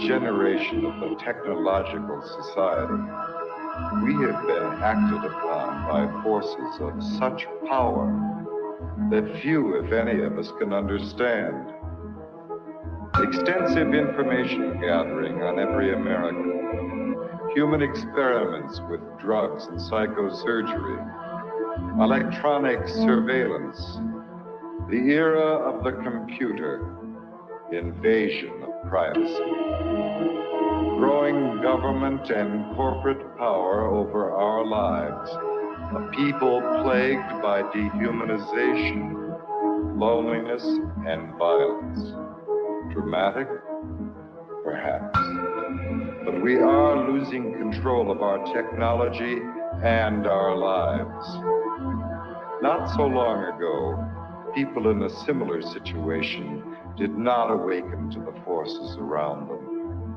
generation of the technological society, we have been acted upon by forces of such power that few, if any, of us can understand. Extensive information gathering on every American, human experiments with drugs and psychosurgery, electronic surveillance, the era of the computer, invasion of privacy, growing government and corporate power over our lives, a people plagued by dehumanization, loneliness, and violence. Dramatic? Perhaps. But we are losing control of our technology and our lives. Not so long ago, people in a similar situation did not awaken to the forces around them.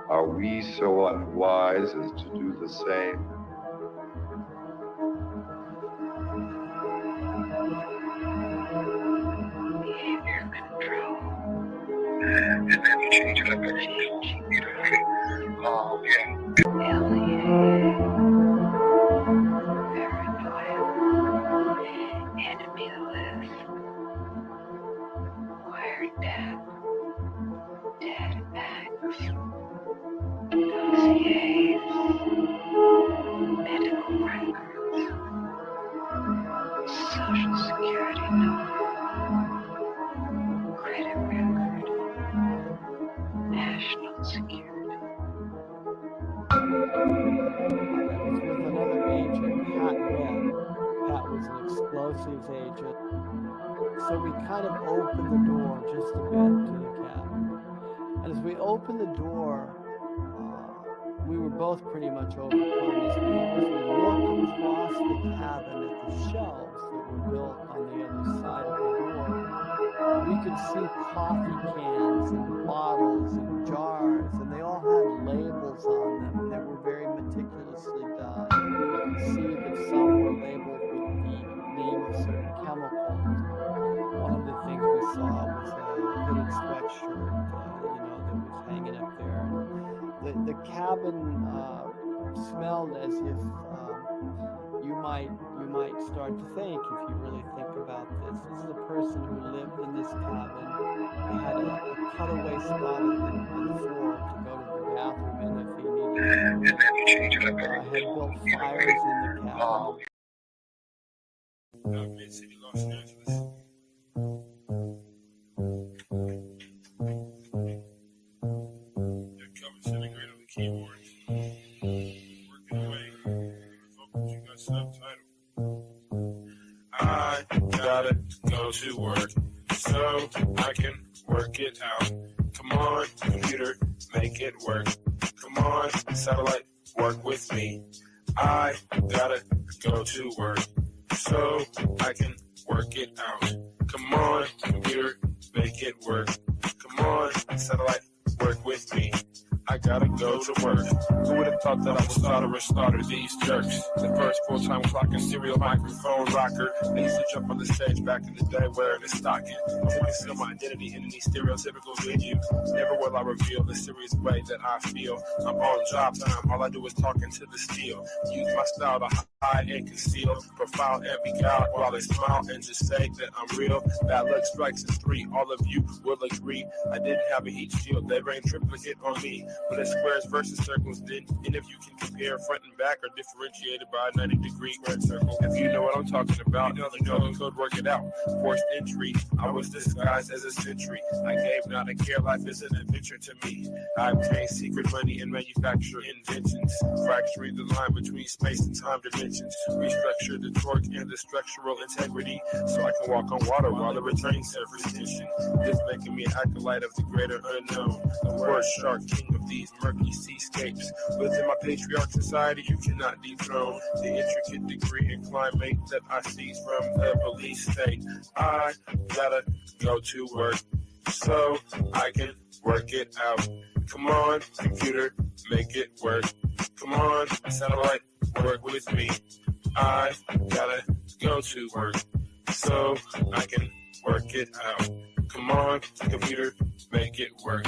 Are we so unwise as to do the same? Behavior control. And then you change it up every alienated, paranoia, enemy list, wiretap, dead acts, dossiers, medical records, social security number, credit record, national security. That was with another agent, Pat Webb. Pat was an explosives agent. So we kind of opened the door just a bit to the cabin. And as we opened the door, we were both pretty much overcome as we looked across the cabin at the shelves that were built on the other side of the door. We could see coffee cans and bottles and jars, and they all had labels on them, and they were very meticulously done. You could see that some were labeled with the name of certain chemicals. One of the things we saw was a hooded sweatshirt, that was hanging up there. And the cabin smelled as if you might start to think, if you really think about this. This is a person who lived in this cabin. They had a cutaway spot on the floor to go to the bathroom in if he needed to. Had built fires in the cabin. Mid-City, Los Angeles. They're coming, sitting right on the keyboard. Working away. Focus, you got subtitle. I gotta go to work so I can work it out. Come on, computer, make it work. Come on, satellite, work with me. I gotta go to work so I can work it out. Come on, computer, make it work. Come on, satellite, work with me. I gotta go to work. Who would have thought that I would slaughter these jerks? The first full-time clocking serial microphone rocker. I used to jump on the stage back in the day wearing a stocking. To conceal my identity in any stereotypical venue. Never will I reveal the serious way that I feel. I'm on job time, all I do is talking to the steel. Use my style to hide and conceal. Profile every guy while they smile and just say that I'm real. Bad luck strikes in 3, all of you will agree. I didn't have a heat shield, they rained triplicate on me. But it's squares versus circles, then, and if you can compare front and back are differentiated by a 90-degree square circle. If you know what I'm talking about, you know the code, work it out. Forced entry, I was disguised as a sentry. I gave not a care, life is an adventure to me. I obtained secret money and manufacture inventions, fracturing the line between space and time dimensions. Restructure the torque and the structural integrity, so I can walk on water while the returning surface tension. This making me an acolyte of the greater unknown, the word shark, king of these murky seascapes. Within my patriarch society, you cannot dethrone the intricate degree and climate that I seize from the police state. I gotta go to work so I can work it out. Come on, computer, make it work. Come on, satellite, work with me. I gotta go to work so I can work it out. Come on, computer, make it work.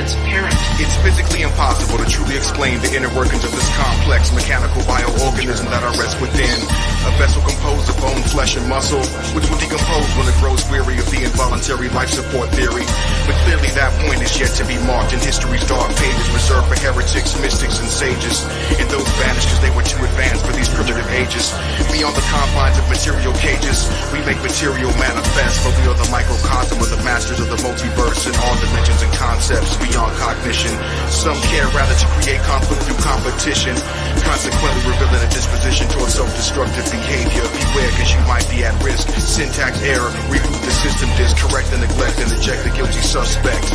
transparent. It's physically impossible to truly explain the inner workings of this complex mechanical bioorganism that I rest within. A vessel composed of bone, flesh, and muscle, which will decompose when it grows weary of the involuntary life support theory. But clearly that point is yet to be marked in history's dark pages, reserved for heretics, mystics, and sages. And those vanished because they were too advanced for these primitive ages. Beyond the confines of material cages, we make material manifest, but we are the microcosm of the masters of the multiverse in all dimensions and concepts beyond cognition. Some care rather to create conflict through competition, consequently revealing a disposition towards self-destructive behavior. Beware, cause you might be at risk. Syntax error, reboot the system disk, correct the neglect and eject the guilty suspect.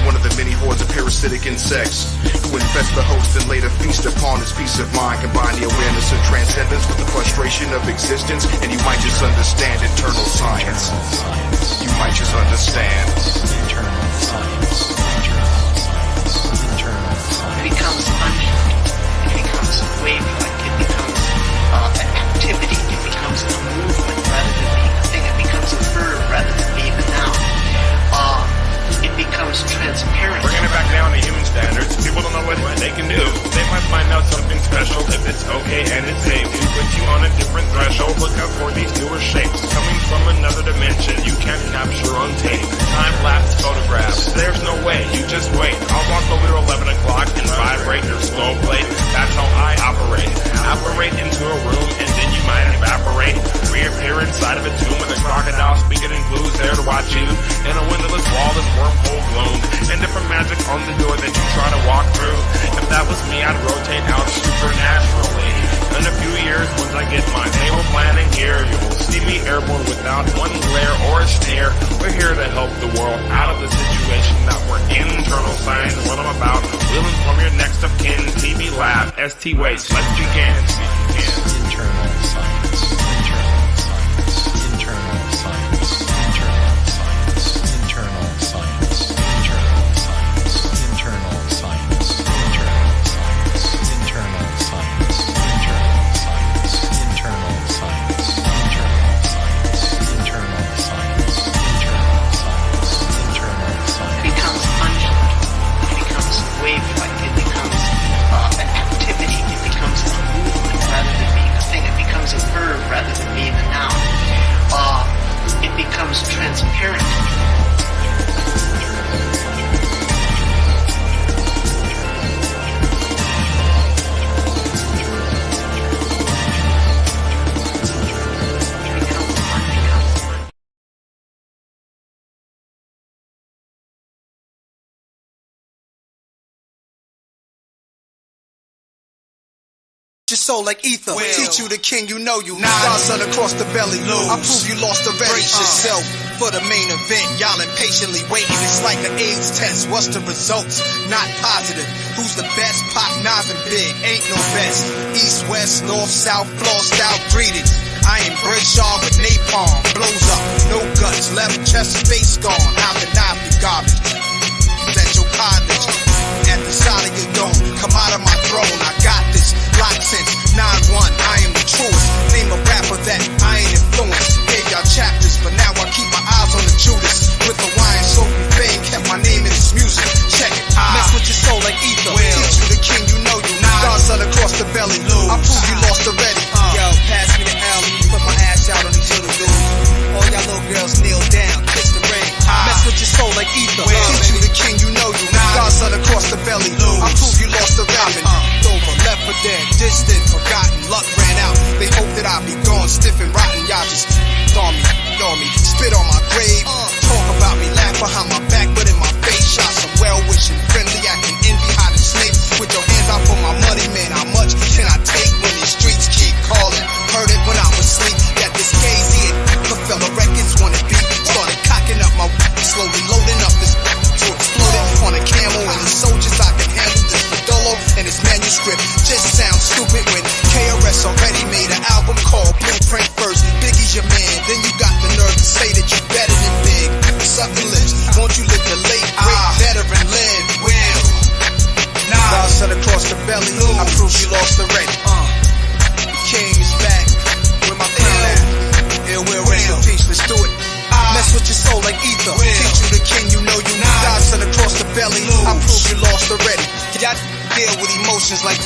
One of the many hordes of parasitic insects who infest the host and later feast upon his peace of mind. Combine the awareness of transcendence with the frustration of existence, and you might just understand internal science. You might just understand internal science. Internal science. It becomes unhinged. It becomes wave-like. It becomes an activity. It becomes a movement rather than being a thing. It becomes a verb rather than being a noun. It becomes transparent. Bringing it back down to human standards, people don't know what they can do. They might find out something special if it's okay and it's safe to put you on a different threshold. Look out for these newer shapes coming from another dimension you can't capture on tape. Time-lapse photographs. There's no way. You just wait. I'll walk over to 11 o'clock and vibrate your slow plate. That's how I operate. Apparate into a room and then you might evaporate. Reappear inside of a tomb with a crocodile speaking in blues there to watch you. In a windowless wall, this wormhole gloomed, and different magic on the door that you try to walk through. If that was me, I'd rotate out supernaturally. In a few years, once I get my table plan in gear, you will see me airborne without one glare or a stare. We're here to help the world out of the situation that we're in. Internal science is what I'm about. We'll inform your next of kin. TV Lab, ST Waste. Let's begin. Internal science. Internal science. Internal science. Internal science. Internal science. Internal science. Internal science. Internal science. Internal science. Internal science. Internal science. Internal science. Internal science. Internal science. It becomes unhinged. It becomes wave-like. It becomes an activity. It becomes a movement rather than being a thing. It becomes a verb rather than being a noun. It becomes transparent. your soul like ether. Teach you the king, you know you. Godson across the belly. I prove you lost already. Brace yourself for the main event. Y'all impatiently waiting. It's like an AIDS test. What's the results? Not positive. Who's the best? Pop, Nas, and Big. Ain't no best. East, west, north, south, flossed out greetings. I embrace y'all with napalm. Blows up, no guts. Left chest, face gone. Out the knife, you garbage. That's your cottage. At the side of your dome. Come out of my throne. I got this. Locked since 9-1. I am the truest. Name a rapper that I ain't influenced. Gave y'all chapters, but now I keep my eyes on the Judas. With the wine, soap, and fame. Kept my name in this music. Check it. Mess with your soul like ether. Teach you the king, you know you. Godson across the belly. I prove you lost already. Yo, pass me the L. Let me put my ass out on these little dudes. All y'all little girls kneel down. Kiss the ring. Mess with your soul like ether. Teach you the king, you know you. Godson across the belly. I prove you lost already. Over, left for dead, distant, forgotten. Luck ran out. They hope that I'll be gone, stiff and rotten. Y'all just on me, spit on my grave. Talk about me, laugh behind my back, but in my face, shot some well-wishing, friendly, acting envy, hot as snake. With your hands out for my money, man, how much can I take when these streets keep calling? Heard it when I was asleep, that this KZ and Rockefeller records wanna be. Started cocking up my slowly loading up this to explode it on a camel. And the soldiers I can handle this Badolo and this manuscript just sounds stupid when KRS already made an album called Blueprint first. Biggie's your man, then you got the nerve to say that you better than Big. deal with emotions like.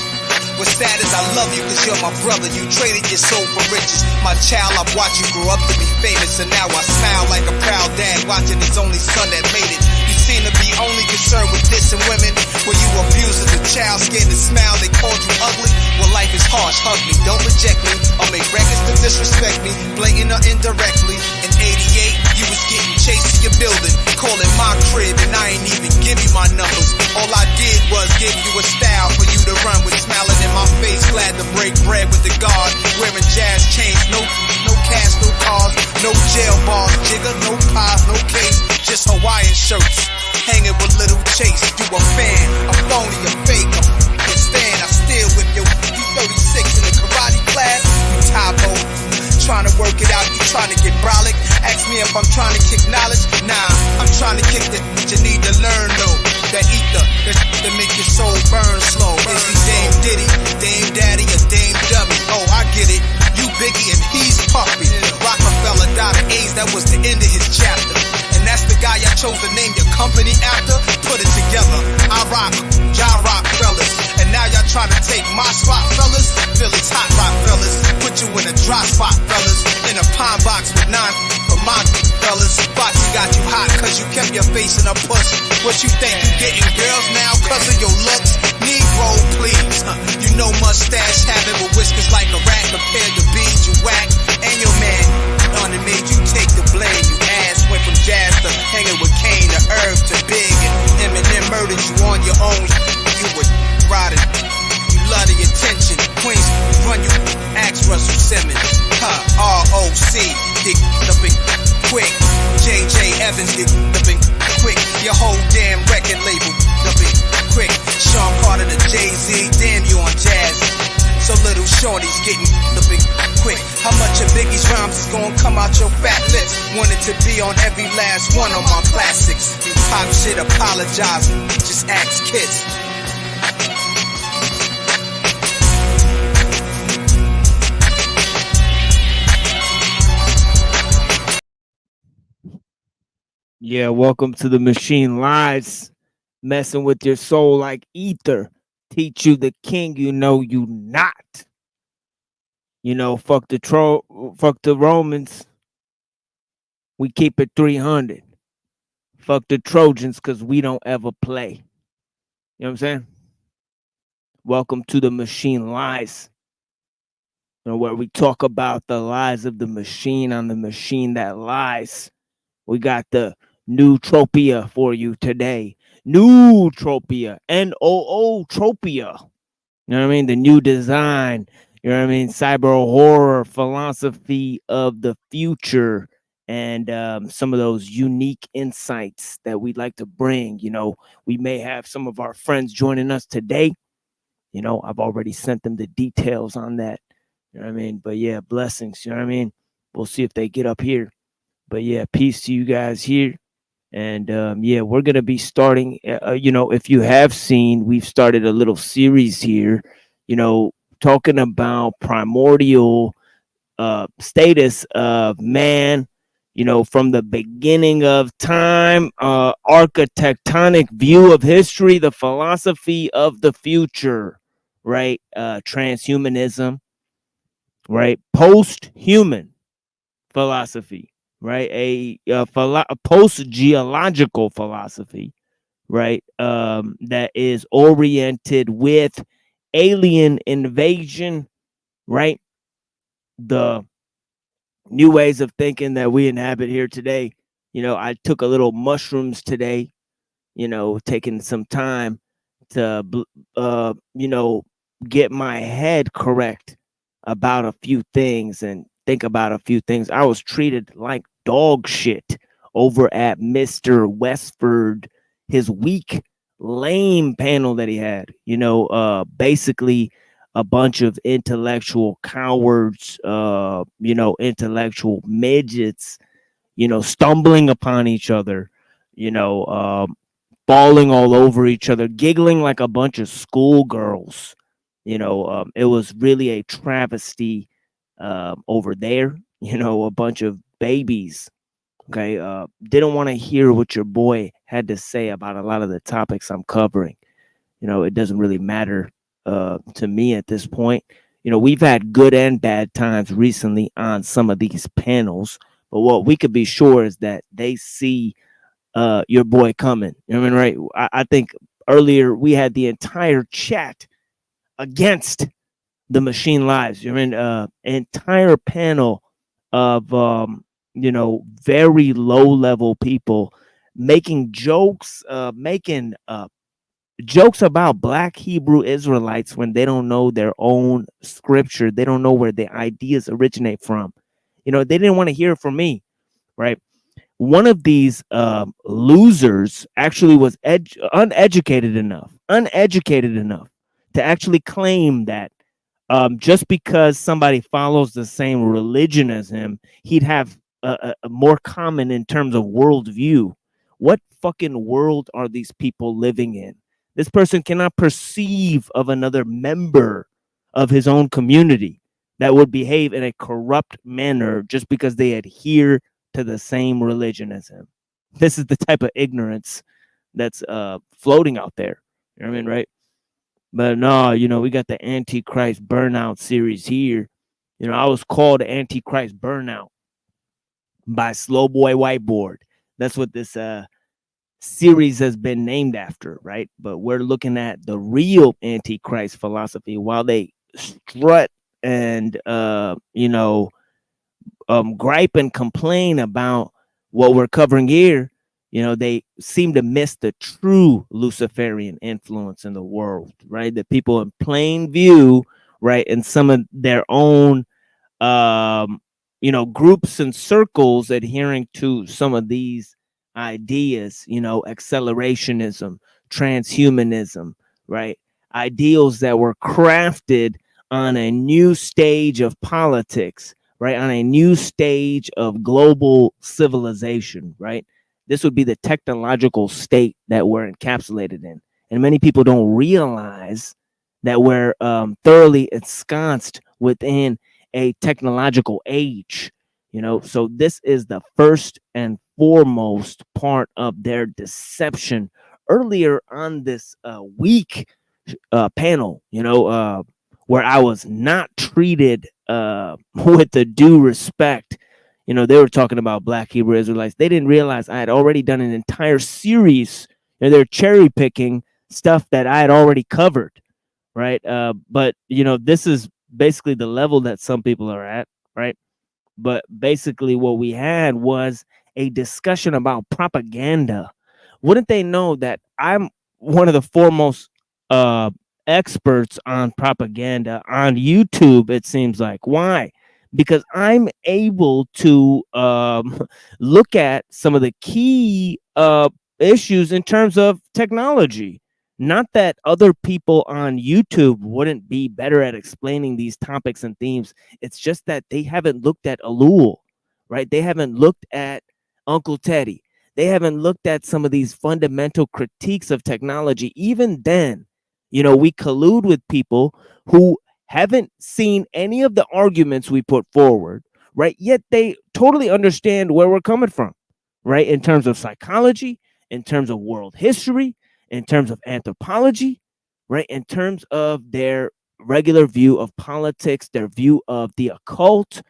What's sad is I love you cause you're my brother. You traded your soul for riches. My child, I've watched you grow up to be famous. And now I smile like a proud dad watching his only son that made it. You seem to be only concerned with dissing women. When you abused as a child, scared to smile, they called you ugly. Well, life is harsh, hug me, don't reject me. Or make records to disrespect me, blatant or indirectly. In 88, you was getting chased to your building. Calling my crib and I ain't even give you my numbers. All I did was give you a style for you to run with, smiling in my face, glad to break bread with the guard. Wearing jazz chains, no cash, no cars, no jail bars, jigger, no pies, no case, just Hawaiian shirts. Hanging with Little Chase, you a fan, a phony, a fake, a f***ing stand. I still whip you 36 in the karate class, you typo. Trying to work it out, you trying to get brolic. Ask me if I'm trying to kick knowledge. Nah, I'm trying to kick the you need to learn though. That ether, that make your soul burn slow. Is he Dame Diddy, Dame Daddy, or Dame Dummy? Oh, I get it. You Biggie and he's Puffy. Rockefeller died of AIDS, that was the end of his chapter. And that's the guy I chose to name your company after. Put it together. I rock, y'all rock fellas. And now y'all trying to take my spot, fellas. Philly's hot rock fellas. Put you in a dry spot, fellas. In a pine box with 9 for my fellas. Foxy got you hot cause you kept your face in a push. What you think you getting girls now cause of your looks? Negro, please. You know mustache having with whiskers like a rat compared to beans you whack. And your man on it made you take the blame. You ass went from jazz to hanging with Kane to Herb to Big. And Eminem murdered you on your own. You were riding. You love the attention. Queens run you. Ask Russell Simmons. ROC. Dig up and quick. JJ Evans dig up and quick. Your whole damn record label up and quick. Sean Carter to Jay-Z. Damn you on jazz. So little shorty's getting up and quick. How much of Biggie's rhymes is gonna come out your fat lips? Wanted to be on every last one of my classics. Pop shit, apologize. Just ask kids. Yeah, welcome to the Machine Lives. Messing with your soul like ether. Teach you the king you know you not. You know, fuck the Romans. We keep it 300. Fuck the Trojans because we don't ever play. You know what I'm saying? Welcome to the Machine Lies. You know, where we talk about the lies of the machine on the machine that lies. We got the Nootropia for you today. Nootropia. N-O-O-tropia. You know what I mean? The new design. You know what I mean? Cyberhorror, philosophy of the future, and some of those unique insights that we'd like to bring. You know, we may have some of our friends joining us today. You know, I've already sent them the details on that. You know what I mean? But yeah, blessings. You know what I mean? We'll see if they get up here. But yeah, peace to you guys here. And yeah, we're going to be starting, you know, if you have seen, we've started a little series here, you know, talking about primordial status of man, you know, from the beginning of time, architectonic view of history, the philosophy of the future, right? Transhumanism, right? Post-human philosophy. Right, a post-geological philosophy, right, that is oriented with alien invasion, right, the new ways of thinking that we inhabit here today. You know, I took a little mushrooms today, you know, taking some time to, you know, get my head correct about a few things and think about a few things. I was treated like dog shit over at Mr. Westford, his weak, lame panel that he had. You know, basically a bunch of intellectual cowards, you know, intellectual midgets, you know, stumbling upon each other, you know, falling all over each other, giggling like a bunch of schoolgirls. You know, it was really a travesty over there. You know, a bunch of babies. Okay, didn't want to hear what your boy had to say about a lot of the topics I'm covering. it doesn't really matter to me at this point. We've had good and bad times recently on some of these panels, but what we could be sure is that they see your boy coming. You know what I mean, right? I think earlier we had the entire chat against the machine lives. You know what I mean, entire panel of very low level people making jokes, making jokes about black Hebrew Israelites when they don't know their own scripture. They don't know where the ideas originate from. They didn't want to hear it from me, right? One of these losers actually was uneducated enough to actually claim that just because somebody follows the same religion as him, he'd have a more common in terms of worldview. What fucking world are these people living in? This person cannot perceive of another member of his own community that would behave in a corrupt manner just because they adhere to the same religion as him. This is the type of ignorance that's floating out there. You know what I mean, right? But no, we got the Antichrist Burnout series here. I was called Antichrist Burnout by Slow Boy Whiteboard. That's what this series has been named after, right? But we're looking at the real Antichrist philosophy while they strut and gripe and complain about what we're covering here. They seem to miss the true Luciferian influence in the world, right? The people in plain view, right, and some of their own groups and circles adhering to some of these ideas, accelerationism, transhumanism, right? Ideals that were crafted on a new stage of politics, right? On a new stage of global civilization, right? This would be the technological state that we're encapsulated in. And many people don't realize that we're thoroughly ensconced within a technological age. So this is the first and foremost part of their deception. Earlier on this week panel, where I was not treated with the due respect. They were talking about black Hebrew Israelites. They didn't realize I had already done an entire series. They're cherry picking stuff that I had already covered, right? But this is basically the level that some people are at, right? But basically what we had was a discussion about propaganda. Wouldn't they know that I'm one of the foremost experts on propaganda on YouTube, it seems like. Why? Because I'm able to look at some of the key issues in terms of technology. Not that other people on YouTube wouldn't be better at explaining these topics and themes. It's just that they haven't looked at Alul, right? They haven't looked at Uncle Teddy. They haven't looked at some of these fundamental critiques of technology. Even then, we collude with people who haven't seen any of the arguments we put forward, right? Yet they totally understand where we're coming from, right? In terms of psychology, in terms of world history, in terms of anthropology, right? In terms of their regular view of politics, their view of the occult,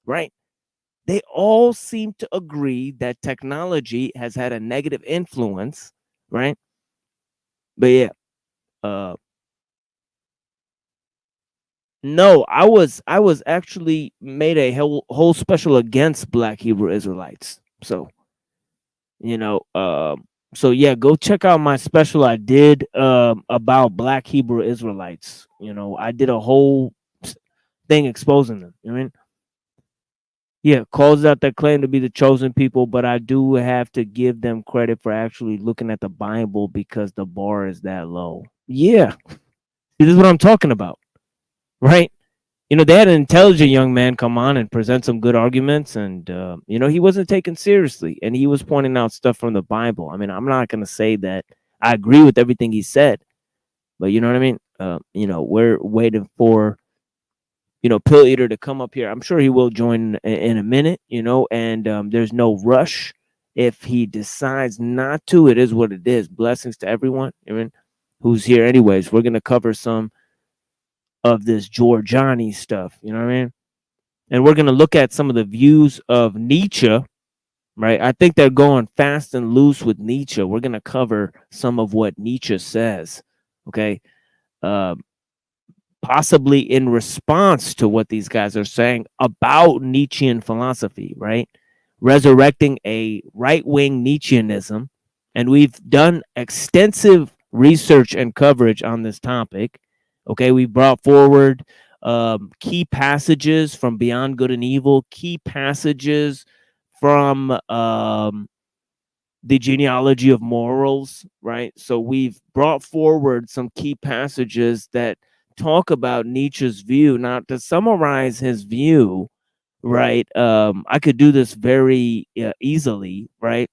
right? They all seem to agree that technology has had a negative influence, right? But yeah, no, I was actually made a whole special against black Hebrew Israelites. So, you know, so yeah, go check out my special I did about black Hebrew Israelites. I did a whole thing exposing them. You know what I mean? Yeah, calls out that claim to be the chosen people, but I do have to give them credit for actually looking at the Bible because the bar is that low. Yeah, this is what I'm talking about, right? They had an intelligent young man come on and present some good arguments, and he wasn't taken seriously, and he was pointing out stuff from the Bible. I mean, I'm not gonna say that I agree with everything he said, but you know what I mean. We're waiting for Pill Eater to come up here. I'm sure he will join in a minute. And there's no rush. If he decides not to, it is what it is. Blessings to everyone. I mean, who's here anyways. We're gonna cover some of this Giorgiani stuff, you know what I mean? And we're gonna look at some of the views of Nietzsche, right? I think they're going fast and loose with Nietzsche. We're gonna cover some of what Nietzsche says, okay? Um, Possibly in response to what these guys are saying about Nietzschean philosophy, right? Resurrecting a right-wing Nietzscheanism. And we've done extensive research and coverage on this topic. Okay, we brought forward key passages from Beyond Good and Evil, key passages from the genealogy of morals, right? So we've brought forward some key passages that talk about Nietzsche's view. Now, to summarize his view, right? I could do this very easily, right?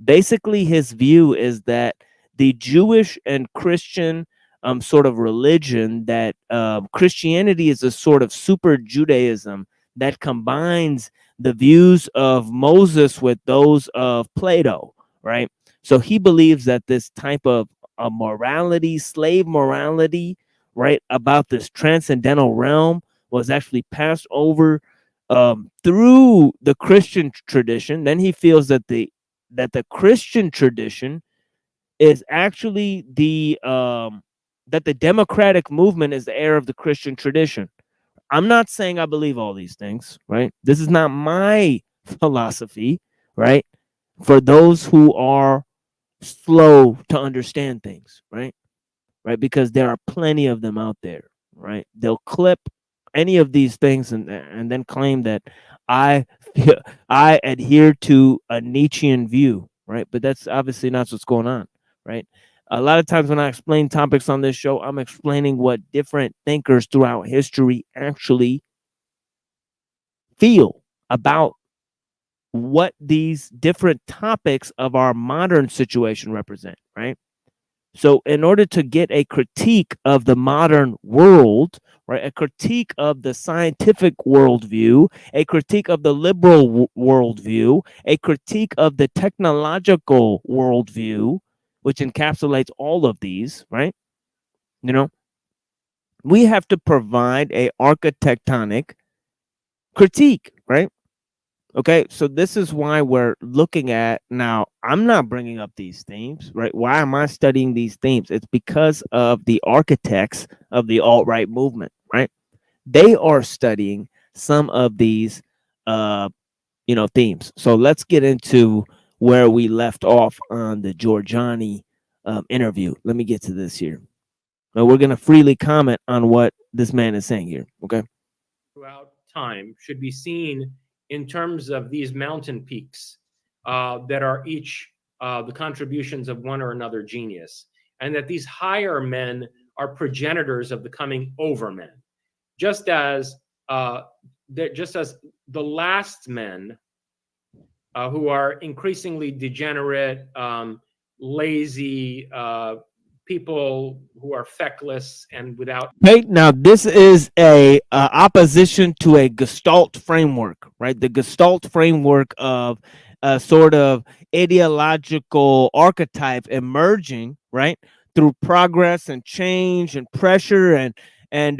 Basically, his view is that the Jewish and Christian sort of religion, that Christianity is a sort of super Judaism that combines the views of Moses with those of Plato, right? So he believes that this type of morality, slave morality, right, about this transcendental realm was actually passed over through the Christian tradition. Then he feels that the Christian tradition is actually the that the democratic movement is the heir of the Christian tradition. I'm not saying I believe all these things, right? This is not my philosophy, right? For those who are slow to understand things, right? Right? Because there are plenty of them out there, right? They'll clip any of these things and then claim that I I adhere to a Nietzschean view, right? But that's obviously not what's going on, right? A lot of times when I explain topics on this show, I'm explaining what different thinkers throughout history actually feel about what these different topics of our modern situation represent, right? So, in order to get a critique of the modern world, right, a critique of the scientific worldview, a critique of the liberal worldview, a critique of the technological worldview, which encapsulates all of these, right? You know, we have to provide a architectonic critique, right? Okay, so this is why we're looking at now. I'm not bringing up these themes, right? Why am I studying these themes? It's because of the architects of the alt-right movement, right? They are studying some of these, themes. So let's get into where we left off on the Giorgiani interview. Let me get to this here. Now we're going to freely comment on what this man is saying here, okay? Throughout time should be seen in terms of these mountain peaks that are each the contributions of one or another genius, and that these higher men are progenitors of the coming overmen, just as the last men who are increasingly degenerate, lazy, people who are feckless and without. Okay, now this is a opposition to a Gestalt framework, right? The Gestalt framework of a sort of ideological archetype emerging, right, through progress and change and pressure and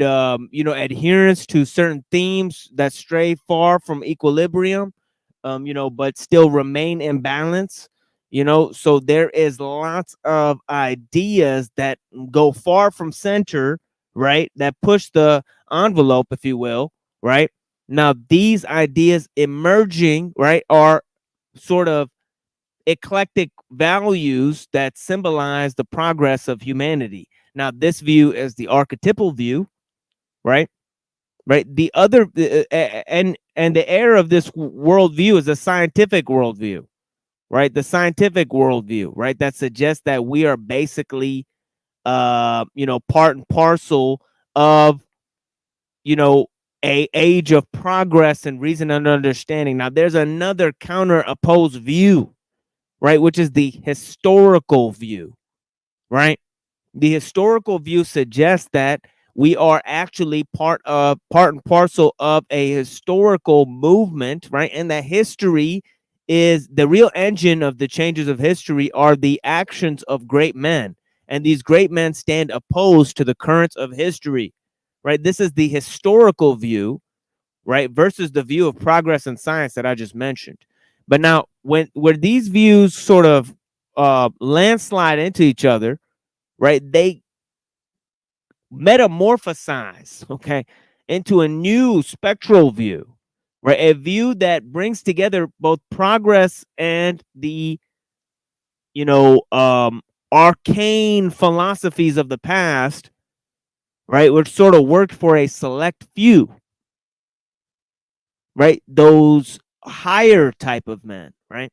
adherence to certain themes that stray far from equilibrium, but still remain in balance. So there is lots of ideas that go far from center, right, that push the envelope, if you will, right? Now these ideas emerging, right, are sort of eclectic values that symbolize the progress of humanity. Now this view is the archetypal view, right? The other and the heir of this worldview is a scientific worldview, right? The scientific worldview, right? That suggests that we are basically, part and parcel of, a age of progress and reason and understanding. Now, there's another counter opposed view, right? Which is the historical view, right? The historical view suggests that we are actually part and parcel of a historical movement, right? And that history is the real engine of the changes of history are the actions of great men. And these great men stand opposed to the currents of history, right? This is the historical view, right, versus the view of progress and science that I just mentioned. But now, when these views sort of landslide into each other, right, they metamorphosize, okay, into a new spectral view, right? A view that brings together both progress and the, arcane philosophies of the past, right, which sort of worked for a select few, right? Those higher type of men, right?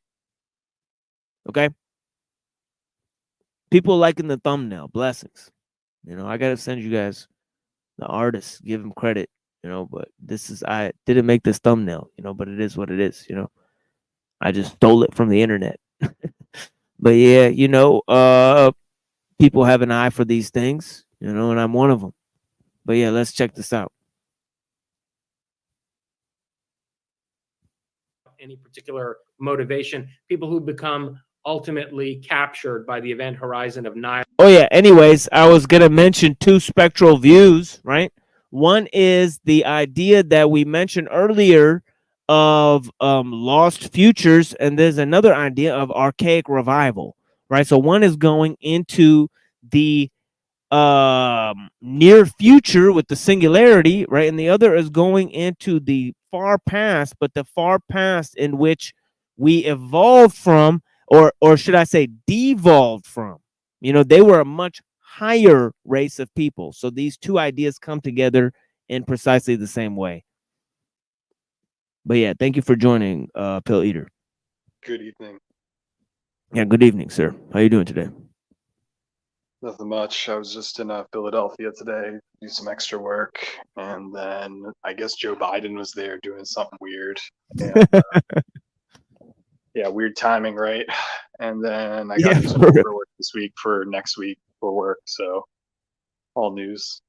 Okay. People liking the thumbnail, blessings. I gotta send you guys the artist, give him credit, but I didn't make this thumbnail, but it is what it is, I just stole it from the internet. But yeah, people have an eye for these things, and I'm one of them. But yeah, let's check this out. Any particular motivation, people who become ultimately captured by the event horizon of Nile. Oh yeah, anyways, I was going to mention two spectral views, right? One is the idea that we mentioned earlier of lost futures, and there's another idea of archaic revival, right? So one is going into the near future with the singularity, right? And the other is going into the far past, but the far past in which we evolved from, or should I say devolved from. They were a much higher race of people. So these two ideas come together in precisely the same way. But yeah, thank you for joining, Pill Eater. Good evening. Yeah, good evening, sir. How you doing today? Nothing much. I was just in Philadelphia today, do some extra work, and then I guess Joe Biden was there doing something weird. And, yeah, weird timing, right? And then I got to do some work this week for next week for work, so all news.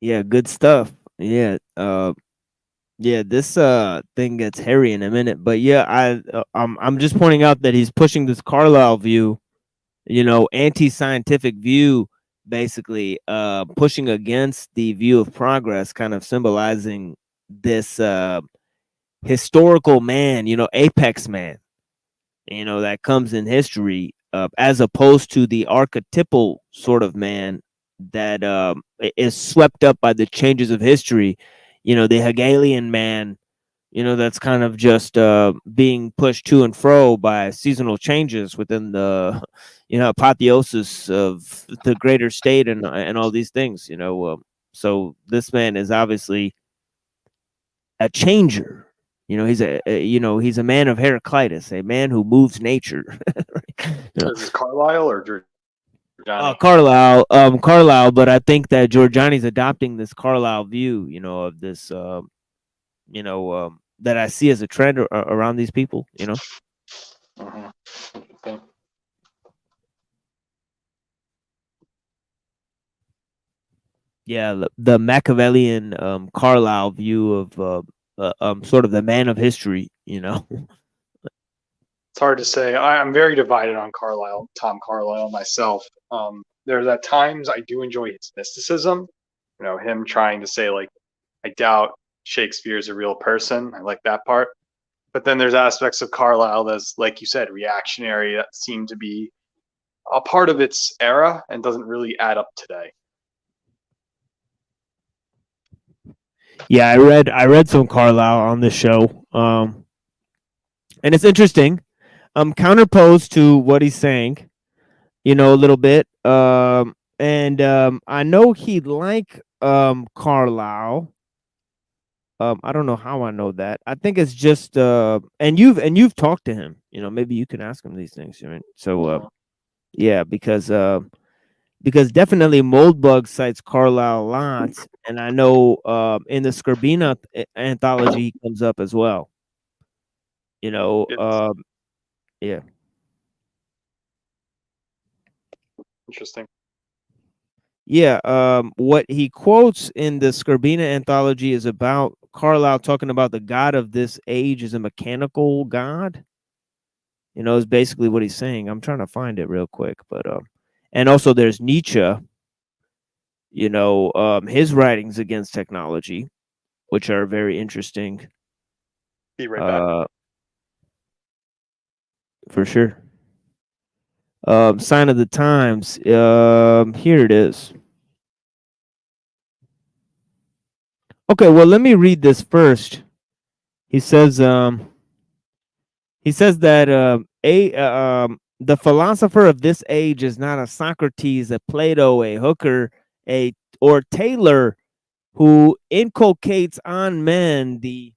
Yeah, good stuff. Yeah, yeah, this thing gets hairy in a minute, but yeah, I'm just pointing out that he's pushing this Carlyle view, anti-scientific view, basically pushing against the view of progress, kind of symbolizing this historical man, apex man, that comes in history, as opposed to the archetypal sort of man that is swept up by the changes of history, the Hegelian man, that's kind of just being pushed to and fro by seasonal changes within the, apotheosis of the greater state and all these things, so this man is obviously a changer. He's a man of Heraclitus, a man who moves nature. Is this Carlisle or Giorgiani? Carlisle, but I think that Giorgiani's adopting this Carlisle view, of this, that I see as a trend around these people, Okay. Yeah, the Machiavellian Carlisle view of sort of the man of history, It's hard to say. I'm very divided on Tom Carlyle myself. There's at times I do enjoy his mysticism, him trying to say, like, I doubt Shakespeare's a real person. I like that part. But then there's aspects of Carlyle that's, like you said, reactionary, that seem to be a part of its era and doesn't really add up today. Yeah, I read some Carlyle on this show, and it's interesting. Counterposed to what he's saying, a little bit. And I know he'd like Carlyle. I don't know how I know that. I think it's just and you've talked to him. Maybe you can ask him these things. Right? So yeah, because definitely Moldbug cites Carlyle a lot, and I know in the Scorbina anthology he comes up as well. Yeah. Interesting. Yeah, what he quotes in the Scorbina anthology is about Carlyle talking about the god of this age is a mechanical god. You know, is basically what he's saying. I'm trying to find it real quick, but and also there's Nietzsche. You know, his writings against technology, which are very interesting. Be right back. For sure. Sign of the times. Here it is. Okay, well, let me read this first. He says that the philosopher of this age is not a Socrates, a Plato, a Hooker, or Taylor, who inculcates on men the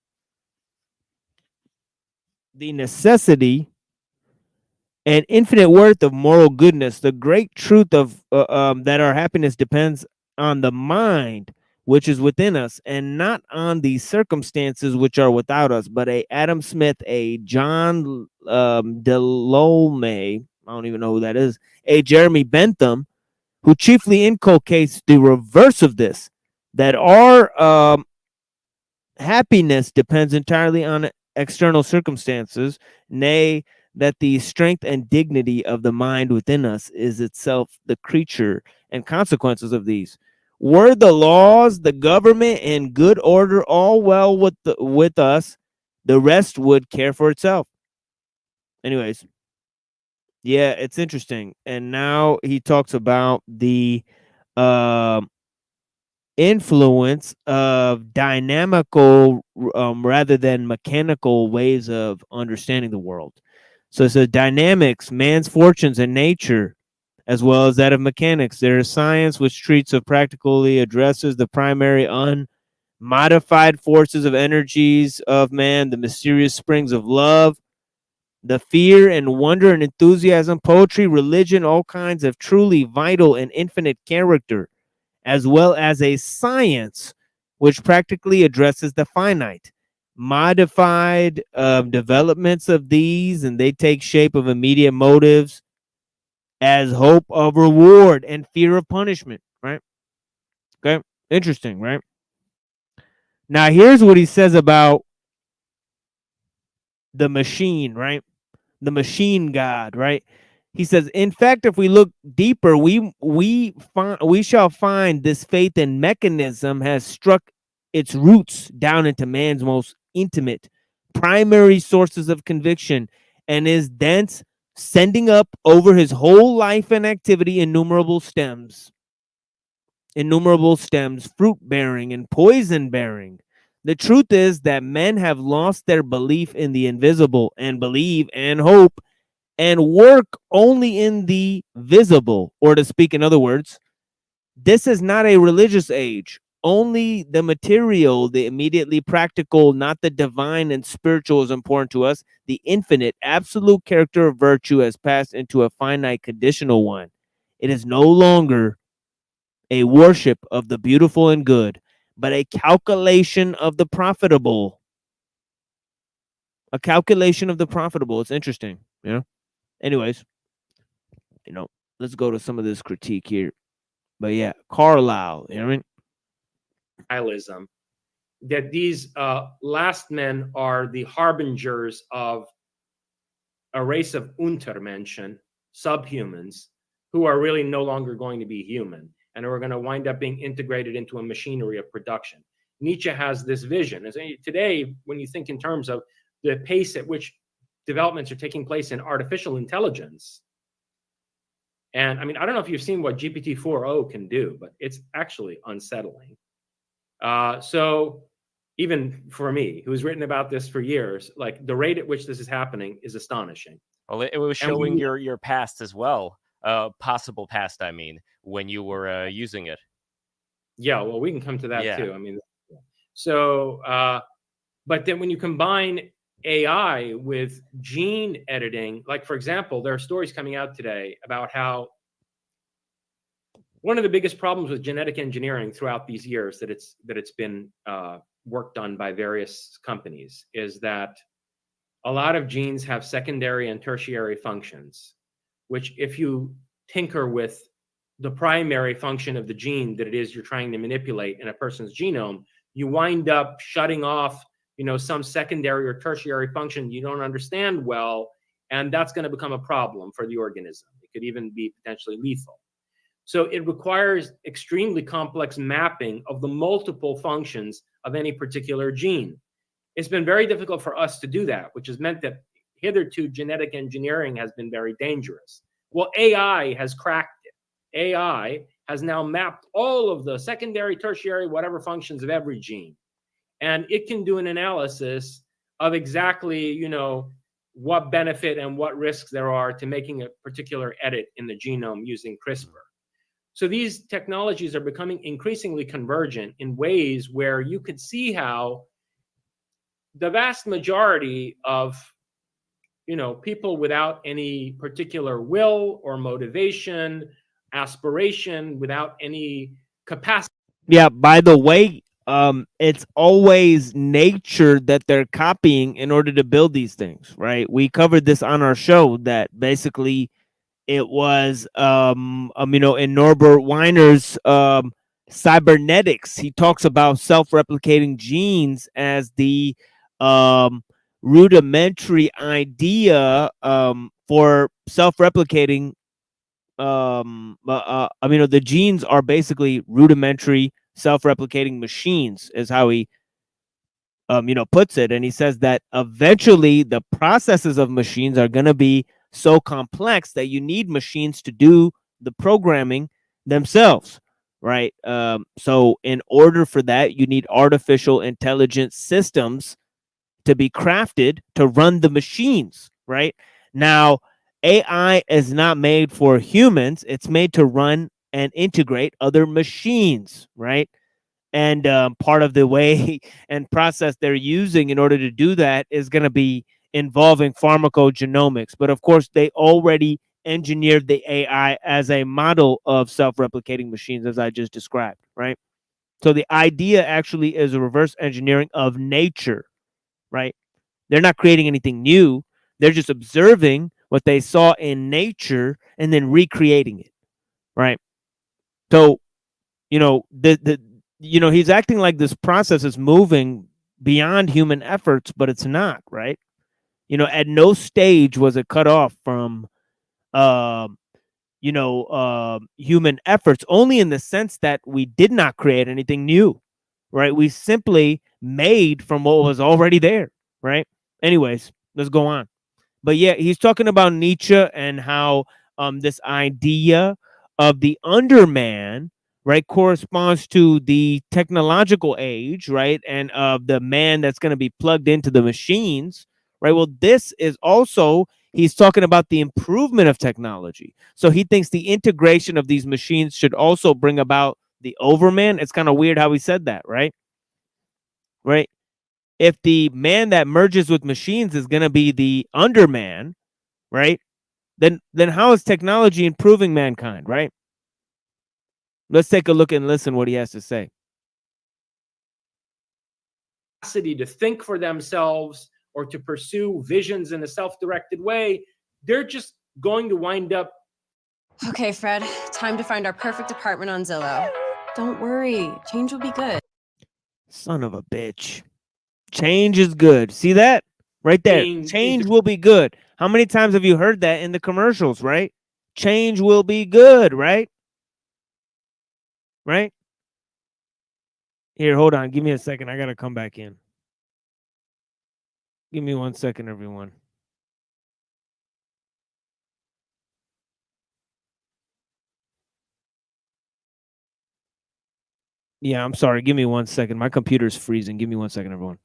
necessity and infinite worth of moral goodness, the great truth of that our happiness depends on the mind which is within us, and not on the circumstances which are without us. But a Adam Smith, a John Delolme, I don't even know who that is, a Jeremy Bentham, who chiefly inculcates the reverse of this, that our happiness depends entirely on external circumstances, nay, that the strength and dignity of the mind within us is itself the creature and consequences of these. Were the laws, the government, and good order all well with us, the rest would care for itself. Anyways, yeah, it's interesting. And now he talks about the influence of dynamical rather than mechanical ways of understanding the world. So it's a dynamics, man's fortunes and nature, as well as that of mechanics. There is science which treats of practically addresses the primary unmodified forces of energies of man, the mysterious springs of love, the fear and wonder and enthusiasm, poetry, religion, all kinds of truly vital and infinite character, as well as a science which practically addresses the finite. Modified developments of these, and they take shape of immediate motives as hope of reward and fear of punishment, right? Okay, interesting, right? Now, here's what he says about the machine, right? The machine god, right? He says, in fact, if we look deeper, we shall find this faith in mechanism has struck its roots down into man's most intimate, primary sources of conviction, and is thence sending up over his whole life and activity innumerable stems, fruit bearing and poison bearing. The truth is that men have lost their belief in the invisible and believe and hope and work only in the visible, or to speak in other words, this is not a religious age. Only the material, the immediately practical, not the divine and spiritual, is important to us. The infinite, absolute character of virtue has passed into a finite, conditional one. It is no longer a worship of the beautiful and good, but a calculation of the profitable. A calculation of the profitable. It's interesting, you know? Anyways, you know, let's go to some of this critique here. But yeah, Carlyle, you know what I mean? Nihilism, that these last men are the harbingers of a race of Untermenschen, subhumans, who are really no longer going to be human and are going to wind up being integrated into a machinery of production. Nietzsche has this vision. Today, when you think in terms of the pace at which developments are taking place in artificial intelligence, and I mean, I don't know if you've seen what GPT-4o can do, but it's actually unsettling. So even for me, who's written about this for years, like the rate at which this is happening is astonishing. Well, it was showing your past as well, possible past, I mean, when you were using it. Yeah, well, we can come to that too. I mean, so, but then when you combine AI with gene editing, like for example, there are stories coming out today about how one of the biggest problems with genetic engineering throughout these years that it's been worked on by various companies is that a lot of genes have secondary and tertiary functions, which if you tinker with the primary function of the gene that it is you're trying to manipulate in a person's genome, you wind up shutting off, you know, some secondary or tertiary function you don't understand well, And that's going to become a problem for the organism. It could even be potentially lethal. So it requires extremely complex mapping of the multiple functions of any particular gene. It's been very difficult for us to do that, which has meant that hitherto genetic engineering has been very dangerous. Well, AI has cracked it. AI has now mapped all of the secondary, tertiary, whatever functions of every gene. And it can do an analysis of exactly, what benefit and what risks there are to making a particular edit in the genome using CRISPR. So these technologies are becoming increasingly convergent in ways where you could see how the vast majority of people without any particular will or motivation, aspiration, without any capacity. Yeah, by the way, it's always nature that they're copying in order to build these things, right? We covered this on our show that basically it was in Norbert Weiner's cybernetics. He talks about self-replicating genes as the rudimentary idea for self-replicating. The genes are basically rudimentary self-replicating machines, is how he puts it. And he says that eventually the processes of machines are going to be so complex that you need machines to do the programming themselves, right? So in order for that, you need artificial intelligence systems to be crafted to run the machines, right? Now, AI is not made for humans. It's made to run and integrate other machines, right? And part of the way and process they're using in order to do that is going to be involving pharmacogenomics. But of course, they already engineered the AI as a model of self-replicating machines, as I just described, right? So the idea actually is a reverse engineering of nature, right? They're not creating anything new. They're just observing what they saw in nature and then recreating it, right? So, he's acting like this process is moving beyond human efforts, but it's not, right? At no stage was it cut off from, human efforts, only in the sense that we did not create anything new, right? We simply made from what was already there, right? Anyways, let's go on. But yeah, he's talking about Nietzsche and how this idea of the underman, right, corresponds to the technological age, right, and of the man that's going to be plugged into the machines, right? Well, this is also, he's talking about the improvement of technology. So he thinks the integration of these machines should also bring about the overman. It's kind of weird how he said that, right? Right? If the man that merges with machines is going to be the underman, right? Then how is technology improving mankind, right? Let's take a look and listen what he has to say. Capacity to think for themselves or to pursue visions in a self-directed way, they're just going to wind up. Okay, Fred, time to find our perfect apartment on Zillow. Don't worry, change will be good. Son of a bitch. Change is good. See that? Right there. Change will be good. How many times have you heard that in the commercials, right? Change will be good, right? Right? Here, hold on. Give me a second. I got to come back in. Give me 1 second, everyone. Yeah, I'm sorry. Give me 1 second. My computer's freezing. Give me 1 second, everyone.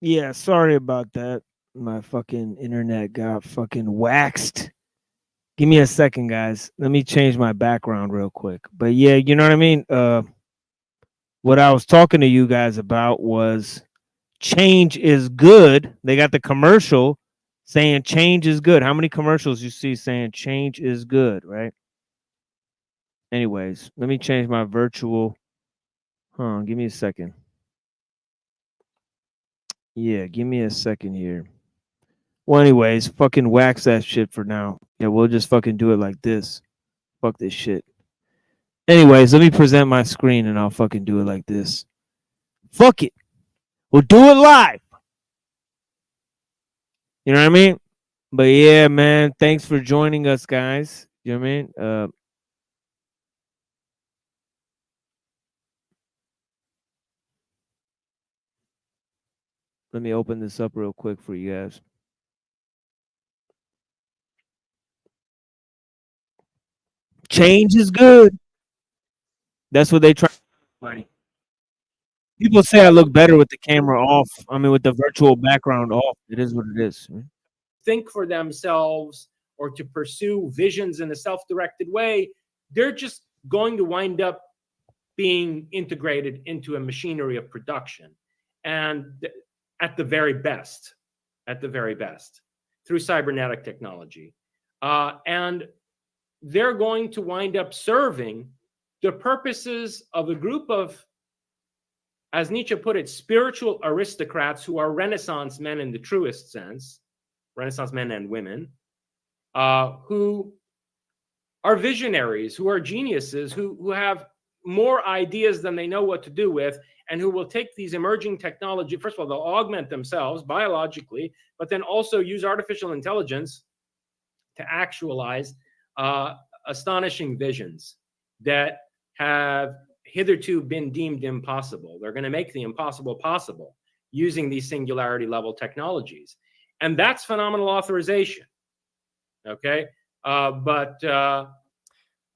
Yeah, sorry about that. My fucking internet got fucking waxed. Give me a second, guys. Let me change my background real quick. But yeah, you know what I mean? What I was talking to you guys about was change is good. They got the commercial saying change is good. How many commercials you see saying change is good, right? Anyways, let me change my virtual. Give me a second. Yeah, give me a second here. Well, anyways, fucking wax that shit for now. Yeah, we'll just fucking do it like this. Fuck this shit. Anyways, let me present my screen and I'll fucking do it like this. Fuck it. We'll do it live. You know what I mean? But yeah, man, thanks for joining us, guys. You know what I mean? Let me open this up real quick for you guys. Change is good. That's what they try. People say I look better with the camera off. I mean, with the virtual background off. It is what it is. Think for themselves or to pursue visions in a self-directed way, they're just going to wind up being integrated into a machinery of production. And at the very best, through cybernetic technology. And they're going to wind up serving the purposes of a group of, as Nietzsche put it, spiritual aristocrats who are Renaissance men in the truest sense, Renaissance men and women, who are visionaries, who are geniuses, who have more ideas than they know what to do with, and who will take these emerging technology. First of all, they'll augment themselves biologically, but then also use artificial intelligence to actualize astonishing visions that have hitherto been deemed impossible. They're going to make the impossible possible using these singularity level technologies. And that's phenomenal authorization. Okay.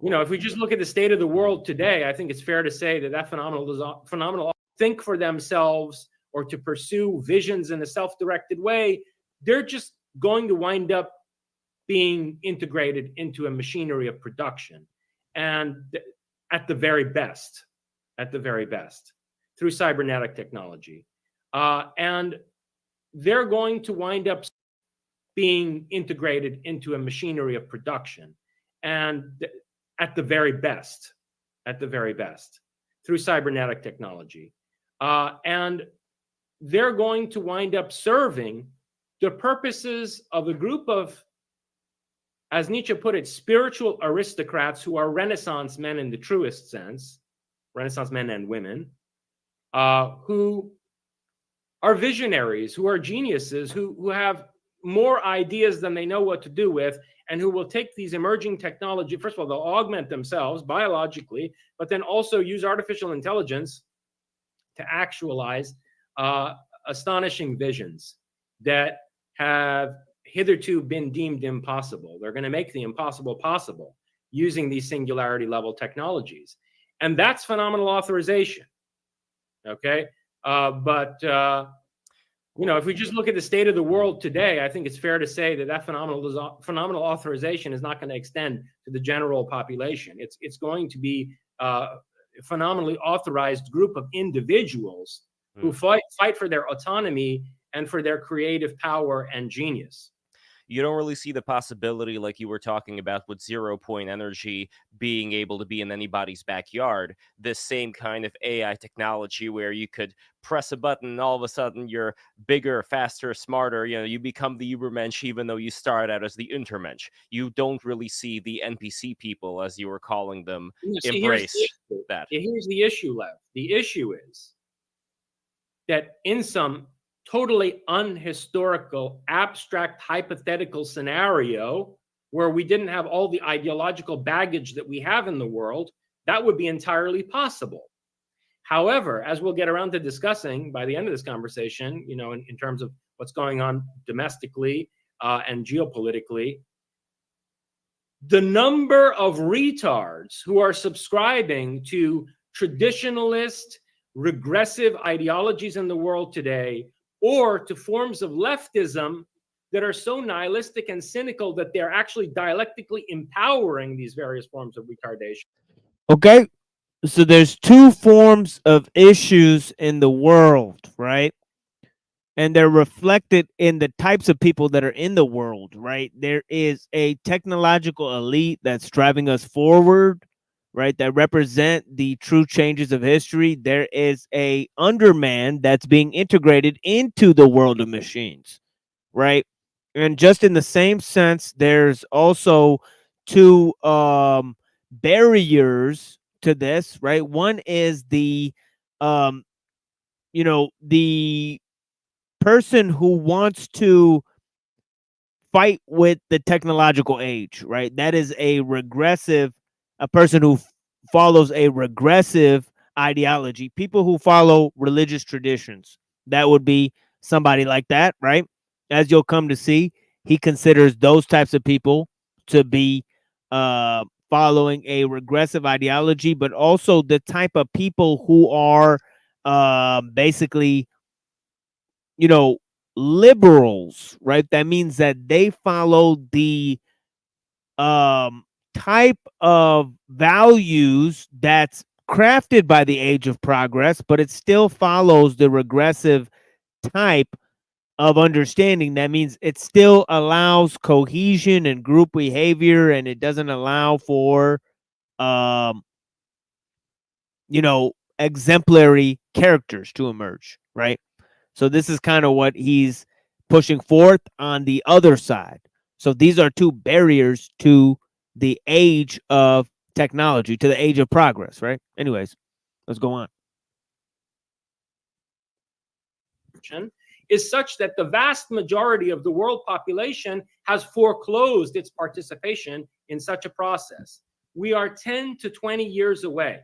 You know, if we just look at the state of the world today, I think it's fair to say that that phenomenal think for themselves or to pursue visions in a self-directed way, they're just going to wind up being integrated into a machinery of production. And at the very best, through cybernetic technology. And they're going to wind up being integrated into a machinery of production. And at the very best, through cybernetic technology. And they're going to wind up serving the purposes of a group of, as Nietzsche put it, spiritual aristocrats who are Renaissance men in the truest sense, Renaissance men and women, who are visionaries, who are geniuses, who have more ideas than they know what to do with, and who will take these emerging technology. First of all, they'll augment themselves biologically, but then also use artificial intelligence to actualize astonishing visions that have hitherto been deemed impossible. They're going to make the impossible possible using these singularity level technologies. And that's phenomenal authorization. Okay. You know, if we just look at the state of the world today, I think it's fair to say that that phenomenal authorization is not going to extend to the general population. It's going to be a phenomenally authorized group of individuals who fight for their autonomy and for their creative power and genius. You don't really see the possibility, like you were talking about, with 0-point energy being able to be in anybody's backyard. This same kind of AI technology where you could press a button and all of a sudden you're bigger, faster, smarter. You know, you become the Übermensch even though you start out as the Untermensch. You don't really see the NPC people, as you were calling them, embrace that. Here's the issue, Lev. The issue is that in some totally unhistorical, abstract, hypothetical scenario where we didn't have all the ideological baggage that we have in the world, that would be entirely possible. However, as we'll get around to discussing by the end of this conversation, you know, in terms of what's going on domestically and geopolitically, the number of retards who are subscribing to traditionalist, regressive ideologies in the world today, or to forms of leftism that are so nihilistic and cynical that they're actually dialectically empowering these various forms of retardation. Okay, so there's two forms of issues in the world, right? And they're reflected in the types of people that are in the world, right? There is a technological elite that's driving us forward, right? That represent the true changes of history. There is a underman that's being integrated into the world of machines, right? And just in the same sense, there's also two barriers to this, right? One is the um the person who wants to fight with the technological age, right? That is a person who follows a regressive ideology. People who follow religious traditions, that would be somebody like that, right? As you'll come to see, he considers those types of people to be following a regressive ideology, but also the type of people who are basically, liberals, right? That means that they follow the type of values that's crafted by the age of progress, but it still follows the regressive type of understanding. That means it still allows cohesion and group behavior, and it doesn't allow for exemplary characters to emerge, right? So this is kind of what he's pushing forth on the other side. So these are two barriers to the age of technology, to the age of progress, right? Anyways, let's go on. Is such that the vast majority of the world population has foreclosed its participation in such a process. We are 10 to 20 years away.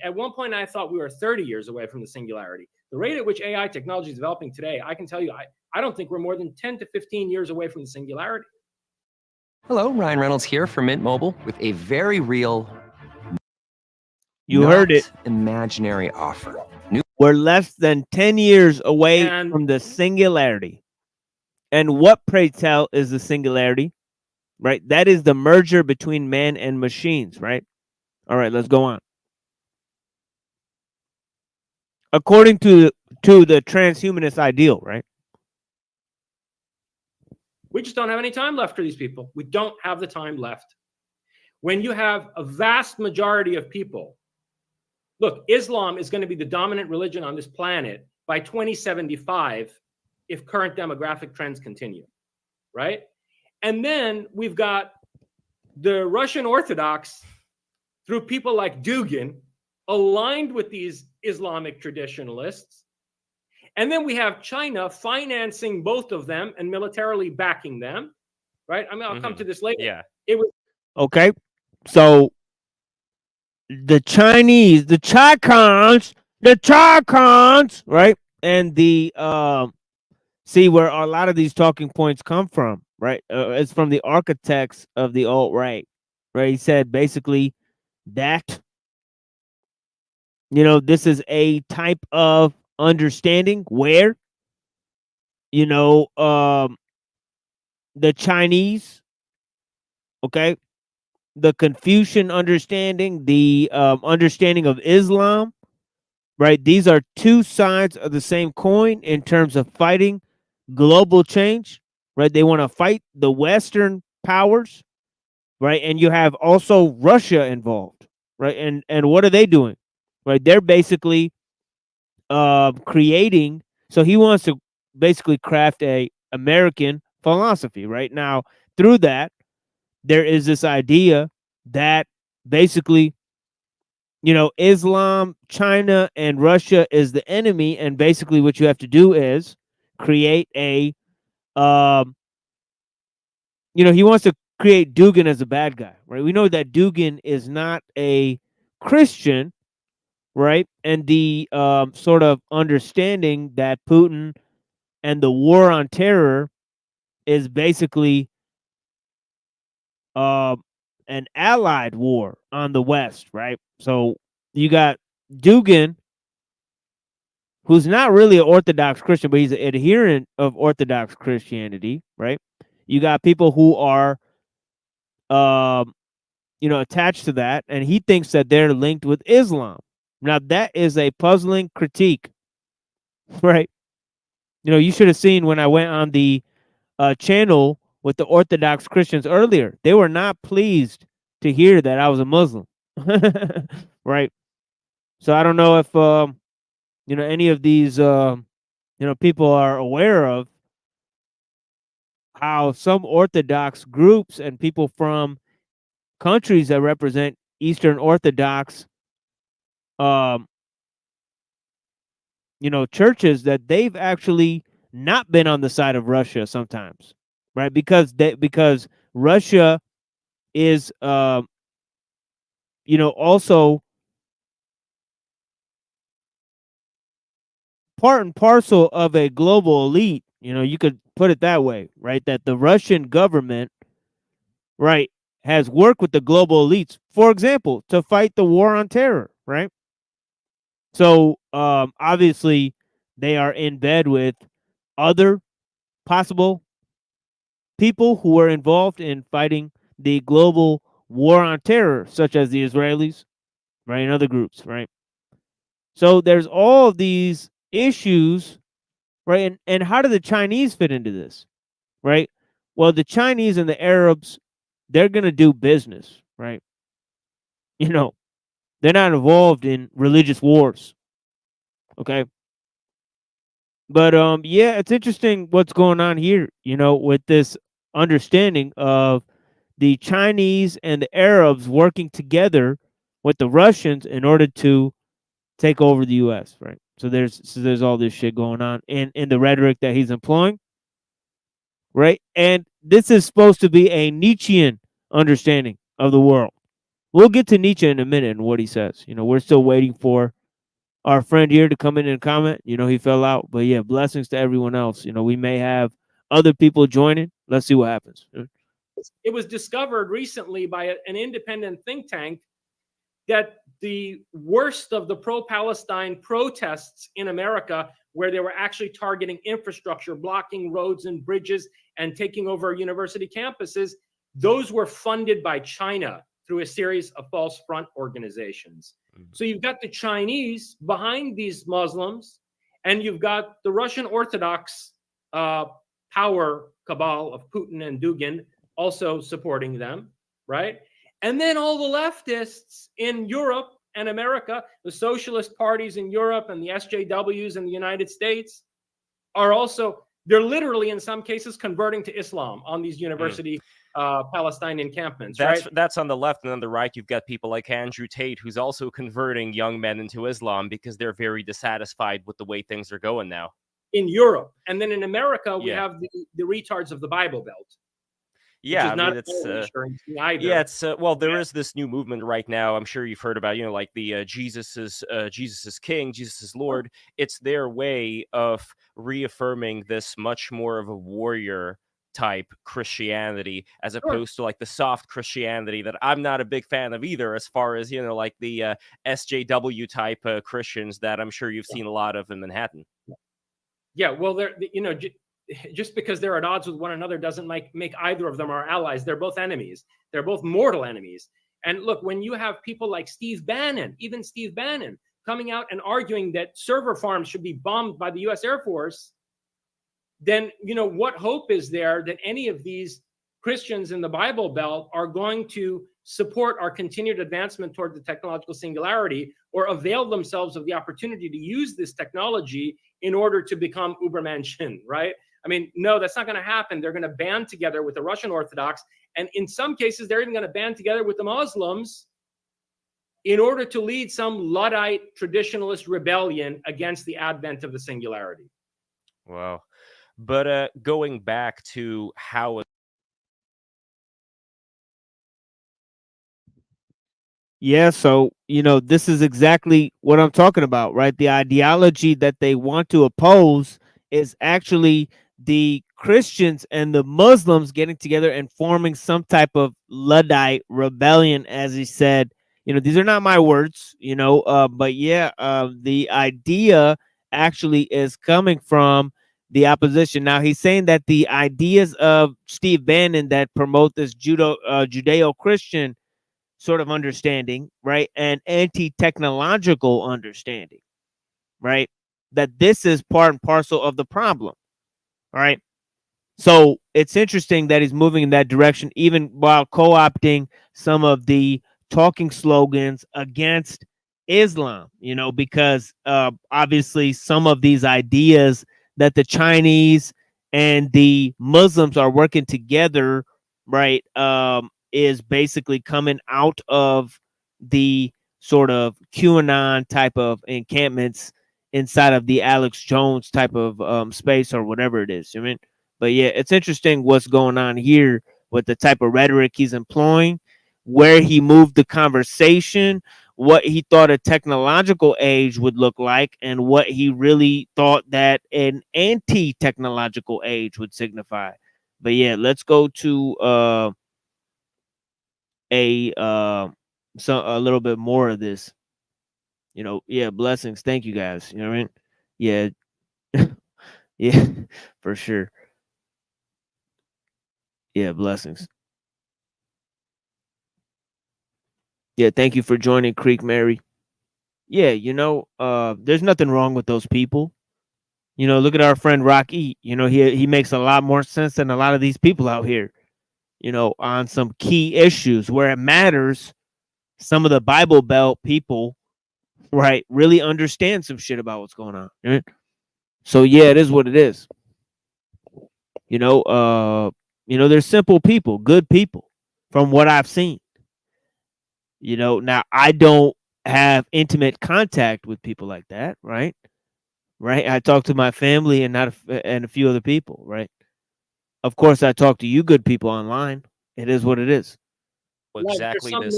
At one point, I thought we were 30 years away from the singularity. The rate at which AI technology is developing today, I can tell you, I don't think we're more than 10 to 15 years away from the singularity. Hello, Ryan Reynolds here from Mint Mobile with a very real, you heard it, imaginary offer. We're less than 10 years away from the singularity. And what, pray tell, is the singularity? Right? That is the merger between man and machines, right? All right, let's go on. According to the transhumanist ideal, right? We just don't have any time left for these people. We don't have the time left. When you have a vast majority of people, look, Islam is going to be the dominant religion on this planet by 2075 if current demographic trends continue, right? And then we've got the Russian Orthodox, through people like Dugin, aligned with these Islamic traditionalists. And then we have China financing both of them and militarily backing them, right? I mean, I'll come to this later. Yeah. It was Okay. So the Chinese, the Chicons, right? And the see where a lot of these talking points come from, right? It's from the architects of the alt-right, right? He said basically that this is a type of understanding where the Chinese, okay, the Confucian understanding, the understanding of Islam, right? These are two sides of the same coin in terms of fighting global change, right? They want to fight the Western powers, right? And you have also Russia involved, right? And what are they doing, right? They're basically creating. So he wants to basically craft a American philosophy, right? Now through that, there is this idea that basically, Islam, China, and Russia is the enemy, and basically what you have to do is create a, he wants to create Dugin as a bad guy, right? We know that Dugin is not a Christian, right? And the sort of understanding that Putin and the war on terror is basically an allied war on the West, right? So you got Dugin who's not really an Orthodox Christian, but he's an adherent of Orthodox Christianity, right? You got people who are, attached to that, and he thinks that they're linked with Islam. Now, that is a puzzling critique, right? You should have seen when I went on the channel with the Orthodox Christians earlier. They were not pleased to hear that I was a Muslim, right? So I don't know if any of these people are aware of how some Orthodox groups and people from countries that represent Eastern Orthodox churches, that they've actually not been on the side of Russia sometimes, right? Because Russia is also part and parcel of a global elite. You could put it that way, right? That the Russian government, right, has worked with the global elites, for example, to fight the war on terror, right? So obviously they are in bed with other possible people who are involved in fighting the global war on terror, such as the Israelis, right, and other groups, right? So there's all of these issues, right? And how do the Chinese fit into this, right? Well, the Chinese and the Arabs, they're going to do business, right? They're not involved in religious wars, okay? But yeah, it's interesting what's going on here, with this understanding of the Chinese and the Arabs working together with the Russians in order to take over the U.S., right? So there's all this shit going on in the rhetoric that he's employing, right? And this is supposed to be a Nietzschean understanding of the world. We'll get to Nietzsche in a minute and what he says. We're still waiting for our friend here to come in and comment. He fell out, but yeah, blessings to everyone else. We may have other people joining. Let's see what happens. It was discovered recently by an independent think tank that the worst of the pro-Palestine protests in America, where they were actually targeting infrastructure, blocking roads and bridges, and taking over university campuses, those were funded by China through a series of false front organizations. So you've got the Chinese behind these Muslims, and you've got the Russian Orthodox power cabal of Putin and Dugin also supporting them, right? And then all the leftists in Europe and America, the socialist parties in Europe and the SJWs in the United States are also, they're literally in some cases converting to Islam on these university Palestine encampments, right? That's on the left, and on the right, you've got people like Andrew Tate, who's also converting young men into Islam because they're very dissatisfied with the way things are going now. In Europe. And then in America, we have the retards of the Bible Belt. Yeah, I mean, it's well, there is this new movement right now. I'm sure you've heard about, like the Jesus is King, Jesus is Lord. It's their way of reaffirming this much more of a warrior type Christianity, as opposed to like the soft Christianity that I'm not a big fan of either, as far as like the SJW type Christians that I'm sure you've seen a lot of in Manhattan. Yeah, well, they're just because they're at odds with one another doesn't make either of them our allies. They're both enemies. They're both mortal enemies. And look, when you have people like Steve Bannon, even Steve Bannon, coming out and arguing that server farms should be bombed by the U.S. Air Force, then what hope is there that any of these Christians in the Bible Belt are going to support our continued advancement toward the technological singularity, or avail themselves of the opportunity to use this technology in order to become Übermenschen, right? I mean, no, that's not going to happen. They're going to band together with the Russian Orthodox, and in some cases, they're even going to band together with the Muslims in order to lead some Luddite traditionalist rebellion against the advent of the singularity. Wow. But going back to how... Yeah, so, this is exactly what I'm talking about, right? The ideology that they want to oppose is actually the Christians and the Muslims getting together and forming some type of Luddite rebellion, as he said. These are not my words, but yeah, the idea actually is coming from the opposition. Now, he's saying that the ideas of Steve Bannon that promote this Judeo-Christian sort of understanding, right, and anti-technological understanding, right, that this is part and parcel of the problem, right? So it's interesting that he's moving in that direction, even while co-opting some of the talking slogans against Islam, you know, because obviously some of these ideas that the Chinese and the Muslims are working together, right, is basically coming out of the sort of QAnon type of encampments inside of the Alex Jones type of space or whatever it is. I mean, but yeah, it's interesting what's going on here with the type of rhetoric he's employing, where he moved the conversation, what he thought a technological age would look like, and what he really thought that an anti-technological age would signify. But yeah, let's go to a little bit more of this. You know, yeah, blessings. Thank you guys. You know what I mean? Yeah. Yeah, for sure. Yeah, blessings. Yeah, thank you for joining Creek Mary. Yeah, you know, there's nothing wrong with those people. You know, look at our friend Rocky. You know, he makes a lot more sense than a lot of these people out here. You know, on some key issues where it matters. Some of the Bible Belt people, right, really understand some shit about what's going on. Right? So yeah, it is what it is. You know, they're simple people, good people, from what I've seen. You know, now I don't have intimate contact with people like that, right? Right. I talk to my family and and a few other people, right? Of course, I talk to you good people online. It is what it is. Like, Exactly there's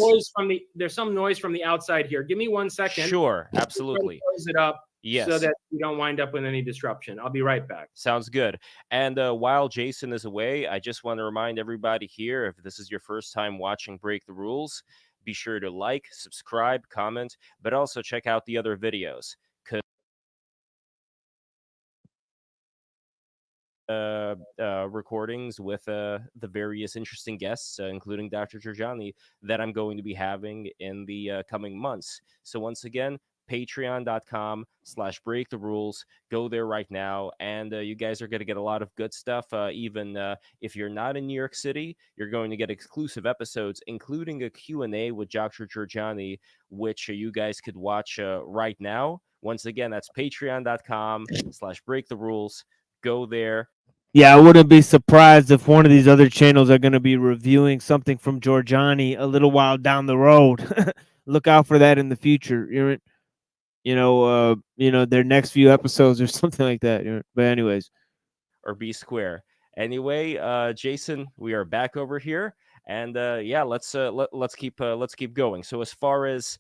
some noise from the outside here. Give me 1 second. Sure, absolutely. Close it up, Yes. so that we don't wind up with any disruption. I'll be right back. Sounds good. And while Jason is away, I just want to remind everybody here, if this is your first time watching Break the Rules, be sure to like, subscribe, comment, but also check out the other videos. Recordings with the various interesting guests, including Dr. Giorgiani, that I'm going to be having in the coming months. So once again, patreon.com/break the rules. Go there right now, and you guys are going to get a lot of good stuff. Even if you're not in New York City, you're going to get exclusive episodes, including a Q&A with Dr. Giorgiani, which you guys could watch right now. Once again, that's patreon.com/break the rules. Go there. Yeah, I wouldn't be surprised if one of these other channels are going to be reviewing something from Giorgiani a little while down the road. Look out for that in the future. You know, their next few episodes or something like that. But anyways, or B square. Anyway, Jason, we are back over here, and yeah, let's keep going. So as far as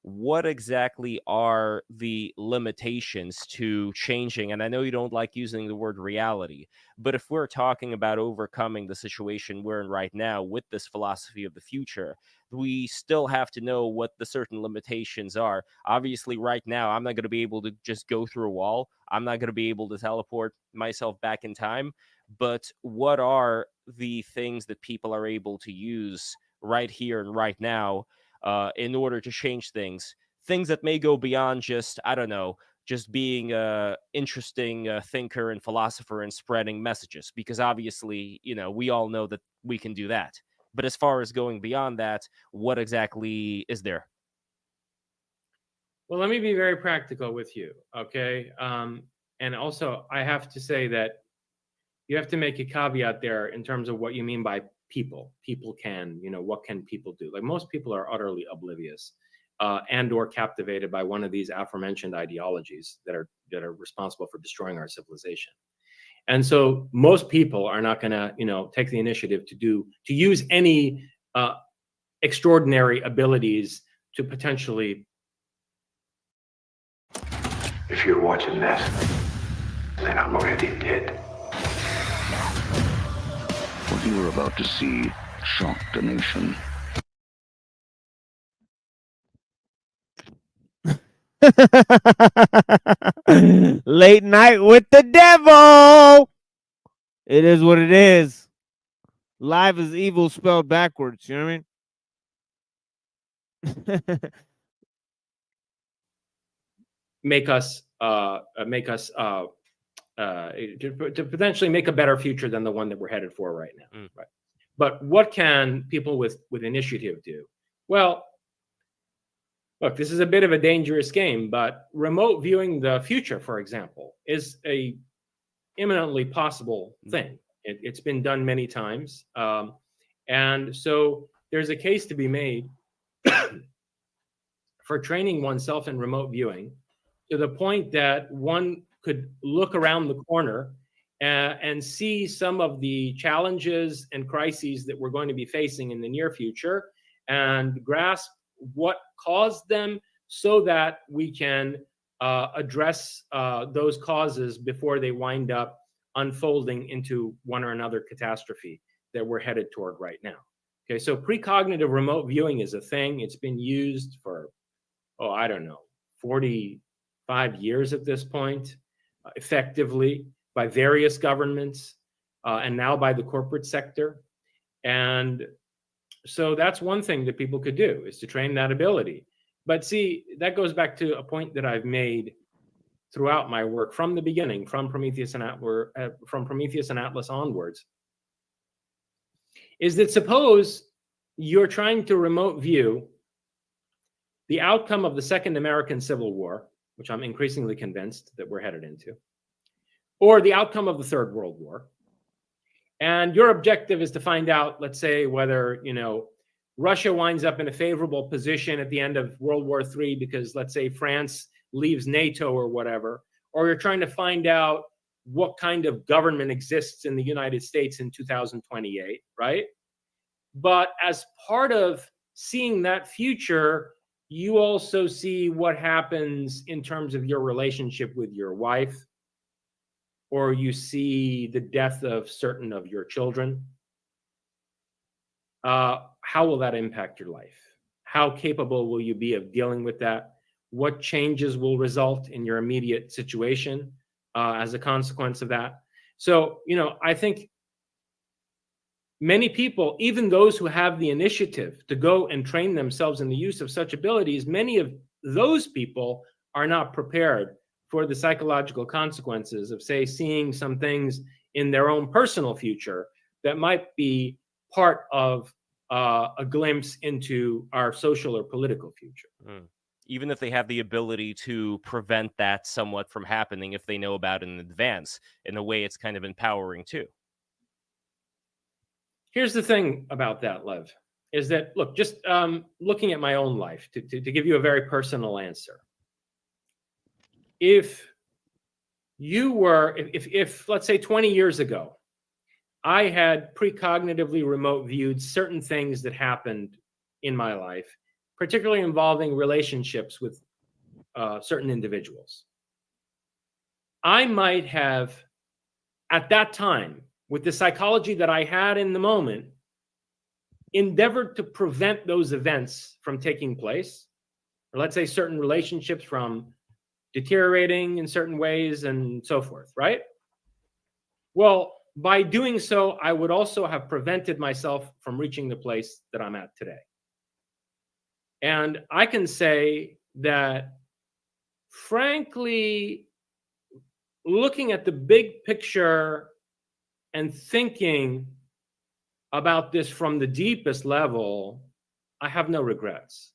what exactly are the limitations to changing, and I know you don't like using the word reality, but if we're talking about overcoming the situation we're in right now with this philosophy of the future, we still have to know what the certain limitations are. Obviously, right now, I'm not going to be able to just go through a wall. I'm not going to be able to teleport myself back in time. But what are the things that people are able to use right here and right now in order to change things that may go beyond just, I don't know, just being a interesting thinker and philosopher and spreading messages? Because obviously, you know, we all know that we can do that. But as far as going beyond that, what exactly is there? Well, let me be very practical with you, okay? And also, I have to say that you have to make a caveat there in terms of what you mean by people. People can, you know, what can people do? Like, most people are utterly oblivious and or captivated by one of these aforementioned ideologies that are responsible for destroying our civilization. And so most people are not going to, you know, take the initiative to use any extraordinary abilities to potentially. If you're watching this, then I'm already dead. What you're about to see shocked the nation. Late night with the devil. It is what it is. Live is evil spelled backwards. You know what I mean? Make us to potentially make a better future than the one that we're headed for right now. Right. But what can people with initiative do? Well, look, this is a bit of a dangerous game, but remote viewing the future, for example, is a imminently possible thing. It's been done many times. And so there's a case to be made for training oneself in remote viewing to the point that one could look around the corner and see some of the challenges and crises that we're going to be facing in the near future and grasp what caused them so that we can address those causes before they wind up unfolding into one or another catastrophe that we're headed toward right now. Okay, so precognitive remote viewing is a thing. It's been used for, I don't know, 45 years at this point, effectively by various governments and now by the corporate sector. And so that's one thing that people could do, is to train that ability. But see, that goes back to a point that I've made throughout my work from the beginning, from Prometheus and Atlas onwards, is that suppose you're trying to remote view the outcome of the Second American Civil War, which I'm increasingly convinced that we're headed into, or the outcome of the Third World War. And your objective is to find out, let's say, whether, Russia winds up in a favorable position at the end of World War III because, let's say, France leaves NATO or whatever, or you're trying to find out what kind of government exists in the United States in 2028, right? But as part of seeing that future, you also see what happens in terms of your relationship with your wife, or you see the death of certain of your children. How will that impact your life? How capable will you be of dealing with that? What changes will result in your immediate situation as a consequence of that? So, I think many people, even those who have the initiative to go and train themselves in the use of such abilities, many of those people are not prepared for the psychological consequences of, say, seeing some things in their own personal future that might be part of a glimpse into our social or political future. Even if they have the ability to prevent that somewhat from happening, if they know about it in advance, in a way it's kind of empowering too. Here's the thing about that, Lev, is that, look, just looking at my own life, to give you a very personal answer. If let's say 20 years ago, I had precognitively remote viewed certain things that happened in my life, particularly involving relationships with certain individuals, I might have, at that time, with the psychology that I had in the moment, endeavored to prevent those events from taking place, or let's say certain relationships from deteriorating in certain ways and so forth, right? Well, by doing so, I would also have prevented myself from reaching the place that I'm at today. And I can say that, frankly, looking at the big picture and thinking about this from the deepest level, I have no regrets.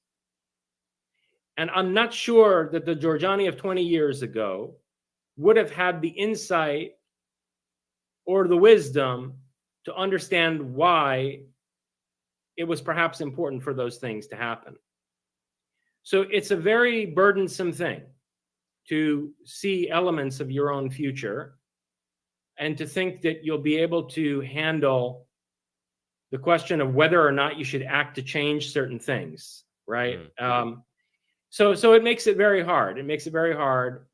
And I'm not sure that the Giorgiani of 20 years ago would have had the insight or the wisdom to understand why it was perhaps important for those things to happen. So it's a very burdensome thing to see elements of your own future and to think that you'll be able to handle the question of whether or not you should act to change certain things, right? So it makes it very hard. It makes it very hard,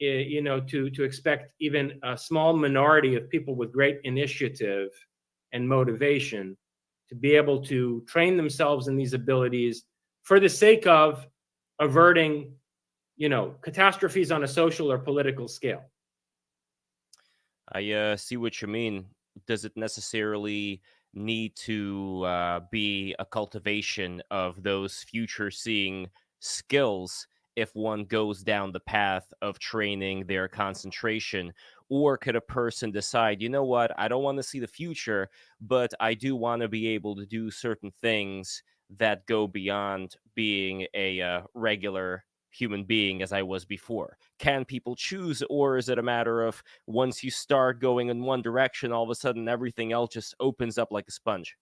to expect even a small minority of people with great initiative and motivation to be able to train themselves in these abilities for the sake of averting catastrophes on a social or political scale. I see what you mean. Does it necessarily need to be a cultivation of those future-seeing skills if one goes down the path of training their concentration? Or could a person decide, you know what, I don't want to see the future, but I do want to be able to do certain things that go beyond being a regular human being as I was before? Can people choose, or is it a matter of once you start going in one direction, all of a sudden everything else just opens up like a sponge?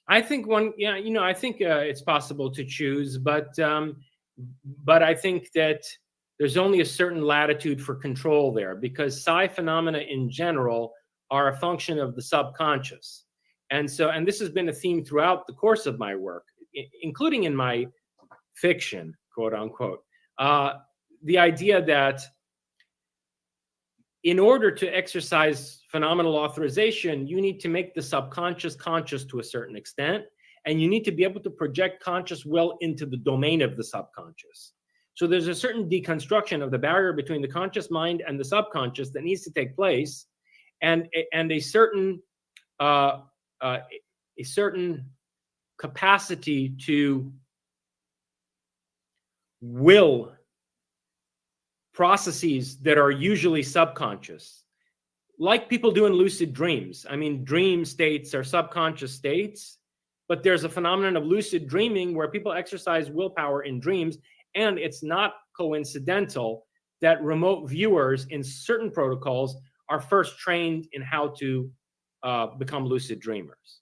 I think I think it's possible to choose, but I think that there's only a certain latitude for control there, because psi phenomena in general are a function of the subconscious. And this has been a theme throughout the course of my work, including in my fiction, quote unquote. The idea that in order to exercise phenomenal authorization, you need to make the subconscious conscious to a certain extent, and you need to be able to project conscious will into the domain of the subconscious. So there's a certain deconstruction of the barrier between the conscious mind and the subconscious that needs to take place, and a certain capacity to will processes that are usually subconscious, like people do in lucid dreams. I mean, dream states are subconscious states, but there's a phenomenon of lucid dreaming where people exercise willpower in dreams, and it's not coincidental that remote viewers in certain protocols are first trained in how to become lucid dreamers.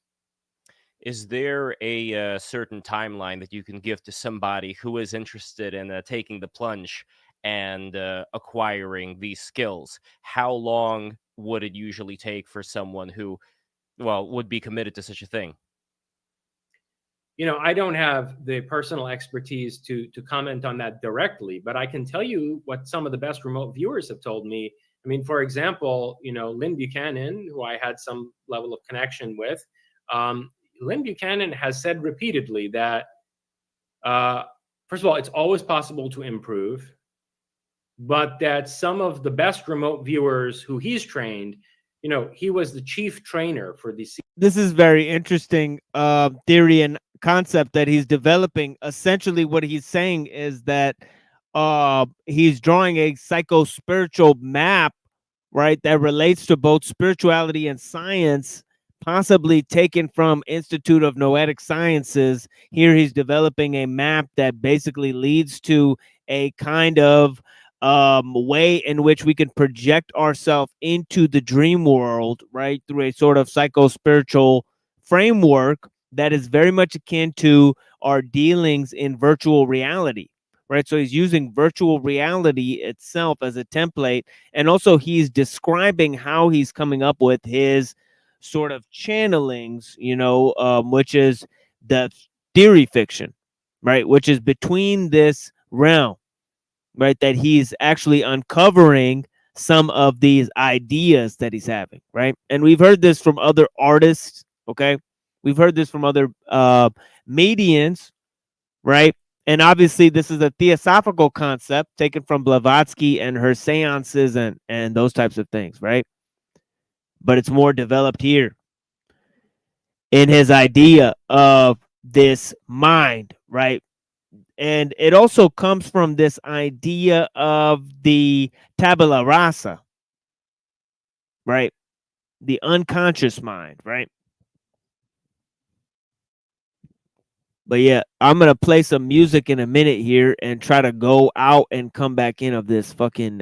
Is there a certain timeline that you can give to somebody who is interested in taking the plunge and acquiring these skills? How long would it usually take for someone who, would be committed to such a thing? I don't have the personal expertise to comment on that directly, but I can tell you what some of the best remote viewers have told me. I mean, for example, Lynn Buchanan, who I had some level of connection with, Lynn Buchanan has said repeatedly that, first of all, it's always possible to improve, but that some of the best remote viewers who he's trained, he was the chief trainer for the. This is very interesting theory and concept that he's developing. Essentially, what he's saying is that he's drawing a psycho-spiritual map, right, that relates to both spirituality and science, possibly taken from Institute of Noetic Sciences. Here he's developing a map that basically leads to a kind of way in which we can project ourselves into the dream world, right, through a sort of psycho-spiritual framework that is very much akin to our dealings in virtual reality, right? So he's using virtual reality itself as a template, and also he's describing how he's coming up with his sort of channelings, which is the theory fiction, right, which is between this realm, right, that he's actually uncovering some of these ideas that he's having, right? And we've heard this from other artists, okay? We've heard this from other medians, right? And obviously this is a theosophical concept taken from Blavatsky and her seances and those types of things, right? But it's more developed here in his idea of this mind, right? And it also comes from this idea of the tabula rasa, right? The unconscious mind, right? But yeah, I'm going to play some music in a minute here and try to go out and come back in of this fucking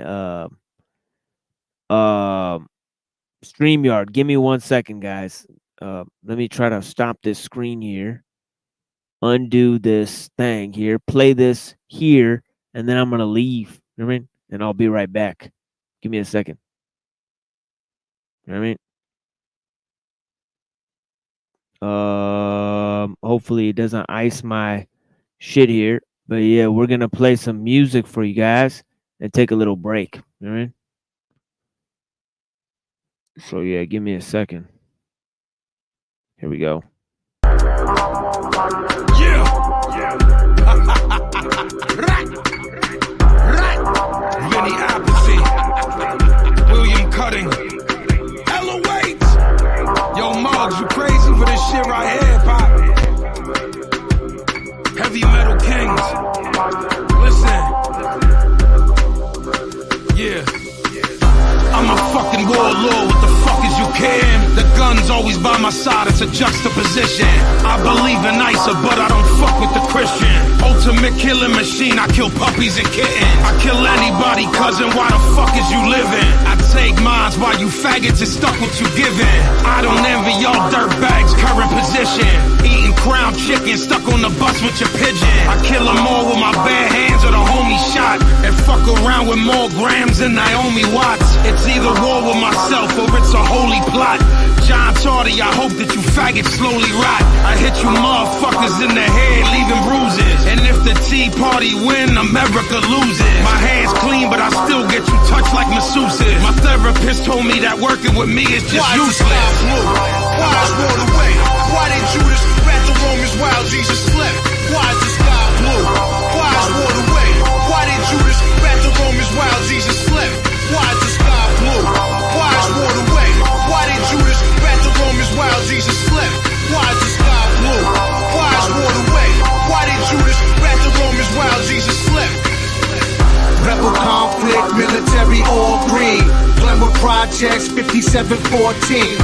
StreamYard. Give me 1 second, guys. Let me try to stop this screen here. Undo this thing here. Play this here. And then I'm going to leave. You know what I mean? And I'll be right back. Give me a second. You know what I mean? Hopefully it doesn't ice my shit here. But yeah, we're going to play some music for you guys and take a little break. You know what I mean? So yeah, give me a second. Here we go. fucking warlord, what the fuck is you kidding? The gun's always by my side, it's a juxtaposition. I believe in ISA, but I don't fuck with the Christian. Ultimate killing machine, I kill puppies and kittens. I kill anybody, cousin, why the fuck is you living? I take mines while you faggots is stuck with you giving. I don't envy y'all dirtbags, current position. Eating crown chicken, stuck on the bus with your pigeon. I kill them all with my bare hands or the homie shot. And fuck around with more grams than Naomi Watts. It's either war with myself or it's a holy plot. John Tardy, I hope that you faggots slowly rot. I hit you motherfuckers in the head, leaving bruises. And if the Tea Party win, America loses. My hands clean, but I still get you touched like masseuses. My therapist told me that working with me is just useless. Why is war the way? Why did Judas rat the Romans while Jesus slept? Why is the sky blue? Why is war the way? Why did Judas rat the Romans while Jesus slept? Why is the sky blue? Why is war the way? Why did Judas rat the Romans while Jesus slept? Why is the sky blue? Why is war the way? Why did Judas rat the Romans while Jesus slept? Rebel conflict, military all green. Glamour projects, 5714.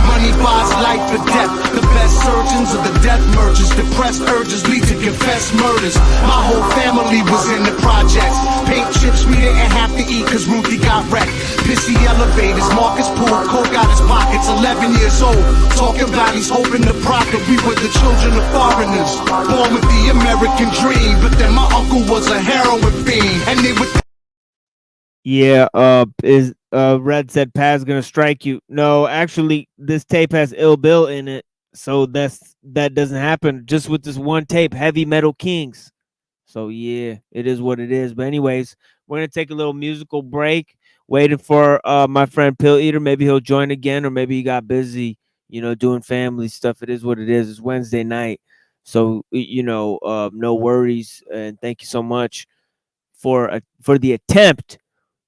Money buys life or death. The best surgeons are the death merchants. Depressed urges lead to confessed murders. My whole family was in the projects. Paint chips we didn't have to eat cause Ruthie got wrecked. Pissy elevators, Marcus pulled coke out his pockets. 11 years old, talking about he's hoping to profit. We were the children of foreigners, born with the American dream. But then my uncle was a heroin fiend, and they would. Yeah, Red said Paz gonna strike you. No, actually, this tape has Ill Bill in it, so that doesn't happen. Just with this one tape, Heavy Metal Kings. So yeah, it is what it is. But anyways, we're gonna take a little musical break, waiting for my friend Pill Eater. Maybe he'll join again, or maybe he got busy, doing family stuff. It is what it is. It's Wednesday night, so no worries. And thank you so much for the attempt.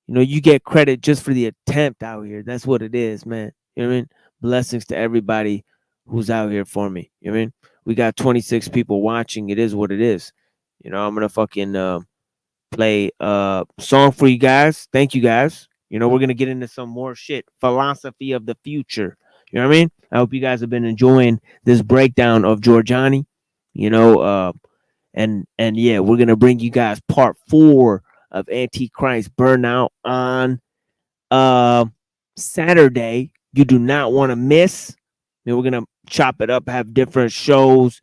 You get credit just for the attempt out here. That's what it is, man. You know what I mean? Blessings to everybody who's out here for me. You know what I mean? We got 26 people watching. It is what it is. I'm going to fucking play a song for you guys. Thank you, guys. We're going to get into some more shit. Philosophy of the future. You know what I mean? I hope you guys have been enjoying this breakdown of Giorgiani. And yeah, we're going to bring you guys part 4 of Antichrist Burnout on Saturday. You do not want to miss. We're gonna chop it up, have different shows,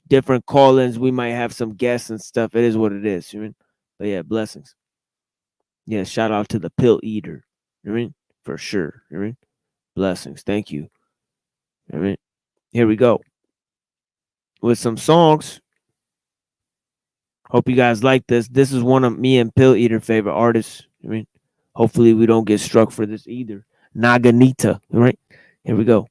different call-ins. We might have some guests and stuff. It is what it is. But yeah, blessings. Yeah, shout out to the Pill Eater. For sure. Blessings. Thank you. Here we go with some songs. Hope you guys like this. This is one of me and Pill Eater favorite artists. Hopefully we don't get struck for this either. Naganita. All right, here we go.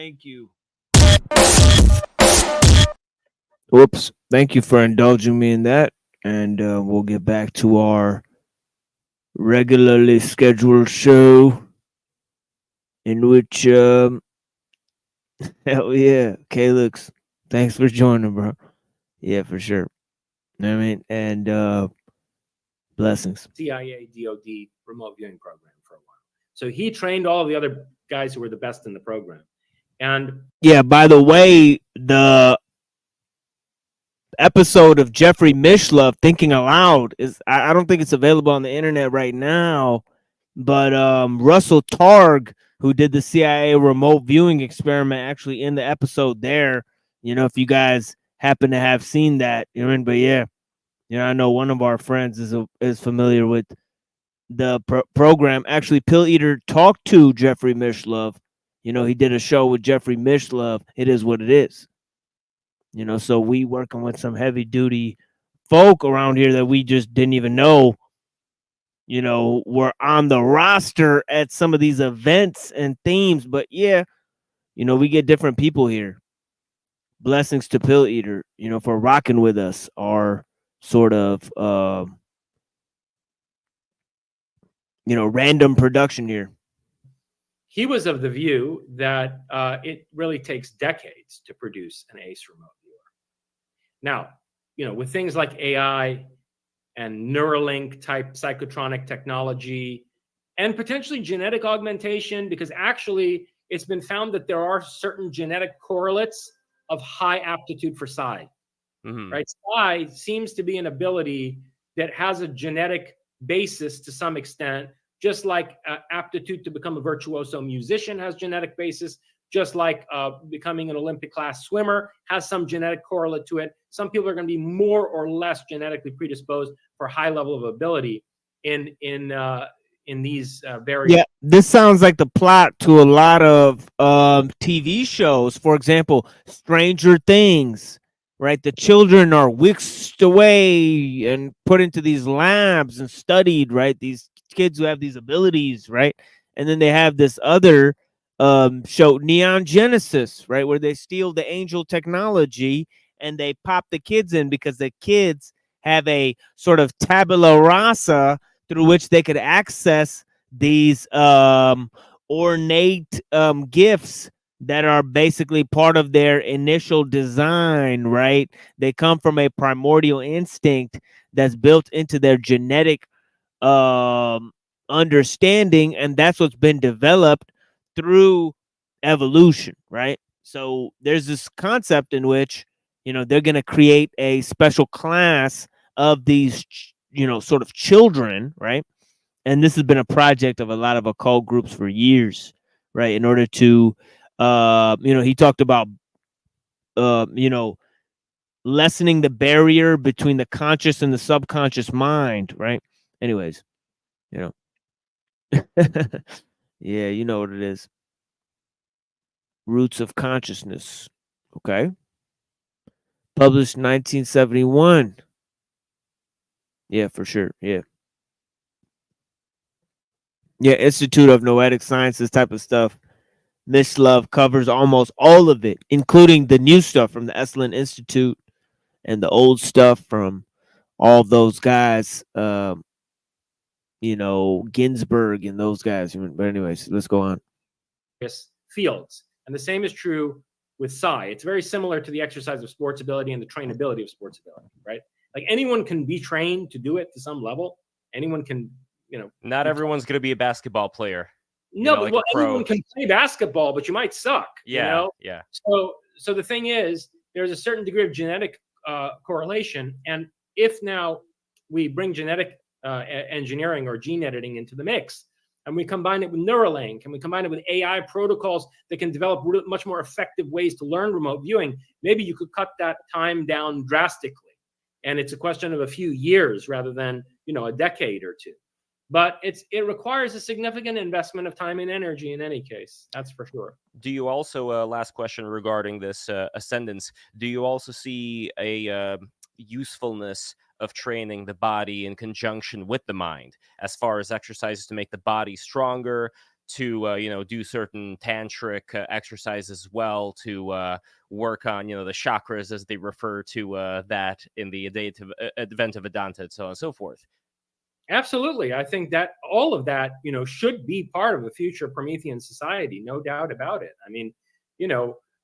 Thank you. Whoops. Thank you for indulging me in that. And we'll get back to our regularly scheduled show in which, hell yeah, Calix, thanks for joining, bro. Yeah, for sure. You know what I mean? And blessings. CIA DoD remote viewing program for a while. So he trained all of the other guys who were the best in the program. And yeah, by the way, the episode of Jeffrey Mishlove, Thinking Aloud, is I don't think it's available on the internet right now, but Russell Targ, who did the CIA remote viewing experiment, actually in the episode there. You know, if you guys happen to have seen that, you know, but yeah, you know, I know one of our friends is familiar with the program. Actually, Pill Eater talked to Jeffrey Mishlove. You know, he did a show with Jeffrey Mishlove. It is what it is. You know, so we working with some heavy duty folk around here that we just didn't even know, you know, were on the roster at some of these events and themes. But yeah, you know, we get different people here. Blessings to Pill Eater, you know, for rocking with us, our sort of, you know, random production here. he was of the view that it really takes decades to produce an ace remote viewer. Now, you know, with things like AI and Neuralink type psychotronic technology and potentially genetic augmentation, because actually it's been found that there are certain genetic correlates of high aptitude for psi. Right? Psi seems to be an ability that has a genetic basis to some extent, just like aptitude to become a virtuoso musician has genetic basis, just like becoming an Olympic class swimmer has some genetic correlate to it. Some people are going to be more or less genetically predisposed for high level of ability in these various. Yeah, this sounds like the plot to a lot of TV shows. For example, Stranger Things, right? The children are whisked away and put into these labs and studied, right? These kids who have these abilities, right? And then they have this other show, Neon Genesis, right? Where they steal the angel technology and they pop the kids in because the kids have a sort of tabula rasa through which they could access these ornate gifts that are basically part of their initial design, right? They come from a primordial instinct that's built into their genetic understanding, and that's what's been developed through evolution, right? So there's this concept in which, you know, they're going to create a special class of these, you know, sort of children, right? And this has been a project of a lot of occult groups for years, right? In order to, you know, he talked about, you know, lessening the barrier between the conscious and the subconscious mind, right? Anyways, you know. Yeah, you know what it is. Roots of Consciousness. Okay. Published 1971. Yeah, for sure. Yeah. Yeah, Institute of Noetic Sciences type of stuff. Mishlove covers almost all of it, including the new stuff from the Esalen Institute and the old stuff from all those guys, you know, Ginsburg and those guys. But anyways, let's go on. Fields. And the same is true with psi. It's very similar to the exercise of sports ability and the trainability of sports ability, right? Like anyone can be trained to do it to some level. Anyone can, you know. Not everyone's going to be a basketball player. No, like well, anyone can play basketball, but you might suck. Yeah, you know? yeah. So the thing is, there's a certain degree of genetic correlation, and if now we bring genetic engineering or gene editing into the mix, and we combine it with Neuralink, and we combine it with AI protocols that can develop much more effective ways to learn remote viewing, maybe you could cut that time down drastically. And it's a question of a few years rather than, you know, a decade or two. But it requires a significant investment of time and energy in any case. That's for sure. Do you also, last question regarding this ascendance, do you also see a usefulness of training the body in conjunction with the mind as far as exercises to make the body stronger, to do certain tantric exercises as well to work on the chakras, as they refer to that in the event of Vedanta, and so on and so forth. Absolutely. I think that all of that, should be part of a future Promethean society, no doubt about it. I mean,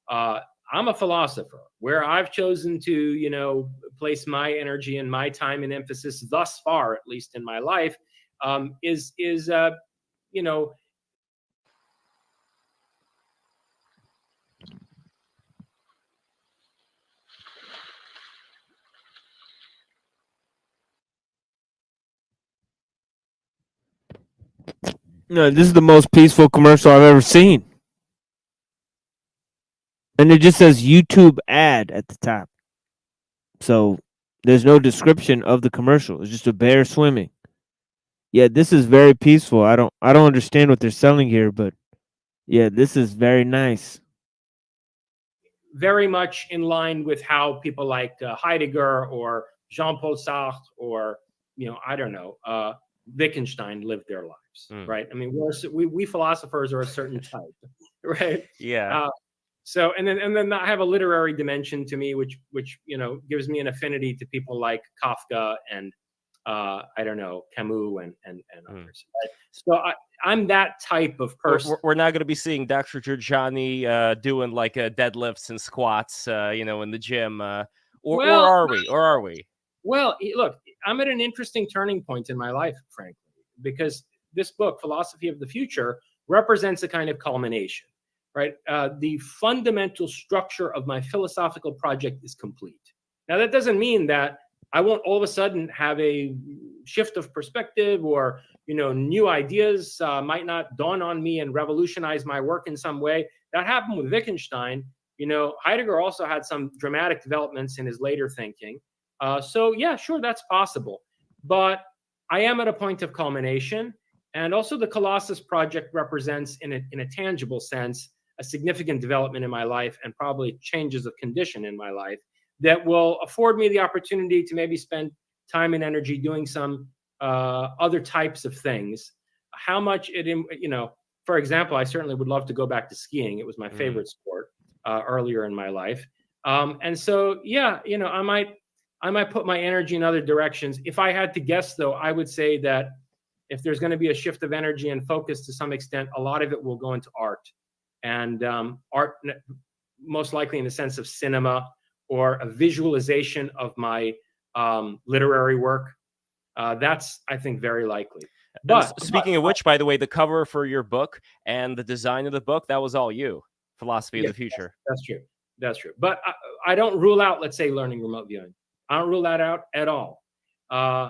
I'm a philosopher. Where I've chosen to, place my energy and my time and emphasis thus far, at least in my life, is No, this is the most peaceful commercial I've ever seen. And it just says YouTube ad at the top. So there's no description of the commercial. It's just a bear swimming. Yeah, this is very peaceful. I don't understand what they're selling here, but yeah, this is very nice. very much in line with how people like Heidegger or Jean-Paul Sartre or, I don't know, Wittgenstein lived their lives, right? I mean, we philosophers are a certain type, right? Yeah. So and then I have a literary dimension to me, which gives me an affinity to people like Kafka and I don't know, Camus and others. Right? So I'm that type of person. We're not going to be seeing Dr. Giorgiani doing like deadlifts and squats, in the gym, or are we? Well, look, I'm at an interesting turning point in my life, frankly, because this book, Philosophy of the Future, represents a kind of culmination, right? The fundamental structure of my philosophical project is complete. Now, that doesn't mean that I won't all of a sudden have a shift of perspective or, new ideas might not dawn on me and revolutionize my work in some way. That happened with Wittgenstein. Heidegger also had some dramatic developments in his later thinking. So yeah, sure, that's possible. But I am at a point of culmination. And also the Colossus project represents in a tangible sense, a significant development in my life and probably changes of condition in my life that will afford me the opportunity to maybe spend time and energy doing some other types of things. How much for example, I certainly would love to go back to skiing. It was my favorite sport earlier in my life. And so, yeah, I might put my energy in other directions. If I had to guess, though, I would say that if there's going to be a shift of energy and focus to some extent, a lot of it will go into art. And art, most likely in the sense of cinema or a visualization of my literary work. That's, I think, very likely. But speaking of which, by the way, the cover for your book and the design of the book, that was all you. Philosophy of the Future. That's true. That's true. But I don't rule out, let's say, learning remote viewing. I don't rule that out at all. And,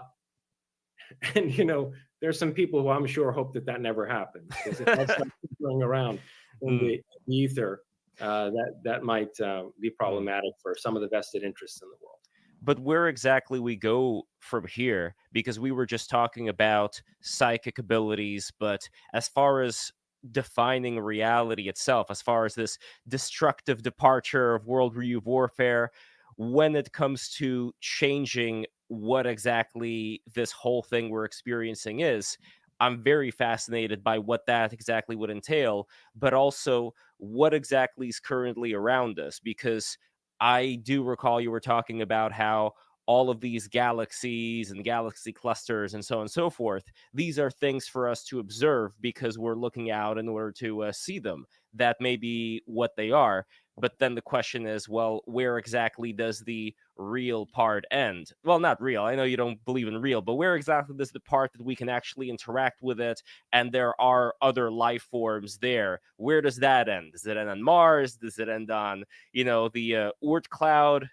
there's some people who I'm sure hope that never happens. Because if that's not going around in the ether, that might be problematic for some of the vested interests in the world. But where exactly we go from here, because we were just talking about psychic abilities, but as far as defining reality itself, as far as this destructive departure of world warfare, when it comes to changing what exactly this whole thing we're experiencing is, I'm very fascinated by what that exactly would entail, but also what exactly is currently around us, because I do recall you were talking about how all of these galaxies and galaxy clusters and so on and so forth, these are things for us to observe because we're looking out in order to see them. That may be what they are. But then the question is, well, where exactly does the real part end? Well, not real. I know you don't believe in real, but where exactly does the part that we can actually interact with it and there are other life forms there? Where does that end? Does it end on Mars? Does it end on, the Oort cloud?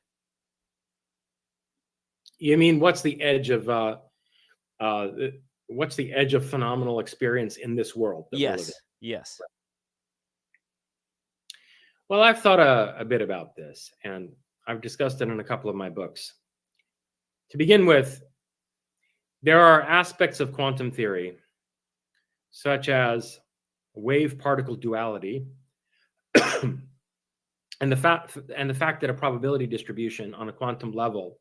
You mean what's the edge of phenomenal experience in this world? Yes. Yes. Well, I've thought a bit about this, and I've discussed it in a couple of my books. To begin with, there are aspects of quantum theory, such as wave-particle duality, and the fact that a probability distribution on a quantum level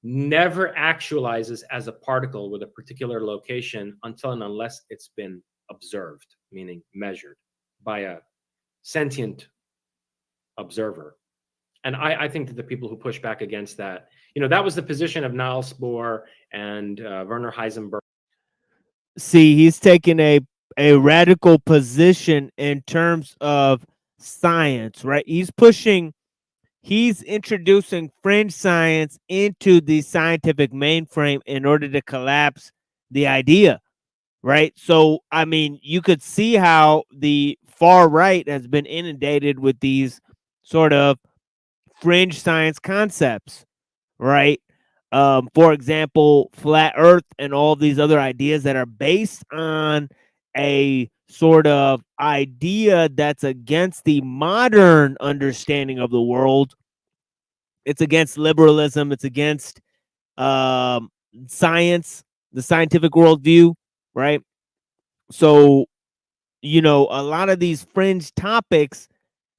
never actualizes as a particle with a particular location until and unless it's been observed, meaning measured by a sentient observer. And I think that the people who push back against that, that was the position of Niels Bohr and Werner Heisenberg. See, he's taking a radical position in terms of science, right? He's introducing fringe science into the scientific mainframe in order to collapse the idea, right? So, I mean, you could see how the far right has been inundated with these sort of fringe science concepts, right? For example, flat earth and all of these other ideas that are based on a sort of idea that's against the modern understanding of the world. It's against liberalism. It's against science, the scientific worldview, right? So, a lot of these fringe topics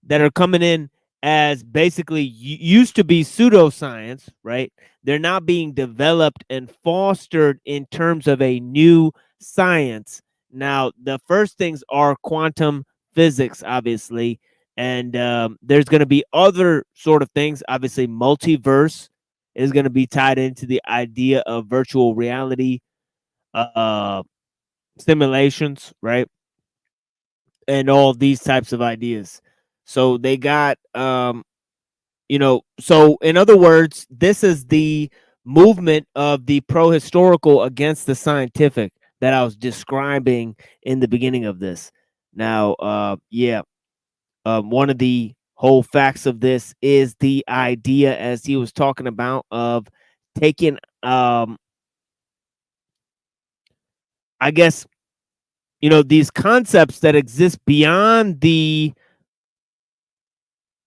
that are coming in as basically used to be pseudoscience, right? They're now being developed and fostered in terms of a new science. Now, the first things are quantum physics, obviously, and there's going to be other sort of things. Obviously, multiverse is going to be tied into the idea of virtual reality simulations, right? And all these types of ideas. So they got so in other words, this is the movement of the pro-historical against the scientific that I was describing in the beginning of this. Now, one of the whole facts of this is the idea, as he was talking about, of taking I guess these concepts that exist beyond the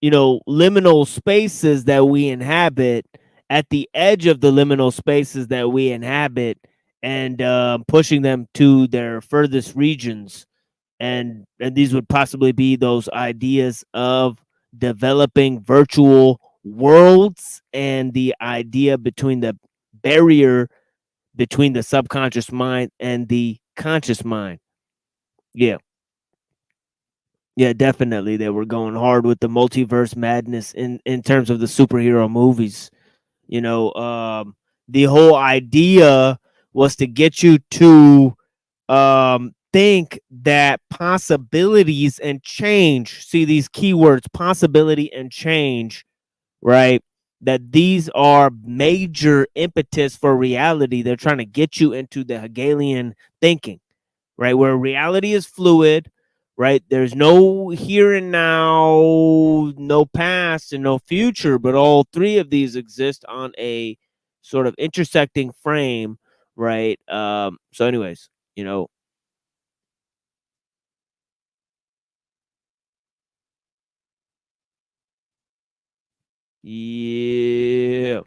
liminal spaces that we inhabit, at the edge of the liminal spaces that we inhabit, and pushing them to their furthest regions. And these would possibly be those ideas of developing virtual worlds, and the idea between the barrier between the subconscious mind and the conscious mind. Yeah, definitely. They were going hard with the multiverse madness in terms of the superhero movies. The whole idea was to get you to think that possibilities and change, see these keywords, possibility and change, right? That these are major impetus for reality. They're trying to get you into the Hegelian thinking, right? Where reality is fluid, right? There's no here and now, no past and no future, but all three of these exist on a sort of intersecting frame, right? So anyways, yeah.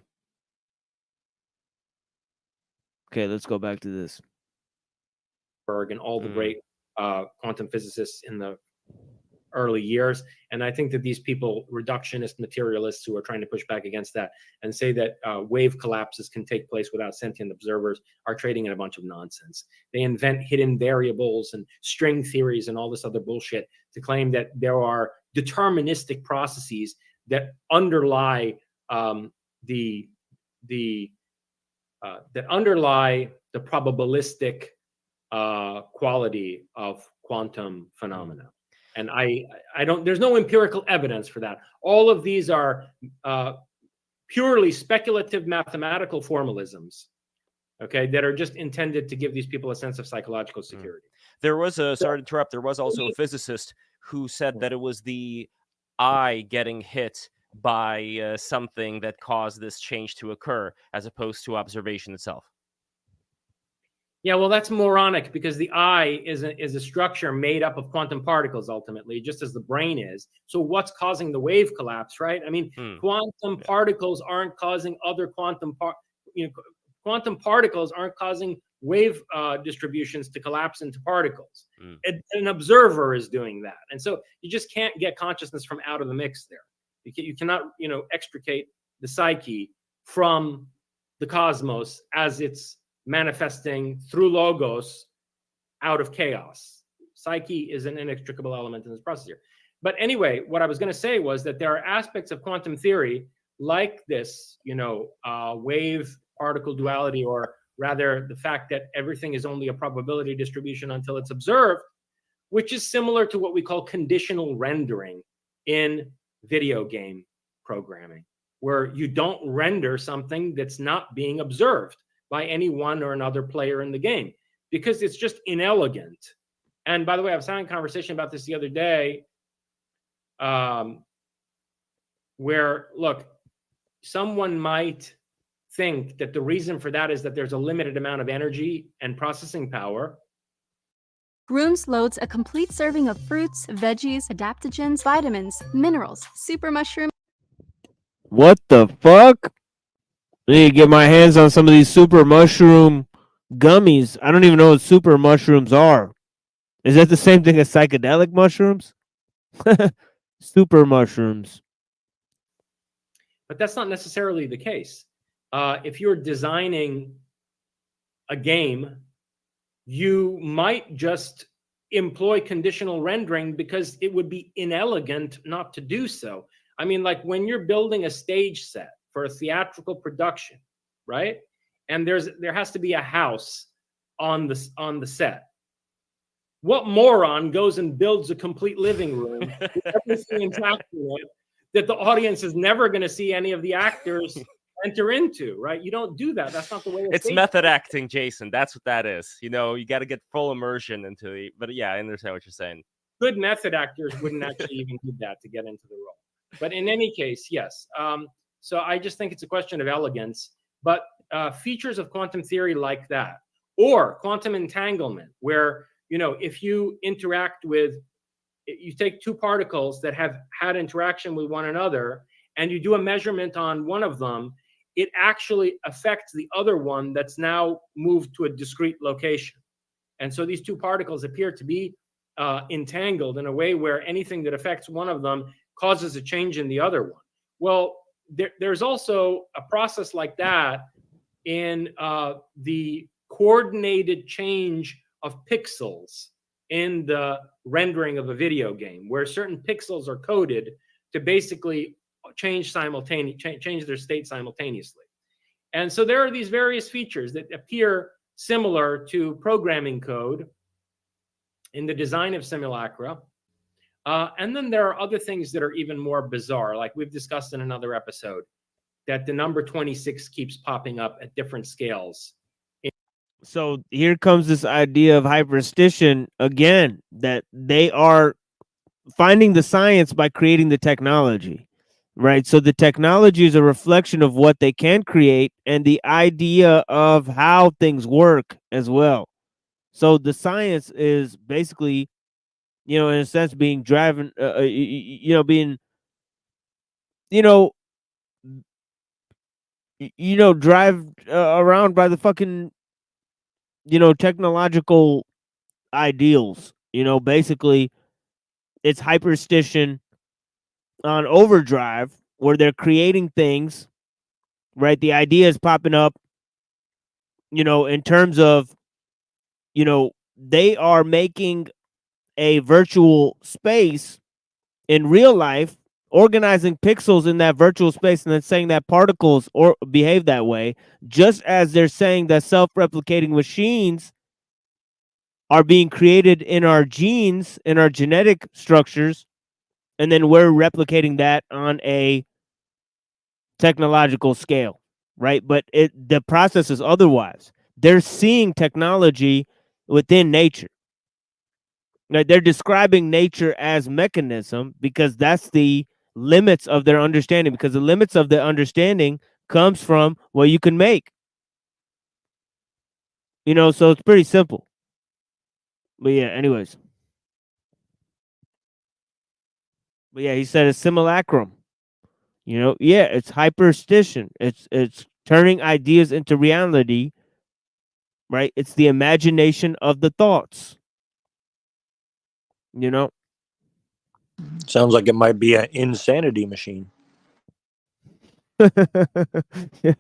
Okay, let's go back to this. And all the great quantum physicists in the early years. And I think that these people, reductionist materialists who are trying to push back against that and say that wave collapses can take place without sentient observers, are trading in a bunch of nonsense. They invent hidden variables and string theories and all this other bullshit to claim that there are deterministic processes that underlie the probabilistic quality of quantum phenomena. And I don't, there's no empirical evidence for that. All of these are purely speculative mathematical formalisms, okay, that are just intended to give these people a sense of psychological security. There was sorry to interrupt, there was also a physicist who said that it was the eye getting hit by something that caused this change to occur, as opposed to observation itself. Yeah, well, that's moronic, because the eye is a structure made up of quantum particles, ultimately, just as the brain is. So what's causing the wave collapse, right? I mean, quantum particles aren't causing other quantum particles aren't causing wave distributions to collapse into particles. An observer is doing that. And so you just can't get consciousness from out of the mix there. You cannot, extricate the psyche from the cosmos as it's manifesting through logos out of chaos. Psyche is an inextricable element in this process here. But anyway, what I was going to say was that there are aspects of quantum theory like this, wave particle duality, or rather the fact that everything is only a probability distribution until it's observed, which is similar to what we call conditional rendering in video game programming, where you don't render something that's not being observed by any one or another player in the game, because it's just inelegant. And by the way, I was having a conversation about this the other day, where, look, someone might think that the reason for that is that there's a limited amount of energy and processing power. Runes loads a complete serving of fruits, veggies, adaptogens, vitamins, minerals, super mushroom. What the fuck? I need to get my hands on some of these super mushroom gummies. I don't even know what super mushrooms are. Is that the same thing as psychedelic mushrooms? Super mushrooms. But that's not necessarily the case. If you're designing a game, you might just employ conditional rendering because it would be inelegant not to do so. I mean, like when you're building a stage set for a theatrical production, right? And there has to be a house on the set. What moron goes and builds a complete living room with everything intact in it that the audience is never going to see any of the actors enter into, right? You don't do that. That's not the way it's method acting, Jason. That's what that is. You got to get full immersion into the. But yeah, I understand what you're saying. Good method actors wouldn't actually even do that to get into the role. But in any case, yes. So I just think it's a question of elegance. But features of quantum theory like that, or quantum entanglement, where if you interact with, you take two particles that have had interaction with one another, and you do a measurement on one of them, it actually affects the other one that's now moved to a discrete location. And so these two particles appear to be entangled in a way where anything that affects one of them causes a change in the other one. Well, there's also a process like that in the coordinated change of pixels in the rendering of a video game, where certain pixels are coded to basically change their state simultaneously. And so there are these various features that appear similar to programming code in the design of simulacra. And then there are other things that are even more bizarre, like we've discussed in another episode, that the number 26 keeps popping up at different scales. So here comes this idea of hyperstition again, that they are finding the science by creating the technology, right? So the technology is a reflection of what they can create and the idea of how things work as well. So the science is basically, in a sense, being driven, being, drive around by the fucking, technological ideals. Basically, it's hyperstition on overdrive, where they're creating things, right? The idea is popping up, in terms of, they are making a virtual space in real life, organizing pixels in that virtual space, and then saying that particles or behave that way, just as they're saying that self-replicating machines are being created in our genes, in our genetic structures, and then we're replicating that on a technological scale, right? But the process is otherwise. They're seeing technology within nature. Right? They're describing nature as mechanism because that's the limits of their understanding, because the limits of their understanding comes from what you can make. So it's pretty simple. But yeah, anyways. But yeah, he said a simulacrum. Yeah, it's hyperstition. It's turning ideas into reality, right? It's the imagination of the thoughts. Sounds like it might be an insanity machine. Yeah.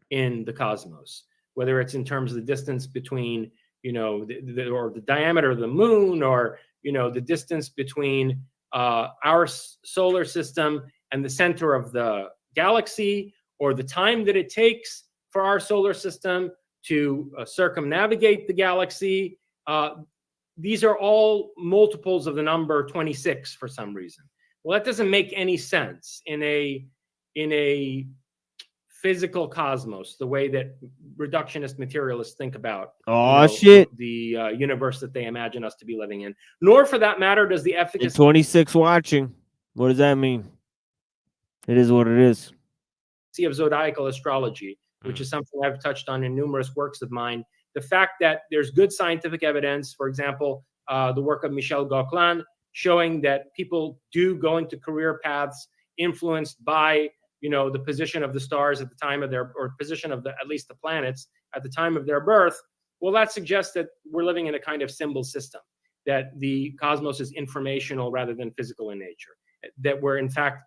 In the cosmos, whether it's in terms of the distance between, or the diameter of the moon, or, the distance between our solar system and the center of the galaxy, or the time that it takes for our solar system to circumnavigate the galaxy. These are all multiples of the number 26 for some reason. Well, that doesn't make any sense in a physical cosmos, the way that reductionist materialists think about Shit. the universe that they imagine us to be living in. Nor, for that matter, does the efficacy 26 watching. What does that mean? It is what it is. of zodiacal astrology, which is something I've touched on in numerous works of mine. The fact that there's good scientific evidence, for example, the work of Michel Gauquelin, showing that people do go into career paths influenced by, the position of the stars at the time of or position of at least the planets at the time of their birth. Well, that suggests that we're living in a kind of symbol system, that the cosmos is informational rather than physical in nature, that we're in fact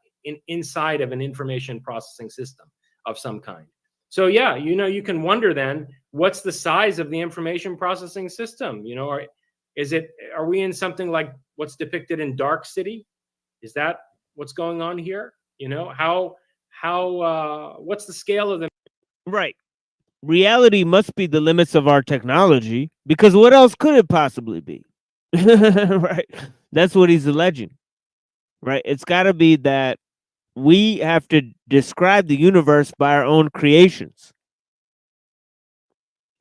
inside of an information processing system of some kind. So yeah, you can wonder then, what's the size of the information processing system? Are we in something like what's depicted in Dark City? Is that what's going on here? What's the scale of the Right. Reality must be the limits of our technology, because what else could it possibly be? Right. That's what he's alleging. Right. It's got to be that we have to describe the universe by our own creations.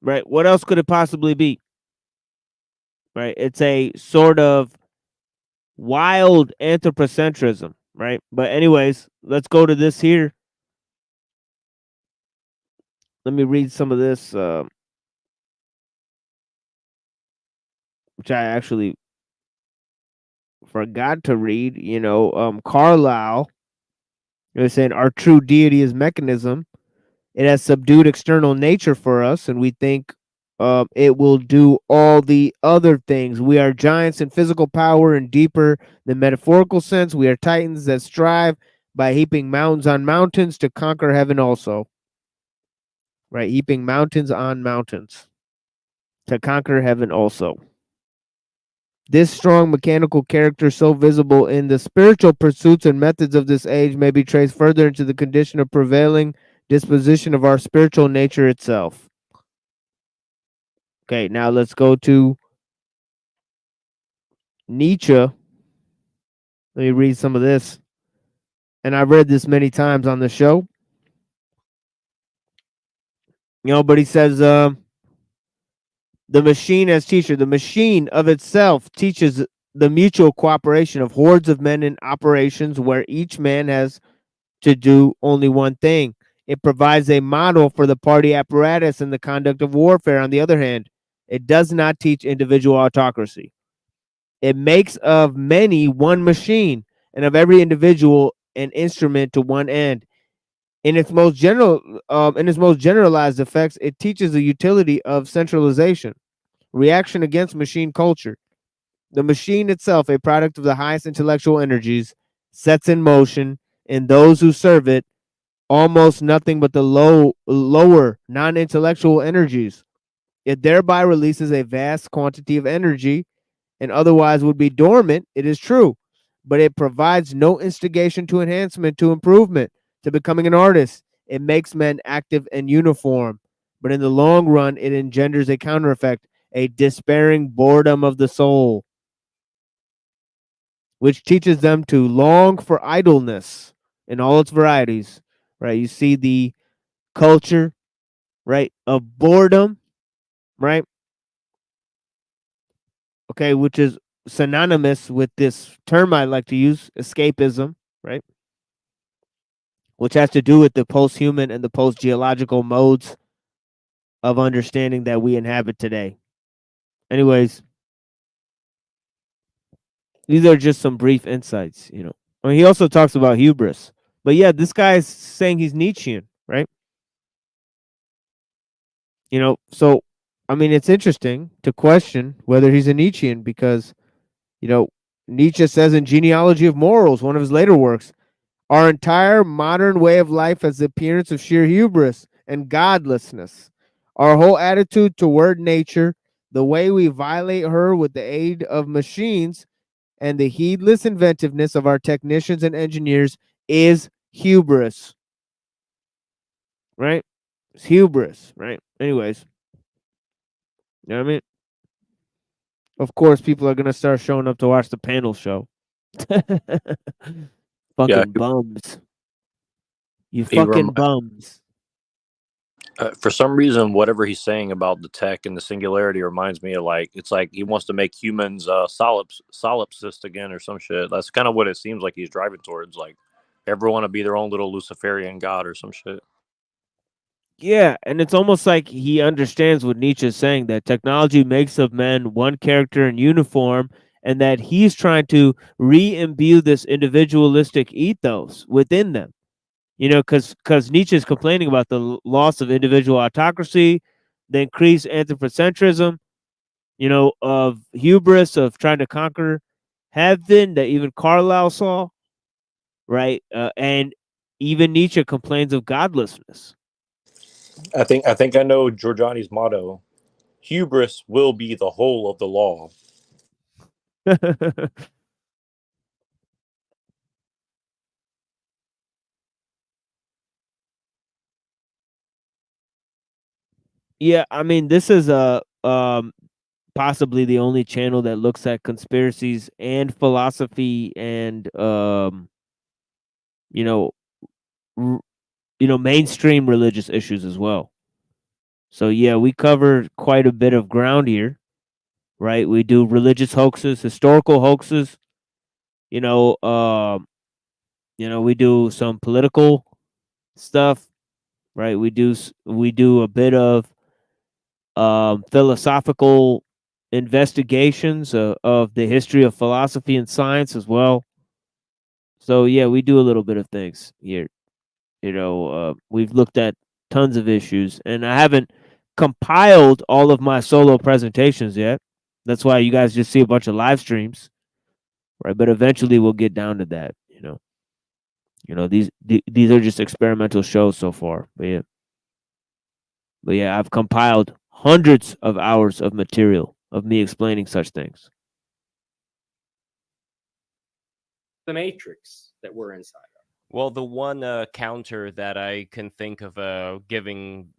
Right. What else could it possibly be? Right. It's a sort of wild anthropocentrism. Right. But anyways, let's go to this here. Let me read some of this, which I actually forgot to read. Carlyle is saying our true deity is mechanism. It has subdued external nature for us, and we think it will do all the other things. We are giants in physical power, and deeper than metaphorical sense, we are titans that strive by heaping mountains on mountains to conquer heaven also. Right, heaping mountains on mountains to conquer heaven also. This strong mechanical character, so visible in the spiritual pursuits and methods of this age, may be traced further into the condition of prevailing disposition of our spiritual nature itself. Okay, now let's go to Nietzsche. Let me read some of this. And I've read this many times on the show. But he says, the machine as teacher, the machine of itself teaches the mutual cooperation of hordes of men in operations where each man has to do only one thing. It provides a model for the party apparatus and the conduct of warfare. On the other hand, it does not teach individual autocracy. It makes of many one machine, and of every individual an instrument to one end. In its most generalized effects, it teaches the utility of centralization, reaction against machine culture. The machine itself, a product of the highest intellectual energies, sets in motion in those who serve it almost nothing but the lower non-intellectual energies. It thereby releases a vast quantity of energy, and otherwise would be dormant, it is true, but it provides no instigation to enhancement, to improvement, to becoming an artist. It makes men active and uniform, but in the long run, it engenders a counter effect, a despairing boredom of the soul, which teaches them to long for idleness in all its varieties. Right? You see the culture, right, of boredom, right? Okay, which is synonymous with this term I like to use, escapism, right? Which has to do with the post-human and the post-geological modes of understanding that we inhabit today. Anyways, these are just some brief insights, I mean, he also talks about hubris. But yeah, this guy is saying he's Nietzschean, right? So, I mean, it's interesting to question whether he's a Nietzschean because, Nietzsche says in Genealogy of Morals, one of his later works, our entire modern way of life has the appearance of sheer hubris and godlessness. Our whole attitude toward nature, the way we violate her with the aid of machines, and the heedless inventiveness of our technicians and engineers is hubris. Right? It's hubris, right? Anyways. You know what I mean? Of course, people are gonna start showing up to watch the panel show. Yeah, Fucking bums. You he rem- fucking bums. for some reason, whatever he's saying about the tech and the singularity reminds me of it's like he wants to make humans solipsist again or some shit. That's kind of what it seems like he's driving towards. Like everyone to be their own little Luciferian god or some shit. Yeah, and it's almost like he understands what Nietzsche is saying, that technology makes of men one character in uniform, and that he's trying to re-imbue this individualistic ethos within them. You know, because Nietzsche is complaining about the loss of individual autocracy, the increased anthropocentrism, you know, of hubris, of trying to conquer heaven that even Carlyle saw, right? And even Nietzsche complains of godlessness. I think I know Giorgiani's motto: hubris will be the whole of the law. Yeah, I mean, this is possibly the only channel that looks at conspiracies and philosophy and you know mainstream religious issues as well. So yeah, we cover quite a bit of ground here, right? We do religious hoaxes, historical hoaxes, you know, we do some political stuff, right? We do a bit of philosophical investigations of the history of philosophy and science as well. So yeah, we do a little bit of things here. We've looked at tons of issues, and I haven't compiled all of my solo presentations yet. That's why you guys just see a bunch of live streams, right? But eventually we'll get down to that. These are just experimental shows so far. But yeah, I've compiled hundreds of hours of material of me explaining such things. The matrix that we're inside of. Well, the one counter that I can think of giving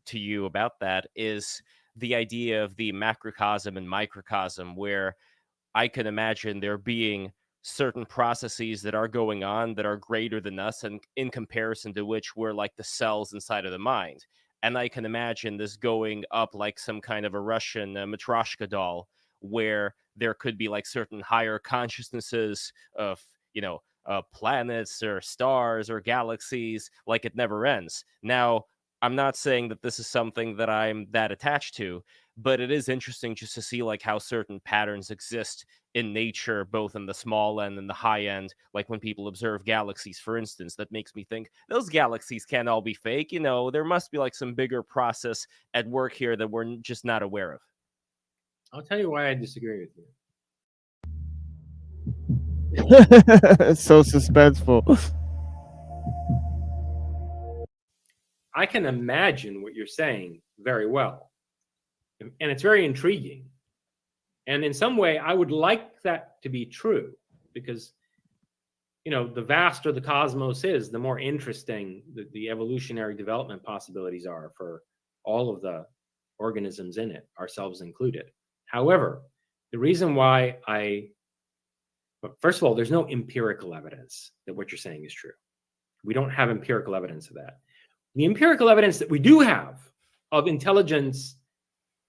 to you about that is the idea of the macrocosm and microcosm, where I can imagine there being certain processes that are going on that are greater than us, and in comparison to which we're like the cells inside of the mind. And I can imagine this going up like some kind of a Russian Matryoshka doll, where there could be like certain higher consciousnesses of, planets or stars or galaxies, like it never ends. Now, I'm not saying that this is something that I'm that attached to, but it is interesting just to see like how certain patterns exist in nature, both in the small end and the high end. Like when people observe galaxies, for instance, that makes me think those galaxies can't all be fake. There must be like some bigger process at work here that we're just not aware of. I'll tell you why I disagree with you. So suspenseful. I can imagine what you're saying very well. And it's very intriguing. And in some way, I would like that to be true, because, the vaster the cosmos is, the more interesting the evolutionary development possibilities are for all of the organisms in it, ourselves included. However, the reason why first of all, there's no empirical evidence that what you're saying is true. We don't have empirical evidence of that. The empirical evidence that we do have of intelligence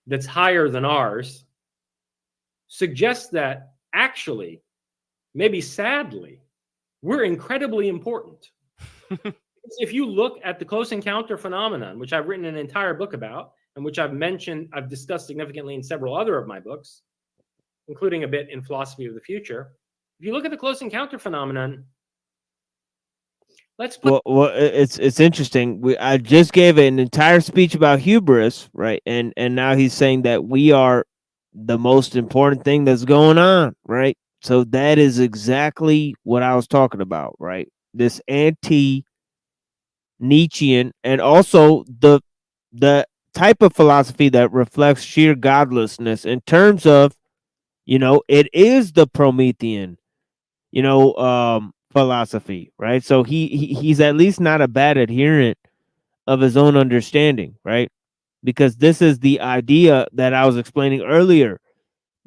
that's higher than ours suggests that actually, maybe sadly, we're incredibly important. If you look at the close encounter phenomenon, which I've written an entire book about, and which I've discussed significantly in several other of my books, including a bit in Philosophy of the Future. If you look at the close encounter phenomenon, let's put. Well, it's interesting. I just gave an entire speech about hubris, right? And now he's saying that we are the most important thing that's going on, right? So that is exactly what I was talking about, right? This anti-Nietzschean, and also the type of philosophy that reflects sheer godlessness in terms of, it is the Promethean, philosophy, right? So he's at least not a bad adherent of his own understanding, right? Because this is the idea that I was explaining earlier,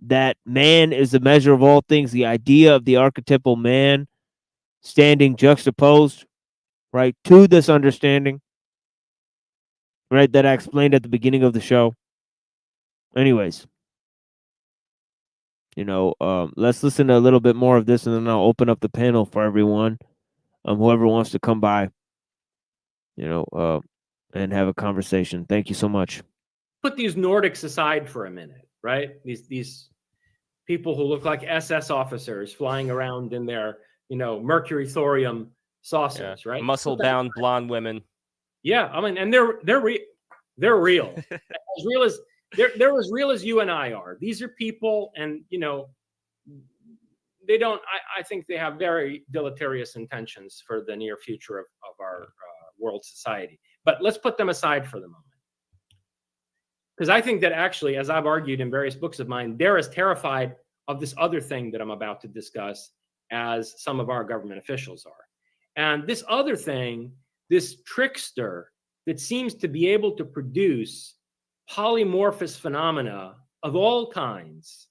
that man is the measure of all things, the idea of the archetypal man standing juxtaposed, right, to this understanding, right, that I explained at the beginning of the show. Anyways, let's listen to a little bit more of this, and then I'll open up the panel for everyone, whoever wants to come by, and have a conversation. Thank you so much. Put these Nordics aside for a minute, right? These people who look like SS officers flying around in their, mercury thorium saucers, right? Muscle-bound blonde women. Yeah, I mean, and they're real. They're as real as you and I are. These are people, and they don't. I think they have very deleterious intentions for the near future of our world society. But let's put them aside for the moment, because I think that actually, as I've argued in various books of mine, they're as terrified of this other thing that I'm about to discuss as some of our government officials are. And this other thing, this trickster that seems to be able to produce polymorphous phenomena of all kinds,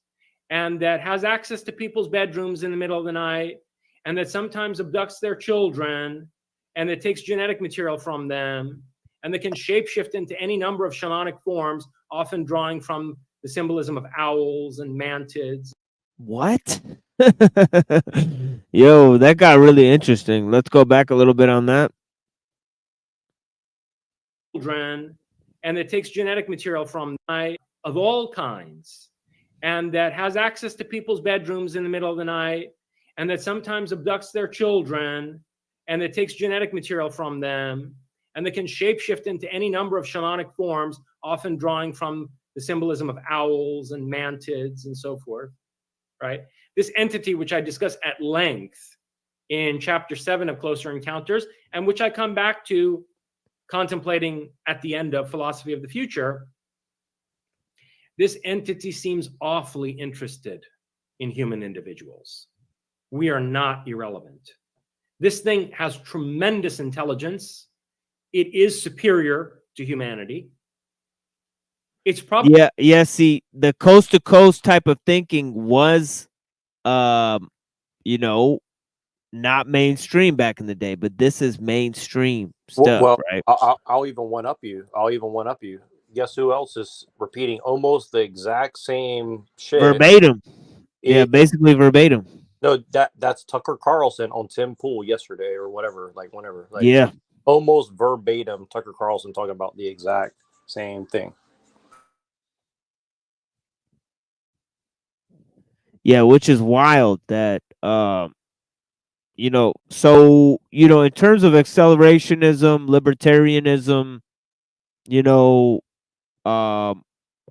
and that has access to people's bedrooms in the middle of the night, and that sometimes abducts their children, and that takes genetic material from them, and that can shapeshift into any number of shamanic forms, often drawing from the symbolism of owls and mantids. What? Yo, that got really interesting. Let's go back a little bit on that. Children, and it takes genetic material from of all kinds, and that has access to people's bedrooms in the middle of the night, and that sometimes abducts their children, and it takes genetic material from them, and that can shapeshift into any number of shamanic forms, often drawing from the symbolism of owls and mantids and so forth, right? This entity, which I discuss at length in chapter 7 of Closer Encounters, and which I come back to contemplating at the end of Philosophy of the Future, this entity seems awfully interested in human individuals. We are not irrelevant. This thing has tremendous intelligence. It is superior to humanity. It's probably yeah. See, the coast to coast type of thinking was, not mainstream back in the day, but this is mainstream stuff, right? I'll even one up you. Guess who else is repeating almost the exact same shit Verbatim. Yeah, basically verbatim. No, that's Tucker Carlson on Tim Pool yesterday or whatever, whenever. Yeah. Almost verbatim, Tucker Carlson talking about the exact same thing. Yeah, which is wild that so in terms of accelerationism, libertarianism,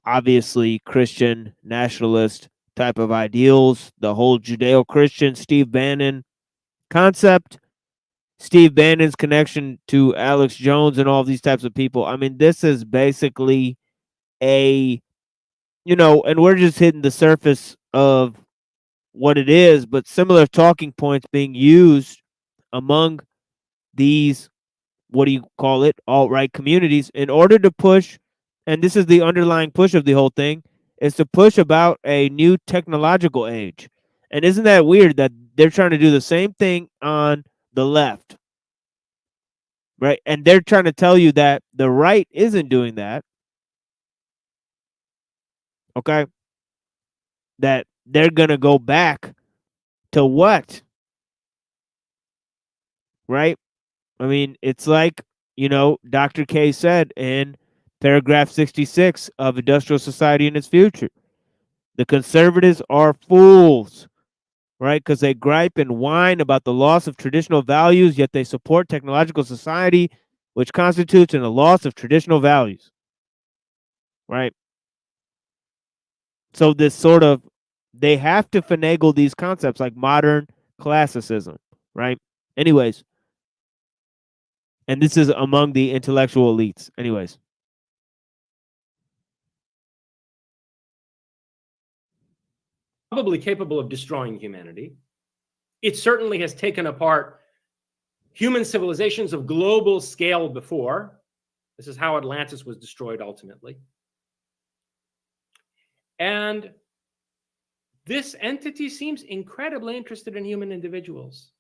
obviously Christian nationalist type of ideals, the whole Judeo-Christian Steve Bannon concept, Steve Bannon's connection to Alex Jones and all these types of people. I mean, this is basically and we're just hitting the surface of what it is, but similar talking points being used among these, what do you call it, alt-right communities in order to push, and this is the underlying push of the whole thing, is to push about a new technological age. And isn't that weird that they're trying to do the same thing on the left, right? And they're trying to tell you that the right isn't doing that, okay? That they're going to go back to what? Right? I mean, it's like, Dr. K said in paragraph 66 of Industrial Society and Its Future. The conservatives are fools, right? Because they gripe and whine about the loss of traditional values, yet they support technological society, which constitutes a loss of traditional values, right? So this sort of, they have to finagle these concepts like modern classicism, right? Anyways. And this is among the intellectual elites. Anyways. probably capable of destroying humanity. It certainly has taken apart human civilizations of global scale before. This is how Atlantis was destroyed ultimately. And this entity seems incredibly interested in human individuals.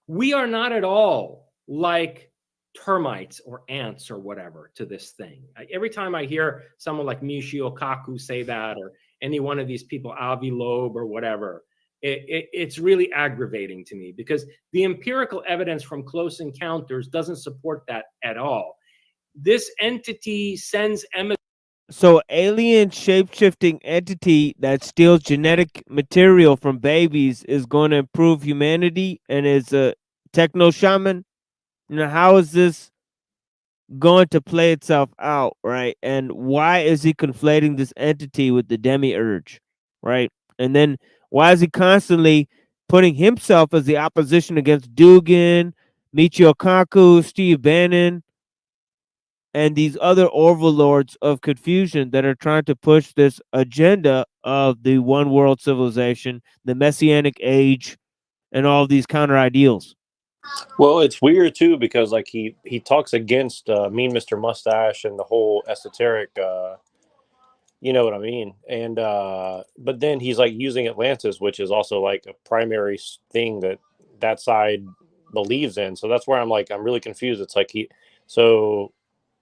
We are not at all like termites or ants or whatever to this thing. Every time I hear someone like Michio Kaku say that, or any one of these people, Avi Loeb or whatever, it's really aggravating to me, because the empirical evidence from close encounters doesn't support that at all. This entity sends So alien shape-shifting entity that steals genetic material from babies is going to improve humanity and is a techno shaman. You know, how is this going to play itself out, right? And why is he conflating this entity with the demiurge, right? And then why is he constantly putting himself as the opposition against Dugan, Michio Kaku, Steve Bannon, and these other overlords of confusion that are trying to push this agenda of the one world civilization, the messianic age, and all of these counter ideals? Well, it's weird too because like he talks against Mean Mr. Mustache and the whole esoteric, you know what I mean? And but then he's like using Atlantis, which is also like a primary thing that side believes in. So that's where I'm really confused. It's like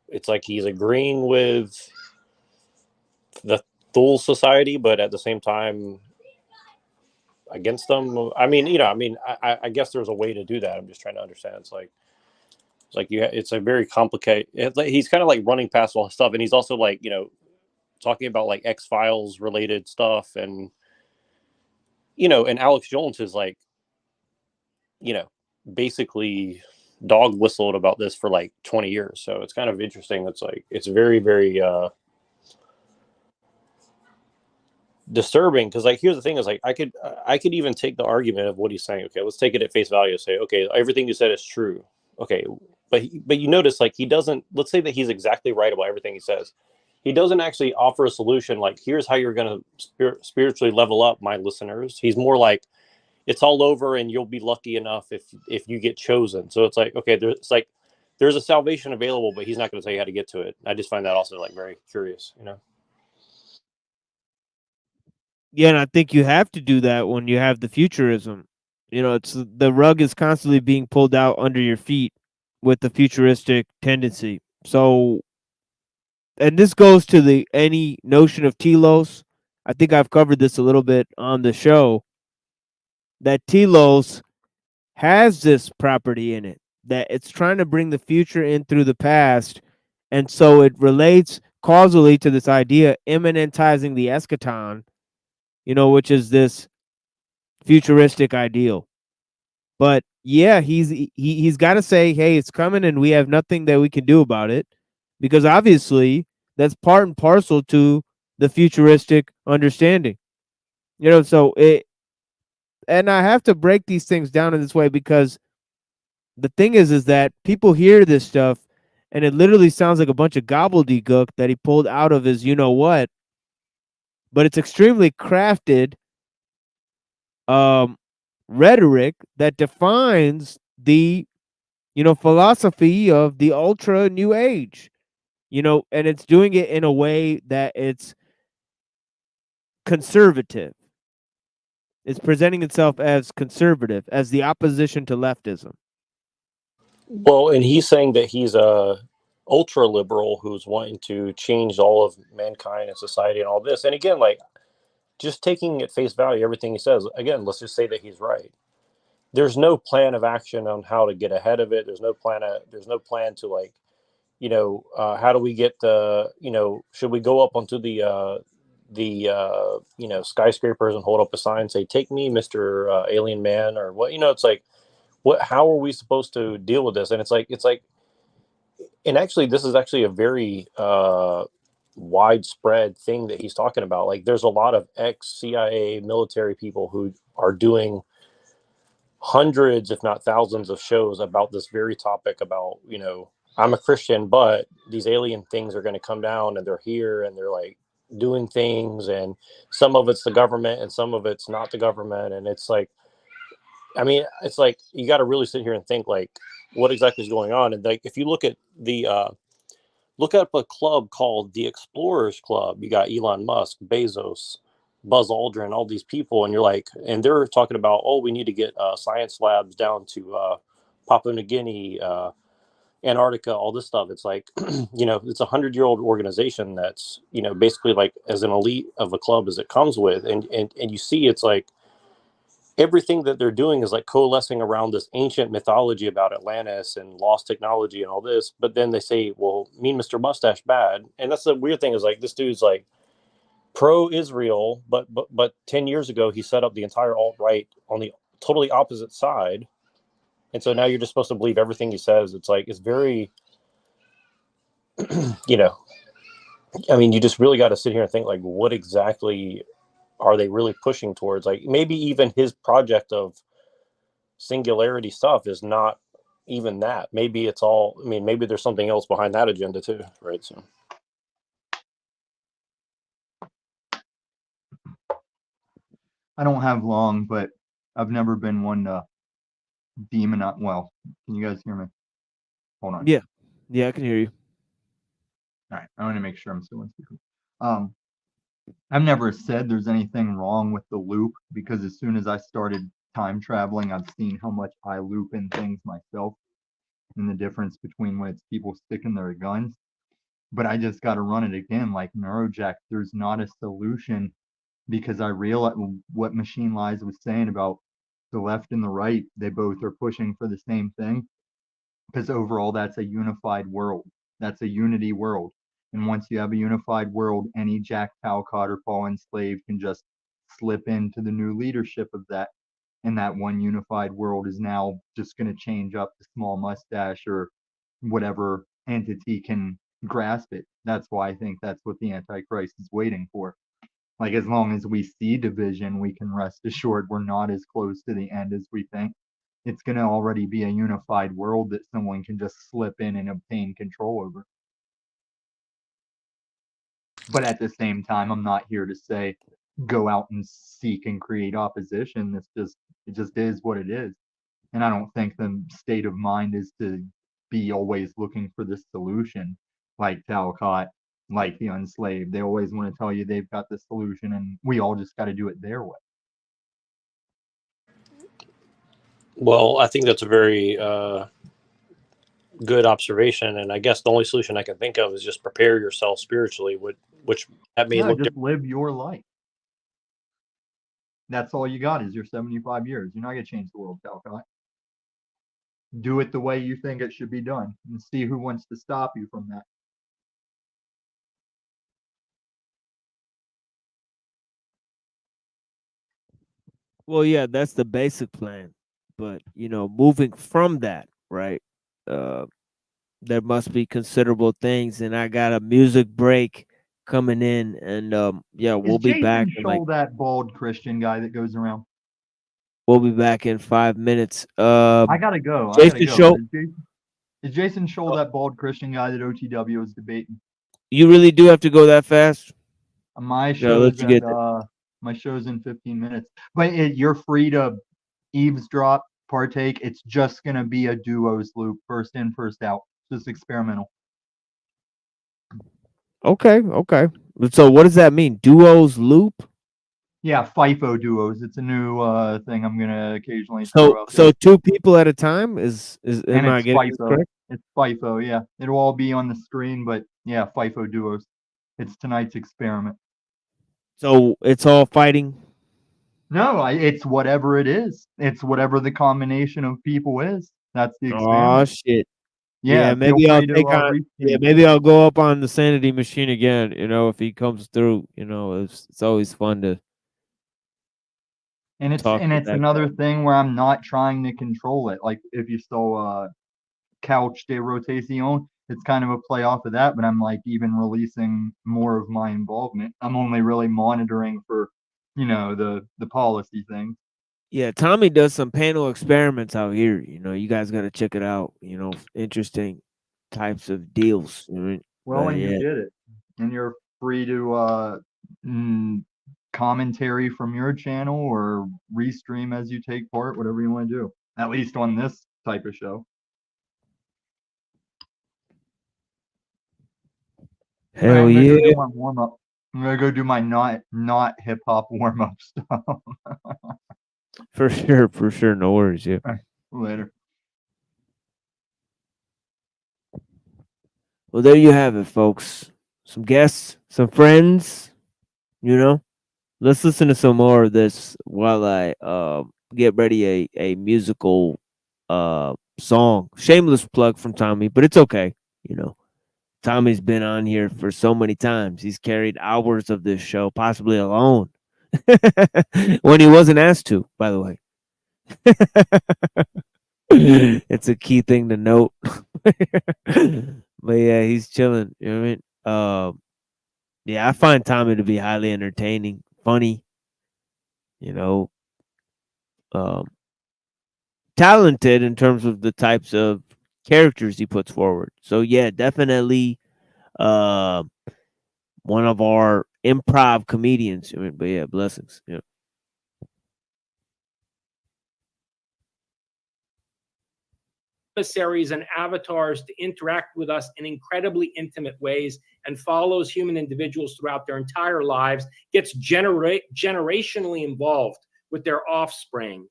it's like he's agreeing with the Thule Society, but at the same time against them. I mean, I guess there's a way to do that. I'm just trying to understand. It's like it's a very complicated. He's kind of like running past all his stuff, and he's also like talking about like X-Files related stuff, and and Alex Jones is like basically dog whistled about this for like 20 years. So it's kind of interesting. It's like it's very, very disturbing, because like here's the thing is like I could even take the argument of what he's saying. Okay, let's take it at face value. Say, okay, everything you said is true. Okay, but you notice like he doesn't. Let's say that he's exactly right about everything he says. He doesn't actually offer a solution like, here's how you're going to spiritually level up, my listeners. He's more like, it's all over and you'll be lucky enough if you get chosen. So it's like, okay, there's a salvation available, but he's not going to tell you how to get to it. I just find that also like very curious, Yeah, and I think you have to do that when you have the futurism. It's the rug is constantly being pulled out under your feet with the futuristic tendency. So, and this goes to any notion of telos. I think I've covered this a little bit on the show, that telos has this property in it, that it's trying to bring the future in through the past, and so it relates causally to this idea immanentizing the eschaton, which is this futuristic ideal. But yeah, he's got to say, hey, it's coming and we have nothing that we can do about it, because obviously that's part and parcel to the futuristic understanding. So and I have to break these things down in this way, because the thing is that people hear this stuff and it literally sounds like a bunch of gobbledygook that he pulled out of his what, but it's extremely crafted rhetoric that defines the philosophy of the ultra new age, and it's doing it in a way that it's conservative. It's presenting itself as conservative, as the opposition to leftism. Well, and he's saying that he's a ultra liberal who's wanting to change all of mankind and society and all this. And again, like just taking at face value everything he says, again, let's just say that he's right. There's no plan of action on how to get ahead of it. There's no plan to like, how do we get should we go up onto the skyscrapers and hold up a sign and say, take me, Mr. Alien Man, or what, it's like, how are we supposed to deal with this? And it's like, and actually, this is actually a very widespread thing that he's talking about. Like, there's a lot of ex-CIA military people who are doing hundreds, if not thousands, of shows about this very topic about, I'm a Christian, but these alien things are going to come down and they're here and they're like, doing things, and some of it's the government and some of it's not the government. And it's like, I mean, it's like you got to really sit here and think like what exactly is going on. And like if you look at the look up a club called the Explorers Club. You got Elon Musk, Bezos, Buzz Aldrin, all these people, and you're like, and they're talking about, oh, we need to get science labs down to Papua New Guinea, Antarctica, all this stuff. It's like, you know, it's 100-year-old organization that's, you know, basically like as an elite of a club as it comes with, and you see, it's like everything that they're doing is like coalescing around this ancient mythology about Atlantis and lost technology and all this. But then they say, well, mean Mr. Mustache bad. And that's the weird thing is like, this dude's like pro-Israel, but 10 years ago, he set up the entire alt-right on the totally opposite side. And so now you're just supposed to believe everything he says. It's like, it's very, you know, I mean, you just really got to sit here and think like, what exactly are they really pushing towards? Like maybe even his project of singularity stuff is not even that. Maybe it's all, I mean, maybe there's something else behind that agenda too, right? So I don't have long, but I've never been one to demonize. Well, can you guys hear me? Hold on. Yeah, I can hear you. All right, I want to make sure I'm still in speaker. I've never said there's anything wrong with the loop, because as soon as I started time traveling, I've seen how much I loop in things myself and the difference between when it's people sticking their guns. But I just got to run it again, like Neurojack. There's not a solution, because I realized what Machine Lies was saying about the left and the right. They both are pushing for the same thing, because overall that's a unified world. That's a unity world. And once you have a unified world, any Jack Talcott or fallen slave can just slip into the new leadership of that. And that one unified world is now just going to change up the small mustache or whatever entity can grasp it. That's why I think that's what the Antichrist is waiting for. Like, as long as we see division, we can rest assured we're not as close to the end as we think. It's going to already be a unified world that someone can just slip in and obtain control over. But at the same time, I'm not here to say go out and seek and create opposition. It just is what it is. And I don't think the state of mind is to be always looking for this solution, like Talcott, like the Unslaved. They always want to tell you they've got the solution, and we all just got to do it their way. well, I think that's a very good observation, and I guess the only solution I can think of is just prepare yourself spiritually, which that may look just live your life. That's all you got is your 75 years. You're not going to change the world, Talcott. Do it the way you think it should be done, and see who wants to stop you from that. Well, yeah, that's the basic plan. But, you know, moving from that, right? There must be considerable things, and I got a music break coming in, and yeah, we'll be back in like that bald Christian guy that goes around. we'll be back in 5 minutes. I gotta go. Jason Show. Is Jason Scholl that bald Christian guy that OTW is debating? You really do have to go that fast? My Yeah, show's in 15 minutes. But you're free to eavesdrop, partake. It's just gonna be a duos loop, first in, first out. Just experimental. Okay. So what does that mean? Duos loop? Yeah, FIFO duos. It's a new thing I'm gonna occasionally So throw out so there. 2 people at a time is am I it's getting this FIFO. correct? It's FIFO, yeah. It'll all be on the screen, but yeah, FIFO duos. It's tonight's experiment. So it's all fighting? No, it's whatever it is. It's whatever the combination of people is. That's the Oh experiment. shit. Yeah, feel maybe I'll free to take on. Yeah, respeak. maybe I'll go up on the sanity machine again. You know, if he comes through. You know, it's always fun to. And it's talk with that another guy. thing where I'm not trying to control it. Like if you saw Couch de Rotation, it's kind of a play off of that, but I'm like even releasing more of my involvement. I'm only really monitoring for, the policy things. Yeah, Tommy does some panel experiments out here. You know, you guys got to check it out. You know, interesting types of deals. You know, Well, but and you yeah. did it. And you're free to commentary from your channel or restream as you take part, whatever you want to do. At least on this type of show. Hell I'm gonna go yeah. do my warm up. I'm gonna go do my not hip hop warm up stuff. For sure. No worries. Yeah. Later. Well, there you have it, folks. Some guests, some friends. You know, let's listen to some more of this while I get ready a musical song. Shameless plug from Tommy, but it's okay. You know, Tommy's been on here for so many times. He's carried hours of this show, possibly alone, when he wasn't asked to. By the way. It's a key thing to note. But yeah, he's chilling. You know what I mean? Yeah, I find Tommy to be highly entertaining, funny, you know, talented in terms of the types of characters he puts forward. So yeah, definitely one of our improv comedians. I mean, but yeah, blessings. Yeah. Emissaries and avatars to interact with us in incredibly intimate ways and follows human individuals throughout their entire lives, gets generationally involved with their offspring.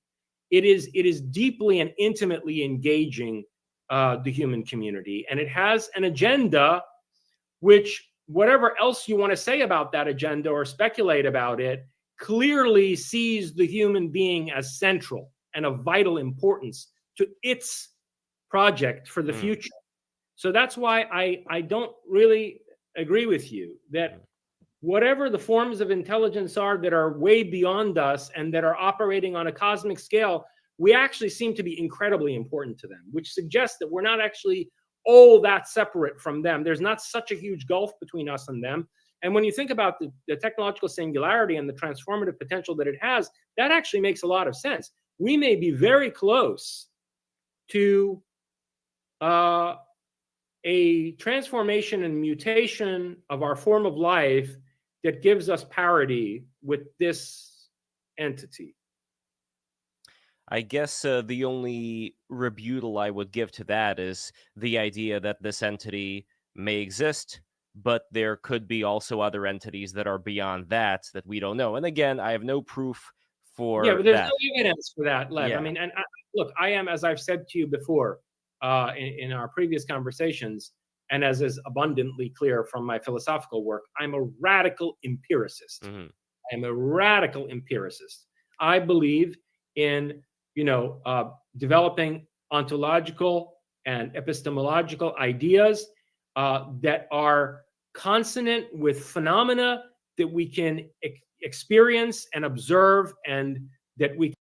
It is deeply and intimately engaging the human community, and it has an agenda which, whatever else you want to say about that agenda or speculate about it, clearly sees the human being as central and of vital importance to its project for the future. So that's why I don't really agree with you that whatever the forms of intelligence are that are way beyond us and that are operating on a cosmic scale, we actually seem to be incredibly important to them, which suggests that we're not actually all that separate from them. There's not such a huge gulf between us and them. And when you think about the technological singularity and the transformative potential that it has, that actually makes a lot of sense. We may be very close to a transformation and mutation of our form of life that gives us parity with this entity. I guess the only rebuttal I would give to that is the idea that this entity may exist, but there could be also other entities that are beyond that we don't know. And again, I have no proof for but there's that. no evidence for that, Lev. Yeah. I mean, look, I am, as I've said to you before, in our previous conversations, and as is abundantly clear from my philosophical work, I'm a radical empiricist. I'm a radical empiricist. I believe in, developing ontological and epistemological ideas that are consonant with phenomena that we can experience and observe, and that we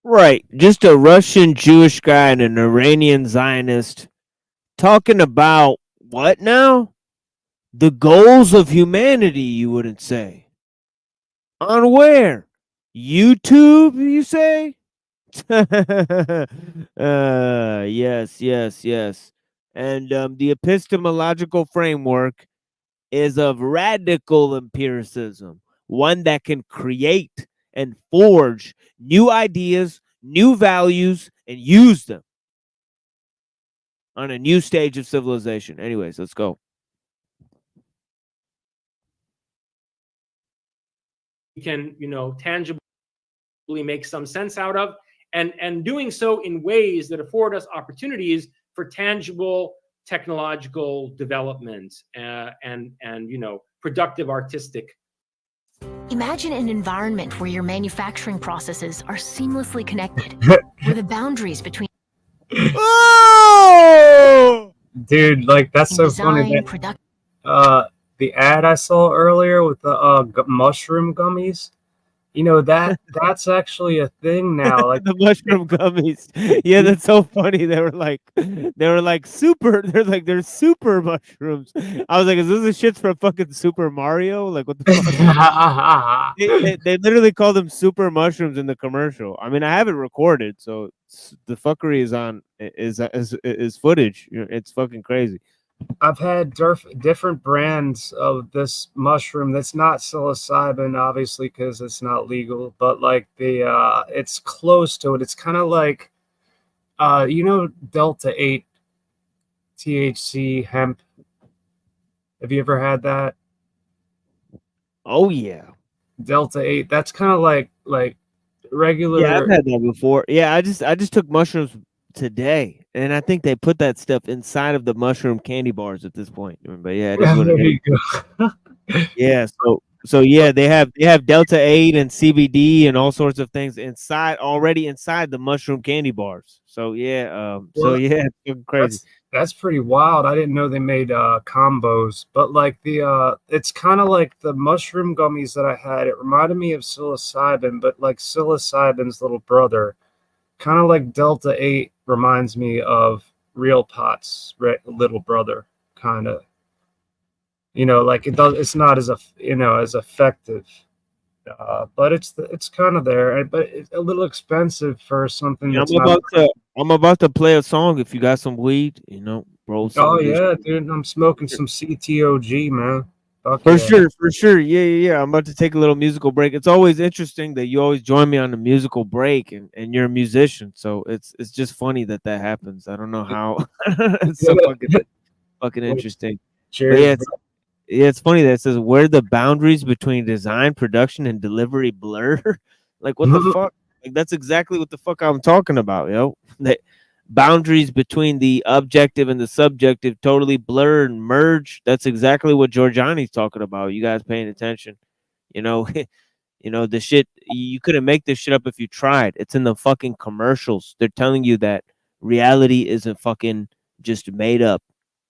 Right. Just a Russian Jewish guy and an Iranian Zionist talking about what now? The goals of humanity, you wouldn't say. On where? YouTube, you say? Yes. And the epistemological framework is of radical empiricism, one that can create and forge new ideas, new values, and use them on a new stage of civilization. Anyways, let's go. We can, tangibly make some sense out of, and doing so in ways that afford us opportunities for tangible technological development and productive artistic. Imagine an environment where your manufacturing processes are seamlessly connected, where the boundaries between Dude, like that's so funny. That, the ad I saw earlier with the mushroom gummies, that's actually a thing now. Like the mushroom gummies. Yeah, that's so funny. They were like super. They're super mushrooms. I was like, is this a shit from fucking Super Mario? Like what the fuck? they literally call them super mushrooms in the commercial. I mean, I have it recorded, so the fuckery is on is footage. It's fucking crazy. I've had different brands of this mushroom that's not psilocybin, obviously, because it's not legal, but like it's close to it. It's kind of like, Delta 8 THC hemp. Have you ever had that? Oh yeah. Delta 8. That's kind of like regular. Yeah, I've had that before. Yeah, I just took mushrooms today, and I think they put that stuff inside of the mushroom candy bars at this point. But yeah, it is what it There is. you go. Yeah, so yeah, they have Delta 8 and CBD and all sorts of things already inside the mushroom candy bars. So yeah, Well, yeah, it's fucking crazy. That's pretty wild. I didn't know they made combos, but like it's kind of like the mushroom gummies that I had. It reminded me of psilocybin, but like psilocybin's little brother. Kind of like Delta 8 reminds me of Real Pot's little brother, kind of. Like it's not as as effective, but it's kind of there, but it's a little expensive for something Yeah, that's not. I'm about to play a song. If you got some weed, bro. Oh yeah, dude, I'm smoking some CTOG, man. Fuck For yeah. sure. Yeah. I'm about to take a little musical break. It's always interesting that you always join me on the musical break, and you're a musician, so it's just funny that happens. I don't know how. It's so fucking interesting. Cheers, But yeah, it's funny that it says where the boundaries between design, production, and delivery blur. Like what the fuck? Like that's exactly what the fuck I'm talking about, yo. That boundaries between the objective and the subjective totally blur and merge. That's exactly what Giorgiani's talking about. You guys paying attention? The shit you couldn't make this shit up if you tried. It's in the fucking commercials. They're telling you that reality isn't fucking just made up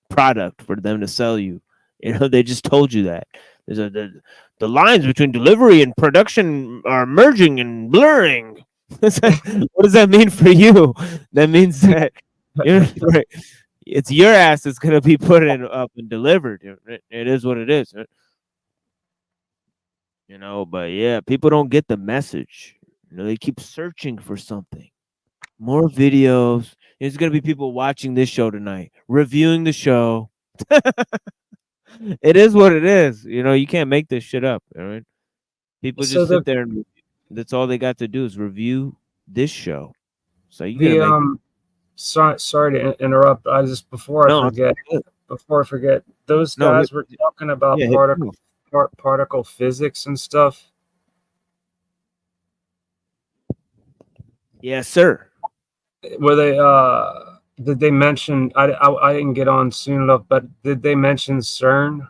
product for them to sell you. They just told you that. The lines between delivery and production are merging and blurring. What does that mean for you? That means that it's your ass that's gonna be put in up and delivered. It is what it is. But yeah, people don't get the message. They keep searching for something. More videos. There's gonna be people watching this show tonight, reviewing the show. It is what it is. You can't make this shit up. All right. People just sit there and that's all they got to do is review this show. So you sorry to interrupt. I just before I forget, those guys were talking about particle physics and stuff. Yes, sir. Were they did they mention I didn't get on soon enough, but did they mention CERN?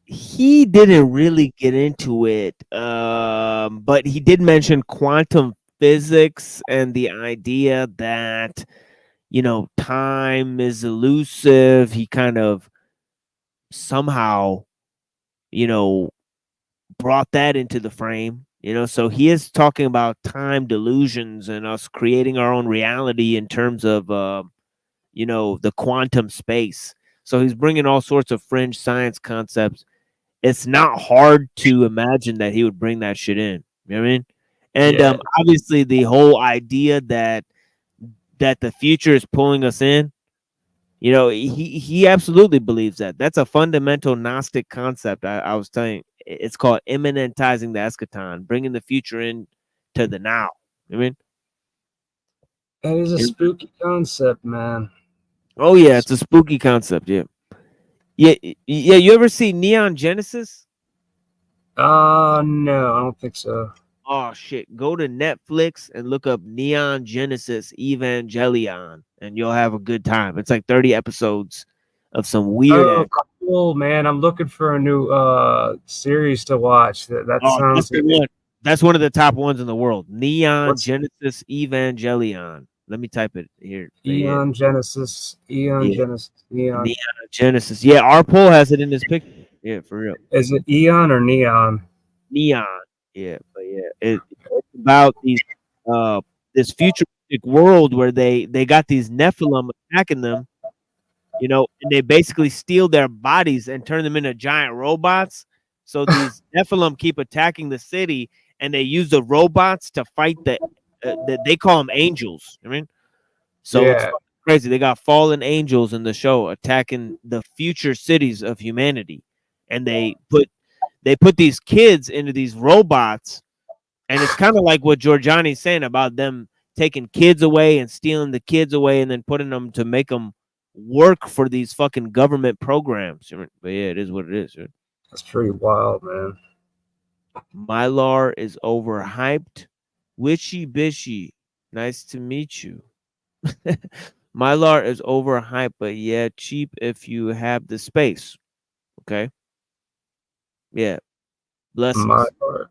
He didn't really get into it, but he did mention quantum physics and the idea that time is elusive. He kind of somehow brought that into the frame. So he is talking about time delusions and us creating our own reality in terms of the quantum space. So he's bringing all sorts of fringe science concepts. It's not hard to imagine that he would bring that shit in. You know what I mean? And obviously the whole idea that the future is pulling us in, he absolutely believes that. That's a fundamental Gnostic concept. I was telling you, it's called immanentizing the eschaton, bringing the future in to the now. You know what I mean? That is a spooky concept, man. Oh yeah, it's a spooky concept. Yeah. You ever see Neon Genesis? No, I don't think so. Oh shit! Go to Netflix and look up Neon Genesis Evangelion, and you'll have a good time. It's like 30 episodes of some weird. Oh, cool, man! I'm looking for a new series to watch. That sounds. That's one of the top ones in the world. Neon Genesis Evangelion. Let me type it here. Neon Genesis. Neon Genesis. Yeah, our poll has it in this picture. Yeah, for real. Is it Eon or Neon? Neon. Yeah, but yeah, it's about these this futuristic world where they got these Nephilim attacking them, and they basically steal their bodies and turn them into giant robots. So these Nephilim keep attacking the city, and they use the robots to fight they call them angels. I mean, so crazy. They got fallen angels in the show attacking the future cities of humanity, and they put these kids into these robots, and it's kind of like what Giorgiani's saying about them taking kids away and stealing the kids away, and then putting them to make them work for these fucking government programs. But yeah, it is what it is. That's pretty wild, man. Mylar is overhyped. Wishy bishy. Nice to meet you. Mylar is overhyped, but yeah, cheap if you have the space. Okay. Yeah. Blessings. Mylar.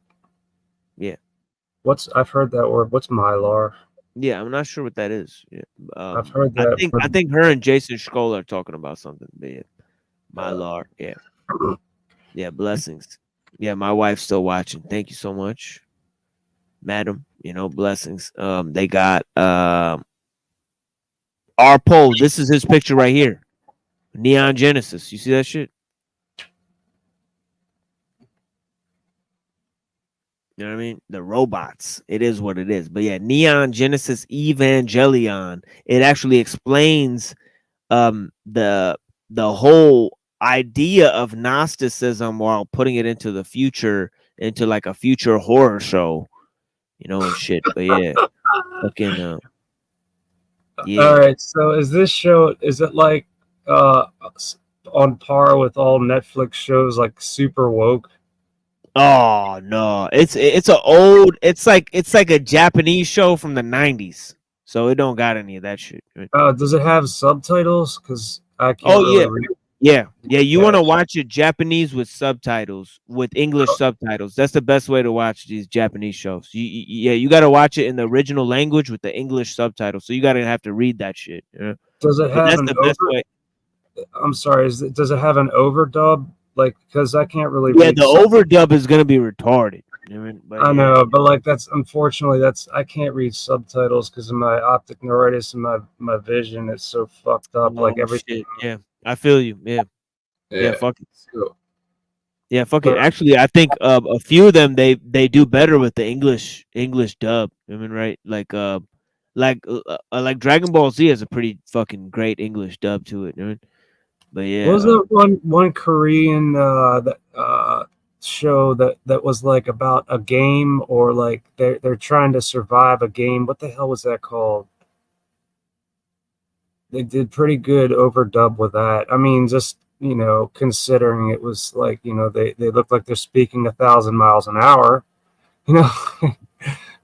Yeah. I've heard that word. What's Mylar? Yeah, I'm not sure what that is. Yeah. I've heard that. I think her and Jason Scholl are talking about something. But yeah. Mylar. Yeah. Yeah, blessings. Yeah, my wife's still watching. Thank you so much, madam. Blessings. They got our poll. This is his picture right here. Neon Genesis. You see that shit? You know what I mean? The robots. It is what it is. But yeah, Neon Genesis Evangelion. It actually explains the whole idea of Gnosticism while putting it into the future, into like a future horror show, and shit. But yeah, fucking yeah. All right. So is it like on par with all Netflix shows like Super Woke? Oh no, it's like a Japanese show from the 90s, so it don't got any of that shit. Does it have subtitles? Because I can't. Oh yeah. Read. Yeah. You want to watch it Japanese with subtitles, with English subtitles. That's the best way to watch these Japanese shows. You got to watch it in the original language with the English subtitles. So you got to have to read that shit. Does it have best way. I'm sorry. Does it have an overdub? Like, because I can't really. Yeah, the overdub is gonna be retarded. I know, but like unfortunately I can't read subtitles because of my optic neuritis and my vision is so fucked up. Like everything. Shit. Yeah, I feel you. Yeah. Fuck it. So, yeah, fuck it. Actually, I think a few of them they do better with the English dub. Right? Like Dragon Ball Z has a pretty fucking great English dub to it. But yeah, what was that one Korean show that was like about a game, or like they're trying to survive a game? What the hell was that called? They did pretty good overdub with that. I mean, just considering it was like they look like they're speaking 1,000 miles an hour.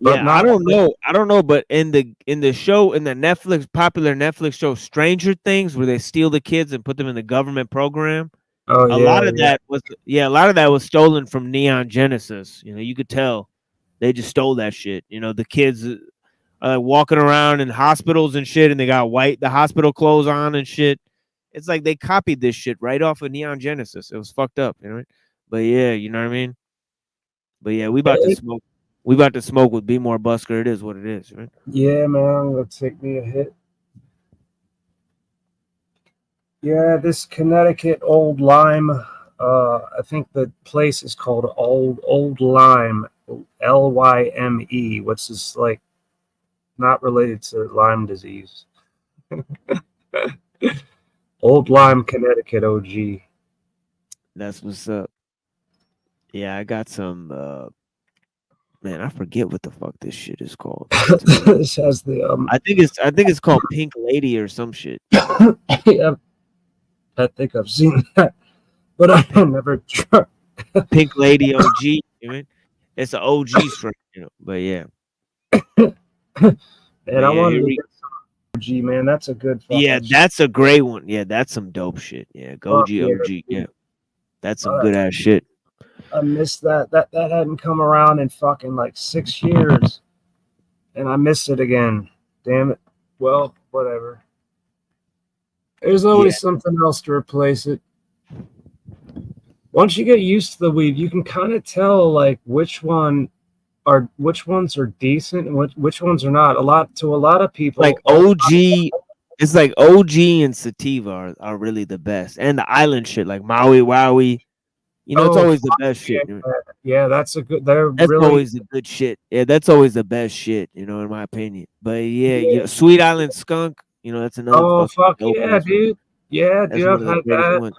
But yeah, I don't know, but in the show, in the popular Netflix show Stranger Things, where they steal the kids and put them in the government program, a lot of that was stolen from Neon Genesis. You could tell they just stole that shit. The kids are walking around in hospitals and shit, and they got the hospital clothes on and shit. It's like they copied this shit right off of Neon Genesis. It was fucked up, But yeah, you know what I mean. But yeah, we about to smoke. We about to smoke with Be More Busker. It is what it is, right? Yeah, man. Let's take me a hit. Yeah, this Connecticut Old Lime. I think the place is called Old Lyme, Lyme, which is like not related to Lyme disease. Old Lyme, Connecticut, OG. That's what's up. Yeah, I got some. Man, I forget what the fuck this shit is called. This has the I think it's called Pink Lady or some shit. Yeah, I think I've seen that, but I never tried. Pink Lady OG. It's an OG strain, But yeah. And I wanted to get some OG, man. That's a good. Yeah, that's a great one. Yeah, that's some dope shit. Yeah, go OG. Yeah, that's some good ass shit. I missed that. That hadn't come around in fucking like 6 years, and I missed it again. Damn it. Well, whatever. There's always something else to replace it. Once you get used to the weed, you can kind of tell like which ones are decent and which ones are not. A lot of people. Like OG, it's like OG and Sativa are really the best, and the island shit like Maui Wowie. It's always the best shit. Yeah, that's a good. That's always the good shit. Yeah, that's always the best shit. In my opinion. But yeah, Sweet Island Skunk. You know, that's another Oh, fucking fuck dope yeah, ass one. dude. Yeah, That's dude, one I've of the had greatest that. ones.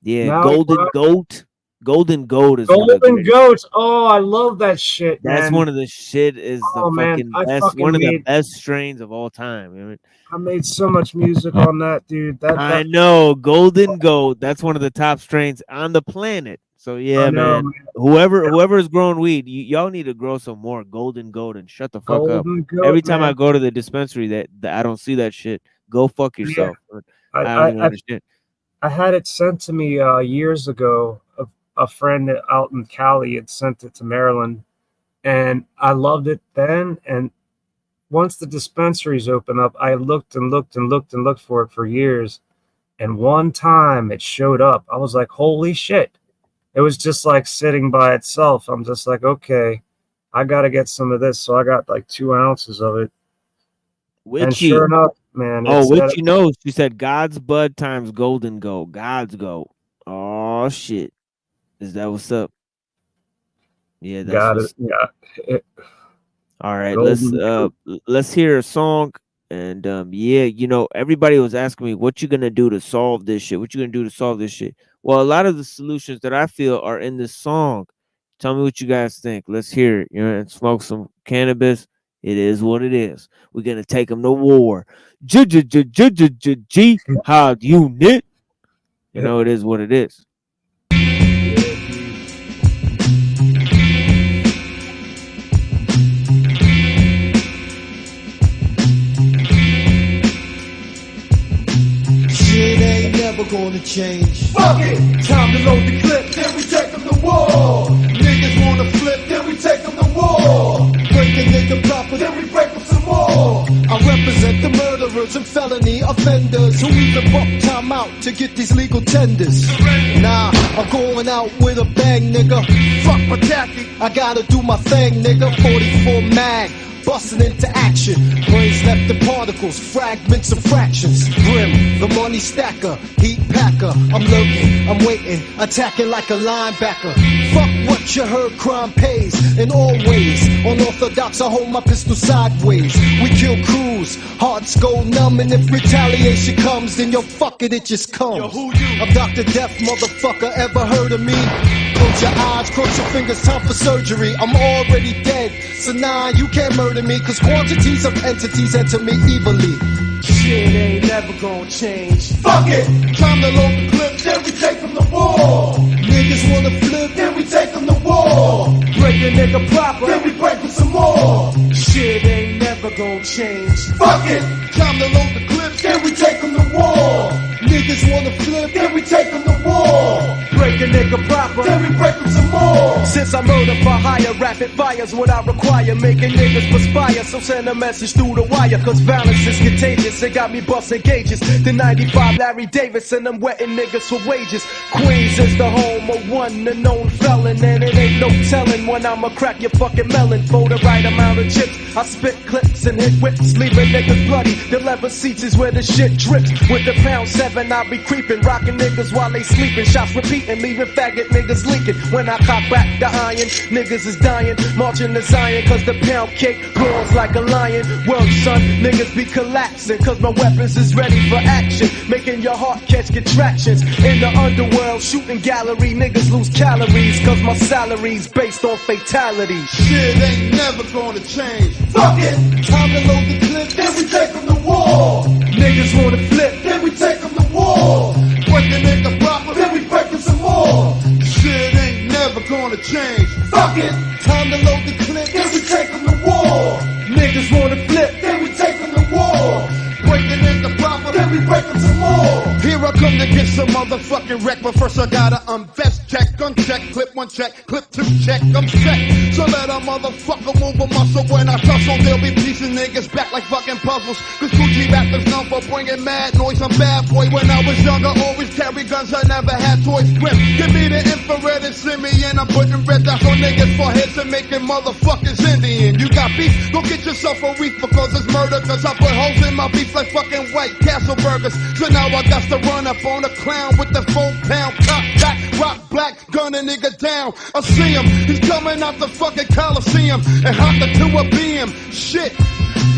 Yeah, Now, Golden what? Goat. Golden Goat is one of the Golden greatest. Goats. Oh, I love that shit, That's man. one of the shit is the Oh, man, fucking I best, one fucking of the made best strains of all time. You know? I made so much music on that, dude. I know, Golden Goat. That's one of the top strains on the planet. So yeah, I know, man. Whoever is growing weed, y'all need to grow some more Golden Goat and shut the fuck up. Golden Goat, Every time I man. go to the dispensary, that I don't see that shit. Go fuck yourself. I don't even understand. I had it sent to me years ago. A friend out in Cali had sent it to Maryland, and I loved it then. And once the dispensaries opened up, I looked and looked and looked and looked for it for years. And one time it showed up. I was like, holy shit. It was just like sitting by itself. I'm just like, okay, I got to get some of this. So I got like 2 ounces of it. And sure enough, man. Oh, Witchy knows. She said God's Bud times Golden Goat. God's Goat. Oh, shit. Is that what's up? Yeah, that's got what's it. Yeah. All right, Golden let's hear a song. And yeah, you know, everybody was asking me, what you gonna do to solve this shit? What you gonna do to solve this shit? Well, a lot of the solutions that I feel are in this song. Tell me what you guys think. Let's hear it. You know, and smoke some cannabis. It is what it is. We're gonna take them to war. Jihad unit. You know, it is what it is. Shit ain't never gonna change. Fuck it! Time to load the clip, then we take them to war. Niggas wanna flip, then we take them to war. Break a nigga proper, then we break them some more. I represent the murderers and felony offenders who either buck time out to get these legal tenders. Nah, I'm going out with a bang, nigga. Fuck my tactic, I gotta do my thing, nigga. 44 mag. Busting into action, brains left in particles, fragments and fractions. Grim, the money stacker, heat packer. I'm lurking, I'm waiting, attacking like a linebacker. Fuck what you heard, crime pays in all ways. Unorthodox, I hold my pistol sideways. We kill crews, hearts go numb, and if retaliation comes, then yo, fuck it, it just comes. I'm Dr. Death, motherfucker, ever heard of me? Close your eyes, cross your fingers, time for surgery. I'm already dead, so nah, you can't murder me, cause quantities of entities enter me evilly. Shit ain't never gonna change. Fuck it! Time to load the clip, then we take them to war. Niggas wanna flip, then we take them to war. Break a nigga proper, then we break them some more. Shit ain't never gonna change. Fuck it! Time to load the clip, then we take them to war. Niggas wanna flip, then we take them to war. Break a nigga proper, then we break them some more. Since I murder for hire, rapid fire's what I require. Making niggas perspire, so send a message through the wire. Cause violence is contagious, it got me busting gauges. The 95 Larry Davis and I'm wetting niggas for wages. Queens is the home of one the known felon. And it ain't no telling when I'ma crack your fucking melon. For the right amount of chips, I spit clips and hit whips, leaving niggas bloody. The leather seats is where the shit drips. With the pound 7 I be creeping, rocking niggas while they sleeping. Shots repeating, leaving faggot niggas leaking. When I cock back the iron, niggas is dying, marching to Zion. Cause the pound cake roars like a lion. World son, niggas be collapsing. Cause my weapons is ready for action, making your heart catch contractions. In the underworld, shooting gallery, niggas lose calories. Cause my salary's based on fatality. Shit ain't never gonna change. Fuck it! Time to load the clip, then we take them to war. Niggas wanna flip, then we take them to war. Break the nigga proper, then we break them some more. Shit ain't never gonna change. Fuck it! Time to load the clip, then we take them to war. Niggas wanna flip, then we take them to war. Break the nigga proper, then we break them some more. Here I come to get some motherfucking wreck, but first I gotta unvest, check, uncheck, clip 1 check, clip 2 check, I'm set. So let a motherfucker move a muscle when I tussle. They'll be piecing niggas back like fucking puzzles. Cause Gucci rappers known for bringing mad noise. I'm bad boy. When I was younger, always carry guns, I never had toys. Grip, give me the infrared and send me in. I'm putting red dots on niggas' foreheads and making motherfuckers Indian. You got beef? Go get yourself a reef because it's murder. Cause I put holes in my beef like fucking White Castle burgers. So now I got to run up on a clown with the 4-pound cock back, rock black, gun a nigga down. I see him, he's coming out the fucking Coliseum and hopped into a beam. Shit,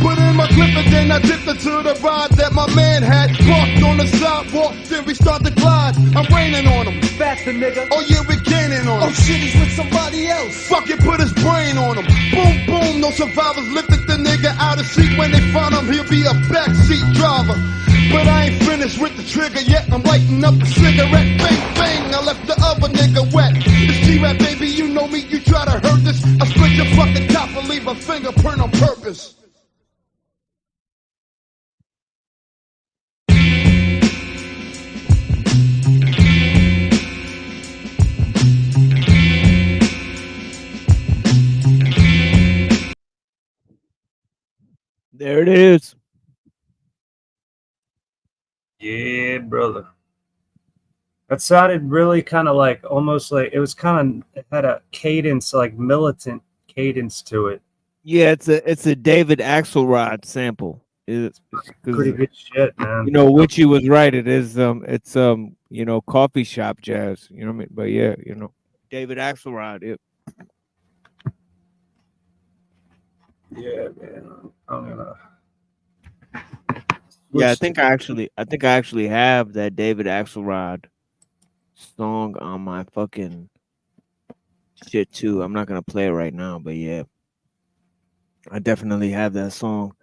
Put in my clip and then I dipped into the ride that my man had parked on the sidewalk. Then we start to glide. I'm raining on him. Faster, nigga. Oh yeah, we're gaining on him. Oh shit, he's with somebody else. Fuck it, put his brain on him. Boom, boom. No survivors lifted the nigga out of seat. When they find him, he'll be a backseat driver. But I ain't finished with the trigger yet. I'm lighting up a cigarette. Bang, bang. I left the other nigga wet. It's G-Rap, baby. You know me. You try to hurt this. I split your fucking top and leave a fingerprint on purpose. There it is. Yeah, brother. That sounded really kind of like almost like it was kind of it had a cadence, like militant cadence to it. Yeah, it's a David Axelrod sample. It's Pretty good shit, man. You know, Witchy was right. It is it's you know, coffee shop jazz. You know what I mean? But yeah, you know, David Axelrod. Yeah, man. I'm gonna. Yeah, I think I actually have that David Axelrod song on my fucking shit too. I'm not gonna play it right now, but yeah, I definitely have that song,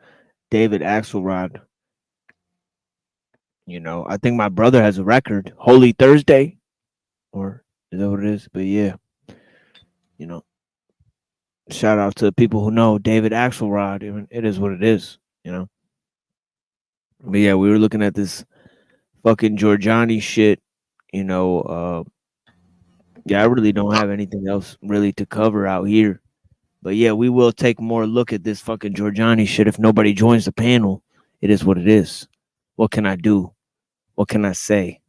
David Axelrod. You know, I think my brother has a record, Holy Thursday, or is that what it is? But yeah, you know, shout out to the people who know David Axelrod. It is what it is, you know. But yeah, we were looking at this fucking Giorgiani shit, you know. Yeah, I really don't have anything else really to cover out here. But yeah, we will take more look at this fucking Giorgiani shit. If nobody joins the panel, it is what it is. What can I do? What can I say?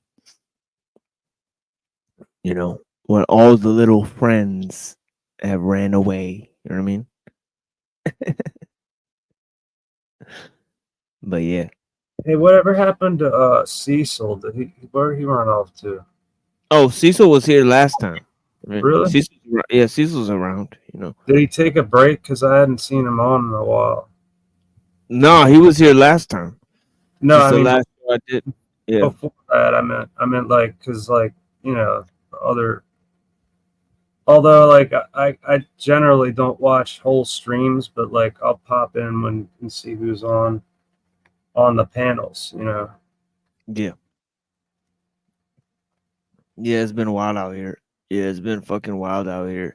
You know, when all the little friends have ran away. You know what I mean? But yeah. Hey, whatever happened to Cecil? Where did he run off to? Oh, Cecil was here last time. Really? Cecil's around, you know. Did he take a break? Because I hadn't seen him on in a while. No, he was here last time. No, Just I the mean, last show I did. Yeah. Before that, I meant like, because like, you know, other. Although like I generally don't watch whole streams, but like I'll pop in and see who's on the panels, you know. Yeah. Yeah, it's been wild out here. Yeah, it's been fucking wild out here.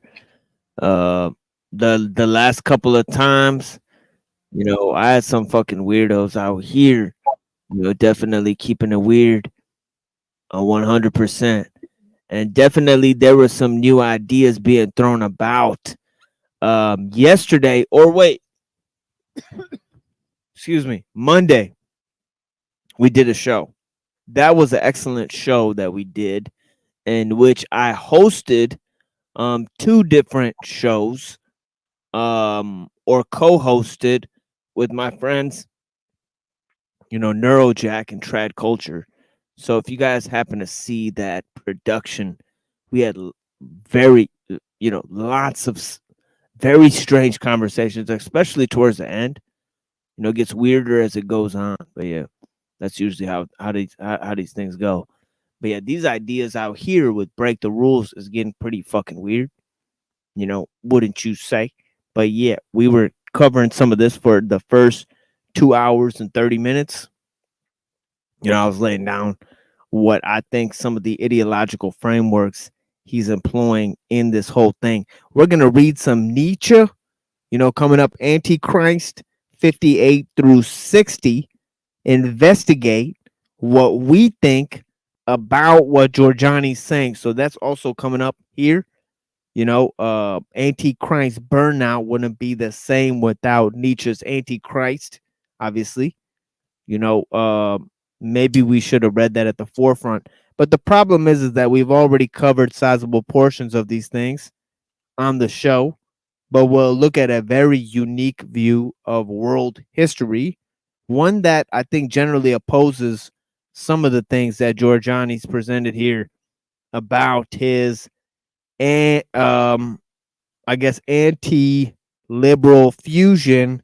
The last couple of times, you know, I had some fucking weirdos out here. You know, definitely keeping it weird, 100%. And definitely there were some new ideas being thrown about. Yesterday, or wait, excuse me, Monday, we did a show. That was an excellent show that we did, in which I hosted two different shows, or co-hosted with my friends, you know, Neurojack and Trad Culture. So if you guys happen to see that production, we had very, you know, lots of very strange conversations, especially towards the end. You know, it gets weirder as it goes on. But yeah, that's usually how these things go. But yeah, these ideas out here with break the rules is getting pretty fucking weird. You know, wouldn't you say? But yeah, we were covering some of this for the first 2 hours and 30 minutes. You know, I was laying down what I think some of the ideological frameworks he's employing in this whole thing. We're going to read some Nietzsche, you know, coming up, Antichrist 58 through 60, investigate what we think about what Giorgiani's saying. So that's also coming up here. You know, Antichrist Burnout wouldn't be the same without Nietzsche's Antichrist, obviously. You know, maybe we should have read that at the forefront. But the problem is that we've already covered sizable portions of these things on the show. But we'll look at a very unique view of world history, one that I think generally opposes some of the things that Giorgiani's presented here about his, and I guess, anti-liberal fusion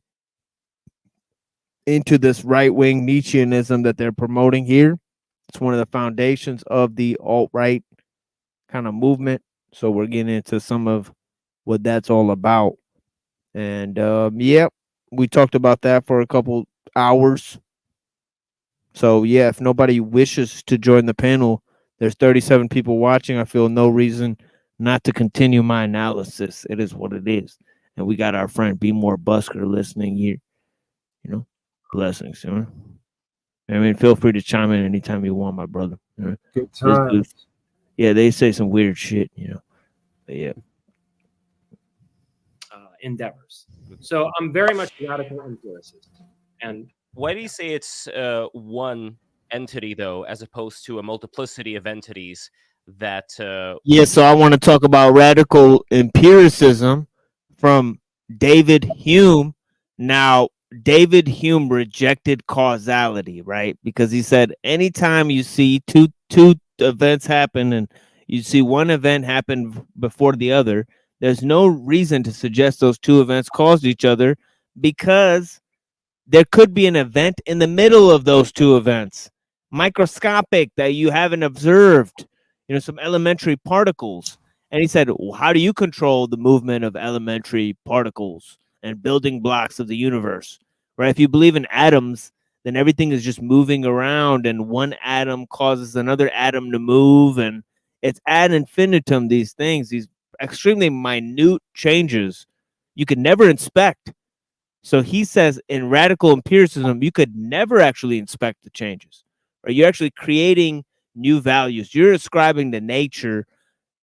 into this right-wing Nietzscheanism that they're promoting here. It's one of the foundations of the alt-right kind of movement. So we're getting into some of what that's all about. And yeah, we talked about that for a couple hours. So yeah, if nobody wishes to join the panel, there's 37 people watching. I feel no reason not to continue my analysis. It is what it is. And we got our friend Be More Busker listening here. You know, blessings. You know? I mean, feel free to chime in anytime you want, my brother. You know? Good This times. dude- yeah, they say some weird shit, you know. But yeah. Endeavors. So I'm very much radical empiricist. And why do you say it's one entity though, as opposed to a multiplicity of entities that? Yeah, so I want to talk about radical empiricism from David Hume. Now, David Hume rejected causality, right? Because he said anytime you see two events happen and you see one event happen before the other, there's no reason to suggest those two events caused each other, because there could be an event in the middle of those two events, microscopic, that you haven't observed, you know, some elementary particles. And he said, well, how do you control the movement of elementary particles and building blocks of the universe? Right? If you believe in atoms, then everything is just moving around, and one atom causes another atom to move, and it's ad infinitum, these things, these extremely minute changes you could never inspect. So he says in radical empiricism, you could never actually inspect the changes, or you're actually creating new values. You're ascribing to nature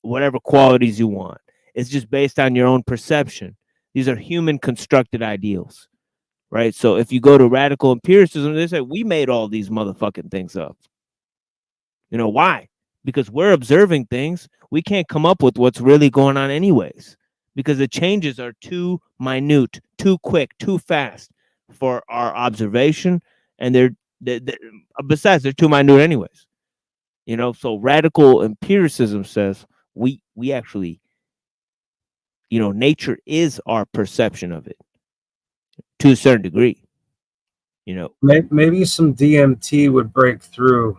whatever qualities you want. It's just based on your own perception. These are human constructed ideals, right? So if you go to radical empiricism, they say we made all these motherfucking things up. You know why? Because we're observing things. We can't come up with what's really going on anyways, because the changes are too minute, too quick, too fast for our observation, and they're besides, they're too minute anyways. You know, so radical empiricism says we actually, you know, nature is our perception of it to a certain degree. You know, Maybe some DMT would break through.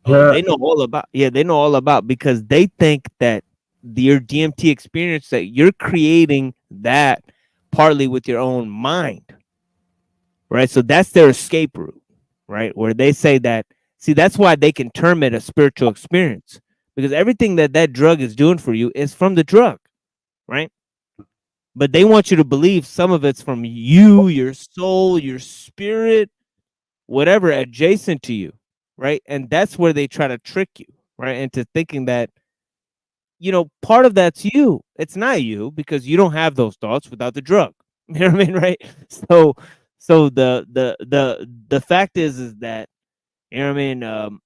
oh, they know all about. Yeah, they know all about, because they think that your DMT experience, that you're creating that partly with your own mind, right? So that's their escape route, right? Where they say that, see, that's why they can term it a spiritual experience, because everything that that drug is doing for you is from the drug, right? But they want you to believe some of it's from you, your soul, your spirit, whatever adjacent to you, right? And that's where they try to trick you, right, into thinking that, you know, part of that's you. It's not you, because you don't have those thoughts without the drug. You know what I mean, right? So the fact is that, you know what I mean,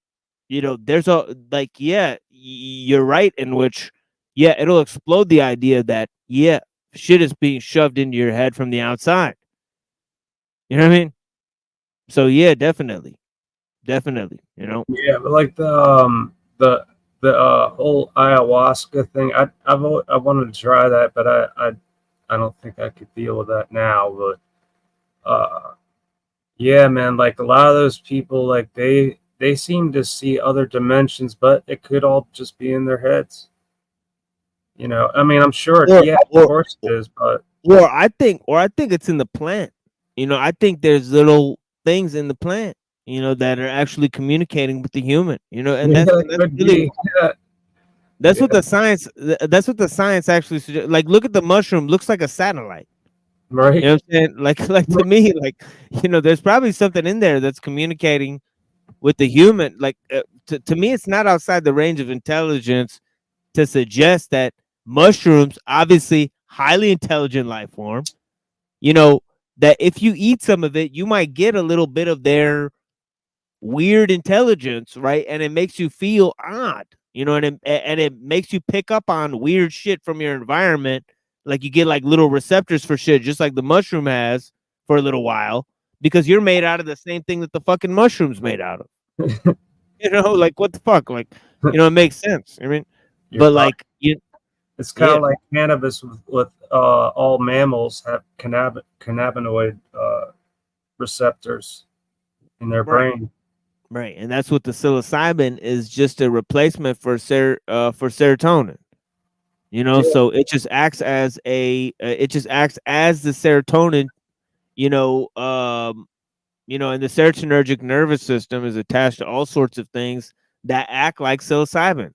you know, there's a, like, yeah, you're right, in which, yeah, it'll explode the idea that, yeah, shit is being shoved into your head from the outside. You know what I mean? So yeah, definitely, you know. Yeah, but like the whole ayahuasca thing, I wanted to try that, but I don't think I could deal with that now. But yeah, man, like a lot of those people, like they seem to see other dimensions, but it could all just be in their heads. You know, I mean, I'm sure, yeah, of course it is, but or I think it's in the plant. You know, I think there's little things in the plant, you know, that are actually communicating with the human. You know, and yeah, that's could really, be. Yeah. that's what the science. That's what the science actually suggests. Like, look at the mushroom; looks like a satellite. Right. You know what I'm saying? Like to me, like, you know, there's probably something in there that's communicating with the human. Like, to me, it's not outside the range of intelligence to suggest that mushrooms, obviously highly intelligent life form, you know, that if you eat some of it, you might get a little bit of their weird intelligence, right? And it makes you feel odd, you know, and it makes you pick up on weird shit from your environment. Like, you get like little receptors for shit, just like the mushroom has for a little while, because you're made out of the same thing that the fucking mushroom's made out of. You know, like, what the fuck? Like, you know, it makes sense. I mean, but like, you, it's kind of yeah. like cannabis with all mammals have cannabinoid receptors in their Right. brain. Right, and that's what the psilocybin is, just a replacement for serotonin. You know, Yeah. so it just acts as it just acts as the serotonin. And the serotonergic nervous system is attached to all sorts of things that act like psilocybin.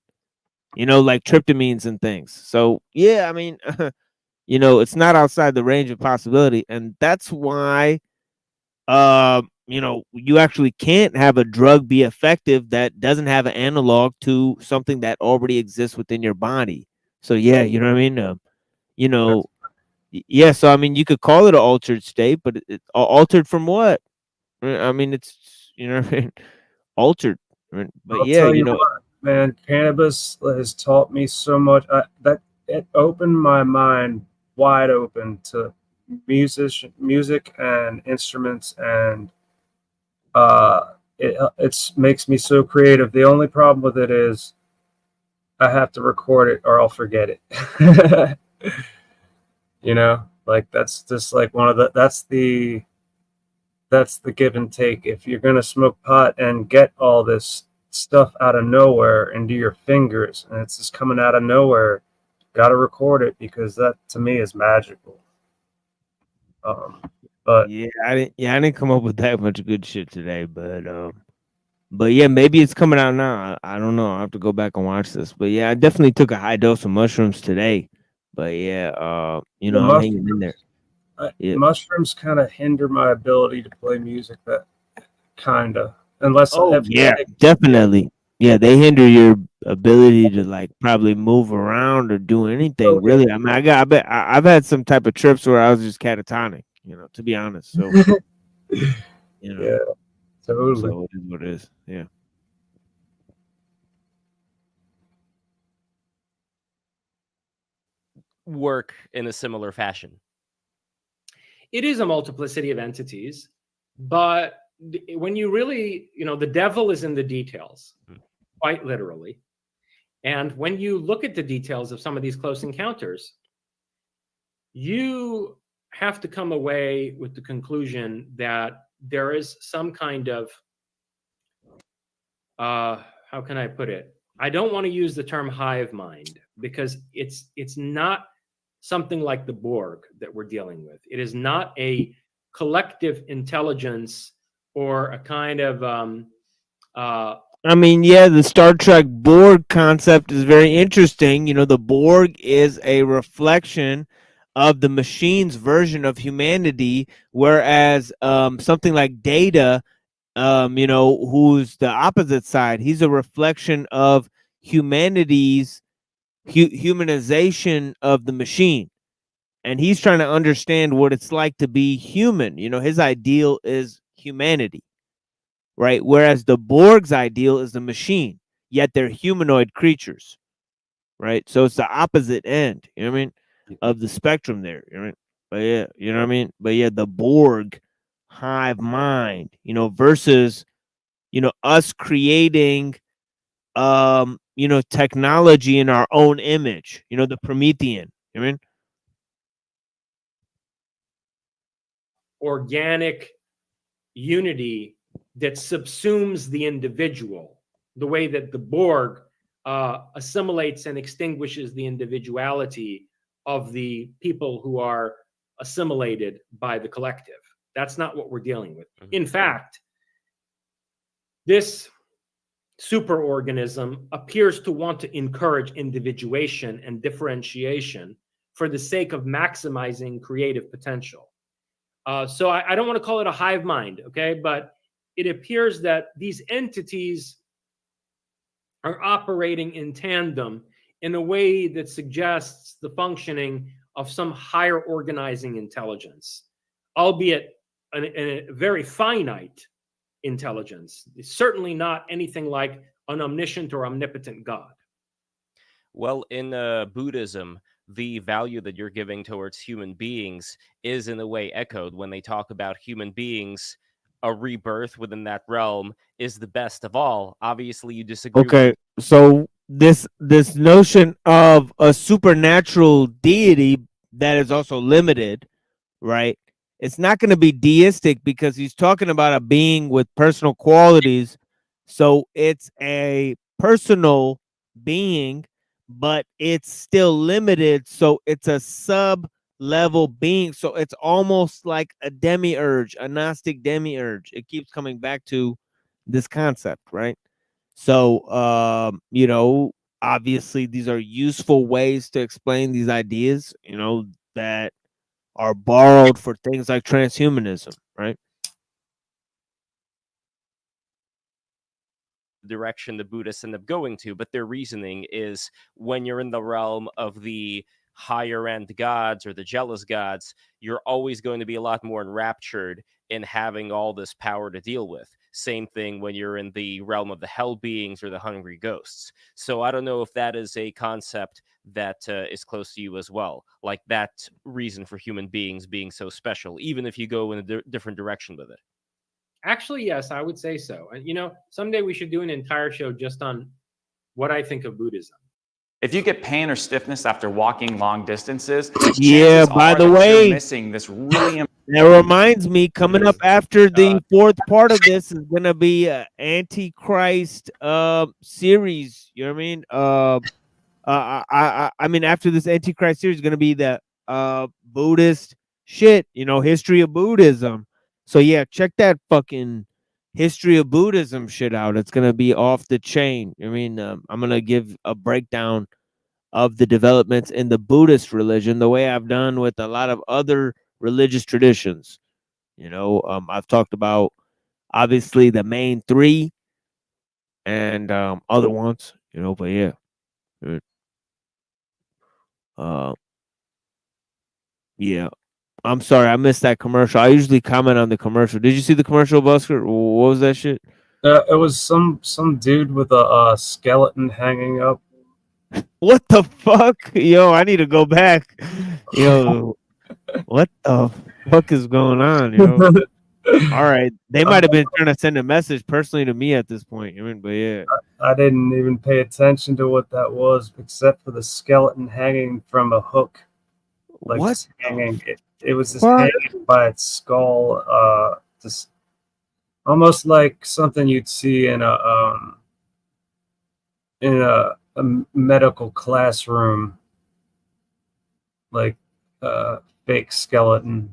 Like tryptamines and things. So yeah, I mean, it's not outside the range of possibility, and that's why you actually can't have a drug be effective that doesn't have an analog to something that already exists within your body. So yeah, you know what I mean. Yeah. So I mean, you could call it an altered state, but altered from what? I mean, it's what I mean, altered. But I'll yeah, tell you what, man, cannabis has taught me so much. That it opened my mind wide open to music and instruments, and it makes me so creative. The only problem with it is I have to record it or I'll forget it. Like that's just like that's the give and take. If you're gonna smoke pot and get all this stuff out of nowhere into your fingers, and it's just coming out of nowhere, gotta record it, because that to me is magical. But yeah, I didn't come up with that much good shit today, but yeah, maybe it's coming out now. I don't know. I have to go back and watch this. But yeah, I definitely took a high dose of mushrooms today. But yeah, I'm hanging in there. Yeah. Mushrooms kind of hinder my ability to play music. That kind of, unless Yeah, definitely. Yeah, they hinder your ability to like probably move around or do anything. Really, I mean, I've had some type of trips where I was just catatonic. To be honest. So, yeah, totally. So it is what it is. Yeah. Work in a similar fashion. It is a multiplicity of entities, but when you really, the devil is in the details, quite literally. And when you look at the details of some of these close encounters, you have to come away with the conclusion that there is some kind of, how can I put it? I don't want to use the term hive mind, because it's not something like the Borg that we're dealing with. It is not a collective intelligence or a kind of I mean, yeah, the Star Trek Borg concept is very interesting. The Borg is a reflection of the machine's version of humanity, whereas something like Data, who's the opposite side, he's a reflection of humanity's humanization of the machine. And he's trying to understand what it's like to be human. His ideal is humanity. Right? Whereas the Borg's ideal is the machine, yet they're humanoid creatures. Right? So it's the opposite end, of the spectrum there. But yeah, you know what I mean? But yeah, the Borg hive mind, versus, us creating technology in our own image, the Promethean. You know what I mean? organic unity that subsumes the individual, the way that the Borg assimilates and extinguishes the individuality of the people who are assimilated by the collective. That's not what we're dealing with. In fact, this superorganism appears to want to encourage individuation and differentiation for the sake of maximizing creative potential. So I don't want to call it a hive mind, okay? But it appears that these entities are operating in tandem in a way that suggests the functioning of some higher organizing intelligence, albeit a very finite intelligence. It's certainly not anything like an omniscient or omnipotent God. Well, in Buddhism, the value that you're giving towards human beings is in a way echoed when they talk about human beings. A rebirth within that realm is the best of all. Obviously, you disagree. Okay, so this notion of a supernatural deity that is also limited, right, it's not going to be deistic because he's talking about a being with personal qualities. So it's a personal being, but it's still limited. So it's a sub level being. So it's almost like a demiurge, a Gnostic demiurge. It keeps coming back to this concept, right? So, you know, obviously these are useful ways to explain these ideas, you know, that are borrowed for things like transhumanism, right? Direction the Buddhists end up going to, but their reasoning is when you're in the realm of the higher end gods or the jealous gods, you're always going to be a lot more enraptured in having all this power to deal with. Same thing when you're in the realm of the hell beings or the hungry ghosts. So I don't know if that is a concept that is close to you as well, like that reason for human beings being so special, even if you go in a different direction with it. Actually, yes, I would say so. And you know, someday we should do an entire show just on what I think of Buddhism. If you get pain or stiffness after walking long distances, Yeah, by the way, you're missing this really that reminds me, coming up after the fourth part of this is gonna be a Antichrist series. You know what I mean? I mean, after this Antichrist series is gonna be the Buddhist shit, you know, history of Buddhism. So yeah, check that fucking history of Buddhism shit out. It's gonna be off the chain. I mean, I'm gonna give a breakdown of the developments in the Buddhist religion, the way I've done with a lot of other religious traditions. You know, I've talked about obviously the main three and other ones. You know, but yeah. Yeah. I'm sorry, I missed that commercial. I usually comment on the commercial. Did you see the commercial, Busker? What was that shit? It was some dude with a skeleton hanging up. What the fuck? Yo, I need to go back. Yo, what the fuck is going on? Yo. All right. They might have been trying to send a message personally to me at this point. I mean, but yeah. I didn't even pay attention to what that was, except for the skeleton hanging from a hook. Like what? Just hanging. It was just hanging by its skull. Just almost like something you'd see in a medical classroom, like a fake skeleton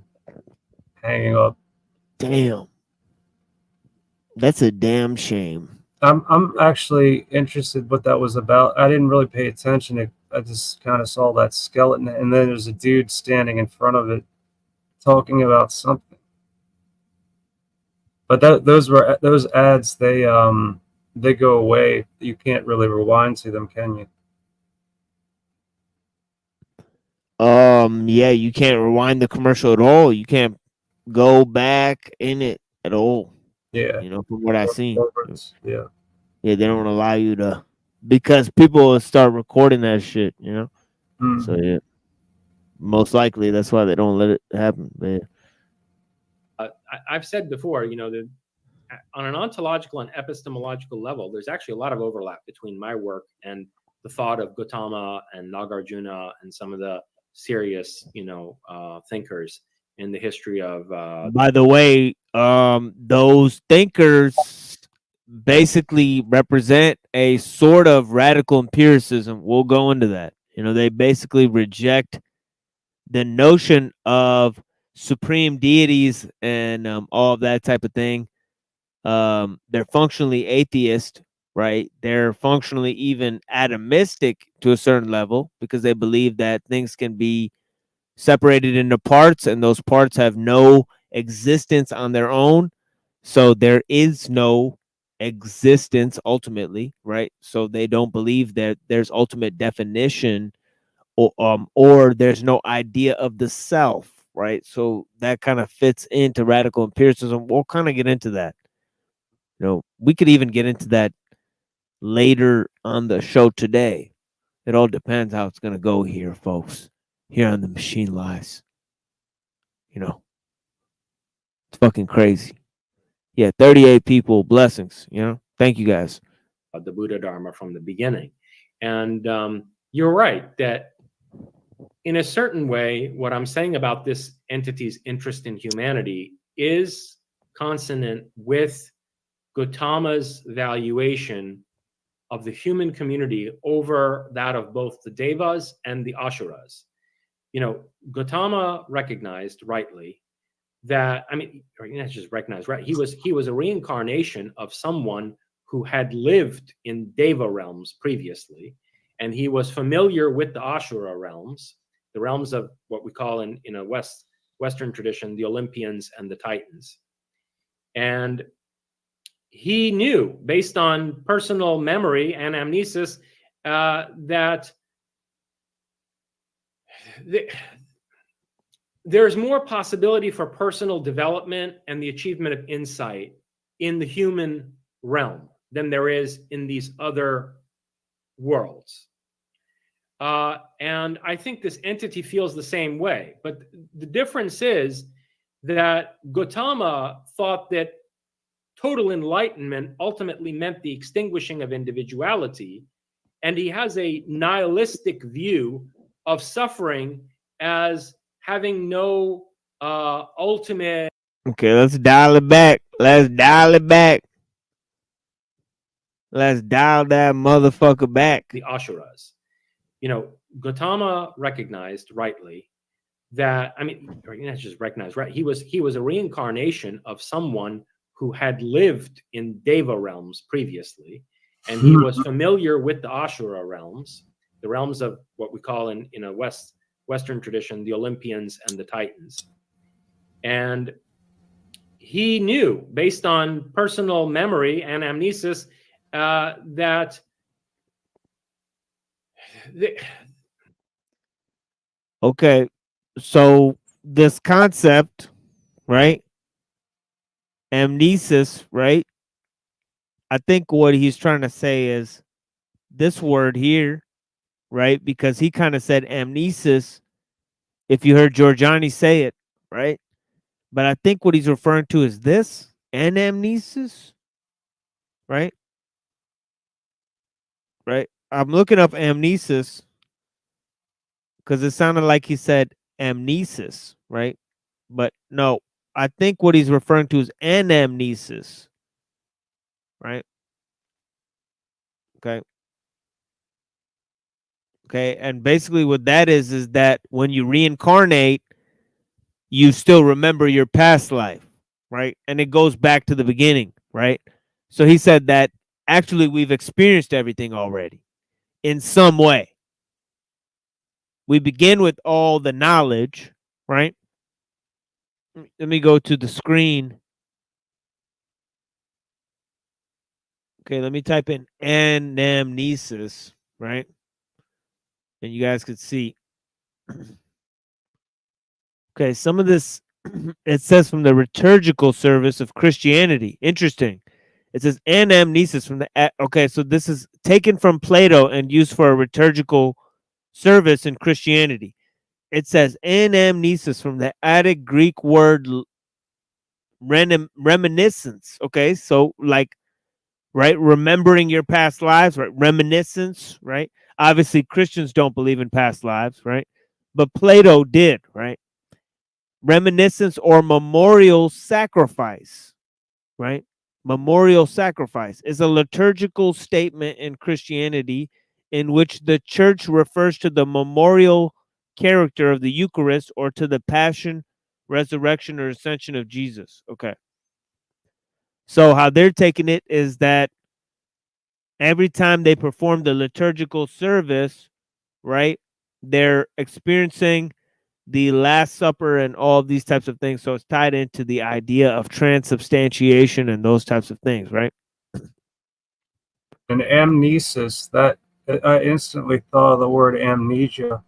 hanging up. Damn. That's a damn shame. I'm actually interested what that was about. I didn't really pay attention. I just kind of saw that skeleton, and then there's a dude standing in front of it talking about something. But those ads. They go away. You can't really rewind to them, can you? Yeah, you can't rewind the commercial at all. You can't go back in it at all. Yeah. You know, from what I seen. Yeah. Yeah, they don't allow you to, because people will start recording that shit, you know? So yeah. Most likely that's why they don't let it happen. But yeah. I've said before, you know, that on an ontological and epistemological level, there's actually a lot of overlap between my work and the thought of Gautama and Nagarjuna and some of the serious, you know, thinkers in the history of. By the way, those thinkers basically represent a sort of radical empiricism. We'll go into that. You know, they basically reject the notion of supreme deities and all of that type of thing. They're functionally atheist, right? They're functionally even atomistic to a certain level because they believe that things can be separated into parts and those parts have no existence on their own. So there is no existence ultimately, right? So they don't believe that there's ultimate definition or there's no idea of the self, right? So that kind of fits into radical empiricism. We'll kind of get into that. You know, we could even get into that later on the show today. It all depends how it's going to go here, folks, here on the Machine Lives. You know, it's fucking crazy. Yeah, 38 people, blessings, you know. Thank you guys. The Buddha Dharma from the beginning. And you're right that in a certain way, what I'm saying about this entity's interest in humanity is consonant with Gautama's valuation of the human community over that of both the Devas and the Asuras. You know, Gautama recognized rightly that, I mean, or not just recognized, right? He was a reincarnation of someone who had lived in Deva realms previously, and he was familiar with the Ashura realms, the realms of what we call in a Western tradition, the Olympians and the Titans. And he knew, based on personal memory and anamnesis, that there's more possibility for personal development and the achievement of insight in the human realm than there is in these other worlds. And I think this entity feels the same way. But the difference is that Gautama thought that total enlightenment ultimately meant the extinguishing of individuality. And he has a nihilistic view of suffering as having no ultimate. Okay, let's dial it back. Let's dial it back. Let's dial that motherfucker back. The Ashuras. You know, Gautama recognized rightly that, I mean, or not just recognized, right? He was a reincarnation of someone who had lived in Deva realms previously, and he was familiar with the Ashura realms, the realms of what we call in a Western tradition, the Olympians and the Titans. And he knew, based on personal memory and anamnesis, that okay, so this concept, right? Amnesis, right? I think what he's trying to say is this word here, right? Because he kind of said amnesis, if you heard Giorgiani say it, right? But I think what he's referring to is this, anamnesis, right? Right? I'm looking up amnesis because it sounded like he said amnesis, right? But no, I think what he's referring to is anamnesis, right? Okay. Okay, and basically what that is that when you reincarnate, you still remember your past life, right? And it goes back to the beginning, right? So he said that actually we've experienced everything already in some way. We begin with all the knowledge, right? Let me go to the screen. Okay, let me type in anamnesis, right? And you guys could see. Okay, some of this, it says from the liturgical service of Christianity. Interesting. It says anamnesis from the, okay, so this is taken from Plato and used for a liturgical service in Christianity. It says anamnesis from the Attic Greek word reminiscence. Okay, so like, right, remembering your past lives, right? Reminiscence, right? Obviously, Christians don't believe in past lives, right? But Plato did, right? Reminiscence or memorial sacrifice, right? Memorial sacrifice is a liturgical statement in Christianity in which the church refers to the memorial character of the Eucharist or to the passion, resurrection, or ascension of Jesus. Okay. So how they're taking it is that every time they perform the liturgical service, right, they're experiencing the Last Supper and all of these types of things. So it's tied into the idea of transubstantiation and those types of things, right? And amnesis, that I instantly thought of the word amnesia.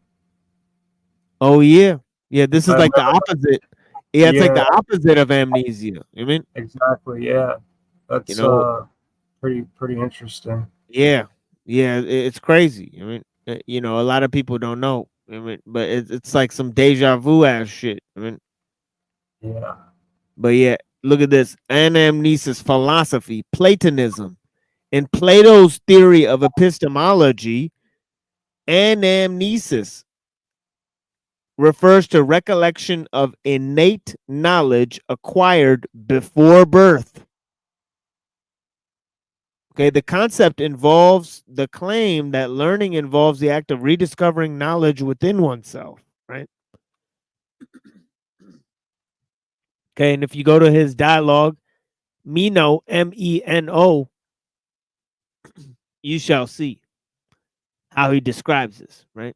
Oh yeah. Yeah, this is I've like the never- opposite. Yeah, it's like Yeah. the opposite of amnesia. You mean? Exactly, yeah. That's You know, pretty interesting. yeah. Yeah, it's crazy. I mean, you know, a lot of people don't know. I mean, but it's like some deja vu ass shit. I mean, Yeah. but yeah, look at this. Anamnesis philosophy, Platonism. In Plato's theory of epistemology, anamnesis refers to recollection of innate knowledge acquired before birth. Okay, the concept involves the claim that learning involves the act of rediscovering knowledge within oneself, right? Okay, and if you go to his dialogue, Meno, M-E-N-O, you shall see how he describes this, right?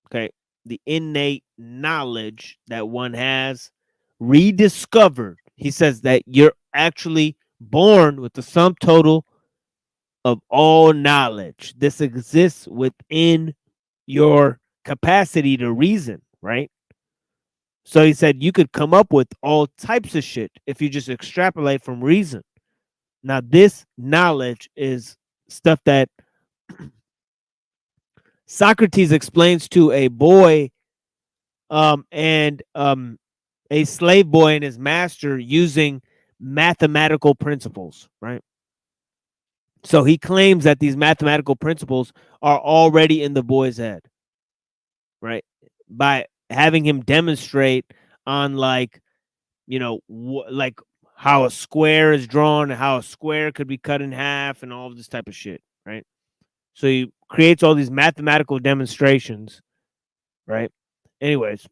Okay, the innate knowledge that one has rediscovered. He says that you're actually born with the sum total of all knowledge. This exists within your capacity to reason, right? So he said you could come up with all types of shit if you just extrapolate from reason. Now, this knowledge is stuff that Socrates explains to a boy and a slave boy and his master using mathematical principles, right? So he claims that these mathematical principles are already in the boy's head, right? By having him demonstrate on like, you know, like how a square is drawn and how a square could be cut in half and all of this type of shit, right? So he creates all these mathematical demonstrations, right? Anyways,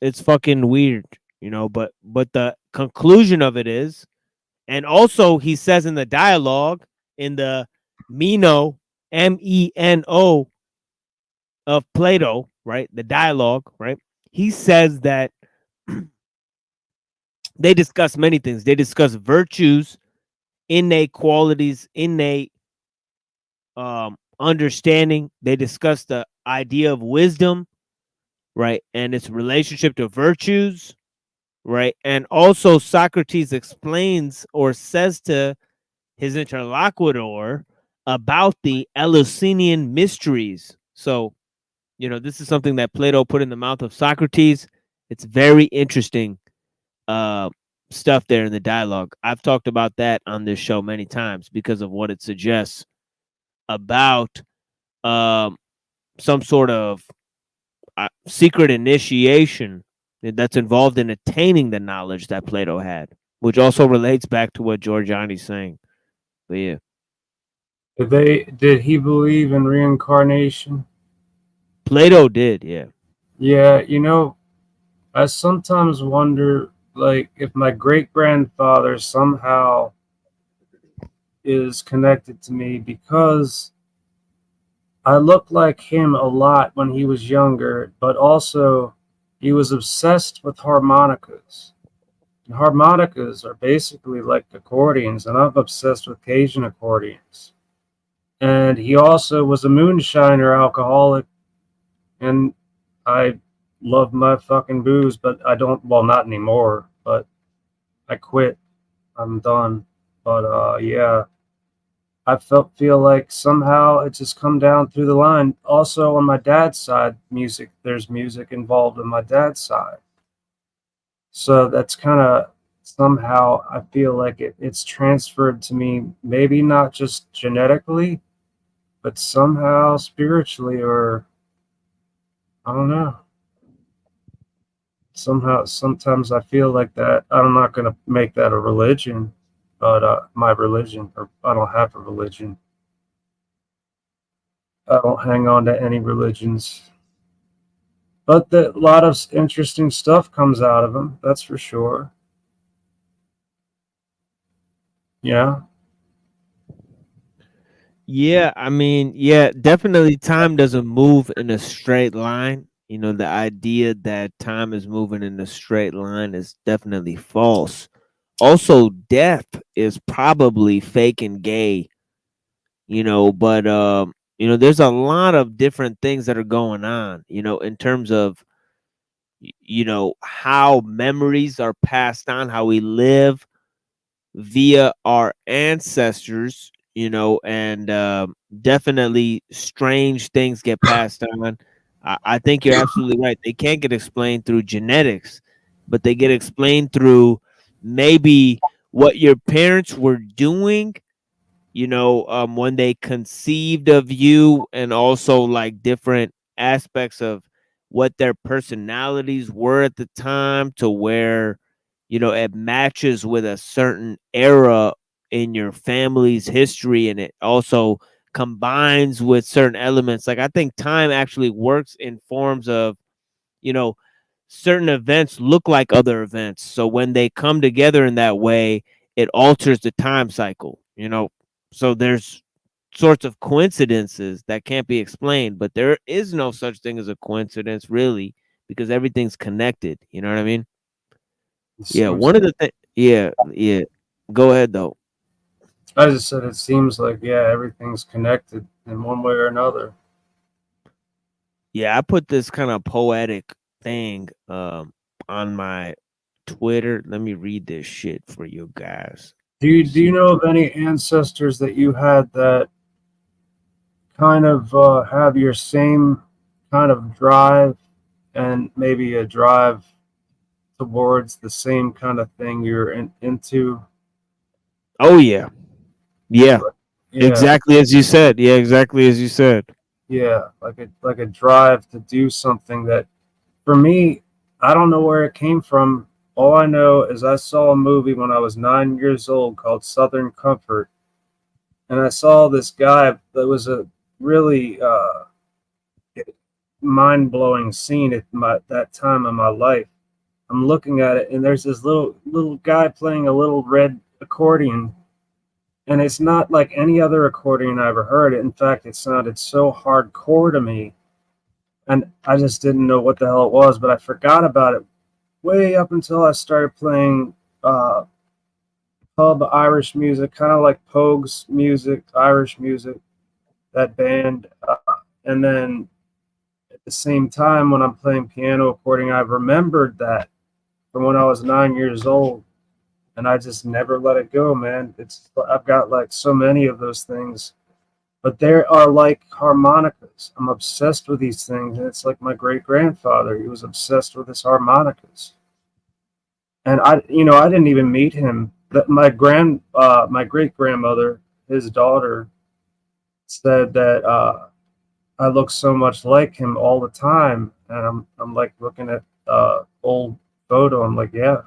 it's fucking weird, you know, but the conclusion of it is, and also he says in the dialogue in the Meno, M-E-N-O of Plato, right? The dialogue, right? He says that they discuss many things. They discuss virtues, innate qualities, innate understanding. They discuss the idea of wisdom, right? And its relationship to virtues, right? And also Socrates explains or says to his interlocutor about the Eleusinian mysteries. So, you know, this is something that Plato put in the mouth of Socrates. It's very interesting stuff there in the dialogue. I've talked about that on this show many times because of what it suggests about some sort of secret initiation that's involved in attaining the knowledge that Plato had, which also relates back to what Giorgiani's saying. But yeah. Did he believe in reincarnation? Plato did, yeah. Yeah, you know, I sometimes wonder, like, if my great grandfather somehow is connected to me because I looked like him a lot when he was younger, but also he was obsessed with harmonicas. And harmonicas are basically like accordions, and I'm obsessed with Cajun accordions. And he also was a moonshiner alcoholic, and I love my fucking booze, but I don't, well, not anymore, but I quit. I'm done. But yeah, I feel like somehow it just come down through the line. Also on my dad's side, there's music involved on my dad's side. So that's kind of somehow I feel like it's transferred to me, maybe not just genetically, but somehow spiritually, or I don't know. Somehow, sometimes I feel like that. I'm not going to make that a religion, but my religion, or I don't have a religion. I don't hang on to any religions. But a lot of interesting stuff comes out of them, that's for sure. Yeah. Yeah, I mean, yeah, definitely time doesn't move in a straight line. You know, the idea that time is moving in a straight line is definitely false. Also, death is probably fake and gay, you know, but you know, there's a lot of different things that are going on, you know, in terms of you know, how memories are passed on, how we live via our ancestors, you know, and definitely strange things get passed on. I think you're absolutely right. They can't get explained through genetics, but they get explained through maybe what your parents were doing, you know, when they conceived of you, and also like different aspects of what their personalities were at the time to where, it matches with a certain era in your family's history, and it also combines with certain elements. Like I think time actually works in forms of, certain events look like other events. So when they come together in that way, it alters the time cycle, So there's sorts of coincidences that can't be explained, but there is no such thing as a coincidence really, because everything's connected. You know what I mean? Yeah, one of the things. Yeah, yeah. Go ahead though. I just said it seems like, yeah, everything's connected in one way or another. Yeah, I put this kind of poetic thing on my Twitter. Let me read this shit for you guys. Do you know of any ancestors that you had that kind of have your same kind of drive, and maybe a drive towards the same kind of thing you're into? Oh yeah. Yeah. Yeah. Exactly as you said. Yeah, exactly as you said. Yeah, like a drive to do something that, for me, I don't know where it came from. All I know is I saw a movie when I was 9 years old called Southern Comfort, and I saw this guy that was a really mind-blowing scene at that time of my life. I'm looking at it, and there's this little guy playing a little red accordion, and it's not like any other accordion I ever heard. In fact, it sounded so hardcore to me, and I just didn't know what the hell it was. But I forgot about it way up until I started playing pub Irish music, kind of like Pogue's music, Irish music, that band, and then at the same time when I'm playing piano accordion, I've remembered that from when I was 9 years old, and I just never let it go, man. I've got like so many of those things, but there are like harmonicas. I'm obsessed with these things, and it's like my great grandfather. He was obsessed with his harmonicas, and I didn't even meet him. But my great grandmother, his daughter, said that I look so much like him all the time, and I'm like looking at old photo. I'm like, yeah,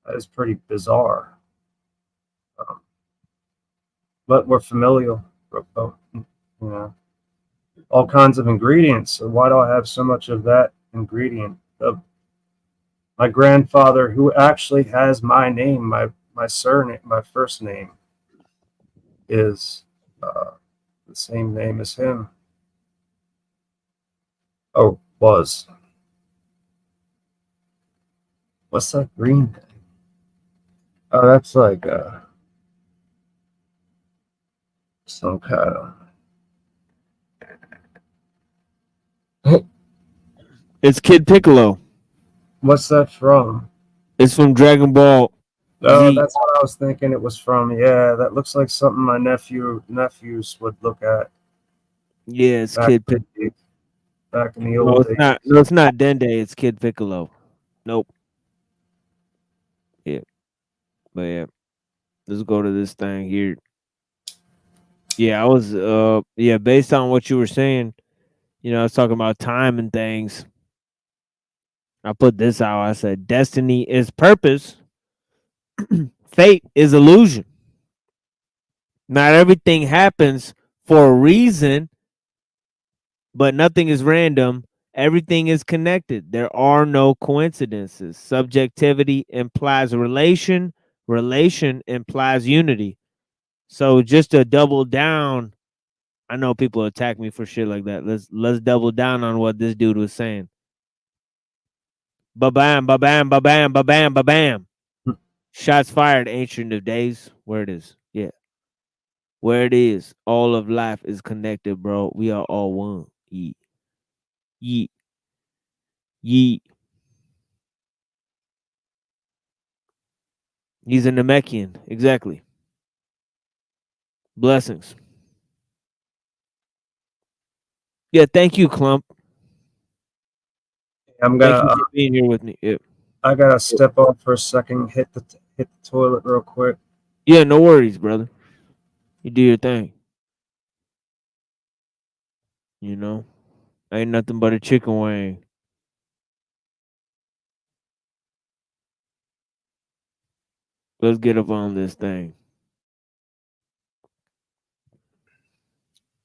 that is pretty bizarre. But we're familial, all kinds of ingredients. So why do I have so much of that ingredient? My grandfather, who actually has my name, my surname, my first name, is the same name as him. Oh, was. What's that green thing? Oh, that's like some kind of. It's Kid Piccolo. What's that from? It's from Dragon Ball. Oh, Z. that's what I was thinking it was from. Yeah, that looks like something my nephews would look at. Yeah, it's Kid Piccolo. Back in the old days. No, it's not Dende. It's Kid Piccolo. Nope. Yeah, but yeah, let's go to this thing here. Yeah, I was based on what you were saying, I was talking about time and things. I put this out. I said, destiny is purpose. Fate is illusion. Not everything happens for a reason, but nothing is random. Everything is connected. There are no coincidences. Subjectivity implies relation. Relation implies unity. So just to double down, I know people attack me for shit like that. Let's double down on what this dude was saying. Ba-bam, ba-bam, ba-bam, ba-bam, ba-bam. Shots fired, ancient of days. Where it is. Yeah. Where it is. All of life is connected, bro. We are all one. Yeet. Yeet. Yeet. He's a Namekian. Exactly. Blessings. Yeah, thank you, Clump. I'm Thank gonna you for being here with me. Yeah. I gotta step off for a second, hit the toilet real quick. Yeah, no worries, brother. You do your thing. Ain't nothing but a chicken wing. Let's get up on this thing.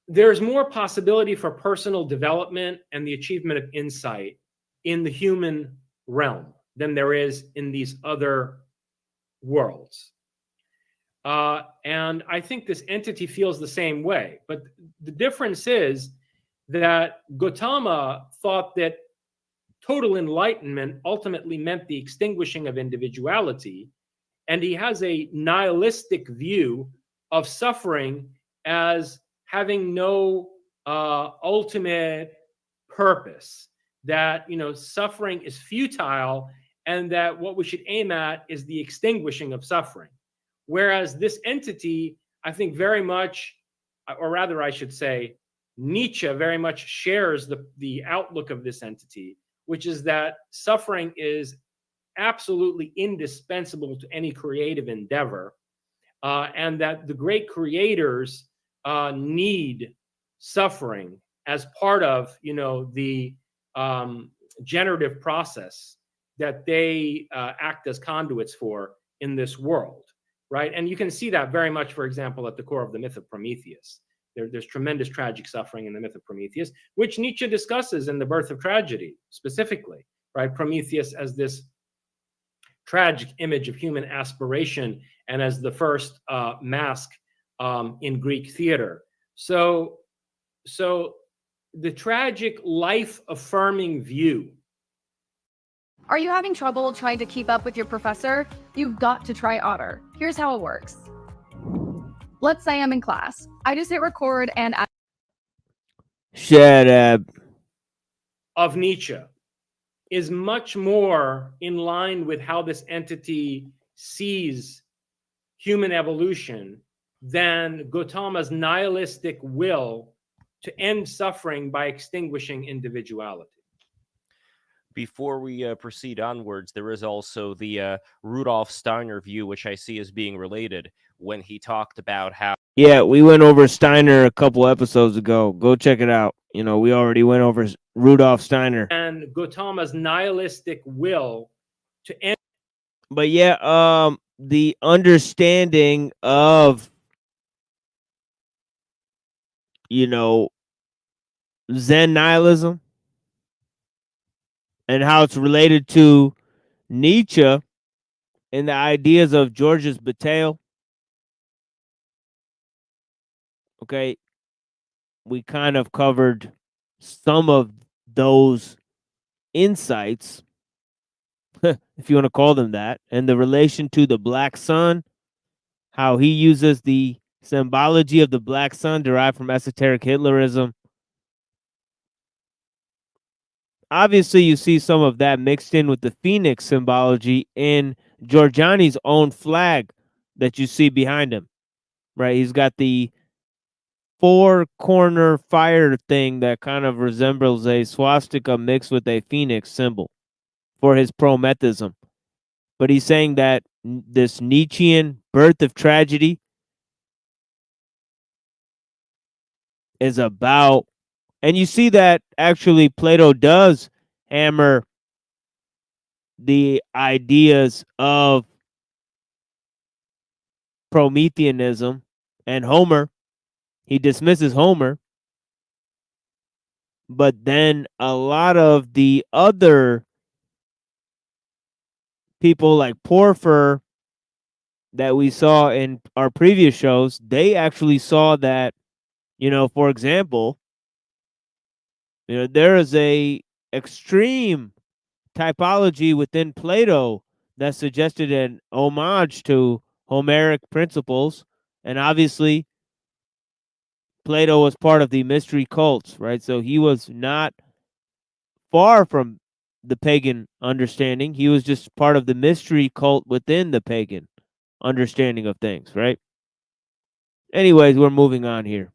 There's more possibility for personal development and the achievement of insight in the human realm than there is in these other worlds. And I think this entity feels the same way. But the difference is that Gautama thought that total enlightenment ultimately meant the extinguishing of individuality. And he has a nihilistic view of suffering as having no ultimate purpose, that, you know, suffering is futile and that what we should aim at is the extinguishing of suffering. Whereas this entity, I think very much, or rather I should say, Nietzsche very much shares the outlook of this entity, which is that suffering is absolutely indispensable to any creative endeavor, and that the great creators need suffering as part of, you know, the generative process that they act as conduits for in this world, right? And you can see that very much, for example, at the core of the myth of Prometheus. There's tremendous tragic suffering in the myth of Prometheus, which Nietzsche discusses in The Birth of Tragedy specifically, right? Prometheus as this tragic image of human aspiration and as the first mask in Greek theater. So the tragic life-affirming view. Are you having trouble trying to keep up with your professor? You've got to try Otter. Here's how it works. Let's say I'm in class. I just hit record and Shut up. Of Nietzsche is much more in line with how this entity sees human evolution than Gautama's nihilistic will to end suffering by extinguishing individuality. Before we proceed onwards, there is also the Rudolf Steiner view, which I see as being related when he talked about how... Yeah, we went over Steiner a couple episodes ago. Go check it out. You know, we already went over Rudolf Steiner. And Gautama's nihilistic will to end... But yeah, the understanding of, you know, Zen nihilism and how it's related to Nietzsche and the ideas of Georges Bataille. Okay, we kind of covered some of those insights, if you want to call them that, and the relation to the black sun, how he uses the symbology of the black sun derived from esoteric Hitlerism. Obviously, you see some of that mixed in with the phoenix symbology in Giorgiani's own flag that you see behind him, right? He's got the four-corner fire thing that kind of resembles a swastika mixed with a phoenix symbol for his Prometheism. But he's saying that this Nietzschean birth of tragedy is about, and you see that actually Plato does hammer the ideas of Prometheanism and Homer. He dismisses Homer, but then a lot of the other people like Porphyr that we saw in our previous shows, they actually saw that, you know, for example, you know, there is a extreme typology within Plato that suggested an homage to Homeric principles, and obviously Plato was part of the mystery cults, right? So he was not far from the pagan understanding. He was just part of the mystery cult within the pagan understanding of things, right? Anyways, we're moving on here.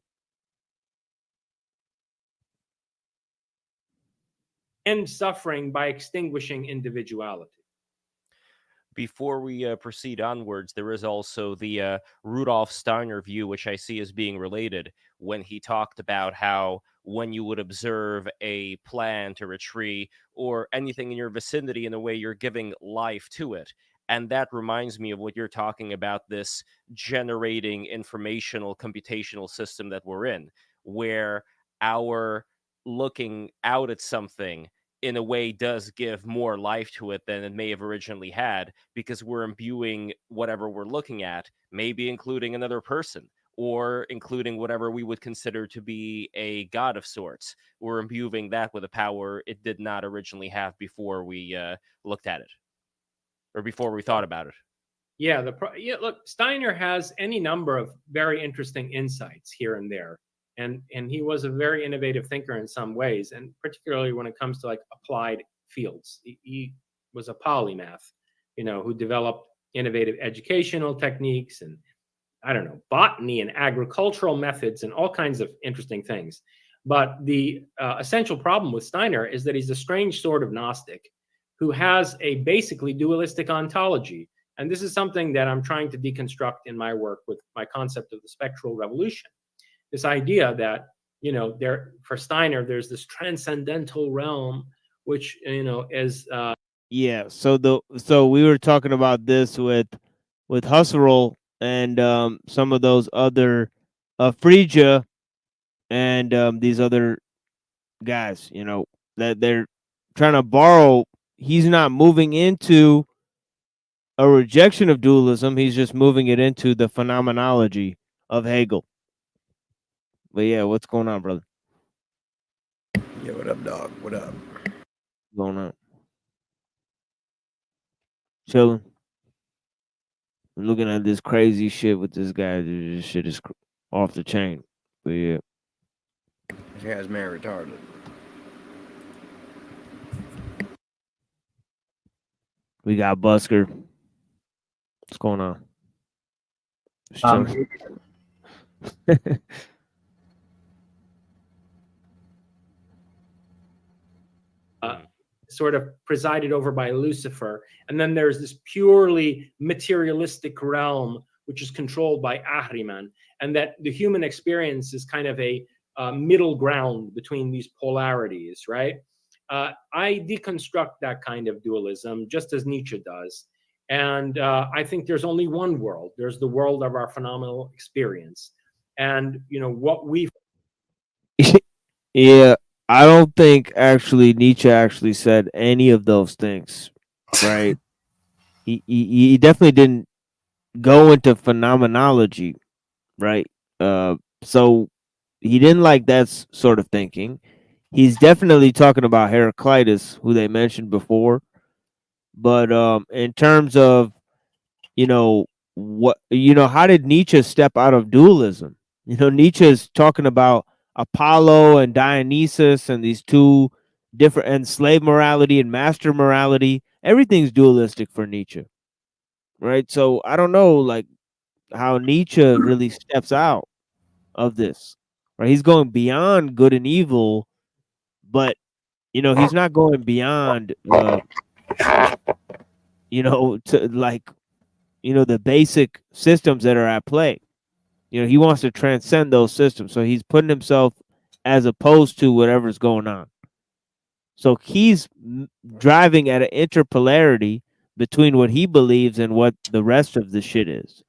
End suffering by extinguishing individuality. Before we proceed onwards, there is also the Rudolf Steiner view, which I see as being related when he talked about how when you would observe a plant or a tree or anything in your vicinity in a way you're giving life to it. And that reminds me of what you're talking about, this generating informational computational system that we're in, where our looking out at something in a way does give more life to it than it may have originally had, because we're imbuing whatever we're looking at, maybe including another person, or including whatever we would consider to be a god of sorts. We're imbuing that with a power it did not originally have before we looked at it, or before we thought about it. Yeah, look, Steiner has any number of very interesting insights here and there. And he was a very innovative thinker in some ways, and particularly when it comes to like applied fields. He was a polymath, who developed innovative educational techniques and, I don't know, botany and agricultural methods and all kinds of interesting things. But the essential problem with Steiner is that he's a strange sort of Gnostic who has a basically dualistic ontology. And this is something that I'm trying to deconstruct in my work with my concept of the spectral revolution. This idea that, for Steiner, there's this transcendental realm, which, is... Yeah, so we were talking about this with Husserl and some of those other Frege and these other guys, that they're trying to borrow. He's not moving into a rejection of dualism. He's just moving it into the phenomenology of Hegel. But yeah, what's going on, brother? Yeah, what up, dog? What up? What's going on? Chilling. I'm looking at this crazy shit with this guy. This shit is off the chain. But yeah. This guy's man retarded. We got Busker. What's going on? Sort of presided over by Lucifer. And then there's this purely materialistic realm, which is controlled by Ahriman. And that the human experience is kind of a middle ground between these polarities, right? I deconstruct that kind of dualism, just as Nietzsche does. And I think there's only one world. There's the world of our phenomenal experience. And, what we... Yeah. I don't think actually Nietzsche actually said any of those things, right? he definitely didn't go into phenomenology, right? So he didn't like that sort of thinking. He's definitely talking about Heraclitus, who they mentioned before. But in terms of, how did Nietzsche step out of dualism? Nietzsche is talking about Apollo and Dionysus and these two different, and slave morality and master morality. Everything's dualistic for Nietzsche, right? So I don't know, like, how Nietzsche really steps out of this, right? He's going beyond good and evil, but he's not going beyond to like the basic systems that are at play. He wants to transcend those systems. So he's putting himself as opposed to whatever's going on. So he's driving at an interpolarity between what he believes and what the rest of the shit is.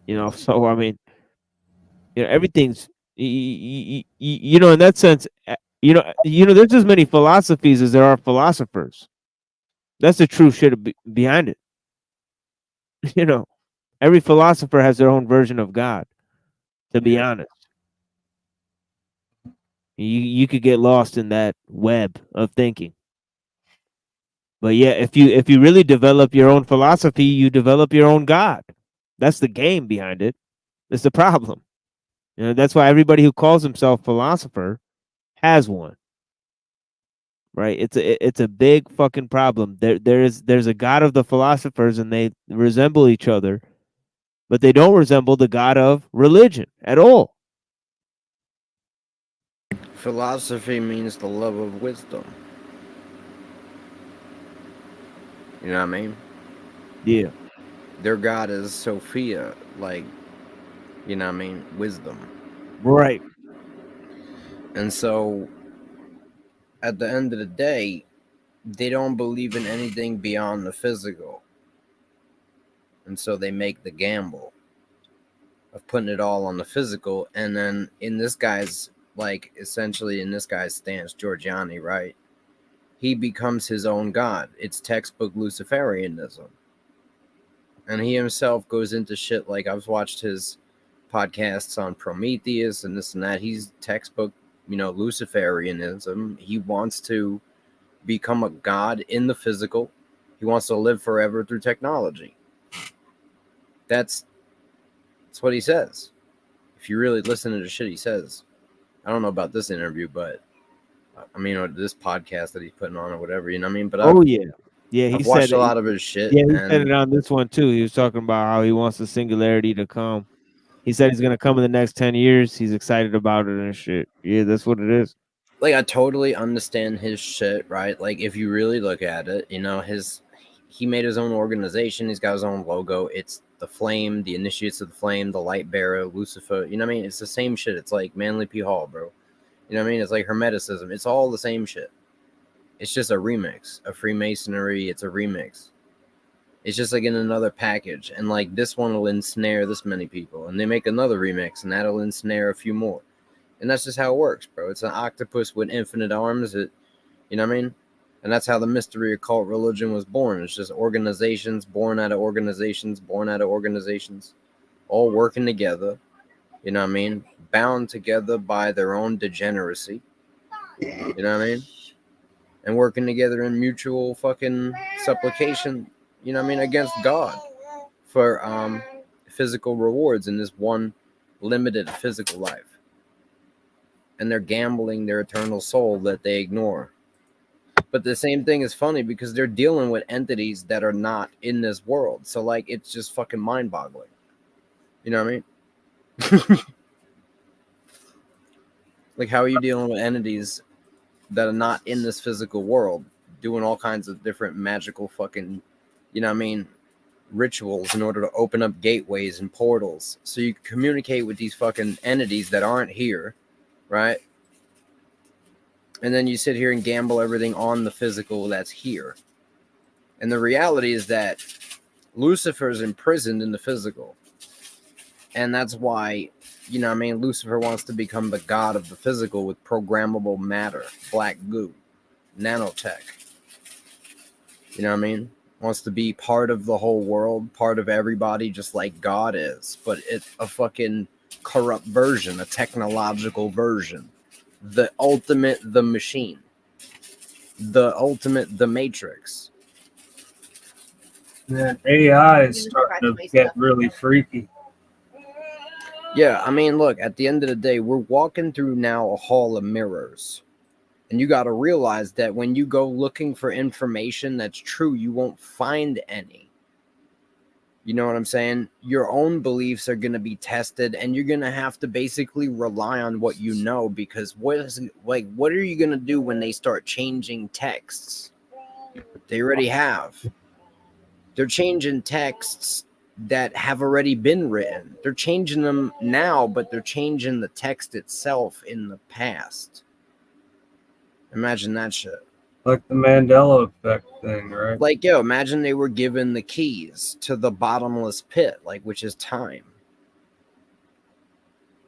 So I mean, everything's, in that sense, there's as many philosophies as there are philosophers. That's the true shit behind it. Every philosopher has their own version of God. To be honest, you could get lost in that web of thinking. But yeah, if you really develop your own philosophy, you develop your own God. That's the game behind it. It's the problem. That's why everybody who calls himself philosopher has one. Right? It's a big fucking problem. There's a God of the philosophers, and they resemble each other, but they don't resemble the God of religion at all. Philosophy means the love of wisdom. You know what I mean? Yeah. Their God is Sophia, like, you know what I mean? Wisdom. Right. And so at the end of the day, they don't believe in anything beyond the physical. And so they make the gamble of putting it all on the physical. And then in this guy's, like, essentially in this guy's stance, Giorgiani, right? He becomes his own god. It's textbook Luciferianism. And he himself goes into shit like, I've watched his podcasts on Prometheus and this and that. He's textbook, Luciferianism. He wants to become a god in the physical. He wants to live forever through technology. That's what he says. If you really listen to the shit he says. I don't know about this interview, but I mean, or this podcast that he's putting on or whatever, you know what I mean? But I've watched a lot of his shit. Yeah, he said it on this one too. He was talking about how he wants the singularity to come. He said he's gonna come in the next 10 years. He's excited about it and shit. Yeah, that's what it is. Like, I totally understand his shit, right? Like, if you really look at it, he made his own organization. He's got his own logo. It's the flame, the initiates of the flame, the light bearer, Lucifer. You know what I mean? It's the same shit. It's like Manly P. Hall, bro. You know what I mean? It's like Hermeticism. It's all the same shit. It's just a remix. A Freemasonry, it's a remix. It's just like in another package. And like this one will ensnare this many people. And they make another remix and that'll ensnare a few more. And that's just how it works, bro. It's an octopus with infinite arms. You know what I mean? And that's how the mystery occult religion was born. It's just organizations born out of organizations, all working together. You know what I mean? Bound together by their own degeneracy. You know what I mean? And working together in mutual fucking supplication, you know what I mean, against God for physical rewards in this one limited physical life. And they're gambling their eternal soul that they ignore. But the same thing is funny because they're dealing with entities that are not in this world. So, like, it's just fucking mind-boggling. You know what I mean? Like, how are you dealing with entities that are not in this physical world, doing all kinds of different magical fucking, you know what I mean, rituals in order to open up gateways and portals so you can communicate with these fucking entities that aren't here, right? And then you sit here and gamble everything on the physical that's here. And the reality is that Lucifer's imprisoned in the physical. And that's why, you know what I mean, Lucifer wants to become the god of the physical with programmable matter, black goo, nanotech. You know what I mean? Wants to be part of the whole world, part of everybody, just like God is. But it's a fucking corrupt version, a technological version. The ultimate, the machine. The ultimate, the matrix. Man, AI is starting to get really freaky. Yeah, I mean, look, at the end of the day, we're walking through now a hall of mirrors. And you got to realize that when you go looking for information that's true, you won't find any. You know what I'm saying? Your own beliefs are going to be tested, and you're going to have to basically rely on what you know, because what are you going to do when they start changing texts? They already have. They're changing texts that have already been written. They're changing them now, but they're changing the text itself in the past. Imagine that shit. Like the Mandela effect thing, right? Like, yo, imagine they were given the keys to the bottomless pit, like, which is time.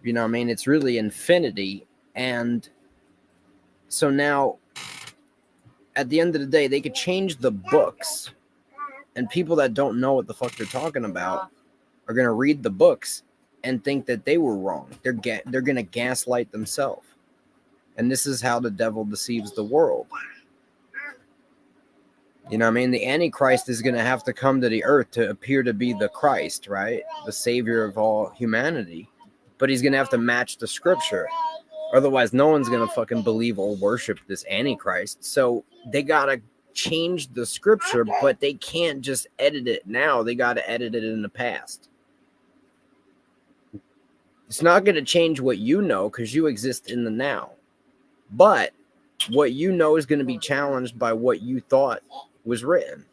You know what I mean? It's really infinity. And so now, at the end of the day, they could change the books. And people that don't know what the fuck they're talking about are going to read the books and think that they were wrong. They're going to gaslight themselves. And this is how the devil deceives the world. You know what I mean? The Antichrist is going to have to come to the earth to appear to be the Christ, right? The savior of all humanity. But he's going to have to match the scripture. Otherwise, no one's going to fucking believe or worship this Antichrist. So they got to change the scripture, but they can't just edit it now. They got to edit it in the past. It's not going to change what you know because you exist in the now. But what you know is going to be challenged by what you thought was written.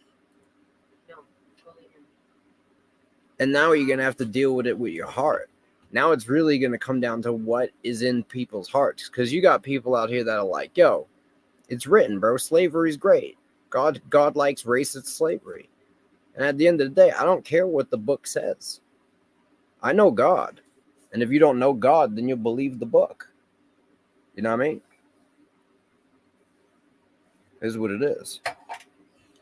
And now you're going to have to deal with it with your heart. Now it's really going to come down to what is in people's hearts. Because you got people out here that are like, yo, it's written, bro. Slavery's great. God likes racist slavery. And at the end of the day, I don't care what the book says. I know God. And if you don't know God, then you'll believe the book. You know what I mean? It is what it is.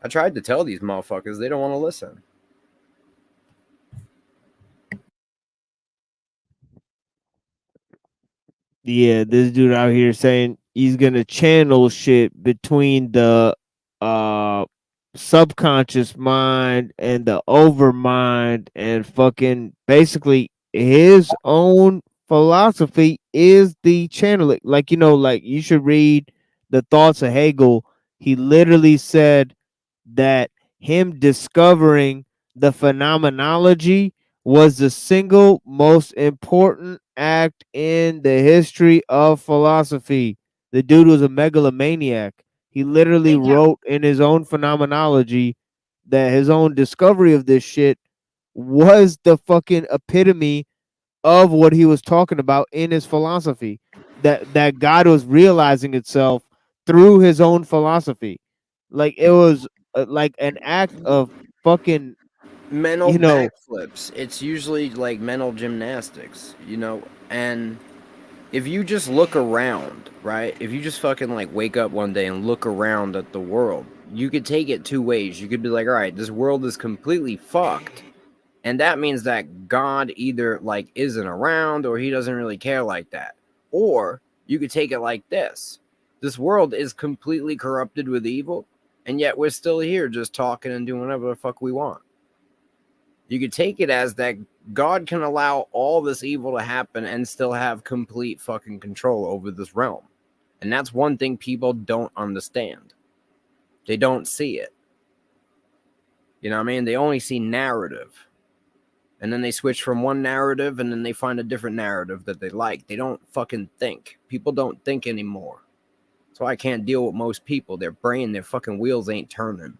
I tried to tell these motherfuckers. They don't want to listen. Yeah, this dude out here saying he's gonna channel shit between the subconscious mind and the overmind, and fucking basically his own philosophy is the channeling. Like, like you should read the thoughts of Hegel. He literally said that him discovering the phenomenology was the single most important act in the history of philosophy. The dude was a megalomaniac. He literally wrote in his own phenomenology that his own discovery of this shit was the fucking epitome of what he was talking about in his philosophy. That God was realizing itself through his own philosophy. Like, it was like an act of fucking, Mental backflips. It's usually like mental gymnastics, and if you just look around, right? If you just fucking like wake up one day and look around at the world, you could take it two ways. You could be like, all right, this world is completely fucked. And that means that God either like isn't around or he doesn't really care like that. Or you could take it like this. This world is completely corrupted with evil, and yet we're still here just talking and doing whatever the fuck we want. You could take it as that God can allow all this evil to happen and still have complete fucking control over this realm. And that's one thing people don't understand. They don't see it. You know what I mean? They only see narrative. And then they switch from one narrative and then they find a different narrative that they like. They don't fucking think. People don't think anymore. That's why I can't deal with most people. Their brain, their fucking wheels ain't turning.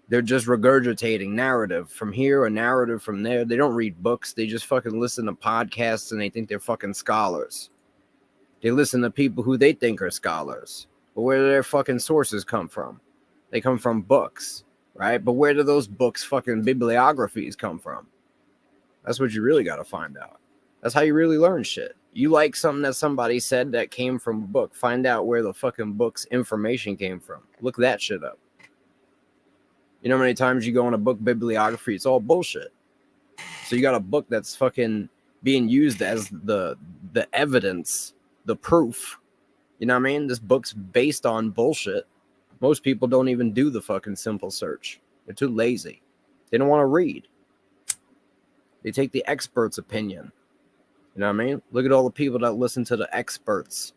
They're just regurgitating narrative from here, a narrative from there. They don't read books. They just fucking listen to podcasts and they think they're fucking scholars. They listen to people who they think are scholars. But where do their fucking sources come from? They come from books, right? But where do those books fucking bibliographies come from? That's what you really got to find out. That's how you really learn shit. You like something that somebody said that came from a book. Find out where the fucking book's information came from. Look that shit up. You know how many times you go on a book bibliography, it's all bullshit. So you got a book that's fucking being used as the evidence, the proof. You know what I mean? This book's based on bullshit. Most people don't even do the fucking simple search. They're too lazy. They don't want to read. They take the expert's opinion. You know what I mean? Look at all the people that listen to the experts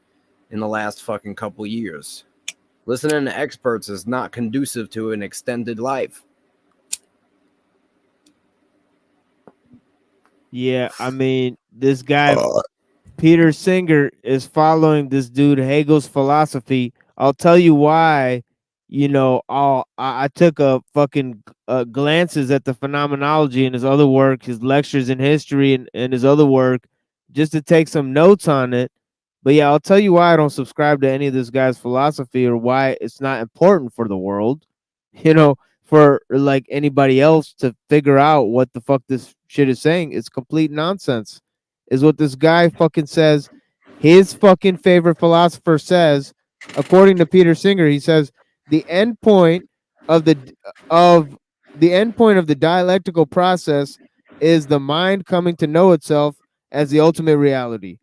in the last fucking couple years. Listening to experts is not conducive to an extended life. Yeah, I mean, this guy, Peter Singer, is following this dude Hegel's philosophy. I'll tell you why. I took a fucking glances at the phenomenology in his other work, his lectures in history, and his other work, just to take some notes on it. But yeah, I'll tell you why I don't subscribe to any of this guy's philosophy, or why it's not important for the world, for like anybody else to figure out what the fuck this shit is saying. It's complete nonsense, is what this guy fucking says. His fucking favorite philosopher says, according to Peter Singer, he says the end point of the dialectical process is the mind coming to know itself as the ultimate reality,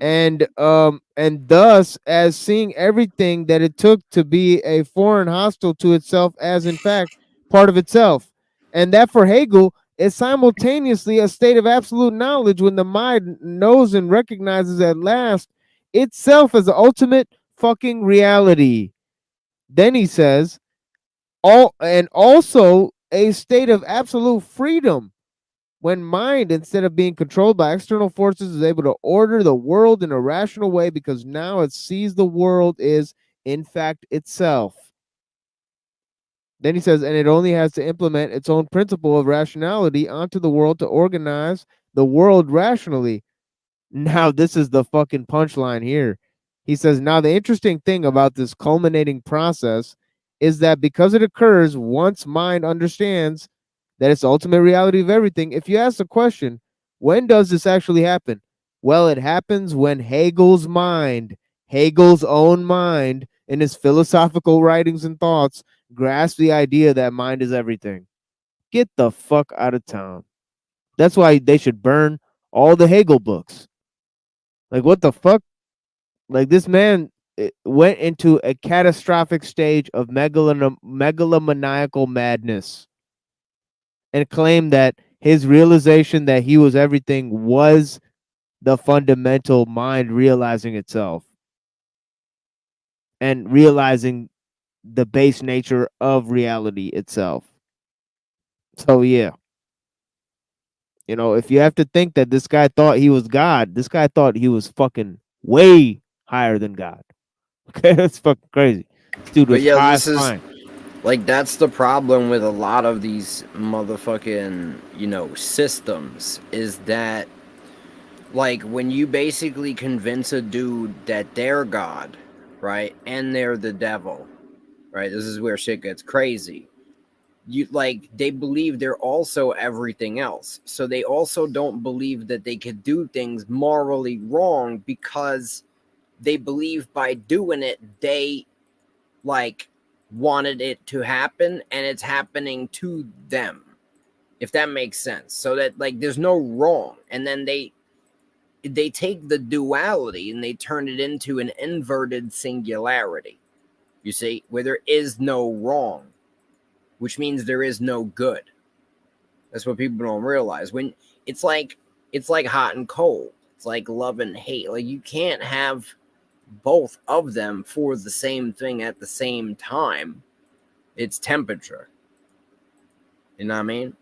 and thus as seeing everything that it took to be a foreign hostile to itself as in fact part of itself. And that for Hegel is simultaneously a state of absolute knowledge when the mind knows and recognizes at last itself as the ultimate fucking reality. Then he says, also a state of absolute freedom when mind, instead of being controlled by external forces, is able to order the world in a rational way because now it sees the world is, in fact, itself. Then he says, and it only has to implement its own principle of rationality onto the world to organize the world rationally. Now, this is the fucking punchline here. He says, now the interesting thing about this culminating process is that because it occurs once mind understands that it's the ultimate reality of everything, if you ask the question, when does this actually happen? Well, it happens when Hegel's mind, Hegel's own mind, in his philosophical writings and thoughts, grasps the idea that mind is everything. Get the fuck out of town. That's why they should burn all the Hegel books. Like, what the fuck? Like, this man went into a catastrophic stage of megalomaniacal madness and claimed that his realization that he was everything was the fundamental mind realizing itself and realizing the base nature of reality itself. So, yeah. You know, if you have to think that this guy thought he was God, this guy thought he was fucking way higher than God. Okay, that's fucking crazy. This dude was But yeah, high this is flying. like that's the problem with a lot of these motherfucking, you know, systems is that like when you basically convince a dude that they're God, right? And they're the devil, right? This is where shit gets crazy. You like they believe they're also everything else. So they also don't believe that they could do things morally wrong because they believe by doing it they like wanted it to happen and it's happening to them, if that makes sense. So that like there's no wrong, and then they take the duality and they turn it into an inverted singularity, you see, where there is no wrong, which means there is no good. That's what people don't realize. When it's like hot and cold, it's like love and hate. Like you can't have both of them for the same thing at the same time. It's temperature. You know what I mean?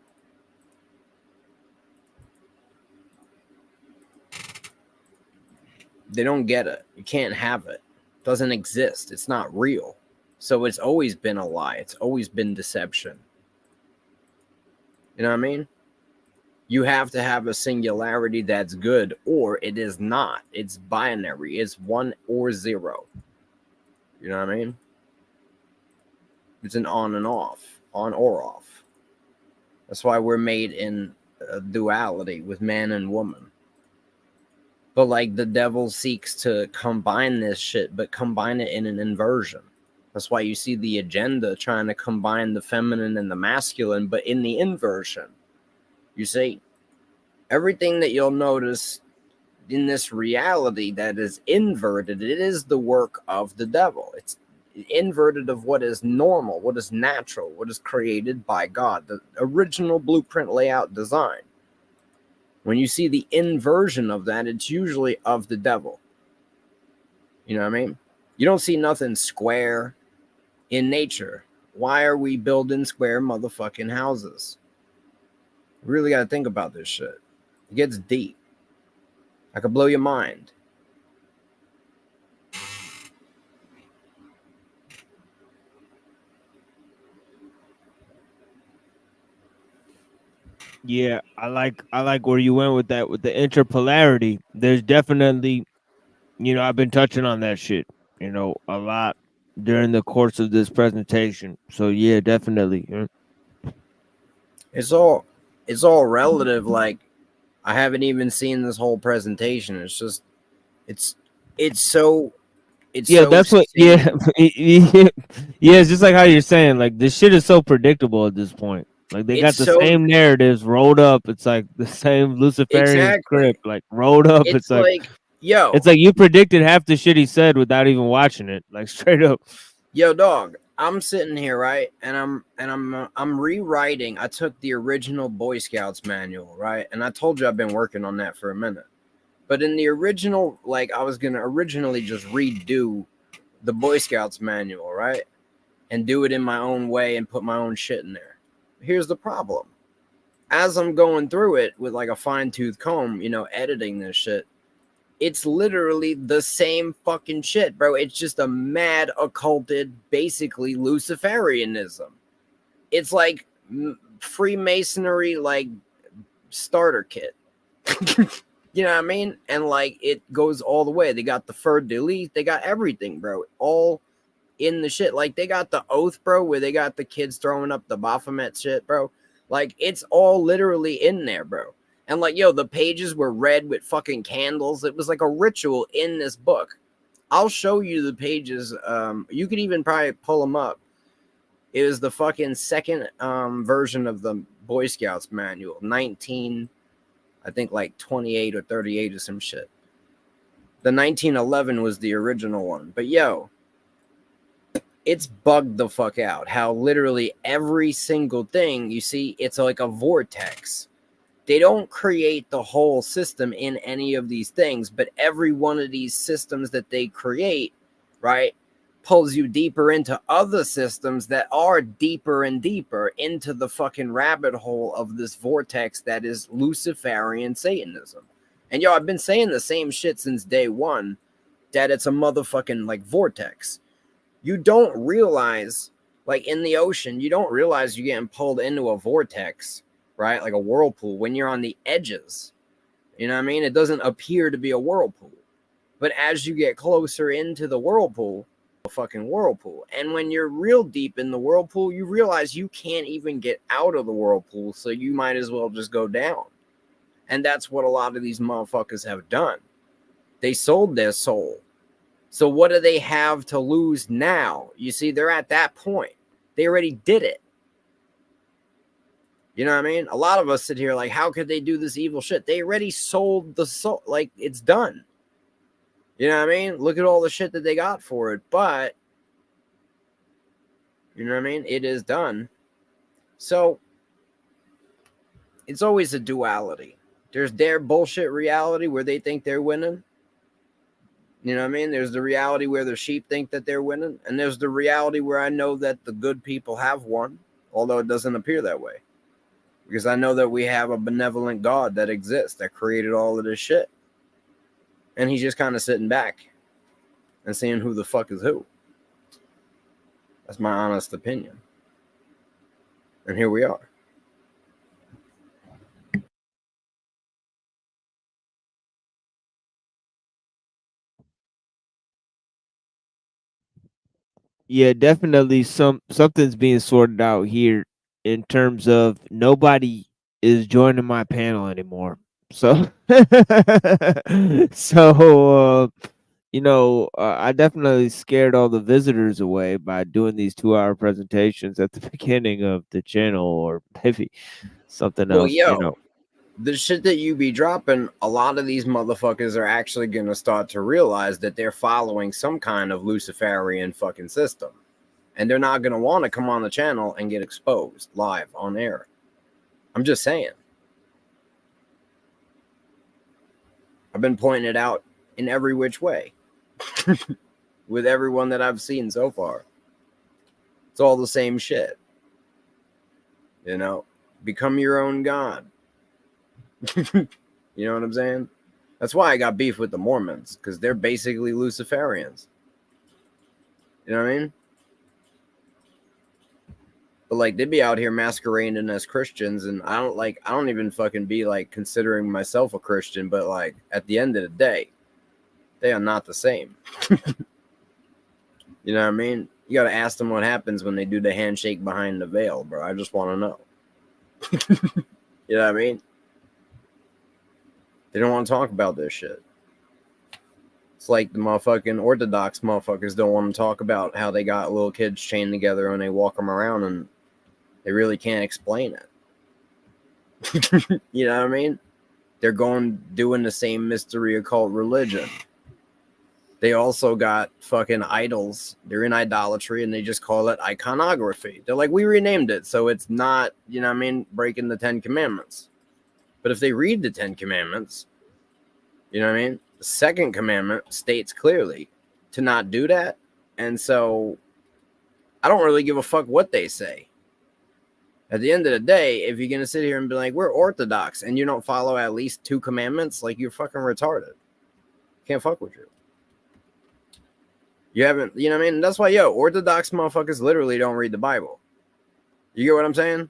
They don't get it. You can't have it. It doesn't exist. It's not real. So it's always been a lie. It's always been deception. You know what I mean? You have to have a singularity that's good, or it is not. It's binary. It's 1 or 0. You know what I mean? It's an on and off, on or off. That's why we're made in a duality with man and woman. But like the devil seeks to combine this shit, but combine it in an inversion. That's why you see the agenda trying to combine the feminine and the masculine, but in the inversion. You see, everything that you'll notice in this reality that is inverted, it is the work of the devil. It's inverted of what is normal, what is natural, what is created by God, the original blueprint layout design. When you see the inversion of that, it's usually of the devil. You know what I mean? You don't see nothing square in nature. Why are we building square motherfucking houses? You really got to think about this shit. It gets deep. I could blow your mind. Yeah, I like where you went with that, with the interpolarity. There's definitely, you know, I've been touching on that shit, you know, a lot during the course of this presentation. So yeah, definitely. It's all relative. Like I haven't even seen this whole presentation. It's just it's so Yeah, that's what. Yeah, yeah, it's just like how you're saying. Like this shit is so predictable at this point. Like they got It's the so- same narratives rolled up. It's like the same Luciferian Exactly. script, like rolled up. It's like, yo, it's like you predicted half the shit he said without even watching it. Like straight up. yo, dog. I'm sitting here, right, and I'm rewriting. I took the original Boy Scouts manual, right, and I told you I've been working on that for a minute. But in the original, like I was gonna originally just redo the Boy Scouts manual, right, and do it in my own way and put my own shit in there. Here's the problem. As I'm going through it with like a fine-tooth comb, you know, editing this shit, it's literally the same fucking shit, bro. It's just a mad occulted, basically Luciferianism. It's like Freemasonry, like starter kit. You know what I mean? And like it goes all the way. They got the fur delete, they got everything, bro. All in the shit. Like they got the oath, bro, where they got the kids throwing up the Baphomet shit, bro. Like it's all literally in there, bro. And like, yo, the pages were red with fucking candles. It was like a ritual in this book. I'll show you the pages. You could even probably pull them up. It was the fucking second version of the Boy Scouts manual, 19, I think like 28 or 38 or some shit. The 1911 was the original one. But yo, it's bugged the fuck out how literally every single thing you see, it's like a vortex. They don't create the whole system in any of these things, but every one of these systems that they create, right, pulls you deeper into other systems that are deeper and deeper into the fucking rabbit hole of this vortex that is Luciferian Satanism. And yo, I've been saying the same shit since day one, that it's a motherfucking like vortex. You don't realize, like in the ocean, you don't realize you're getting pulled into a vortex, right? Like a whirlpool when you're on the edges. You know what I mean? It doesn't appear to be a whirlpool. But as you get closer into the whirlpool, a fucking whirlpool. And when you're real deep in the whirlpool, you realize you can't even get out of the whirlpool. So you might as well just go down. And that's what a lot of these motherfuckers have done. They sold their soul. So what do they have to lose now? You see, they're at that point. They already did it. You know what I mean? A lot of us sit here like, how could they do this evil shit? They already sold the soul. Like, it's done. You know what I mean? Look at all the shit that they got for it. But, you know what I mean? It is done. So, it's always a duality. There's their bullshit reality where they think they're winning. You know what I mean? There's the reality where the sheep think that they're winning. And there's the reality where I know that the good people have won, although it doesn't appear that way. Because I know that we have a benevolent God that exists, that created all of this shit. And he's just kind of sitting back and seeing who the fuck is who. That's my honest opinion. And here we are. Yeah, definitely something's being sorted out here in terms of nobody is joining my panel anymore. So I definitely scared all the visitors away by doing these 2-hour presentations at the beginning of the channel, or maybe something else, the shit that you be dropping, a lot of these motherfuckers are actually going to start to realize that they're following some kind of Luciferian fucking system. And they're not going to want to come on the channel and get exposed live on air. I'm just saying. I've been pointing it out in every which way with everyone that I've seen so far. It's all the same shit. You know, become your own God. You know what I'm saying? That's why I got beef with the Mormons, because they're basically Luciferians. You know what I mean? But like, they be out here masquerading as Christians, and I don't even fucking be like considering myself a Christian, but like at the end of the day, they are not the same. You know what I mean? You gotta ask them what happens when they do the handshake behind the veil, bro. I just want to know. You know what I mean? They don't want to talk about this shit. It's like the motherfucking Orthodox motherfuckers don't want to talk about how they got little kids chained together and they walk them around and they really can't explain it. You know what I mean? They're doing the same mystery occult religion. They also got fucking idols. They're in idolatry and they just call it iconography. They're like, we renamed it so it's not, you know what I mean, breaking the 10 Commandments. But if they read the 10 Commandments, you know what I mean? The second commandment states clearly to not do that. And so I don't really give a fuck what they say. At the end of the day, if you're going to sit here and be like, we're Orthodox, and you don't follow at least 2 commandments, like, you're fucking retarded. Can't fuck with you. You haven't, you know what I mean? That's why, Orthodox motherfuckers literally don't read the Bible. You get what I'm saying?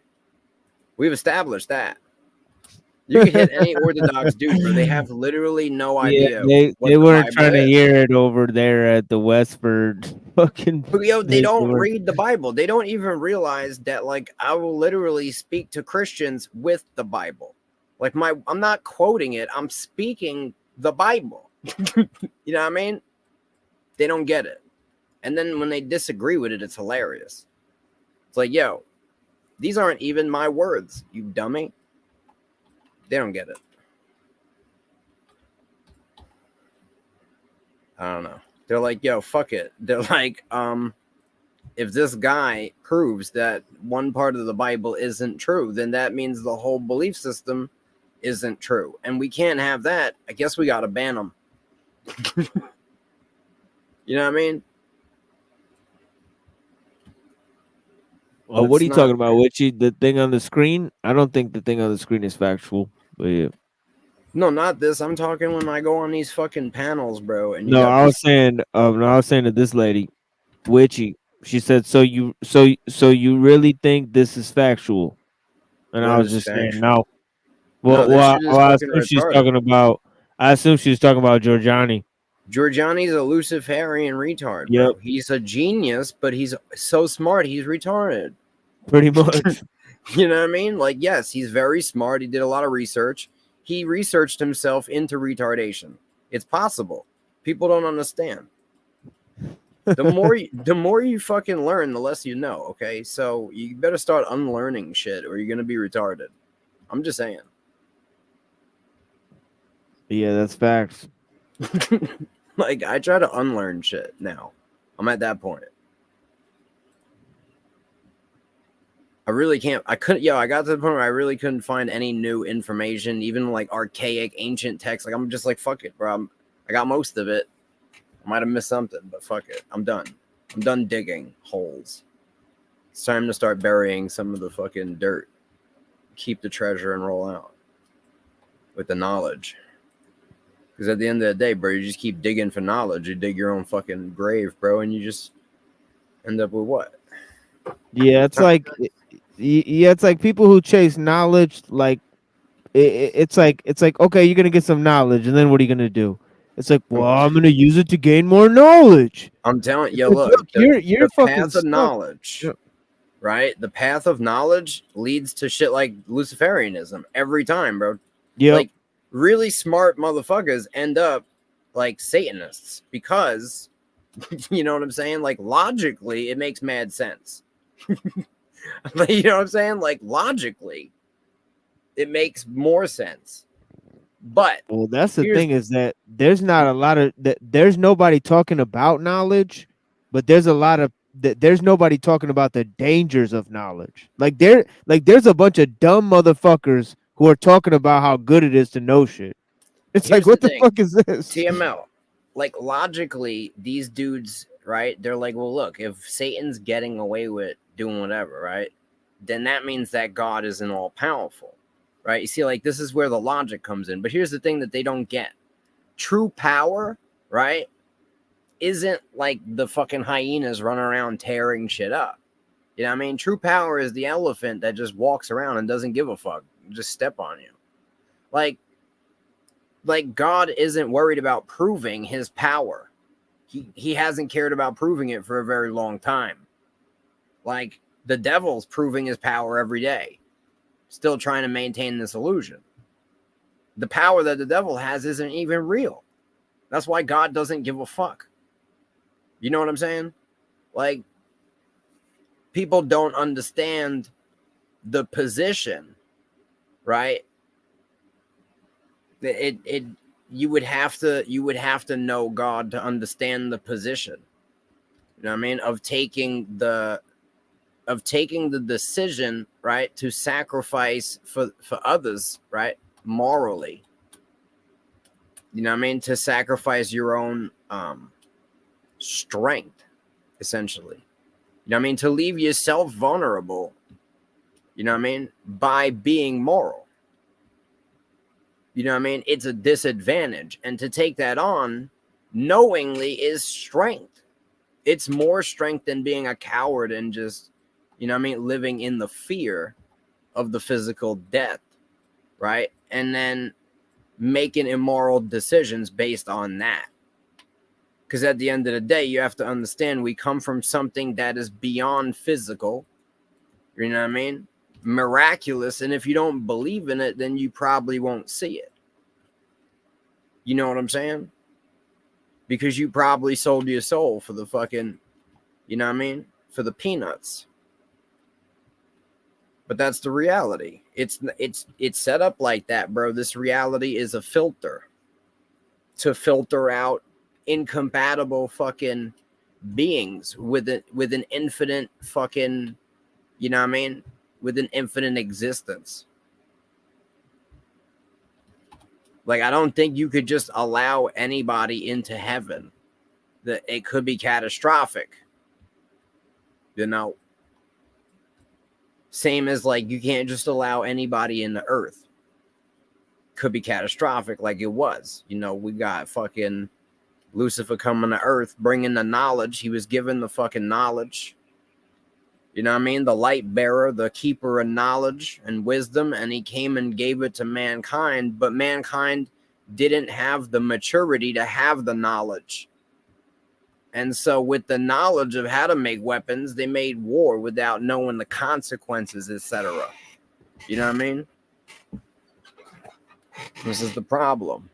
We've established that. You can hit any Orthodox dude, bro. They have literally no idea they what they the weren't Bible trying to is. hear it over there at the Westford fucking. But yo, they don't were- read the Bible. They don't even realize that, like, I will literally speak to Christians with the Bible. Like, I'm not quoting it. I'm speaking the Bible. You know what I mean? They don't get it. And then when they disagree with it, it's hilarious. It's like, yo, these aren't even my words, you dummy. They don't get it. I don't know. They're like, yo, fuck it. They're like, if this guy proves that one part of the Bible isn't true, then that means the whole belief system isn't true. And we can't have that. I guess we got to ban them. You know what I mean? Oh, what are you talking about, Witchy? The thing on the screen? I don't think the thing on the screen is factual. But yeah. No, not this. I'm talking when I go on these fucking panels, bro. And you No, got I was saying, no, I was saying to this lady, Witchy. She said, "So you really think this is factual?" And I What was is just saying, factual? no. No, this shit is I fucking assume she's retarded. talking about. I assume she was talking about Giorgiani. Giorgiani's a Luciferian retard, Yep. bro. He's a genius, but he's so smart, he's retarded. Pretty much. You know what I mean? Like, yes, he's very smart. He did a lot of research. He researched himself into retardation. It's possible. People don't understand. The more you fucking learn, the less you know, okay? So you better start unlearning shit or you're going to be retarded. I'm just saying. Yeah, that's facts. Like, I try to unlearn shit now. I'm at that point. I really can't. I got to the point where I really couldn't find any new information, even like archaic, ancient text. Like, I'm just like, fuck it, bro. I got most of it. I might have missed something, but fuck it. I'm done. I'm done digging holes. It's time to start burying some of the fucking dirt. Keep the treasure and roll out with the knowledge. Because at the end of the day, bro, you just keep digging for knowledge. You dig your own fucking grave, bro, and you just end up with what? Yeah, it's like people who chase knowledge. Like it's like okay, you're gonna get some knowledge, and then what are you gonna do? It's like, well, I'm gonna use it to gain more knowledge. I'm telling you, It's like, look, you're the fucking path of stuck. knowledge, Yep. right? The path of knowledge leads to shit like Luciferianism every time, bro. Yep. Like, really smart motherfuckers end up like Satanists because, you know what I'm saying? Like, logically, it makes mad sense. Like, you know what I'm saying? Like, logically, it makes more sense. But well, that's the thing, is that there's not a lot of there's nobody talking about knowledge, but there's a lot of there's nobody talking about the dangers of knowledge. Like there's a bunch of dumb motherfuckers who are talking about how good it is to know shit. It's here's like, what the thing. fuck is this? TML. Like, logically, these dudes, right? They're like, well, look, if Satan's getting away with doing whatever, right? Then that means that God isn't all powerful, right? You see, like, this is where the logic comes in. But here's the thing that they don't get. True power, right, isn't like the fucking hyenas running around tearing shit up. You know what I mean? True power is the elephant that just walks around and doesn't give a fuck. Just step on you. Like God isn't worried about proving his power. He hasn't cared about proving it for a very long time. Like, the devil's proving his power every day, still trying to maintain this illusion. The power that the devil has isn't even real. That's why God doesn't give a fuck. You know what I'm saying? Like, people don't understand the position, right? You would have to know God to understand the position. You know what I mean? Of taking the decision, right, to sacrifice for others, right, morally. You know what I mean? To sacrifice your own strength, essentially. You know what I mean? To leave yourself vulnerable, you know what I mean, by being moral. You know what I mean? It's a disadvantage. And to take that on knowingly is strength. It's more strength than being a coward and just, you know what I mean, living in the fear of the physical death. right? And then making immoral decisions based on that. Because at the end of the day, you have to understand we come from something that is beyond physical. You know what I mean? Miraculous. And if you don't believe in it, then you probably won't see it. You know what I'm saying? Because you probably sold your soul for the fucking, you know what I mean? For the peanuts. But that's the reality. It's set up like that, bro. This reality is a filter to filter out incompatible fucking beings with an infinite fucking, you know what I mean? With an infinite existence. Like, I don't think you could just allow anybody into heaven. That it could be catastrophic. You know? Same as, like, you can't just allow anybody in the earth. Could be catastrophic like it was. You know, we got fucking Lucifer coming to earth, bringing the knowledge. He was given the fucking knowledge. You know what I mean? The light bearer, the keeper of knowledge and wisdom. And he came and gave it to mankind. But mankind didn't have the maturity to have the knowledge. And so with the knowledge of how to make weapons, they made war without knowing the consequences, etc. You know what I mean? This is the problem.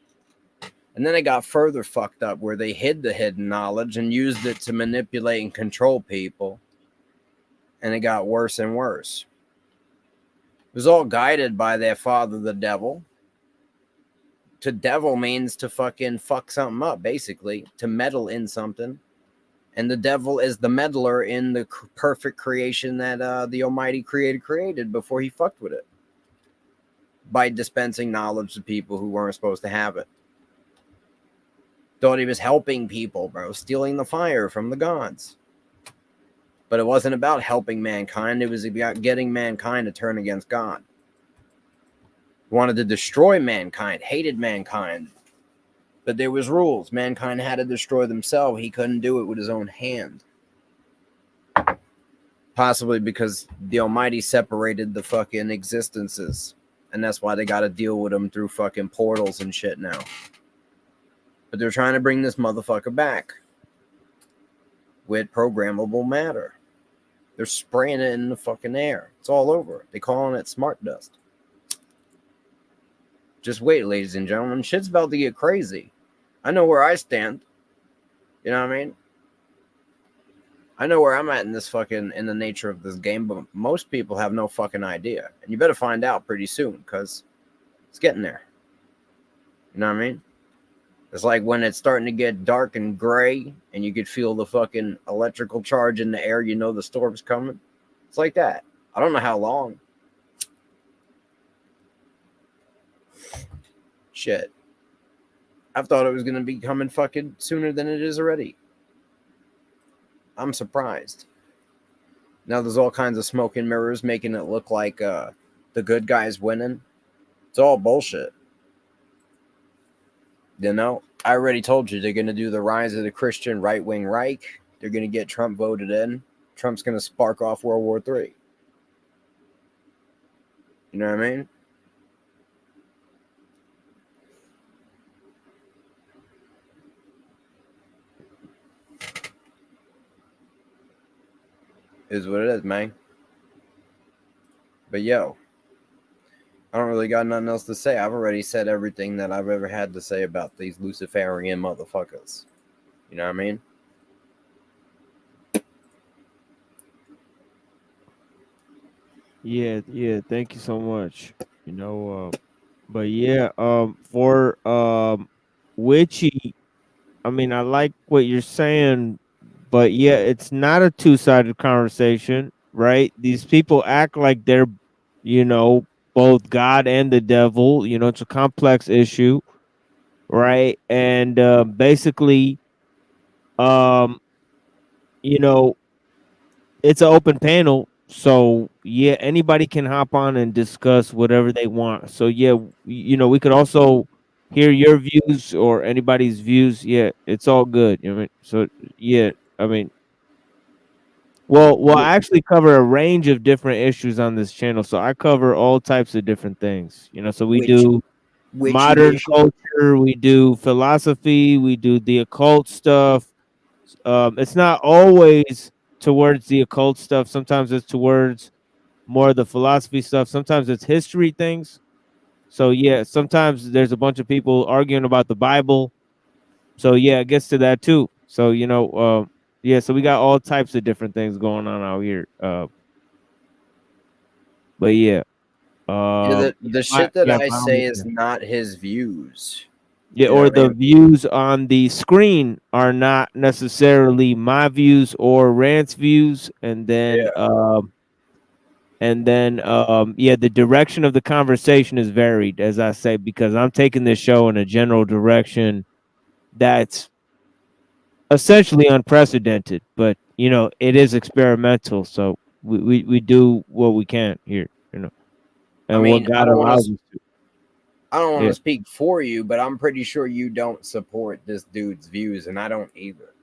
And then it got further fucked up where they hid the hidden knowledge and used it to manipulate and control people. And it got worse and worse. It was all guided by their father, the devil. To devil means to fucking fuck something up, basically. To meddle in something. And the devil is the meddler in the perfect creation that the Almighty created before he fucked with it. By dispensing knowledge to people who weren't supposed to have it. Thought he was helping people, bro. Stealing the fire from the gods. But it wasn't about helping mankind. It was about getting mankind to turn against God. Wanted to destroy mankind. Hated mankind. But there was rules. Mankind had to destroy themselves. He couldn't do it with his own hand. Possibly because the Almighty separated the fucking existences. And that's why they got to deal with them through fucking portals and shit now. But they're trying to bring this motherfucker back. With programmable matter. They're spraying it in the fucking air. It's all over. They're calling it smart dust. Just wait, ladies and gentlemen. Shit's about to get crazy. I know where I stand. You know what I mean? I know where I'm at in this fucking, in the nature of this game, but most people have no fucking idea. And you better find out pretty soon, because it's getting there. You know what I mean? It's like when it's starting to get dark and gray, and you could feel the fucking electrical charge in the air, you know the storm's coming. It's like that. I don't know how long. Shit. I thought it was going to be coming fucking sooner than it is already. I'm surprised. Now there's all kinds of smoke and mirrors making it look like the good guys winning. It's all bullshit. You know, I already told you they're going to do the rise of the Christian right-wing Reich. They're going to get Trump voted in. Trump's going to spark off World War III. You know what I mean? Is what it is, man. But yo, I don't really got nothing else to say. I've already said everything that I've ever had to say about these Luciferian motherfuckers. You know what I mean? Yeah, thank you so much. You know, but yeah, for Witchy, I mean, I like what you're saying, but yeah, it's not a two-sided conversation, right? These people act like they're, you know, both God and the devil. You know, it's a complex issue, right? And basically, you know, it's an open panel, so yeah, anybody can hop on and discuss whatever they want. So yeah, you know, we could also hear your views or anybody's views. Yeah, it's all good. You know what I mean? So yeah, I mean, Well, I actually cover a range of different issues on this channel. So I cover all types of different things. So we do modern culture, we do philosophy, we do the occult stuff. It's not always towards the occult stuff. Sometimes it's towards more of the philosophy stuff. Sometimes it's history things. So yeah, sometimes there's a bunch of people arguing about the Bible. So yeah, it gets to that too. So yeah, so we got all types of different things going on out here. But yeah. The shit that I say is not his views. Yeah, You know or what I the mean? views on the screen are not necessarily my views or Rant's views, and then yeah, the direction of the conversation is varied, as I say, because I'm taking this show in a general direction that's essentially unprecedented, but it is experimental, so we do what we can here, I and what mean, God allows us to. I don't want Yeah. to speak for you, but I'm pretty sure you don't support this dude's views, and I don't either,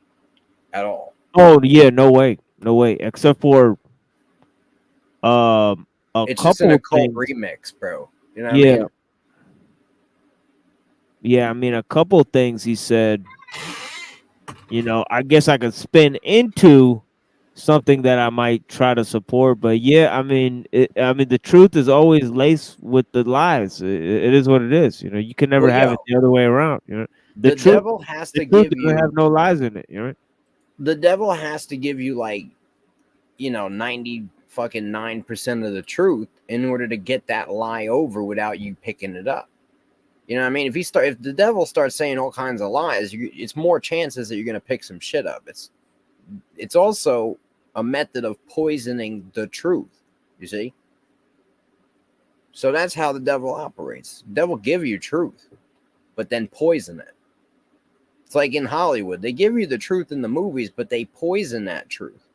at all. Oh yeah, no way, except for a It's just an couple occult things. remix, bro. You know what I Yeah. mean? Yeah, I mean, a couple things he said, I guess I could spin into something that I might try to support, but yeah, I mean, the truth is always laced with the lies. It is what it is. You can never Well, have yo, it the other way around. The the truth, devil has the to truth give doesn't have you no lies in it. the devil has to give you 90 fucking 9% of the truth in order to get that lie over without you picking it up. You know what I mean? If the devil starts saying all kinds of lies, it's more chances that you're gonna pick some shit up. It's also a method of poisoning the truth. You see? So that's how the devil operates. The devil give you truth, but then poison it. It's like in Hollywood, they give you the truth in the movies, but they poison that truth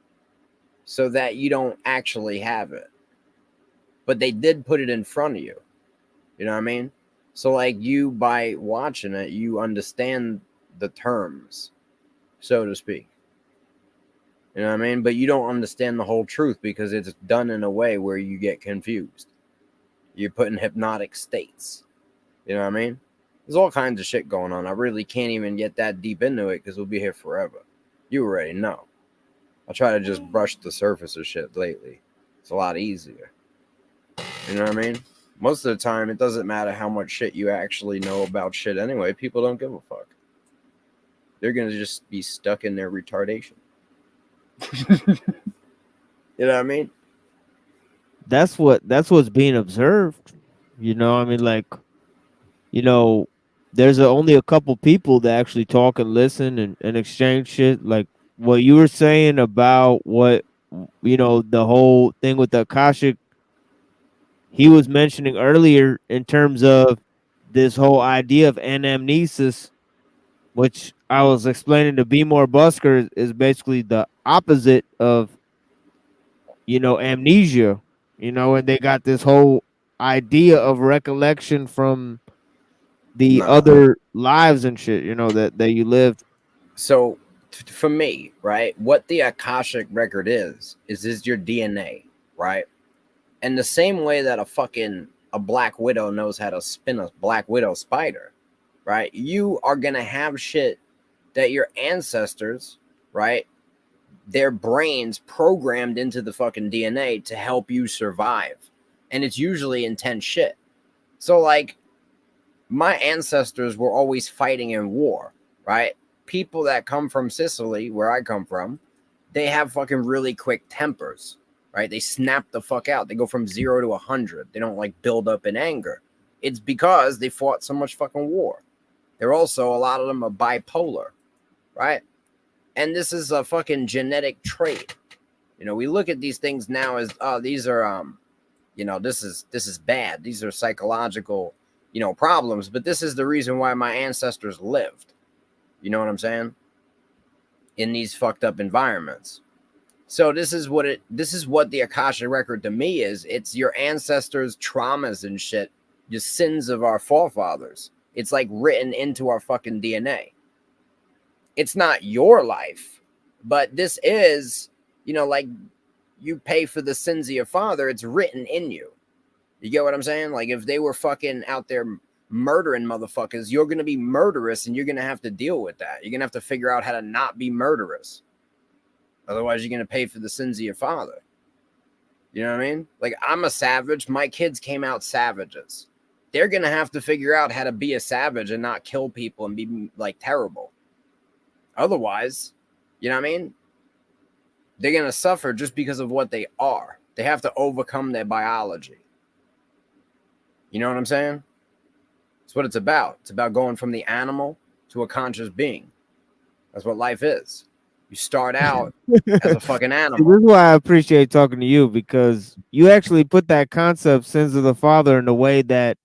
so that you don't actually have it. But they did put it in front of you. You know what I mean? So you, by watching it, you understand the terms, so to speak. You know what I mean? But you don't understand the whole truth because it's done in a way where you get confused. You're put in hypnotic states. You know what I mean? There's all kinds of shit going on. I really can't even get that deep into it because we'll be here forever. You already know. I try to just brush the surface of shit lately. It's a lot easier. You know what I mean? Most of the time, it doesn't matter how much shit you actually know about shit anyway. People don't give a fuck. They're going to just be stuck in their retardation. You know what I mean? That's what's being observed. I mean, there's only a couple people that actually talk and listen and exchange shit. Like what you were saying about what the whole thing with the Akashic, he was mentioning earlier in terms of this whole idea of anamnesis, which I was explaining to Be More Busker is basically the opposite of amnesia, and they got this whole idea of recollection from the other lives and shit, that you lived. So for me, right, what the Akashic record is your DNA, right? And the same way that a Black Widow knows how to spin a Black Widow spider, right? You are going to have shit that your ancestors, right, their brains programmed into the fucking DNA to help you survive. And it's usually intense shit. So my ancestors were always fighting in war, right? People that come from Sicily, where I come from, they have fucking really quick tempers, right? They snap the fuck out. They go from 0 to 100. They don't build up in anger. It's because they fought so much fucking war. They're also, a lot of them are bipolar, right? And this is a fucking genetic trait. We look at these things now as, oh, these are, this is bad. These are psychological, problems. But this is the reason why my ancestors lived. You know what I'm saying? In these fucked up environments. So this is what the Akasha record to me is. It's your ancestors' traumas and shit, your sins of our forefathers. It's written into our fucking DNA. It's not your life, but this is, you know, like you pay for the sins of your father, it's written in you. You get what I'm saying? Like if they were fucking out there murdering motherfuckers, you're going to be murderous and you're going to have to deal with that. You're going to have to figure out how to not be murderous. Otherwise, you're going to pay for the sins of your father. You know what I mean? Like I'm a savage. My kids came out savages. They're going to have to figure out how to be a savage and not kill people and be like terrible. Otherwise, you know what I mean? They're going to suffer just because of what they are. They have to overcome their biology. You know what I'm saying? That's what it's about. It's about going from the animal to a conscious being. That's what life is. You start out as a fucking animal. This is why I appreciate talking to you, because you actually put that concept, sins of the father, in a way that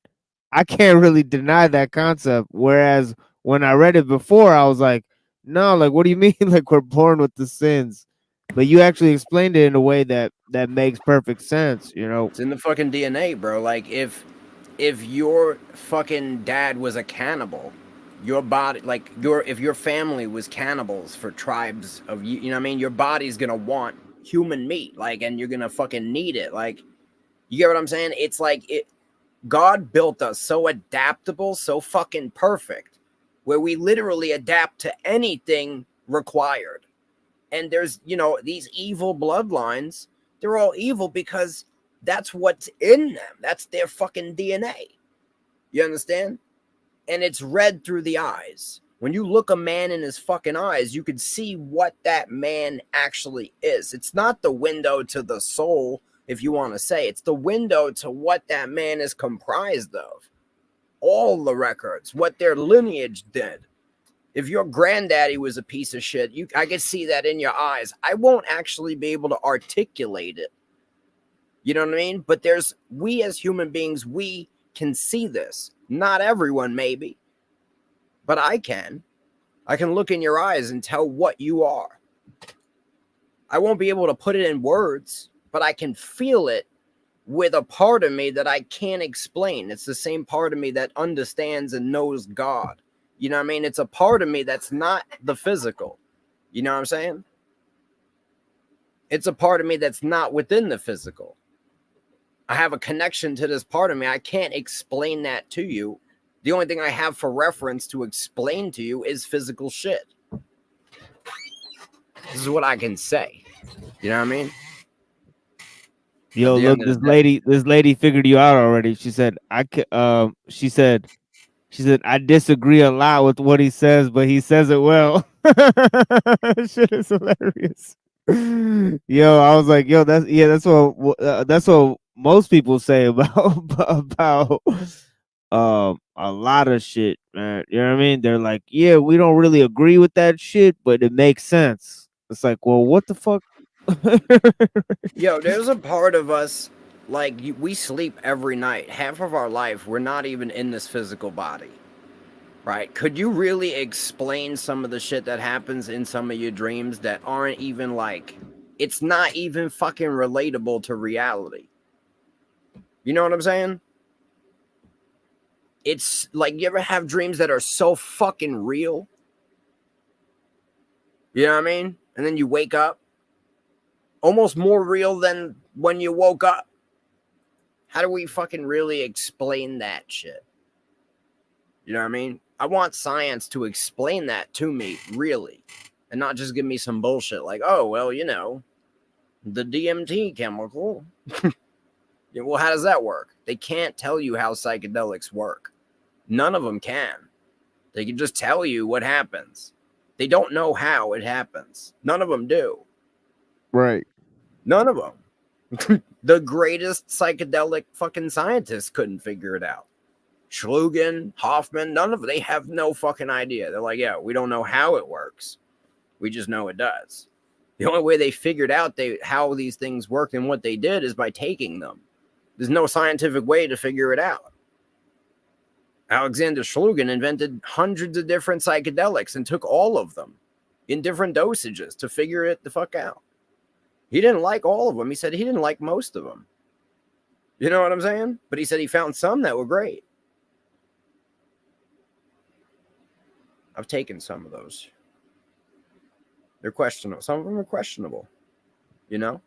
I can't really deny that concept. Whereas when I read it before, I was like, no, like, what do you mean? Like, we're born with the sins. But you actually explained it in a way that makes perfect sense, you know? It's in the fucking DNA, bro. Like, if your fucking dad was a cannibal, your body, like, if your family was cannibals for tribes of, you know what I mean? Your body's gonna want human meat, like, and you're gonna fucking need it. Like, you get what I'm saying? It's like, God built us so adaptable, so fucking perfect, where we literally adapt to anything required. And there's, you know, these evil bloodlines, they're all evil because that's what's in them. That's their fucking DNA. You understand? And it's read through the eyes. When you look a man in his fucking eyes, you can see what that man actually is. It's not the window to the soul, if you want to say. It's the window to what that man is comprised of. All the records, what their lineage did. If your granddaddy was a piece of shit, I could see that in your eyes. I won't actually be able to articulate it. You know what I mean? But we as human beings, we can see this. Not everyone, maybe. But I can. I can look in your eyes and tell what you are. I won't be able to put it in words, but I can feel it with a part of me that I can't explain. It's the same part of me that understands and knows God. You know what I mean? It's a part of me that's not the physical. You know what I'm saying? It's a part of me that's not within the physical. I have a connection to this part of me. I can't explain that to you. The only thing I have for reference to explain to you is physical shit. This is what I can say. You know what I mean? Yo, look, this lady figured you out already. She said, she said, I disagree a lot with what he says, but he says it well. Shit is hilarious. Yo, I was like, yo, that's what most people say about a lot of shit, man. You know what I mean? They're like, yeah, we don't really agree with that shit, but it makes sense. It's like, well, what the fuck? Yo, there's a part of us, like, we sleep every night. Half of our life, we're not even in this physical body. Right? Could you really explain some of the shit that happens in some of your dreams that aren't even like, it's not even fucking relatable to reality? You know what I'm saying? It's like, you ever have dreams that are so fucking real? You know what I mean? And then you wake up, almost more real than when you woke up. How do we fucking really explain that shit? You know what I mean? I want science to explain that to me, really, and not just give me some bullshit like, oh, well, you know, the DMT chemical. Yeah, well, how does that work? They can't tell you how psychedelics work. None of them can. They can just tell you what happens. They don't know how it happens. None of them do. Right. None of them. The greatest psychedelic fucking scientists couldn't figure it out. Schlugen, Hoffman, none of them. They have no fucking idea. They're like, yeah, we don't know how it works. We just know it does. The only way they figured out how these things work and what they did is by taking them. There's no scientific way to figure it out. Alexander Schlugen invented hundreds of different psychedelics and took all of them in different dosages to figure it the fuck out. He didn't like all of them. He said he didn't like most of them. You know what I'm saying? But he said he found some that were great. I've taken some of those. They're questionable. Some of them are questionable. You know?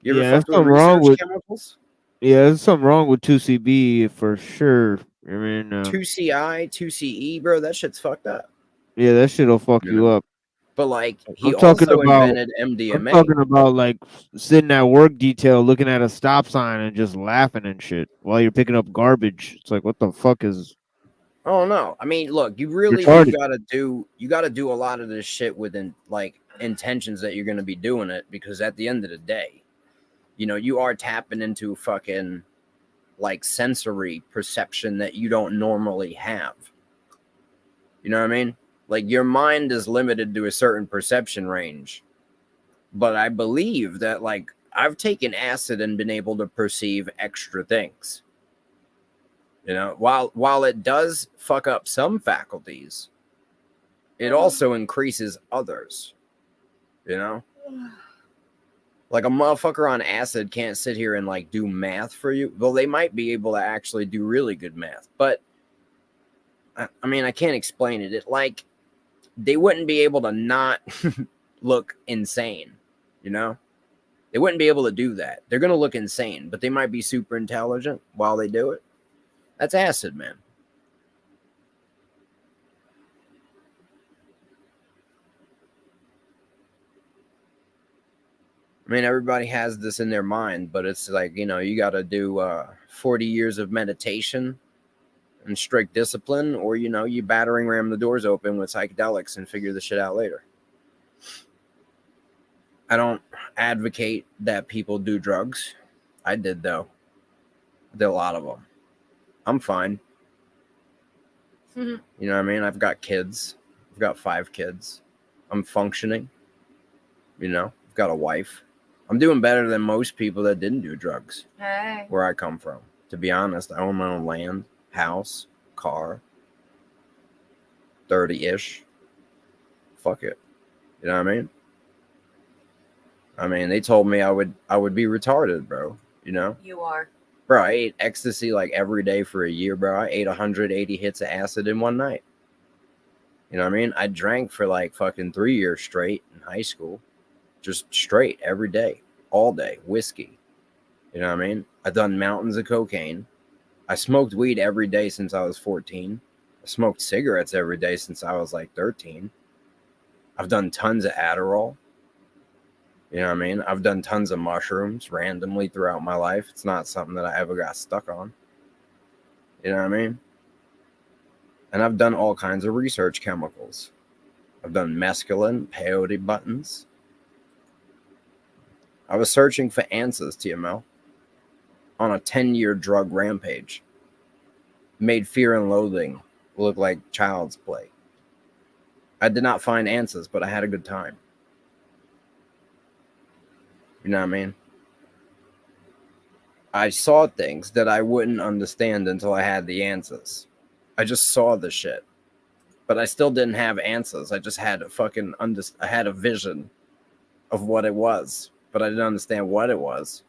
You ever Yeah, there's fucked with something wrong research with. chemicals? Yeah, there's something wrong with 2CB for sure. I mean, 2CI, 2CE, bro, that shit's fucked up. yeah, that shit'll fuck You you know? up. But like, he I'm talking also about. invented I'm MDMA. talking about like sitting at work detail, looking at a stop sign and just laughing and shit while you're picking up garbage. It's like, what the fuck is Oh no. I mean, look, you really retarded? gotta do a lot of this shit within like intentions that you're gonna be doing it, because at the end of the day, you know, you are tapping into fucking like sensory perception that you don't normally have. You know what I mean? Like your mind is limited to a certain perception range. But I believe that like I've taken acid and been able to perceive extra things. You know, while it does fuck up some faculties, it also increases others. You know? Like a motherfucker on acid can't sit here and like do math for you. Well, they might be able to actually do really good math, but I mean, I can't explain it. It like they wouldn't be able to not look insane, you know? They wouldn't be able to do that. They're going to look insane, but they might be super intelligent while they do it. That's acid, man. I mean, everybody has this in their mind, but it's like, you know, you got to do 40 years of meditation and strict discipline, or, you know, you battering ram the doors open with psychedelics and figure the shit out later. I don't advocate that people do drugs. I did, though. I did a lot of them. I'm fine. You know what I mean? I've got kids. I've got 5 kids. I'm functioning. You know, I've got a wife. I'm doing better than most people that didn't do drugs. Hey. Where I come from. To be honest, I own my own land, house, car. 30-ish. Fuck it. You know what I mean? I mean, they told me I would be retarded, bro. You know? You are. Bro, I ate ecstasy like every day for a year, bro. I ate 180 hits of acid in one night. You know what I mean? I drank for like fucking 3 years straight in high school. Just straight every day, all day, whiskey. You know what I mean? I've done mountains of cocaine. I smoked weed every day since I was 14. I smoked cigarettes every day since I was like 13. I've done tons of Adderall. You know what I mean? I've done tons of mushrooms randomly throughout my life. It's not something that I ever got stuck on. You know what I mean? And I've done all kinds of research chemicals. I've done mescaline, peyote buttons. I was searching for answers, TML, on a 10-year drug rampage. Made Fear and Loathing look like child's play. I did not find answers, but I had a good time. You know what I mean? I saw things that I wouldn't understand until I had the answers. I just saw the shit. But I still didn't have answers. I just had I had a vision of what it was. But I didn't understand what it was.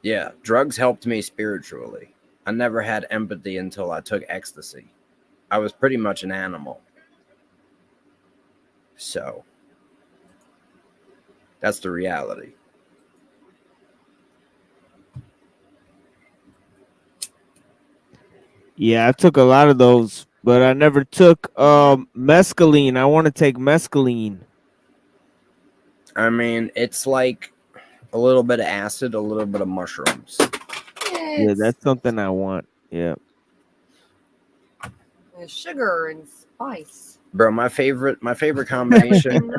Yeah, drugs helped me spiritually. I never had empathy until I took ecstasy. I was pretty much an animal. So, that's the reality. Yeah, I took a lot of those, but I never took mescaline. I want to take mescaline. I mean, it's like a little bit of acid, a little bit of mushrooms. Yeah, that's something I want. Yeah. Sugar and spice. Bro, my favorite combination.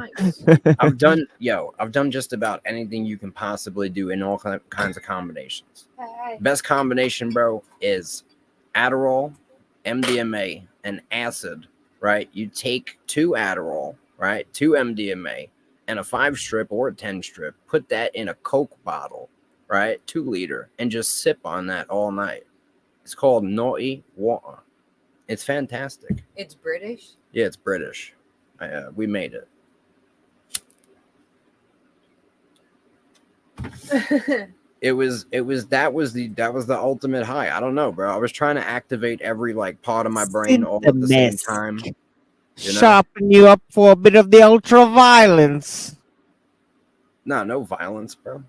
I've done just about anything you can possibly do in all kinds of combinations. Best combination, bro, is Adderall, MDMA, and acid, right? You take 2 Adderall, right? 2 MDMA, and a 5-strip or a 10-strip. Put that in a Coke bottle, right? 2 liter, and just sip on that all night. It's called Naughty Water. It's fantastic. It's British? Yeah, it's British. We made it. That was the ultimate high. I don't know, bro. I was trying to activate every like part of my brain all at the same time. You know? Sharpen you up for a bit of the ultra violence. No violence, bro.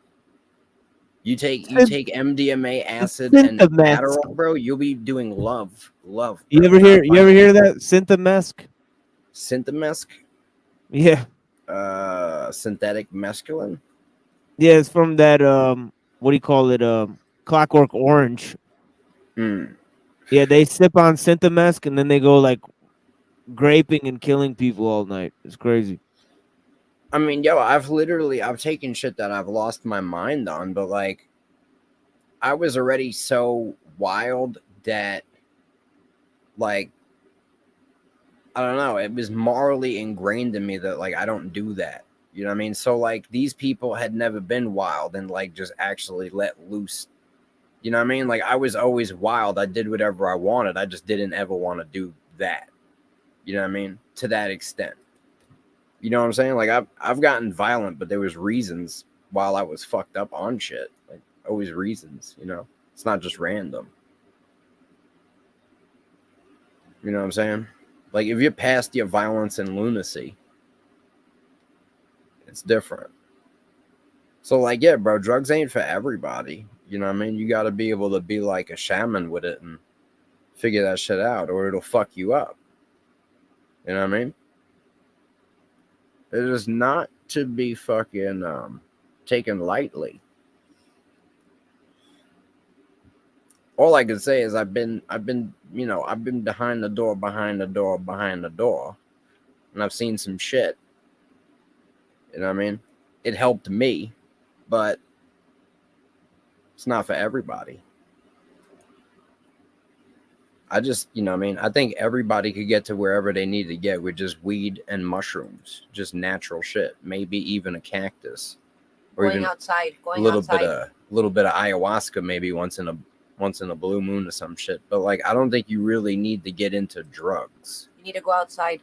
You take Synth- MDMA, acid, and Synthamask. Adderall, bro. You'll be doing love, bro, You ever hear that Synthamask? Synthamask? Yeah. Synthetic masculine. Yeah, it's from that what do you call it? Clockwork Orange. Yeah, they sip on Synthamask and then they go like graping and killing people all night. It's crazy. I mean, yo, I've taken shit that I've lost my mind on, but like I was already so wild that like I don't know, it was morally ingrained in me that like I don't do that. You know what I mean? So like these people had never been wild and like just actually let loose. You know what I mean? Like I was always wild. I did whatever I wanted. I just didn't ever want to do that. You know what I mean? To that extent. You know what I'm saying? Like I've gotten violent, but there was reasons while I was fucked up on shit. Like always reasons, you know. It's not just random. You know what I'm saying? Like if you're past your violence and lunacy, it's different. So like, yeah, bro, drugs ain't for everybody. You know what I mean? You got to be able to be like a shaman with it and figure that shit out, or it'll fuck you up. You know what I mean? It is not to be fucking taken lightly. All I can say is I've been behind the door, and I've seen some shit. You know what I mean? It helped me, but it's not for everybody. I just, you know what I mean? I think everybody could get to wherever they need to get with just weed and mushrooms, just natural shit, maybe even a cactus, or Going even outside, a little bit of ayahuasca, maybe once in a blue moon or some shit. But like, I don't think you really need to get into drugs. You need to go outside.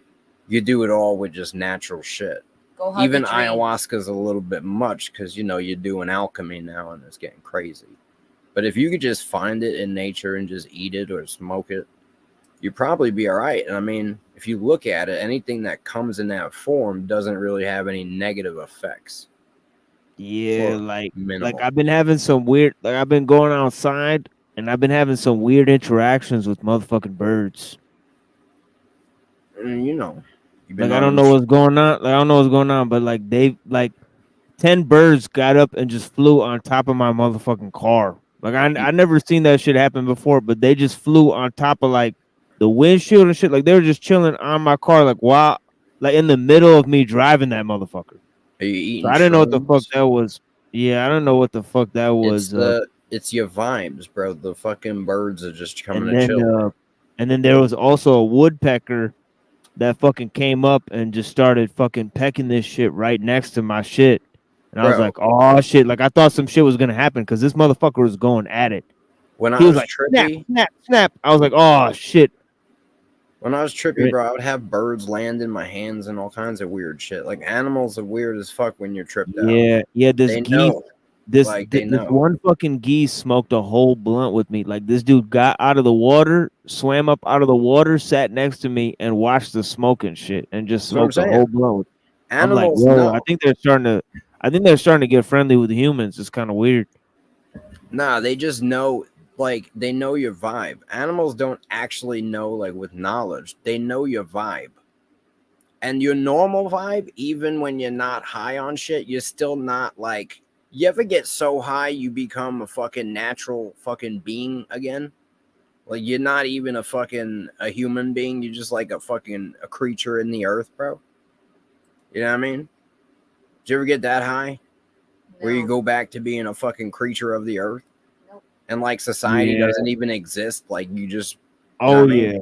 You do it all with just natural shit. Go hug Even a tree. ayahuasca is a little bit much because, you know, you're doing alchemy now and it's getting crazy. But if you could just find it in nature and just eat it or smoke it, you'd probably be all right. And I mean, if you look at it, anything that comes in that form doesn't really have any negative effects. Yeah, Or like minimal. I've been having some weird, like I've been going outside and I've been having some weird interactions with motherfucking birds. And you know, you've been Like I don't know what's going on. Like I don't know what's going on, but like 10 birds got up and just flew on top of my motherfucking car. Like I never seen that shit happen before, but they just flew on top of like the windshield and shit. Like they were just chilling on my car, like while like in the middle of me driving that motherfucker. Are you eating? So I didn't know what the fuck shrooms? that was. Yeah, I don't know what the fuck that was. It's your vibes, bro. The fucking birds are just coming and to then chill. and then there was also a woodpecker that fucking came up and just started fucking pecking this shit right next to my shit. And I was Bro. like, oh shit. Like I thought some shit was gonna happen because this motherfucker was going at it. When He I was was like, snap, trippy, snap, snap. I was like, oh shit. when I was trippy, bro, I would have birds land in my hands and all kinds of weird shit. Like animals are weird as fuck when you're tripped out. Yeah, yeah. This They geese, know. this They this know. one fucking geese smoked a whole blunt with me. Like this dude got out of the water, swam up out of the water, sat next to me, and watched the smoking shit, and just That's what I'm smoked a whole saying. blunt. I'm like, Animals yo, know. I think they're starting to get friendly with humans. It's kind of weird. Nah, they just know, like, they know your vibe. Animals don't actually know, like, with knowledge. They know your vibe. And your normal vibe, even when you're not high on shit, you're still not, like, you ever get so high you become a fucking natural fucking being again? Like, you're not even a human being. You're just like a creature in the earth, bro. You know what I mean? Did you ever get that high? Where you go back to being a fucking creature of the earth? And like society Yeah. doesn't even exist. Like you just. Oh yeah,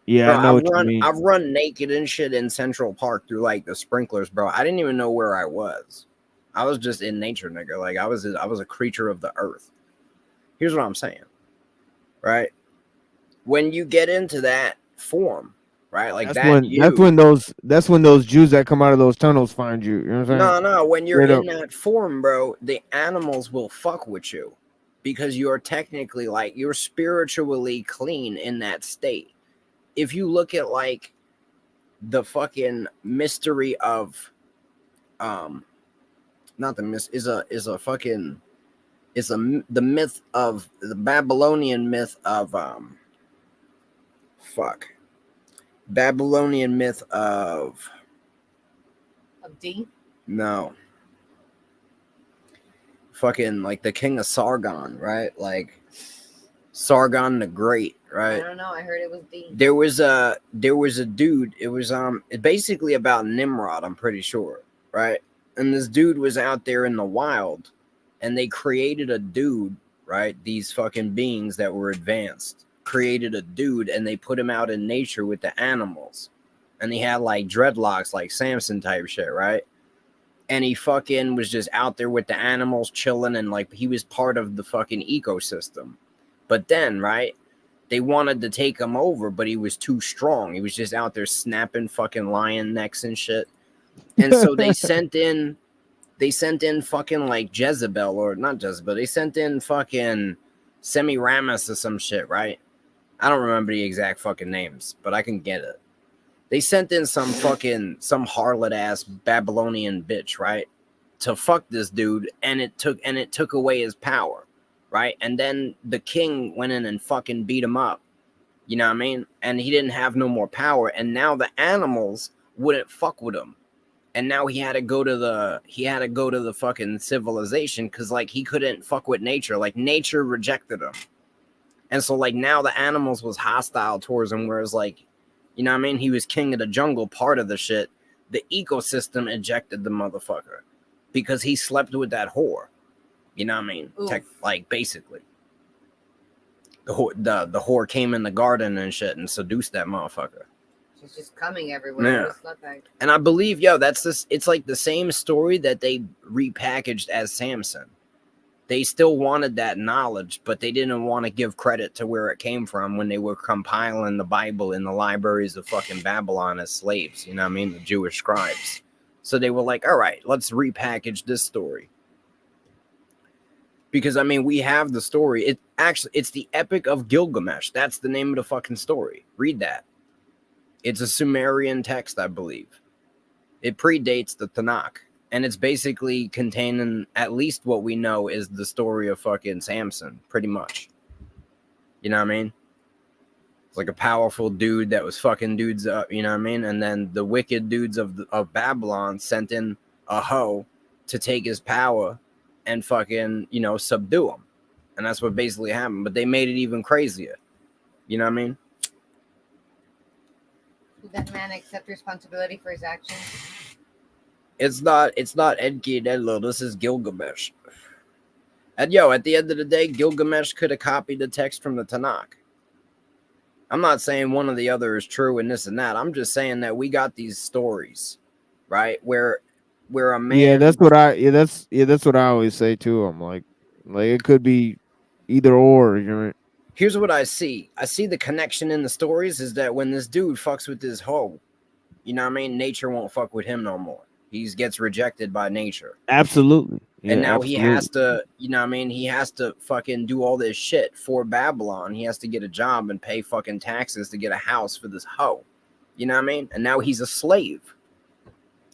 yeah. Bro, I know what you mean. I've run naked and shit in Central Park through like the sprinklers, bro. I didn't even know where I was. I was just in nature, nigga. Like I was a creature of the earth. Here's what I'm saying, right? When you get into that form, right? Like that's when those Jews that come out of those tunnels find you. You know what I'm saying? No. When you're Straight in up. that form, bro, the animals will fuck with you because you're technically like you're spiritually clean in that state. If you look at like the fucking mystery of not the myth is a fucking it's the myth of the Babylonian myth of Babylonian myth of D? no. Fucking like the king of Sargon, right? Like Sargon the Great, right? I don't know. I heard it was D. There was a dude. It was it's basically about Nimrod, I'm pretty sure, right? And this dude was out there in the wild, and they created a dude, right? These fucking beings that were advanced created a dude, and they put him out in nature with the animals, and he had like dreadlocks, like Samson type shit, right? And he fucking was just out there with the animals chilling, and like he was part of the fucking ecosystem. But then, right, they wanted to take him over, but he was too strong. He was just out there snapping fucking lion necks and shit. And so they sent in fucking like Jezebel, or not Jezebel. They sent in fucking Semiramis or some shit, right? I don't remember the exact fucking names, but I can get it. They sent in some harlot ass Babylonian bitch, right, to fuck this dude, and it took away his power, right? And then the king went in and fucking beat him up, you know what I mean? And he didn't have no more power, and now the animals wouldn't fuck with him, and now he had to go to the fucking civilization because like he couldn't fuck with nature, like nature rejected him, and so like now the animals was hostile towards him, whereas like, you know what I mean? He was king of the jungle, part of the shit. The ecosystem ejected the motherfucker because he slept with that whore. You know what I mean? Like, basically. The whore came in the garden and shit and seduced that motherfucker. She's just coming everywhere. Yeah. And I believe, it's like the same story that they repackaged as Samson. They still wanted that knowledge, but they didn't want to give credit to where it came from when they were compiling the Bible in the libraries of fucking Babylon as slaves. You know what I mean? The Jewish scribes. So they were like, all right, let's repackage this story. Because, I mean, we have the story. It's the Epic of Gilgamesh. That's the name of the fucking story. Read that. It's a Sumerian text, I believe. It predates the Tanakh. And it's basically containing, at least what we know, is the story of fucking Samson, pretty much. You know what I mean? It's like a powerful dude that was fucking dudes up, you know what I mean? And then the wicked dudes of Babylon sent in a hoe to take his power and fucking, you know, subdue him. And that's what basically happened. But they made it even crazier. You know what I mean? Did that man accept responsibility for his actions? It's not Enki and Enlil. This is Gilgamesh. And at the end of the day, Gilgamesh could have copied the text from the Tanakh. I'm not saying one or the other is true and this and that. I'm just saying that we got these stories, right? Where a man. Yeah, that's what I always say too. I'm like it could be either or. You know. Here's what I see. I see the connection in the stories is that when this dude fucks with this hoe, you know what I mean? Nature won't fuck with him no more. He gets rejected by nature. Absolutely. Yeah, and now absolutely. he has to, you know what I mean? He has to fucking do all this shit for Babylon. He has to get a job and pay fucking taxes to get a house for this hoe. You know what I mean? And now he's a slave.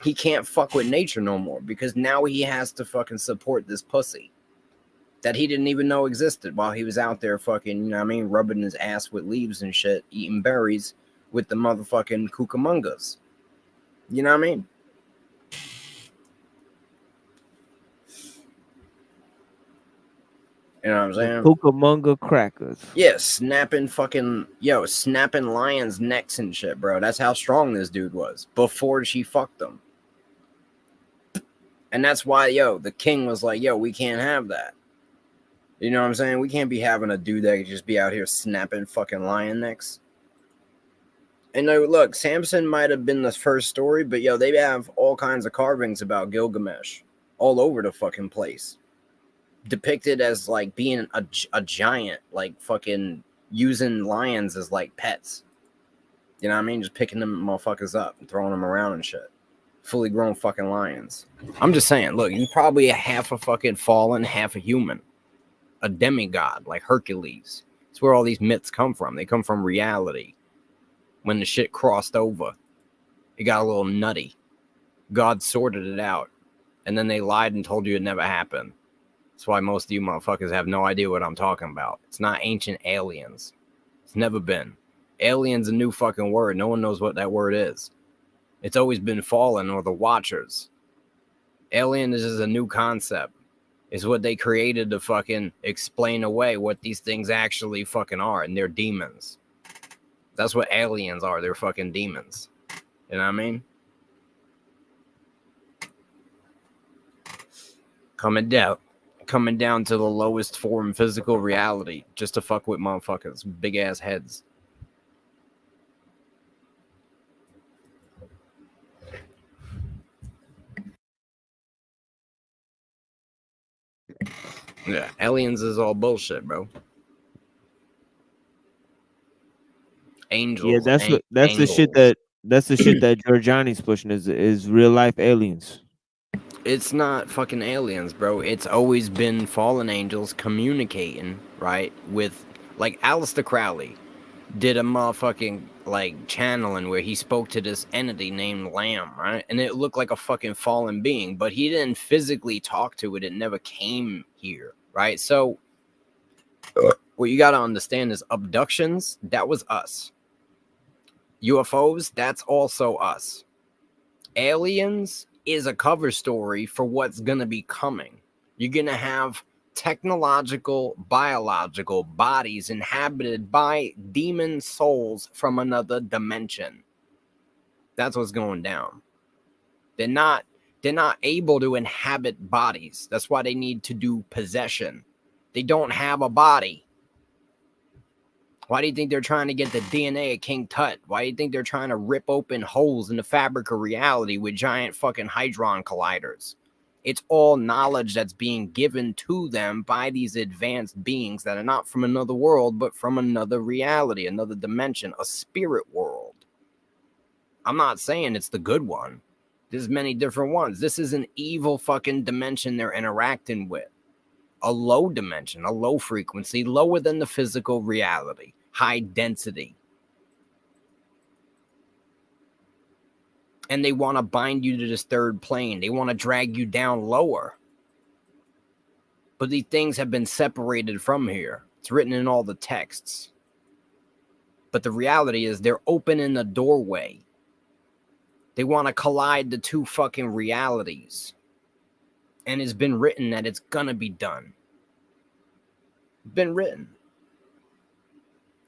He can't fuck with nature no more because now he has to fucking support this pussy that he didn't even know existed while he was out there fucking, you know what I mean, rubbing his ass with leaves and shit, eating berries with the motherfucking cucamongas. You know what I mean? You know what I'm saying? Cucamonga crackers. Yeah, snapping lions' necks and shit, bro. That's how strong this dude was before she fucked him. And that's why, the king was like, we can't have that. You know what I'm saying? We can't be having a dude that could just be out here snapping fucking lion necks. And look, Samson might have been the first story, but they have all kinds of carvings about Gilgamesh all over the fucking place. Depicted as like being a giant, like fucking using lions as like pets. You know what I mean? Just picking them motherfuckers up and throwing them around and shit. Fully grown fucking lions. I'm just saying, look, he's probably a half a fucking fallen, half a human. A demigod like Hercules. It's where all these myths come from. They come from reality. When the shit crossed over. It got a little nutty. God sorted it out. And then they lied and told you it never happened. That's why most of you motherfuckers have no idea what I'm talking about. It's not ancient aliens. It's never been. Alien's a new fucking word. No one knows what that word is. It's always been fallen or the watchers. Alien is just a new concept. It's what they created to fucking explain away what these things actually fucking are, and they're demons. That's what aliens are. They're fucking demons. You know what I mean? Coming down to the lowest form physical reality just to fuck with motherfuckers. Big ass heads. Yeah, aliens is all bullshit, bro. Angels. Yeah, that's the shit that Giorgiani's pushing is real life aliens. It's not fucking aliens, bro. It's always been fallen angels communicating, right? With, like, Aleister Crowley did a motherfucking, like, channeling where he spoke to this entity named Lamb, right? And it looked like a fucking fallen being, but he didn't physically talk to it. It never came here, right? So what you got to understand is abductions, that was us. UFOs, that's also us. Aliens is a cover story for what's going to be coming. You're going to have technological, biological bodies inhabited by demon souls from another dimension. That's what's going down. They're not able to inhabit bodies. That's why they need to do possession. They don't have a body. Why do you think they're trying to get the DNA of King Tut? Why do you think they're trying to rip open holes in the fabric of reality with giant fucking hadron colliders? It's all knowledge that's being given to them by these advanced beings that are not from another world, but from another reality, another dimension, a spirit world. I'm not saying it's the good one. There's many different ones. This is an evil fucking dimension they're interacting with. A low dimension, a low frequency, lower than the physical reality, high density. And they want to bind you to this third plane. They want to drag you down lower. But these things have been separated from here. It's written in all the texts. But the reality is they're opening the doorway. They want to collide the two fucking realities. And it's been written that it's gonna be done. Been written.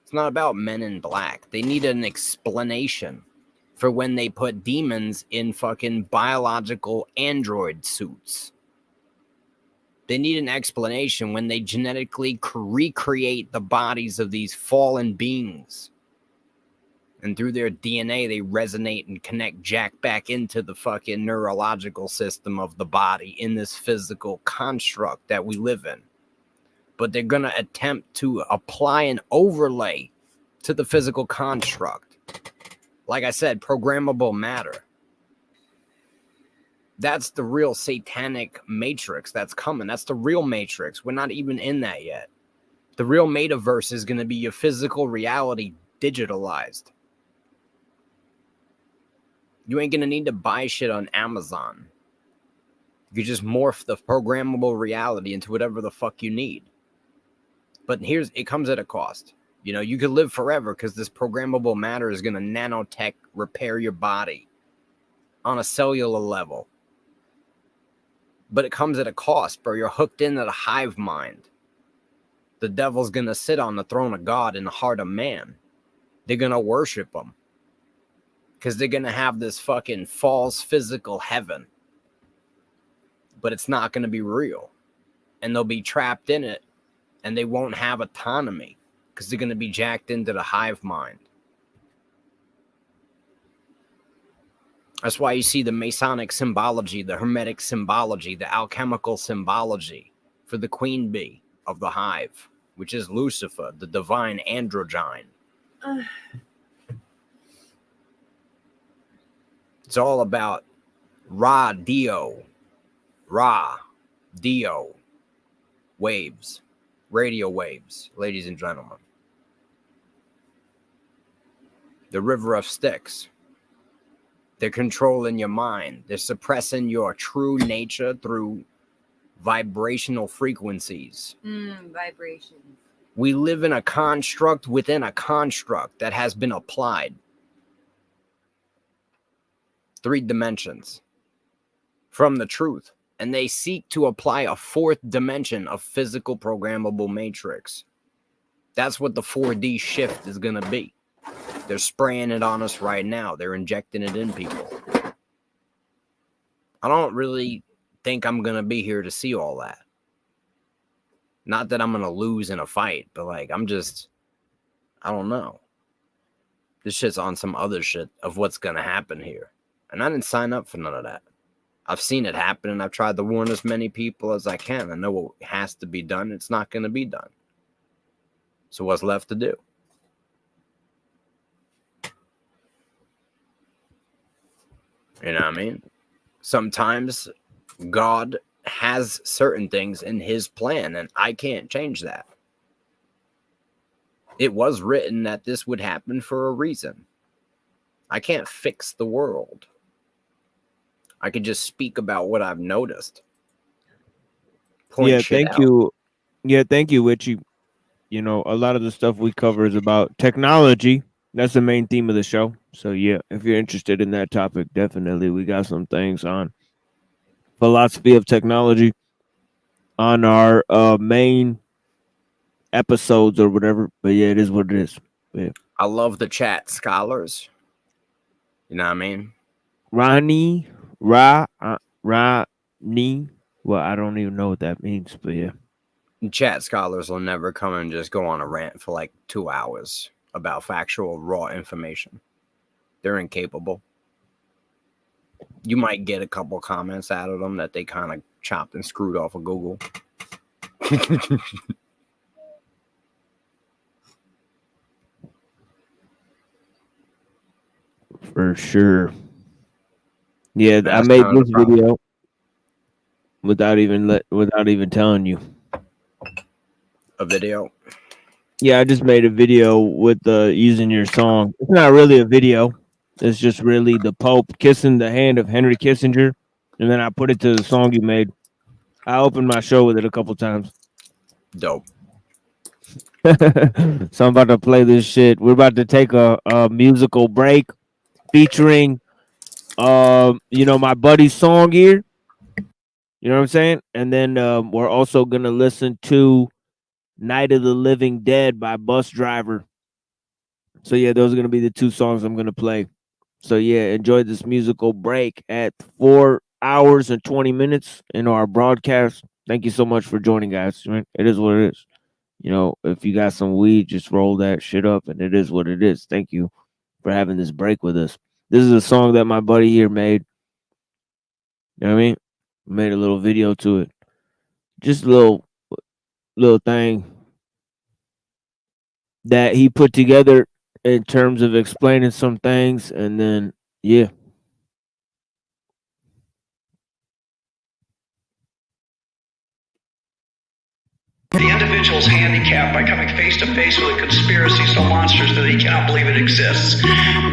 It's not about Men in Black. They need an explanation for when they put demons in fucking biological android suits. They need an explanation when they genetically recreate the bodies of these fallen beings. And through their DNA, they resonate and connect jack back into the fucking neurological system of the body in this physical construct that we live in. But they're going to attempt to apply an overlay to the physical construct. Like I said, programmable matter. That's the real satanic matrix that's coming. That's the real matrix. We're not even in that yet. The real metaverse is going to be your physical reality digitalized. You ain't going to need to buy shit on Amazon. You just morph the programmable reality into whatever the fuck you need. But it comes at a cost. You know, you could live forever because this programmable matter is going to nanotech repair your body on a cellular level. But it comes at a cost, bro. You're hooked into the hive mind. The devil's going to sit on the throne of God in the heart of man. They're going to worship him. Because they're going to have this fucking false physical heaven. But it's not going to be real. And they'll be trapped in it. And they won't have autonomy. Because they're going to be jacked into the hive mind. That's why you see the Masonic symbology, the Hermetic symbology, the alchemical symbology for the queen bee of the hive, which is Lucifer, the divine androgyne. It's all about Ra-Dio waves, radio waves, ladies and gentlemen. The river of Styx. They're controlling your mind. They're suppressing your true nature through vibrational frequencies. Vibrations. We live in a construct within a construct that has been applied. 3 dimensions from the truth. And they seek to apply a 4th dimension of physical programmable matrix. That's what the 4D shift is going to be. They're spraying it on us right now. They're injecting it in people. I don't really think I'm going to be here to see all that. Not that I'm going to lose in a fight, but like, I don't know. This shit's on some other shit of what's going to happen here. And I didn't sign up for none of that. I've seen it happen, and I've tried to warn as many people as I can. I know what has to be done. It's not going to be done. So what's left to do? You know what I mean? Sometimes God has certain things in his plan, and I can't change that. It was written that this would happen for a reason. I can't fix the world. I could just speak about what I've noticed. Thank you. Yeah, thank you, Witchy. You know, a lot of the stuff we cover is about technology. That's the main theme of the show. So yeah, if you're interested in that topic, definitely we got some things on philosophy of technology on our main episodes or whatever. But yeah, it is what it is. Yeah. I love the chat scholars. You know what I mean? Ronnie. Well, I don't even know what that means, but yeah. Chat scholars will never come and just go on a rant for like 2 hours about factual, raw information. They're incapable. You might get a couple comments out of them that they kind of chopped and screwed off of Google. For sure. Yeah, I made this video without even telling you. A video? Yeah, I just made a video with using your song. It's not really a video. It's just really the Pope kissing the hand of Henry Kissinger, and then I put it to the song you made. I opened my show with it a couple times. Dope. So I'm about to play this shit. We're about to take a musical break featuring my buddy's song here. You know what I'm saying? And then we're also gonna listen to Night of the Living Dead by Bus Driver. So yeah, those are gonna be the 2 songs I'm gonna play. So yeah, enjoy this musical break at 4 hours and 20 minutes in our broadcast. Thank you so much for joining, guys. It is what it is. You know, if you got some weed, just roll that shit up, and it is what it is. Thank you for having this break with us. This is a song that my buddy here made. You know what I mean? Made a little video to it. Just a little thing that he put together in terms of explaining some things, and then yeah. The individual's handicapped by coming face to face with a conspiracy so monstrous that he cannot believe it exists.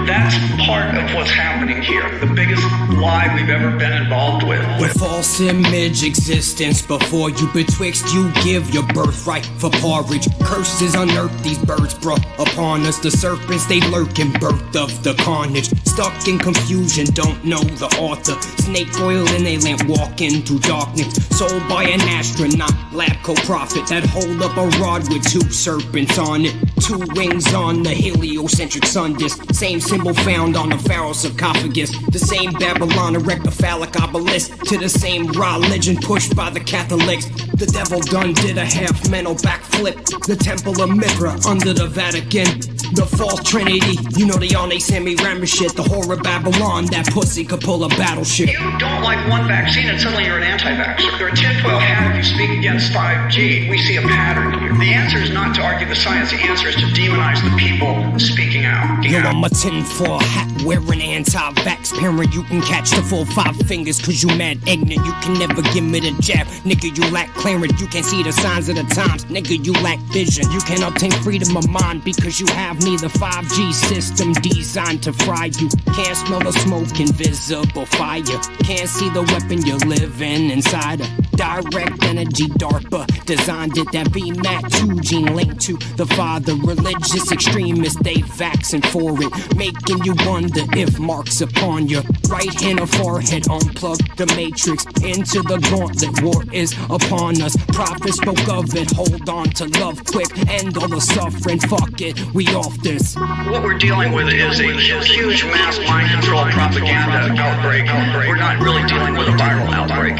That's part of what's happening here. The biggest lie we've ever been involved with. The false image existence before you betwixt you give your birthright for porridge. Curses unearth these birds brought upon us. The serpents they lurk in birth of the carnage. Stuck in confusion, don't know the author. Snake oil in a lamp walking through darkness. Sold by an astronaut, lab co-prophet that hold up a rod with 2 serpents on it. 2 wings on the heliocentric sun disk. Same symbol found on the pharaoh sarcophagus. The same Babylon erect a phallic obelisk to the same religion pushed by the Catholics. The devil done did a half mental backflip. The temple of Mithra under the Vatican. The false trinity, you know the Arne Sammy shit. The horror Babylon, that pussy could pull a battleship. You don't like one vaccine and suddenly you're an anti-vaxxer. You're a tinfoil hat if you speak against 5G. We see a pattern here. The answer is not to argue the science. The answer is to demonize the people speaking out. Yo, I'm a tinfoil hat wearing anti-vax parent. You can catch the full 5 fingers cause you mad ignorant. You can never give me the jab. Nigga, you lack clarity. You can't see the signs of the times. Nigga, you lack vision. You can obtain freedom of mind because you have me the 5G system designed to fry you. Can't smell the smoke, invisible fire. Can't see the weapon you're living inside of. Direct energy DARPA designed it. That VMAT 2 gene linked to the father. Religious extremists, they vaccine for it, making you wonder if marks upon your right hand or forehead. Unplug the matrix into the gauntlet. War is upon us. Prophets spoke of it. Hold on to love quick. End all the suffering. Fuck it, we off this. What we're dealing with is a huge mass mind control propaganda outbreak. We're not really dealing with a viral outbreak.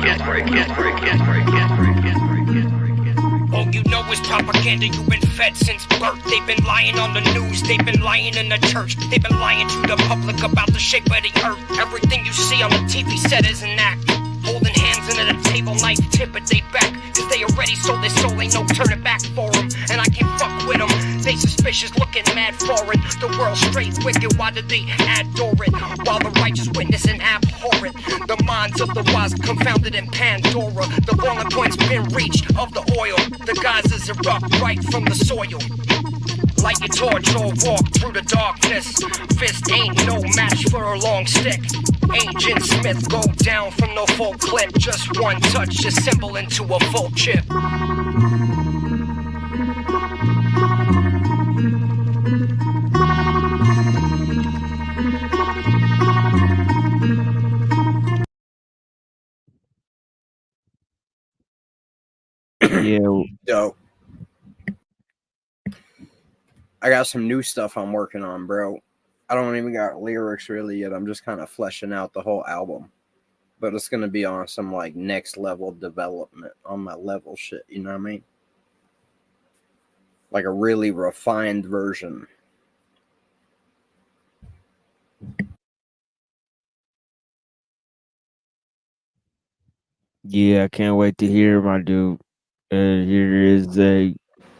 All you know is propaganda. You've been fed since birth. They've been lying on the news. They've been lying in the church. They've been lying to the public about the shape of the earth. Everything you see on the TV set is an act. Holding hands under the table, knife tip at they back. Cause they already sold their soul, ain't no turning back for them. And I can't fuck with them. They suspicious, looking mad foreign. The world straight wicked, why did they adore it? While the righteous witness and abhorrent. The minds of the wise confounded in Pandora. The boiling point's been reached of the oil. The Gazas erupt right from the soil. Light your torch or walk through the darkness. Fist ain't no match for a long stick. Agent Smith go down from no full clip. Just one touch, assemble into a full chip. Yeah. Dope. I got some new stuff I'm working on, bro. I don't even got lyrics really yet. I'm just kind of fleshing out the whole album. But it's going to be on some like next level development on my level shit. You know what I mean? Like a really refined version. Yeah, I can't wait to hear, my dude. Here is a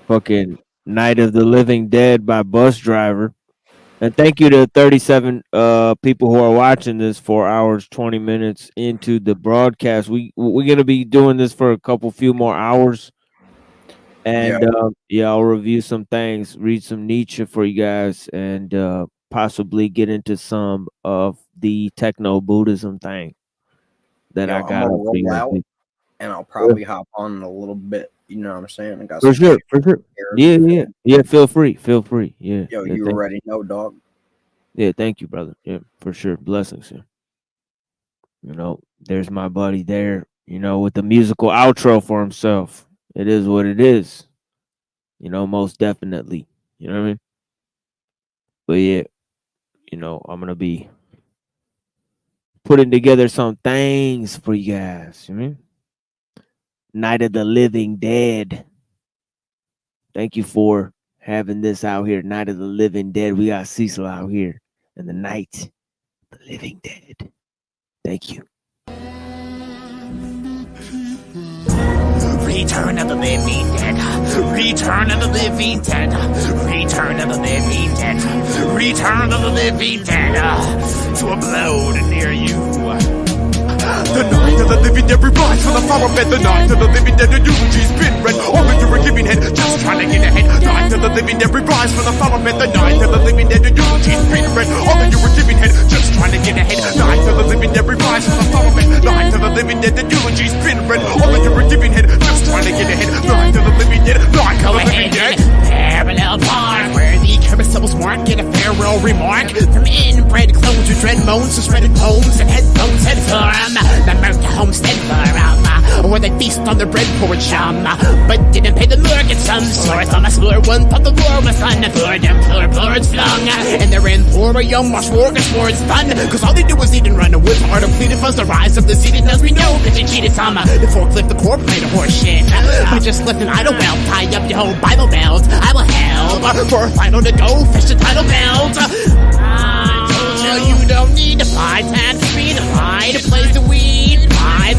fucking Night of the Living Dead by Bus Driver. And thank you to 37 people who are watching this 4 hours, 20 minutes into the broadcast. We're going to be doing this for a few more hours. And I'll review some things, read some Nietzsche for you guys, and possibly get into some of the techno-Buddhism thing that I got. Roll out, and I'll probably hop on in a little bit. You know what I'm saying? I got for sure. Yeah. Feel free. Yeah. Yo, you already know, dog. Yeah, thank you, brother. Yeah, for sure. Blessings. Yeah. You know, there's my buddy there. You know, with the musical outro for himself. It is what it is. You know, most definitely. You know what I mean? But yeah, you know, I'm gonna be putting together some things for you guys. You know what I mean? Night of the Living Dead. Thank you for having this out here. Night of the Living Dead. We got Cecil out here. And the Night of the Living Dead. Thank you. Return of the Living Dead. Return of the Living Dead. Return of the Living Dead. Return of the Living Dead. To abode near you. The night of the living dead rise from the flower bed. The night of the living dead, the eulogy's been read. All that you were giving head, just trying to get ahead. Night of the living dead rise from the flower bed. The night of the living dead, the eulogy's been read. All that you were giving head, just trying to get ahead. Night of the living dead rise from the flower bed. Night of the living dead, the eulogy's been read. All that you were giving head, just trying to get ahead. Night of the living dead, night of the living dead. Parallel park, where the carousels mark, get a farewell remark. From inbred clones who dread moans, to shredded poems and headphones head firm. The Merca homestead forum, where they feast on the bread porridge but didn't pay the mortgage sum. Source on my slur, one thought the war was fun. For them poor birds flung, and they're in poor young marsh smorgasbords fun. Cause all they do is eat and run with heart of pleaded fuzz. The rise of the seated as we know that they cheated some. The forklift, the core played a horse shit. I just left an idle belt, tie up your whole Bible belt. I will help for a final to go fish the title belt. I told you don't need to buy tap speed, hide a place to weed.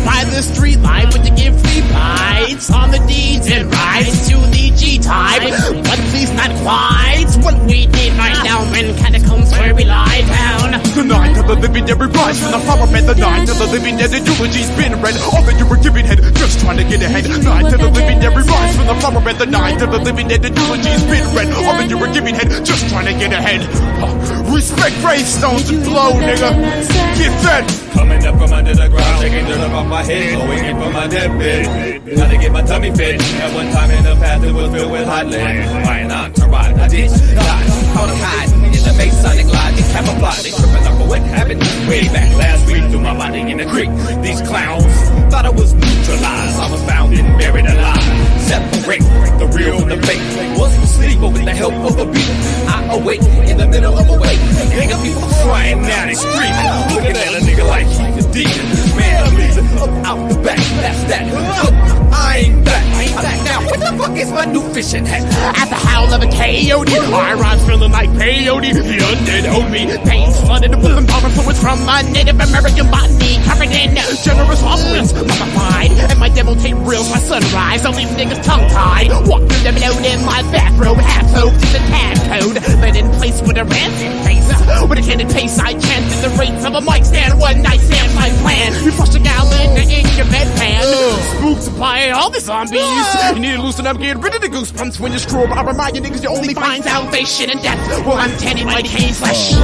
By the street light with the give free bites on the deeds and rides to the G-type, but please not quite. what we need right now in catacombs where we lie down. The night of the living dead rise from the firmament. The night of the living dead, the eulogy's been read. All that you were giving head, just trying to get ahead. Night of the living dead rise from the firmament. The night of the living dead, the eulogy's been read. All that you were giving head, just trying to get ahead. Respect gravestones and blow, nigga. Get fed. Coming up from under the ground, taking dirt up off my head, going in from my deathbed. Got to get my tummy fed. At one time in the past, it was filled with hot lead. Flying on to ride, I did dodge. Caught a hiding in the Masonic lodge, and camouflage. They tripping up for what happened way back last week. Threw my body in the creek. These clowns thought I was neutralized. I was found and buried alive. Separate the real from the fake. Wasn't asleep, but with the help of a beat, I awake in the middle of a wake. Gang of people crying out and screaming, looking at a nigga like he's a demon. Man, I'm leaving up out the back. That's that. I ain't back. Now, what the fuck is my new fishing hat? At the howl of a coyote, my rhymes feeling like peyote. The undead own me. Pains flooded with embalming fluids from my Native American botany, covered in generous offerings. Mummified, and my devil tape reels by sunrise. I'll leave niggas tongue-tied. Walk through them alone in my bathrobe, half soaked in the tag code. But in place with a rancid face, with a candid pace, I chanted the rates of a mic stand. One night stand, my plan. You flush a gallon in your bedpan. Spooked by all the zombies. You need to loosen up, get rid of the goosebumps when you screw up. I remind you niggas you only find salvation in death. Well, I'm tanning my decaying flesh. Did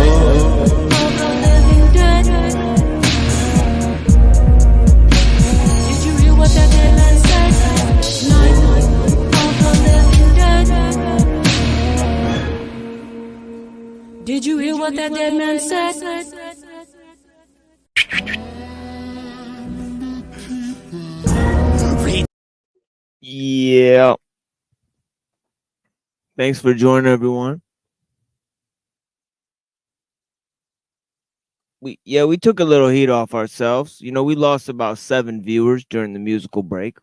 you hear what that dead man said? Did you hear what that dead man said? Yeah. Thanks for joining, everyone. We took a little heat off ourselves. You know, we lost about 7 viewers during the musical break.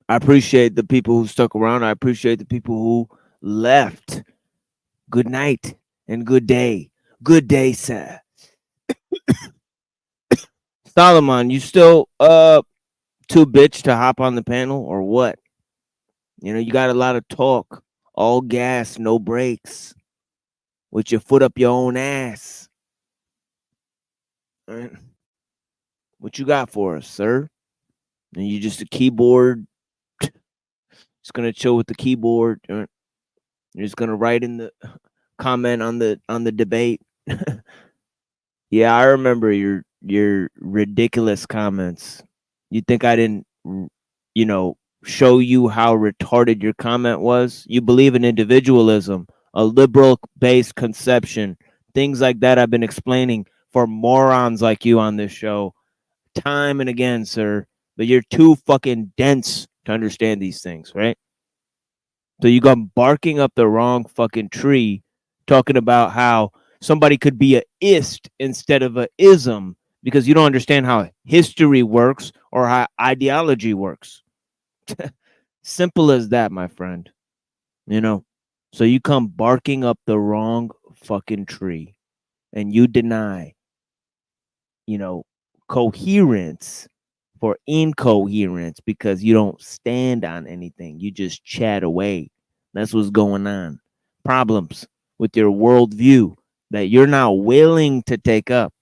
I appreciate the people who stuck around. I appreciate the people who left. Good night and good day. Good day, sir. Solomon, you still too bitch to hop on the panel or what? You know, you got a lot of talk, all gas, no brakes, with your foot up your own ass. All right. What you got for us, sir? And you just a keyboard, just gonna chill with the keyboard. You're just gonna write in the comment on the debate. Yeah, I remember your ridiculous comments. You think I didn't, show you how retarded your comment was? You believe in individualism, a liberal-based conception, things like that. I've been explaining for morons like you on this show time and again, sir. But you're too fucking dense to understand these things, right? So you go barking up the wrong fucking tree, talking about how somebody could be a ist instead of a ism because you don't understand how history works or how ideology works. Simple as that, my friend. You know, so you come barking up the wrong fucking tree and you deny, coherence for incoherence because you don't stand on anything. You just chat away. That's what's going on. Problems with your worldview that you're not willing to take up.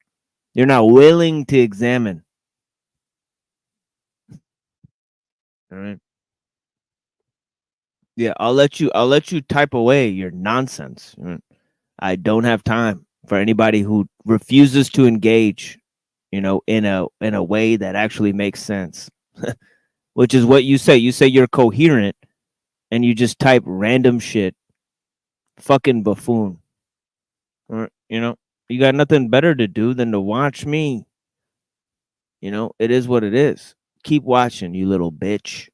You're not willing to examine. All right. Yeah, I'll let you type away your nonsense. I don't have time for anybody who refuses to engage, in a way that actually makes sense. Which is what you say. You say you're coherent and you just type random shit. Fucking buffoon. You got nothing better to do than to watch me. It is what it is. Keep watching, you little bitch.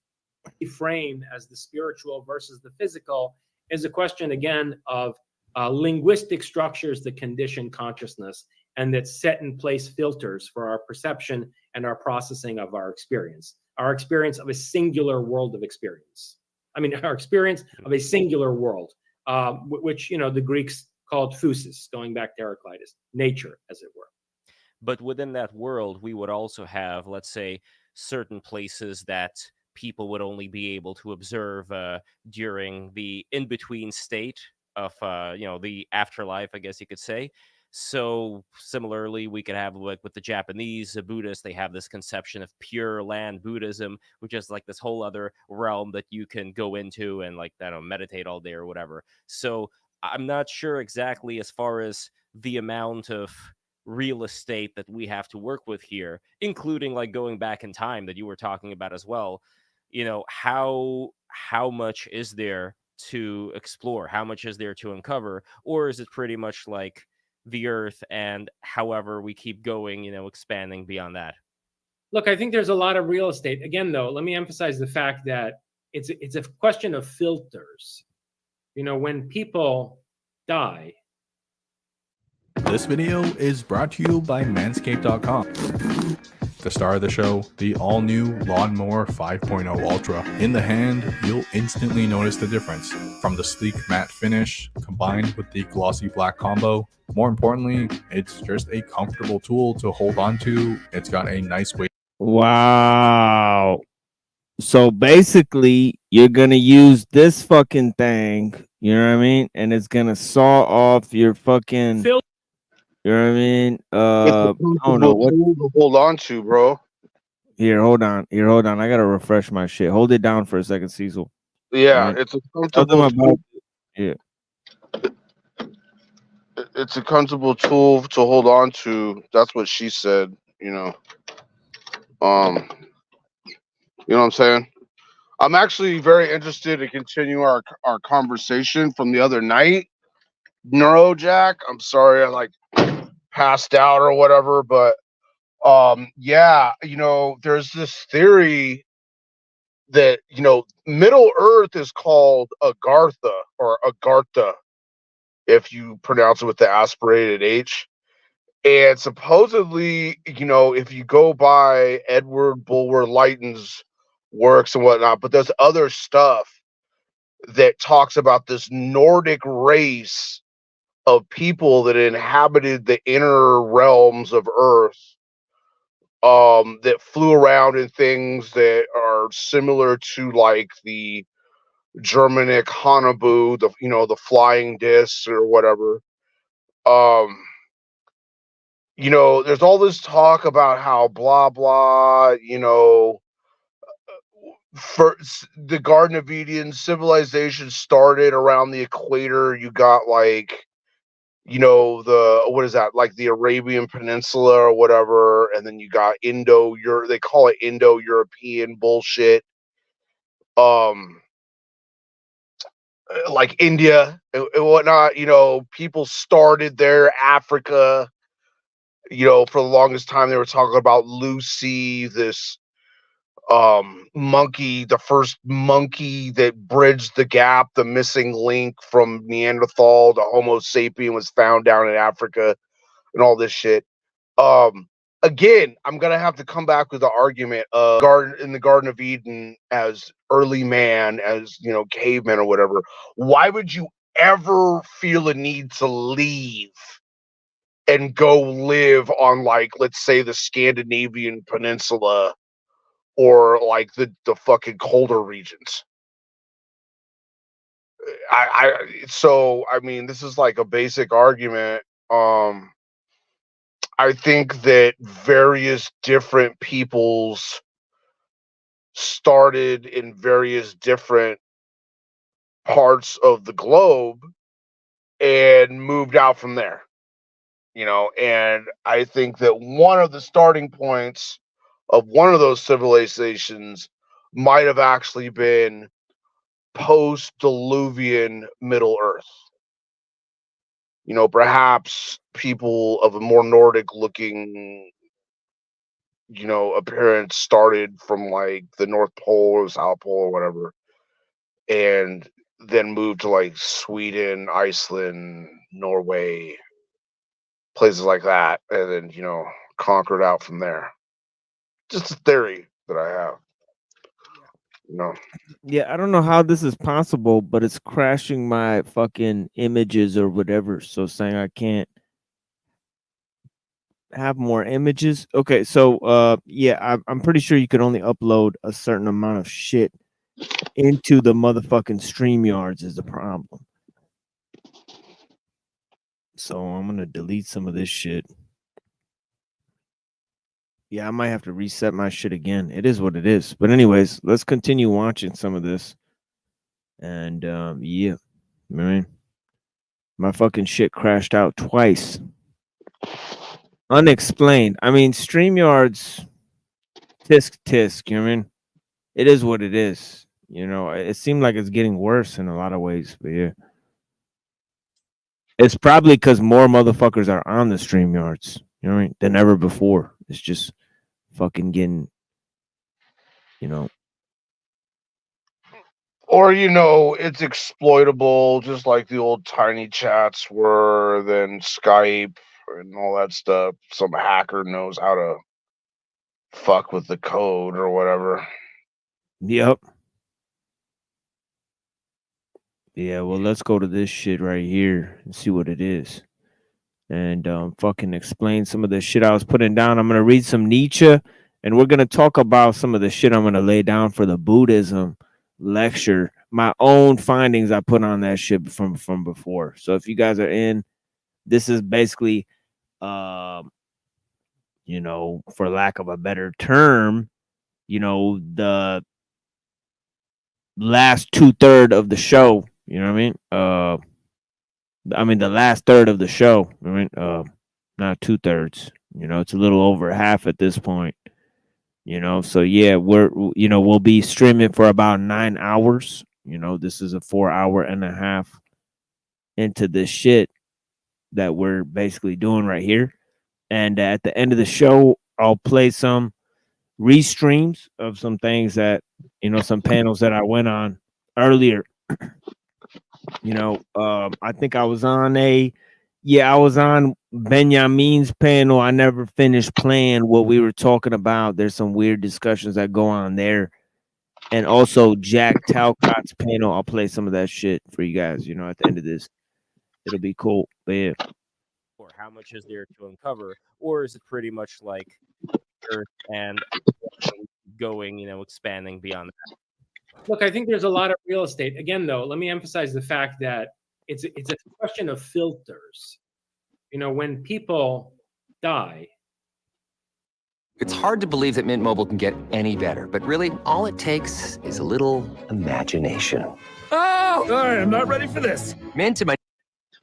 Framed as the spiritual versus the physical is a question again of linguistic structures that condition consciousness and that set in place filters for our perception and our processing of our experience of a singular world of experience. Our experience of a singular world, which the Greeks called physis, going back to Heraclitus, nature, as it were. But within that world, we would also have, let's say, certain places that people would only be able to observe during the in-between state of the afterlife, I guess you could say. So similarly, we could have, like, with the Japanese Buddhists, they have this conception of Pure Land Buddhism, which is like this whole other realm that you can go into and, like, I don't know, meditate all day or whatever. So I'm not sure exactly, as far as the amount of real estate that we have to work with here, including, like, going back in time that you were talking about as well. How much is there to explore? How much is there to uncover? Or is it pretty much like the Earth, and however we keep going, expanding beyond that? Look, I think there's a lot of real estate. Again, though, let me emphasize the fact that it's a question of filters. When people die. This video is brought to you by Manscaped.com. The star of the show, the all-new Lawnmower 5.0 Ultra. In the hand, you'll instantly notice the difference. From the sleek matte finish, combined with the glossy black combo. More importantly, it's just a comfortable tool to hold on to. It's got a nice weight. Wow. So basically, you're going to use this fucking thing, you know what I mean? And it's going to saw off your fucking... You know what I mean? I don't know what to hold on to, bro. Here, hold on. I gotta refresh my shit. Hold it down for a second, Cecil. Yeah, Right. it's a comfortable tool. Yeah. It's a comfortable tool to hold on to. That's what she said, You know what I'm saying? I'm actually very interested to continue our conversation from the other night. Neurojack, I'm sorry I passed out or whatever, but there's this theory that Middle Earth is called Agartha or Agartha if you pronounce it with the aspirated H. And supposedly, if you go by Edward Bulwer Lytton's works and whatnot, but there's other stuff that talks about this Nordic race of people that inhabited the inner realms of Earth, that flew around in things that are similar to like the Germanic Hanabu, the flying discs or whatever. There's all this talk about how blah blah, first the Garden of Eden civilization started around the equator. You got the Arabian Peninsula or whatever, and then you got they call it Indo-European bullshit. Like India and whatnot, people started there, Africa. For the longest time they were talking about Lucy, this monkey, the first monkey that bridged the gap, the missing link from Neanderthal to Homo sapien was found down in Africa and all this shit. Again, I'm gonna have to come back with the argument of the Garden of Eden as early man, as cavemen or whatever. Why would you ever feel a need to leave and go live on, let's say, the Scandinavian peninsula or the fucking colder regions? I mean, this is like a basic argument. I think that various different peoples started in various different parts of the globe and moved out from there. And I think that one of the starting points of one of those civilizations might have actually been post-Diluvian Middle Earth. Perhaps people of a more Nordic looking, appearance started from the North Pole or South Pole or whatever, and then moved to Sweden, Iceland, Norway, places like that, and then, conquered out from there. Just a theory that I have. Yeah, I don't know how this is possible, but it's crashing my fucking images or whatever. So saying I can't have more images. Okay, so yeah, I'm pretty sure you could only upload a certain amount of shit into the motherfucking StreamYards is the problem. So I'm gonna delete some of this shit. Yeah, I might have to reset my shit again. It is what it is. But anyways, let's continue watching some of this. And yeah, I mean, my fucking shit crashed out twice. Unexplained. I mean, StreamYards, tisk. You know what I mean? It is what it is. You know, it seemed like it's getting worse in a lot of ways. But yeah, it's probably because more motherfuckers are on the StreamYards. You know what I mean? Than ever before. It's just fucking getting, you know. Or, you know, it's exploitable just like the old tiny chats were, then Skype and all that stuff. Some hacker knows how to fuck with the code or whatever. Yep. Yeah, well, let's go to this shit right here and see what it is. And fucking explain some of the shit I was putting down. I'm going to read some Nietzsche, and we're going to talk about some of the shit I'm going to lay down for the Buddhism lecture. My own findings I put on that shit from before. So if you guys are in, this is basically, you know, for lack of a better term, you know, the last 2/3 of the show. You know what I mean? The last third of the show. I mean, not 2/3. You know, it's a little over half at this point. You know, so yeah, we'll be streaming for about 9 hours. You know, this is a 4.5 hours into this shit that we're basically doing right here. And at the end of the show, I'll play some restreams of some things that, you know, some panels that I went on earlier. You know, I think I was on Benjamin's panel. I never finished playing what we were talking about. There's some weird discussions that go on there. And also Jack Talcott's panel. I'll play some of that shit for you guys, you know, at the end of this. It'll be cool. But yeah. Or how much is there to uncover? Or is it pretty much like Earth and going, you know, expanding beyond that? Look, I think there's a lot of real estate. Again, though, let me emphasize the fact that it's a question of filters. You know, when people die. It's hard to believe that Mint Mobile can get any better, but really, all it takes is a little imagination. Oh, all right, I'm not ready for this. Mint to my...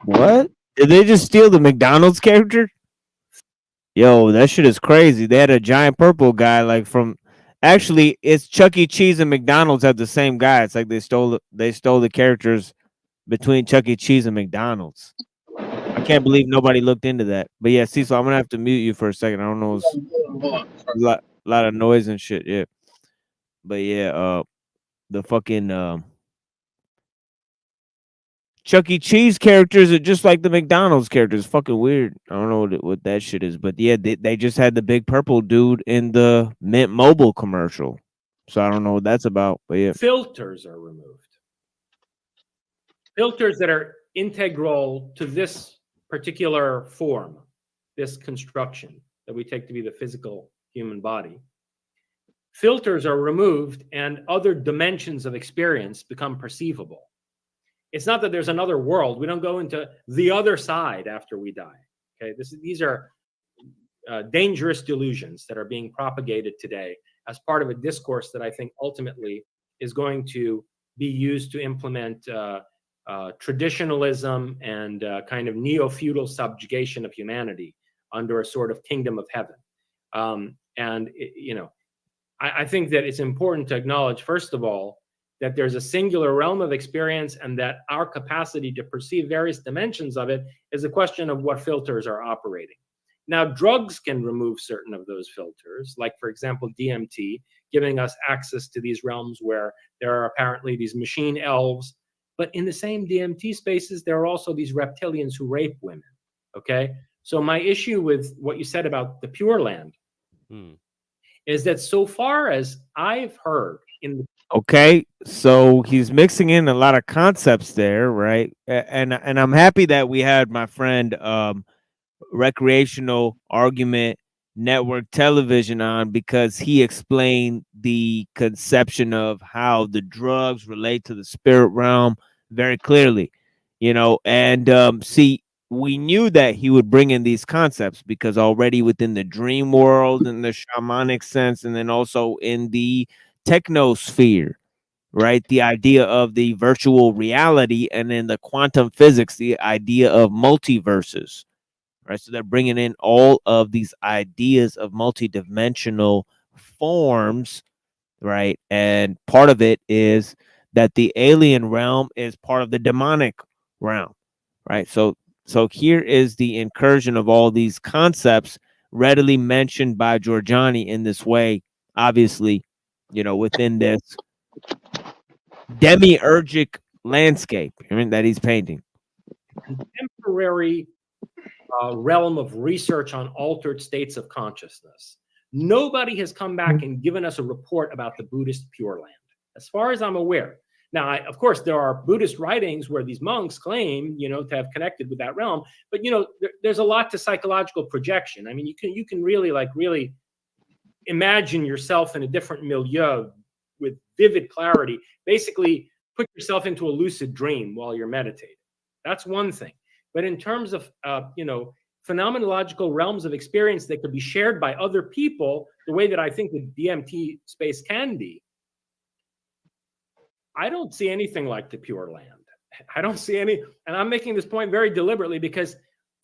What? Did they just steal the McDonald's character? Yo, that shit is crazy. They had a giant purple guy like from... Actually, it's Chuck E. Cheese and McDonald's have the same guy. It's like they stole the characters between Chuck E. Cheese and McDonald's. I can't believe nobody looked into that. But yeah, see, so I'm gonna have to mute you for a second. I don't know, it's a lot of noise and shit. Yeah, but yeah, the fucking Chuck E. Cheese characters are just like the McDonald's characters. Fucking weird. I don't know what that shit is, but yeah, they just had the big purple dude in the Mint Mobile commercial. So I don't know what that's about, but yeah. Filters are removed. Filters that are integral to this particular form, this construction that we take to be the physical human body. Filters are removed and other dimensions of experience become perceivable. It's not that there's another world. We don't go into the other side after we die. Okay, these are dangerous delusions that are being propagated today as part of a discourse that I think ultimately is going to be used to implement traditionalism and kind of neo-feudal subjugation of humanity under a sort of kingdom of heaven. I think that it's important to acknowledge, first of all, that there's a singular realm of experience and that our capacity to perceive various dimensions of it is a question of what filters are operating. Now, drugs can remove certain of those filters, like, for example, DMT, giving us access to these realms where there are apparently these machine elves. But in the same DMT spaces, there are also these reptilians who rape women, okay? So my issue with what you said about the Pure Land is that so far as I've heard in the... Okay, so he's mixing in a lot of concepts there, right? And I'm happy that we had my friend recreational argument network television on because he explained the conception of how the drugs relate to the spirit realm very clearly, you know. And see, we knew that he would bring in these concepts because already within the dream world in the shamanic sense, and then also in the technosphere, right, the idea of the virtual reality, and in the quantum physics, the idea of multiverses, right? So they're bringing in all of these ideas of multidimensional forms, right? And part of it is that the alien realm is part of the demonic realm, right? So here is the incursion of all these concepts readily mentioned by Giorgiani in this way, obviously, you know, within this demiurgic landscape, I mean, that he's painting. Contemporary realm of research on altered states of consciousness. Nobody has come back and given us a report about the Buddhist Pure Land, as far as I'm aware. Now, of course, there are Buddhist writings where these monks claim, you know, to have connected with that realm. But, you know, there's a lot to psychological projection. I mean, you can really, like, really imagine yourself in a different milieu with vivid clarity. Basically, put yourself into a lucid dream while you're meditating. That's one thing. But in terms of, you know, phenomenological realms of experience that could be shared by other people, the way that I think the DMT space can be, I don't see anything like the Pure Land. I don't see any, and I'm making this point very deliberately because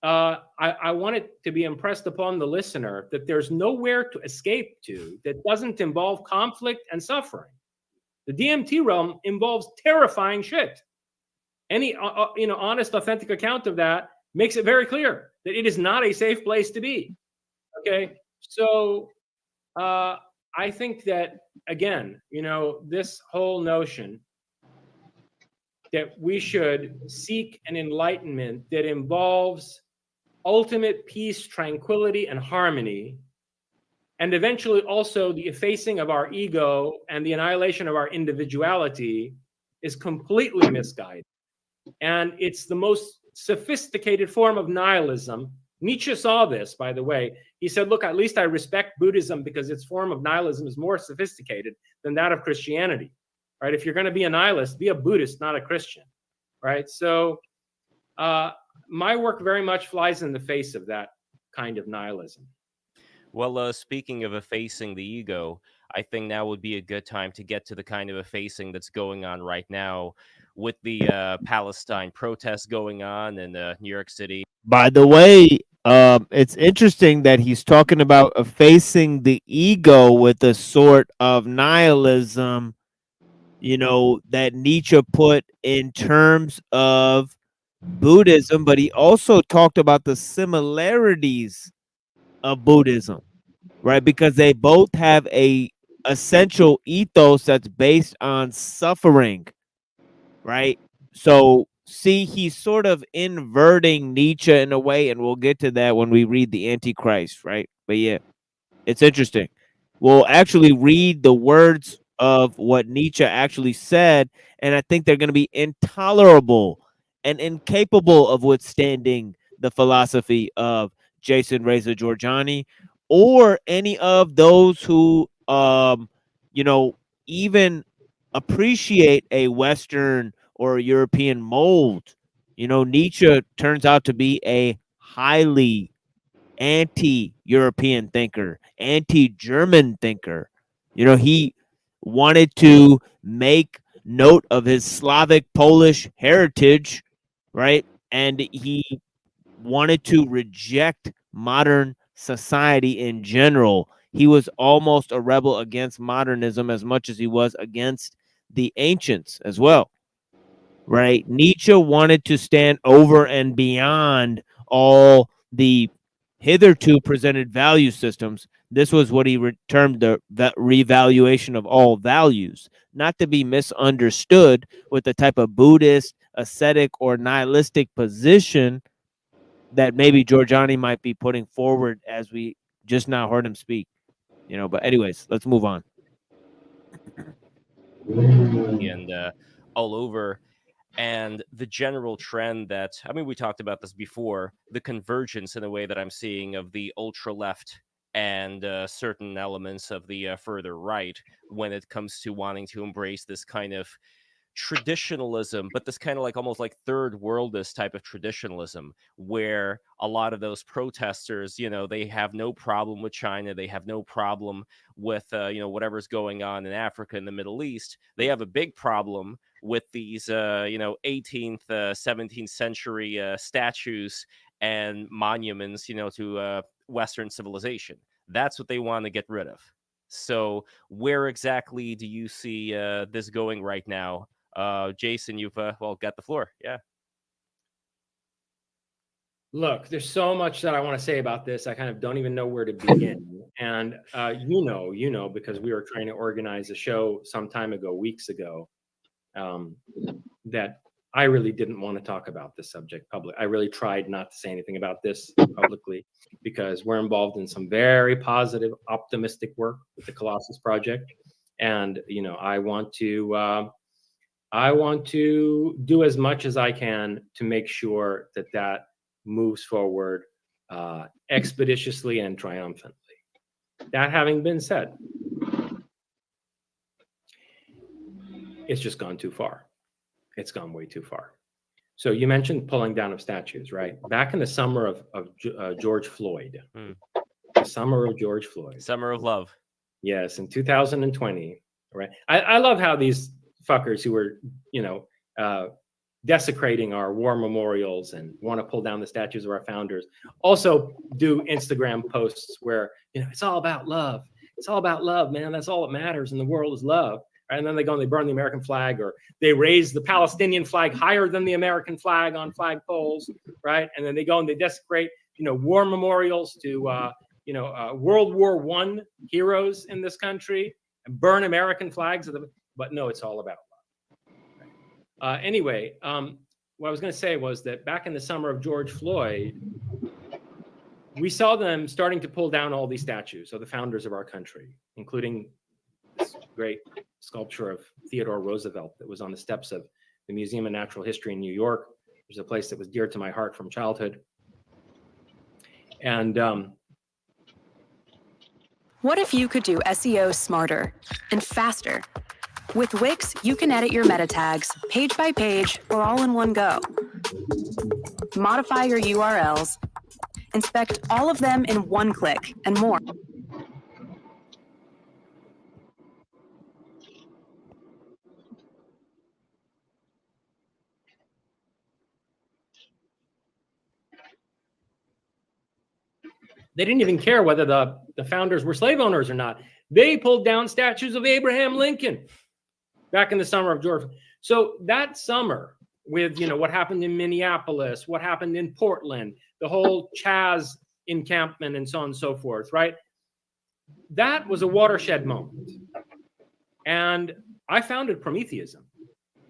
I want it to be impressed upon the listener that there's nowhere to escape to that doesn't involve conflict and suffering. The DMT realm involves terrifying shit. Any you know, honest, authentic account of that makes it very clear that it is not a safe place to be. Okay, so I think that, again, you know, this whole notion that we should seek an enlightenment that involves ultimate peace, tranquility, and harmony, and eventually also the effacing of our ego and the annihilation of our individuality, is completely misguided. And it's the most sophisticated form of nihilism. Nietzsche saw this, by the way. He said, look, at least I respect Buddhism because its form of nihilism is more sophisticated than that of Christianity, right? If you're going to be a nihilist, be a Buddhist, not a Christian, right? So my work very much flies in the face of that kind of nihilism. Well, speaking of effacing the ego, I think now would be a good time to get to the kind of effacing that's going on right now with the Palestine protests going on in New York City. By the way, it's interesting that he's talking about effacing the ego with a sort of nihilism, you know, that Nietzsche put in terms of Buddhism, but he also talked about the similarities of Buddhism, right? Because they both have a essential ethos that's based on suffering, right? So see, he's sort of inverting Nietzsche in a way, and we'll get to that when we read the Antichrist, right? But yeah, it's interesting. We'll actually read the words of what Nietzsche actually said, and I think they're going to be intolerable and incapable of withstanding the philosophy of Jason Reza Giorgiani or any of those who, you know, even appreciate a Western or European mold. You know, Nietzsche turns out to be a highly anti-European thinker, anti-German thinker. You know, he wanted to make note of his Slavic Polish heritage, right? And he wanted to reject modern society in general. He was almost a rebel against modernism as much as he was against the ancients as well, right? Nietzsche wanted to stand over and beyond all the hitherto presented value systems. This was what he termed the revaluation of all values, not to be misunderstood with the type of Buddhist, ascetic, or nihilistic position that maybe Giorgiani might be putting forward as we just now heard him speak. You know, but anyways, let's move on. And all over. And the general trend that, I mean, we talked about this before, the convergence in a way that I'm seeing of the ultra left and certain elements of the further right when it comes to wanting to embrace this kind of traditionalism, but this kind of like almost like third worldist type of traditionalism, where a lot of those protesters, you know, they have no problem with China, they have no problem with you know, whatever's going on in Africa and the Middle East. They have a big problem with these you know, 18th 17th century statues and monuments, you know, to Western civilization. That's what they want to get rid of. So where exactly do you see this going right now? Jason, you've well got the floor. Yeah. Look, there's so much that I want to say about this. I kind of don't even know where to begin. And you know, because we were trying to organize a show some time ago, weeks ago, that I really didn't want to talk about this subject public. I really tried not to say anything about this publicly because we're involved in some very positive, optimistic work with the Colossus Project, and you know, I want to do as much as I can to make sure that that moves forward expeditiously and triumphantly. That having been said, it's just gone too far. It's gone way too far. So you mentioned pulling down of statues, right? Back in the summer of George Floyd, the summer of George Floyd. Summer of love. Yes, in 2020, right? I love how these fuckers who were, you know, desecrating our war memorials and want to pull down the statues of our founders also do Instagram posts where, you know, it's all about love. It's all about love, man. That's all that matters in the world is love. Right? And then they go and they burn the American flag, or they raise the Palestinian flag higher than the American flag on flagpoles, right? And then they go and they desecrate, you know, war memorials to, you know, World War I heroes in this country and burn American flags. But no, it's all about love. Anyway, what I was going to say was that back in the summer of George Floyd, we saw them starting to pull down all these statues of the founders of our country, including this great sculpture of Theodore Roosevelt that was on the steps of the Museum of Natural History in New York. There's a place that was dear to my heart from childhood. And what if you could do SEO smarter and faster? With Wix, you can edit your meta tags page by page or all in one go. Modify your URLs, inspect all of them in one click, and more. they didn't even care whether the founders were slave owners or not. They pulled down statues of Abraham Lincoln back in the summer of George. So that summer, with, you know, what happened in Minneapolis, what happened in Portland, the whole Chaz encampment and so on and so forth, right? That was a watershed moment. And I founded Prometheism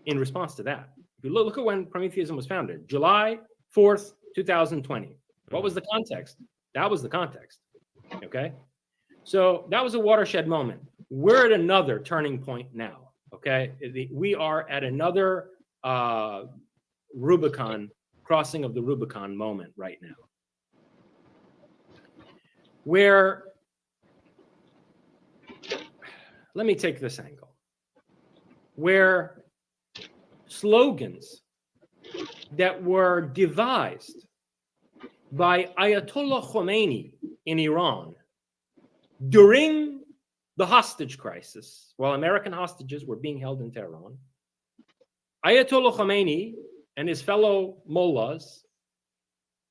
in response to that. If you look at when Prometheism was founded, July 4th, 2020. What was the context? That was the context, okay? So that was a watershed moment. We're at another turning point now, okay? We are at another Rubicon, crossing of the Rubicon moment right now, where, let me take this angle, where slogans that were devised by Ayatollah Khomeini in Iran during the hostage crisis, while American hostages were being held in Tehran, Ayatollah Khomeini and his fellow mullahs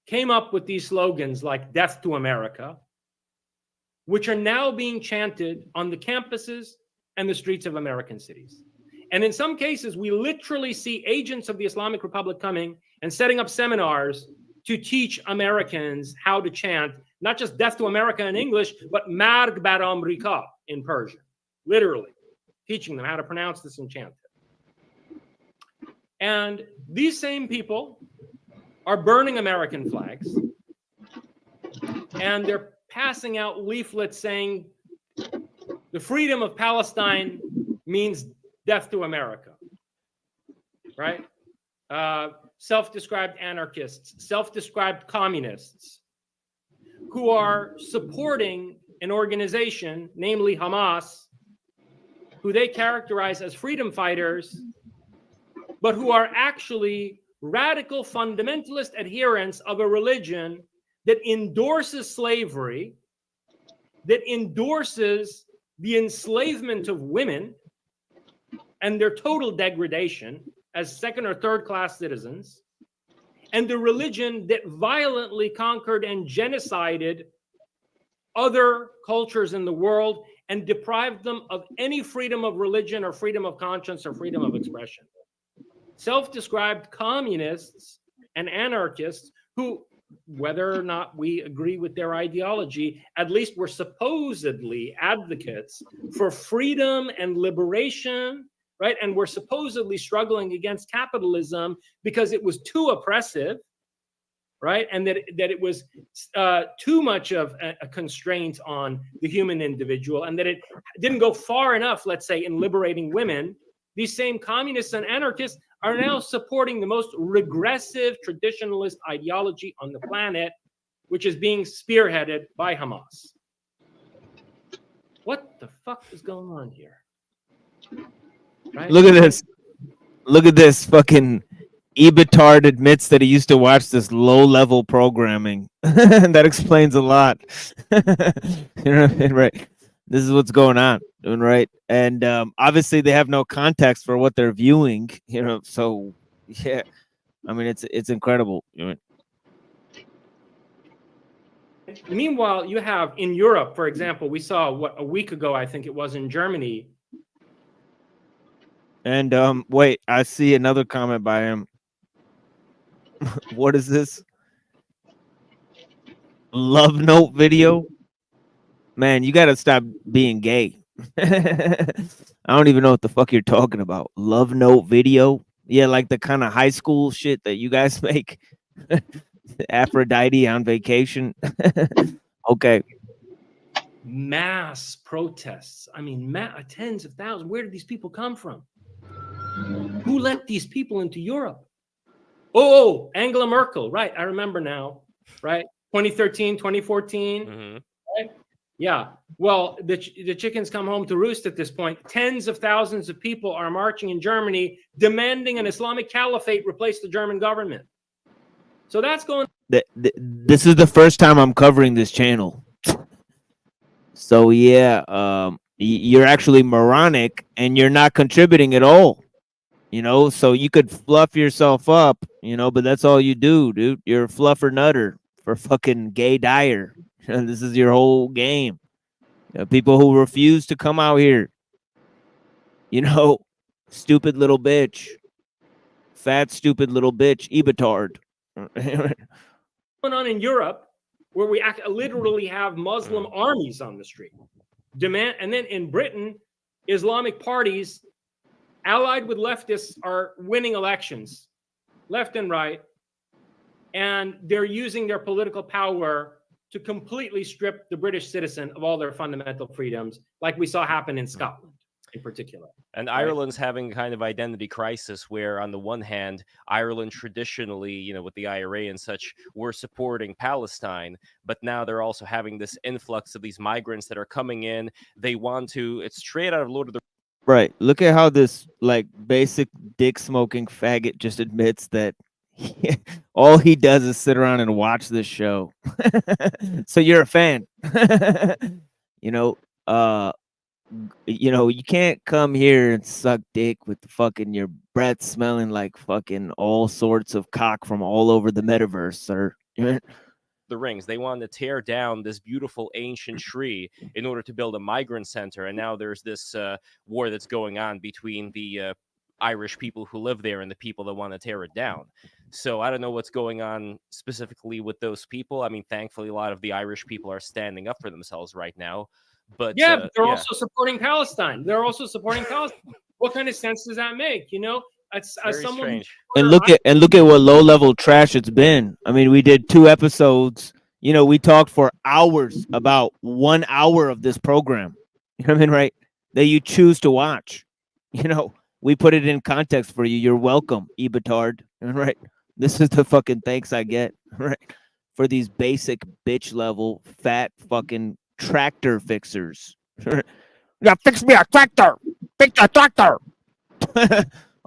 came up with these slogans like "Death to America," which are now being chanted on the campuses and the streets of American cities. And in some cases, we literally see agents of the Islamic Republic coming and setting up seminars to teach Americans how to chant, not just "Death to America" in English, but "Marg bar Amrika" in Persian, literally teaching them how to pronounce this and chant it. And these same people are burning American flags, and they're passing out leaflets saying the freedom of Palestine means death to America, right? self-described anarchists, self-described communists, who are supporting an organization, namely Hamas, who they characterize as freedom fighters, but who are actually radical fundamentalist adherents of a religion that endorses slavery, that endorses the enslavement of women and their total degradation as second or third class citizens, and the religion that violently conquered and genocided other cultures in the world and deprived them of any freedom of religion or freedom of conscience or freedom of expression. Self-described communists and anarchists who, whether or not we agree with their ideology, at least were supposedly advocates for freedom and liberation, right? And were supposedly struggling against capitalism because it was too oppressive, right? And that it was too much of a constraint on the human individual, and that it didn't go far enough, let's say, in liberating women. These same communists and anarchists are now supporting the most regressive traditionalist ideology on the planet, which is being spearheaded by Hamas. What the fuck is going on here? Right? Look at this. Look at this. Fucking Ebitard admits that he used to watch this low-level programming. That explains a lot. You know what I mean? Right. This is what's going on, right? And obviously they have no context for what they're viewing, you know. So yeah, I mean it's incredible. You know? Meanwhile, you have in Europe, for example, we saw a week ago, I think it was in Germany. And wait, I see another comment by him. What is this? Love note video? Man, you gotta stop being gay. I don't even know what the fuck you're talking about. Love note video? Yeah, like the kind of high school shit that you guys make. Aphrodite on vacation. Okay. Mass protests. I mean, tens of thousands. Where did these people come from? Who let these people into Europe? Oh, Angela Merkel. Right. I remember now. Right. 2013, 2014. Right? Yeah. Well, the chickens come home to roost at this point. Tens of thousands of people are marching in Germany demanding an Islamic caliphate replace the German government. So that's going. This is the first time I'm covering this channel. So yeah, you're actually moronic and you're not contributing at all. You know, so you could fluff yourself up, you know, but that's all you do, dude. You're a fluffer nutter for fucking gay dyer. This is your whole game. You know, people who refuse to come out here. You know, stupid little bitch. Fat, stupid little bitch. Ebitard. Going on in Europe, where we literally have Muslim armies on the street. And then in Britain, Islamic parties allied with leftists are winning elections, left and right, and they're using their political power to completely strip the British citizen of all their fundamental freedoms, like we saw happen in Scotland in particular. And Ireland's having a kind of identity crisis where, on the one hand, Ireland traditionally, you know, with the IRA and such, were supporting Palestine, but now they're also having this influx of these migrants that are coming in. They want to, it's straight out of Lord of the... Right. Look at how this, like, basic dick-smoking faggot just admits that all he does is sit around and watch this show. So you're a fan. You know, you can't come here and suck dick with the fucking your breath smelling like fucking all sorts of cock from all over the metaverse, sir. The rings. They wanted to tear down this beautiful ancient tree in order to build a migrant center, and now there's this war that's going on between the Irish people who live there and the people that want to tear it down. So I don't know what's going on specifically with those people. I mean, thankfully, a lot of the Irish people are standing up for themselves right now. But yeah, they're also supporting Palestine. They're also supporting Palestine. What kind of sense does that make? You know, as someone. Strange. And look at what low-level trash it's been. I mean, we did 2 episodes. You know, we talked for hours about 1 hour of this program. You know what I mean, right? That you choose to watch. You know, We put it in context for you. You're welcome, Ebitard. Right? This is the fucking thanks I get, right? For these basic bitch level fat fucking tractor fixers. Yeah, fix me a tractor. Fix a tractor.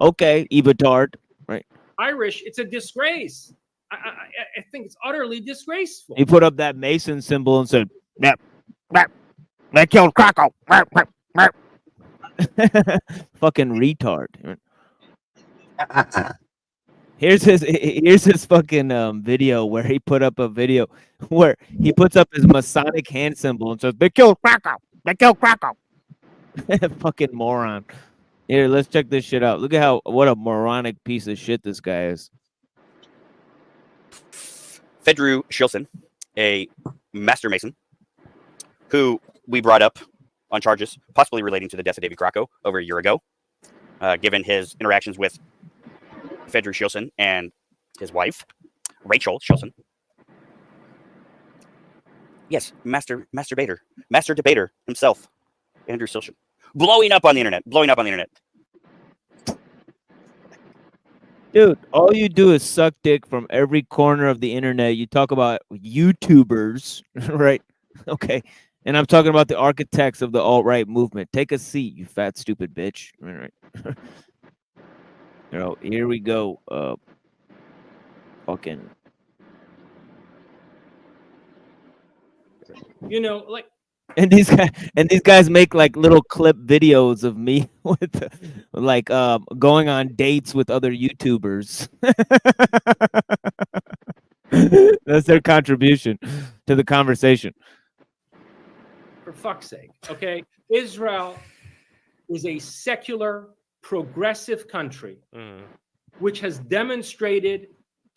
Okay, Ebitard. Right? Irish, it's a disgrace. I think it's utterly disgraceful. He put up that Mason symbol and said, "Yep, they killed Krakow." Fucking retard. Here's his fucking video where he put up a video where he puts up his Masonic hand symbol and says, "They killed Krakow. They killed Krakow." Fucking moron. Here, let's check this shit out. Look at what a moronic piece of shit this guy is. Fedru Shilson, a master mason, who we brought up on charges possibly relating to the death of David Graco over a year ago, given his interactions with Fedru Shilson and his wife, Rachel Shilson. Yes, master debater himself, Andrew Shilson, blowing up on the internet. Dude, all you do is suck dick from every corner of the internet. You talk about YouTubers, right? Okay. And I'm talking about the architects of the alt-right movement. Take a seat, you fat, stupid bitch. All right. Here we go. Fucking. Like. And these guys make like little clip videos of me with like going on dates with other YouTubers. That's their contribution to the conversation. For fuck's sake, okay? Israel is a secular, progressive country which has demonstrated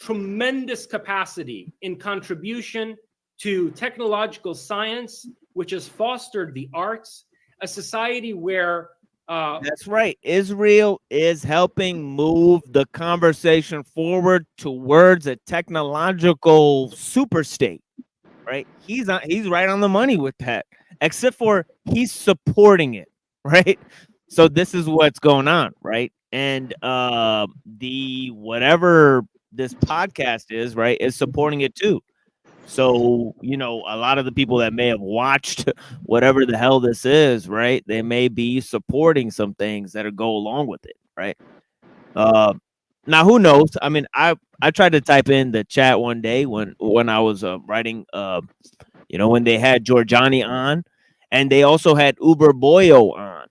tremendous capacity in contribution to technological science, which has fostered the arts, a society where that's right. Israel is helping move the conversation forward towards a technological superstate. Right? He's right on the money with that. Except for he's supporting it, right? So this is what's going on, right? And the whatever this podcast is, right, is supporting it too. So, a lot of the people that may have watched whatever the hell this is, right, they may be supporting some things that go along with it, right? Now, who knows? I mean, I tried to type in the chat one day when I was writing, when they had Giorgiani on, and they also had Uber Boyo on,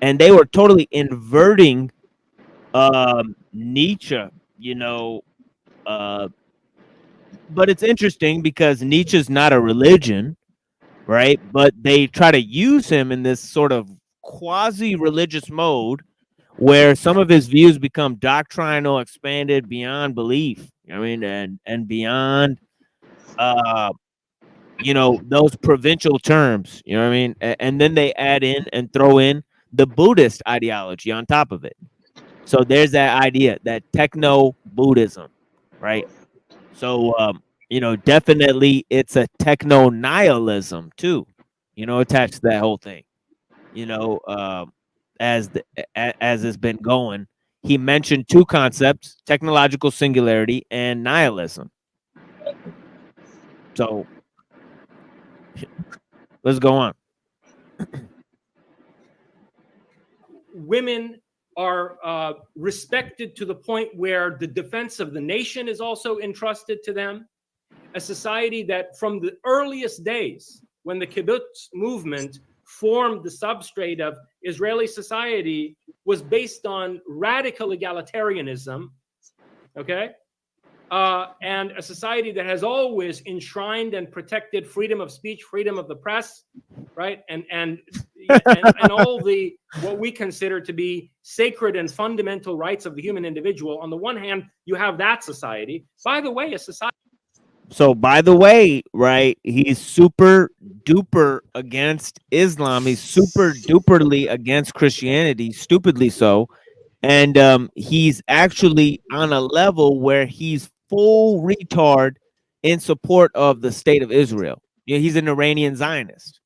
and they were totally inverting Nietzsche, but it's interesting because Nietzsche's not a religion, right? But they try to use him in this sort of quasi-religious mode where some of his views become doctrinal, expanded beyond belief. And beyond, those provincial terms. And then they add in and throw in the Buddhist ideology on top of it. So there's that idea, that techno-Buddhism, right? So, definitely it's a techno-nihilism too, attached to that whole thing. As it's been going, he mentioned two concepts: technological singularity and nihilism. So let's go on. Women are respected to the point where the defense of the nation is also entrusted to them. A society that from the earliest days, when the kibbutz movement formed the substrate of Israeli society, was based on radical egalitarianism, okay? And a society that has always enshrined and protected freedom of speech, freedom of the press, right? And all the what we consider to be sacred and fundamental rights of the human individual. On the one hand, you have that society. By the way, a society. So, by the way, right, he's super duper against Islam. He's super duperly against Christianity, stupidly so. And he's actually on a level where he's full retard in support of the state of Israel. He's an Iranian Zionist,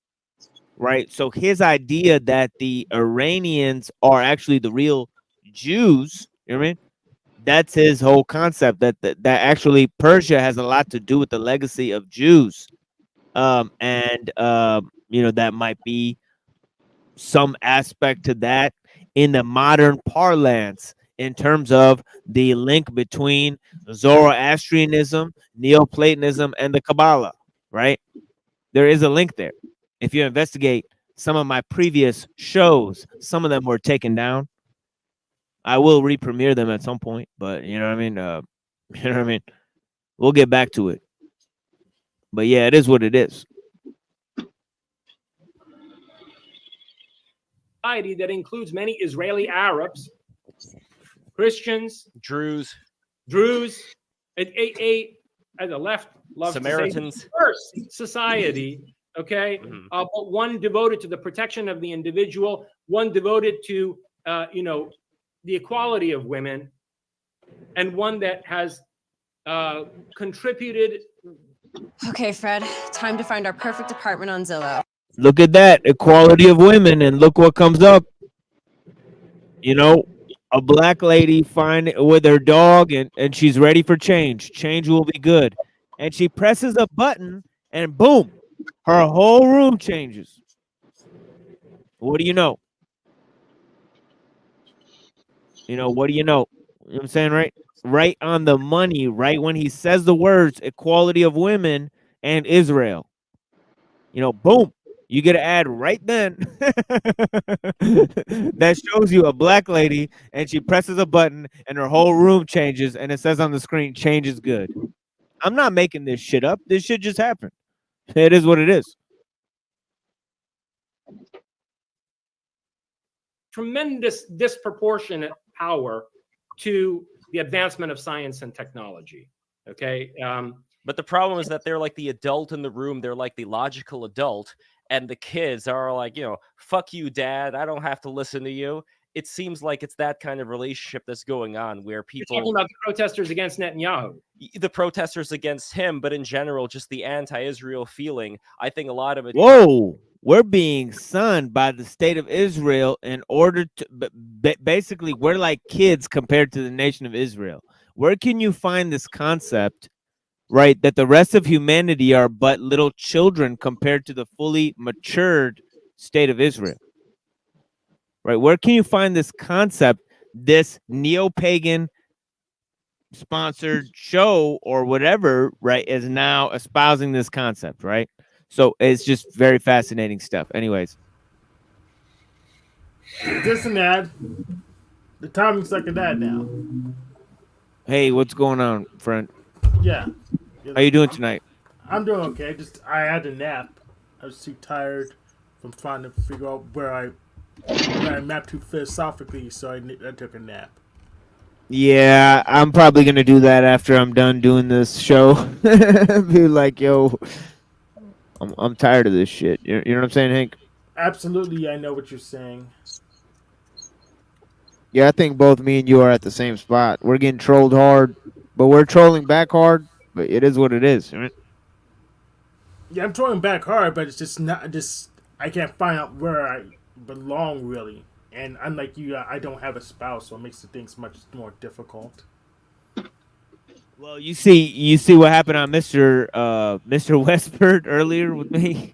right? So his idea that the Iranians are actually the real Jews. You know what I mean? That's his whole concept. That actually Persia has a lot to do with the legacy of Jews. That might be some aspect to that in the modern parlance in terms of the link between Zoroastrianism, Neoplatonism, and the Kabbalah, right? There is a link there. If you investigate some of my previous shows, some of them were taken down. I will re-premiere them at some point, but you know what I mean? You know what I mean? We'll get back to it. But yeah, it is what it is. Society that includes many Israeli Arabs, Christians, Druze, at the left loves Samaritans. to say first society, okay, but one devoted to the protection of the individual, one devoted to the equality of women, and one that has contributed. Okay, Fred, time to find our perfect apartment on Zillow. Look at that equality of women, and look what comes up. You know, a black lady fine with her dog, and she's ready for change. Change will be good. And she presses a button, and boom, her whole room changes. What do you know? What do you know? You know what I'm saying, right? Right on the money, right when he says the words equality of women and Israel. Boom. You get an ad right then that shows you a black lady and she presses a button and her whole room changes and it says on the screen, change is good. I'm not making this shit up. This shit just happened. It is what it is. Tremendous disproportionate power to the advancement of science and technology. Okay. But the problem is that they're like the adult in the room. They're like the logical adult. And the kids are like, fuck you, dad. I don't have to listen to you. It seems like it's that kind of relationship that's going on where people... You're talking about the protesters against Netanyahu. The protesters against him, but in general, just the anti-Israel feeling. I think a lot of it... Whoa! We're being sunned by the state of Israel in order to... Basically, we're like kids compared to the nation of Israel. Where can you find this concept... right, that the rest of humanity are but little children compared to the fully matured state of Israel? Right, where can you find this concept, this neo-pagan sponsored show or whatever, right, is now espousing this concept, right? So it's just very fascinating stuff. Anyways. Just an ad. The timing's like an ad now. Hey, what's going on, friend? Yeah. How you doing tonight? I'm doing okay. I had a nap. I was too tired from trying to figure out where I mapped too philosophically, so I took a nap. Yeah, I'm probably gonna do that after I'm done doing this show. Be like, yo, I'm tired of this shit. You know what I'm saying, Hank? Absolutely, I know what you're saying. Yeah, I think both me and you are at the same spot. We're getting trolled hard, but we're trolling back hard. But it is what it is, right? Yeah, I'm trolling back hard, but it's just not I can't find out where I belong really. And unlike you, I don't have a spouse, so it makes the things much more difficult. Well, you see what happened on Mr. Westford earlier with me.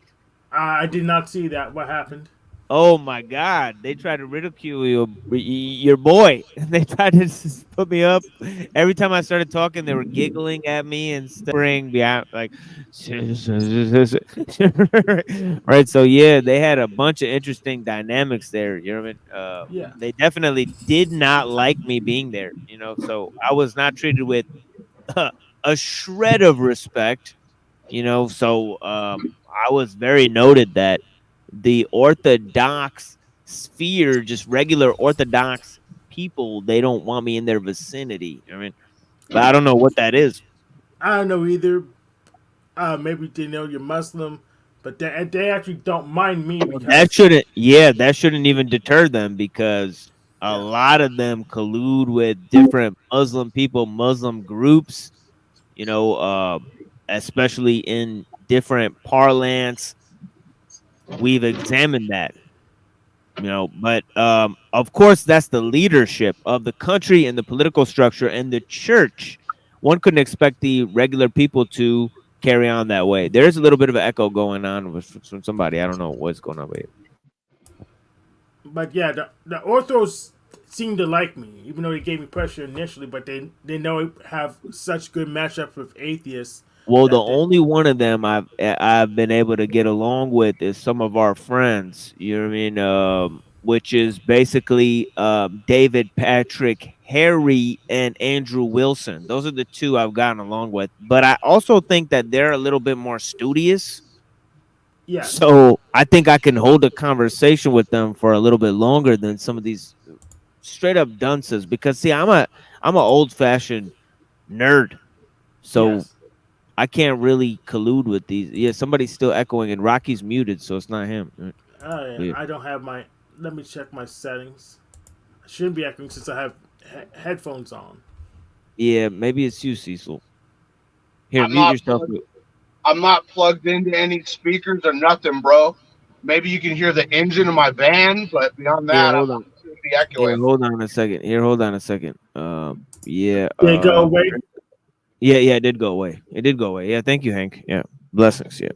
I did not see that. What happened? Oh my God! They tried to ridicule your boy. They tried to just put me up. Every time I started talking, they were giggling at me and staring behind, like, right. So yeah, they had a bunch of interesting dynamics there. You know what I mean? Yeah. They definitely did not like me being there. So I was not treated with a shred of respect. So I was very noted that the Orthodox sphere, just regular Orthodox people, they don't want me in their vicinity. But I don't know what that is. I don't know either. Maybe they know you're Muslim, but they actually don't mind me. Because... that shouldn't even deter them, because a lot of them collude with different Muslim people, Muslim groups, especially in different parlance. We've examined that. You know, but of course that's the leadership of the country and the political structure and the church. One couldn't expect the regular people to carry on that way. There's a little bit of an echo going on from somebody. I don't know what's going on with it. But yeah, the orthos seem to like me, even though they gave me pressure initially. But they know I have such good matchups with atheists. Well, the only one of them I've been able to get along with is some of our friends. You know what I mean? Which is basically David Patrick Harry and Andrew Wilson. Those are the two I've gotten along with. But I also think that they're a little bit more studious. Yeah. So I think I can hold a conversation with them for a little bit longer than some of these straight up dunces. Because see, I'm an old fashioned nerd. So. Yes. I can't really collude with these. Yeah, somebody's still echoing, and Rocky's muted, so it's not him. Yeah. I don't have my. Let me check my settings. I shouldn't be echoing since I have headphones on. Yeah, maybe it's you, Cecil. Here, mute yourself. I'm not plugged into any speakers or nothing, bro. Maybe you can hear the engine of my van, but beyond that, I'm not going to be echoing. Here, hold on a second. Yeah. Did it go away? Yeah, it did go away. Yeah, thank you, Hank. Yeah, blessings. Yeah.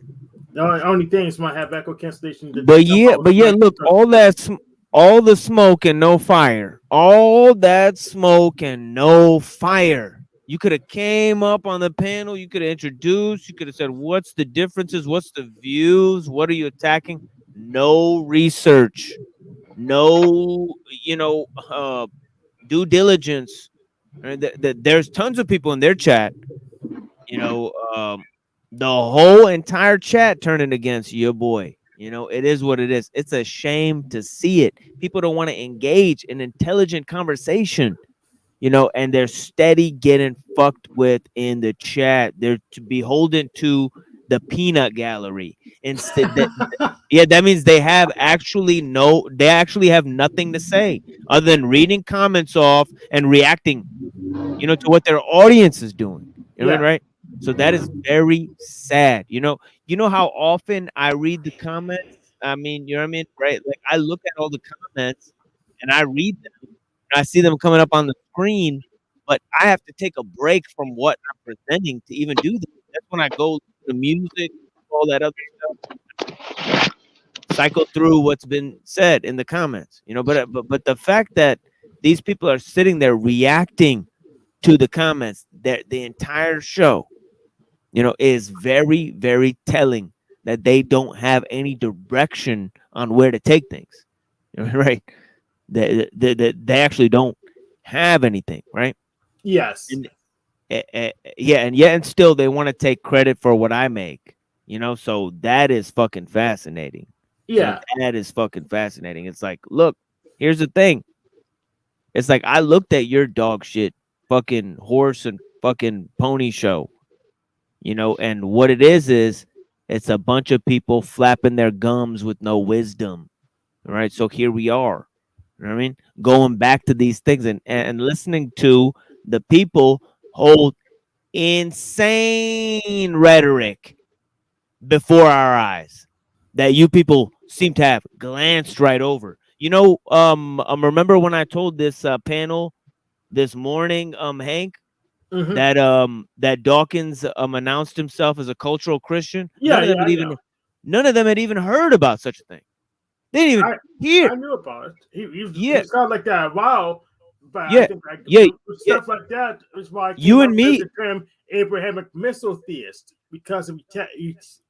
The only thing is might have echo cancellation. But yeah, look, all the smoke and no fire. All that smoke and no fire. You could have came up on the panel. You could have introduced. You could have said, "What's the differences? What's the views? What are you attacking?" No research. No, due diligence. There's tons of people in their chat. The whole entire chat turning against your boy. It is what it is. It's a shame to see it. People don't want to engage in intelligent conversation, and they're steady getting fucked with in the chat. They're beholden to the peanut gallery. Instead, that means they actually have nothing to say other than reading comments off and reacting, to what their audience is doing. Right? So that is very sad. You know how often I read the comments? I mean, you know what I mean? Right? Like I look at all the comments and I read them and I see them coming up on the screen, but I have to take a break from what I'm presenting to even do this. That's when I go to the music, all that other stuff, cycle through what's been said in the comments, but the fact that these people are sitting there reacting to the comments, that the entire show, is very, very telling that they don't have any direction on where to take things, right? They actually don't have anything, right? Yes. And still they want to take credit for what I make, so that is fucking fascinating. Yeah. That is fucking fascinating. It's like, look, here's the thing. It's like I looked at your dog shit fucking horse and fucking pony show, and what it is it's a bunch of people flapping their gums with no wisdom. All right. So here we are. You know what I mean? Going back to these things and listening to the people hold insane rhetoric before our eyes that you people seem to have glanced right over. Remember when I told this panel this morning, Hank, that Dawkins announced himself as a cultural Christian? None of them had even heard about such a thing. They didn't even hear. I knew about it. He's got like that. Wow. But Yeah. I think stuff like that is why I You came and up me- with the term Abrahamic missile theist, because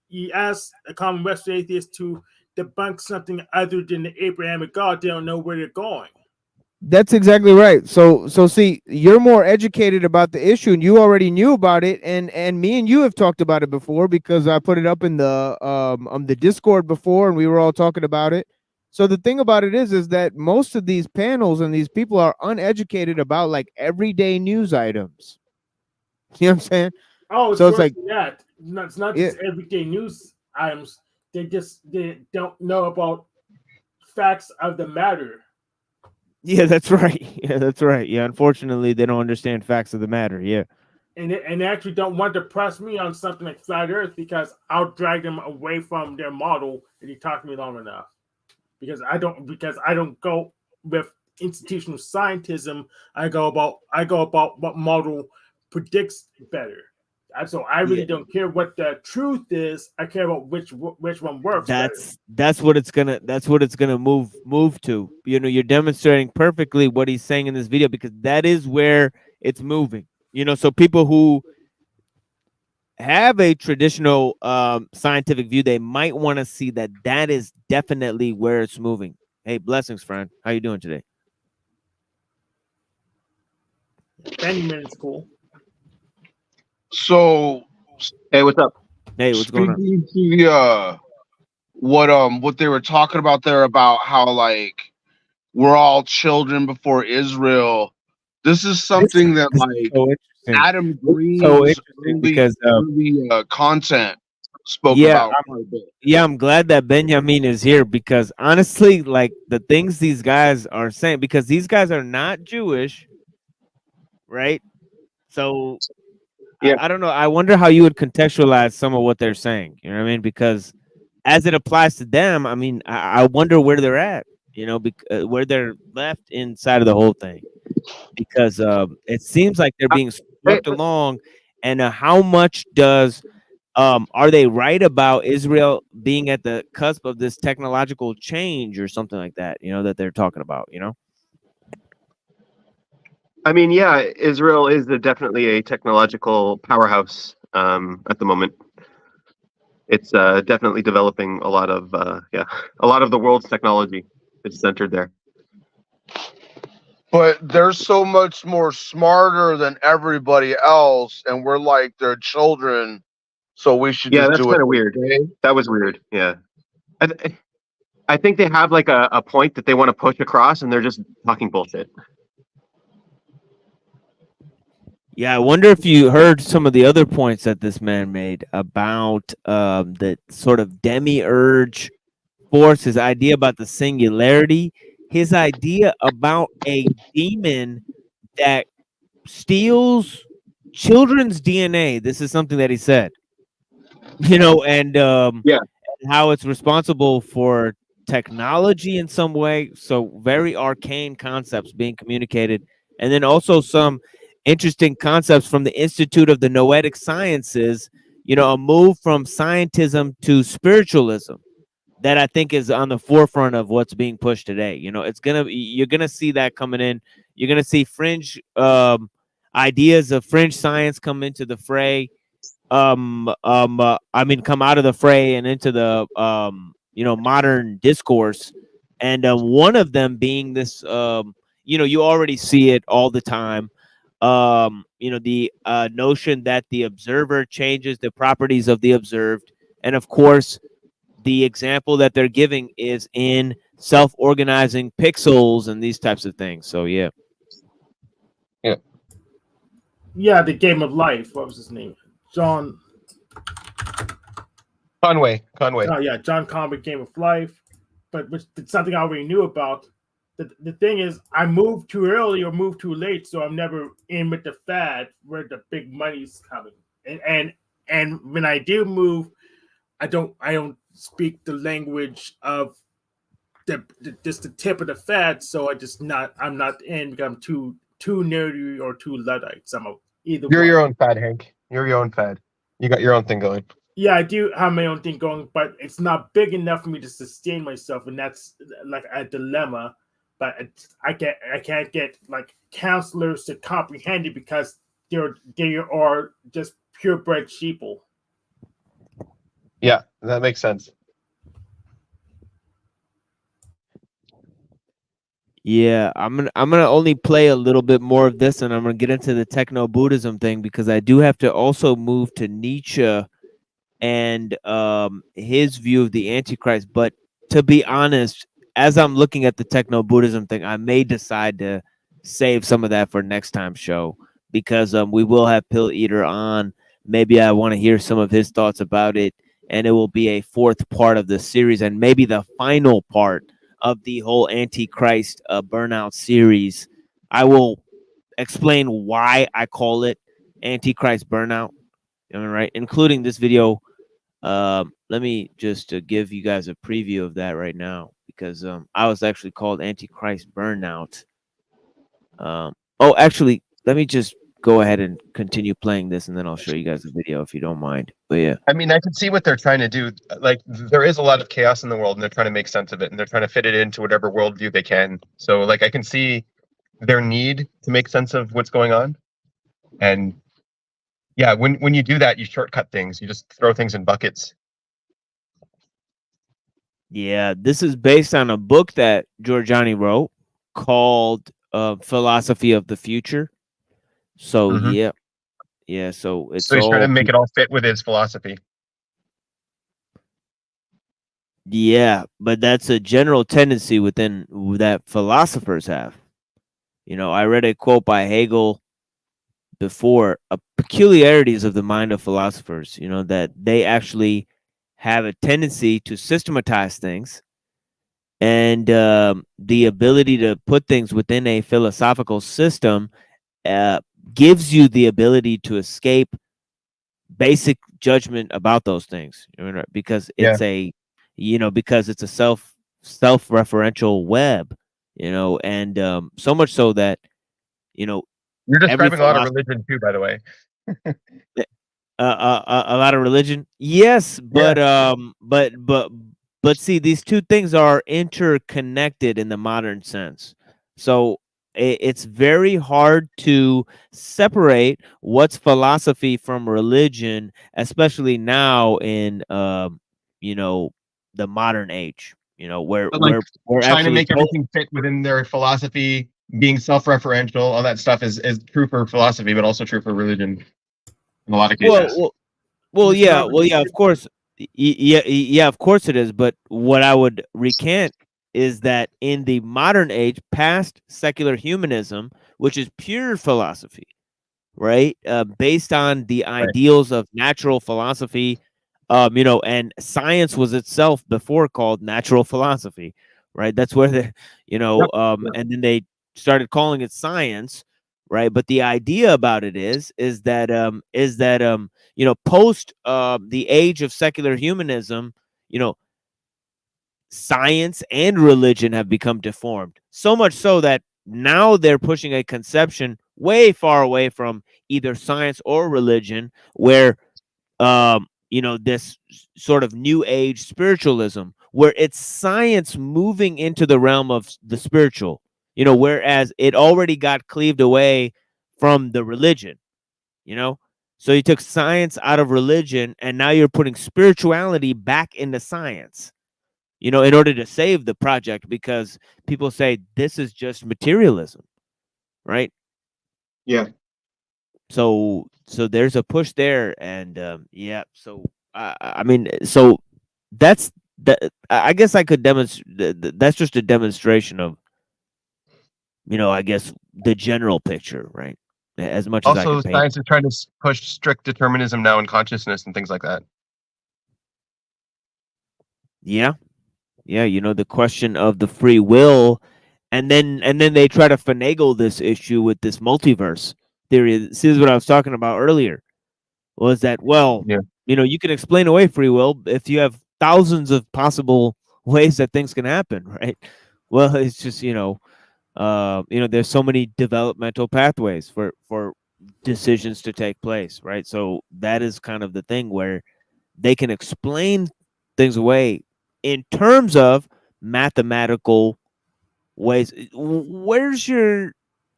you ask a common Western atheist to debunk something other than the Abrahamic God, they don't know where they're going. That's exactly right. So see, you're more educated about the issue, and you already knew about it, and me and you have talked about it before because I put it up in the Discord before, and we were all talking about it. So the thing about it is that most of these panels and these people are uneducated about like everyday news items. You know what I'm saying? Oh, so it's like that. It's not just everyday news items. They don't know about facts of the matter. Yeah, that's right. Yeah, that's right. Yeah, unfortunately, they don't understand facts of the matter. Yeah. And they actually don't want to press me on something like flat Earth because I'll drag them away from their model if you talk to me long enough. because I don't go with institutional scientism. I go about what model predicts better. So I really don't care what the truth is. I care about which one works better. That's what it's gonna move to. You know, you're demonstrating perfectly what he's saying in this video, because that is where it's moving. You know, so people who have a traditional scientific view, they might want to see that is definitely where it's moving. Hey, blessings, friend. How you doing today? Benjamin's cool. So, hey, what's up? Hey, what's going on? Speaking to what they were talking about there about how like we're all children before Israel. This is something that like so Adam Green's so interesting because early content spoke yeah, about quite a bit. yeah, I'm glad that Benjamin is here, because honestly, like the things these guys are saying, because these guys are not Jewish, right? So yeah. I don't know. I wonder how you would contextualize some of what they're saying. You know what I mean? Because as it applies to them, I mean, I wonder where they're at. You know, where they're left inside of the whole thing, because it seems like they're being swept along. And how much does are they right about Israel being at the cusp of this technological change or something like that? You know, that they're talking about. You know. I mean, yeah, Israel is definitely a technological powerhouse at the moment. It's definitely developing a lot of the world's technology is centered there. But they're so much more smarter than everybody else, and we're like their children, so we should just that's do it. kind of weird. That was weird. Yeah, I think they have like a point that they want to push across, and they're just talking bullshit. Yeah, I wonder if you heard some of the other points that this man made about the sort of demiurge force, his idea about the singularity, his idea about a demon that steals children's DNA. This is something that he said, you know, and how it's responsible for technology in some way. So very arcane concepts being communicated, and then also some interesting concepts from the Institute of the Noetic Sciences, you know, a move from scientism to spiritualism that I think is on the forefront of what's being pushed today. You know, you're gonna see that coming in. You're gonna see fringe ideas of fringe science come into the fray. I mean, come out of the fray and into the you know, modern discourse, and one of them being this you know, you already see it all the time. You know, the notion that the observer changes the properties of the observed, and of course the example that they're giving is in self-organizing pixels and these types of things. So yeah, the Game of Life. What was his name? John Conway. Oh yeah, John Conway, Game of Life. But which it's something I already knew about. The thing is, I moved too early or moved too late, so I'm never in with the fad where the big money's coming. And when I do move, I don't speak the language of just the tip of the fad, so I'm not in because I'm too nerdy or too Luddite. So I'm either You're one. your own fad, Hank. You're your own fad. You got your own thing going. Yeah, I do have my own thing going, but it's not big enough for me to sustain myself, and that's like a dilemma. But I can't get like counselors to comprehend it because they are just purebred sheeple. Yeah, that makes sense. yeah. I'm gonna only play a little bit more of this, and I'm gonna get into the techno Buddhism thing, because I do have to also move to Nietzsche and his view of the Antichrist. But to be honest, as I'm looking at the techno Buddhism thing, I may decide to save some of that for next time's show, because we will have Pill Eater on. Maybe I want to hear some of his thoughts about it, and it will be a fourth part of the series, and maybe the final part of the whole Antichrist Burnout series. I will explain why I call it Antichrist Burnout, all right, including this video. Let me just give you guys a preview of that right now, because I was actually called Antichrist Burnout. Oh, actually, let me just go ahead and continue playing this, and then I'll show you guys the video if you don't mind. But yeah. I mean, I can see what they're trying to do. Like, there is a lot of chaos in the world, and they're trying to make sense of it, and they're trying to fit it into whatever worldview they can. So, like, I can see their need to make sense of what's going on. And yeah, when you do that, you shortcut things. You just throw things in buckets. Yeah, this is based on a book that Giorgiani wrote called Philosophy of the Future. So yeah, so it's So he's trying to all make it all fit with his philosophy. yeah, but that's a general tendency within that philosophers have. You know, I read a quote by Hegel before, peculiarities of the mind of philosophers, you know, that they actually have a tendency to systematize things, and the ability to put things within a philosophical system gives you the ability to escape basic judgment about those things, you know, because it's because it's a self-referential web, you know, and so much so that, you know, You're every describing a lot of religion too, by the way. a lot of religion, yes, but but see, these two things are interconnected in the modern sense. So it's very hard to separate what's philosophy from religion, especially now in you know, the modern age, you know, where But like we're trying to actually make everything fit within their philosophy, being self-referential, all that stuff is true for philosophy, but also true for religion in a lot of cases. yeah, of course. Yeah, of course it is. But what I would recant is that in the modern age, past secular humanism, which is pure philosophy, right, based on the ideals of natural philosophy, you know, and science was itself before called natural philosophy, right? That's where the, you know, and then they started calling it science, right? But the idea about it is that you know, post the age of secular humanism, you know, science and religion have become deformed, so much so that now they're pushing a conception way far away from either science or religion, where you know, this sort of new age spiritualism, where it's science moving into the realm of the spiritual, you know, whereas it already got cleaved away from the religion, you know. So you took science out of religion, and now you're putting spirituality back into science, you know, in order to save the project, because people say this is just materialism, right? Yeah. So there's a push there, and yeah. So I mean, so that's that. I guess I could demonstrate. That's just a demonstration of, you know, I guess the general picture, right? As much as I Also, can paint. science is trying to push strict determinism now in consciousness and things like that. Yeah, you know, the question of the free will, and then they try to finagle this issue with this multiverse theory. This is what I was talking about earlier. Was that, well, you know, you can explain away free will if you have thousands of possible ways that things can happen, right? Well, it's just, you know, there's so many developmental pathways for decisions to take place, right? So that is kind of the thing where they can explain things away in terms of mathematical ways. Where's your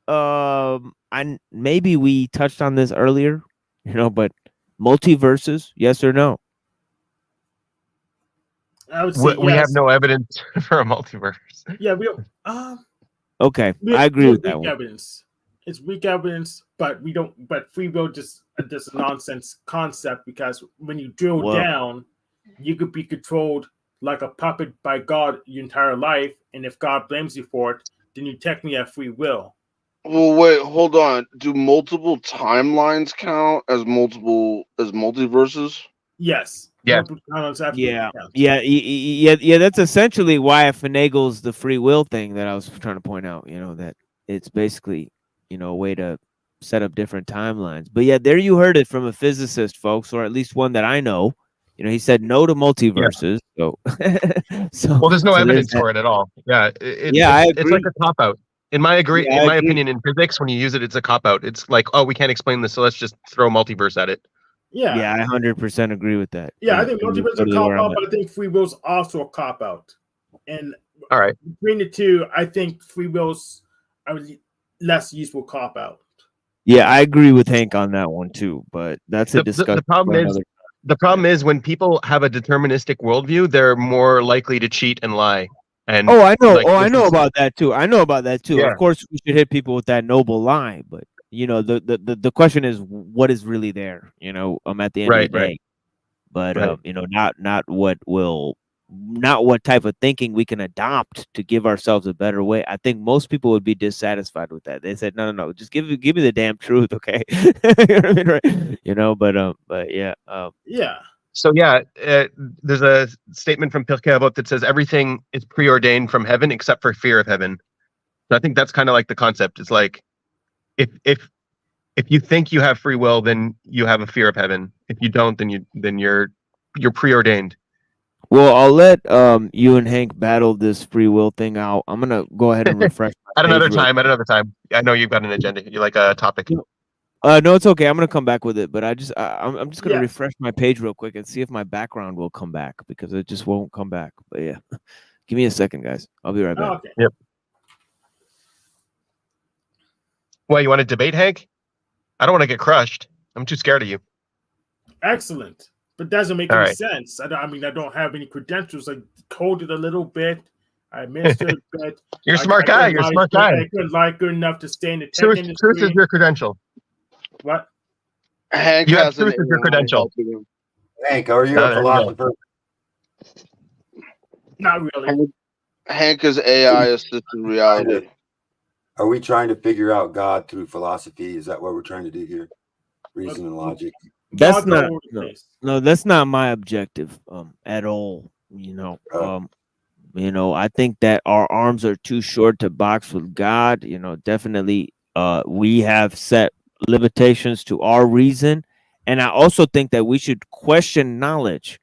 I maybe we touched on this earlier, you know, but multiverses, yes or no? I would say We have yes. no evidence for a multiverse. Yeah, we Okay, I agree with that weak one. evidence. It's weak evidence, but we don't. But free will just a nonsense concept, because when you drill Whoa. down, you could be controlled like a puppet by God your entire life, and if God blames you for it, then you technically have free will. Well, wait, hold on. Do multiple timelines count as multiverses? Yes. Yeah. Multiple timelines absolutely Yeah, count. yeah. That's essentially why it finagles the free will thing that I was trying to point out. You know, that it's basically, you know, a way to set up different timelines. But yeah, there you heard it from a physicist, folks, or at least one that I know. He said no to multiverses. So, Well, there's no so evidence that. for it at all. Yeah, I it's like agree. a cop out. In my I agree. opinion, in physics, when you use it, it's a cop out. It's like, oh, we can't explain this, so let's just throw multiverse at it. Yeah, I 100% agree with that. Yeah, I think multiverse is a totally cop where I'm out, at. but I think free will's also a cop out. And all right, between the two, I think free will's a less useful cop out. Yeah, I agree with Hank on that one too, but that's a discussion. The problem is when people have a deterministic worldview, they're more likely to cheat and lie. And I know. like, I know about that too. I know about that too. Yeah. Of course, we should hit people with that noble lie, but the question is what is really there. At the end of the day, but not what type of thinking we can adopt to give ourselves a better way. I think most people would be dissatisfied with that. They said, no, just give me the damn truth, okay? You know what I mean, right? But yeah. Yeah. So yeah, there's a statement from Pirkei Avot that says everything is preordained from heaven except for fear of heaven. So I think that's kind of like the concept. It's like if you think you have free will, then you have a fear of heaven. If you don't, then you're preordained. Well, I'll let you and Hank battle this free will thing out. I'm gonna go ahead and refresh At another time. I know you've got an agenda. You like a topic. No, it's okay. I'm gonna come back with it, but I'm just gonna refresh my page real quick and see if my background will come back because it just won't come back. But yeah, give me a second, guys. I'll be right back. Okay. Yep. Well, you want to debate, Hank? I don't want to get crushed. I'm too scared of you. Excellent. But doesn't make All any right. sense. I don't have any credentials. I coded a little bit. I administered a bit. You're a smart guy. You're a smart guy. I couldn't lie good enough to stay in the tech Truth industry. is your credential. What? Hank You have has truth as your credential. Hank, are you Oh, a there you go. philosopher? Not really. Hank is AI assisted reality. Are we trying to figure out God through philosophy? Is that what we're trying to do here? Reason and logic. That's not no, that's not my objective at all. I think that our arms are too short to box with God. Definitely we have set limitations to our reason, and I also think that we should question knowledge.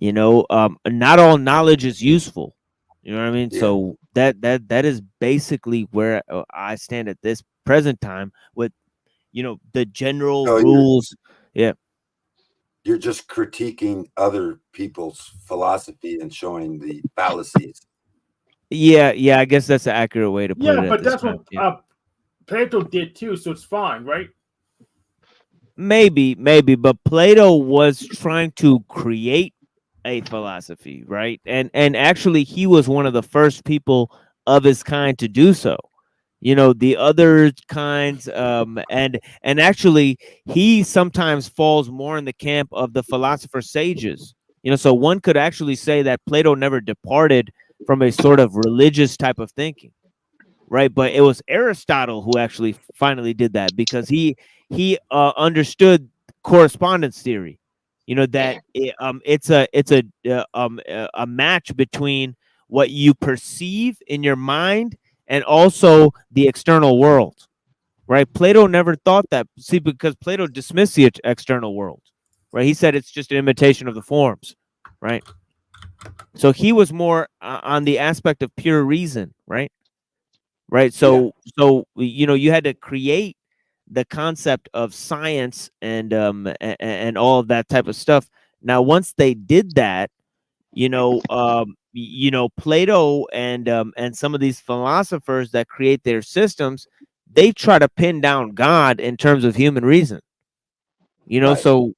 Not all knowledge is useful. You know what I mean? Yeah. So that is basically where I stand at this present time with the general rules. Yeah. You're just critiquing other people's philosophy and showing the fallacies. Yeah, I guess that's an accurate way to put it. Yeah, at but this that's time. what Plato did too, so it's fine, right? Maybe, but Plato was trying to create a philosophy, right? And actually he was one of the first people of his kind to do so. The other kinds and actually he sometimes falls more in the camp of the philosopher sages. So one could actually say that Plato never departed from a sort of religious type of thinking, right? But it was Aristotle who actually finally did that because he understood correspondence theory. That it's a match between what you perceive in your mind and also the external world, right? Plato never thought that. See, because Plato dismissed the external world, right? He said it's just an imitation of the forms, right? So he was more on the aspect of pure reason, right? Right. So you had to create the concept of science and all of that type of stuff. Now, once they did that, Plato and some of these philosophers that create their systems, they try to pin down God in terms of human reason. Right. So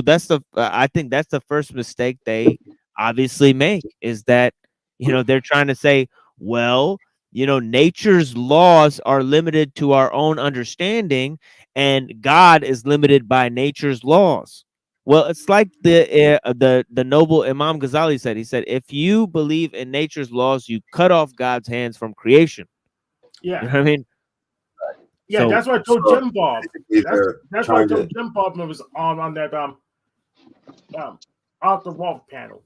that's I think that's the first mistake they obviously make is that they're trying to say, well, nature's laws are limited to our own understanding, and God is limited by nature's laws. Well, it's like the noble Imam Ghazali said. He said, if you believe in nature's laws, you cut off God's hands from creation. Yeah. You know what I mean? Yeah, So- that's what I told so Jim Bob. they're That's what I trying told to- Jim Bob when I was on that off the wall panel.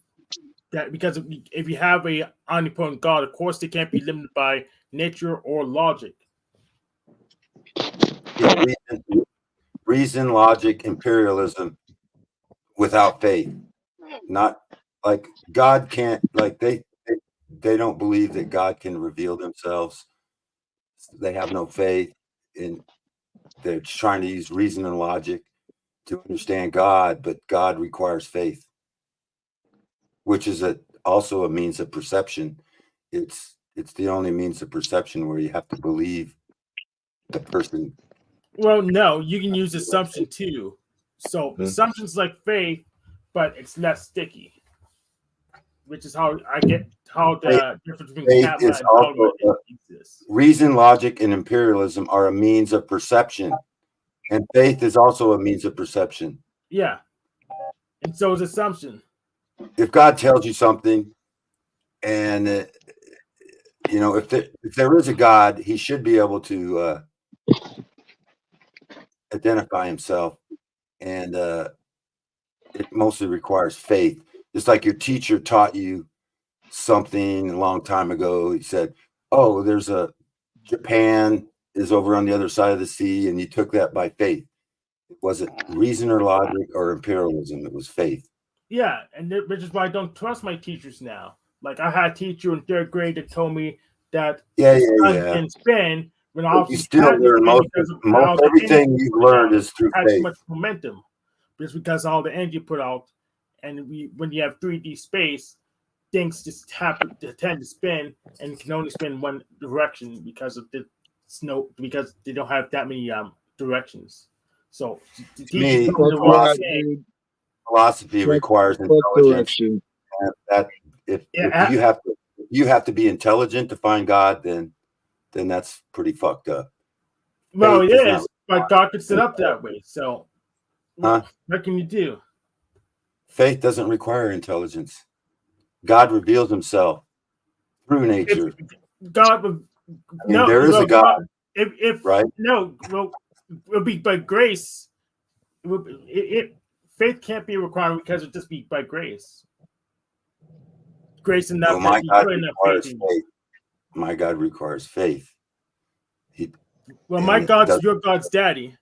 That because if you have a omnipotent God, of course they can't be limited by nature or logic. Reason, logic, imperialism without faith. not like God can't, like they don't believe that God can reveal themselves. They have no faith in, they're trying to use reason and logic to understand God, but God requires faith, which is also a means of perception. It's the only means of perception where you have to believe the person. Well, no, you can use assumption too. So assumptions like faith, but it's less sticky, which is how I get how the difference between Faith Kaplan is and also dogma exists. reason, logic, and imperialism are a means of perception, and faith is also a means of perception. Yeah, and so is assumption. If God tells you something, and you know, if there is a God, He should be able to identify Himself, and it mostly requires faith. Just like your teacher taught you something a long time ago. He said, "Oh, there's a Japan is over on the other side of the sea," and you took that by faith. It wasn't reason or logic or imperialism. It was faith. Yeah, and which is why I don't trust my teachers now. Like I had a teacher in 3rd grade that told me that the sun can spin when You still learn most everything you've learned is through has faith. much momentum. Just because all the energy put out, and when you have 3D space, things just happen to tend to spin and can only spin one direction because of the snow, because they don't have that many directions. So the teachers told me the wrong thing. Philosophy requires intelligence, and that if you have to be intelligent to find God, then that's pretty fucked up. Well, Faith it not is, but God could set up that way. So what can you do? Faith doesn't require intelligence. God reveals Himself through nature. God, there is a God. If right? No, well, it would be by grace. Faith can't be a requirement because it would just be by grace. Grace enough that you put enough faith in. My God requires faith. My God's your God's daddy.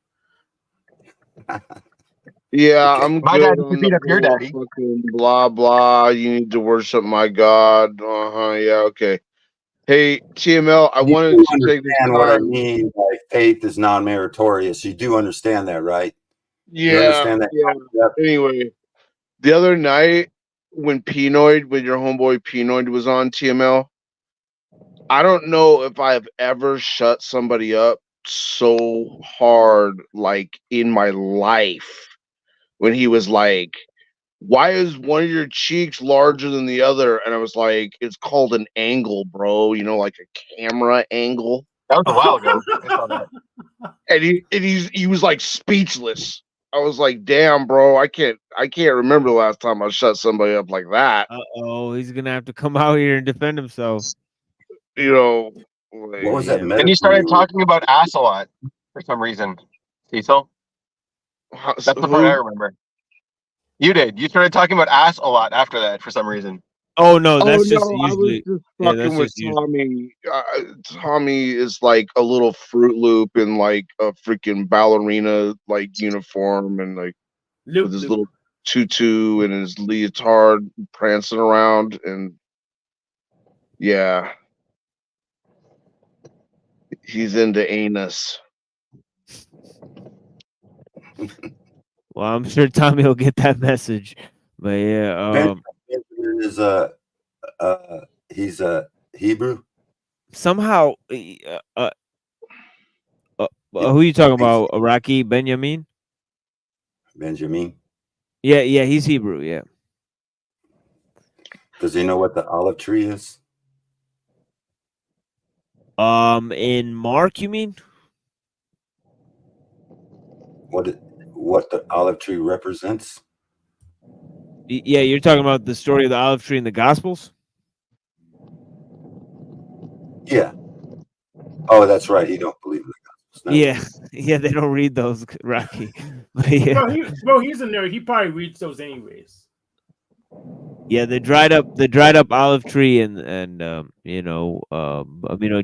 Yeah, I'm my good dad on beat up your daddy. Fucking blah blah. You need to worship my God. Yeah. Okay. Hey TML, I wanted to take this time. What I mean by faith is non-meritorious. You do understand that, right? Yeah. You understand that? Yeah. Anyway, the other night when your homeboy Pinoid was on TML, I don't know if I've ever shut somebody up so hard like in my life when he was like, "Why is one of your cheeks larger than the other?" And I was like, "It's called an angle, bro. You know, like a camera angle." That was a while ago. I saw that. And he was like speechless. I was like, "Damn, bro, I can't remember the last time I shut somebody up like that." He's gonna have to come out here and defend himself. You know, like, what was that? And you started talking about ass a lot for some reason, Cecil. That's the part I remember. You did. You started talking about ass a lot after that for some reason. Oh no, that's just I usually. was just fucking with Tommy. Tommy is like a little Fruit Loop in like a freaking ballerina like uniform and like with his little tutu and his leotard prancing around, and yeah, he's into anus. Well, I'm sure Tommy will get that message, but yeah, Benjamin is he's a Hebrew. somehow, who are you talking about? Iraqi Benjamin? Benjamin. Yeah, he's Hebrew. Yeah. Does he know what the olive tree is? In Mark, you mean? What the olive tree represents? Yeah, you're talking about the story of the olive tree in the Gospels? Yeah. Oh, that's right. He don't believe in the Gospels. No. Yeah, they don't read those, Rocky. But yeah. Well, he's a nerd. He probably reads those anyways. Yeah, the dried up olive tree, and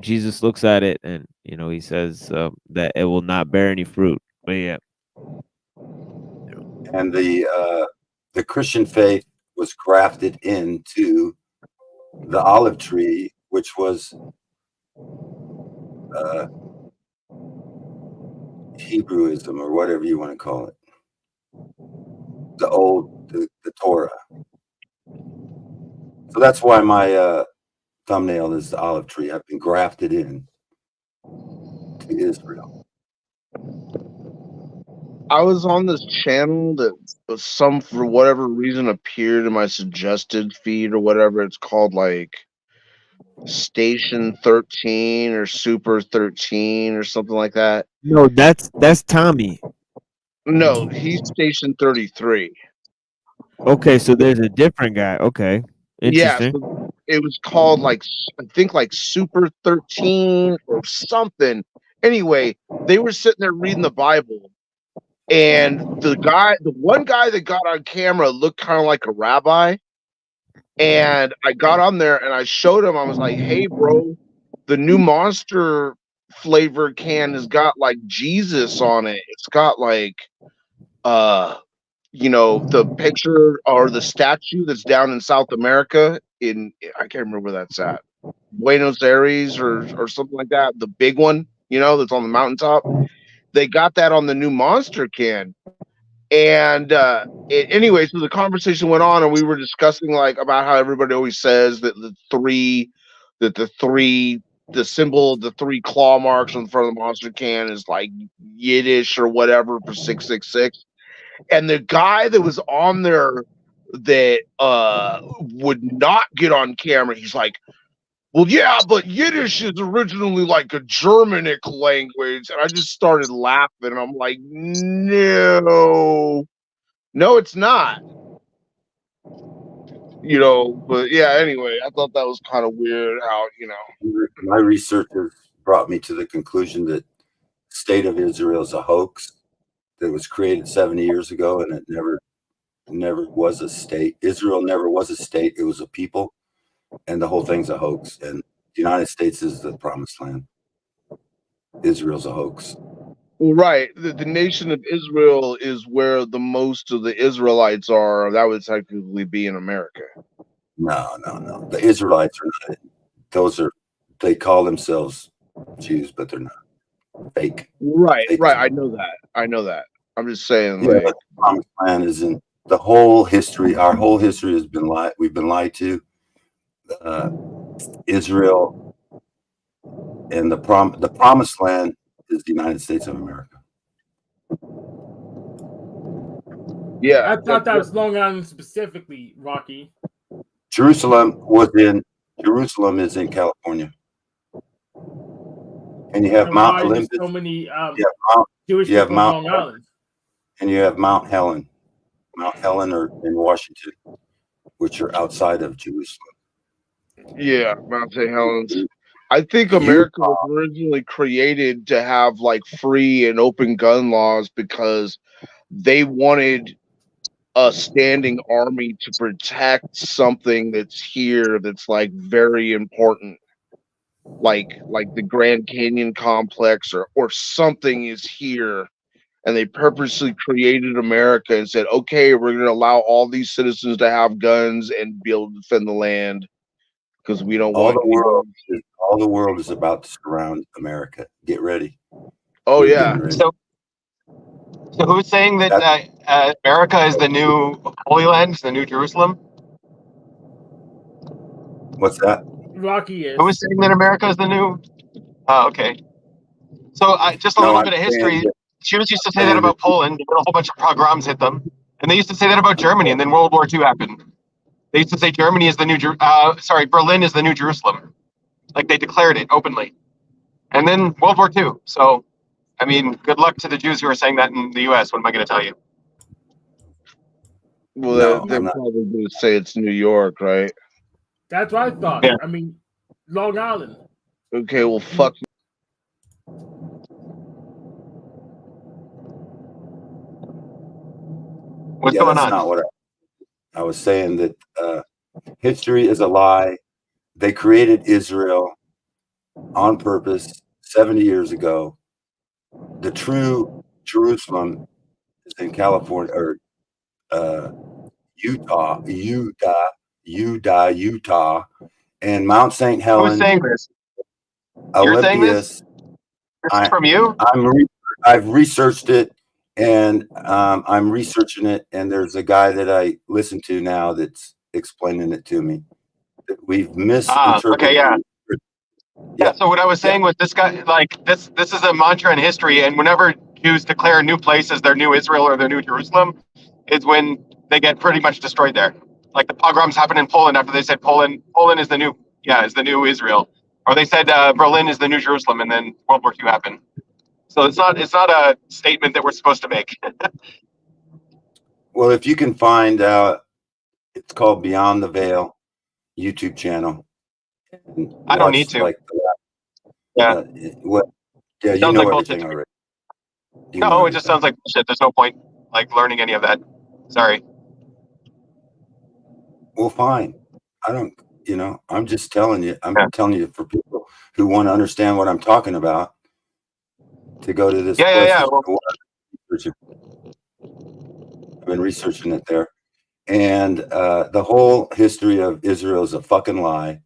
Jesus looks at it, and he says that it will not bear any fruit. But yeah. And the Christian faith was grafted into the olive tree, which was Hebrewism, or whatever you want to call it. The Torah. So that's why my thumbnail is the olive tree. I've been grafted in to Israel. I was on this channel that for whatever reason appeared in my suggested feed or whatever. It's called like Station 13 or Super 13 or something like that. No, that's Tommy. No, he's Station 33. Okay, so there's a different guy. Okay, interesting. Yeah, so it was called like, I think like Super 13 or something. Anyway, they were sitting there reading the Bible, and the one guy that got on camera looked kind of like a rabbi. And I got on there and I showed him, I was like, hey, bro, the new Monster flavor can has got like Jesus on it. It's got like, the picture or the statue that's down in South America I can't remember where that's at. Buenos Aires or something like that. The big one, that's on the mountaintop. They got that on the new Monster can. And anyway, so the conversation went on, and we were discussing like about how everybody always says that the symbol of the three claw marks on the front of the Monster can is like Yiddish or whatever for 666. And the guy that was on there that would not get on camera, he's like, well, yeah, but Yiddish is originally like a Germanic language. And I just started laughing. And I'm like, no, it's not. But yeah, anyway, I thought that was kind of weird how, My research has brought me to the conclusion that State of Israel is a hoax that was created 70 years ago, and it never was a state. Israel never was a state. It was a people. And the whole thing's a hoax. And the United States is the promised land. Israel's a hoax. Well, right. The nation of Israel is where the most of the Israelites are. That would technically be in America. No. The Israelites are not. They call themselves Jews, but they're not. Fake. Right. I know that. I'm just saying. Yeah, the promised land isn't. The whole history, our whole history has been lied. We've been lied to. Israel and the promised land is the United States of America. Yeah, I thought that was Long Island specifically, Rocky. Jerusalem is in California, and you have Mount Olympus. So many Jewish people on Long Island, and you have Mount Helen. Mount Helen are in Washington, which are outside of Jerusalem. Yeah, Mount St. Helens. I think America was originally created to have like free and open gun laws because they wanted a standing army to protect something that's here that's like very important, like the Grand Canyon complex or something is here. And they purposely created America and said, okay, we're going to allow all these citizens to have guns and be able to defend the land because we don't want all the world is about to surround America. Get ready. Oh, yeah. So who's saying that America is the new Holy Land, the new Jerusalem? What's that? Rocky is. Who is saying that America is the new? Oh, okay. So just a little bit of history. Jews used to say that about Poland, and a whole bunch of pogroms hit them. And they used to say that about Germany, and then World War II happened. They used to say Germany is the new, Berlin is the new Jerusalem. Like they declared it openly. And then World War II. So, I mean, good luck to the Jews who are saying that in the U.S. What am I going to tell you? Well, they're probably going to say it's New York, right? That's what I thought. Yeah. I mean, Long Island. Okay, well, fuck. What's going that's on? Not what I was saying. That history is a lie. They created Israel on purpose 70 years ago. The true Jerusalem is in California or Utah, and Mount St. Helen. Who's saying this? You're saying this? This is from you? I've researched it, and I'm researching it, and there's a guy that I listen to now that's explaining it to me. We've misinterpreted. Okay, yeah. Yeah. So what I was saying was this guy, like this is a mantra in history, and whenever Jews declare a new place as their new Israel or their new Jerusalem, is when they get pretty much destroyed there. Like the pogroms happened in Poland after they said Poland is the new Israel, or they said Berlin is the new Jerusalem, and then World War II happened. So it's not a statement that we're supposed to make. Well, if you can find it's called Beyond the Veil YouTube channel. I don't need to. Yeah. Yeah, you know everything already. No, it just sounds like bullshit. There's no point like learning any of that. Sorry. Well, fine. I don't. I'm just telling you. I'm telling you for people who want to understand what I'm talking about to go to this. Yeah. I've been researching it there, and the whole history of Israel is a fucking lie.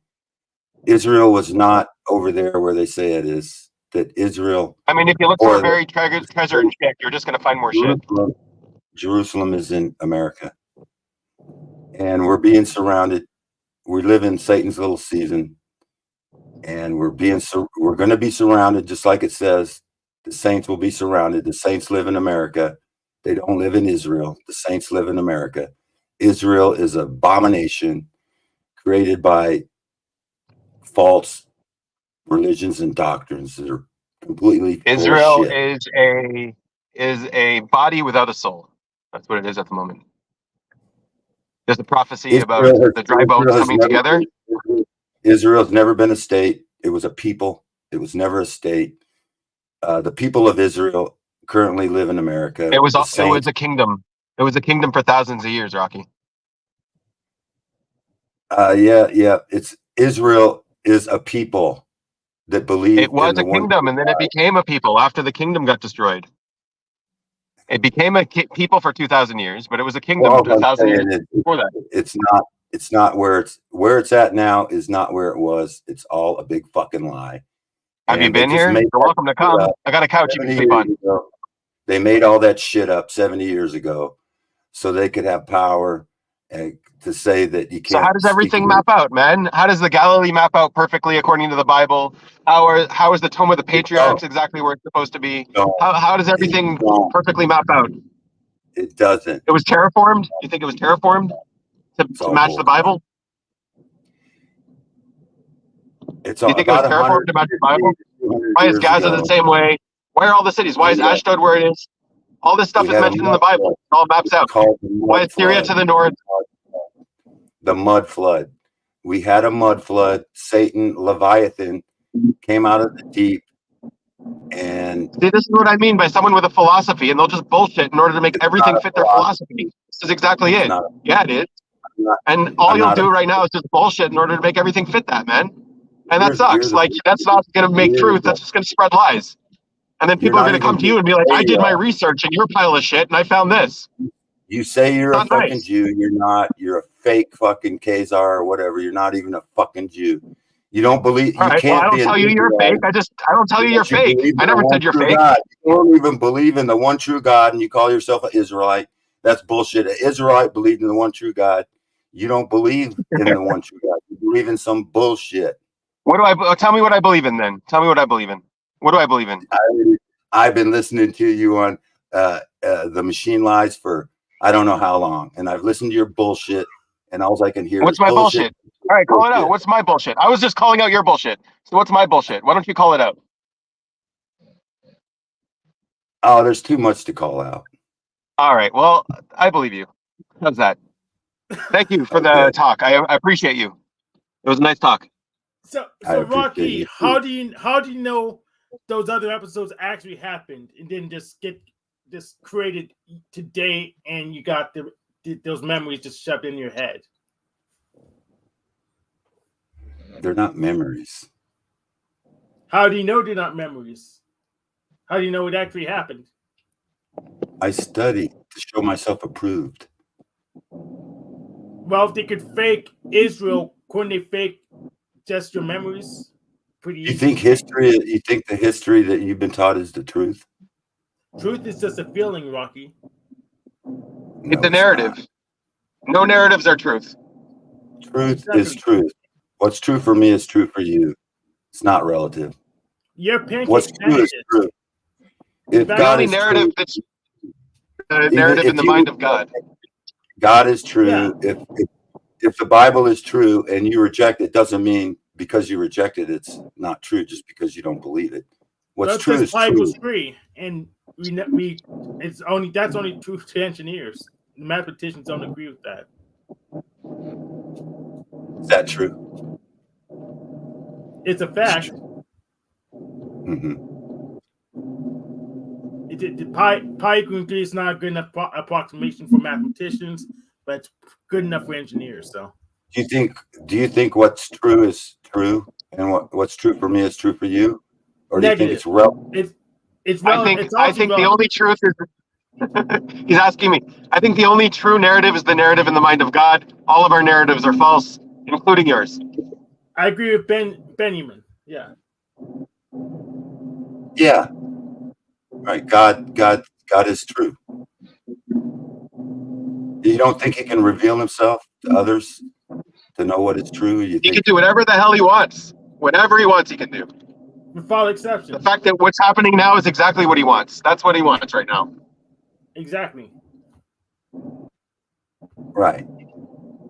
Israel was not over there where they say it is. That Israel. I mean, if you look for a very treasured chick, you're just going to find more shit. Jerusalem is in America, and we're being surrounded. We live in Satan's little season, and we're going to be surrounded, just like it says. The saints will be surrounded. The saints live in America. They don't live in Israel. The saints live in America. Israel is an abomination created by false religions and doctrines that are completely Israel bullshit. is a body without a soul. That's what it is at the moment. There's a prophecy about the dry bones coming together. Israel's never been a state. It was a people. It was never a state. The people of Israel currently live in America. It was a kingdom. It was a kingdom for thousands of years, Rocky. Yeah. It's Israel is a people that believe it was a kingdom, and then it became a people after the kingdom got destroyed. It became a people for 2,000 years, but it was a kingdom 2,000 years before that. It's not where it's at now is not where it was. It's all a big fucking lie. Have you been here? You're welcome to come. I got a couch you can sleep on. They made all that shit up 70 years ago so they could have power to say that you can't. So how does everything map out, man? How does the Galilee map out perfectly according to the Bible? How is the Tome of the Patriarchs exactly where it's supposed to be? How does everything perfectly map out? It doesn't. It was terraformed? You think it was terraformed to match the Bible? You think it was terraformed to match the Bible? Why is Gaza the same way? Why are all the cities? Why is Ashdod where it is? All this stuff is mentioned in the Bible. It all maps out. Why is Syria to the north? The mud flood. We had a mud flood. Satan, Leviathan, came out of the deep. And see, this is what I mean by someone with a philosophy, and they'll just bullshit in order to make everything fit their philosophy. This is exactly it. Yeah, it is. And all you'll do right now is just bullshit in order to make everything fit that, man. And that sucks. Like, that's not going to make truth. That's just going to spread lies. And then people are going to come to you and be like, I did my research and you're a pile of shit and I found this. You say you're a fucking Jew. You're not. You're a fake fucking Khazar or whatever. You're not even a fucking Jew. You don't believe. All right, well, I don't tell you you're fake. I don't tell you you're fake. I never said you're fake. God. You don't even believe in the one true God and you call yourself an Israelite. That's bullshit. An Israelite believed in the one true God. You don't believe in the one true God. You believe in some bullshit. Tell me what I believe in then. Tell me what I believe in. What do I believe in? I've been listening to you on the Machine Lies for I don't know how long, and I've listened to your bullshit, and all I can hear. What's my bullshit? All right, call it out. What's my bullshit? I was just calling out your bullshit. So what's my bullshit? Why don't you call it out? Oh, there's too much to call out. All right. Well, I believe you. How's that? Thank you for the talk. I appreciate you. It was a nice talk. So Rocky, how do you know those other episodes actually happened and didn't just get created today and you got those memories just shoved in your head? They're not memories. How do you know they're not memories? How do you know it actually happened? I study to show myself approved. Well, if they could fake Israel, couldn't they fake just your memories? Pretty You easy. think history? You think the history that you've been taught is the truth? Truth is just a feeling, Rocky. It's a narrative. No narratives are truth. Truth is truth. What's true for me is true for you. It's not relative. Your pancake What's true is true. If The God only is narrative true, that's a narrative in the mind of God. God is true. If the Bible is true and you reject it, doesn't mean because you reject it, it's not true. Just because you don't believe it. What's That's true because is Bible's true. free, and that's only true to engineers. Mathematicians don't agree with that. Is that true? It's a fact. Mm-hmm. The pi equals 3 is not a good enough approximation for mathematicians, but it's good enough for engineers. So, Do you think what's true is true, and what's true for me is true for you, or do you think negative. it's relative? It's I think the only truth is. He's asking me. I think the only true narrative is the narrative in the mind of God. All of our narratives are false, including yours. I agree with Benjamin. Yeah. Yeah. Right. God is true. You don't think he can reveal himself to others to know what is true? You He think can do whatever the hell he wants. Whatever he wants, he can do. Without exception. The fact that what's happening now is exactly what he wants. That's what he wants right now. Exactly. right?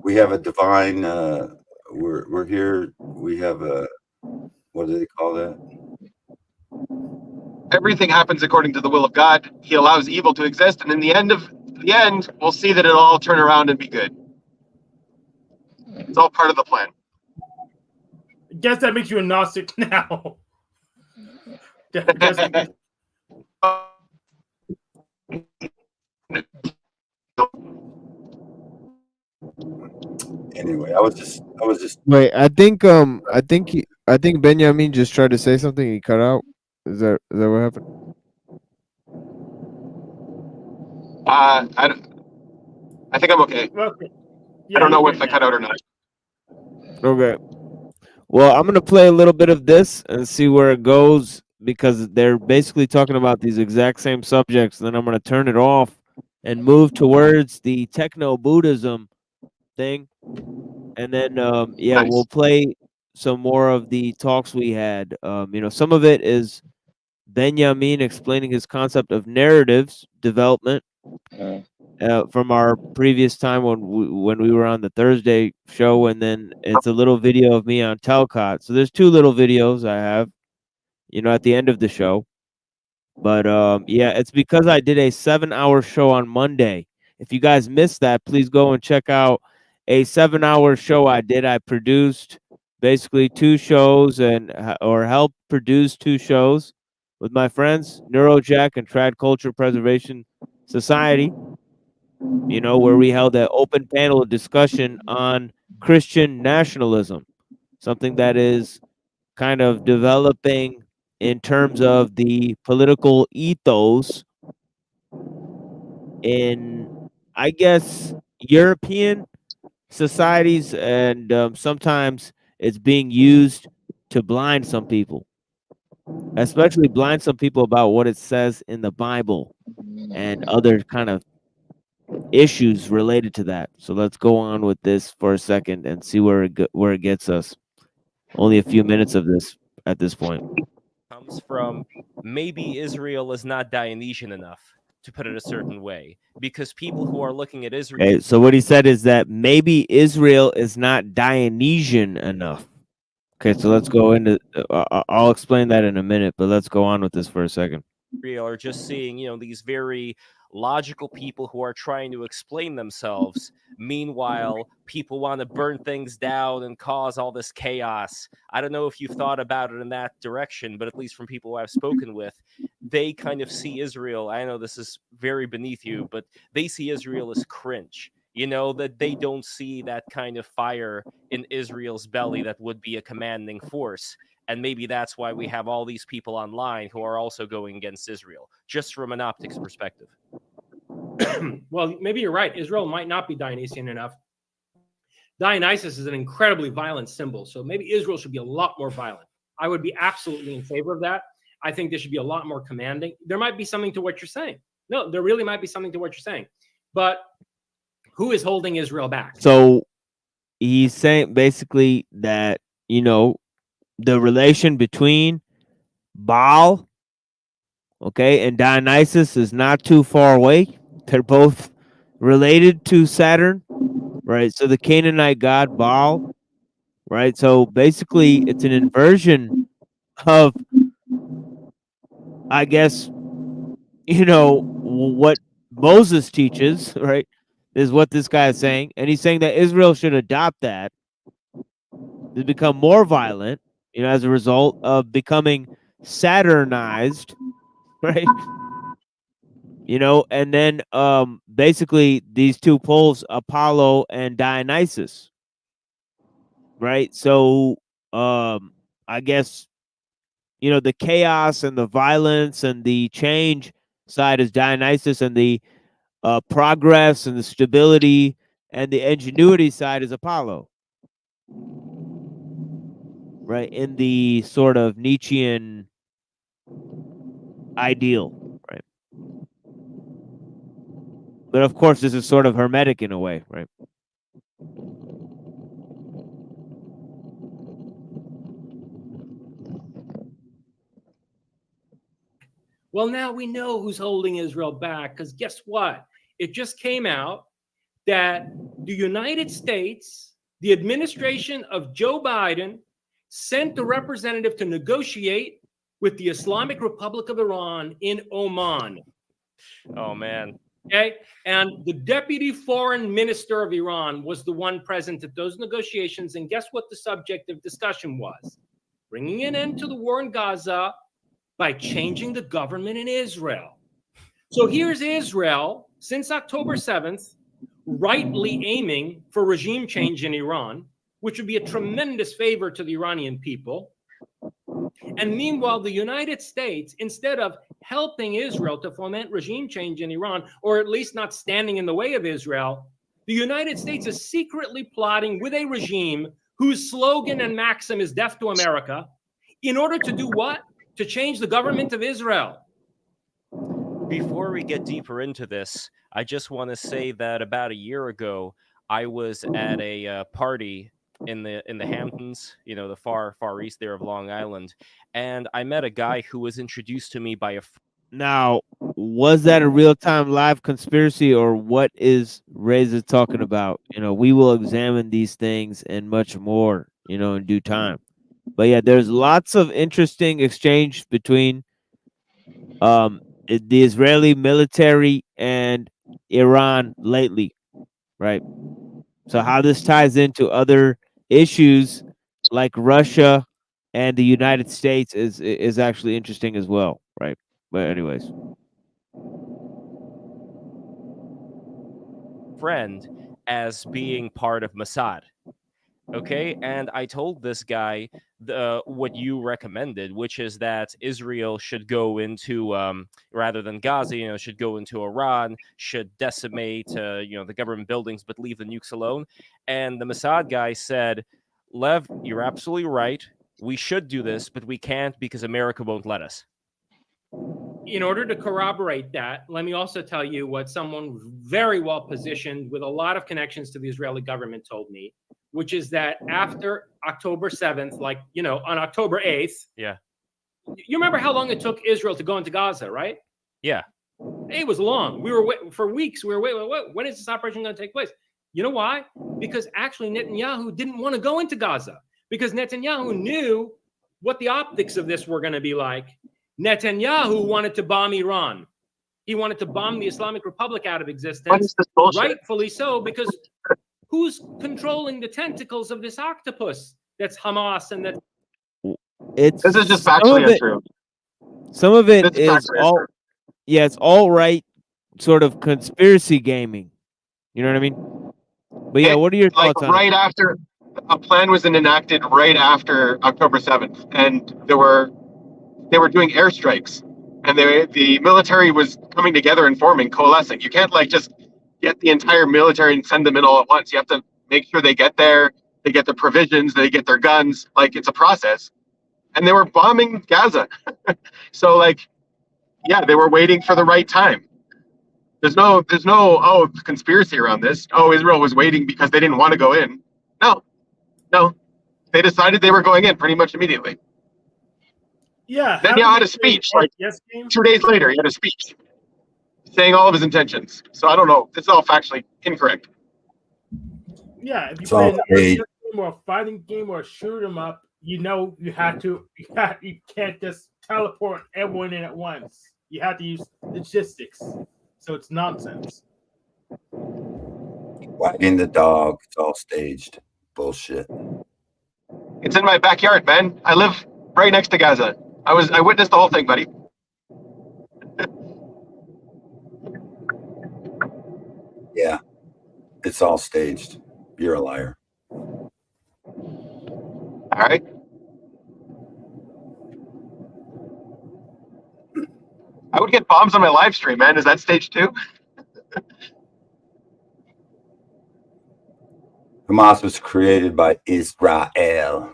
We have a divine. We're here. We have a. What do they call that? Everything happens according to the will of God. He allows evil to exist, and in the end, we'll see that it'll all turn around and be good. It's all part of the plan. I guess that makes you a Gnostic now. Anyway, I was just. Wait, I think Benjamin just tried to say something. He cut out. Is that what happened? I think I'm okay. Okay. I don't know if I cut out or not. Okay. Well, I'm gonna play a little bit of this and see where it goes because they're basically talking about these exact same subjects. Then I'm gonna turn it off and move towards the techno Buddhism thing, and then Nice. we'll play some more of the talks we had. Some of it is Benjamin explaining his concept of narratives development from our previous time when we were on the Thursday show, and then it's a little video of me on Telcott. So there's two little videos I have, at the end of the show. But it's because I did a 7-hour show on Monday. If you guys missed that, please go and check out a 7-hour show I did. I produced basically 2 shows or helped produce 2 shows with my friends, Neurojack and Trad Culture Preservation Society, where we held an open panel discussion on Christian nationalism, something that is kind of developing in terms of the political ethos in, I guess, European societies, and sometimes it's being used to blind some people, especially blind some people about what it says in the Bible and other kind of issues related to that. So let's go on with this for a second and see where it gets us. Only a few minutes of this at this point. Comes from maybe Israel is not Dionysian enough, to put it a certain way, because people who are looking at Israel. Okay, so what he said is that maybe Israel is not Dionysian enough. Okay, so let's go into. I'll explain that in a minute, but let's go on with this for a second. Are just seeing, these very logical people who are trying to explain themselves. Meanwhile, people want to burn things down and cause all this chaos. I don't know if you've thought about it in that direction, but at least from people who I've spoken with, they kind of see Israel. I know this is very beneath you, but they see Israel as cringe. That they don't see that kind of fire in Israel's belly that would be a commanding force. And maybe that's why we have all these people online who are also going against Israel, just from an optics perspective. Well, maybe you're right. Israel might not be Dionysian enough. Dionysus is an incredibly violent symbol, so maybe Israel should be a lot more violent. I would be absolutely in favor of that. I think there should be a lot more commanding. There might be something to what you're saying. No, there really might be something to what you're saying. But who is holding Israel back? So he's saying basically that, you know, the relation between Baal, okay, and Dionysus is not too far away. They're both related to Saturn, right? So the Canaanite god Baal, right? So basically it's an inversion of, I guess, you know, what Moses teaches, right? Is what this guy is saying. And he's saying that Israel should adopt that to become more violent, you know, as a result of becoming Saturnized, right? You know, and then basically these two poles, Apollo and Dionysus, right? So I guess, you know, the chaos and the violence and the change side is Dionysus, and the progress and the stability and the ingenuity side is Apollo, right? In the sort of Nietzschean ideal, right? But of course, this is sort of hermetic in a way, right? Well, now we know who's holding Israel back, because guess what? It just came out that the United States, the administration of Joe Biden, sent a representative to negotiate with the Islamic Republic of Iran in Oman. Oh, man. Okay. And the deputy foreign minister of Iran was the one present at those negotiations. And guess what the subject of discussion was? Bringing an end to the war in Gaza by changing the government in Israel. So here's Israel since October 7th, rightly aiming for regime change in Iran, which would be a tremendous favor to the Iranian people. And meanwhile, the United States, instead of helping Israel to foment regime change in Iran, or at least not standing in the way of Israel, the United States is secretly plotting with a regime whose slogan and maxim is death to America, in order to do what? To change the government of Israel. Before we get deeper into this, I just want to say that about a year ago, I was at a party in the Hamptons, you know, the far east there of Long Island, and I met a guy who was introduced to me by a. Now, was that a real-time live conspiracy, or what is Reza talking about? You know, we will examine these things and much more, you know, in due time. But yeah, there's lots of interesting exchange between the Israeli military and Iran lately, right? So how this ties into other issues like Russia and the United States is actually interesting as well, right? But anyways, friend as being part of Mossad. Okay, and I told this guy what you recommended, which is that Israel should go into, rather than Gaza, you know, should go into Iran, should decimate, you know, the government buildings, but leave the nukes alone. And the Mossad guy said, Lev, you're absolutely right. We should do this, but we can't because America won't let us. In order to corroborate that, let me also tell you what someone very well positioned with a lot of connections to the Israeli government told me, which is that after October 7th, like, you know, on October 8th, yeah, you remember how long it took Israel to go into Gaza, right? Yeah. It was long. We were waiting for weeks. We were waiting. When is this operation going to take place? You know why? Because actually Netanyahu didn't want to go into Gaza, because Netanyahu knew what the optics of this were going to be like. Netanyahu wanted to bomb Iran. He wanted to bomb the Islamic Republic out of existence. What is this bullshit? Rightfully so, because who's controlling the tentacles of this octopus? That's Hamas, and that's This is just factually untrue. some of it It's is factually all, untrue. yeah, it's all right, sort of conspiracy gaming. You know what I mean? But yeah, what are your Like thoughts on right it? after a plan was enacted right after October 7th, and they were doing airstrikes, and the military was coming together and forming, coalescing. You can't like just get the entire military and send them in all at once. You have to make sure they get there, they get the provisions, they get their guns. Like, it's a process. And they were bombing Gaza. So, like, yeah, they were waiting for the right time. There's no conspiracy around this. Oh, Israel was waiting because they didn't want to go in. No. They decided they were going in pretty much immediately. Yeah. Then he had a speech, like 2 days later, he had a speech saying all of his intentions. So I don't know. This is all factually incorrect. Yeah, if you play an game or a fighting game or a shoot 'em up, you know you can't just teleport everyone in at once. You have to use logistics. So it's nonsense. Wagging the dog, it's all staged. Bullshit. It's in my backyard, man. I live right next to Gaza. I witnessed the whole thing, buddy. Yeah. It's all staged. You're a liar. All right. I would get bombs on my live stream, man. Is that stage 2? Hamas was created by Israel.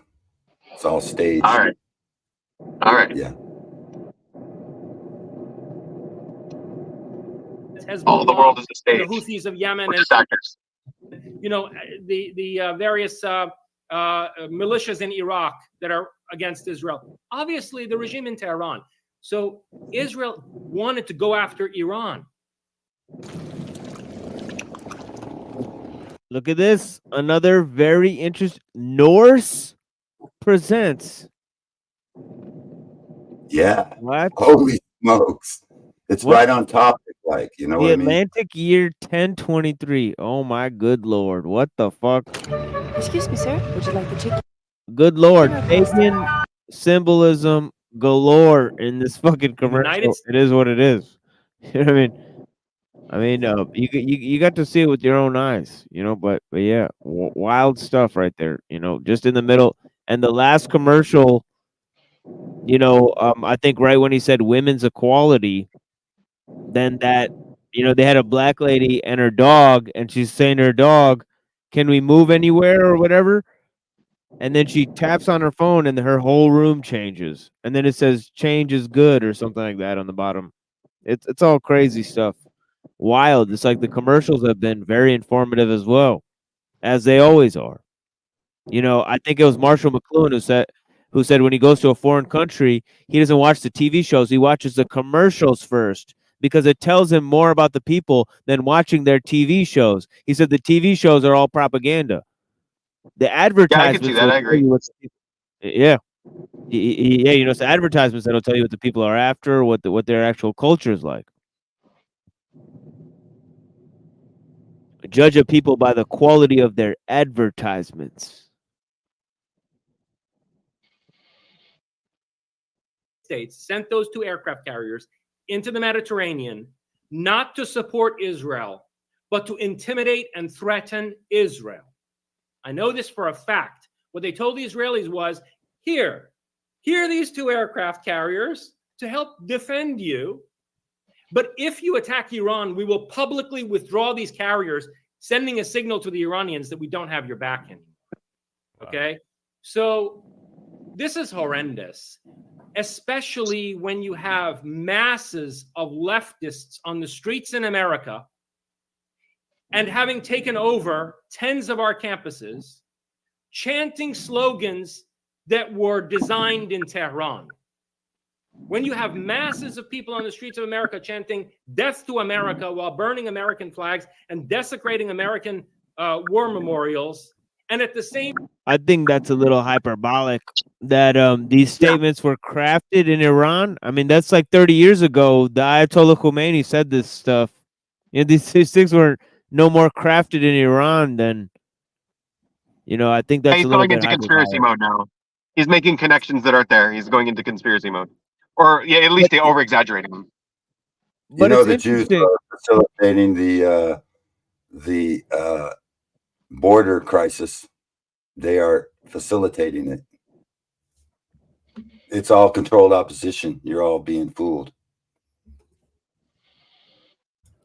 It's all staged. All right. Yeah. All the world is a stage. The Houthis of Yemen and actors. You know, the various militias in Iraq that are against Israel. Obviously, the regime in Tehran. So Israel wanted to go after Iran. Look at this. Another very interesting. Norse presents. Yeah. What? Holy smokes. It's What? right on topic, like, you know The what I mean? Atlantic year 1023. Oh my good lord. What the fuck? Excuse me, sir. Would you like the chicken? Good lord. Pagan symbolism galore in this fucking commercial. It is what it is. You know what I mean? You got to see it with your own eyes, you know, but yeah, wild stuff right there, you know, just in the middle. And the last commercial, you know, I think right when he said women's equality, then that, you know, they had a black lady and her dog, and she's saying to her dog, "Can we move anywhere?" or whatever. And then she taps on her phone and her whole room changes. And then it says change is good or something like that on the bottom. It's all crazy stuff. Wild. It's like the commercials have been very informative as well, as they always are. You know, I think it was Marshall McLuhan who said when he goes to a foreign country, he doesn't watch the TV shows, he watches the commercials first because it tells him more about the people than watching their TV shows. He said the TV shows are all propaganda. The advertisements. Yeah, I can see that. I agree. Yeah. Yeah, you know, it's the advertisements that'll tell you what the people are after, what their actual culture is like. Judge a people by the quality of their advertisements. States sent those 2 aircraft carriers into the Mediterranean, not to support Israel, but to intimidate and threaten Israel. I know this for a fact. What they told the Israelis was, here are these 2 aircraft carriers to help defend you. But if you attack Iran, we will publicly withdraw these carriers, sending a signal to the Iranians that we don't have your back anymore. Okay? So this is horrendous, especially when you have masses of leftists on the streets in America and having taken over tens of our campuses, chanting slogans that were designed in Tehran. When you have masses of people on the streets of America chanting death to America while burning American flags and desecrating American war memorials, and at the same I think that's a little hyperbolic that these statements were crafted in Iran. I mean, that's like 30 years ago. The Ayatollah Khomeini said this stuff. You know, these things were no more crafted in Iran than, you know, I think that's he's a little going bit into conspiracy hyperbolic. mode now. He's making connections that aren't there. He's going into conspiracy mode. Or yeah, at least they over exaggerating them. You know, the Jews are facilitating the border crisis. They are facilitating it. It's all controlled opposition. You're all being fooled.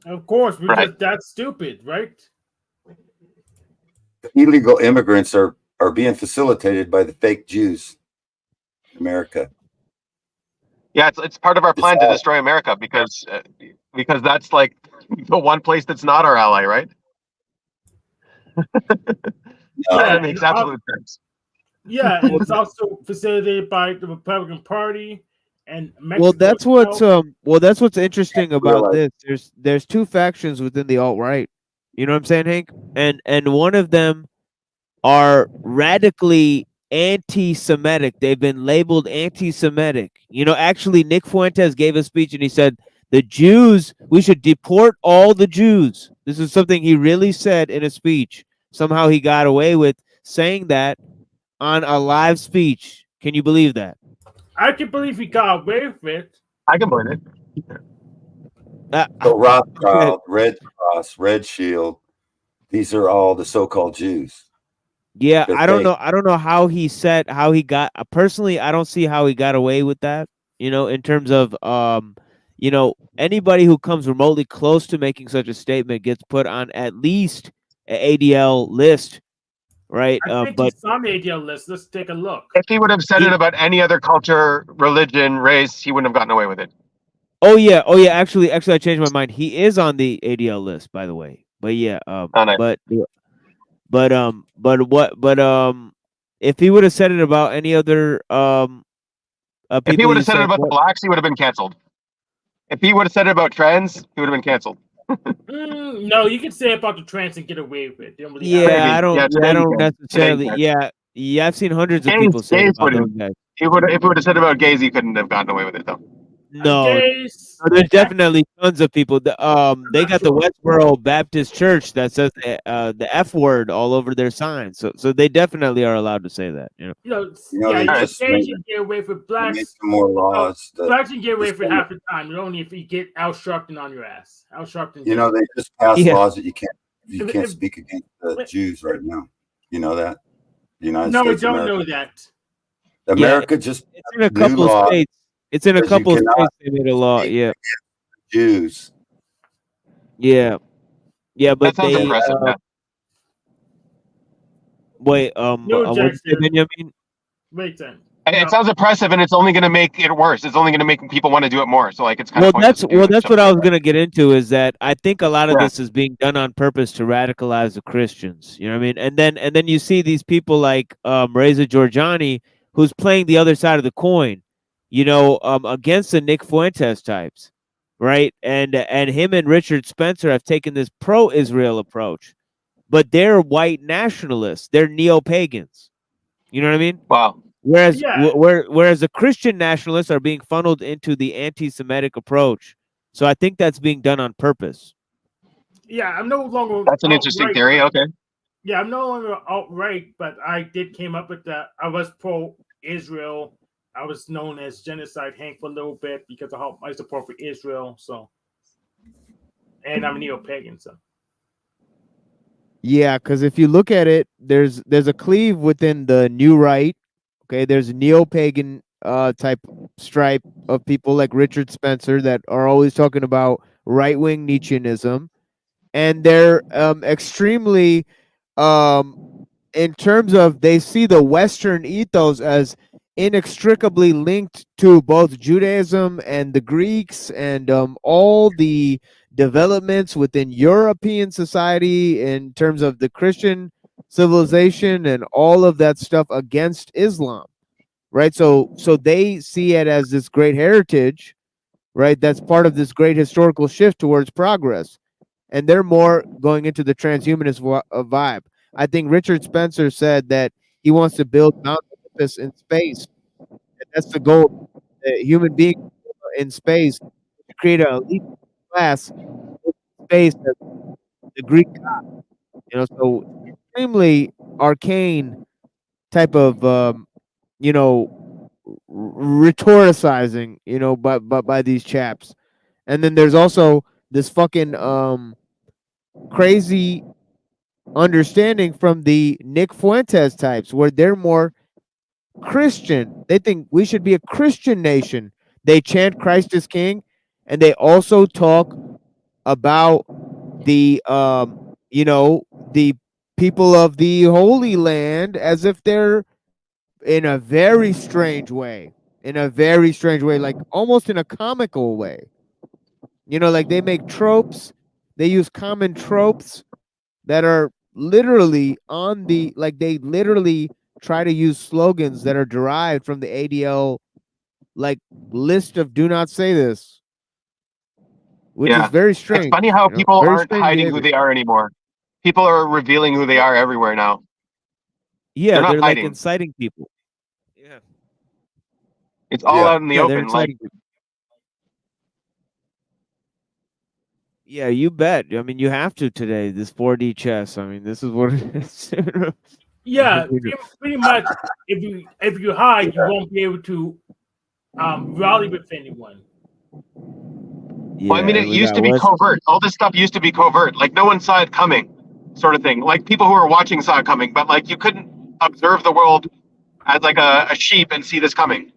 Of course, because that's stupid, right? illegal immigrants are being facilitated by the fake Jews in America. Yeah, it's part of our plan to destroy America because that's like the one place that's not our ally, right? Yeah, That makes absolute sense. Yeah, and it's also facilitated by the Republican Party and Mexico. Well, that's what's itself. that's what's interesting about this. There's two factions within the alt right. You know what I'm saying, Hank? And one of them are radically anti-Semitic. They've been labeled anti-Semitic. You know, actually, Nick Fuentes gave a speech and he said the Jews, we should deport all the Jews. This is something he really said in a speech. Somehow he got away with saying that on a live speech. Can you believe that? I can believe he got away with it. I can believe it. So Rothschild, Red Cross, Red Shield, these are all the so-called Jews. Yeah, They're I don't fake. know. I don't know how he got. Personally, I don't see how he got away with that. You know, in terms of you know, anybody who comes remotely close to making such a statement gets put on at least an ADL list, right? I think But he's on the ADL list. Let's take a look. If he would have said it about any other culture, religion, race, he wouldn't have gotten away with it. oh yeah. Actually, I changed my mind. He is on the ADL list, by the way. But yeah, nice. but if he would have said it about any other If he would have said it about the blacks, he would have been canceled. If he would have said it about trans, he would have been canceled. No, you can say about the trans and get away with it. They don't really Yeah, have it. I don't Today necessarily. you can. Yeah, I've seen hundreds of Gays- people say it gays about wouldn't. those guys. If he would have said about gays, he couldn't have gotten away with it though. No, there's definitely tons of people. They got the Westboro Baptist Church that says the F word all over their signs. So they definitely are allowed to say that. You know. they gays just can get away with blacks. Make some more laws. Blacks can get away with it half the time. Only if you get Al Sharpton on your ass. Al Sharpton. You know, they just passed laws that you can't speak against the Jews right now. You know that? The United No, we States of don't America. know that. America just It's in a new couple law states. It's in a says you couple cannot states they made a law. speak Yeah, against Jews. yeah, but That sounds they impressive. man. wait. No, What'd you say, Jackson. Benjamin? Wait then. It sounds impressive, and it's only going to make it worse. It's only going to make people want to do it more. So like, it's kind Well, of pointless. that's what I was gonna get into. Is that I think a lot of Yeah. this is being done on purpose to radicalize the Christians. You know what I mean? And then you see these people like Reza Giorgiani, who's playing the other side of the coin. You know, against the Nick Fuentes types, right? And him and Richard Spencer have taken this pro-Israel approach, but they're white nationalists. They're neo-pagans. You know what I mean? Wow. Whereas Yeah. whereas the Christian nationalists are being funneled into the anti-Semitic approach. So I think that's being done on purpose. Yeah, I'm no longer. That's an interesting theory. Okay. Yeah, I'm no longer outright, but I did came up with that. I was pro-Israel. I was known as Genocide Hank for a little bit because of how my support for Israel. So, and I'm a neo-pagan. So, Yeah, because if you look at it, there's a cleave within the new right. Okay, there's a neo-pagan type stripe of people like Richard Spencer that are always talking about right-wing Nietzscheanism, and they're extremely in terms of they see the Western ethos as inextricably linked to both Judaism and the Greeks and all the developments within European society in terms of the Christian civilization and all of that stuff against Islam, right? So they see it as this great heritage, right? That's part of this great historical shift towards progress, and they're more going into the transhumanist vibe. I think Richard Spencer said that he wants to build Mount Olympus in space, and that's the goal. The human being in space to create an elite class in space as the Greek god. You know, so extremely arcane type of you know, rhetoricizing, you know, by these chaps. And then there's also this fucking crazy understanding from the Nick Fuentes types where they're more Christian. They think we should be a Christian nation. They chant Christ is King, and they also talk about the you know, the people of the Holy Land as if they're in a very strange way. Like almost in a comical way. You know, like they make tropes, they use common tropes that are literally on the, like they literally try to use slogans that are derived from the ADL like list of do not say this, which is very It's strange. funny how people Very aren't strange hiding who behavior. they are anymore. People are revealing who they are everywhere now. Yeah, They're they're not like hiding. inciting people. It's all out in the Yeah, they're open. Like inciting people. Yeah, you bet. I mean, you have to today. This 4D chess. I mean, this is what it is. Yeah, pretty much. If you hide, you won't be able to rally with anyone. Well, I mean, it used to be covert. All this stuff used to be covert. Like no one saw it coming, sort of thing. Like people who were watching saw it coming, but like you couldn't observe the world as like a sheep and see this coming.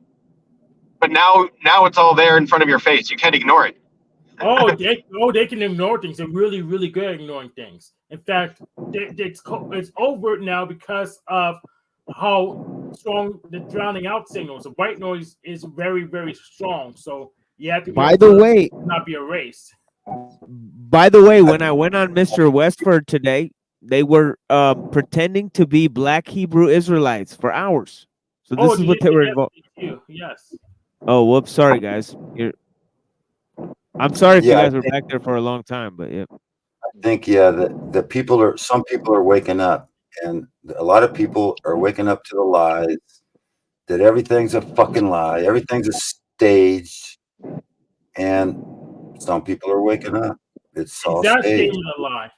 But now it's all there in front of your face. You can't ignore it. They can ignore things. They're really, really good at ignoring things. In fact, it's overt now because of how strong the drowning out signals. The white noise is very, very strong. So you have to be By the way, not be erased. By the way, when I went on Mr. Westford today, they were pretending to be Black Hebrew Israelites for hours. So this is what they were involved. Yes. Oh, whoops! Sorry, guys. I'm sorry if you Yeah, guys were back there for a long time, but yeah. I think some people are waking up, and a lot of people are waking up to the lies that everything's a fucking lie, everything's a stage, and some people are waking up. It's all That's staged. statement a lie.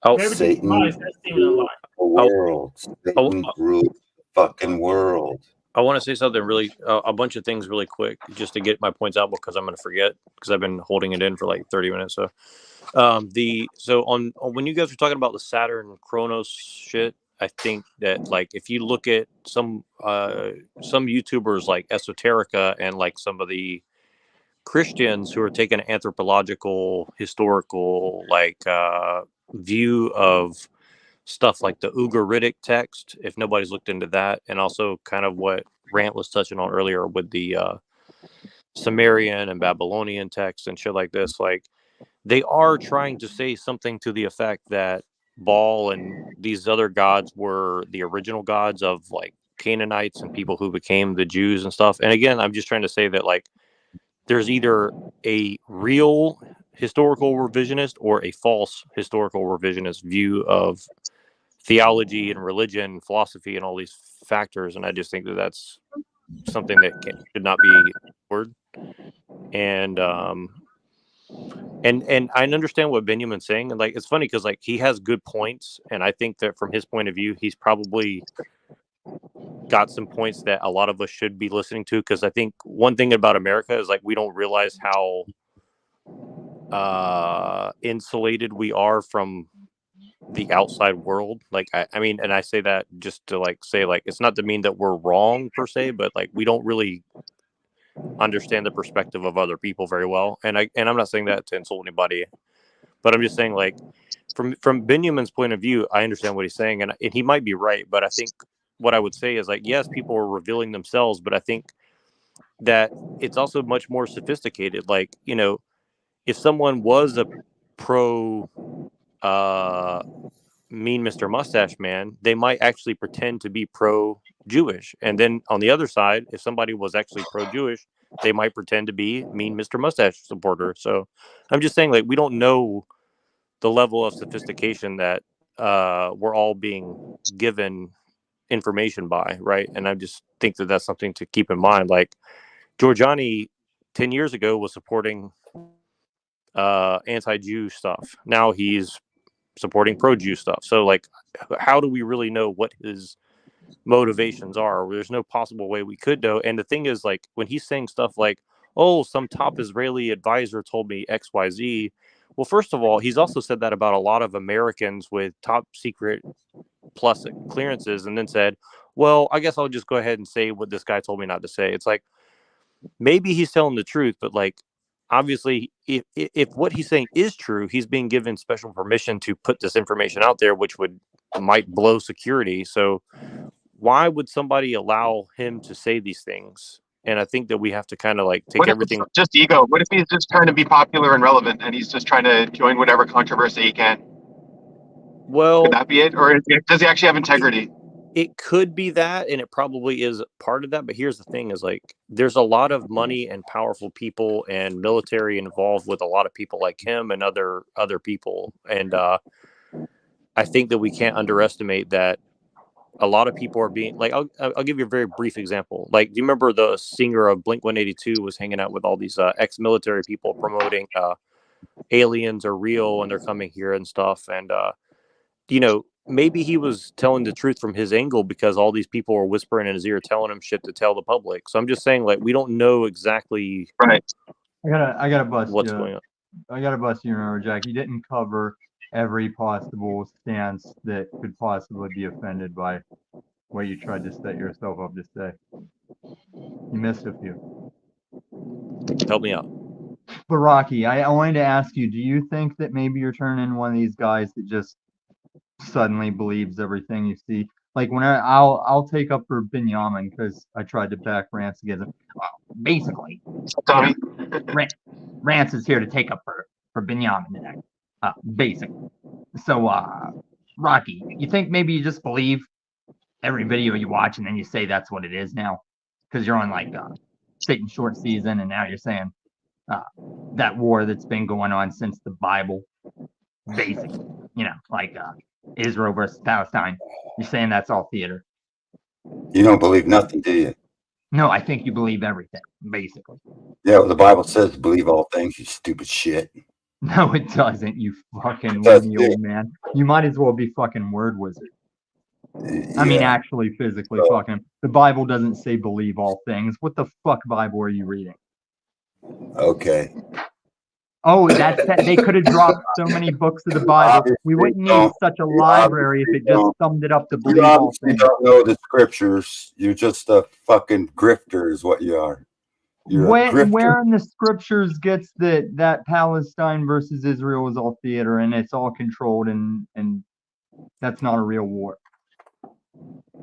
Oh, Everything Satan lies. That's statement a lie. the world. Satan ruled the fucking world. I want to say something really, a bunch of things really quick, just to get my points out because I'm going to forget because I've been holding it in for like 30 minutes. So, on when you guys were talking about the Saturn Chronos shit, I think that like if you look at some YouTubers like Esoterica and like some of the Christians who are taking an anthropological, historical view of stuff like the Ugaritic text, if nobody's looked into that, and also kind of what Rant was touching on earlier with the Sumerian and Babylonian text and shit like this, like they are trying to say something to the effect that Baal and these other gods were the original gods of like Canaanites and people who became the Jews and stuff. And again, I'm just trying to say that like there's either a real historical revisionist or a false historical revisionist view of theology and religion, philosophy, and all these factors, and I just think that that's something that should not be ignored. And I understand what Benjamin's saying, and like it's funny because like he has good points, and I think that from his point of view, he's probably got some points that a lot of us should be listening to. Because I think one thing about America is like we don't realize how insulated we are from the outside world. Like I mean, and I say that just to like say like it's not to mean that we're wrong per se, but like we don't really understand the perspective of other people very well. And I'm not saying that to insult anybody, but I'm just saying like from Benjamin's point of view, I understand what he's saying, and he might be right. But I think what I would say is like yes, people are revealing themselves, but I think that it's also much more sophisticated. Like you know, if someone was a pro Mean Mr. Mustache Man, they might actually pretend to be pro-Jewish. And then on the other side, if somebody was actually pro-Jewish, they might pretend to be Mean Mr. Mustache supporter. So I'm just saying, like, we don't know the level of sophistication that we're all being given information by, right? And I just think that that's something to keep in mind. Like, Giorgiani 10 years ago was supporting anti-Jew stuff. Now he's supporting pro-Jew stuff. So like how do we really know what his motivations are? There's no possible way we could know. And the thing is like when he's saying stuff like, oh, some top Israeli advisor told me XYZ, well, first of all, he's also said that about a lot of Americans with top secret plus clearances, and then said, well, I guess I'll just go ahead and say what this guy told me not to say. It's like maybe he's telling the truth, but like obviously if what he's saying is true, he's being given special permission to put this information out there, which would might blow security. So why would somebody allow him to say these things? And I think that we have to kind of like take What if everything. it's just ego? What if he's just trying to be popular and relevant, and he's just trying to join whatever controversy he can? Well, could that be it, or does he actually have integrity? It could be that, and it probably is part of that. But here's the thing: is like there's a lot of money and powerful people and military involved with a lot of people like him and other people. And I think that we can't underestimate that. A lot of people are being like, I'll give you a very brief example. Like, do you remember the singer of Blink-182 was hanging out with all these ex-military people promoting aliens are real and they're coming here and stuff. And, you know, maybe he was telling the truth from his angle because all these people were whispering in his ear, telling him shit to tell the public. So I'm just saying, like, we don't know exactly. Right. I gotta bust what's you. going on. I gotta bust you, remember, Jack. You didn't cover every possible stance that could possibly be offended by what you tried to set yourself up to say. You missed a few. Help me out. But Rocky, I wanted to ask you, do you think that maybe you're turning one of these guys that just suddenly believes everything you see? Like when I'll take up for Binyamin because I tried to back Rance against him. Basically, Tommy. Rance is here to take up for Binyamin today. Basically. So, Rocky, you think maybe you just believe every video you watch and then you say that's what it is now? Because you're on like Satan short season and now you're saying that war that's been going on since the Bible, basically, you know, like Israel versus Palestine. You're saying that's all theater. You don't believe nothing, do you? No, I think you believe everything, basically. Yeah, well, the Bible says believe all things, you stupid shit. No, it doesn't, you fucking whiny old man. You might as well be fucking word wizard. I mean, actually, physically fucking. The Bible doesn't say believe all things. What the fuck Bible are you reading? Okay. Oh, they could have dropped so many books of the Bible. We wouldn't need such a library if it just summed it up to believe all things. You don't know the scriptures. You're just a fucking grifter is what you are. Where in the scriptures gets that Palestine versus Israel is all theater and it's all controlled and that's not a real war.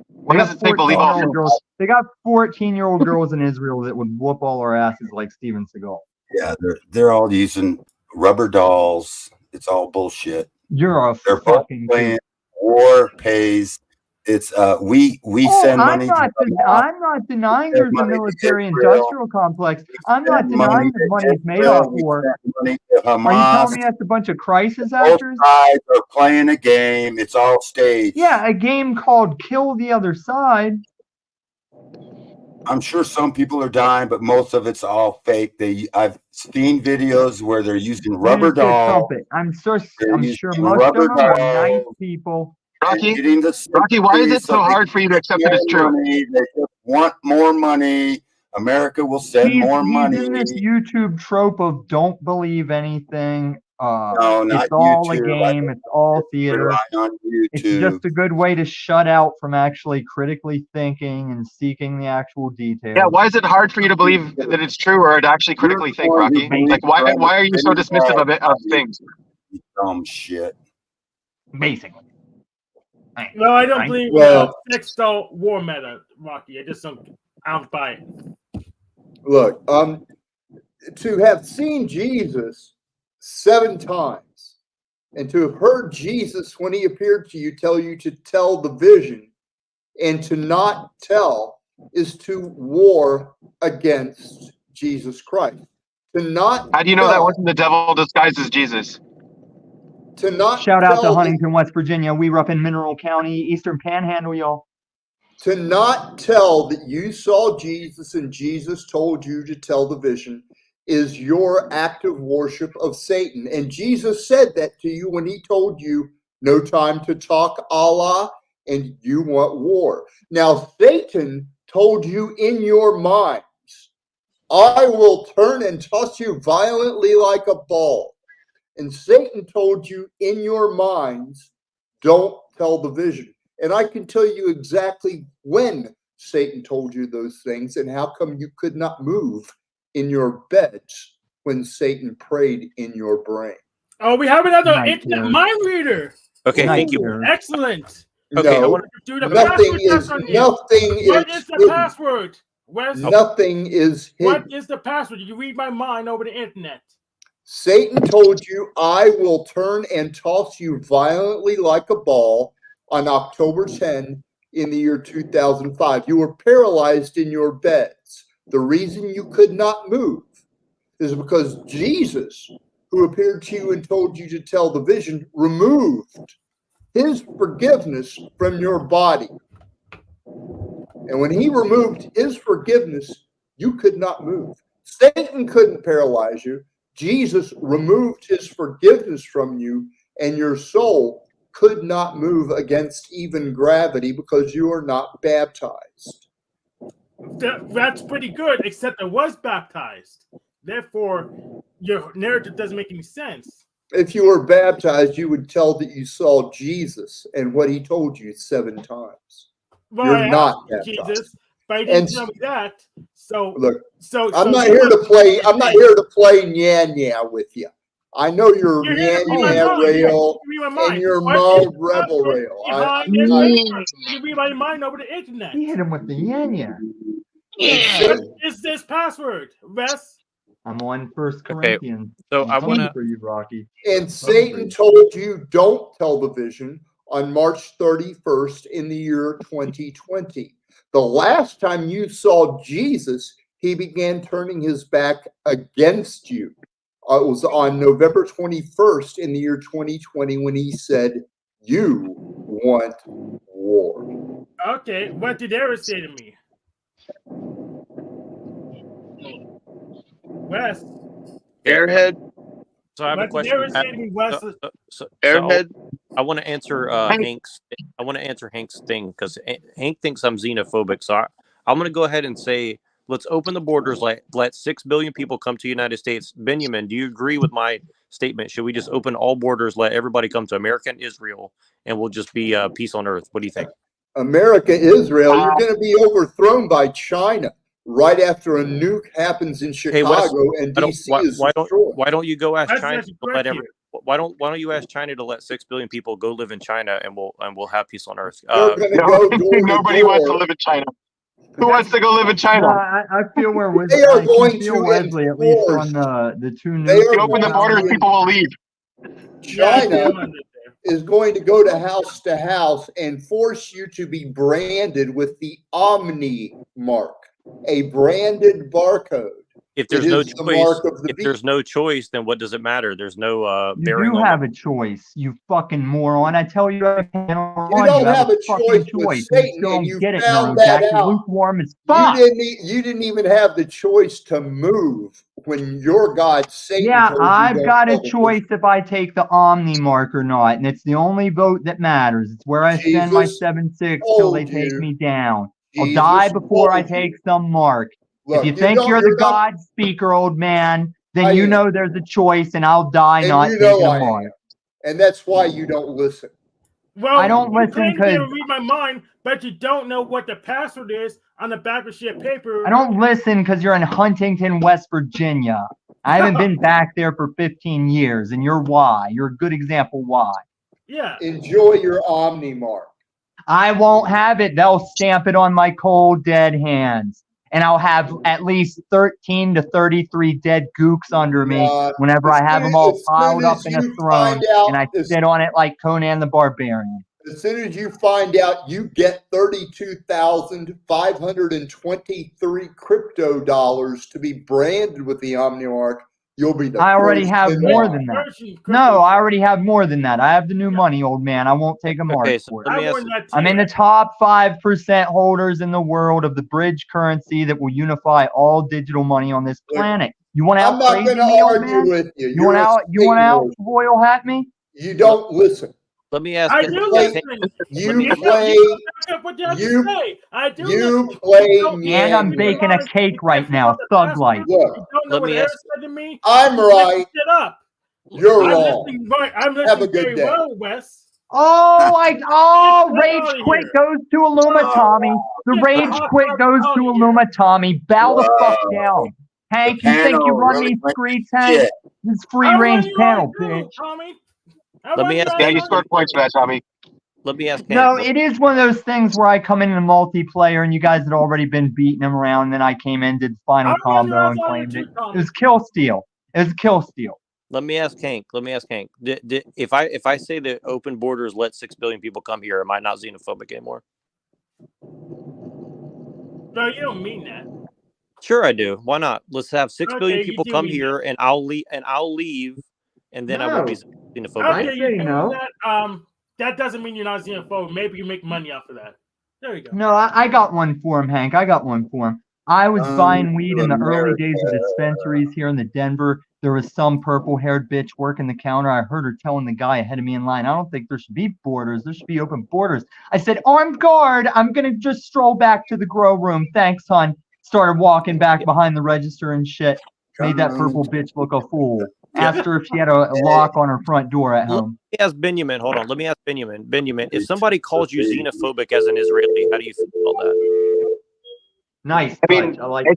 What does it say? Believe all things? They got 14-year-old girls in Israel that would whoop all our asses like Steven Seagal. Yeah, they're all using rubber dolls. It's all bullshit. You're they're fucking playing. War pays. It's we send money. I'm not denying there's a military-industrial complex. I'm not denying that money's made off war. Are you telling me that's a bunch of crisis actors? Both sides are playing a game. It's all staged. Yeah, a game called Kill the Other Side. I'm sure some people are dying, but most of it's all fake. I've seen videos where they're using rubber dolls. I'm sure most of them are nice people. Rocky, why is it so hard for you to accept that it's true? They just want more money. America will send more money. He's in this YouTube trope of don't believe anything. No, not it's all YouTube, a game. It's all theater. It's just a good way to shut out from actually critically thinking and seeking the actual details. Yeah, why is it hard for you to believe that it's true or to actually critically think, Rocky? Like, why are you so dismissive of things? Dumb shit. Basically. No, I don't believe in textile war meta, Rocky. I don't buy it. Look, to have seen Jesus 7 times and to have heard Jesus when he appeared to you tell you to tell the vision and to not tell is to war against Jesus Christ. To not How do you know that wasn't the devil disguised as Jesus? To not shout out to Huntington, West Virginia. We were up in Mineral County, Eastern Panhandle, y'all. To not tell that you saw Jesus and Jesus told you to tell the vision is your active worship of Satan. And Jesus said that to you when he told you no time to talk Allah and you want war. Now, Satan told you in your minds, I will turn and toss you violently like a ball. And Satan told you in your minds, don't tell the vision. And I can tell you exactly when Satan told you those things and how come you could not move in your beds when Satan prayed in your brain. Oh, we have another internet mind reader. Okay, Nice, thank you. sir. Excellent. Okay, I No, want Do the nothing password is test on you. nothing What is is the hidden. password? Wes? Nothing is What hidden. is the password? You read my mind over the internet. Satan told you, I will turn and toss you violently like a ball on October 10 in the year 2005. You were paralyzed in your beds. The reason you could not move is because Jesus, who appeared to you and told you to tell the vision, removed his forgiveness from your body. And when he removed his forgiveness, you could not move. Satan couldn't paralyze you. Jesus removed his forgiveness from you, and your soul could not move against even gravity because you are not baptized. That's pretty good, except I was baptized. Therefore, your narrative doesn't make any sense. If you were baptized, you would tell that you saw Jesus and what he told you 7 times. Well, You're I not asked baptized. Jesus, but he didn't And tell me that. So look, so I'm not you here to must- play. I'm not here to play nya with you. I know you're You're here to read my nya mind. rail You read my and mind. you're What is mild the rebel password rail. behind this paper? You read my mind over the internet. He hit him with the yanya. What is this password, Wes? I'm on First Okay, Corinthians. so I I'm want coming to. for you, Rocky. And Satan told you don't tell the vision on March 31st in the year 2020. The last time you saw Jesus, he began turning his back against you. It was on November 21st in the year 2020 when he said, you want war. Okay, what did Eric say to me? Wes. Airhead. So I have a What did question. Eric say to me, Wes? Airhead. I want to answer Hank's. I want to answer Hank's thing because Hank thinks I'm xenophobic. So I'm going to go ahead and say, let's open the borders. Let 6 billion people come to the United States. Benjamin, do you agree with my statement? Should we just open all borders, let everybody come to America and Israel, and we'll just be peace on earth? What do you think? America, Israel, you're going to be overthrown by China right after a nuke happens in Chicago and DC is destroyed. Why don't you go ask That's China not to correct let here. why don't you ask China to let 6 billion people go live in China and we'll have peace on earth? They're going to go door to Nobody wants to door. live in China. Who wants to go live in China? No, I feel where They are going feel to Wesley, at least enforce. on the two They new. are Open the going borders, to people will leave. China is going to go to house and force you to be branded with the Omni mark, a branded barcode. If there's It no is the choice, mark of the if there's no choice, then what does it matter? There's no You bearing do on have a choice, you fucking moron. I tell you every panel You on, don't have a fucking choice with choice. Satan, You and don't you get it, found Jack. that You're out. lukewarm as fuck. You didn't even have the choice to move when your God Satan Yeah, told you I've don't got a tell the choice if I take the Omni mark or not, and it's the only vote that matters. It's where I spend my Jesus 7-6 till they told take you. me down. I'll Jesus die before I told you. take some mark. Look, if you you think don't- you're the you're not- God speaker, old man, then I you am. know there's a choice, and I'll die And not you know taking a I mark. am. And that's why you don't listen. Well, I don't you listen claim to be able 'cause- to read my mind, but you don't know what the password is on the back of your paper. I don't listen because you're in Huntington, West Virginia. I haven't been back there for 15 years, and you're why. You're a good example why. Yeah. Enjoy your Omni mark. I won't have it. They'll stamp it on my cold, dead hands. And I'll have at least 13 to 33 dead gooks under me whenever I have them all piled up in a throne and I sit on it like Conan the Barbarian. As soon as you find out you get 32,523 crypto dollars to be branded with the Omni mark, you'll be the I already first have in more line. than that. No, I already have more than that. I have the new money, old man. I won't take a mark Okay, so for let me it. ask. I'm in the top 5% holders in the world of the bridge currency that will unify all digital money on this planet. You want I'm out not crazy going to me, old argue man? with you. You want out royal hat me? You don't listen. Let me ask. I do listen. You play. What you have to You say. I do you listen. play. And I'm baking a cake right now, thug life. Look, You don't know Let what me Eric ask- said to me? I'm You listen right. shit up. You're I'm wrong. listening right. I'm Have a listening good very day. well, Wes. Oh, Get rage outta quit here. goes to Illuma Tommy. The Get the rage hot quit dog goes out to of here. Illuma Tommy. Bow the fuck Whoa. down. Hank, The you think you panel run really these went to streets, Hank? shit. This free I range run you panel, right bitch. through, Tommy. Let me ask. Yeah, you scored points for that, Tommy. Let me ask. No, it is one of those things where I come in a multiplayer and you guys had already been beating him around, and then I came in, did final combo, and claimed it. It was kill steal. It was kill steal. Let me ask Hank. If I say that open borders let 6 billion people come here, am I not xenophobic anymore? No, you don't mean that. Sure, I do. Why not? Let's have 6 billion Okay, you people do come mean here, and I'll leave, and then I won't be xenophobic. Okay, you do that. That doesn't mean you're not xenophobic. Maybe you make money off of that. There you go. No, I got one for him, Hank. I got one for him. I was buying weed in the early days of dispensaries here in the Denver. There was some purple-haired bitch working the counter. I heard her telling the guy ahead of me in line, I don't think there should be borders. There should be open borders. I said, armed guard. I'm going to just stroll back to the grow room. Thanks, hon. Started walking back behind the register and shit. Made that purple bitch look a fool. Asked her if she had a lock on her front door at home. Let me ask Benjamin. Hold on. Let me ask Benjamin. Benjamin, if somebody calls you xenophobic as an Israeli, how do you feel about that? Nice. I mean, I like they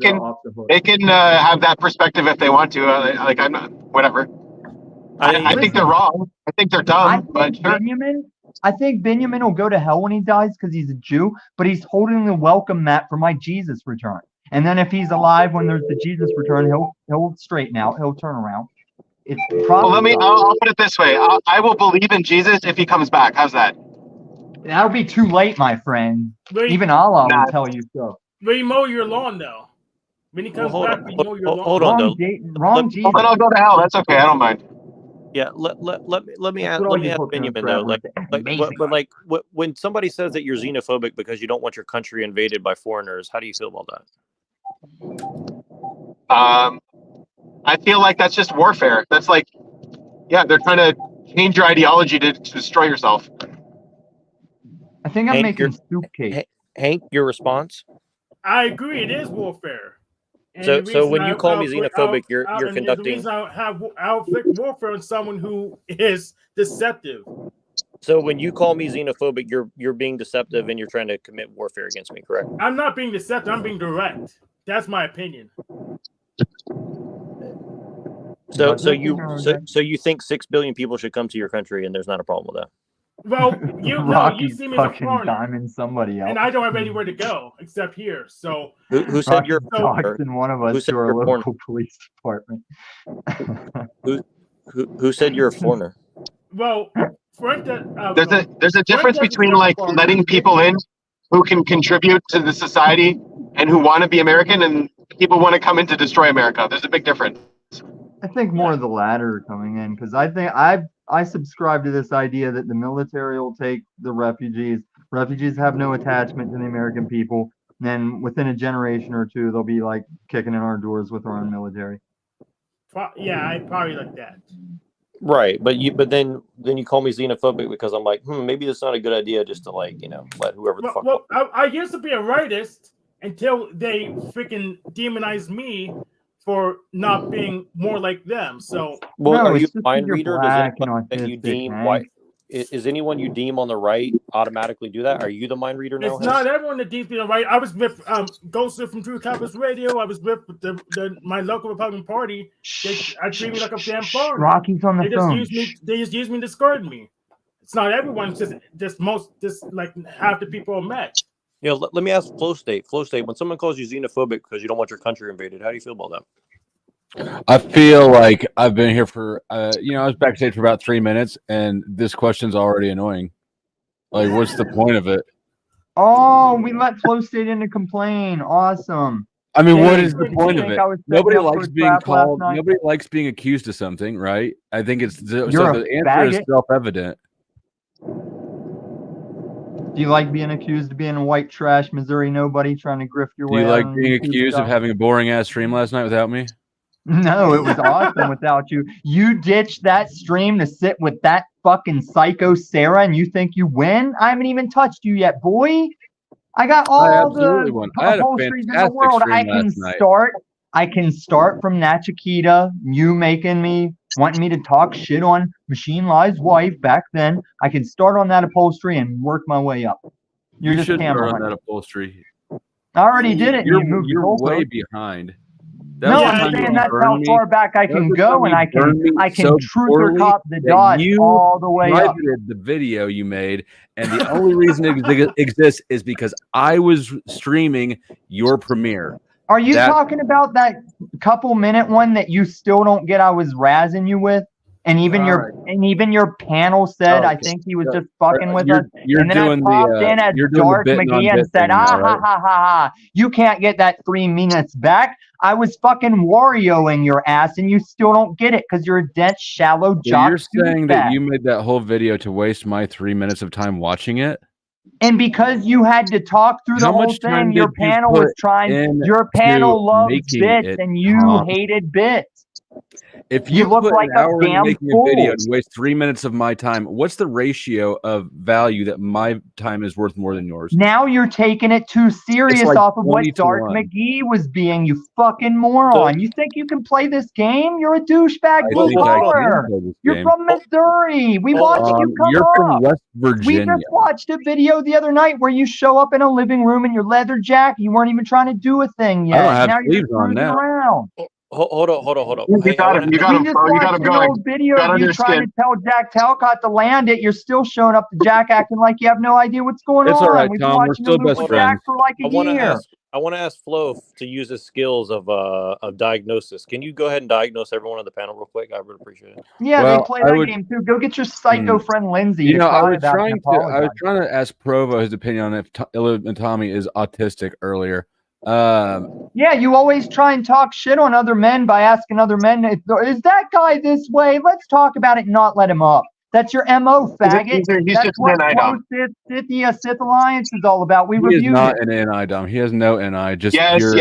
can have that perspective if they want to. Like I'm not, whatever. I think they're wrong. I think they're dumb. But sure. I think Benjamin will go to hell when he dies because he's a Jew, but he's holding the welcome mat for my Jesus return. And then if he's alive when there's the Jesus return, he'll straighten out. He'll turn around. It's probably. Well, I'll put it this way. I will believe in Jesus if he comes back. How's that? That'll be too late, my friend. Even Allah will tell you so. But you mow your lawn, though. When he comes back, you mow your lawn. Hold on, though. Wrong Jesus. Then I'll go to hell. That's okay. I don't mind. Yeah, let me ask Benjamin though, when somebody says that you're xenophobic because you don't want your country invaded by foreigners, how do you feel about that? I feel like that's just warfare. That's like, yeah, they're trying to change your ideology to destroy yourself. I think I'm making soup cake. Hank, your response? I agree. It is warfare. So when you call me xenophobic, you're conducting. The reason I'll inflict warfare on someone who is deceptive. So when you call me xenophobic, you're being deceptive and you're trying to commit warfare against me, correct? I'm not being deceptive. I'm being direct. That's my opinion. So you think 6 billion people should come to your country, and there's not a problem with that? Well, you see me as a foreigner, diming somebody else, and I don't have anywhere to go except here. So who said you're doxing one of us to our local police department? who said you're a foreigner? Well, there's a difference between like letting people in who can contribute to the society and who want to be American, and people want to come in to destroy America. There's a big difference. I think more of the latter are coming in because I think I subscribe to this idea that the military will take the refugees. Refugees have no attachment to the American people. And then within a generation or two, they'll be like kicking in our doors with our own military. Yeah, I probably like that. Right, but then you call me xenophobic because I'm like, maybe it's not a good idea just to let whoever the fuck. Well, I used to be a rightist until they freaking demonized me for not being more like them. So, are you a mind reader? Does anyone that you deem white? Is anyone you deem on the right automatically do that? Are you the mind reader now? It's not everyone that deems me on the right. I was with Ghosted from True Campus Radio. I was with my local Republican Party. I treat me like a damn foreigner. Rocky's on the phone. They just use me to discard me. It's not everyone. It's just like half the people are met. Let me ask Flow State. Flow State, when someone calls you xenophobic because you don't want your country invaded, how do you feel about that? I feel like I've been here for, I was backstage for about 3 minutes, and this question's already annoying. Like, what's the point of it? Oh, we let Flow State in to complain. Awesome. I mean, what is the point of it? Nobody likes being called. Nobody likes being accused of something, right? I think it's the answer is self-evident. Do you like being accused of being a white trash Missouri nobody trying to grift your way? Do you like being accused of having a boring ass stream last night without me? No, it was awesome without you. You ditched that stream to sit with that fucking psycho Sarah, and you think you win? I haven't even touched you yet, boy. I got all the upholsteries in the world. I can start from Nachikita, you wanting me to talk shit on Machine Lie's wife back then. I can start on that upholstery and work my way up. You should start on that upholstery. I already did it. You're way behind. No, I'm saying that's how far back I can go, and I can truth or cop the dots all the way up. The video you made, and the only reason it exists is because I was streaming your premiere. Are you talking about that couple minute one that you still don't get? I was razzing you with, and even your panel said I think he was just fucking with us. And then I popped in as Dark McGee and said, ha, you can't get that 3 minutes back. I was fucking Warioing your ass, and you still don't get it because you're a dense, shallow jock. You're saying that you made that whole video to waste my 3 minutes of time watching it? And because you had to talk through the whole thing, your panel was trying. Your panel loved bits, and you hated bits. If you look put like an hour a damn into making fool. a video and waste 3 minutes of my time, what's the ratio of value that my time is worth more than yours? Now you're taking it too serious like off of what 20 to Dark 1. McGee was being, you fucking moron. You think you can play this game? You're a douchebag blue collar. You're from Missouri. We watched you come You're up. from West We Virginia. just watched a video the other night where you show up in a living room in your leather jacket. You weren't even trying to do a thing yet. I don't have now sleeves you're on now. around. Hold up. You got him. You got him. You got him going. Old video Got of under you his trying skin. to tell Jack Talcott to land it. You're still showing up to Jack acting like you have no idea what's going It's on. all right, We've Tom. been We're watching still you lose best with friends. Jack for like a year. I want to ask Flo to use his skills of diagnosis. Can you go ahead and diagnose everyone on the panel real quick? I would appreciate it. Yeah, Well, they play I that would- game too. Go get your psycho friend Lindsay. You to know, I cry was about it and apologize. trying to ask Provo his opinion on if Tommy is autistic earlier. Yeah, you always try and talk shit on other men by asking other men, is that guy this way? Let's talk about it and not let him up. That's your MO, faggot. He's That's just what an item. Sith Alliance is all about. We He is reviewed not it. an NI dom. He has no NI. Just Yes. pure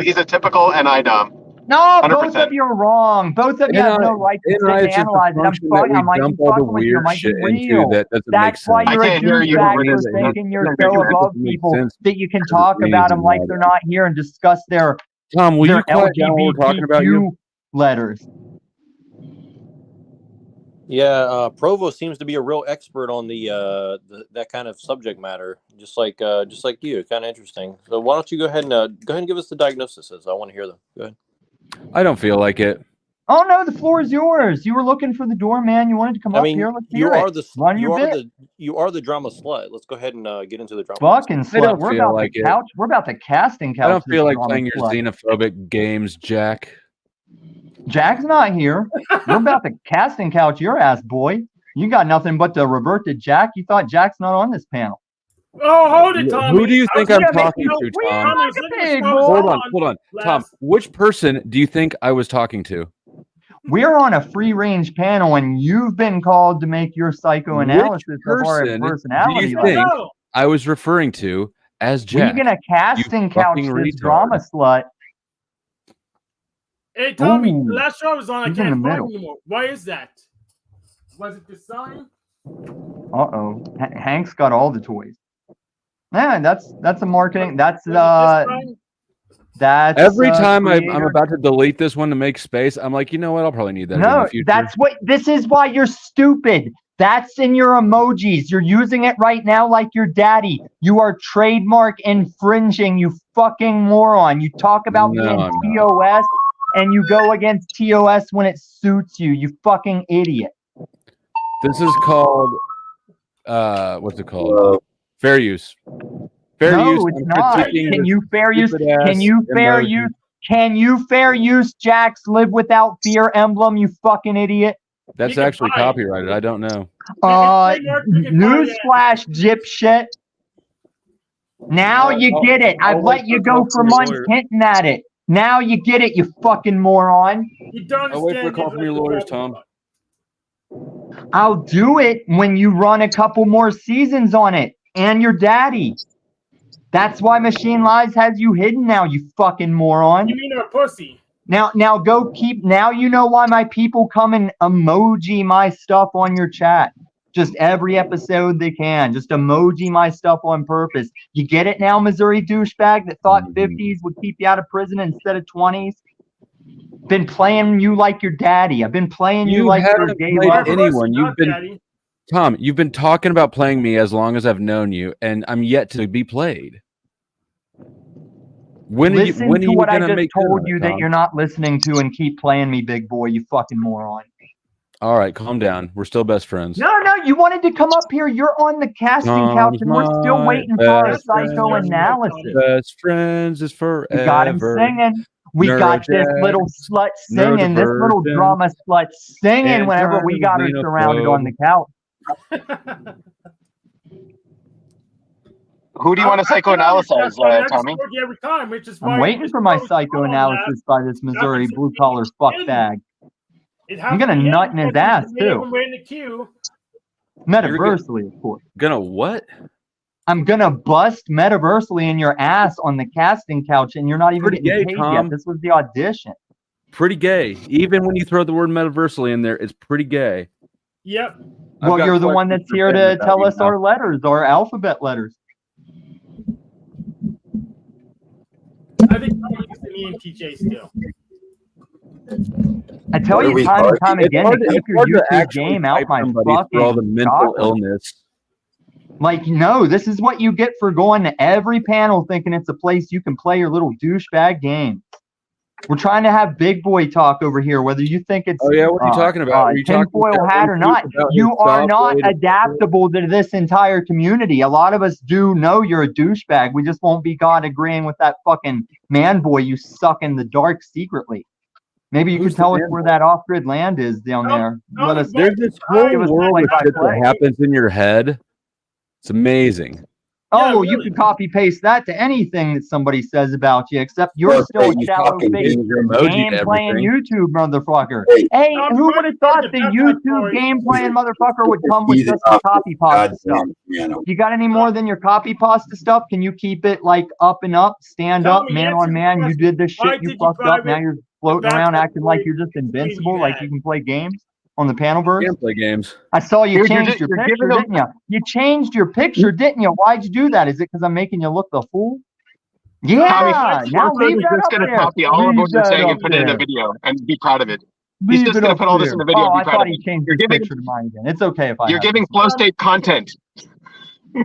He's a typical NI dom. No, both 100%. of you are wrong. Both of you have no right to sit NI and is just a analyze it. function that we I might be dump all the fucking with you. It weird might be shit into real. that doesn't make That's why sense. you're I a can't hear you douchebag over for this. thinking you're That so doesn't above make people sense. that you can talk about them like they're not here and discuss their Tom, will you quiet down what we're LGBTQ talking about here? letters. Yeah, Provo seems to be a real expert on the that kind of subject matter, just like you. Kind of interesting. So why don't you go ahead and give us the diagnoses? I want to hear them. Go ahead. I don't feel like it. Oh no, the floor is yours. You were looking for the doorman. You wanted to come up here. Let's hear it. Run your bit. You are the drama slut. Let's go ahead and get into the drama. Fucking I don't slut. We're feel about like the it. couch. We're about the casting couch. I don't feel like drama playing your slut. xenophobic games, Jack. Jack's not here. We're about to casting couch your ass, boy. You got nothing but to revert to Jack. You thought Jack's not on this panel. Oh, hold it, Tommy. Who do you think I'm talking to, Tom? Hold on. Tom, which person do you think I was talking to? We're on a free-range panel, and you've been called to make your psychoanalysis of our Do personality. you think I was referring to as We're Jack? gonna casting couch fucking this retard. drama slut. Hey, Tommy, Ooh, the last show I was on, I he's in can't the find middle. anymore. Why is that? Was it the sign? Uh-oh. Hank's got all the toys. Man, that's a marketing. That's Every time I'm creator. about to delete this one to make space, I'm like, you know what? I'll probably need that in No, the future. this is why you're stupid. That's in your emojis. You're using it right now like your daddy. You are trademark infringing, you fucking moron. You talk about No, being I'm not. TOS and you go against TOS when it suits you. You fucking idiot. This is called what's it called? Fair use. Fair No, use. it's I'm not. critiquing Can this you fair use? stupid-ass Can you fair emoji. use? Can you fair use Jack's live without fear emblem? You fucking idiot. That's actually copyrighted. I don't know. Newsflash, dipshit. Now you get it. I've let you go for months hinting at it. Now you get it, you fucking moron. You don't I'll wait for a understand call from your lawyers, Tom. I'll do it when you run a couple more seasons on it. And your daddy. That's why Machine Lies has you hidden now, you fucking moron. You mean a pussy? Now go keep. Now you know why my people come and emoji my stuff on your chat. Just every episode they can. Just emoji my stuff on purpose. You get it now, Missouri douchebag that thought 50s would keep you out of prison instead of 20s? Been playing you like your daddy. I've been playing you like your haven't gay played lover. anyone. Tom, you've been talking about playing me as long as I've known you, and I'm yet to be played. Listen to what I just make told good you on it, that Tom? you're not listening to, and keep playing me, big boy, you fucking moron. All right, calm down. We're still best friends. No, you wanted to come up here. You're on the casting couch, and we're still waiting for our psychoanalysis. Best friends is forever. We got him singing. We got this little slut singing, this little drama slut singing whenever we got her surrounded on the couch. Who do you want to psychoanalyze, Tommy? Every time, which is I'm waiting for my psychoanalysis by this Missouri blue-collar fuckbag. I'm gonna nut in his ass, too. Metaversally, of course. Gonna what? I'm gonna bust metaversally in your ass on the casting couch, and you're not even getting paid yet. This was the audition. Pretty gay. Even when you throw the word metaversally in there, it's pretty gay. Yep. Well, you're the one that's here to tell us our letters, our alphabet letters. I think Tommy used to me and TJ still. I tell you time and time again to keep your YouTube game out my fucking for all the mental illness. Like, no, this is what you get for going to every panel thinking it's a place you can play your little douchebag game. We're trying to have big boy talk over here, whether you think it's what are you talking about? Are you tinfoil hat or not. You are not adaptable to this entire community. A lot of us do know you're a douchebag. We just won't be God agreeing with that fucking man boy you suck in the dark secretly. Maybe you could tell us where that off-grid land is down there. Let us. There's this whole world of shit that happens in your head. It's amazing. Oh, you can copy paste that to anything that somebody says about you, except you're still a shallow face game playing YouTube motherfucker. Hey, who would have thought the YouTube game playing motherfucker would come with just the copy pasta stuff? You got any more than your copy pasta stuff? Can you keep it like up and up, stand up, man on man? You did this shit, you fucked up. Now you're floating around acting like you're just invincible, like you can play games on the Panelverse. You can play games. I saw you changed your picture, didn't you? You changed your picture, didn't you? Why'd you do that? Is it because I'm making you look the fool? Yeah. Tommy, now leave that just up going to there. copy all of what you're saying and up put it in a there. video and be proud of it. Leave He's just it going to up put all this there. in the video Oh, and I be proud thought of he it. changed his picture to mine again. It's okay if I You're have giving this. flow state content.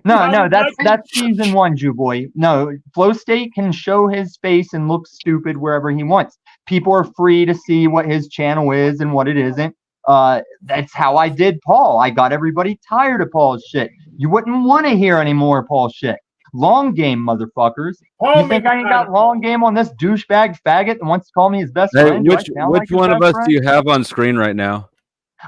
No, that's season 1, Jew boy. No, Flow State can show his face and look stupid wherever he wants. People are free to see what his channel is and what it isn't. That's how I did Paul. I got everybody tired of Paul's shit. You wouldn't want to hear any more Paul shit. Long game, motherfuckers. You think I ain't got long game on this douchebag faggot that wants to call me his best friend? Which one of us do you have on screen right now?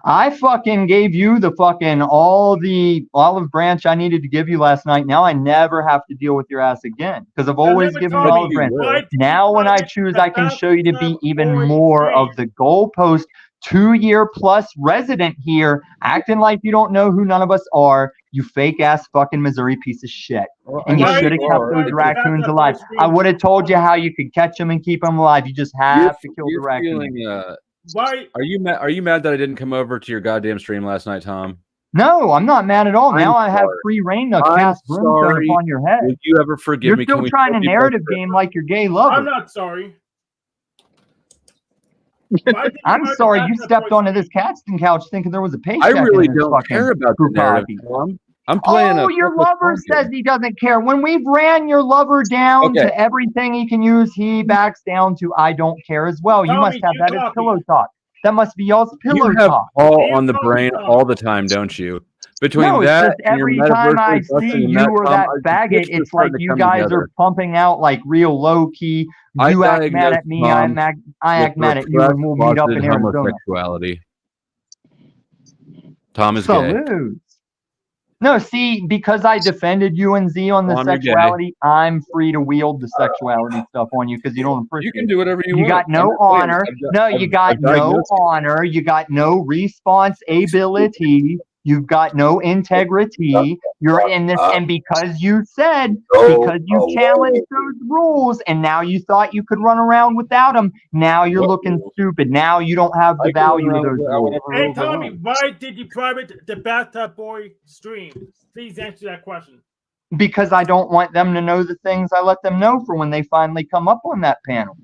I fucking gave you the fucking all the olive branch I needed to give you last night. Now I never have to deal with your ass again because I've always given you olive branch. Now when I choose, I can show you to be even more of the goalpost 2-year plus resident here, acting like you don't know who none of us are. You fake ass fucking Missouri piece of shit. And you should have kept those raccoons alive. I would have told you how you could catch them and keep them alive. You just have to kill the raccoon. Why? Are you mad that I didn't come over to your goddamn stream last night, Tom? No, I'm not mad at all. Now I have free reign to cast brimstone upon your head. Would you ever forgive me? You're still trying a narrative game like your gay lover. I'm not sorry. I'm sorry you stepped onto this casting couch thinking there was a paycheck. I really don't care about the narrative, Tom. I'm playing your lover says he doesn't care. When we've ran your lover down to everything he can use, he backs down to I don't care as well. You must have that as pillow talk. That must be y'all's pillow you have talk. Paul on the brain all the time, don't you? Between that and every time I see you or that faggot, it's like you guys are pumping out like real low key. You act mad at me, I act mad at you, and we'll meet up in Arizona. Homosexuality. Tom is gay. No, see, because I defended you and Z on the sexuality, I'm free to wield the sexuality stuff on you because you don't appreciate it. You can do whatever you want. You got no honor. You got no honor. You got no response ability. You've got no integrity. You're in this, and because you challenged those rules, and now you thought you could run around without them, now you're looking stupid. Now you don't have the value of those rules. Hey, Tommy, why did you private the Bathtub Boy stream? Please answer that question. Because I don't want them to know the things I let them know for when they finally come up on that panel.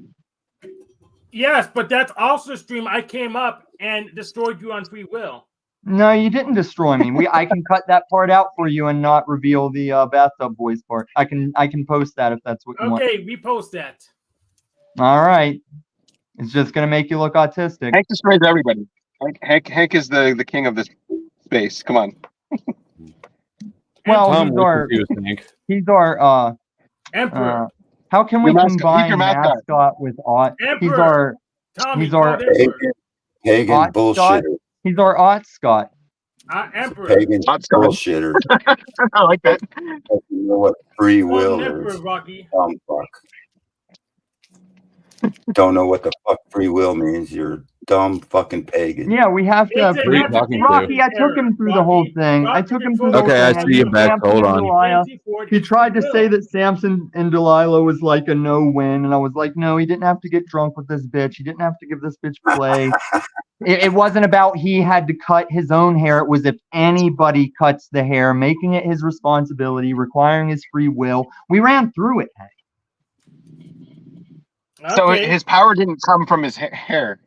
Yes, but that's also a stream I came up and destroyed you on free will. No, you didn't destroy me. I can cut that part out for you and not reveal the bathtub boys part. I can post that if that's what you want. Okay, repost that. All right. It's just gonna make you look autistic. Hank destroys everybody. Hank is the king of this space. Come on. Well, Tom he's was our confused, Hank. he's our Emperor. how can we Your mascot- combine he's your mascot. mascot with Ot? He's Emperor. our Tommy, he's our Pagan Ot Scott. bullshitter. He's our Ot Scott. Emperor. Pagan bullshitter. I like that. You know what free will Emperor, is. Rocky. Dumb fuck. Don't know what the fuck free will means. You're a dumb fucking pagan. Yeah, we have to. It's a talking to? Rocky, I took him through the whole thing. I took him through the Okay, whole I thing. see you took back. Samson Hold and on. Delilah. He tried to say that Samson and Delilah was like a no-win, and I was like, no, he didn't have to get drunk with this bitch. He didn't have to give this bitch play. It wasn't about he had to cut his own hair. It was if anybody cuts the hair, making it his responsibility, requiring his free will. We ran through it, Hank. So his power didn't come from his hair.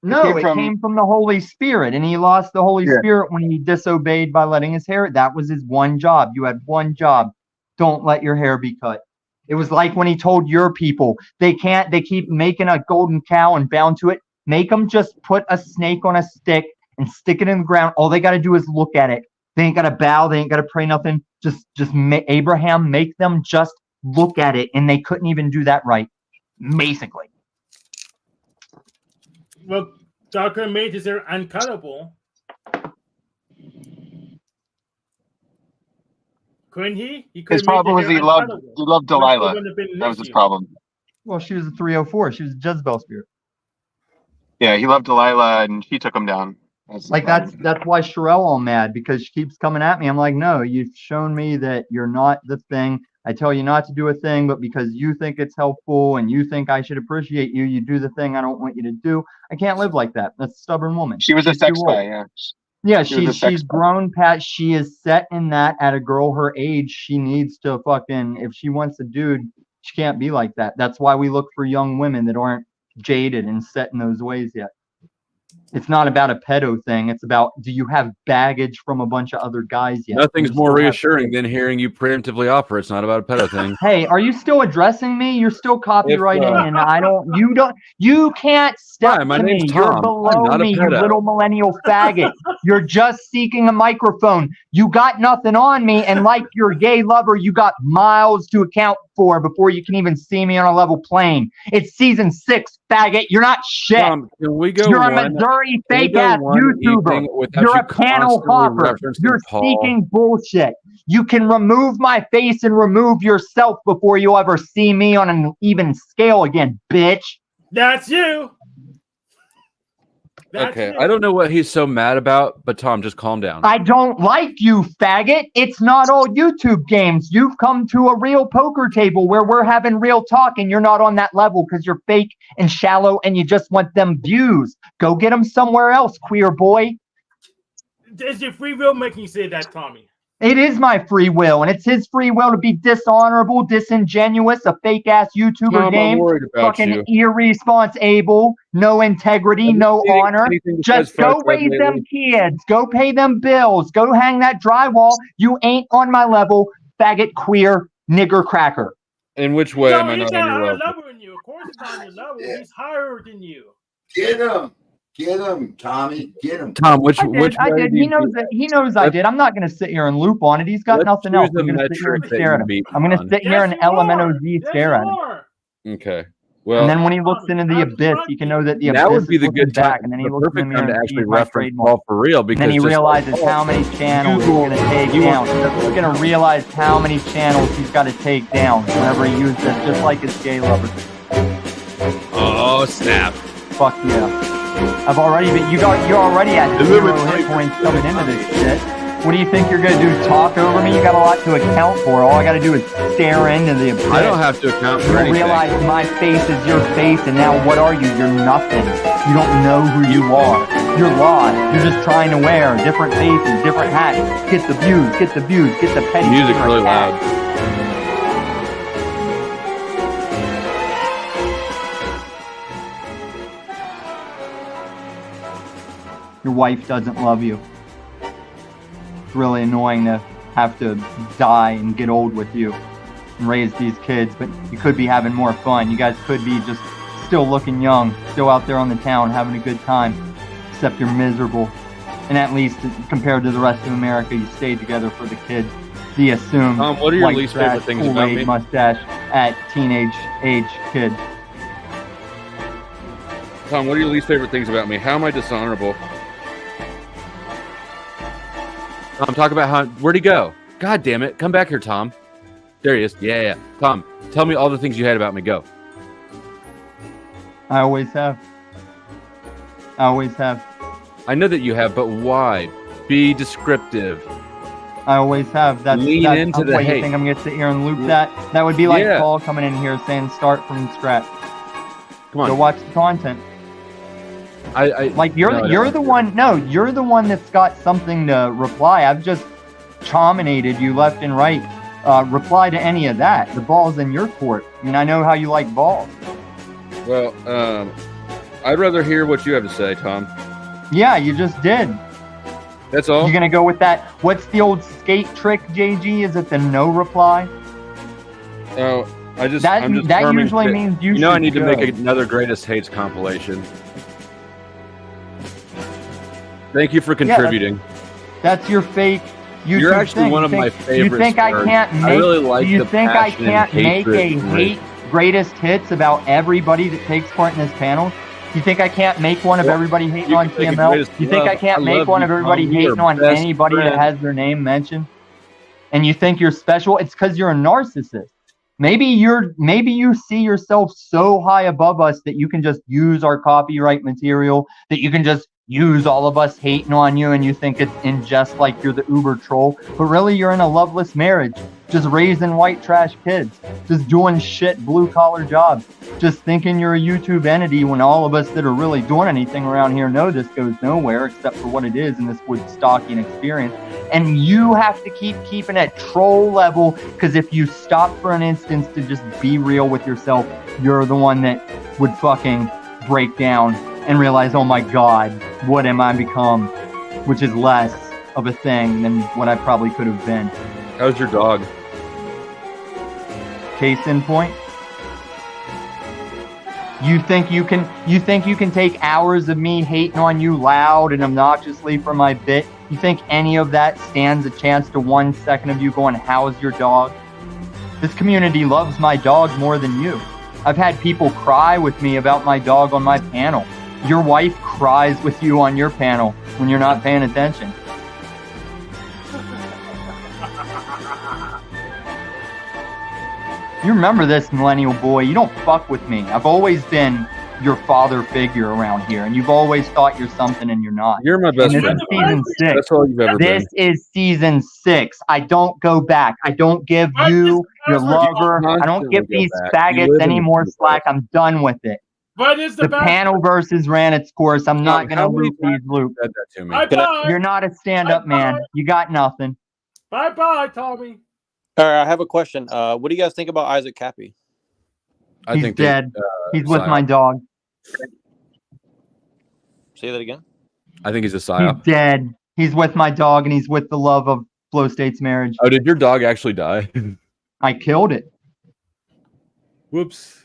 No, it came from the Holy Spirit, and he lost the Holy Spirit when he disobeyed by letting his hair. That was his one job. You had one job. Don't let your hair be cut. It was like when he told your people, they keep making a golden cow and bound to it. Make them just put a snake on a stick and stick it in the ground. All they got to do is look at it. They ain't got to bow. They ain't got to pray nothing. Abraham, make them just look at it, and they couldn't even do that right. Basically. Well, Dr. Mages are uncuttable. Couldn't he? His problem was he loved Delilah. That was his problem. Well, she was a 304. She was a Jezebel spirit. Yeah, he loved Delilah, and she took him down. That's why Sherelle all mad, because she keeps coming at me. I'm like, no, you've shown me that you're not the thing. I tell you not to do a thing, but because you think it's helpful and you think I should appreciate you, you do the thing I don't want you to do. I can't live like that. That's a stubborn woman. She was a sex guy, yeah. Yeah, she's grown past. She is set in that at a girl her age. She needs to if she wants a dude, she can't be like that. That's why we look for young women that aren't jaded and set in those ways yet. It's not about a pedo thing. It's about, do you have baggage from a bunch of other guys yet? Nothing's more reassuring than hearing you preemptively offer. It's not about a pedo thing. Hey, are you still addressing me? You're still copywriting, and you can't step my to me. name's You're Tom. below I'm not a me, you pedo. little millennial faggot. You're just seeking a microphone. You got nothing on me, and like your gay lover, you got miles to account for before you can even see me on a level plane. It's season 6, faggot. You're not shit. Tom, can we go You're a Missouri fake ass YouTuber. You're a panel hopper. You're seeking bullshit. You can remove my face and remove yourself before you'll ever see me on an even scale again, bitch. That's you. Okay, I don't know what he's so mad about, but Tom, just calm down. I don't like you, faggot. It's not all YouTube games. You've come to a real poker table where we're having real talk, and you're not on that level because you're fake and shallow and you just want them views. Go get them somewhere else, queer boy. Is your free will making you say that, Tommy? It is my free will, and it's his free will to be dishonorable, disingenuous, a fake-ass YouTuber Tom, I'm game, worried about fucking you. irresponsible, no integrity, no honor. Just go raise them kids. Go pay them bills. Go hang that drywall. You ain't on my level, faggot, queer, nigger cracker. In which way am I he's not on your higher level? than you. Of course he's not on your level. He's higher than you. Get him. Get him, Tommy. Get him. Tom, which I way did. do He you knows that. He knows I did. I'm not going to sit here and loop on it. He's got nothing else. I'm going to sit here and stare at him. I'm going to sit here and LMNOZ stare at him. Okay. Well, And then when he looks into the abyss, you can know that the abyss that would be is the looking good time, back, and then he the looks in the perfect mirror time to and actually sees my reference trademark. Paul for real. And Because then he just realizes like, how many channels he's going to take down. He's going to realize how many channels he's got to take down whenever he uses it, just like his gay lover. Oh snap! Fuck yeah! I've already been. You're already at 0 hit points coming into this shit. What do you think you're gonna do? Talk over me? You got a lot to account for. All I got to do is stare into the abyss. I don't have to account for You'll anything. realize my face is your face, and now what are you? You're nothing. You don't know who you are. You're lost. You're just trying to wear different faces, different hats. Get the views. Get the views. Get the petty. Music's really loud. Your wife doesn't love you. It's really annoying to have to die and get old with you and raise these kids, but you could be having more fun. You guys could be just still looking young, still out there on the town having a good time, except you're miserable. And at least compared to the rest of America, you stayed together for the kids. The assumed what are your white least trash, favorite things about Kool-Aid me? mustache at teenage age kid. Tom, what are your least favorite things about me? How am I dishonorable? Tom, talk about how. Where'd he go? God damn it! Come back here, Tom. There he is. Yeah. Tom, tell me all the things you hate about me. Go. I always have. I always have. I know that you have, but why? Be descriptive. I always have. That's into the what hate. You think I'm gonna sit here and loop that? That would be like Yeah. Paul coming in here saying start from scratch. Come on. Go watch the content. I like you're no, I you're don't the want one. No, you're the one that's got something to reply. I've just chominated you left and right. Reply to any of that. The ball's in your court. I mean, I know how you like balls. Well, I'd rather hear what you have to say, Tom. Yeah, you just did. That's all. You're gonna go with that. What's the old skate trick, JG? Is it the no reply? Oh, I'm just that determined usually that- means you. You know, I should need to go. make another greatest hates compilation. Thank you for contributing. That's your fake. You're YouTube actually thing. one You of my think- favorites. You think I Bird. can't make? I really like do you the think I passion and can't make a hatred and hate greatest hits about everybody that takes part in this panel? You think I can't make one of Well, everybody hating you on can make a TML? greatest You think I love. can't I make love one you, of everybody Tom. You are hating on best anybody that friend. has their name mentioned? And you think you're special? It's because you're a narcissist. Maybe you see yourself so high above us that you can just use our copyright material, that you can just use all of us hating on you, and you think it's in jest like you're the uber troll, but really you're in a loveless marriage, just raising white trash kids, just doing shit blue collar jobs, just thinking you're a YouTube entity when all of us that are really doing anything around here know this goes nowhere except for what it is in this Woodstockian experience. And you have to keep keeping it troll level, because if you stop for an instance to just be real with yourself, you're the one that would fucking break down and realize, oh my God, what am I become? Which is less of a thing than what I probably could have been. How's your dog? Case in point. You think you can take hours of me hating on you loud and obnoxiously for my bit? You think any of that stands a chance to 1 second of you going, how's your dog? This community loves my dog more than you. I've had people cry with me about my dog on my panel. Your wife cries with you on your panel when you're not paying attention. You remember this, millennial boy. You don't fuck with me. I've always been your father figure around here, and you've always thought you're something and you're not. You're my best And friend. this is season 6. That's all you've ever This been. is season 6. I don't go back. I don't give you, your lover, I don't give these faggots any more slack. I'm done with it. What is The panel versus ran its course. I'm not going to loop these loops. Said that to me. Bye-bye. You're not a stand-up man. You got nothing. Bye-bye, Tommy. All right, I have a question. What do you guys think about Isaac Cappy? He's dead. He's with my dog. Say that again. I think he's a He's psyop. dead. He's with my dog, and he's with the love of Flow State's marriage. Oh, did your dog actually die? I killed it. Whoops.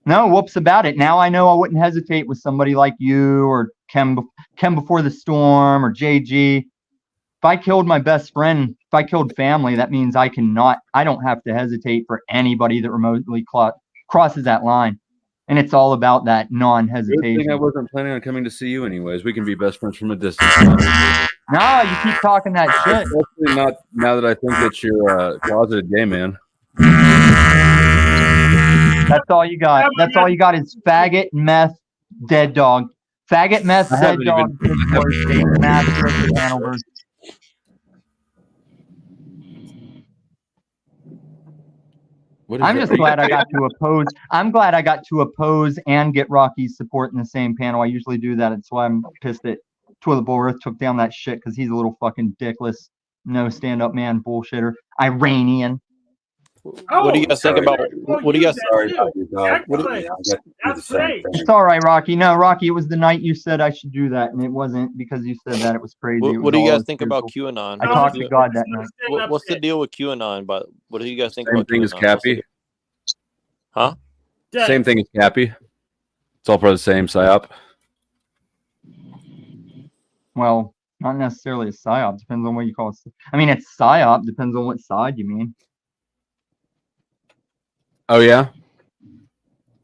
No, whoops about it. Now I know I wouldn't hesitate with somebody like you or Kem Before the Storm or JG. If I killed my best friend, if I killed family, that means I don't have to hesitate for anybody that remotely crosses that line. And it's all about that Good non-hesitation. thing I wasn't planning on coming to see you anyways. We can be best friends from a distance. No, you keep talking that shit. Especially not now that I think that you're a closeted gay man. That's all you got. That's all you got is faggot, meth, dead dog. Faggot, meth, I dead haven't dog, Flow State, master of the Hanover. I'm just glad I got to oppose. I'm glad I got to oppose and get Rocky's support in the same panel. I usually do that. That's why I'm pissed that Toilet Bowl Earth took down that shit, because he's a little fucking dickless, no stand-up man bullshitter. Iranian. What do you guys think about? What do you guys? Sorry about your dog. That's great. It's all right, Rocky. No, Rocky, it was the night you said I should do that, and it wasn't because you said that. It was crazy. What do you guys think about QAnon? I talked to God that night. What's the deal with QAnon? But what do you guys think Same about thing QAnon? as Cappy. Huh? Same thing as Cappy. It's all part of the same psyop. Well, not necessarily a psyop. Depends on what you call it. I mean, it's psyop. Depends on what side you mean. Oh yeah.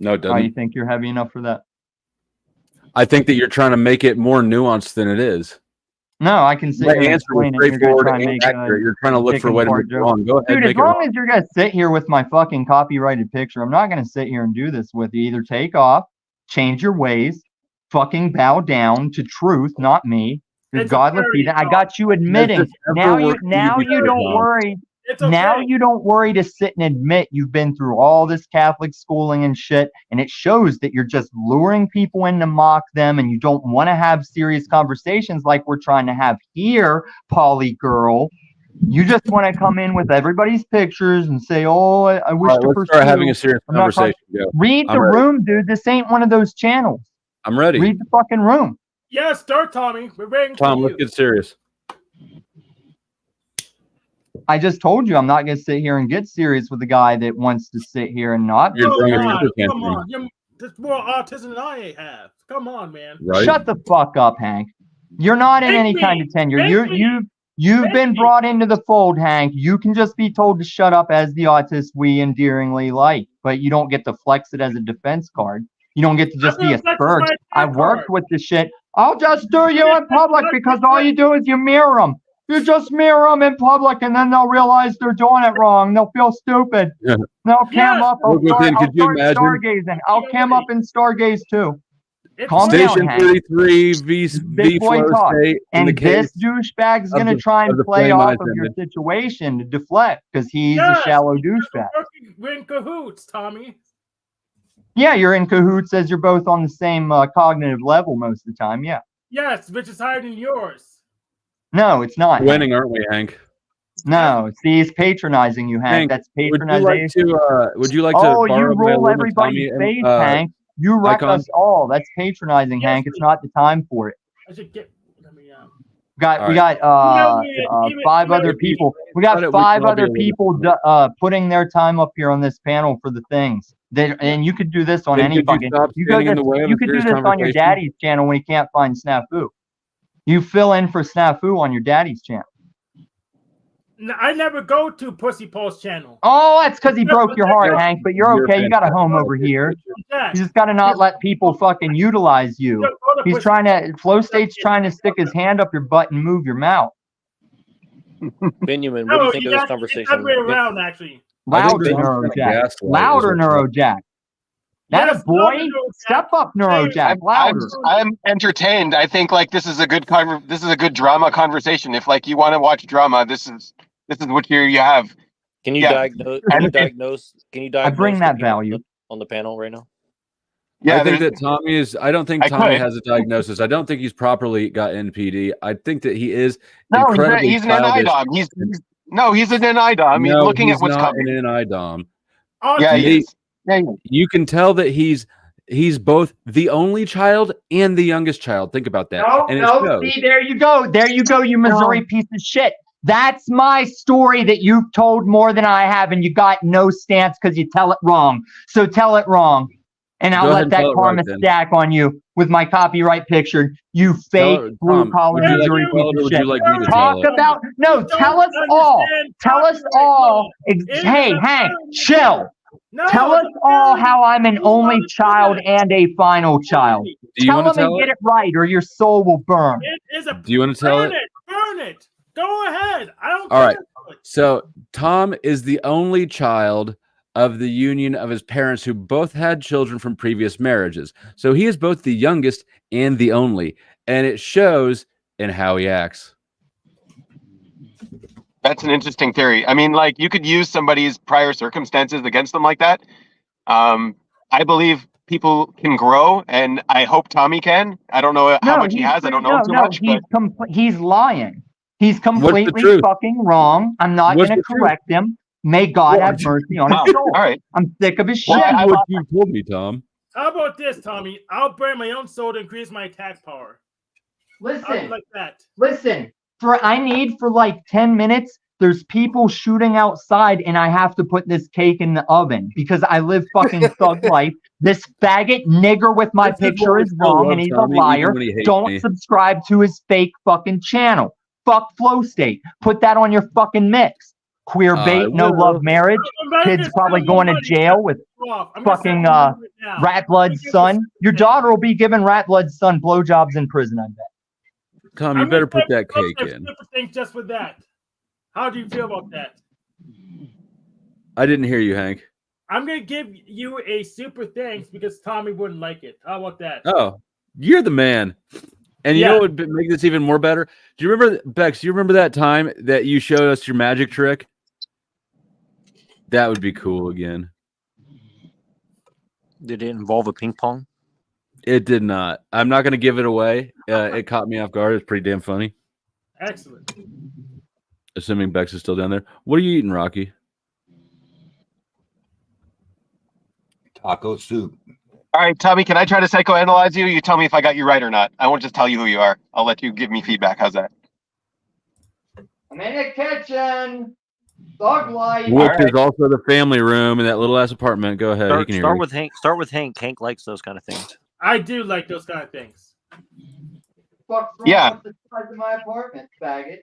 No, it Why doesn't. you think you're heavy enough for that? I think that you're trying to make it more nuanced than it is. No, I can sit My here and answer was explain it. You're gonna straightforward try and and make accurate. You're trying to look dick for a and way to fart make it joke. wrong. Go ahead, Dude, as make it long wrong. as you're gonna sit here with my fucking copyrighted picture, I'm not gonna sit here and do this with you. Either take off, change your ways, fucking bow down to truth, not me. You're godless heathen. I got you admitting. Now you don't worry. Now you don't worry to sit and admit you've been through all this Catholic schooling and shit, and it shows that you're just luring people in to mock them, and you don't want to have serious conversations like we're trying to have here, Polly girl. You just want to come in with everybody's pictures and say, "Oh, I wish to Let's pursue." start having a serious I'm not conversation. Go. Read I'm the ready. room, dude. This ain't one of those channels. I'm ready. Read the fucking room. Yeah, start, Tommy. We're waiting Tom, for let's you. get serious. I just told you I'm not going to sit here and get serious with a guy that wants to sit here and not. You're Come bringing on, another come tantrum. on. There's more autism than I have. Come on, man. Right? Shut the fuck up, Hank. You're not in any kind of tenure. You've been brought into the fold, Hank. You can just be told to shut up as the autist we endearingly like, but you don't get to flex it as a defense card. You don't get to just be a spur. I worked with the shit. I'll just do you in public because all you do is you mirror them. You just mirror them in public, and then they'll realize they're doing it wrong. They'll feel stupid. Yeah. They'll cam up. I'll Look within, start could you imagine? stargazing. I'll cam up and stargaze too. Calm Station down, Hank. 33 V Big boy flow talk. state in And the this case douchebag's of gonna the- try of and the play flame off eyes of your image. situation to deflect because he's a shallow douchebag. We're in cahoots, Tommy. Yeah, you're in cahoots as you're both on the same cognitive level most of the time. Yeah. Yes, which is higher than yours. No, it's not. winning, Hank. aren't we, Hank? No, see, he's patronizing you, Hank. Hank, That's Would patronization. you like to Oh, you borrow my rule Luma everybody's Tommy, face, Hank. You wreck icon? us all. That's patronizing, Hank. It's not the time for it. I should get. We got five other people. We got five other people putting their time up here on this panel for the things. And you could do this on Then any could you fucking. stop You standing in the way of a could do serious this on your conversation? daddy's channel when he can't find Snafu. You fill in for Snafu on your daddy's channel. No, I never go to Pussy Paul's channel. Oh, that's because he broke your heart, Hank. But you're okay. You got a home over here. You just got to not let people fucking utilize you. He's trying to. Flow State's trying to stick his hand up your butt and move your mouth. Benjamin, what do you think of this conversation? It's the other way around, actually. Louder, Neurojack. Louder, Neurojack. That a boy? Step up, Neurojack. Louder. I'm entertained. I think like this is a good drama conversation. If like you want to watch drama, this is what you have. Can you diagnose? Can you diagnose? I bring that value on the panel right now. Yeah, I think that Tommy is. I don't think Tommy has a diagnosis. I don't think he's properly got NPD. I think that he is. No, incredibly he's an childish. NIDOM. He's an NIDOM. He's looking at what's coming. He's not an NIDOM. Yeah, he is. You can tell that he's both the only child and the youngest child. Think about that. See, there you go. There you go, you Missouri piece of shit. That's my story that you've told more than I have, and you got no stance because you tell it wrong. So tell it wrong. And I'll let that karma stack on you with my copyright picture. You fake blue-collar Missouri piece of shit. Tell us all. Tell us all. Hey, Hank, chill. Tell us all how I'm an only child and a final child. Tell them and get it right, or your soul will burn. Do you want to tell it? Burn it. Go ahead. I don't. All right. So Tom is the only child of the union of his parents who both had children from previous marriages. So he is both the youngest and the only, and it shows in how he acts. That's an interesting theory. I mean, like you could use somebody's prior circumstances against them like that. I believe people can grow, and I hope Tommy can. I don't know how much he has. I don't know too much. He's lying. He's completely fucking wrong. I'm not going to correct him. May God have mercy on his soul. All right. I'm sick of his shit. That's what you told me, Tom. How about this, Tommy? I'll burn my own soul to increase my attack power. Listen, like that. Listen, I need for like 10 minutes, there's people shooting outside and I have to put this cake in the oven because I live fucking thug life. This faggot nigger with my picture is wrong and he's a liar. Don't subscribe to his fake fucking channel. Fuck Flow State. Put that on your fucking mix. Queer bait, no love marriage. Kids probably going to jail with fucking Rat Blood's son. Your daughter will be giving Rat Blood's son blowjobs in prison, I bet. Tom, you better put that cake in. Thanks just for that. How do you feel about that? I didn't hear you, Hank. I'm going to give you a super thanks because Tommy wouldn't like it. How about that? Oh, you're the man. And you know what would make this even more better? Do you remember, Bex, do you remember that time that you showed us your magic trick? That would be cool again. Did it involve a ping pong? It did not. I'm not going to give it away. It caught me off guard. It's pretty damn funny. Excellent. Assuming Bex is still down there. What are you eating, Rocky? Taco soup. All right, Tommy, can I try to psychoanalyze you? You tell me if I got you right or not. I won't just tell you who you are. I'll let you give me feedback. How's that? I'm in the kitchen. Dog life. Which is also the family room in that little ass apartment. Go ahead. Start with Hank. Start with Hank. Hank likes those kind of things. I do like those kind of things. Fuck's wrong Yeah. with the size of my apartment, faggot.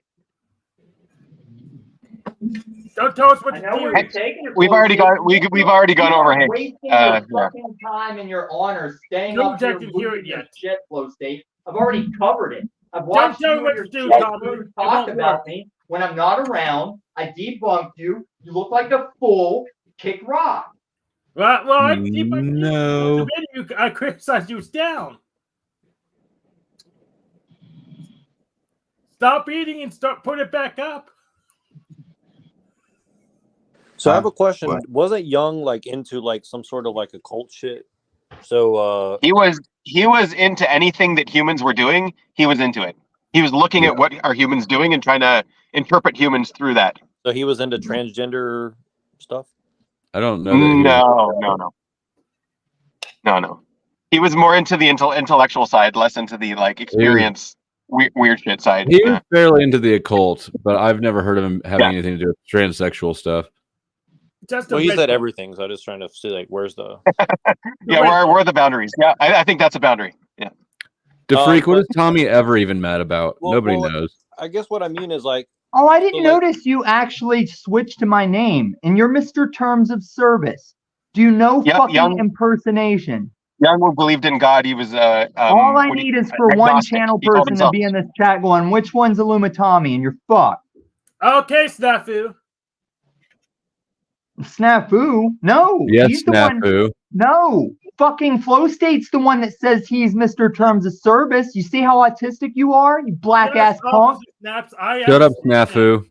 Don't tell us what to know do. where you're taking it. We've already gone over Hank. Wasting your fucking time and your honor staying Don't up here object to hear it losing your yet. shit, Flow State. I've already covered it. I've Don't watched tell you me what and your to do, shit Tommy. crew It talk won't about work. me when I'm not around. I debunked you. You look like a fool. Kick rock. Well, I keep No. I criticize you down. Stop eating and put it back up. So I have a question. What? Wasn't Young like into like some sort of like occult shit? So He was into anything that humans were doing. He was into it. He was looking at what are humans doing and trying to interpret humans through that. so he was into transgender stuff. I don't know. That No. He was more into the intellectual side, less into the like experience weird shit side. He was fairly into the occult, but I've never heard of him having anything to do with transsexual stuff. Well, he said everything, so I'm just trying to see like where's the Yeah, where are the boundaries? Yeah, I think that's a boundary. Yeah. DeFreak, what is Tommy ever even mad about? Nobody knows. I guess what I mean is like Oh, I didn't notice you actually switched to my name. And you're Mr. Terms of Service. Do you know fucking Young- impersonation? Young believed in God. He was All I need is for one agnostic. channel He called person to himself. be in this chat going, which one's Illumitami? And you're fucked. Okay, Snafu. Snafu? No. Yes, he's the one. Snafu. No. Fucking Flow State's the one that says he's Mr. Terms of Service. You see how autistic you are? You black ass punk. Shut up, Snafu.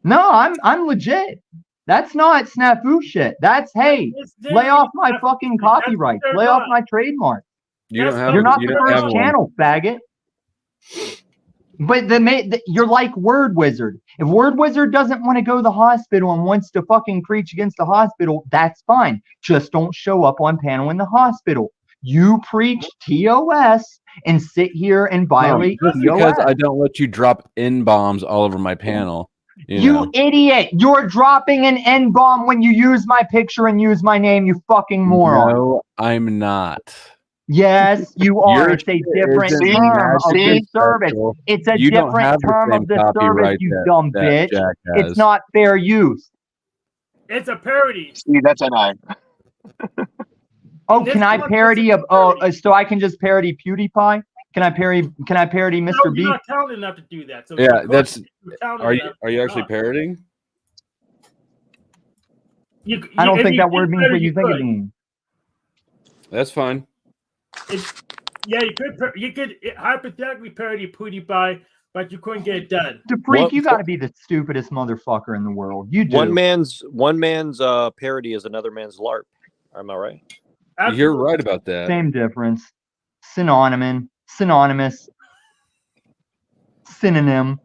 No, I'm legit. That's not Snafu shit. That's hey, lay off my fucking copyright. Lay off my trademark. You don't have. You're not you the don't have first one. channel, faggot. But you're like Word Wizard. If Word Wizard doesn't want to go to the hospital and wants to fucking preach against the hospital, that's fine. Just don't show up on panel in the hospital. You preach TOS and sit here and violate Just TOS. because I don't let you drop N-bombs all over my panel. You know. Idiot! You're dropping an N-bomb when you use my picture and use my name, you fucking moron. No, I'm not. Yes, you are. Your It's a shit different isn't term of magic the service. special. It's a You don't different have the term same of the service, copyright you that- dumb that bitch. Jack It's has. not fair use. It's a parody. See, that's an eye. Oh, can I parody so I can just parody PewDiePie? Can I parody Mr. No, Beast? you're not talented enough to do that. So Yeah, that's. you're talented Are you enough actually not. parodying? I don't if think you that did word means better, what you think it could. means. That's fine. Yeah, you could hypothetically parody PewDiePie, but you couldn't get it done. The freak, you got to be the stupidest motherfucker in the world. You do. one man's parody is another man's LARP. Am I right? You're right about that. Same difference. Synonymous, synonymous, synonym,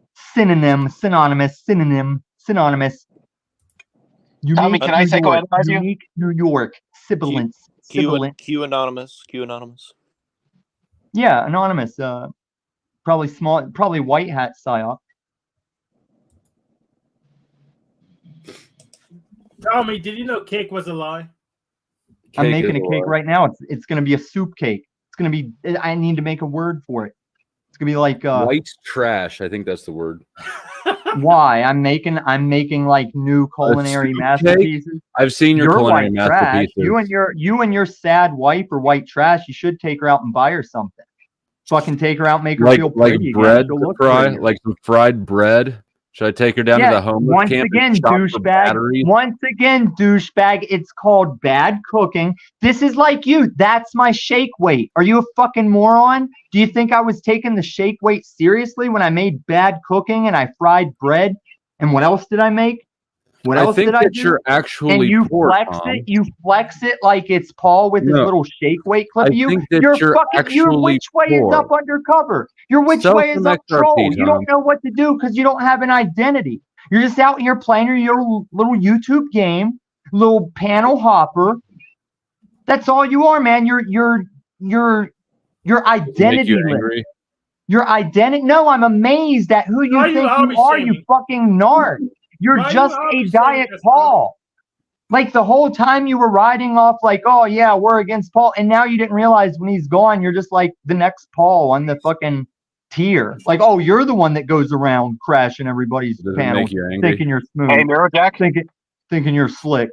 synonymous, Unique can I New York, psychoanalyze you? Unique New York. Sibilance. Sibilant. Q Anonymous. Q Anonymous. Yeah, anonymous. Probably small. Probably white hat psyop. Tommy, did you know cake was a lie? I'm making a cake right now. It's gonna be a soup cake. It's gonna be. I need to make a word for it. It's gonna be like white trash. I think that's the word. Why? I'm making like new culinary masterpieces. I've seen your culinary masterpieces. You and your sad wife or white trash. You should take her out and buy her something. Fucking take her out, and make her feel pretty like bread again. to fry, like some fried bread. Should I take her down to the homeless camp? Once again, douchebag. It's called bad cooking. This is like you. That's my shake weight. Are you a fucking moron? Do you think I was taking the shake weight seriously when I made bad cooking and I fried bread? And what else did I make? What else did I do? You're actually and you poor, flex Tom. it. You flex it like it's Paul with his little shake weight clip. Your which way is up undercover. Your which way is up troll. You don't know what to do because you don't have an identity. You're just out here playing your little YouTube game, little panel hopper. That's all you are, man. Your identity. Your identity. No, I'm amazed at who you think you are. You fucking narc. You're just a Diet Paul. Like the whole time you were riding off like, oh yeah, we're against Paul. And now you didn't realize when he's gone, you're just like the next Paul on the fucking tier. Like, oh, you're the one that goes around crashing everybody's panel, thinking you're smooth. Hey, Neurojack. Thinking you're slick.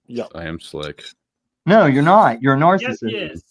Yeah, I am slick. No, you're not. You're a narcissist. Yes, he is.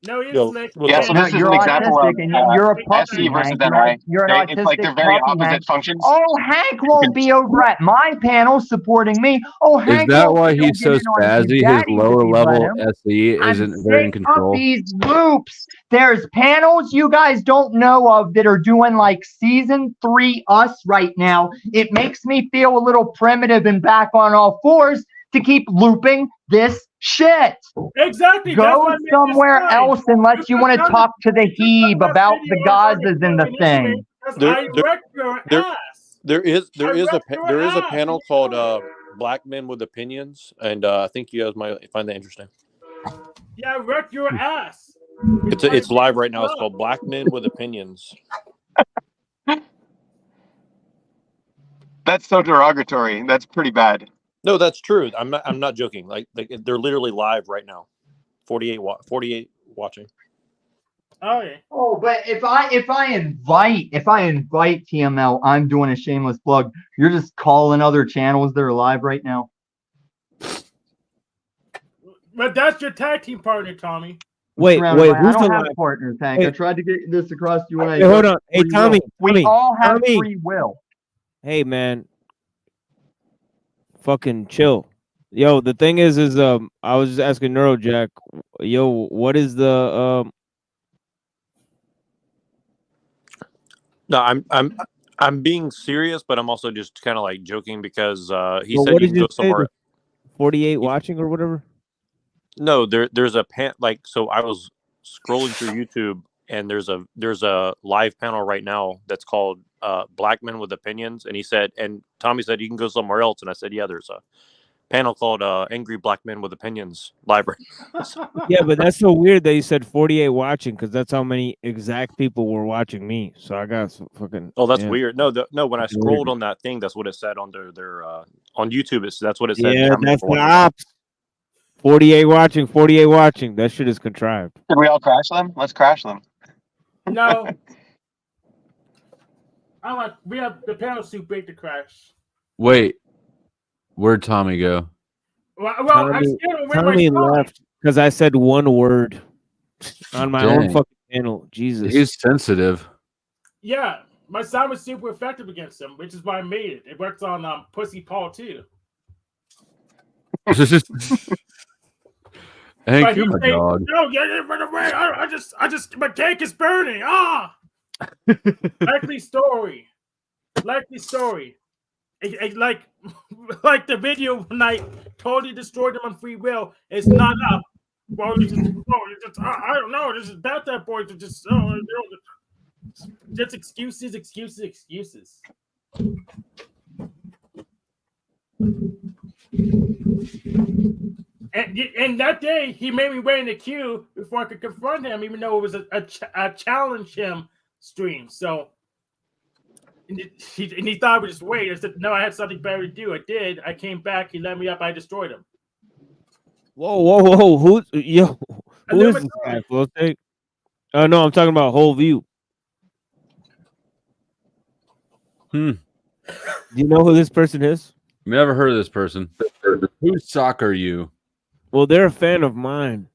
No, he's slick. Yeah, so this is an example of you're a puppy, SC versus Hank. NRA. You're an It's like autistic they're very puppy, opposite Hank. functions. Oh, Hank won't be over at my panel supporting me. Oh, Hank. Is that won't why be he's so getting on his spazzy? His daddies lower if you let level him. SE isn't very in control. These loops. There's panels you guys don't know of that are doing like season 3 us right now. It makes me feel a little primitive and back on all fours to keep looping this shit. Exactly. Go somewhere else unless you want to talk to the Hebe about the Gazas and the thing. There is a panel called Black Men with Opinions, and I think you guys might find that interesting. Yeah, wreck your ass. It's live right now. It's called Black Men with Opinions. That's so derogatory. That's pretty bad. No, that's true. I'm not joking. Like they're literally live right now. 48 watching. Oh yeah. Oh, but if I invite TML, I'm doing a shameless plug. You're just calling other channels that are live right now. But that's your tag team partner, Tommy. Wait, I who's don't the have partners, Hank. Hey. I tried to get this across to you when I hold on. Hey, Tommy. We all have free will. Hey, man. Fucking chill. Yo, the thing is I was just asking Neurojack, yo, what is the No, I'm being serious, but I'm also just kind of like joking because he said you can go somewhere. 48 watching or whatever? No, there's a so I was scrolling through YouTube and there's a live panel right now that's called Black Men with Opinions, and he said, and Tommy said you can go somewhere else, and I said yeah, there's a panel called Angry Black Men with Opinions live right now. Yeah, but that's so weird that you said 48 watching, because that's how many exact people were watching me. So I got some fucking. Oh, that's weird. No, when I scrolled on that thing, that's what it said on their on YouTube. That's what it said. Yeah, that's the ops. 48 watching, 48 watching. That shit is contrived. Should we all crash them? Let's crash them. No. We have the panel too big to crash. Wait, where'd Tommy go? Well, Tommy left because I said one word on my own fucking panel. Jesus, he's sensitive. Yeah, my sound was super effective against him, which is why I made it. It works on Pussy Paul too. Hank, you're my dog. No, get it right away! I just, my cake is burning. Ah, likely story. Like the video when I totally destroyed them on free will. It's not up. Well, I don't know. This is about that boy to just excuses. And that day, he made me wait in the queue before I could confront him, even though it was a challenge him stream. So, and he thought I would just wait. I said, no, I had something better to do. I did. I came back. He let me up. I destroyed him. Whoa! Who is this guy? Flow State? No, I'm talking about Whole View. Do you know who this person is? Never heard of this person. Whose sock are you? Well, they're a fan of mine.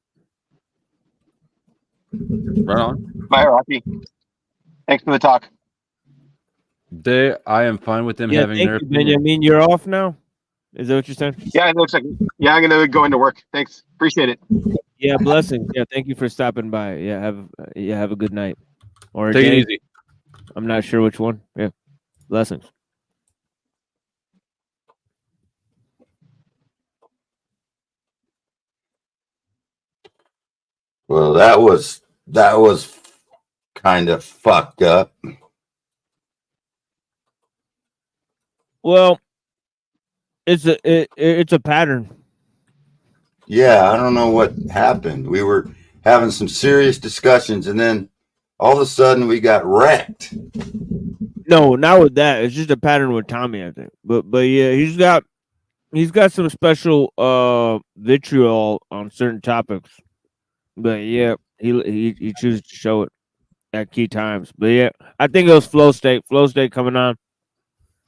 Right on. Bye, Rocky. Thanks for the talk. I am fine with them Yeah, having thank their you, opinion. Benjamin. You're off now. Is that what you're saying? Yeah, it looks like. Yeah, I'm gonna go into work. Thanks. Appreciate it. Yeah, blessings. Yeah, thank you for stopping by. Yeah, have a good night or a Take it day. easy. I'm not sure which one. Yeah, blessings. Well, that was kind of fucked up. Well, it's a pattern. Yeah, I don't know what happened. We were having some serious discussions, and then all of a sudden we got wrecked. No, not with that. It's just a pattern with Tommy, I think. But yeah, he's got some special vitriol on certain topics. But yeah, he chooses to show it at key times. But yeah, I think it was Flow State coming on,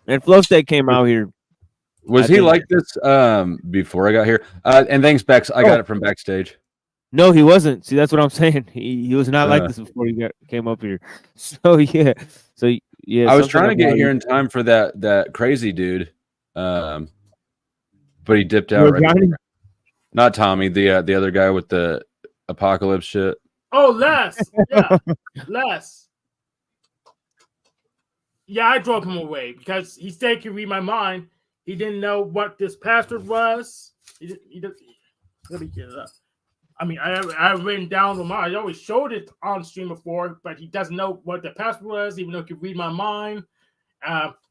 and Flow State came out here. Was he like this before I got here? And thanks, Bex. I got it from backstage. No, he wasn't. See, that's what I'm saying. He was not like this before he came up here. So yeah, I was trying to get here in time for that crazy dude, but he dipped out. Right before. Not Tommy, the other guy with the apocalypse shit. Oh, Les. Yeah, Les. Yeah, I drove him away because he said he could read my mind. He didn't know what this password was. He let me get it up. I mean, I've written down the mind. I always showed it on stream before, but he doesn't know what the password was, even though he could read my mind.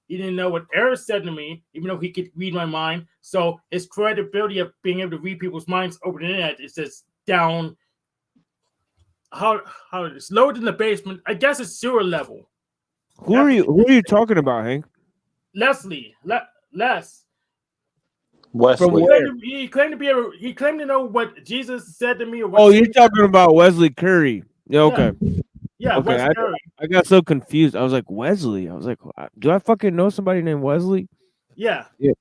He didn't know what Eric said to me, even though he could read my mind. So his credibility of being able to read people's minds over the internet is just down. How it's lowered in the basement. I guess it's sewer level. Who are you talking about, Hank? Leslie. Les. Wesley. He claimed to know what Jesus said to me. Or Oh, you're talking about Wesley Curry. Yeah, okay. Yeah, okay. Wesley Curry. I got so confused. I was like, Wesley. I was like, do I fucking know somebody named Wesley? Yeah. Yeah.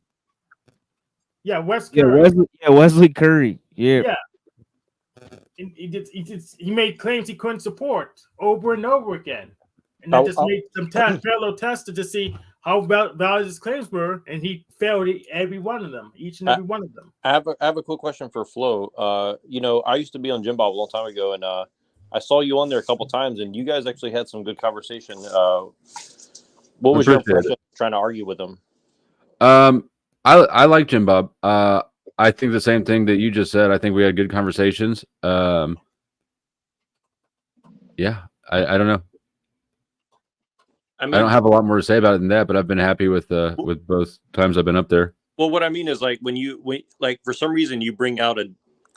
Yeah, Curry. Wesley Curry. Yeah. Yeah. And he made claims he couldn't support over and over again. And I just made some parallel tests to see how valid his claims were, and he failed every one of them, each and every one of them. I have a quick question for Flo. I used to be on Jim Bob a long time ago, and I saw you on there a couple times, and you guys actually had some good conversation. What was your impression trying to argue with him? I like Jim Bob. I think the same thing that you just said. I think we had good conversations. Yeah, I don't know. I don't have a lot more to say about it than that, but I've been happy with both times I've been up there. Well, what I mean is like when for some reason you bring out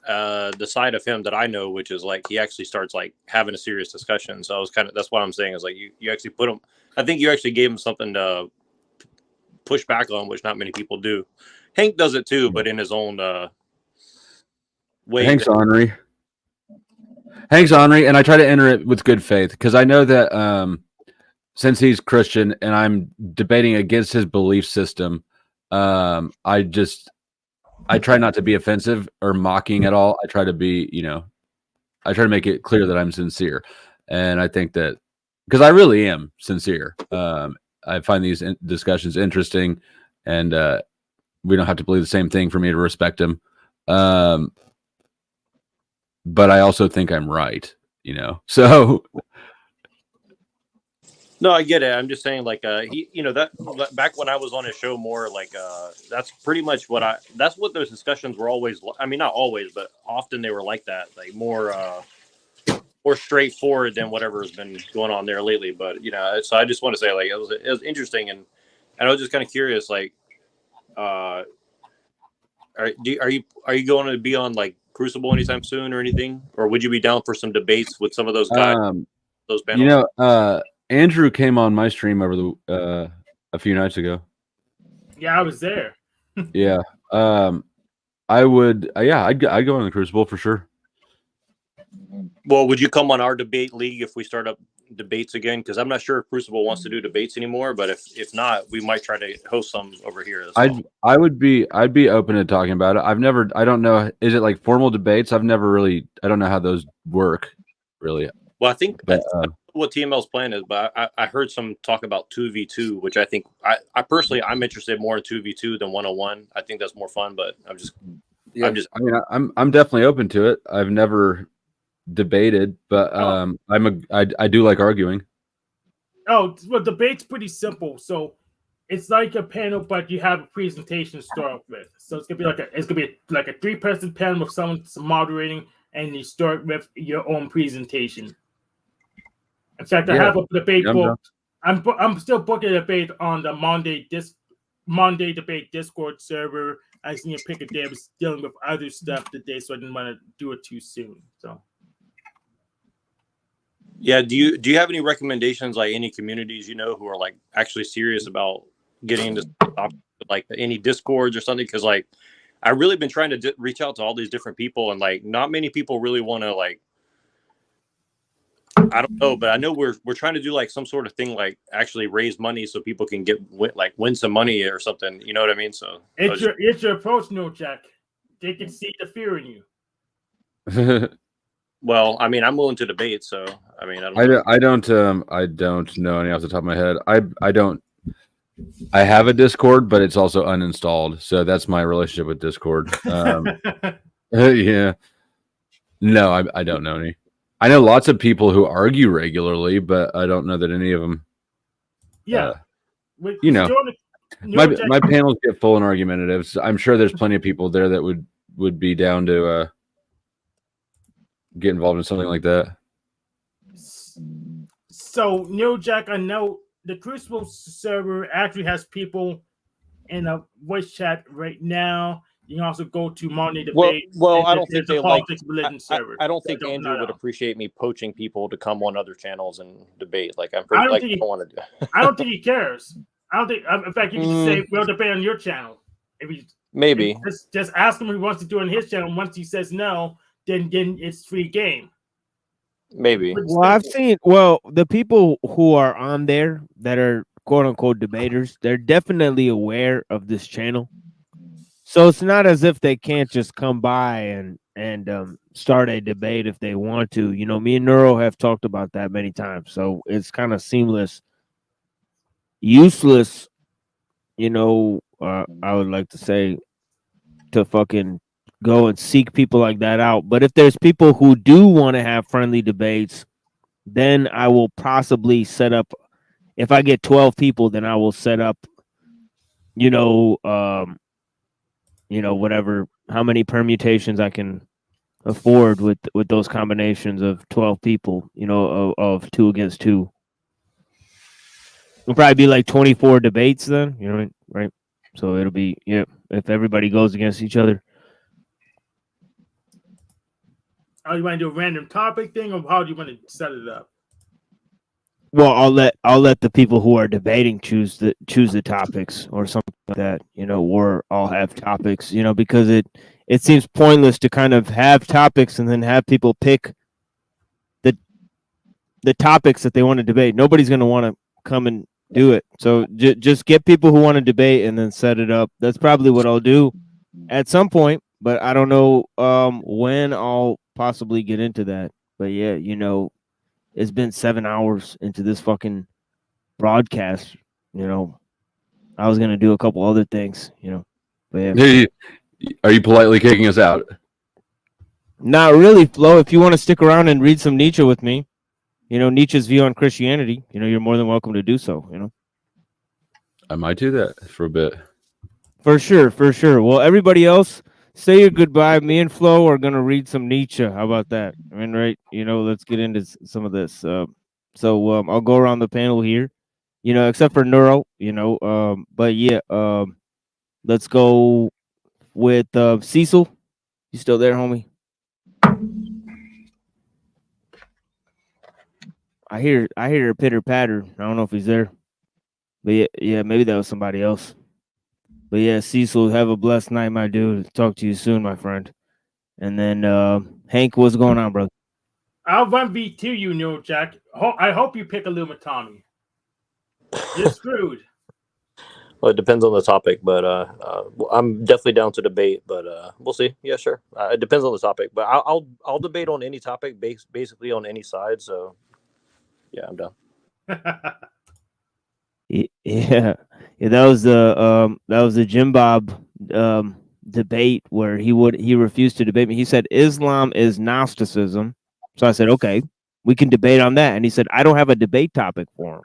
the side of him that I know, which is like he actually starts like having a serious discussion. So I was that's what I'm saying is like you actually put him. I think you actually gave him something to push back on, which not many people do. Hank does it too, but in his own way. Hank's ornery, and I try to enter it with good faith because I know that since he's Christian and I'm debating against his belief system, I try not to be offensive or mocking at all. I try to be, I try to make it clear that I'm sincere, and I think that because I really am sincere. I find these discussions interesting, and we don't have to believe the same thing for me to respect him. But I also think I'm right, so. No, I get it. I'm just saying, like, that back when I was on his show more, like, that's pretty much that's what those discussions were always. I mean, not always, but often they were like that, like more straightforward than whatever has been going on there lately. But so I just want to say, like, it was interesting, and I was just kind of curious, like, are you going to be on like Crucible anytime soon or anything, or would you be down for some debates with some of those guys, those panels? Andrew came on my stream over the a few nights ago. Yeah, I was there. Yeah. I would. I'd go on the Crucible for sure. Well, would you come on our debate league if we start up debates again? Because I'm not sure if Crucible wants to do debates anymore, but if not, we might try to host some over here as well. I'd be open to talking about it. I don't know. Is it like formal debates? I don't know how those work really. Well, I think that's what TML's plan is, but I heard some talk about 2v2, which I think I personally I'm interested more in 2v2 than 1-on-1. I think that's more fun, but I'm definitely open to it. I've never debated, but I do like arguing. Oh, well, debate's pretty simple. So it's like a panel, but you have a presentation to start with. So it's gonna be like a 3-person panel with someone moderating, and you start with your own presentation. In fact, I have a debate book. I'm still booking a debate on the Monday debate Discord server. I just need to pick a day. I was dealing with other stuff today, so I didn't want to do it too soon. So. Yeah, do you have any recommendations, like any communities who are like actually serious about getting into like any Discords or something? Because like I've really been trying to reach out to all these different people, and like not many people really want to like. I don't know, but I know we're trying to do like some sort of thing, like actually raise money so people can win some money or something. You know what I mean? So it's your approach, no Jack. They can see the fear in you. Well, I mean, I'm willing to debate, so I mean, I don't know any off the top of my head. I have a Discord, but it's also uninstalled, so that's my relationship with Discord. Yeah, no, I don't know any. I know lots of people who argue regularly, but I don't know that any of them. Yeah, my panels get full and argumentative. So I'm sure there's plenty of people there that would be down to get involved in something like that. So, Jack, I know the Crucible server actually has people in a voice chat right now. You can also go to Monday Debate. Well, I don't think they like. Server. I don't think Andrew would appreciate me poaching people to come on other channels and debate. Like I don't want to do. I don't think he cares. I don't think. In fact, you can say we'll debate on your channel. Maybe just ask him if he wants to do it on his channel. Once he says no, then it's free game. Maybe. Well, I've seen the people who are on there that are quote unquote debaters, they're definitely aware of this channel. So it's not as if they can't just come by and start a debate if they want to. Me and Neuro have talked about that many times. So it's kind of seamless. Useless, I would like to say to fucking go and seek people like that out. But if there's people who do want to have friendly debates, then I will possibly set up. If I get 12 people, then I will set up, whatever, how many permutations I can afford with those combinations of 12 people, of 2 against 2. It'll probably be like 24 debates then, right? So it'll be, if everybody goes against each other. Oh, you want to do a random topic thing, or how do you want to set it up? Well, I'll let the people who are debating choose the topics or something like that, or I'll have topics, because it seems pointless to kind of have topics and then have people pick the topics that they want to debate. Nobody's going to want to come and do it. So just get people who want to debate and then set it up. That's probably what I'll do at some point, but I don't know when I'll possibly get into that. But yeah, it's been 7 hours into this fucking broadcast. I was gonna do a couple other things, But yeah. Hey, are you politely kicking us out? Not really, Flo. If you want to stick around and read some Nietzsche with me, Nietzsche's view on Christianity, you're more than welcome to do so. I might do that for a bit. For sure. Well, everybody else, say your goodbye. Me and Flo are gonna read some Nietzsche. How about that? I mean, right? Let's get into some of this. So I'll go around the panel here, except for Neuro, But yeah, let's go with Cecil. You still there, homie? I hear a pitter patter. I don't know if he's there, but yeah, maybe that was somebody else. But yeah, Cecil, have a blessed night, my dude. Talk to you soon, my friend. And then Hank, what's going on, brother? I'll run V2, you know, Jack. I hope you pick Illumitami. You're screwed. Well, it depends on the topic, but I'm definitely down to debate. But we'll see. Yeah, sure. It depends on the topic, but I'll debate on any topic, basically on any side. So yeah, I'm down. Yeah, that was the Jim Bob debate where he refused to debate me. He said Islam is Gnosticism. So I said, okay, we can debate on that. And he said, I don't have a debate topic for him.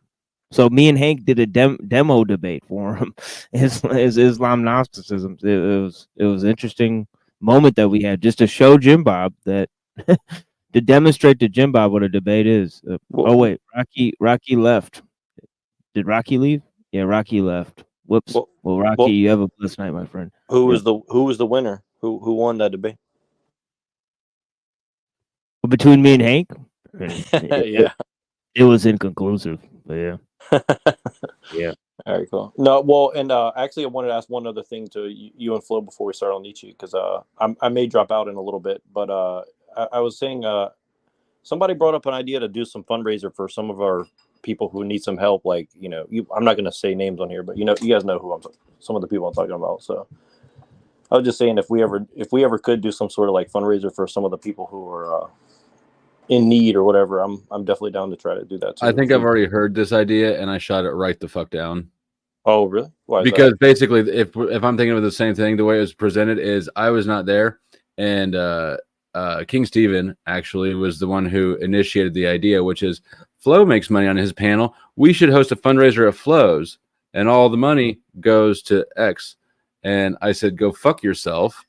So me and Hank did a demo debate for him. Is Islam Gnosticism? It was an interesting moment that we had just to show Jim Bob that to demonstrate to Jim Bob what a debate is. Oh wait, Rocky left. Did Rocky leave? Yeah, Rocky left. Whoops. Well, Rocky, you have a blessed night, my friend. Who was the winner? Who won that debate? Between me and Hank? Yeah. It was inconclusive, but yeah. Yeah. All right, cool. No, well, and actually, I wanted to ask one other thing to you and Flo before we start on Nietzsche, because I may drop out in a little bit, but I was saying somebody brought up an idea to do some fundraiser for some of our people who need some help. Like, you know, I'm not going to say names on here, but you guys know who some of the people I'm talking about. So I was just saying if we ever could do some sort of like fundraiser for some of the people who are in need or whatever, I'm definitely down to try to do that too. I think I've already heard this idea and I shot it right the fuck down. Oh, really? Why is because that? basically, if I'm thinking of the same thing, the way it was presented is I was not there, and King Stephen actually was the one who initiated the idea, which is Flo makes money on his panel. We should host a fundraiser of Flo's, and all the money goes to X. And I said, go fuck yourself.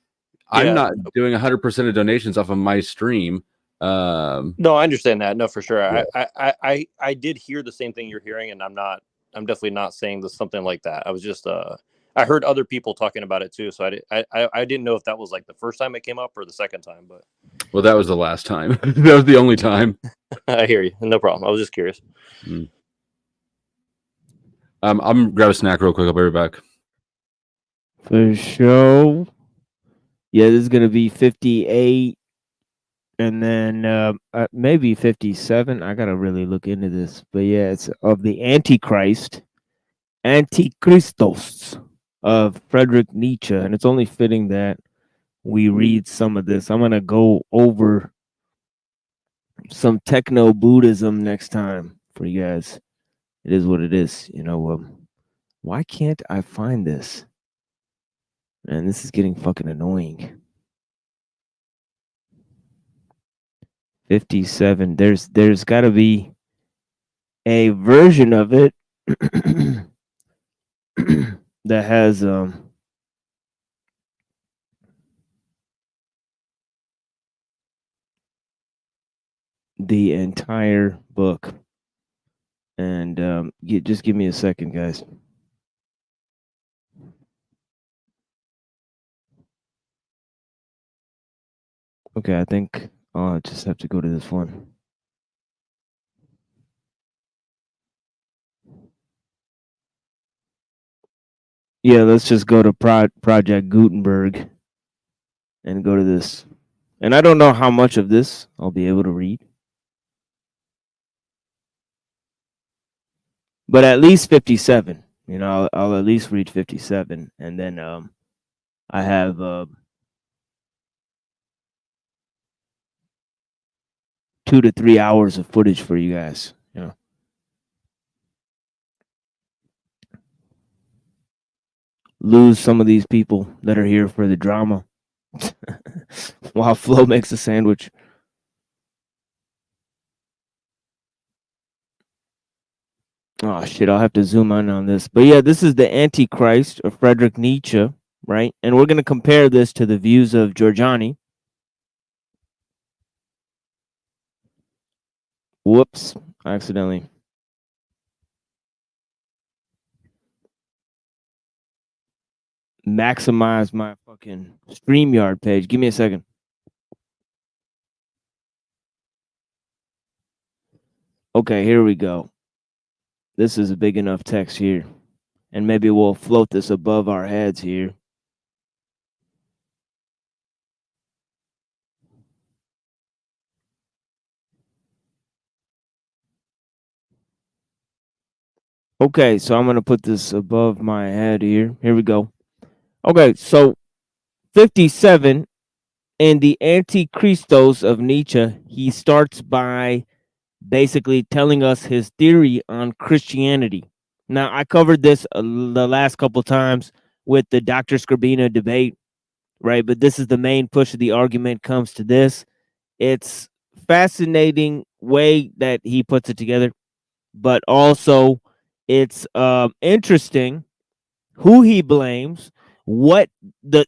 Yeah. I'm not doing 100% of donations off of my stream. No, I understand that. No, for sure. Yeah. I did hear the same thing you're hearing, and I'm definitely not saying something like that. I was just I heard other people talking about it too, so I didn't know if that was like the first time it came up or the second time, but well, that was the last time. That was the only time. I hear you. No problem. I was just curious. I'm grab a snack real quick. I'll be right back. For sure. Yeah, this is gonna be 58. And then maybe 57. I gotta really look into this, but yeah, it's of the Antichrist, Antichristos of Friedrich Nietzsche, and it's only fitting that we read some of this. I'm gonna go over some techno Buddhism next time for you guys. It is what it is, why can't I find this? Man, this is getting fucking annoying. 57. There's got to be a version of it that has the entire book. And just give me a second, guys. Okay, I think I'll just have to go to this one. Yeah, let's just go to Project Gutenberg and go to this. And I don't know how much of this I'll be able to read. But at least 57. I'll at least read 57. And then I have 2 to 3 hours of footage for you guys. Lose some of these people that are here for the drama while Flo makes a sandwich. Oh shit, I'll have to zoom in on this. But yeah, this is the Antichrist of Friedrich Nietzsche, right? And we're going to compare this to the views of Giorgiani. Whoops, accidentally. maximize my fucking StreamYard page. Give me a second. Okay, here we go. This is a big enough text here. And maybe we'll float this above our heads here. Okay, so I'm going to put this above my head here. Here we go. Okay, so 57 in the Antichristos of Nietzsche, he starts by basically telling us his theory on Christianity. Now, I covered this the last couple times with the Dr. Scribina debate, right? But this is the main push of the argument comes to this. It's fascinating way that he puts it together, but also it's interesting who he blames, what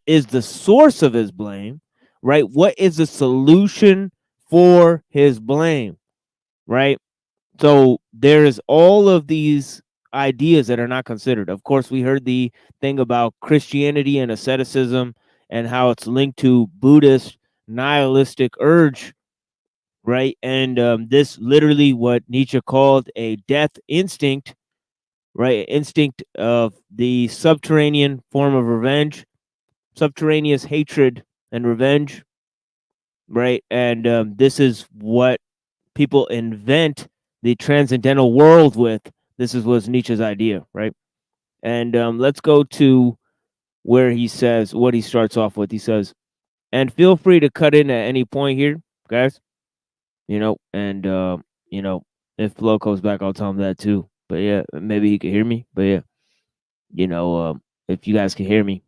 is the source of his blame, right? What is the solution for his blame, right? So there's all of these ideas that are not considered. Of course, we heard the thing about Christianity and asceticism and how it's linked to Buddhist nihilistic urge, right? And this literally what Nietzsche called a death instinct, right? Instinct of the subterranean form of revenge, subterraneous hatred and revenge, right? And this is what people invent the transcendental world with. This was Nietzsche's idea, right? And let's go to where he says what he starts off with. He says, and feel free to cut in at any point here, guys. And if Flo comes back, I'll tell him that too. But yeah, maybe he can hear me. But yeah, if you guys can hear me,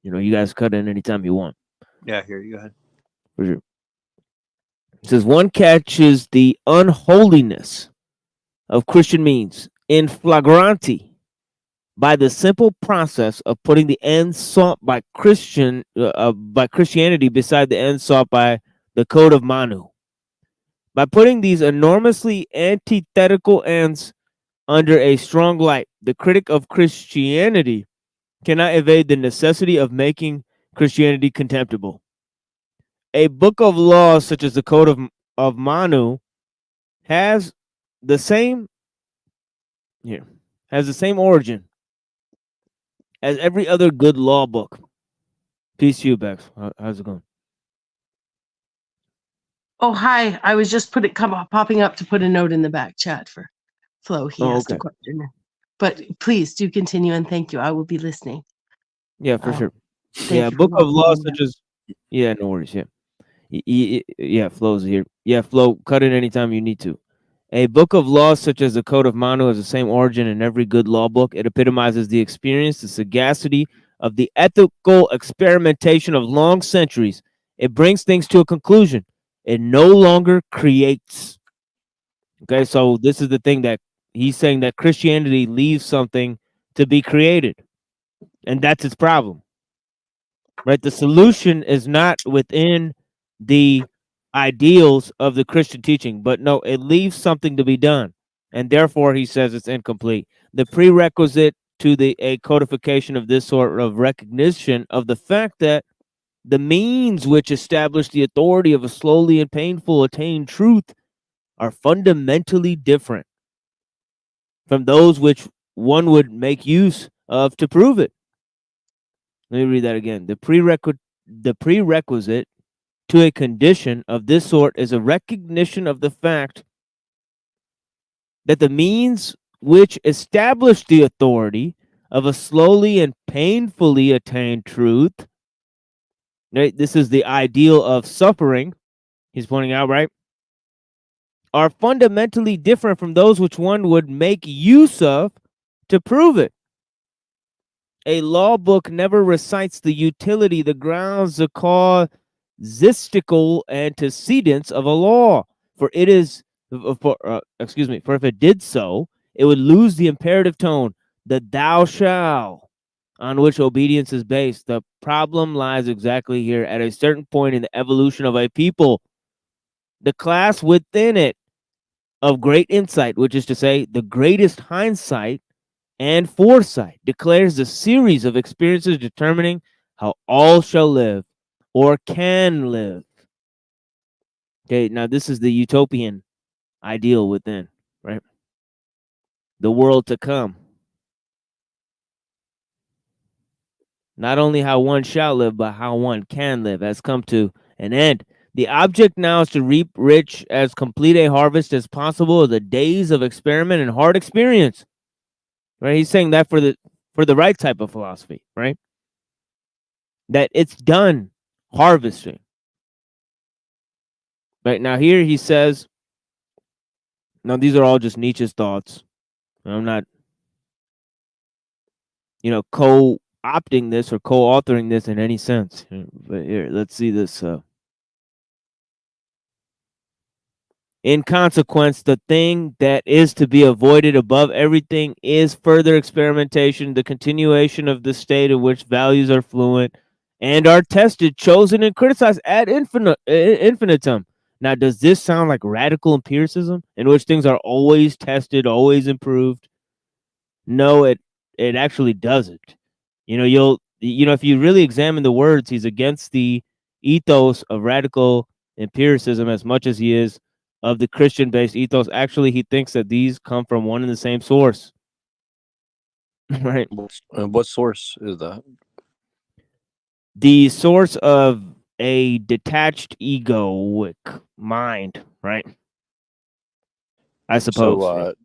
you guys cut in anytime you want. Yeah, here you go ahead. For sure. It says one catches the unholiness of Christian means in flagranti by the simple process of putting the end sought by Christianity beside the end sought by the code of Manu. By putting these enormously antithetical ends under a strong light, the critic of Christianity cannot evade the necessity of making Christianity contemptible. A book of laws such as the Code of Manu has the same origin as every other good law book. Peace to you, Bex. How's it going? Oh, hi. I was just popping up to put a note in the back chat for Flo. He asked a question. But please do continue and thank you. I will be listening. Yeah, for sure. Yeah, book of laws such as no worries. Yeah, Flo's here. Yeah, Flo, cut it anytime you need to. A book of laws such as the Code of Manu has the same origin in every good law book. It epitomizes the experience, the sagacity of the ethical experimentation of long centuries. It brings things to a conclusion. It no longer creates. Okay, so this is the thing that he's saying, that Christianity leaves something to be created. And that's its problem. Right? The solution is not within the ideals of the Christian teaching, but no, it leaves something to be done. And therefore, he says it's incomplete. The prerequisite to a codification of this sort of recognition of the fact that the means which establish the authority of a slowly and painful attained truth are fundamentally different from those which one would make use of to prove it. Let me read that again. The prerequisite to a condition of this sort is a recognition of the fact that the means which establish the authority of a slowly and painfully attained truth, right? This is the ideal of suffering, he's pointing out, right? Are fundamentally different from those which one would make use of to prove it. A law book never recites the utility, the grounds, the causistical antecedents of a law, for it is, for if it did so, it would lose the imperative tone, the thou shall, on which obedience is based. The problem lies exactly here. At a certain point in the evolution of a people, the class within it of great insight, which is to say, the greatest hindsight, and foresight declares a series of experiences determining how all shall live or can live. Okay, now this is the utopian ideal within, right? The world to come. Not only how one shall live, but how one can live has come to an end. The object now is to reap rich as complete a harvest as possible of the days of experiment and hard experience. Right? He's saying that for the right type of philosophy, right? That it's done harvesting. Right now, here he says, now these are all just Nietzsche's thoughts. I'm not, co-opting this or co-authoring this in any sense. But here, let's see this. In consequence, the thing that is to be avoided above everything is further experimentation, the continuation of the state in which values are fluent and are tested, chosen, and criticized ad infinitum. Now, does this sound like radical empiricism in which things are always tested, always improved? No, it actually doesn't. If you really examine the words, he's against the ethos of radical empiricism as much as he is of the Christian-based ethos. Actually, he thinks that these come from one and the same source. Right? What source is that? The source of a detached egoic mind, right? I suppose.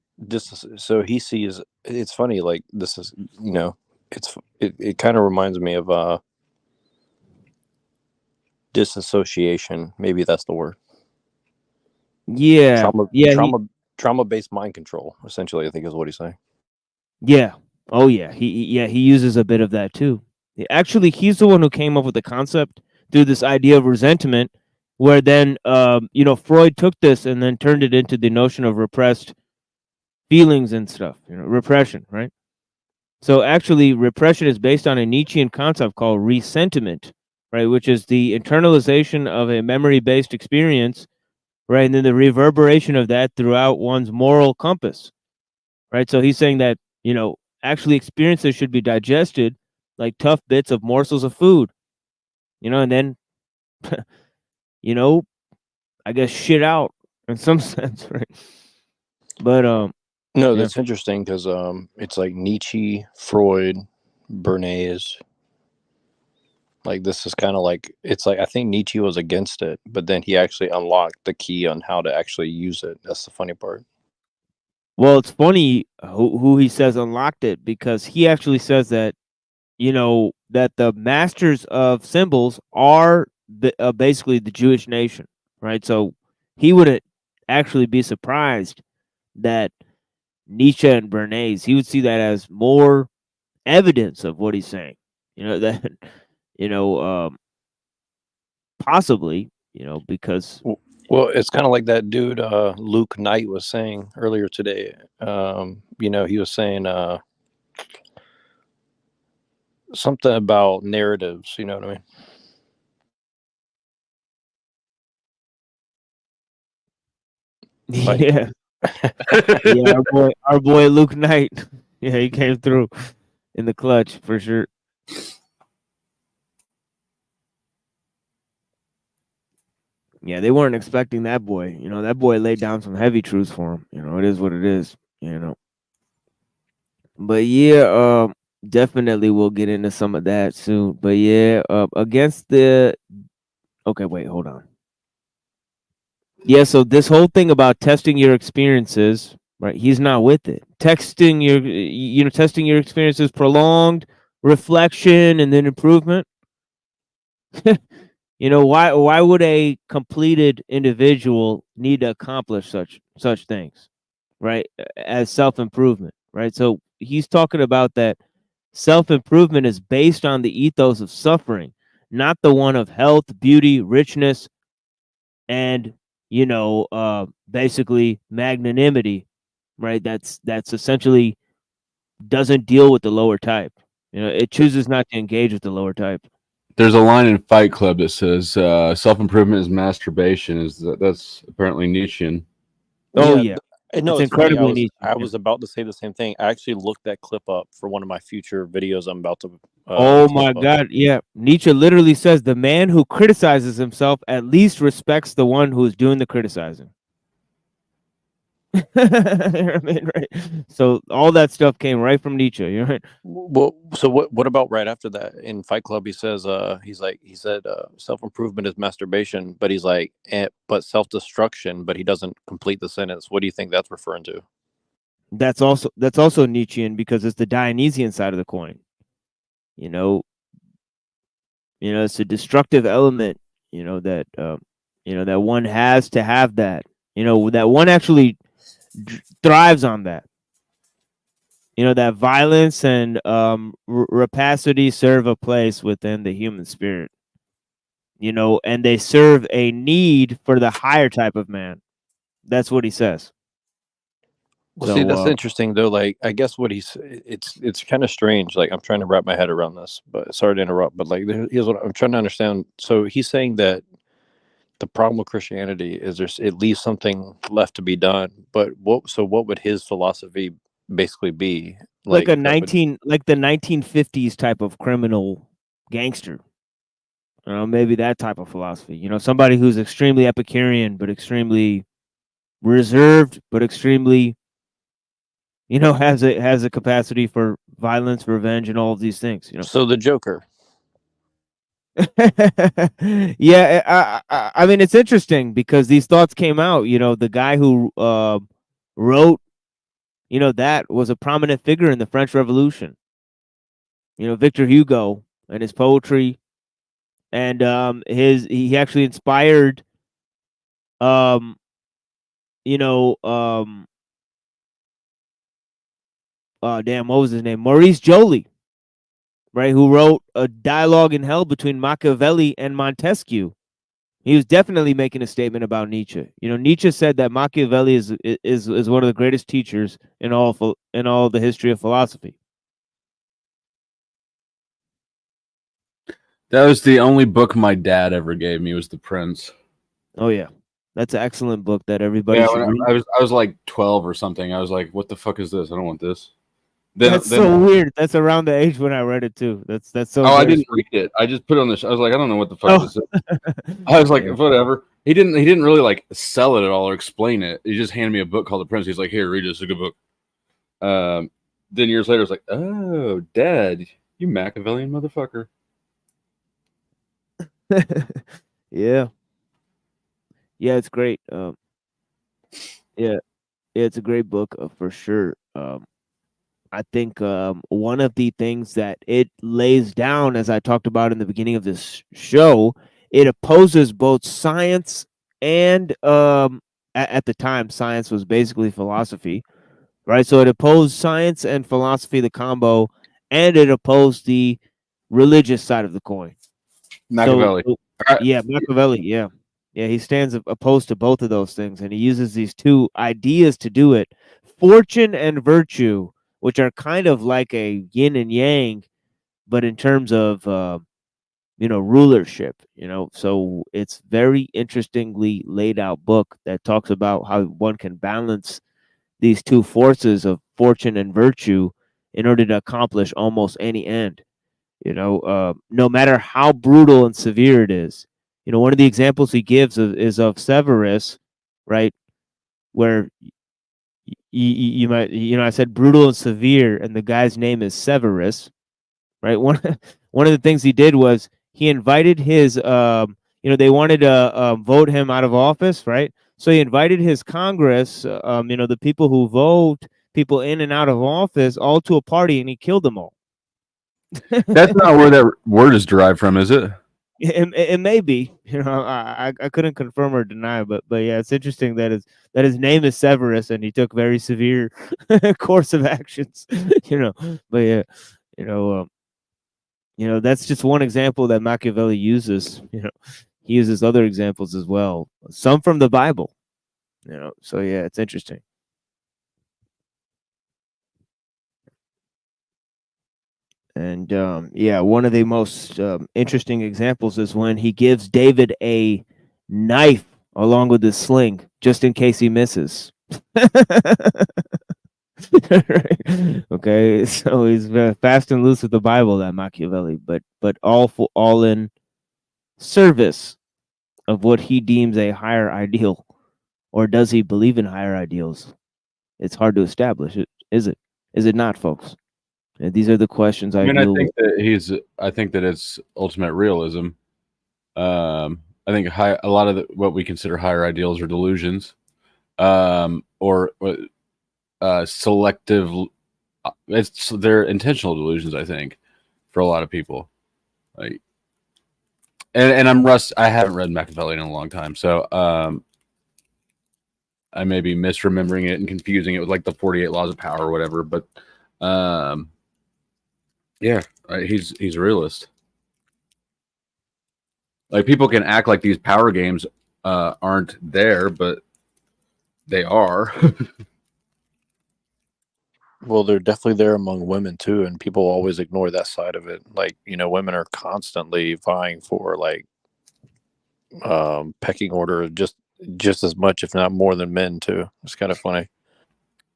So he sees. It's funny. Like this is, it kind of reminds me of disassociation. Maybe that's the word. Yeah. Trauma-based mind control. Essentially, I think is what he's saying. Yeah. Oh yeah. He uses a bit of that too. Actually, he's the one who came up with the concept through this idea of resentment, where then Freud took this and then turned it into the notion of repressed feelings and stuff. Repression, right? So actually, repression is based on a Nietzschean concept called resentiment, right? Which is the internalization of a memory-based experience, right? And then the reverberation of that throughout one's moral compass, right? So he's saying that, actually experiences should be digested like tough bits of morsels of food, and then, I guess shit out in some sense, right? But, no, that's interesting because it's like Nietzsche, Freud, Bernays. Like this is kind of like, it's like I think Nietzsche was against it, but then he actually unlocked the key on how to actually use it. That's the funny part. Well, it's funny who he says unlocked it, because he actually says that, that the masters of symbols are basically the Jewish nation, right? So he wouldn't actually be surprised that Nietzsche and Bernays, he would see that as more evidence of what he's saying, that, possibly, because. Well, it's kind of like that dude Luke Knight was saying earlier today. He was saying something about narratives. You know what I mean? Yeah. Yeah, our boy Luke Knight. Yeah, he came through in the clutch for sure. Yeah, they weren't expecting that boy. That boy laid down some heavy truths for him. It is what it is. But yeah, definitely we'll get into some of that soon. But yeah, against the. Okay, wait, hold on. Yeah, so this whole thing about testing your experiences, right? He's not with it. Testing your experiences, prolonged reflection, and then improvement. Why would a completed individual need to accomplish such things, right? As self-improvement, right? So he's talking about that self-improvement is based on the ethos of suffering, not the one of health, beauty, richness, and basically magnanimity, right? That's essentially doesn't deal with the lower type. It chooses not to engage with the lower type. There's a line in Fight Club that says self-improvement is masturbation. That's apparently Nietzschean. Oh yeah. No, It's it's funny. incredibly Nietzschean. I was about to say the same thing. I actually looked that clip up for one of my future videos I'm about to. Oh my tape up. God! Yeah, Nietzsche literally says the man who criticizes himself at least respects the one who is doing the criticizing. I mean, right? So all that stuff came right from Nietzsche. You're right. Well, so what about right after that in Fight Club? He says, he said, self-improvement is masturbation, but he's like, but self-destruction, but he doesn't complete the sentence. What do you think that's referring to? That's also Nietzschean because it's the Dionysian side of the coin. You know, it's a destructive element. That that one has to have that. That one actually thrives on that. That violence and rapacity serve a place within the human spirit. And they serve a need for the higher type of man. That's what he says. Well, see, that's interesting though. Like, I guess what it's kind of strange. Like, I'm trying to wrap my head around this, but sorry to interrupt. But like, here's what I'm trying to understand. So he's saying that the problem with Christianity is it leaves something left to be done. But what would his philosophy basically be? Like the 1950s type of criminal gangster. Maybe that type of philosophy. Somebody who's extremely Epicurean, but extremely reserved, but extremely, has a capacity for violence, revenge, and all of these things. So the Joker. Yeah, I mean, it's interesting because these thoughts came out. The guy who wrote, that was a prominent figure in the French Revolution. Victor Hugo and his poetry, and he actually inspired, damn, what was his name? Maurice Joly. Right, who wrote a dialogue in hell between Machiavelli and Montesquieu. He was definitely making a statement about Nietzsche. Nietzsche said that Machiavelli is one of the greatest teachers in all the history of philosophy. That was the only book my dad ever gave me, was The Prince. Oh yeah, that's an excellent book that everybody should read. I was like 12 or something. I was like, "What the fuck is this? I don't want this." That's so weird. That's around the age when I read it too. That's so. Oh, I didn't read it. I just put it on the. I was like, I don't know what the fuck this is. I was like, whatever. He didn't really like sell it at all or explain it. He just handed me a book called The Prince. He's like, here, read this. It's a good book. Then years later, it's like, oh, Dad, you Machiavellian motherfucker. Yeah, it's great. Yeah, it's a great book for sure. I think one of the things that it lays down, as I talked about in the beginning of this show, it opposes both science and at the time, science was basically philosophy, right? So it opposed science and philosophy, the combo, and it opposed the religious side of the coin. Machiavelli. Machiavelli. Yeah, he stands opposed to both of those things, and he uses these two ideas to do it: fortune and virtue, which are kind of like a yin and yang, but in terms of rulership. So it's very interestingly laid out book that talks about how one can balance these two forces of fortune and virtue in order to accomplish almost any end. No matter how brutal and severe it is. One of the examples he gives is of Severus, right, where you might, I said brutal and severe, and the guy's name is Severus, right? One of the things he did was he invited his, they wanted to vote him out of office, right? So he invited his Congress, the people who vote people in and out of office, all to a party, and he killed them all. That's not where that word is derived from, is it? It may be. I couldn't confirm or deny, but yeah, it's interesting that his name is Severus and he took very severe course of actions. But yeah, that's just one example that Machiavelli uses. He uses other examples as well, some from the Bible. So yeah, it's interesting. And one of the most interesting examples is when he gives David a knife along with his sling, just in case he misses. Okay, so he's fast and loose with the Bible, that Machiavelli, but all in service of what he deems a higher ideal, or does he believe in higher ideals? It's hard to establish. Is it? Is it not, folks? And these are the questions I mean, deal I think with. that I think that it's ultimate realism. I think a lot of what we consider higher ideals are delusions, or selective. They're intentional delusions, I think, for a lot of people. Like, and I'm I haven't read Machiavelli in a long time, so I may be misremembering it and confusing it with like the 48 Laws of Power or whatever. But yeah, he's a realist. Like, people can act like these power games aren't there, but they are. Well, they're definitely there among women too, and people always ignore that side of it. Like, women are constantly vying for like pecking order just as much, if not more, than men too. It's kind of funny.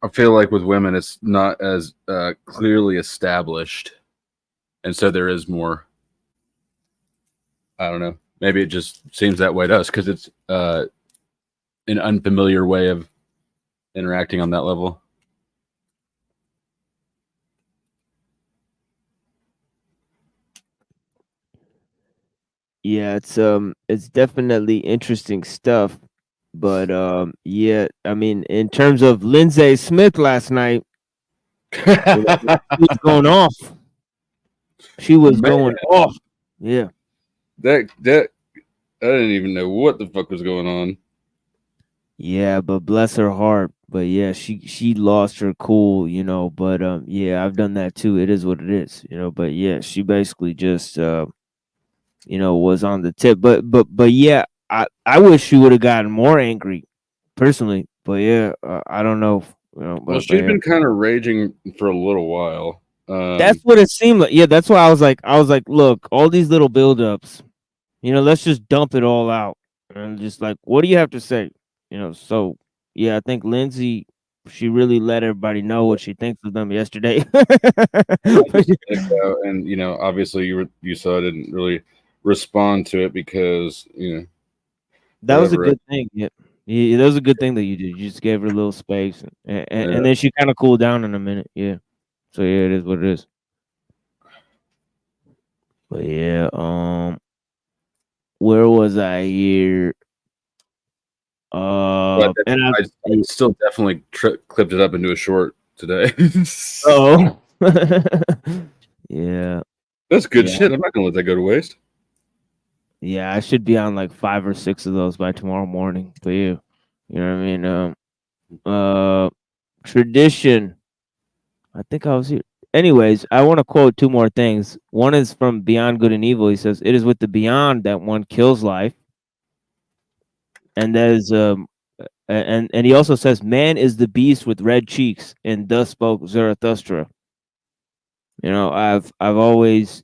I feel like with women, it's not as clearly established, and so there is more. I don't know. Maybe it just seems that way to us because it's an unfamiliar way of interacting on that level. Yeah, it's definitely interesting stuff. But yeah, I mean, in terms of Lindsay Smith last night, she was going off. She was going off. Yeah. That I didn't even know what the fuck was going on. Yeah, but bless her heart. But yeah, she lost her cool, but yeah, I've done that too. It is what it is, but yeah, she basically just was on the tip. But yeah, I wish she would have gotten more angry personally. But yeah, I don't know. Well, she'd been kind of raging for a little while. That's what it seemed like. Yeah, that's why I was like, look, all these little buildups, let's just dump it all out. And just like, what do you have to say? So yeah, I think Lindsay, she really let everybody know what she thinks of them yesterday. And obviously you saw I didn't really respond to it because that was a good thing. Yeah. That was a good thing that you did. You just gave her a little space, and then she kind of cooled down in a minute. Yeah. So yeah, it is what it is. But yeah, where was I here? And I still definitely clipped it up into a short today. Oh, yeah, that's good shit. I'm not gonna let that go to waste. Yeah, I should be on like 5 or 6 of those by tomorrow morning. But you know what I mean? Tradition. I think I was here. Anyways, I want to quote 2 more things. One is from Beyond Good and Evil. He says, "It is with the beyond that one kills life." And there's and he also says, "Man is the beast with red cheeks," and thus spoke Zarathustra. I've always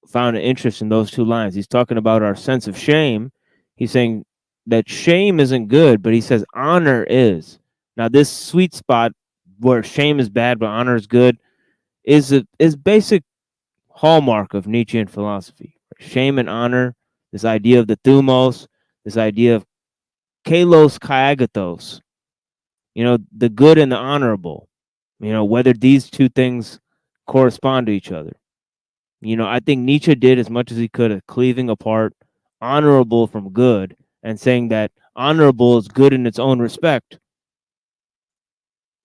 found an interest in those 2 lines. He's talking about our sense of shame. He's saying that shame isn't good, but he says honor is. Now, this sweet spot where shame is bad but honor is good is basic hallmark of Nietzschean philosophy. Shame and honor, this idea of the thumos, this idea of kalos kaiagathos, the good and the honorable, whether these 2 things correspond to each other. I think Nietzsche did as much as he could at cleaving apart honorable from good and saying that honorable is good in its own respect.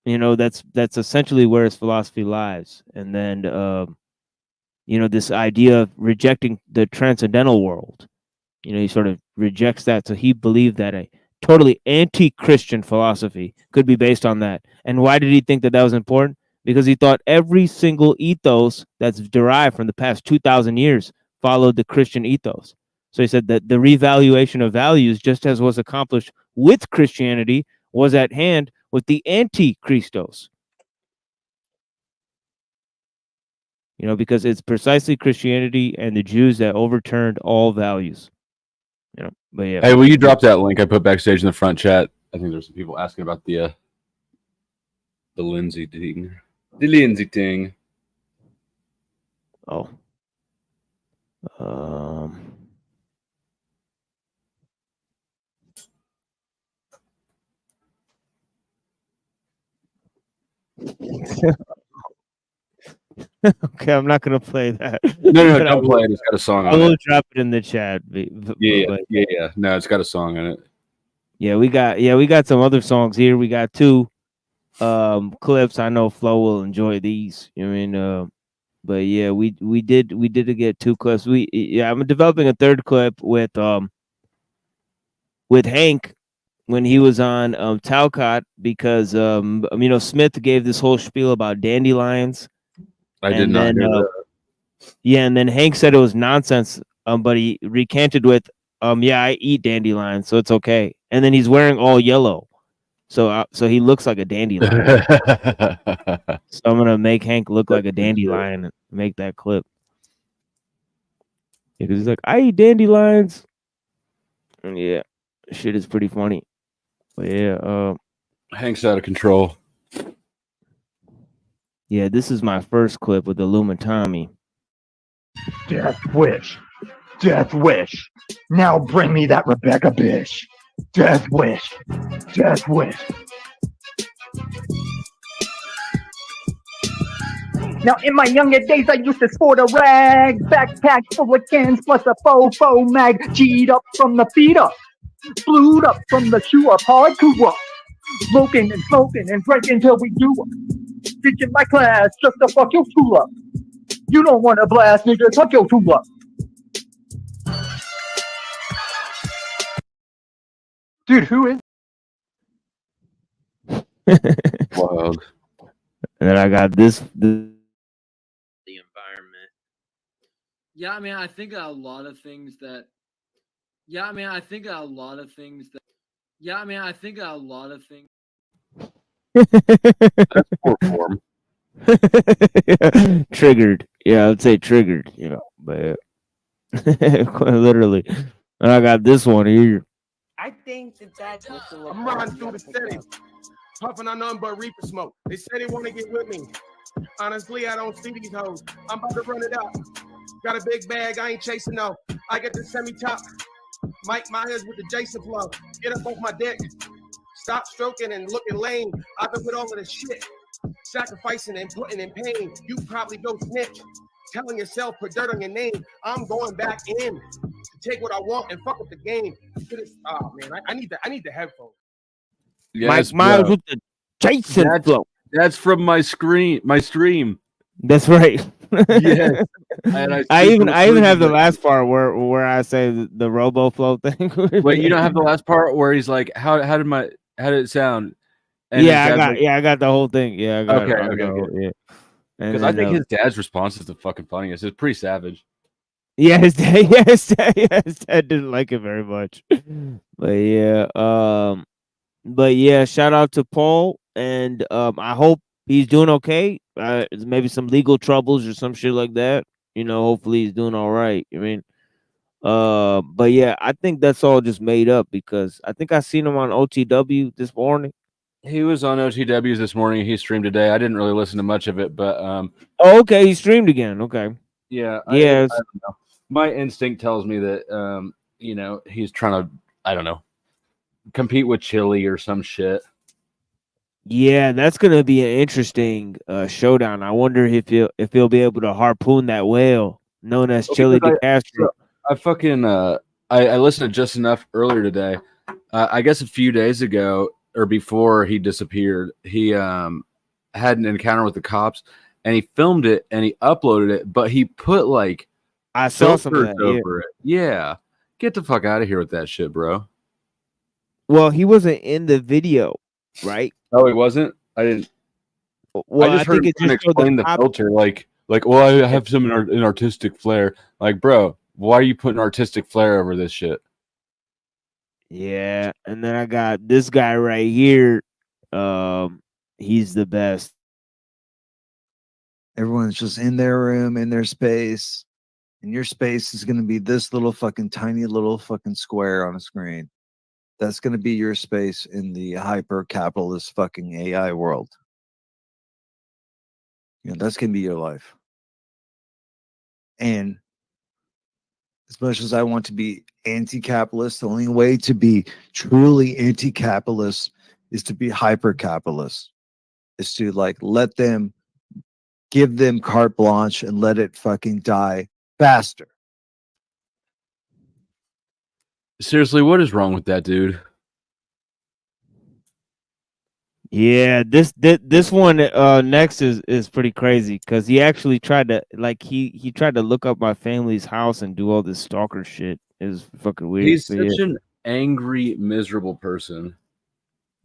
That's essentially where his philosophy lies. And then, this idea of rejecting the transcendental world, he sort of rejects that. So he believed that a totally anti-Christian philosophy could be based on that. And why did he think that was important? Because he thought every single ethos that's derived from the past 2,000 years followed the Christian ethos. So he said that the revaluation of values, just as was accomplished with Christianity, was at hand with the anti-Christos. Because it's precisely Christianity and the Jews that overturned all values. But yeah. Hey, will you drop that link I put backstage in the front chat? I think there's some people asking about the The Lindsay thing. The Lindsay thing. Oh. Okay, I'm not gonna play that. No, don't play it. It's got a song I on will it. drop it in the chat. Yeah. No, it's got a song in it. Yeah, we got some other songs here. We got 2 clips. I know Flo will enjoy these. I mean, but yeah, we did get 2 clips. I'm developing a 3rd clip with Hank when he was on Talcott because Smith gave this whole spiel about dandelions. I did not hear that. Yeah, and then Hank said it was nonsense. But he recanted with, yeah, I eat dandelions, so it's okay. And then he's wearing all yellow, so he looks like a dandelion. So I'm gonna make Hank look like a dandelion and make that clip. Because he's like, I eat dandelions. And yeah, shit is pretty funny. But yeah, Hank's out of control. Yeah, this is my first clip with Illuminati. Death wish. Death wish. Now bring me that Rebecca bitch. Death wish. Death wish. Now, in my younger days, I used to sport a rag, backpack full of cans plus a faux mag, G'd up from the feet up, blued up from the shoe up, hardcore up, smoking and drinking till we do up, teaching my class just to fuck your tool up. You don't want to blast, nigga, tuck your tool up. Dude, who is? Wild. And then I got this. The environment. Yeah, I mean, I think a lot of things that. Yeah, I mean, I think a lot of things that. Yeah, I mean, I think a lot of things. That's poor form. Triggered. Yeah, I would say triggered, but literally. And I got this one here. I think that's what the I'm riding through the city, puffing on nothing but reaper smoke. They say they want to get with me. Honestly, I don't see these hoes. I'm about to run it out. Got a big bag, I ain't chasing no. I get the semi-top. Mike Myers with the Jason flow. Get up off my dick. Stop stroking and looking lame. I've been with all of this shit. Sacrificing and putting in pain. You probably go snitch. Telling yourself, put dirt on your name. I'm going back in to take what I want and fuck with the game. Oh man, I need the headphones. Yes, Mike Myers bro. with the Jason flow. That's from my stream. That's right. Yes. And I even have the last part where I say the robo flow thing. Wait, you don't have the last part where he's like, how did it sound? And I got the whole thing. Yeah, I got okay. it. Yeah. Because I think his dad's response is the fucking funniest. It's pretty savage. Yeah, his dad didn't like it very much. But yeah, shout out to Paul, and I hope he's doing okay. Maybe some legal troubles or some shit like that. Hopefully he's doing all right. I mean, but yeah, I think that's all just made up because I think I seen him on OTW this morning. He was on OTWs this morning. He streamed today. I didn't really listen to much of it, but Oh, okay, he streamed again. Okay. yeah, Yes. I don't know. My instinct tells me that he's trying to, I don't know, compete with Chili or some shit. Yeah, that's gonna be an interesting showdown. I wonder if he'll be able to harpoon that whale known as Chili DeCastro. I listened to Just Enough earlier today. I guess a few days ago or before he disappeared, he had an encounter with the cops and he filmed it and he uploaded it, but he put like I saw some of filters that, over it. Yeah. Get the fuck out of here with that shit, bro. Well, he wasn't in the video, right? Oh, he wasn't? I didn't. Well, I just heard him it just showed explain the cop- filter, like, well, I have some an artistic flair. Like, bro, why are you putting artistic flair over this shit? Yeah, and then I got this guy right here. He's the best. Everyone's just in their room, in their space, and your space is going to be this little fucking tiny little fucking square on a screen. That's going to be your space in the hyper capitalist fucking AI world. You know, that's gonna be your life. And as much as I want to be anti-capitalist, the only way to be truly anti-capitalist is to be hyper-capitalist. Is to like let them give them carte blanche and let it fucking die faster. Seriously, what is wrong with that dude? Yeah, this one next is pretty crazy because he actually tried to like he tried to look up my family's house and do all this stalker shit. It was fucking weird. He's but such yeah. an angry, miserable person.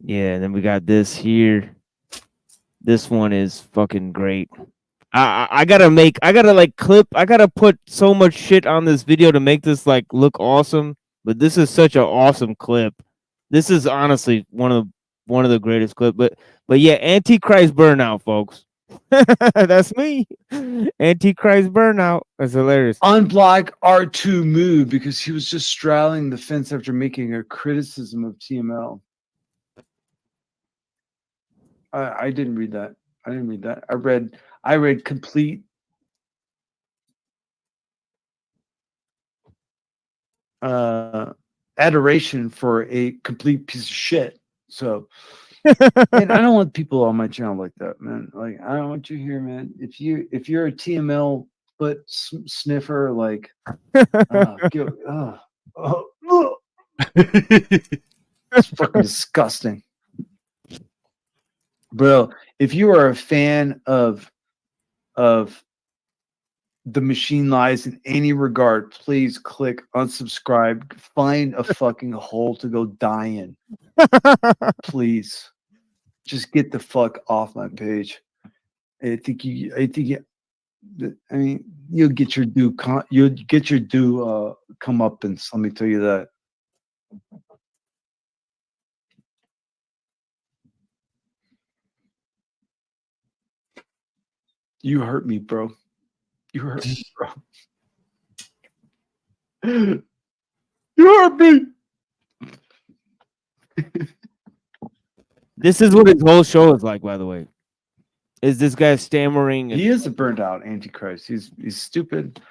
Yeah, and then we got this here. This one is fucking great. I gotta like clip. I gotta put so much shit on this video to make this like look awesome. But this is such an awesome clip. This is honestly one of the greatest clip. But yeah, Antichrist Burnout, folks. That's me. Antichrist Burnout. That's hilarious. Unblock R2 move because he was just straddling the fence after making a criticism of TML. I didn't read that. I didn't read that. I read complete adoration for a complete piece of shit. So, and I don't want people on my channel like that, man. Like, I don't want you here, man. If you're a TML foot sniffer, like, it's fucking disgusting, bro. If you are a fan of the Machine Lies in any regard, please click unsubscribe. Find a fucking hole to go die in. Please. Just get the fuck off my page. I mean, you'll get your due comeuppance, let me tell you that. You hurt me, bro. You hurt me, bro. You hurt me. This is what his whole show is like, by the way. Is this guy stammering? He is a burnt out antichrist. He's stupid.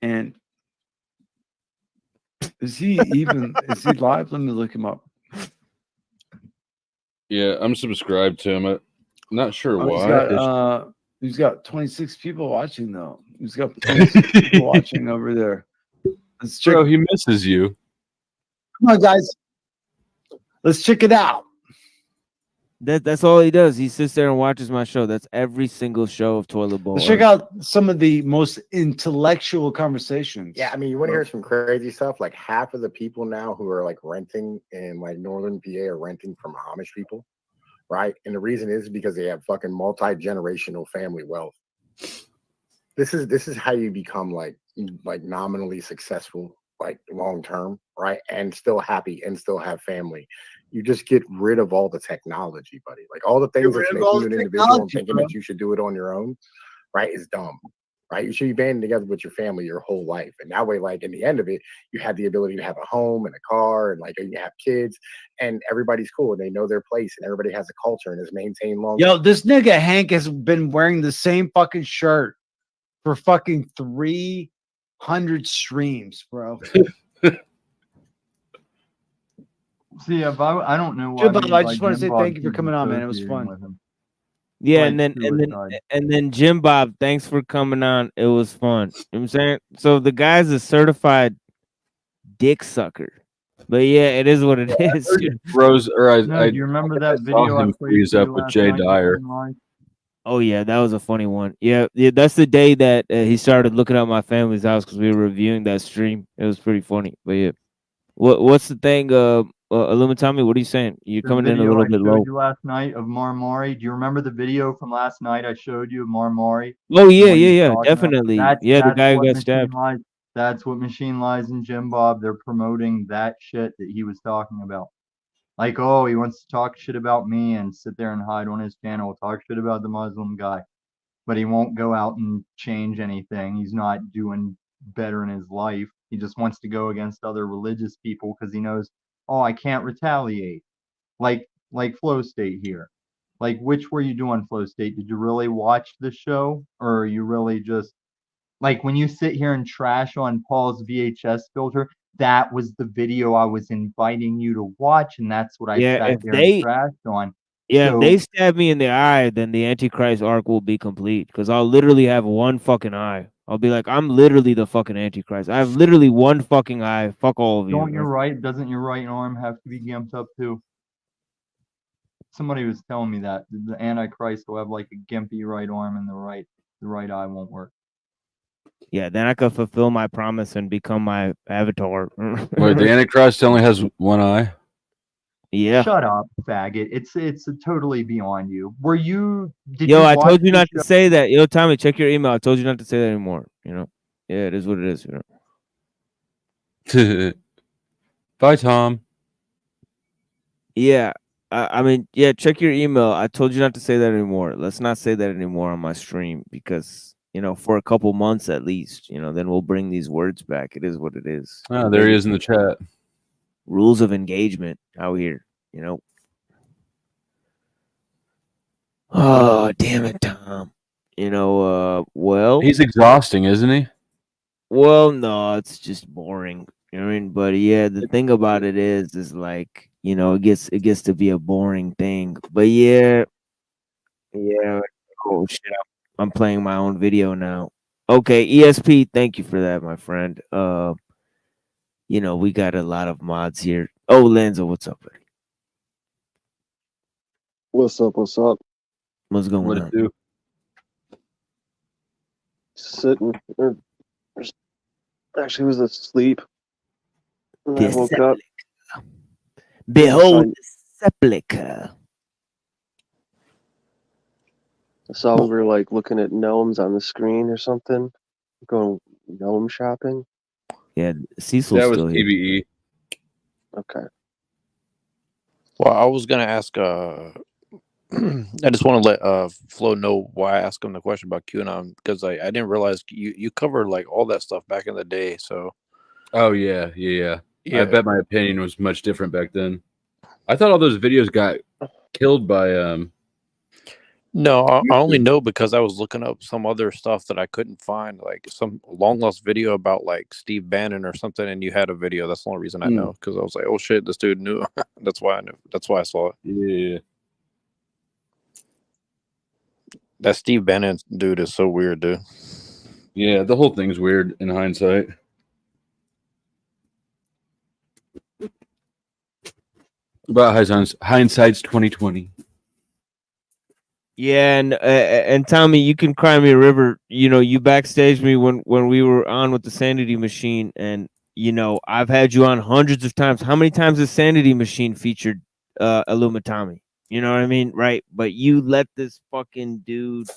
And is he live? Let me look him up. Yeah, I'm subscribed to him. I'm not sure why. He's got 26 people watching though. He's got 26 people watching over there. Let's check. Bro, he misses you. Come on, guys. Let's check it out. That's all he does. He sits there and watches my show. That's every single show of Toilet Bowl. Let's check out some of the most intellectual conversations. Yeah, I mean, you want to hear some crazy stuff? Like half of the people now who are like renting in like northern PA are renting from Amish people, right? And the reason is because they have fucking multi-generational family wealth. This is how you become like nominally successful, like long term, right? And still happy and still have family. You just get rid of all the technology, buddy. Like all the things that's making you an individual and thinking that you should do it on your own, right? Is dumb, right? You should be banding together with your family your whole life. And that way, like in the end of it, you have the ability to have a home and a car and like you have kids and everybody's cool and they know their place and everybody has a culture and is maintained long. Yo, this nigga Hank has been wearing the same fucking shirt for fucking 300 streams, bro. See, if I don't know why. I just want to say thank you for coming on, man. It was fun. Yeah, Like and then Jim Bob, thanks for coming on. It was fun. You know what I'm saying? So the guy's a certified dick sucker. But yeah, it is what it is. Rose, or do you remember that video I played freeze up with Jay Dyer? Oh yeah, that was a funny one. Yeah, that's the day that he started looking at my family's house because we were reviewing that stream. It was pretty funny. But yeah, what's the thing? Illumitami, what are you saying? You're coming in a little bit low. You last night of Marmari. Do you remember the video from last night I showed you of Marmari? Oh yeah, definitely. The guy who got stabbed. That's what Machine Lies and Jim Bob. They're promoting that shit that he was talking about. Like, oh, he wants to talk shit about me and sit there and hide on his channel, talk shit about the Muslim guy, but he won't go out and change anything. He's not doing better in his life. He just wants to go against other religious people because he knows, oh, I can't retaliate. Like Flow State here. Like, which were you doing, Flow State? Did you really watch the show, or are you really just like when you sit here and trash on Paul's VHS filter? That was the video I was inviting you to watch, and that's what I Yeah, sat if there and they trashed on. yeah, if So they stab me in the eye, then the Antichrist arc will be complete because I'll literally have one fucking eye. I'll be like, I'm literally the fucking Antichrist. I have literally one fucking eye. Fuck all of you. don't your right doesn't your right arm have to be gimped up too? Somebody was telling me that the Antichrist will have like a gimpy right arm and the right eye won't work. Yeah, then I could fulfill my promise and become my avatar. Wait, the Antichrist only has one eye? Yeah. Shut up, faggot. It's totally beyond you. Did Yo, you I watch told you the not show? to say that. Yo, Tommy, check your email. I told you not to say that anymore. You know? Yeah, it is what it is. You know? Bye, Tom. Yeah. I mean, yeah, check your email. I told you not to say that anymore. Let's not say that anymore on my stream because, you know, for a couple months at least, you know, then we'll bring these words back. It is what it is. Oh, there he is in the chat. Rules of engagement out here, you know. Oh, damn it, Tom. You know, well, He's exhausting, isn't he? well, no, it's just boring. You know what I mean? But yeah, the thing about it is like, you know, it gets to be a boring thing. But yeah, yeah. Oh shit, I'm playing my own video now. Okay, ESP, thank you for that, my friend. You know, we got a lot of mods here. Oh, Lenzo, what's up, buddy? What's up? What's up? What's going What on? it do? Sitting. Actually, was asleep. And I The woke up. Behold the sepulchre. I saw we were like looking at gnomes on the screen or something. Going gnome shopping. Yeah, Cecil's That was still here. PBE. Okay. Well, I was gonna ask. I just want to let Flo know why I asked him the question about QAnon because I didn't realize you covered like all that stuff back in the day. So. Oh yeah. I bet my opinion was much different back then. I thought all those videos got killed by No, I only know because I was looking up some other stuff that I couldn't find, like some long lost video about like Steve Bannon or something, and you had a video. That's the only reason I know because I was like, oh shit, this dude knew. That's why I knew. That's why I saw it. Yeah. That Steve Bannon dude is so weird, dude. Yeah, the whole thing's weird in hindsight. About hindsight's 2020. Yeah, and Tommy, you can cry me a river. You know, you backstage me when we were on with the Sanity Machine, and you know, I've had you on hundreds of times. How many times has Sanity Machine featured Illumitami? You know what I mean, right? But you let this fucking dude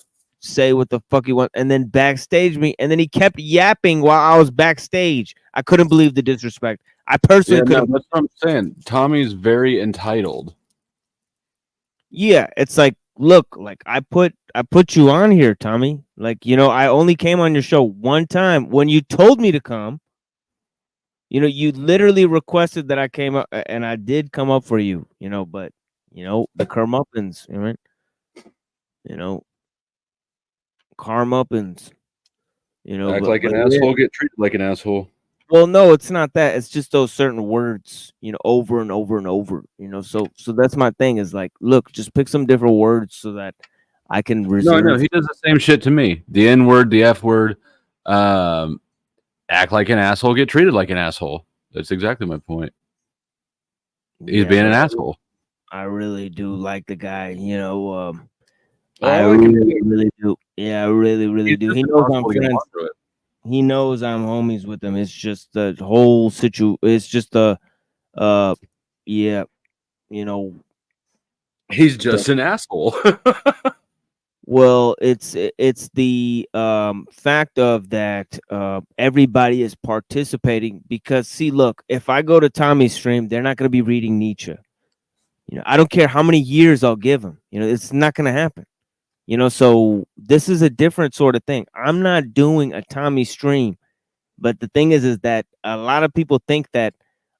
say what the fuck he wants, and then backstage me, and then he kept yapping while I was backstage. I couldn't believe the disrespect. I personally couldn't. That's what I'm saying. Tommy's very entitled. Yeah, it's like, look, like I put you on here, Tommy. Like, you know, I only came on your show one time when you told me to come. You know, you literally requested that I came up, and I did come up for you, you know, but you know, the Kermuffins, you know, Carmuffins, you know, Act but, like an yeah. asshole, get treated like an asshole. Well, no, it's not that. It's just those certain words, you know, over and over and over, you know. So that's my thing is like, look, just pick some different words so that I can reserve. No, he does the same shit to me. The N word, the F word, act like an asshole, get treated like an asshole. That's exactly my point. He's being an asshole. I really do like the guy, you know. I I like him. really do. Yeah, I really do. He knows I'm friends. He knows I'm homies with him. It's just the whole it's just the yeah, you know. He's just an asshole. Well, it's the fact of that everybody is participating because see, look, if I go to Tommy's stream, they're not going to be reading Nietzsche. You know, I don't care how many years I'll give them. You know, it's not going to happen. You know, so this is a different sort of thing. I'm not doing a Tommy stream, but the thing is that a lot of people think that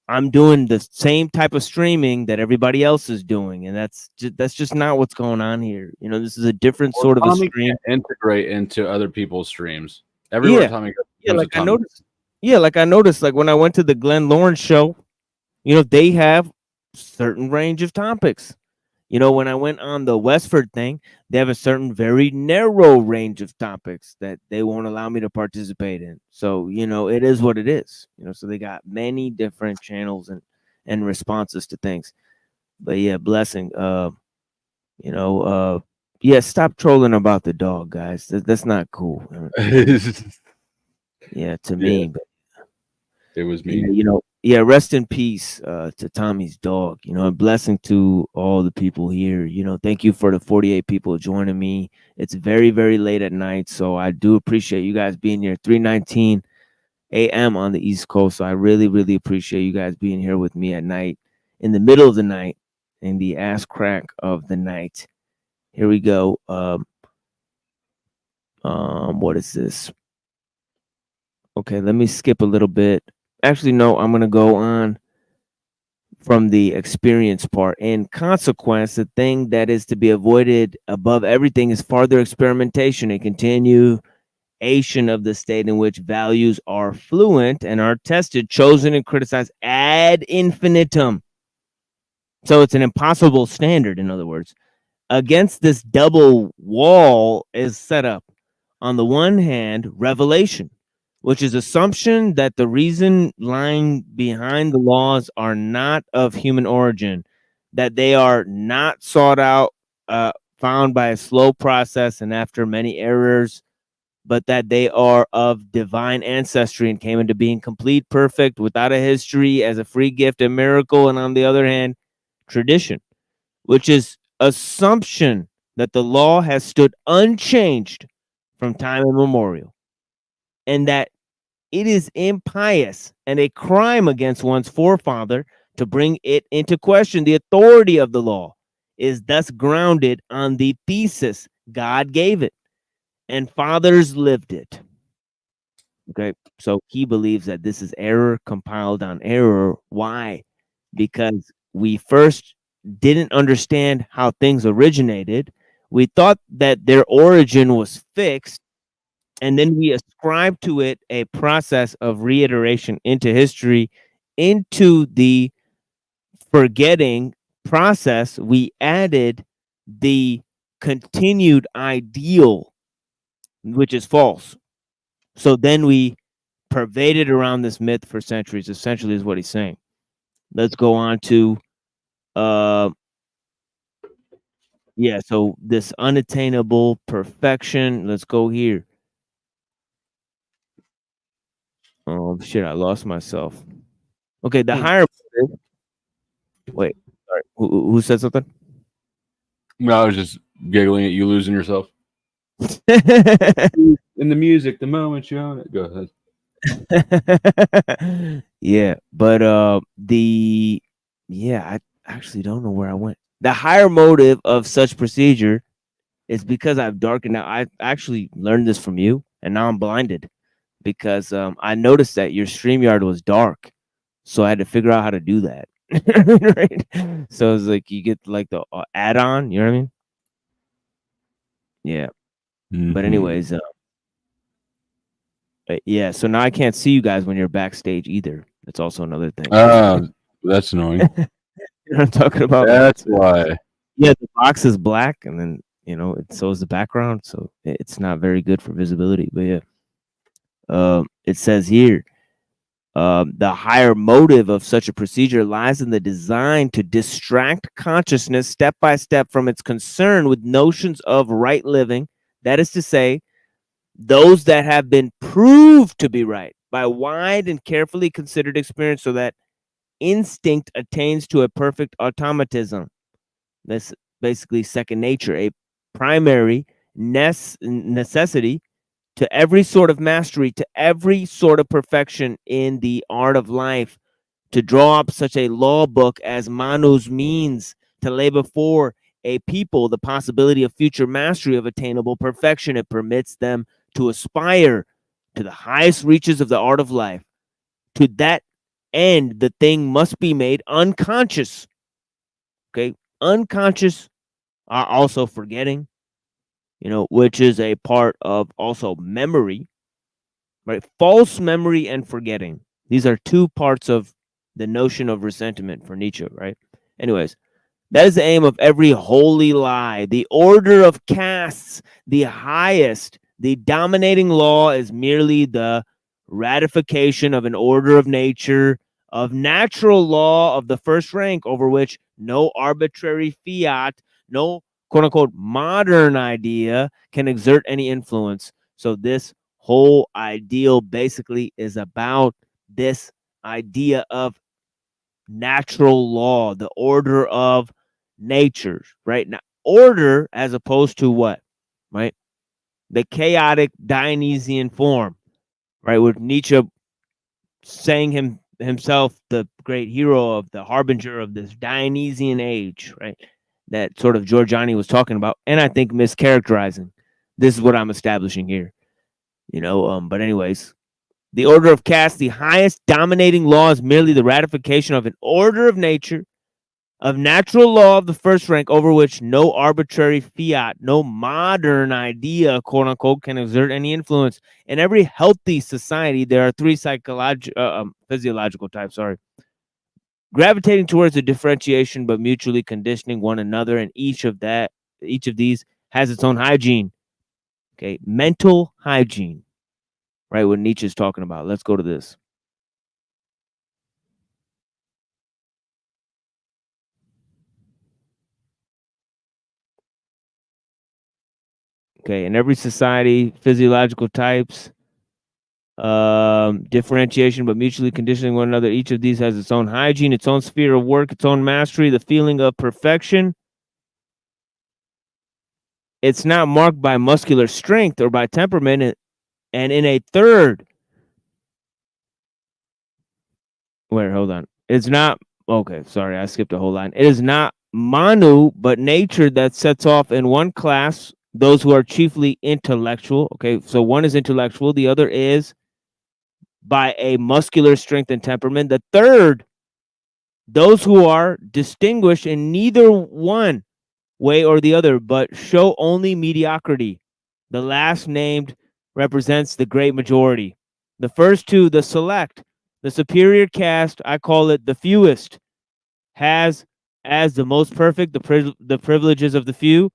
I'm doing the same type of streaming that everybody else is doing, and that's just not what's going on here. You know, this is a different sort of a Tommy stream. can't integrate into other people's streams. Everywhere Yeah, Tommy goes, yeah. goes Like to I Tommy. noticed. Yeah, like I noticed. Like when I went to the Glenn Lawrence show, you know, they have certain range of topics. You know, when I went on the Westford thing, they have a certain very narrow range of topics that they won't allow me to participate in. So, you know, it is what it is. You know, so they got many different channels and responses to things. But yeah, blessing. You know, yeah, stop trolling about the dog, guys. That's not cool. Yeah, to me, Yeah. but It was me. you know, yeah, rest in peace to Tommy's dog. You know, a blessing to all the people here. You know, thank you for the 48 people joining me. It's very, very late at night, so I do appreciate you guys being here. 3:19 a.m. on the East Coast. So I really, really appreciate you guys being here with me at night, in the middle of the night, in the ass crack of the night. Here we go. What is this? Okay, let me skip a little bit. Actually, no, I'm gonna go on from the experience part. In consequence, the thing that is to be avoided above everything is further experimentation and continuation of the state in which values are fluent and are tested, chosen, and criticized ad infinitum. So it's an impossible standard, in other words. Against this double wall is set up, on the one hand, revelation, which is assumption that the reason lying behind the laws are not of human origin, that they are not sought out, found by a slow process and after many errors, but that they are of divine ancestry and came into being complete, perfect, without a history, as a free gift and miracle. And on the other hand, tradition, which is assumption that the law has stood unchanged from time immemorial, and that it is impious and a crime against one's forefather to bring it into question. The authority of the law is thus grounded on the thesis God gave it, and fathers lived it. Okay, so he believes that this is error compiled on error. Why? Because we first didn't understand how things originated. We thought that their origin was fixed, and then we ascribe to it a process of reiteration into history. Into the forgetting process, we added the continued ideal, which is false. So then we pervaded around this myth for centuries, essentially, is what he's saying. Let's go on to yeah, so this unattainable perfection. Let's go here. Oh shit, I lost myself. Okay, the higher motive. Wait, sorry. Who said something? No, I was just giggling at you losing yourself. In the music, the moment you own it. Go ahead. Yeah, but I actually don't know where I went. The higher motive of such procedure is because I've darkened out. I actually learned this from you, and now I'm blinded because I noticed that your StreamYard was dark, so I had to figure out how to do that. Right? So it's like you get like the add-on. You know what I mean? Yeah. But anyways, yeah. So now I can't see you guys when you're backstage either. That's also another thing. That's annoying. You know what I'm talking about? That's why. Yeah, the box is black, and then so is the background, so it's not very good for visibility. But yeah, it says here, the higher motive of such a procedure lies in the design to distract consciousness step by step from its concern with notions of right living. That is to say, those that have been proved to be right by wide and carefully considered experience, so that instinct attains to a perfect automatism. That's basically second nature, a primary necessity to every sort of mastery, to every sort of perfection in the art of life. To draw up such a law book as Manu's means to lay before a people the possibility of future mastery of attainable perfection. It permits them to aspire to the highest reaches of the art of life. To that end, the thing must be made unconscious. Okay, unconscious are also forgetting, which is a part of also memory, right? False memory and forgetting. These are two parts of the notion of resentment for Nietzsche, right? Anyways, that is the aim of every holy lie. The order of castes, the highest, the dominating law is merely the ratification of an order of nature, of natural law of the first rank, over which no arbitrary fiat, no quote unquote modern idea can exert any influence. So this whole ideal basically is about this idea of natural law, the order of nature, right? Now, order as opposed to what, right? The chaotic Dionysian form, right? With Nietzsche saying himself the great hero of the harbinger of this Dionysian age, right? That sort of Giorgiani was talking about, and I think mischaracterizing. This is what I'm establishing here, But anyways, the order of caste, the highest dominating law, is merely the ratification of an order of nature, of natural law of the first rank, over which no arbitrary fiat, no modern idea, quote unquote, can exert any influence. In every healthy society, there are three physiological types, gravitating towards a differentiation but mutually conditioning one another, and each of these has its own hygiene. Okay, mental hygiene, right? What Nietzsche's talking about. Let's go to this. Okay, in every society, physiological types, differentiation but mutually conditioning one another. Each of these has its own hygiene, its own sphere of work, its own mastery, the feeling of perfection. It's not marked by muscular strength or by temperament. And in a third, hold on. It's not, okay, sorry, I skipped a whole line. It is not Manu, but nature that sets off in one class those who are chiefly intellectual. Okay, so one is intellectual, the other is by a muscular strength and temperament. The third, those who are distinguished in neither one way or the other, but show only mediocrity. The last named represents the great majority. The first two, the select, the superior caste, I call it the fewest, has as the most perfect the privileges of the few.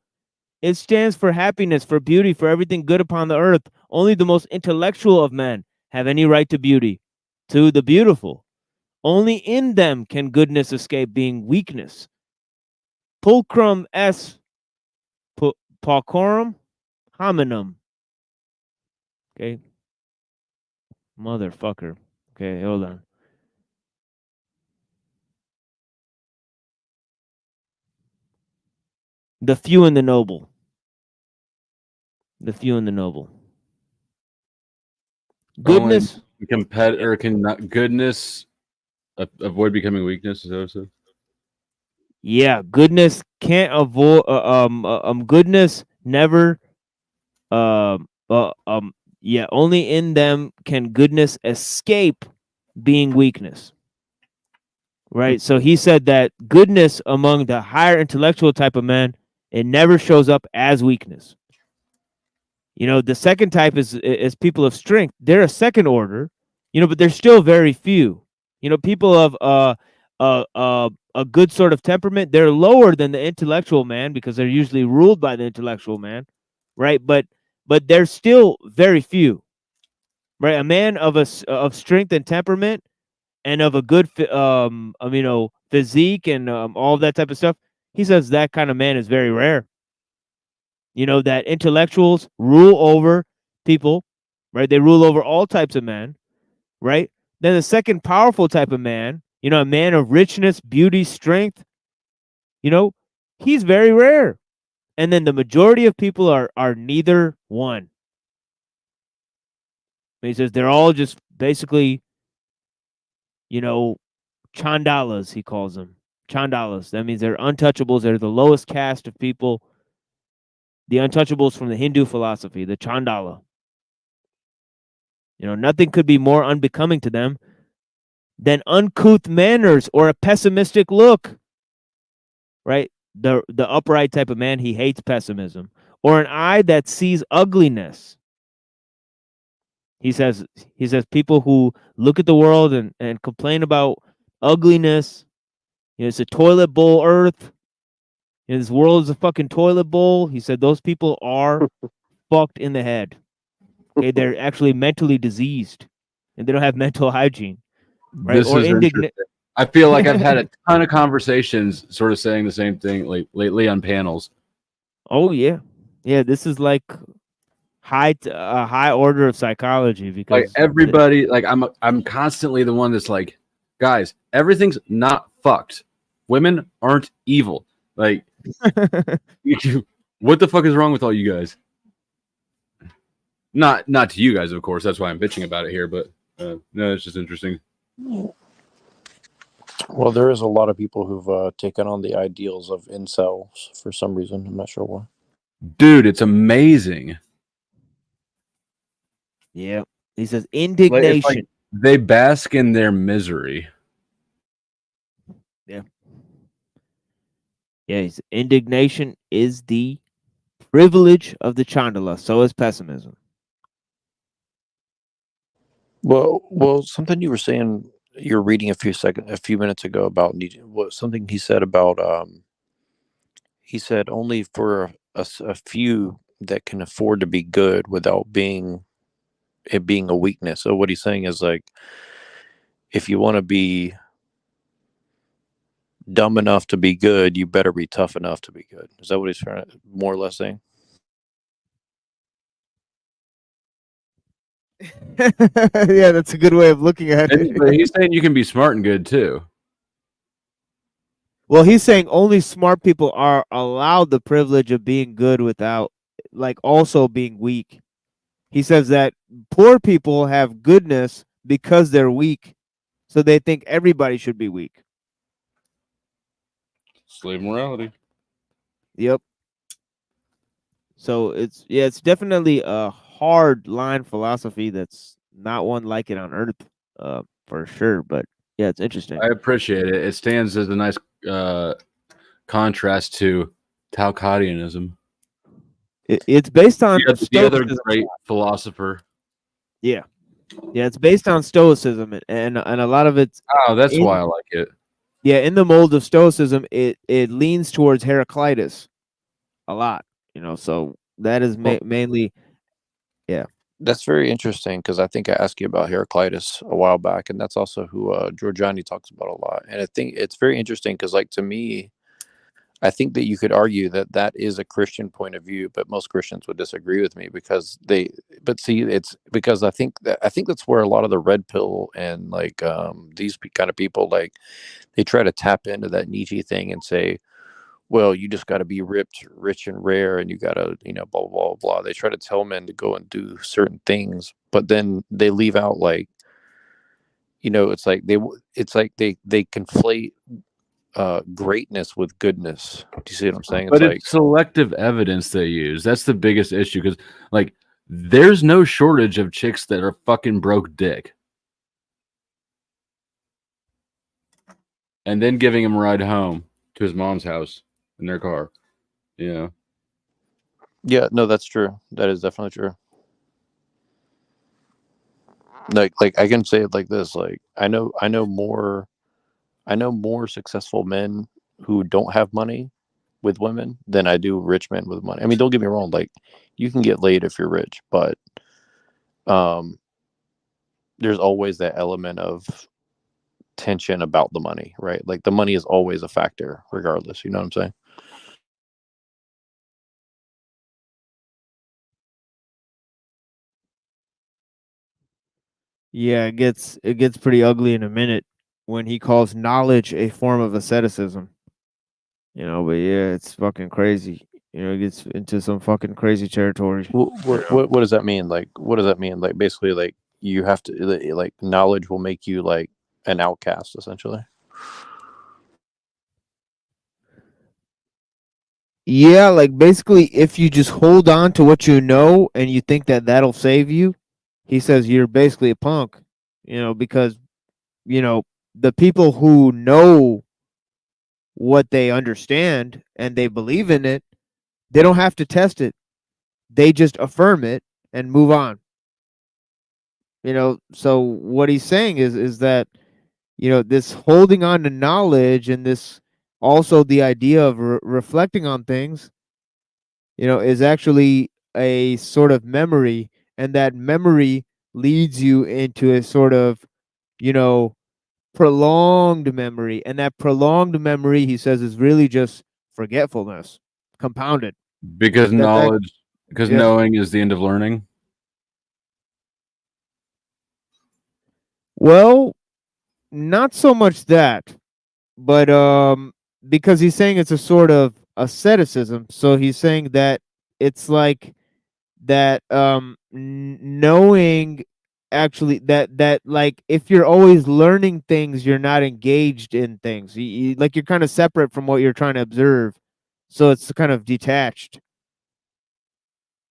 It stands for happiness, for beauty, for everything good upon the earth. Only the most intellectual of men have any right to beauty, to the beautiful. Only in them can goodness escape being weakness. Pulchrum est paucorum hominum. Okay. Motherfucker. Okay, hold on. The few and the noble. The few and the noble. Goodness. Goodness avoid becoming weakness? Is that what it says? Yeah, goodness can't avoid. Goodness never. Yeah, only in them can goodness escape being weakness. Right. So he said that goodness among the higher intellectual type of men, it never shows up as weakness. The second type is people of strength. They're a second order, but they're still very few. People of a good sort of temperament, they're lower than the intellectual man because they're usually ruled by the intellectual man, right? But they're still very few, right? A man of strength and temperament and of a good physique and all that type of stuff, he says that kind of man is very rare. That intellectuals rule over people, right? They rule over all types of men, right? Then the second powerful type of man, a man of richness, beauty, strength, he's very rare. And then the majority of people are neither one. He says they're all just basically, chandalas, he calls them. Chandalas. That means they're untouchables. They're the lowest caste of people. The untouchables from the Hindu philosophy, the Chandala. Nothing could be more unbecoming to them than uncouth manners or a pessimistic look. Right? The upright type of man, he hates pessimism. Or an eye that sees ugliness. He says people who look at the world and complain about ugliness. You know, it's a toilet bowl earth. You know, this world is a fucking toilet bowl. He said those people are fucked in the head. Okay, they're actually mentally diseased, and they don't have mental hygiene, right? This Or is indignant. interesting. I feel like I've had a ton of conversations sort of saying the same thing lately on panels. Oh yeah, yeah. This is like a high order of psychology because Like everybody, like I'm constantly the one that's like, guys, everything's not fucked. Women aren't evil. Like, what the fuck is wrong with all you guys? Not to you guys, of course. That's why I'm bitching about it here. But no, it's just interesting. Well, there is a lot of people who've taken on the ideals of incels for some reason. I'm not sure why. Dude, it's amazing. Yeah, he says indignation. It's like they bask in their misery. Yeah. Yeah, indignation is the privilege of the Chandala. So is pessimism. Well, something you were saying, you were reading a few minutes ago about Nietzsche. Something he said about he said only for a few that can afford to be good without it being a weakness. So what he's saying is like, if you want to be dumb enough to be good, you better be tough enough to be good. Is that what he's more or less saying? Yeah, that's a good way of looking at it. But he's saying you can be smart and good too. Well, he's saying only smart people are allowed the privilege of being good without, like, also being weak. He says that poor people have goodness because they're weak, so they think everybody should be weak. Slave morality. Yep. So it's definitely a hard line philosophy that's not one like it on Earth, for sure. But yeah, it's interesting. I appreciate it. It stands as a nice contrast to Talcottianism. It's based on the other great philosopher. Yeah, it's based on Stoicism, and a lot of it's. Oh, that's why I like it. Yeah, in the mold of Stoicism, it leans towards Heraclitus a lot. You know, so that is mainly, yeah. That's very interesting because I think I asked you about Heraclitus a while back, and that's also who Giorgiani talks about a lot. And I think it's very interesting because, like, to me, I think that you could argue that that is a Christian point of view, but most Christians would disagree with me because it's because I think that's where a lot of the red pill and like these kind of people, like, they try to tap into that Nietzsche thing and say, well, you just got to be ripped, rich, and rare, and you got to, blah, blah, blah. They try to tell men to go and do certain things, but then they leave out, like, it's like they conflate greatness with goodness. Do you see what I'm saying? But it's selective evidence they use. That's the biggest issue because, like, there's no shortage of chicks that are fucking broke dick. And then giving him a ride home to his mom's house in their car. Yeah. Yeah, no, that's true. That is definitely true. Like I can say it like this. Like, I know more successful men who don't have money with women than I do rich men with money. I mean, don't get me wrong. Like, you can get laid if you're rich, but there's always that element of tension about the money, right? Like, the money is always a factor regardless. You know what I'm saying? Yeah, it gets pretty ugly in a minute when he calls knowledge a form of asceticism. But yeah, it's fucking crazy. It gets into some fucking crazy territory. What does that mean? Like, what does that mean? Like, basically, like, you have to, like, knowledge will make you like an outcast, essentially. Yeah, like, basically, if you just hold on to what you know and you think that that'll save you, he says you're basically a punk, because the people who know what they understand and they believe in it, they don't have to test it. They just affirm it and move on. So what he's saying is that this holding on to knowledge and this also the idea of reflecting on things, is actually a sort of memory, and that memory leads you into a sort of, prolonged memory, and that prolonged memory, he says, is really just forgetfulness compounded. Because That because yeah. knowing is the end of learning. Well, not so much that, but because he's saying it's a sort of asceticism, so he's saying that it's like that knowing actually that like if you're always learning things, you're not engaged in things. Like you're kind of separate from what you're trying to observe, so it's kind of detached.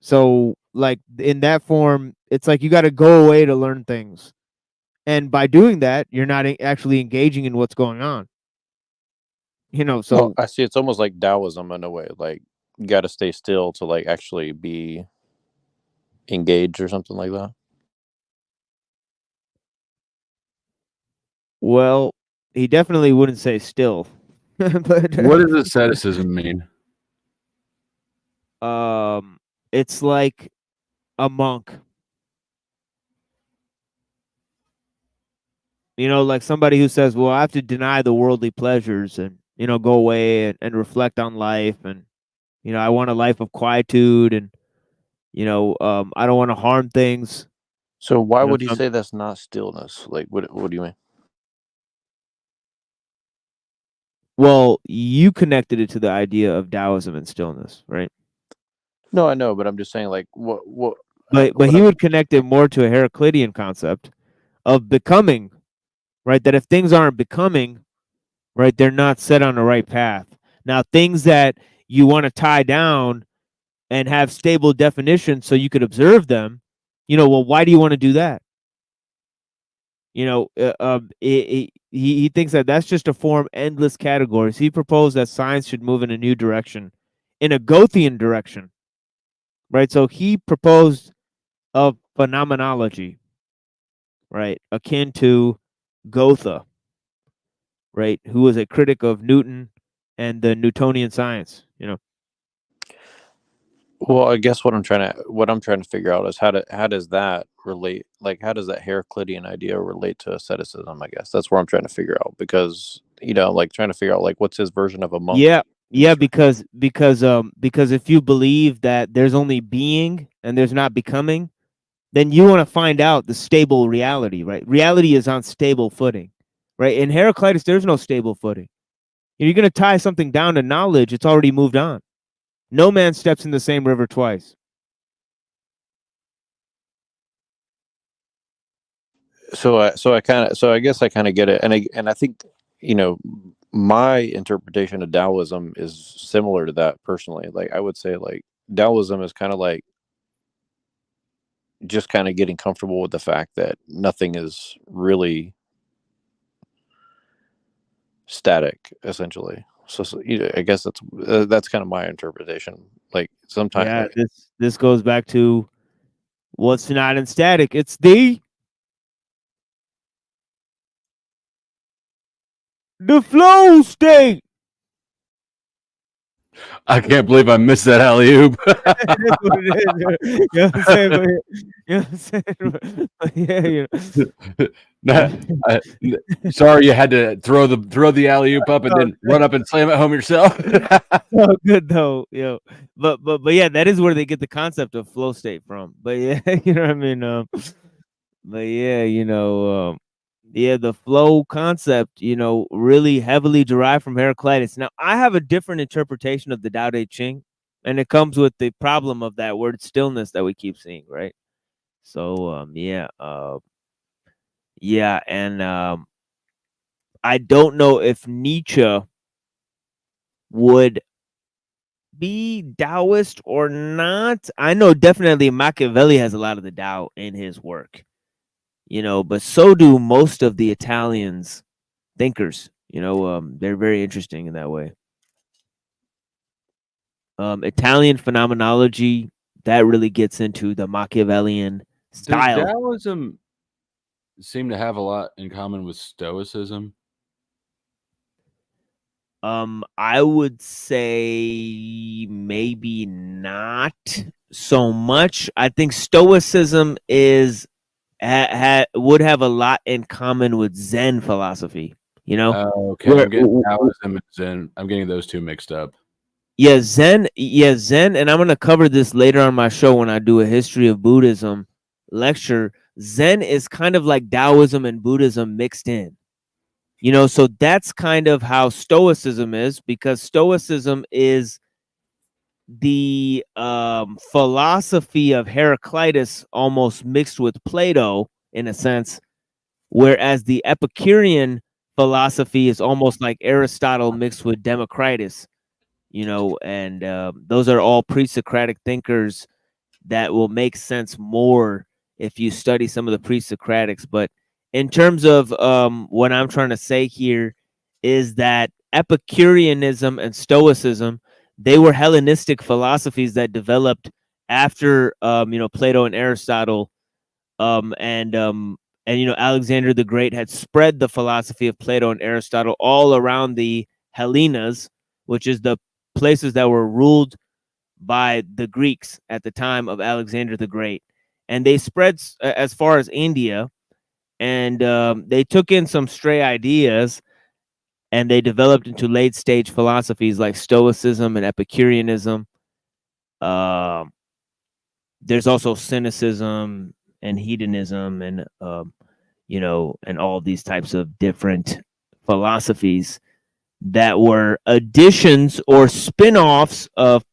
So like in that form, it's like you got to go away to learn things, and by doing that, you're not actually engaging in what's going on. So Well, I see. It's almost like Taoism in a way. Like you got to stay still to like actually be engaged or something like that. Well, he definitely wouldn't say still. But What does asceticism mean? It's like a monk. Like somebody who says, "Well, I have to deny the worldly pleasures and go away and reflect on life, and I want a life of quietude, and I don't want to harm things." So why would you Some say that's not stillness? Like, what do you mean? Well, you connected it to the idea of Taoism and stillness, right? No, I know, but I'm just saying, like, what? But he would connect it more to a Heraclitean concept of becoming, right? That if things aren't becoming, right, they're not set on the right path. Now, things that you want to tie down and have stable definition so you could observe them, well, why do you want to do that? He thinks that that's just to form endless categories. He proposed that science should move in a new direction, in a Gothian direction, right? So he proposed a phenomenology, right, akin to Goethe, right, who was a critic of Newton and the Newtonian science. Well, I guess what I'm trying to figure out is how does that relate? Like, how does that Heraclitean idea relate to asceticism? I guess that's where I'm trying to figure out, because like trying to figure out like what's his version of a monk. Yeah, because if you believe that there's only being and there's not becoming, then you want to find out the stable reality, right? Reality is on stable footing, right? In Heraclitus, there's no stable footing. You're going to tie something down to knowledge, it's already moved on. No man steps in the same river twice. So I guess I kind of get it, and I think my interpretation of Taoism is similar to that personally. Like I would say like Taoism is kind of like just kind of getting comfortable with the fact that nothing is really static, essentially. So I guess that's kind of my interpretation. Like sometimes, Yeah, this goes back to what's not in static. It's the flow state. I can't believe I missed that alley-oop. You know what I'm saying? You know what I'm saying? But yeah, Sorry, you had to throw the alley-oop up and then run up and slam it home yourself. So good though, but yeah, that is where they get the concept of flow state from. But yeah, you know what I mean. But yeah, the flow concept, really heavily derived from Heraclitus. Now, I have a different interpretation of the Tao Te Ching, and it comes with the problem of that word stillness that we keep seeing, right? So, and I don't know if Nietzsche would be Taoist or not. I know definitely Machiavelli has a lot of the Tao in his work. you know, but so do most of the Italians thinkers. You know, they're very interesting in that way. Italian phenomenology, that really gets into the Machiavellian Does style. Taoism seem to have a lot in common with Stoicism? I would say maybe not so much. I think Stoicism is would have a lot in common with Zen philosophy. You know, Okay, I'm getting Taoism and Zen. I'm getting those two mixed up. Yeah, Zen, and I'm gonna cover this later on my show when I do a history of Buddhism lecture. Zen is kind of like Taoism and Buddhism mixed in. You know, so that's kind of how Stoicism is, because Stoicism is the philosophy of Heraclitus almost mixed with Plato in a sense, whereas the Epicurean philosophy is almost like Aristotle mixed with Democritus. You know, and those are all pre-Socratic thinkers that will make sense more if you study some of the pre-Socratics. But in terms of what I'm trying to say here is that Epicureanism and Stoicism, they were Hellenistic philosophies that developed after you know, Plato and Aristotle, and you know, Alexander the Great had spread the philosophy of Plato and Aristotle all around the Hellenas, which is the places that were ruled by the Greeks at the time of Alexander the Great. And they spread as far as India, and they took in some stray ideas, and they developed into late stage philosophies like Stoicism and Epicureanism. There's also cynicism and hedonism, and you know, and all of these types of different philosophies that were additions or spin-offs of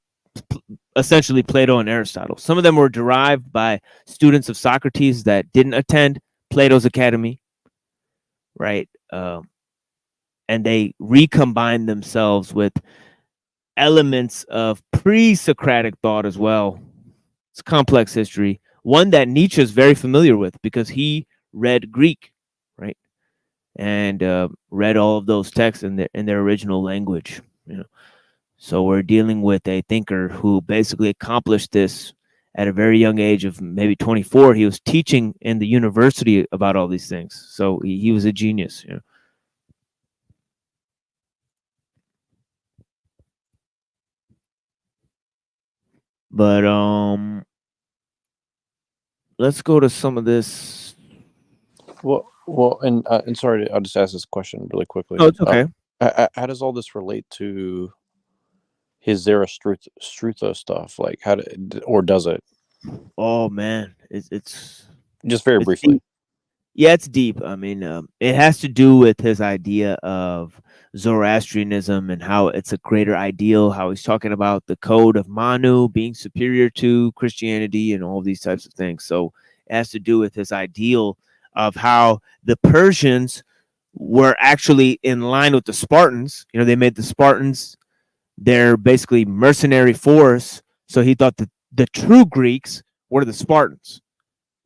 essentially Plato and Aristotle. Some of them were derived by students of Socrates that didn't attend Plato's academy, right? And they recombined themselves with elements of pre-Socratic thought as well. It's a complex history, one that Nietzsche is very familiar with because he read Greek, right? And read all of those texts in their original language, you know. So we're dealing with a thinker who basically accomplished this at a very young age of maybe 24. He was teaching in the university about all these things. So he was a genius, you know. But let's go to some of this. Well, and sorry, I'll just ask this question really quickly. Oh, it's okay. How does all this relate to his Zarathustra stuff? Like, or does it? Oh man, it's just very briefly. Deep. Yeah, it's deep. I mean, it has to do with his idea of Zoroastrianism and how it's a greater ideal. How he's talking about the code of Manu being superior to Christianity and all these types of things. So it has to do with his ideal of how the Persians were actually in line with the Spartans. You know, they made the Spartans their basically mercenary force. So he thought that the true Greeks were the Spartans,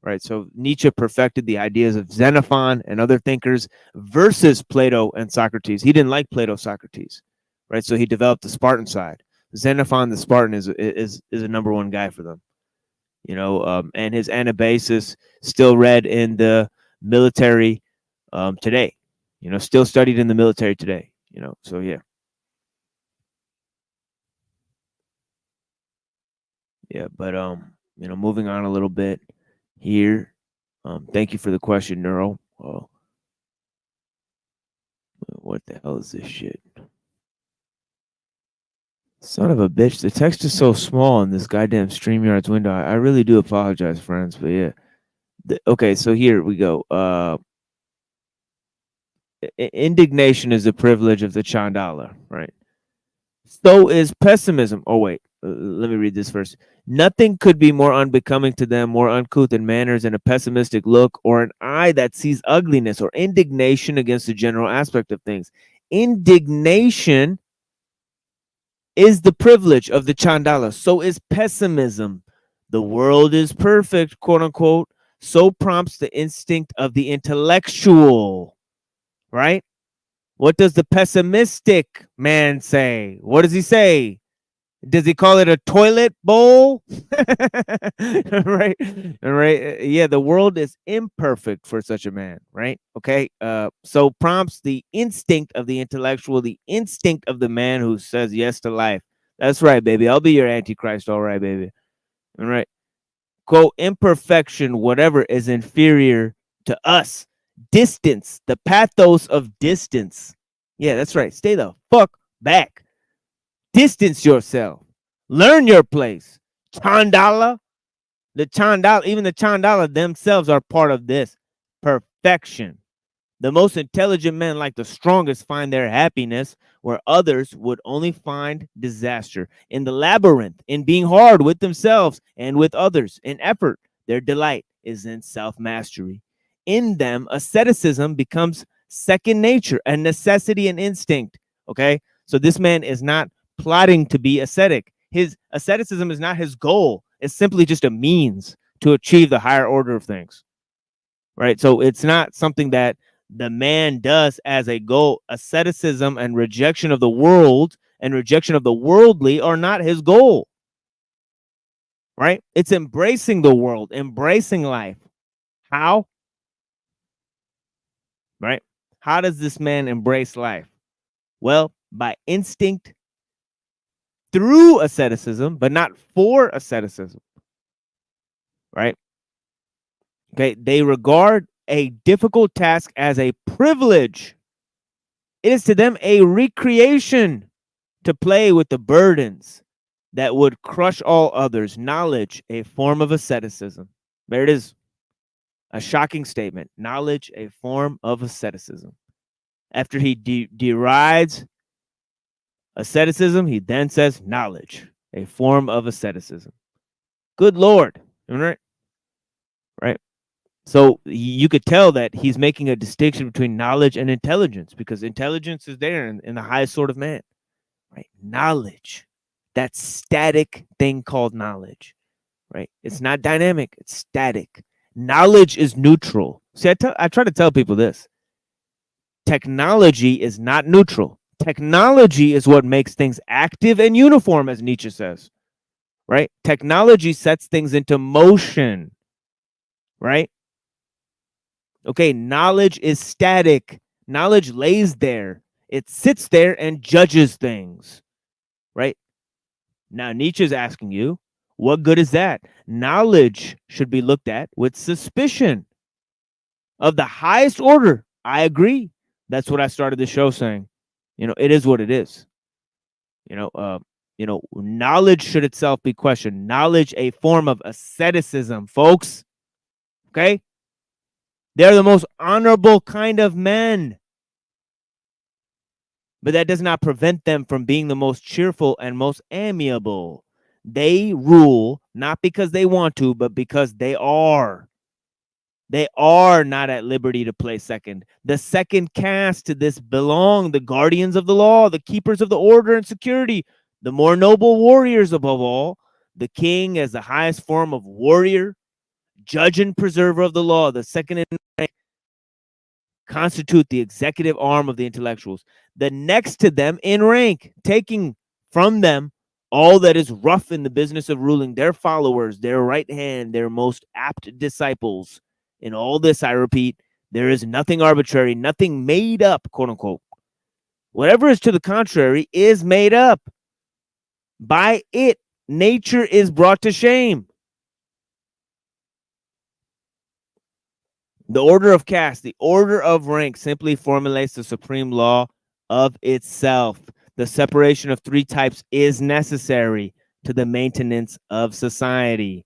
right? So Nietzsche perfected the ideas of Xenophon and other thinkers versus Plato and Socrates. He didn't like Plato, Socrates, right? So he developed the Spartan side. Xenophon, the Spartan, is a number one guy for them, you know. And his Anabasis still read in the military today, you know, still studied in the military today, you know. So yeah. Yeah, but you know, moving on a little bit here. Thank you for the question, Neural. What the hell is this shit? Son of a bitch, the text is so small in this goddamn StreamYard's window. I really do apologize, friends, but yeah. Okay, so here we go. Indignation is a privilege of the Chandala, right? So is pessimism. Oh, wait. Let me read this first. Nothing could be more unbecoming to them, more uncouth in manners and a pessimistic look, or an eye that sees ugliness or indignation against the general aspect of things. Indignation is the privilege of the Chandala. So is pessimism. The world is perfect, quote unquote. so prompts the instinct of the intellectual, right? What does the pessimistic man say? What does he say? Does he call it a toilet bowl? Right? Right. Yeah, the world is imperfect for such a man, right? Okay. So prompts the instinct of the intellectual, the instinct of the man who says yes to life. That's right, baby. I'll be your Antichrist. All right, baby. All right. Quote, imperfection, whatever, is inferior to us. Distance, the pathos of distance. Yeah, that's right. Stay the fuck back. Distance yourself. Learn your place. Chandala, even the Chandala themselves are part of this perfection. The most intelligent men, like the strongest, find their happiness where others would only find disaster. In the labyrinth, in being hard with themselves and with others, in effort, their delight is in self-mastery. In them, asceticism becomes second nature, a necessity and instinct. Okay, so this man is not plotting to be ascetic. His asceticism is not his goal. It's simply just a means to achieve the higher order of things. Right, so it's not something that the man does as a goal. Asceticism and rejection of the world and rejection of the worldly are not his goal. Right? It's embracing the world, embracing life. How? Right? How does this man embrace life? Well, by instinct through asceticism, but not for asceticism. Right? Okay, they regard a difficult task as a privilege. It is to them a recreation to play with the burdens that would crush all others. Knowledge, a form of asceticism. There it is. A shocking statement. Knowledge, a form of asceticism. After he derides asceticism, he then says knowledge, a form of asceticism. Good Lord. Right? Right. So you could tell that he's making a distinction between knowledge and intelligence, because intelligence is there in the highest sort of man. Right? Knowledge, that static thing called knowledge, right? It's not dynamic, it's static. Knowledge is neutral. See, I try to tell people this. Technology is not neutral. Technology is what makes things active and uniform, as Nietzsche says, right? Technology sets things into motion, right? Okay, knowledge is static. Knowledge lays there. It sits there and judges things, right? Now, Nietzsche's asking you, what good is that? Knowledge should be looked at with suspicion of the highest order. I agree. That's what I started the show saying. It is what it is. Knowledge should itself be questioned. Knowledge, a form of asceticism, folks. Okay? They're the most honorable kind of men. But that does not prevent them from being the most cheerful and most amiable. They rule not because they want to, but because they are. They are not at liberty to play second. The second caste to this belong the guardians of the law, the keepers of the order and security, the more noble warriors above all, the king as the highest form of warrior, judge and preserver of the law, the second in rank, constitute the executive arm of the intellectuals. The next to them in rank, taking from them all that is rough in the business of ruling, their followers, their right hand, their most apt disciples. In all this, I repeat, there is nothing arbitrary, nothing made up, quote unquote. Whatever is to the contrary is made up. By it, nature is brought to shame. The order of caste, the order of rank simply formulates the supreme law of itself. The separation of three types is necessary to the maintenance of society,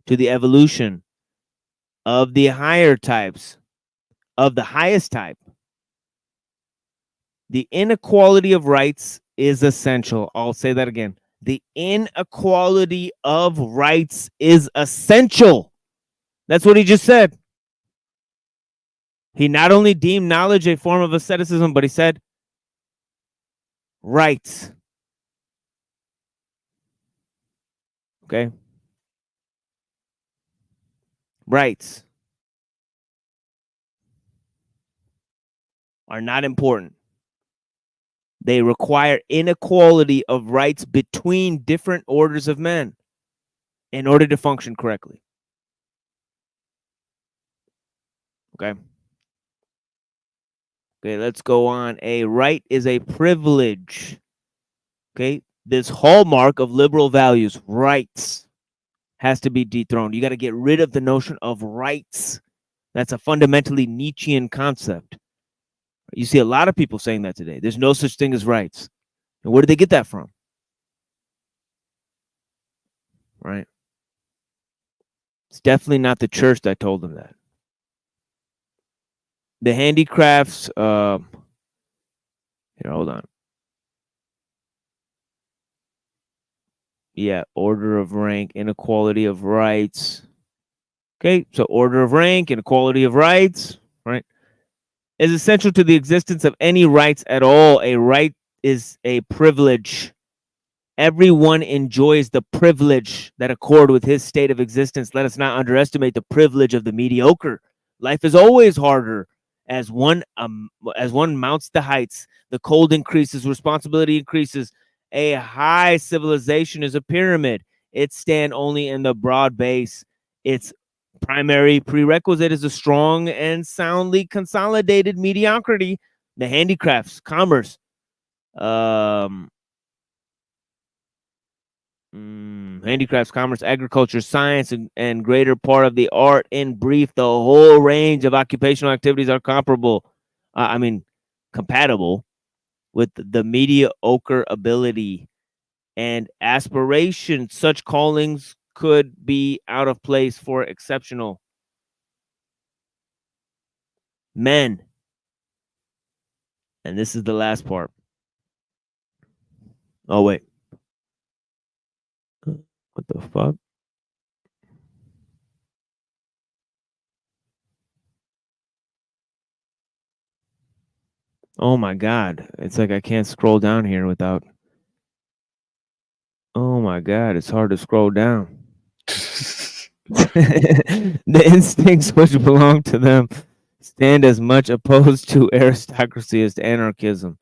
to the evolution of the higher types, of the highest type. The inequality of rights is essential. I'll say that again. The inequality of rights is essential. That's what he just said. He not only deemed knowledge a form of asceticism, but he said rights. Okay? Rights. are not important. They require inequality of rights between different orders of men in order to function correctly. Okay. Okay, let's go on. A right is a privilege. Okay, this hallmark of liberal values, rights, has to be dethroned. You got to get rid of the notion of rights. That's a fundamentally Nietzschean concept. You see a lot of people saying that today. There's no such thing as rights. And where did they get that from? Right? It's definitely not the church that told them that. The handicrafts, here, hold on. Yeah, order of rank, inequality of rights. Okay, so order of rank, inequality of rights, right, is essential to the existence of any rights at all. A right is a privilege. Everyone enjoys the privilege that accord with his state of existence. Let us not underestimate the privilege of the mediocre. Life is always harder as one mounts the heights. The cold increases, responsibility increases. A high civilization is a pyramid. It stands only in the broad base. Its primary prerequisite is a strong and soundly consolidated mediocrity. The handicrafts, commerce, handicrafts, commerce, agriculture, science, and greater part of the art. In brief, the whole range of occupational activities are compatible with the mediocre ability and aspiration. Such callings could be out of place for exceptional men. And this is the last part. Oh, wait. What the fuck? Oh my God. It's like I can't scroll down here without. Oh my God. It's hard to scroll down. The instincts which belong to them stand as much opposed to aristocracy as to anarchism.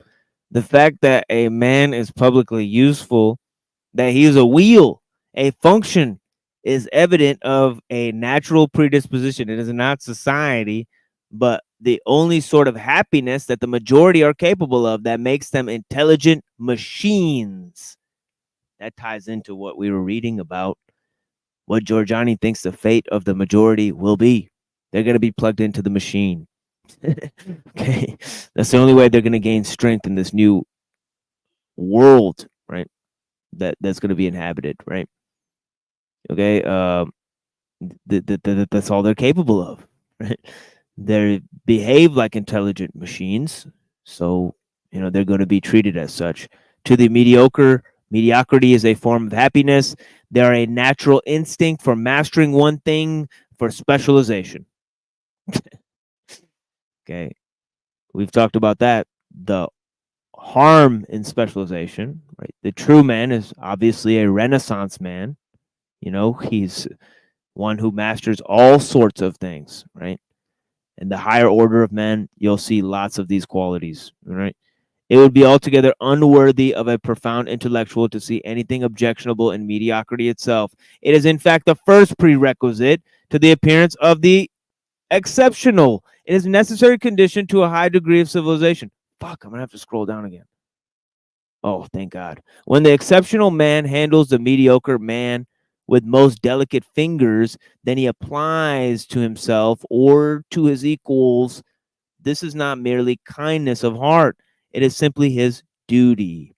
The fact that a man is publicly useful, that he is a wheel, a function, is evident of a natural predisposition. It is not society, but the only sort of happiness that the majority are capable of that makes them intelligent machines. That ties into what we were reading about what Giorgiani thinks the fate of the majority will be. They're going to be plugged into the machine. Okay, that's the only way they're going to gain strength in this new world, right? That's going to be inhabited, right? Okay, that's all they're capable of, right? They behave like intelligent machines, so they're going to be treated as such. To the mediocre, mediocrity is a form of happiness. There are a natural instinct for mastering one thing, for specialization. Okay, we've talked about that. The harm in specialization, right? The true man is obviously a Renaissance man. He's one who masters all sorts of things, right? And the higher order of men, you'll see lots of these qualities, right? It would be altogether unworthy of a profound intellectual to see anything objectionable in mediocrity itself. It is, in fact, the first prerequisite to the appearance of the exceptional. It is a necessary condition to a high degree of civilization. Fuck, I'm going to have to scroll down again. Oh, thank God. When the exceptional man handles the mediocre man with most delicate fingers, then he applies to himself or to his equals. This is not merely kindness of heart. It is simply his duty.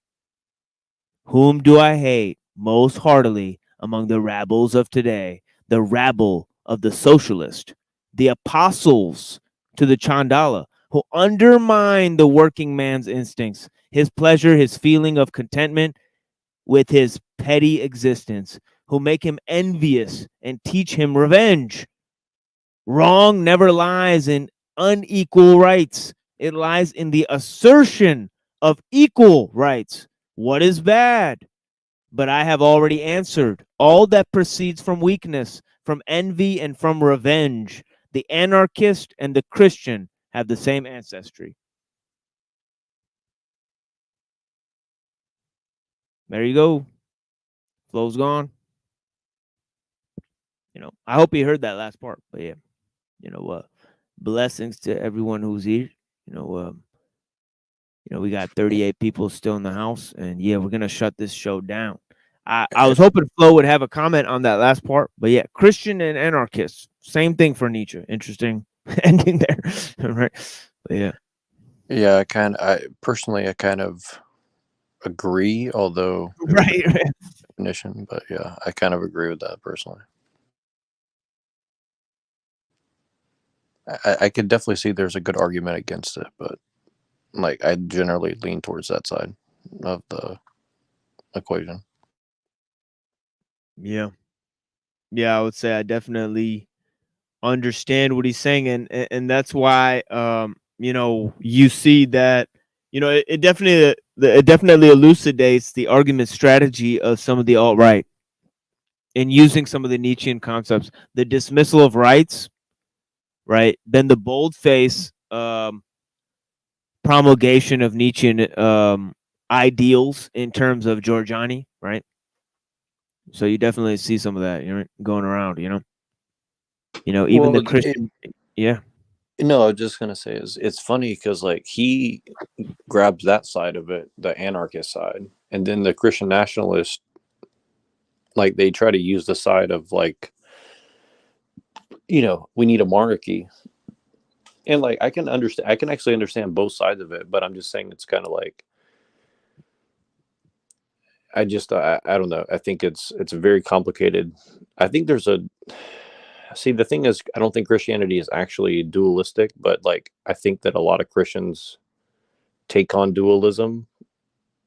Whom do I hate most heartily among the rabbles of today? The rabble of the socialist, the apostles to the Chandala, who undermine the working man's instincts, his pleasure, his feeling of contentment with his petty existence, who make him envious and teach him revenge. Wrong never lies in unequal rights. It lies in the assertion of equal rights. What is bad? But I have already answered. All that proceeds from weakness, from envy, and from revenge. The anarchist and the Christian have the same ancestry. There you go. Flow's gone. I hope you heard that last part. But yeah, blessings to everyone who's here. We got 38 people still in the house, and yeah, we're gonna shut this show down. I was hoping Flo would have a comment on that last part, but yeah, Christian and anarchist, same thing for Nietzsche. Interesting ending there, right? But yeah. Yeah, I personally kind of agree, although right. definition, but yeah, I kind of agree with that personally. I could definitely see there's a good argument against it, but like I generally lean towards that side of the equation. Yeah, I would say I definitely understand what he's saying, and that's why you see that it definitely elucidates the argument strategy of some of the alt-right in using some of the Nietzschean concepts, the dismissal of rights, right? Then the boldface promulgation of Nietzschean ideals in terms of Giorgiani, right? So you definitely see some of that, going around, even the Christian. Yeah. No, I was just gonna say it's funny because like he grabs that side of it, the anarchist side, and then the Christian nationalist, like they try to use the side of like, we need a monarchy. And like I can actually understand both sides of it, but I'm just saying it's kind of like I don't know. I think it's very complicated. I think the thing is I don't think Christianity is actually dualistic, but like I think that a lot of Christians take on dualism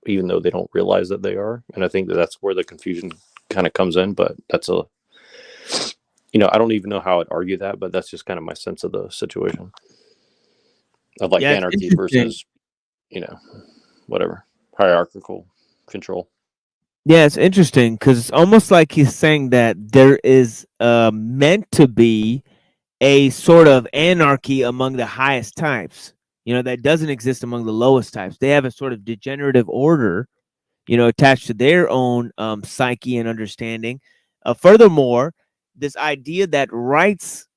even though they don't realize that they are, and I think that's where the confusion kind of comes in, but that's I don't even know how I'd argue that, but that's just kind of my sense of the situation. Of like anarchy versus, whatever, hierarchical control. Yeah, it's interesting because it's almost like he's saying that there is meant to be a sort of anarchy among the highest types, that doesn't exist among the lowest types. They have a sort of degenerative order, attached to their own psyche and understanding. Furthermore, this idea that rights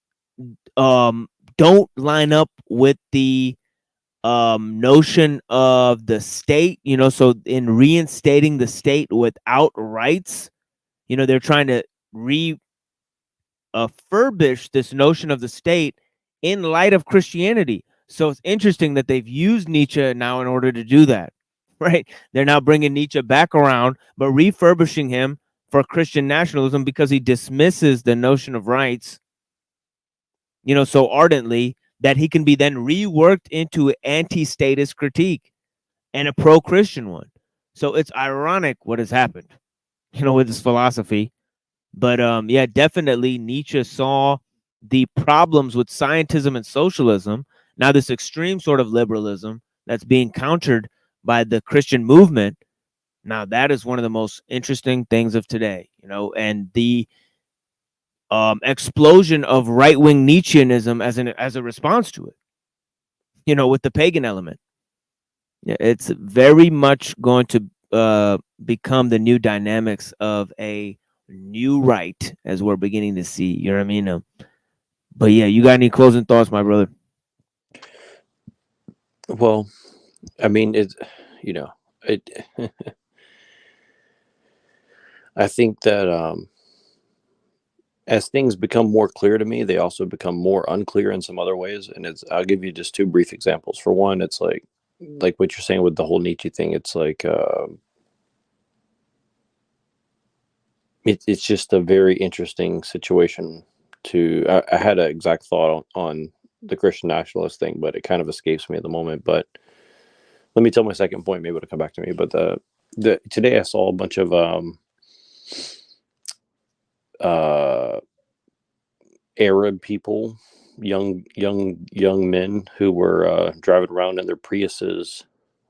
don't line up with the notion of the state, so in reinstating the state without rights, they're trying to refurbish this notion of the state in light of Christianity. So it's interesting that they've used Nietzsche now in order to do that, right? They're now bringing Nietzsche back around, but refurbishing him for Christian nationalism because he dismisses the notion of rights, so ardently that he can be then reworked into anti-statist critique and a pro-Christian one. So it's ironic what has happened, with this philosophy. But yeah, definitely Nietzsche saw the problems with scientism and socialism. Now this extreme sort of liberalism that's being countered by the Christian movement. Now that is one of the most interesting things of today, and the explosion of right-wing Nietzscheanism as a response to it, with the pagan element. Yeah, it's very much going to become the new dynamics of a new right as we're beginning to see. You know what I mean? But yeah, you got any closing thoughts, my brother? Well, I mean, I think that as things become more clear to me, they also become more unclear in some other ways. And I'll give you just two brief examples. For one, it's like what you're saying with the whole Nietzsche thing. It's like it's just a very interesting situation. I had an exact thought on the Christian nationalist thing, but it kind of escapes me at the moment. But let me tell my second point. Maybe it'll come back to me. But today I saw a bunch of Arab people, young men who were driving around in their Priuses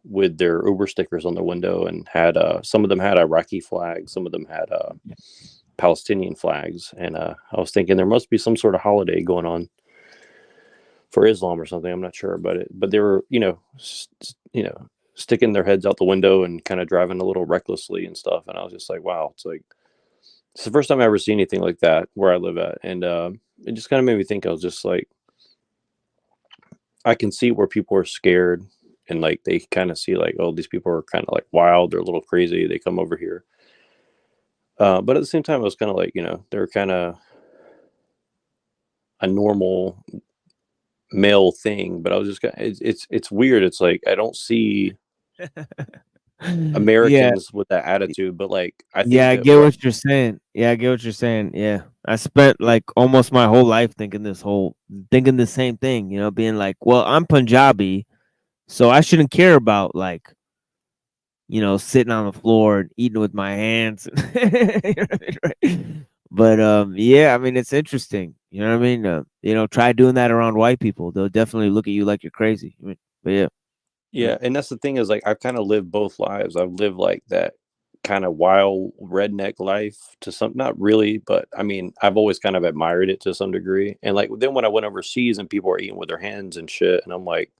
with their Uber stickers on the window, and had some of them had Iraqi flags, some of them had Palestinian flags, and I was thinking there must be some sort of holiday going on for Islam or something. I'm not sure, but they were sticking their heads out the window and kind of driving a little recklessly and stuff. And I was just like, wow, it's the first time I ever seen anything like that where I live at. And it just kind of made me think. I was just like, I can see where people are scared and like they kind of see like, oh, these people are kind of like wild, they're a little crazy, they come over here. But at the same time, I was kind of like, they're kind of a normal male thing. But I was just kind of, it's weird. It's like I don't see Americans with that attitude, but like I think I get what you're saying. I get what you're saying. Yeah, I spent like almost my whole life thinking the same thing. Being like, well, I'm Punjabi, so I shouldn't care about like, sitting on the floor and eating with my hands. But yeah, I mean, it's interesting. You know what I mean? Try doing that around white people; they'll definitely look at you like you're crazy. But yeah. Yeah, and that's the thing is like I've kind of lived both lives. I've lived like that kind of wild redneck life to some, not really, but I mean, I've always kind of admired it to some degree. And like then when I went overseas and people were eating with their hands and shit, and I'm like,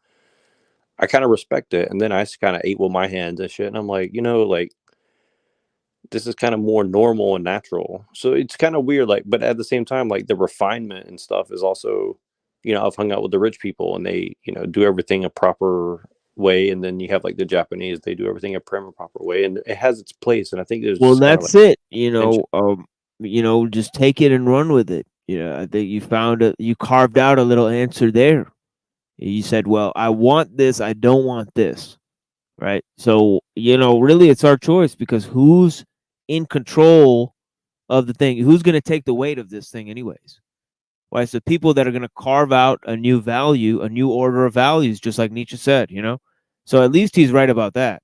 I kind of respect it. And then I kind of ate with my hands and shit, and I'm like, like this is kind of more normal and natural. So it's kind of weird, like, but at the same time, like the refinement and stuff is also, I've hung out with the rich people and they, do everything a proper way, and then you have like the Japanese, they do everything a proper way, and it has its place. And I think there's Well, just that's like it. Just take it and run with it. I think you carved out a little answer there. You said, well, I want this, I don't want this, right? So really it's our choice, because who's in control of the thing? Who's going to take the weight of this thing anyways? Why? It's the people that are going to carve out a new value, a new order of values, just like Nietzsche said, So at least he's right about that.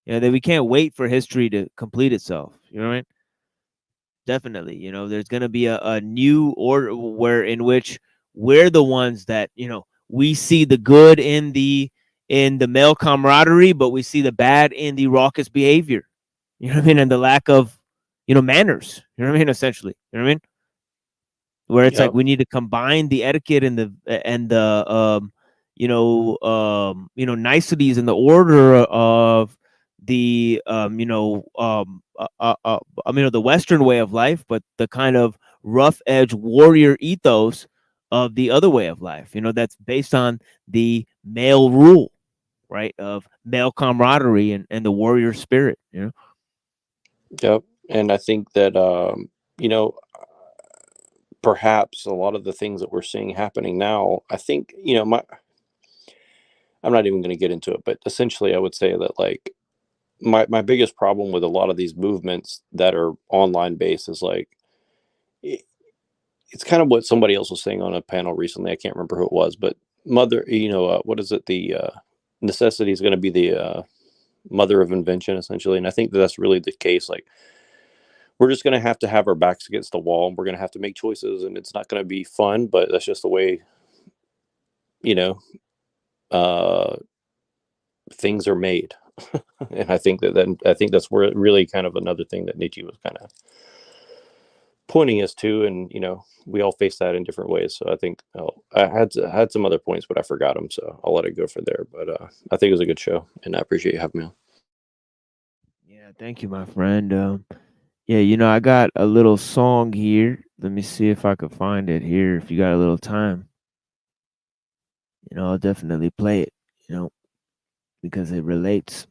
That we can't wait for history to complete itself. You know what I mean? Definitely. There's going to be a new order in which we're the ones that, we see the good in the male camaraderie, but we see the bad in the raucous behavior. You know what I mean? And the lack of, manners. You know what I mean? Essentially. You know what I mean? Where it's like we need to combine the etiquette and the niceties and the order of the the Western way of life, but the kind of rough edge warrior ethos of the other way of life. That's based on the male rule, right? Of male camaraderie and the warrior spirit. Yep. And I think that perhaps a lot of the things that we're seeing happening now, I think, I'm not even going to get into it, but essentially I would say that like my biggest problem with a lot of these movements that are online based is like, it's kind of what somebody else was saying on a panel recently. I can't remember who it was, but what is it? The necessity is going to be the mother of invention, essentially. And I think that's really the case. Like, we're just going to have our backs against the wall, and we're going to have to make choices, and it's not going to be fun, but that's just the way, things are made. And I think that's where really kind of another thing that Nietzsche was kind of pointing us to, and we all face that in different ways. So I think I had some other points, but I forgot them, so I'll let it go for there. But I think it was a good show, and I appreciate you having me on. Yeah, thank you, my friend. Yeah, I got a little song here. Let me see if I could find it here. If you got a little time, I'll definitely play it. Because it relates.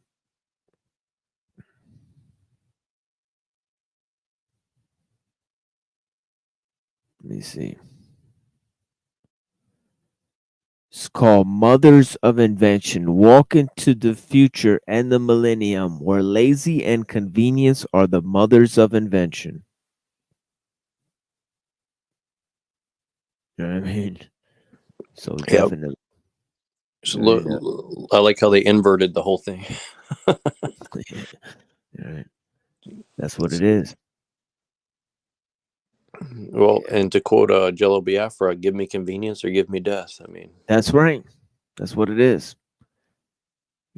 Let me see. It's called Mothers of Invention. Walk into the future and the millennium where lazy and convenience are the mothers of invention. You know what I mean? So definitely. So I like how they inverted the whole thing. Right. That's what it is. Well, and to quote Jello Biafra, give me convenience or give me death. I mean, that's right. That's what it is.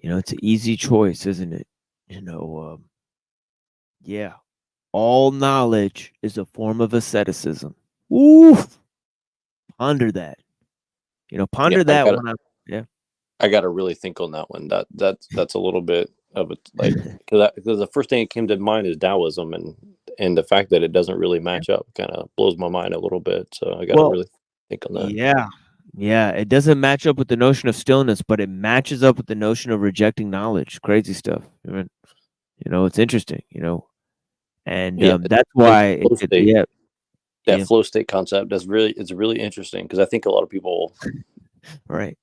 It's an easy choice, isn't it? Yeah. All knowledge is a form of asceticism. Ooh. Ponder that. Ponder that when I I got to really think on that one. That's a little bit of it, like because the first thing that came to mind is Taoism, and the fact that it doesn't really match up kind of blows my mind a little bit. So I got to Well, really think on that. yeah, it doesn't match up with the notion of stillness, but it matches up with the notion of rejecting knowledge. Crazy stuff. I mean, it's interesting. And Yeah, that's why flow state, yeah. that flow state concept it's really interesting because I think a lot of people, right,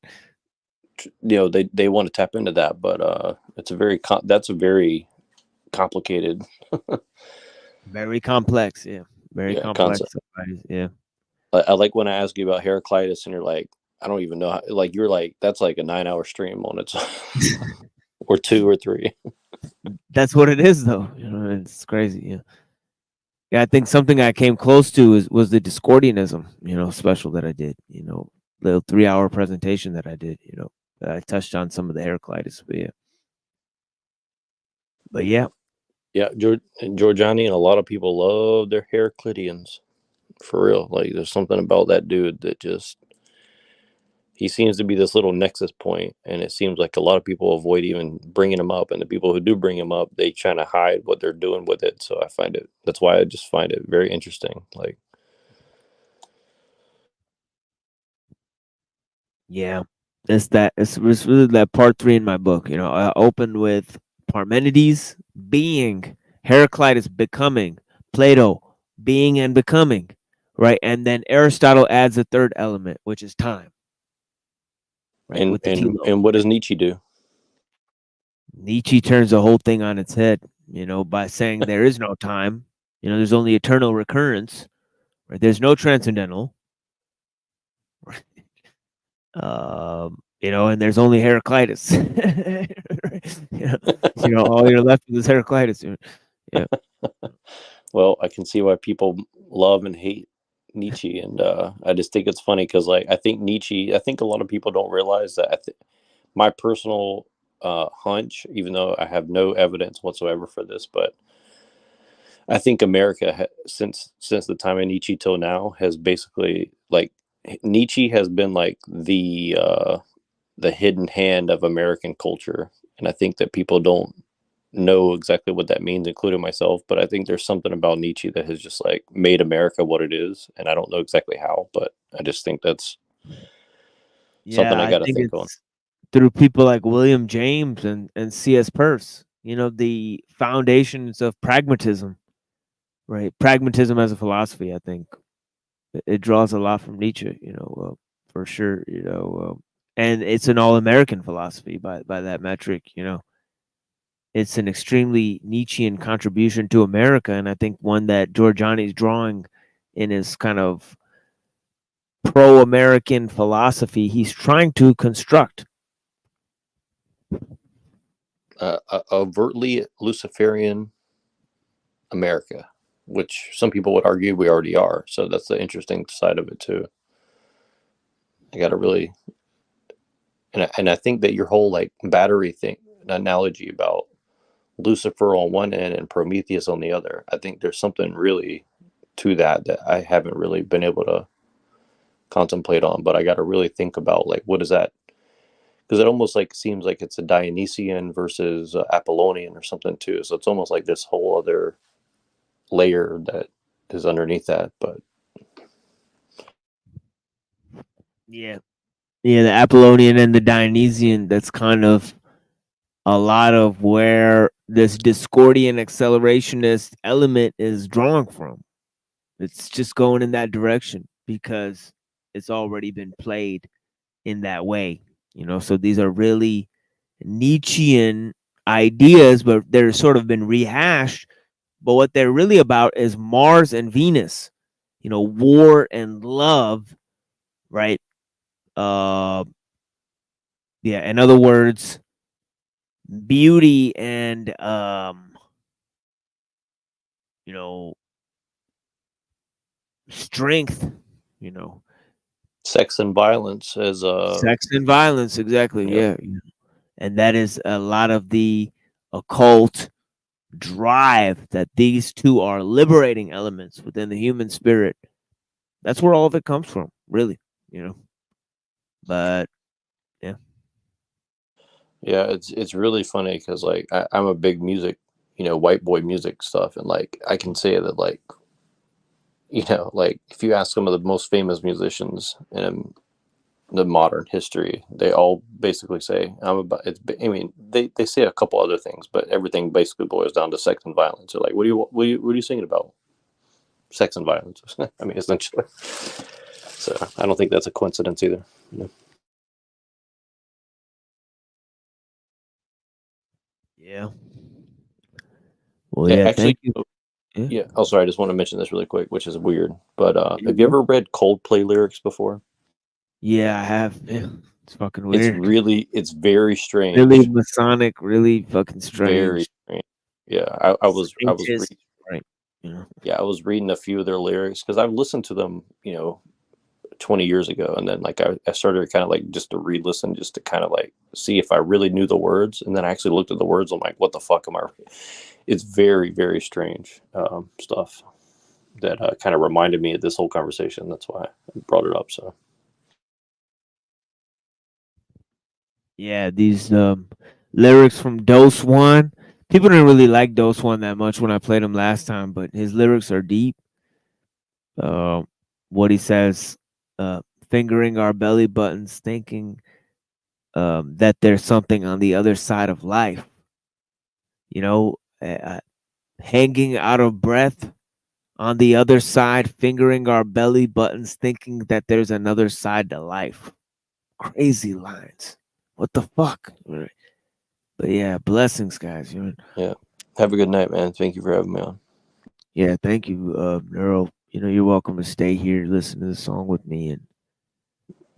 they want to tap into that, but it's that's a very complicated, very complex. Yeah, very complex. concept. Yeah. I like when I ask you about Heraclitus and you're like, I don't even know how, like you're like that's like a 9-hour stream on its or 2 or 3. That's what it is, though. It's crazy. Yeah. Yeah, I think something I came close to was the Discordianism, special that I did. Little 3-hour presentation that I did. That I touched on some of the Heraclitus, but yeah. Yeah, Giorgiani and a lot of people love their Heracliteans, for real. Like, there's something about that dude that just he seems to be this little nexus point, and it seems like a lot of people avoid even bringing him up, and the people who do bring him up, they try to hide what they're doing with it. So that's why I just find it very interesting. Like, yeah, it's really that part 3 in my book. I opened with Parmenides being, Heraclitus becoming, Plato being and becoming, right? And then Aristotle adds a third element, which is time. Right, and what does Nietzsche do? Nietzsche turns the whole thing on its head, by saying there is no time. There's only eternal recurrence. Right? There's no transcendental. Right? And there's only Heraclitus. All you're left with is Heraclitus. Yeah. Well, I can see why people love and hate Nietzsche, and I just think it's funny because, like, I think a lot of people don't realize that. My personal hunch, even though I have no evidence whatsoever for this, but I think America, since the time of Nietzsche till now, has basically like Nietzsche has been like the hidden hand of American culture, and I think that people don't know exactly what that means, including myself. But I think there's something about Nietzsche that has just like made America what it is, and I don't know exactly how, but I just think that's something I got to think on. Through people like William James and C.S. Peirce, the foundations of pragmatism, right? Pragmatism as a philosophy, I think it draws a lot from Nietzsche, for sure, and it's an all-American philosophy by that metric, It's an extremely Nietzschean contribution to America, and I think one that Giorgiani's drawing in his kind of pro-American philosophy he's trying to construct. Overtly Luciferian America, which some people would argue we already are. So that's the interesting side of it too. I got to really, and I think that your whole like battery thing, analogy about Lucifer on one end and Prometheus on the other, I think there's something really to that I haven't really been able to contemplate on, but I got to really think about like, what is that? Because it almost like seems like it's a Dionysian versus Apollonian or something too. So it's almost like this whole other layer that is underneath that. But yeah, the Apollonian and the Dionysian, that's kind of a lot of where this Discordian accelerationist element is drawing from. It's just going in that direction because it's already been played in that way, so these are really Nietzschean ideas, but they're sort of been rehashed. But what they're really about is Mars and Venus, war and love, right? In other words, beauty and strength, sex and violence as sex and violence, exactly. Yeah. And that is a lot of the occult drive, that these two are liberating elements within the human spirit. That's where all of it comes from, really, but yeah. Yeah, it's really funny because like I'm a big music, white boy music stuff, and like I can say that like, like if you ask some of the most famous musicians in the modern history, they all basically say I'm about it's. I mean, they say a couple other things, but everything basically boils down to sex and violence. They're like, what are you singing about? Sex and violence. I mean, essentially. So I don't think that's a coincidence either. Yeah. Well, yeah. Actually, Thank you. Yeah. Oh, sorry. I just want to mention this really quick, which is weird. But have you ever read Coldplay lyrics before? Yeah, I have. Yeah. It's fucking weird. It's very strange. Really Masonic, really fucking strange. Very strange. Yeah, I was right. Yeah. Yeah, I was reading a few of their lyrics because I've listened to them, 20 years ago, and then like I started kind of like just to re-listen, just to kind of like see if I really knew the words, and then I actually looked at the words. I'm like, what the fuck am I? It's very, very strange stuff that kind of reminded me of this whole conversation. That's why I brought it up. So yeah, these lyrics from Dose One. People didn't really like Dose One that much when I played him last time, but his lyrics are deep. What he says, fingering our belly buttons, thinking that there's something on the other side of life. Hanging out of breath on the other side, fingering our belly buttons, thinking that there's another side to life. Crazy lines. What the fuck? But yeah, blessings, guys. Yeah. Have a good night, man. Thank you for having me on. Yeah, thank you, Neuro. You're welcome to stay here, listen to the song with me, and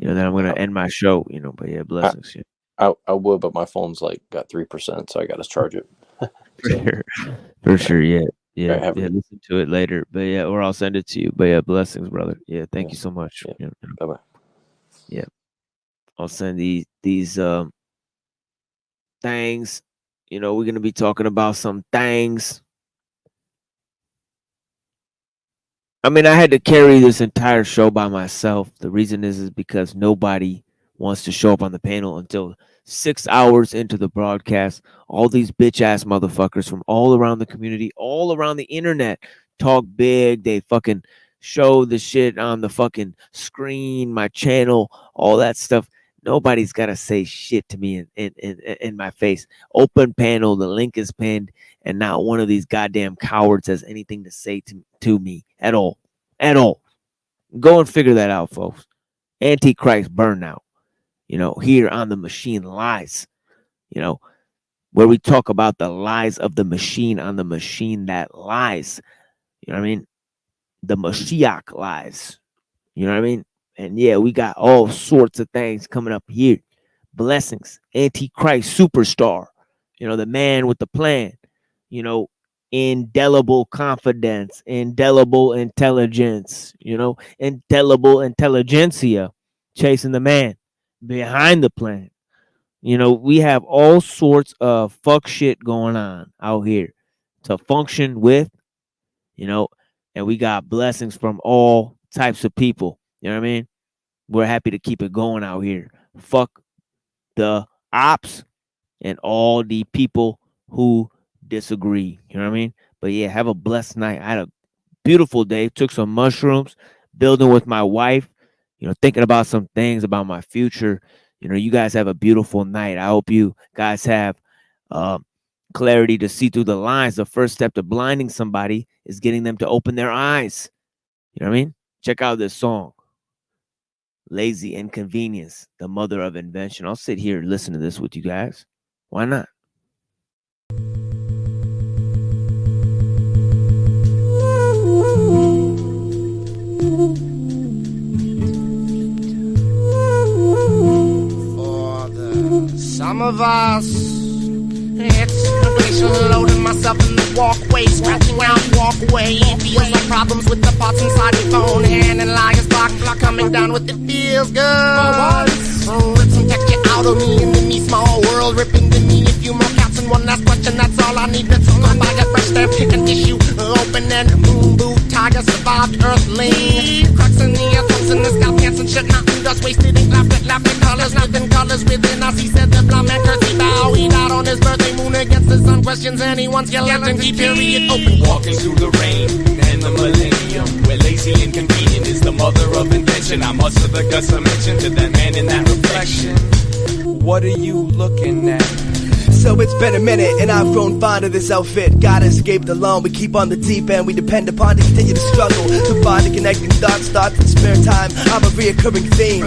then I'm gonna end my show. But yeah, blessings. I would, but my phone's like got 3%, so I got to charge it. For sure. Yeah. Right, Listen to it later, but yeah, or I'll send it to you. But yeah, blessings, brother. Yeah, thank you so much. Yeah. Bye-bye. Yeah, I'll send these things. We're gonna be talking about some things. I mean, I had to carry this entire show by myself. The reason is because nobody wants to show up on the panel until 6 hours into the broadcast. All these bitch ass motherfuckers from all around the community, all around the internet, talk big. They fucking show the shit on the fucking screen, my channel, all that stuff. Nobody's got to say shit to me in my face. Open panel, the link is pinned, and not one of these goddamn cowards has anything to say to me at all. At all. Go and figure that out, folks. Antichrist Burnout. Here on the Machine Lies. Where we talk about the lies of the machine on the machine that lies. You know what I mean? The Mashiach lies. You know what I mean? And yeah, we got all sorts of things coming up here. Blessings. Antichrist superstar. The man with the plan. Indelible confidence. Indelible intelligence. Indelible intelligentsia. Chasing the man behind the plan. We have all sorts of fuck shit going on out here to function with, and we got blessings from all types of people. You know what I mean? We're happy to keep it going out here. Fuck the ops and all the people who disagree. You know what I mean? But yeah, have a blessed night. I had a beautiful day. Took some mushrooms, building with my wife, thinking about some things about my future. You guys have a beautiful night. I hope you guys have clarity to see through the lines. The first step to blinding somebody is getting them to open their eyes. You know what I mean? Check out this song. Lazy Inconvenience, the mother of invention. I'll sit here and listen to this with you guys. Why not? Some of us, it's glacial, loading myself in the walkway, scratching out walkway. Feels like problems with the parts inside the phone, hand and liars block coming down with it feels good. Rip some texture out of me in the me small world, ripping the me a few more caps and one last question. That's all I need. That's all I buy. A fresh stamp, an issue, open and moon boot tiger survived earthling. Cracks in the air, toes in the scalp, pants and shit, nothing just wasted ink, laughing colors, nothing colors within us. He said the blonde man curtsy bow. how he died on his birthday moon against the sun. Questions anyone's skeleton, keep period open. Walking through the rain and the millennium, where lazy and convenient is the mother of invention. I muster the guts to mention to that man in that reflection. What are you looking at? So it's been a minute and I've grown fond of this outfit. God escaped alone, we keep on the deep end. We depend upon to continue to struggle to find the connecting dots, thoughts in spare time. I'm a reoccurring theme.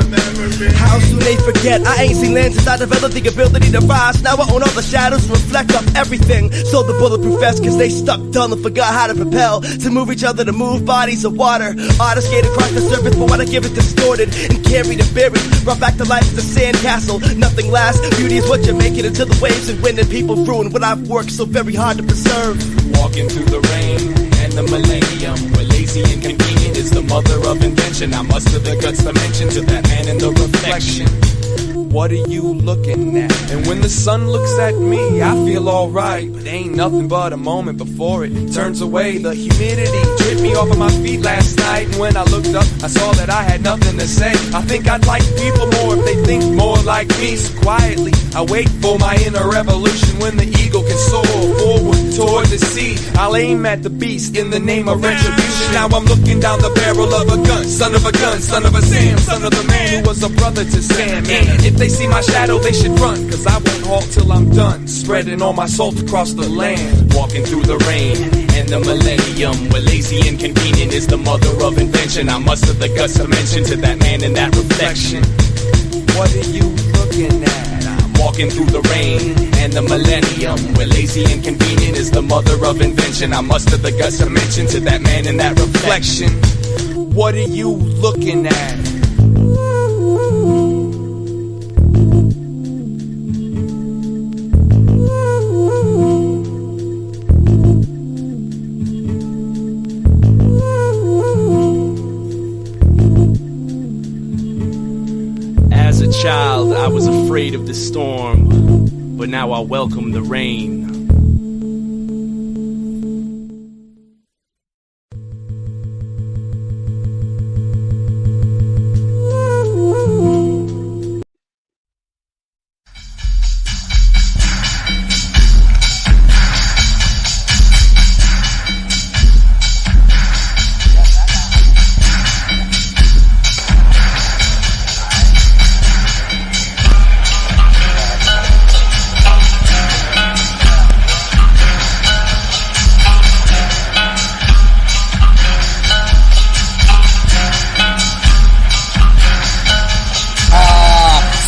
How soon they forget? I ain't seen land since I developed the ability to rise. Now I own all the shadows and reflect off everything. So the bulletproof vest, cause they stuck dull and forgot how to propel. To move each other, to move bodies of water. Artists skate across the surface, but when I give it distorted and carried and buried, brought back to life as a sandcastle. Nothing lasts, beauty is what you make it until the waves and wind and people ruin what I've worked so very hard to preserve. Walking through the rain and the millennium, where lazy and convenient is the mother of invention. I muster the guts to mention to that man in the reflection. What are you looking at? And when the sun looks at me, I feel alright, but ain't nothing but a moment before it turns away. The humidity tripped me off of my feet last night, and when I looked up, I saw that I had nothing to say. I think I'd like people more if they think more like me. So quietly, I wait for my inner revolution when the eagle can soar forward toward the sea. I'll aim at the beast in the name of retribution. Now I'm looking down the barrel of a gun, son of a gun, son of a Sam, son of the man who was a brother to Sam. Man, if they see my shadow, they should run, cause I won't halt till I'm done, spreading all my salt across the land. Walking through the rain and the millennium, where lazy and convenient is the mother of invention. I muster the guts to mention to that man in that reflection. What are you looking at? I'm walking through the rain and the millennium, where lazy and convenient is the mother of invention. I muster the guts to mention to that man in that reflection. What are you looking at? As a child, I was afraid of the storm, but now I welcome the rain.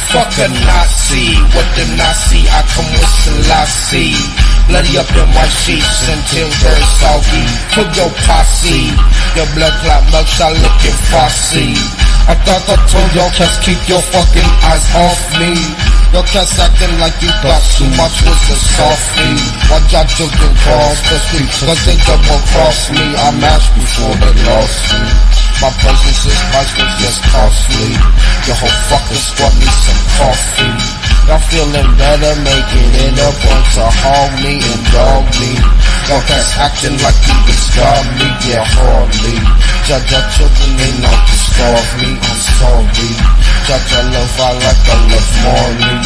Fuck a Nazi, what them Nazi, I come with Selassie. Bloody up in white sheets until they're soggy. Put your posse, your blood clot mugshot looking fussy. I thought I told y'all cats keep your fucking eyes off me. Your cats acting like you got too much with the softy. Watch y'all joking cross the street, cause they double cross me. I mashed before they lost me. My presence is priceless, just costly. Your whole fucking squad needs some coffee. Y'all feeling better, making it a bunch of haul me and dog me. Y'all cats acting like you discard me, yeah, hardly. Judge your children, they not to starve me, I'm sorry. Judge your love, I like I love Marley.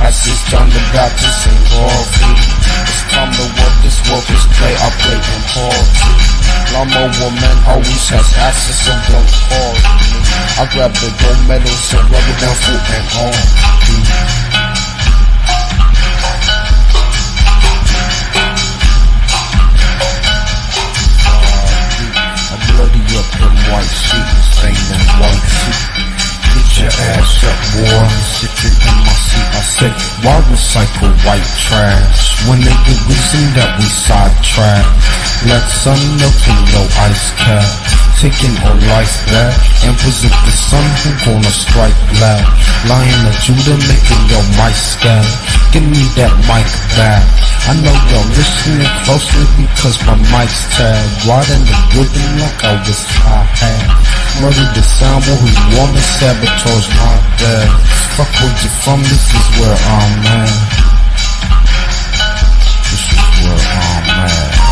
I see John the Baptist and Garvey. It's time to work this work is play, I play in party. Lawnmower man always has access, so don't call me. I grab the gold medal, so rub it down foot and on. I bloody up in white sheets, staining white sheet. Get your ass up, boy. Sitting in my seat, I said, why recycle white trash when they the reason that we sidetrack? Let sun melt in your ice cap, taking our life back. And was it the sun who gonna strike black? Lion of Judah making your mic scat. Give me that mic back. I know you're listening closely because my mic's tagged. Riding the rhythm like I was high-hat. Murder the sound who wanna sabotage my death. Fuck where you from, this is where I'm at. This is where I'm at.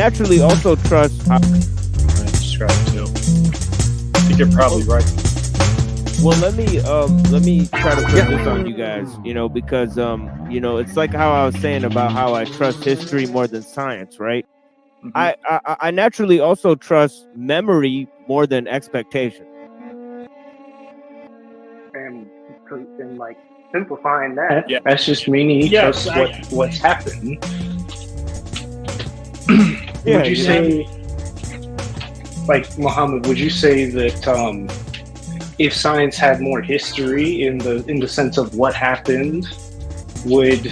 naturally also trust. Subscribe to. I think you're probably right. Well, let me try to put this on you guys, because it's like how I was saying about how I trust history more than science, right? Mm-hmm. I naturally also trust memory more than expectation. And like simplifying that, that's just meaning he trusts what's happened. Would you say, like Muhammad? Would you say that if science had more history in the sense of what happened, would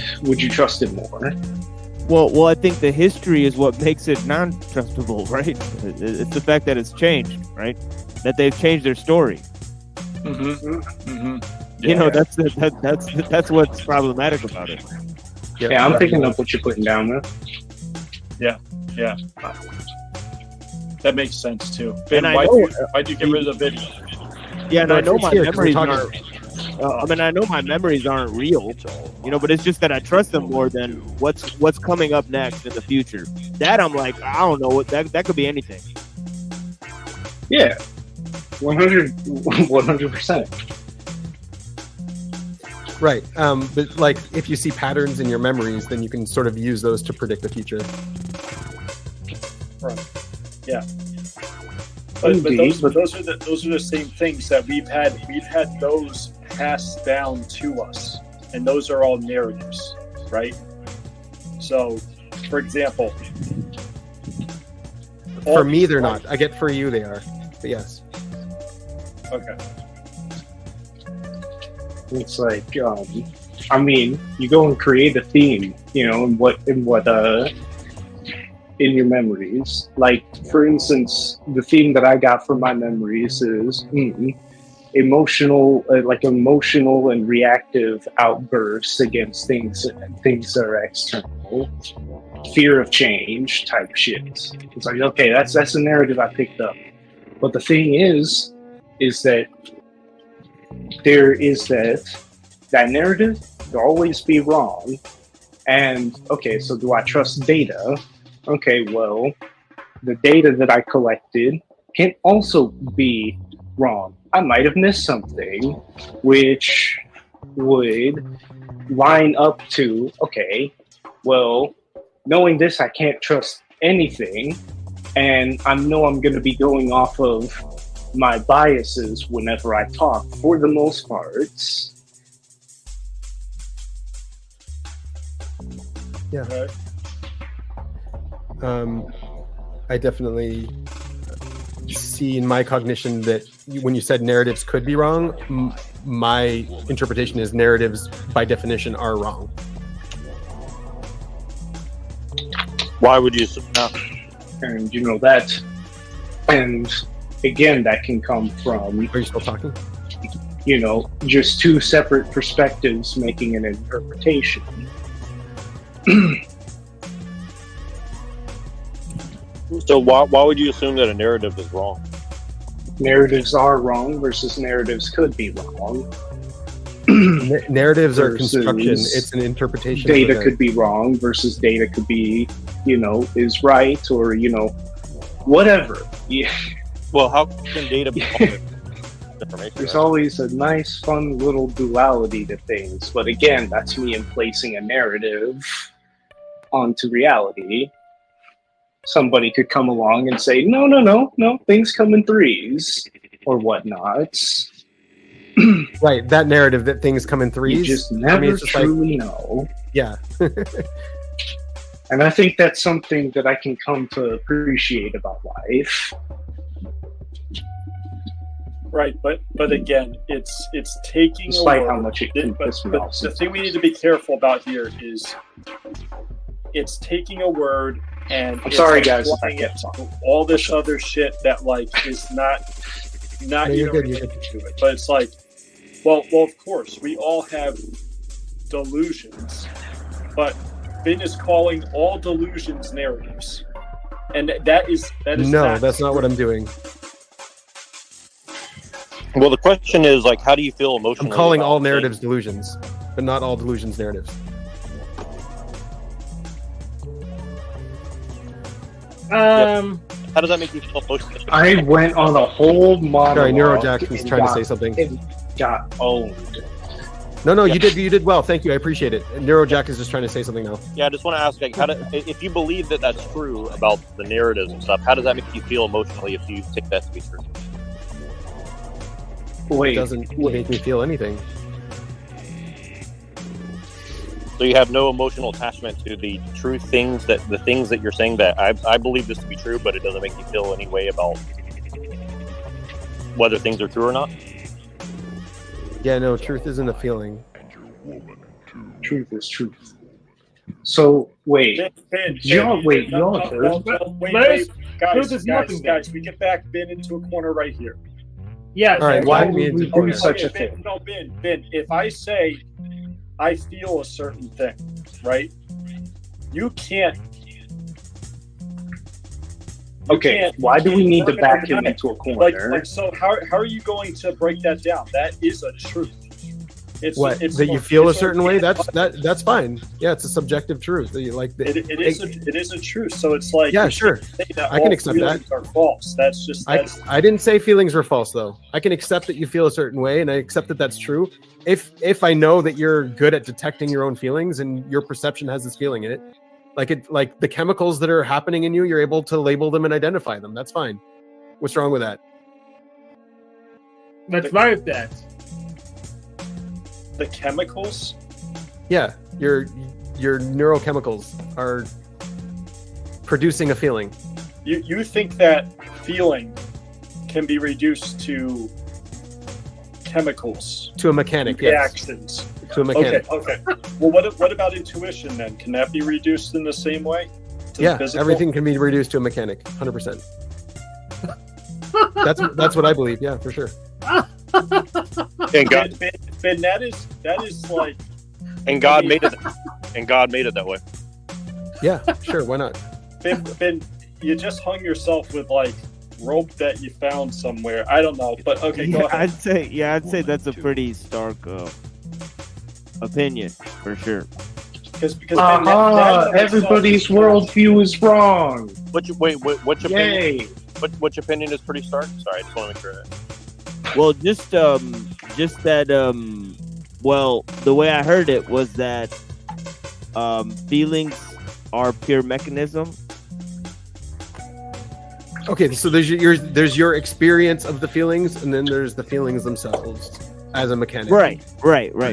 you trust it more? Well, I think the history is what makes it non-trustable, right? It's the fact that it's changed, right? That they've changed their story. That's what's problematic about it. Yeah, I'm picking up what you're putting down there. Yeah. That makes sense too. Ben, why'd you get rid of the video? Yeah, and I know my memories aren't. I know my memories aren't real, but it's just that I trust them more than what's coming up next in the future. That I'm like, I don't know, that could be anything. Yeah, 100%. Right, but like if you see patterns in your memories, then you can sort of use those to predict the future. Right. Yeah. But those are the same things that we've had those passed down to us, and those are all narratives, right? So, for example, for me they're not. I get for you they are, but yes. Okay. It's like, I mean, you go and create a theme, in your memories. Like, for instance, the theme that I got from my memories is emotional and reactive outbursts against things that are external, fear of change type shit. It's like, okay, that's the narrative I picked up. But the thing is that there is that narrative will always be wrong. And okay, so do I trust data? Okay, well, the data that I collected can also be wrong. I might have missed something, which would line up to, okay, well, knowing this, I can't trust anything, and I know I'm going to be going off of my biases whenever I talk, for the most part. Yeah. I definitely see in my cognition that when you said narratives could be wrong, my interpretation is narratives by definition are wrong. Why would you? And that, and again, that can come from. Are you still talking? Just two separate perspectives making an interpretation. So why would you assume that a narrative is wrong? Narratives are wrong versus narratives could be wrong. Narratives are construction. It's an interpretation. Data could be wrong versus data could be, is right, or, whatever. Yeah. Well, how can data be information? There's always a nice, fun little duality to things. But again, that's me placing a narrative onto reality. Somebody could come along and say, no, things come in threes or whatnot. Right, that narrative that things come in threes. You just never truly know. Yeah. And I think that's something that I can come to appreciate about life. Right, but again, it's taking despite a word, how much it can piss me off. The thing we need to be careful about here is it's taking a word and I'm sorry, guys. All this other shit that is not no, you're good, you're good. To it. But it's like, well, of course, we all have delusions, but Ben is calling all delusions narratives, and that is no, that's not what I'm doing. Well, the question is how do you feel emotionally? I'm calling all narratives delusions, but not all delusions narratives. How does that make you feel emotionally? I went on a whole monologue. Sorry, Neurojack was and trying to say something. and got owned. No, you did well. Thank you. I appreciate it. Neurojack is just trying to say something now. Yeah, I just want to ask, like, if you believe that that's true about the narratives and stuff, how does that make you feel emotionally if you take that to be true? It doesn't make me feel anything. So you have no emotional attachment to the true things the things that you're saying that I believe this to be true, but it doesn't make you feel any way about whether things are true or not? Yeah, no, truth isn't a feeling. Truth is truth. So wait, y'all heard? Guys, we get back Ben into a corner right here. Yeah. All right. Why would we do such a thing? No, Ben. If I say I feel a certain thing, right? You can't. Okay. Why do we need to back him into a corner? Like, so how are you going to break that down? That is a truth. It's that you feel a certain way. That's fine. Yeah, it's a subjective truth. It is a truth. So it's like, yeah, sure. I can accept that. Are false. I didn't say feelings were false though. I can accept that you feel a certain way, and I accept that that's true. If I know that you're good at detecting your own feelings and your perception has this feeling in it, like the chemicals that are happening in you, you're able to label them and identify them. That's fine. What's wrong with that? Let's fine with that. The chemicals? Yeah, your neurochemicals are producing a feeling. You think that feeling can be reduced to chemicals? To a mechanic, reactions. Yes. To a mechanic. Okay. Well, what about intuition then? Can that be reduced in the same way? Yeah, everything can be reduced to a mechanic, 100%. That's what I believe. Yeah, for sure. And God, Ben, that is like. And God made it. And God made it that way. Yeah, sure. Why not? Ben, you just hung yourself with like rope that you found somewhere. I don't know, but okay, go ahead. I'd say that's a pretty stark opinion for sure. Because everybody's worldview is wrong. Which opinion? Which opinion is pretty stark? Sorry, I just want to make sure. Well, just that. Well, the way I heard it was that feelings are pure mechanism. Okay, so there's your experience of the feelings, and then there's the feelings themselves as a mechanic. Right.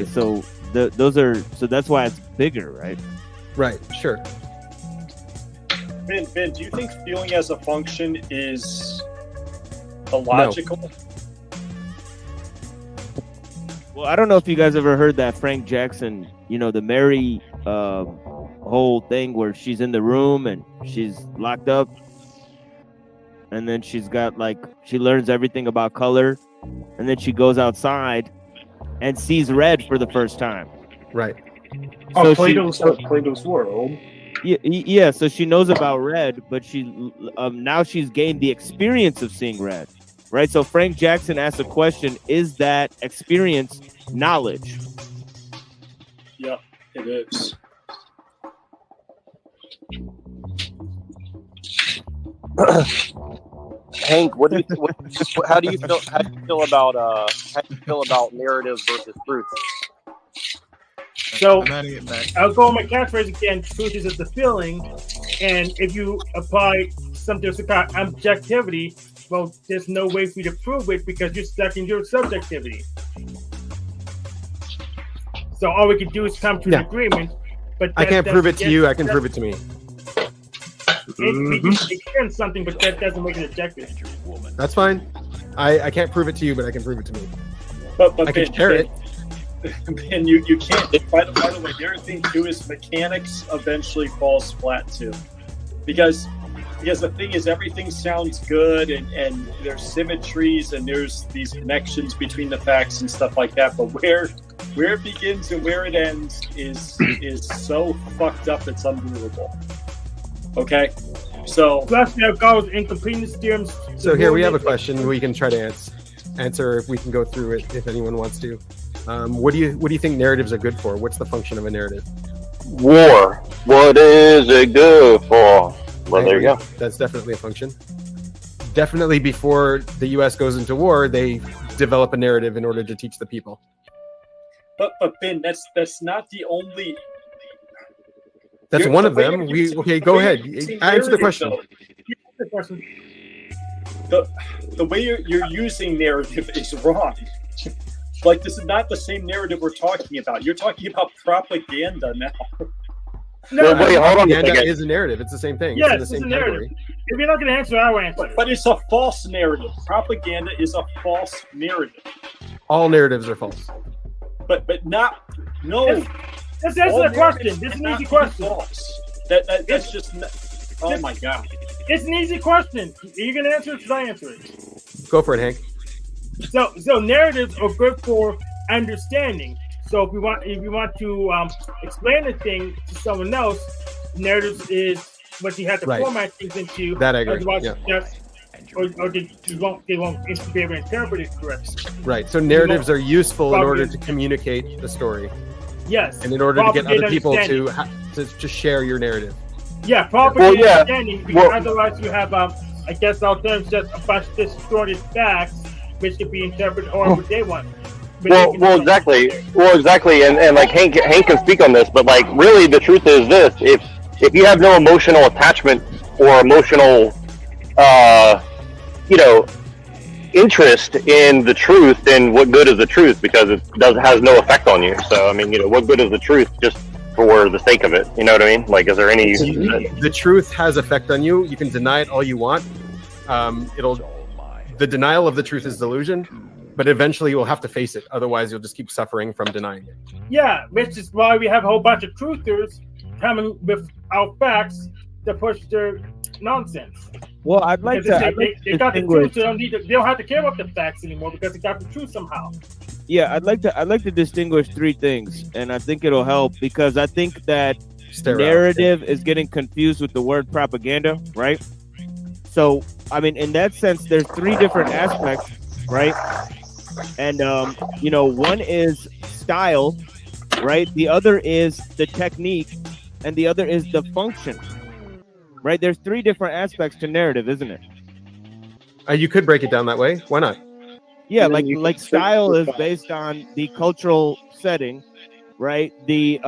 So that's why it's bigger, right? Right. Sure. Ben, do you think feeling as a function is illogical? No. Well, I don't know if you guys ever heard that Frank Jackson, the Mary whole thing where she's in the room and she's locked up, and then she's got she learns everything about color, and then she goes outside and sees red for the first time. Right. So Plato's world. Yeah. So she knows about red, but now she's gained the experience of seeing red. Right, so Frank Jackson asked a question: is that experience knowledge? Yeah, it is. Hank, how do you feel about narrative versus truth? So I'll go on my catchphrase again. Truth is just a feeling, and if you apply something to objectivity, well, there's no way for you to prove it because you're stuck in your subjectivity. So all we can do is come to an agreement. But I can't prove it to you. I can prove it to me. It can something, but that doesn't make it objective. That's fine. I can't prove it to you, but I can prove it to me. But I can share it. And you can't. By the way, the other thing too is mechanics eventually falls flat too, because the thing is everything sounds good and there's symmetries and there's these connections between the facts and stuff like that, but where it begins and where it ends is so fucked up it's unbelievable. Okay, so plus we have Gauss incompleteness theorems. So here we have a question we can try to answer if we can go through it if anyone wants to. What do you think narratives are good for? What's the function of a narrative? War. What is it good for? Well, there you go. That's definitely a function. Definitely before the U.S. goes into war, they develop a narrative in order to teach the people. But Ben, that's not the only. That's one of them. Okay, go ahead. Answer the question. The way you're using narrative is wrong. Like, this is not the same narrative we're talking about. You're talking about propaganda now. No, wait, hold on a Propaganda second. is a narrative. It's the same thing. Yes, it's it's in a the same narrative. category. If you're not going to answer, I will answer. But it's a false narrative. Propaganda is a false narrative. All narratives are false. But not no. Let's answer the question. This is an easy question. False. That's just. Oh my god. It's an easy question. Are you going to answer it? Should I answer it? Go for it, Hank. So narratives are good for understanding. So if you want to explain a thing to someone else, narratives is what you have to format things into. That I agree. Otherwise, Yeah. or they won't be able to interpret it correctly. Right. So narratives are useful in order to communicate the story. Yes. And in order to get other people understanding. to share your narrative. Yeah, proper understanding. Because otherwise, you have I guess our terms just a bunch of distorted facts, which could be interpreted however they want. Well, exactly. And like Hank can speak on this, but like really the truth is this: if you have no emotional attachment or emotional, interest in the truth, then what good is the truth? Because it has no effect on you. So I mean, what good is the truth just for the sake of it? You know what I mean? Like, is there any? The truth has effect on you. You can deny it all you want. The denial of the truth is delusion. But eventually you'll have to face it. Otherwise, you'll just keep suffering from denying it. Yeah, which is why we have a whole bunch of truthers coming with our facts to push their nonsense. Well, I'd like to. They got the truth, so they don't have to care about the facts anymore because they got the truth somehow. Yeah, I'd like to distinguish three things, and I think it'll help because I think that narrative is getting confused with the word propaganda, right? So, I mean, in that sense, there's three different aspects, right? And one is style, right? The other is the technique, and the other is the function, right? There's three different aspects to narrative, isn't it? You could break it down that way. Why not? Yeah, like style is based on the cultural setting, right? The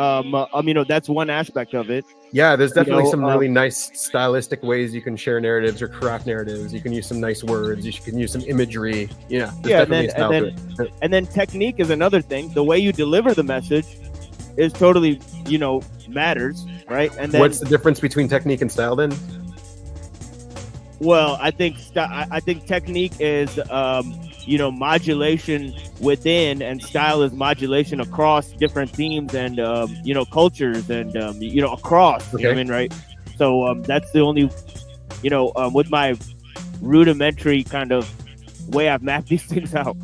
that's one aspect of it. Yeah, there's definitely some really nice stylistic ways you can share narratives or craft narratives. You can use some nice words. You can use some imagery. Yeah, and then technique is another thing. The way you deliver the message is totally, matters, right? And then what's the difference between technique and style then? Well, I think technique is modulation within, and style is modulation across different themes and cultures and across. Okay. You know what I mean, right? So that's the only with my rudimentary kind of way I've mapped these things out.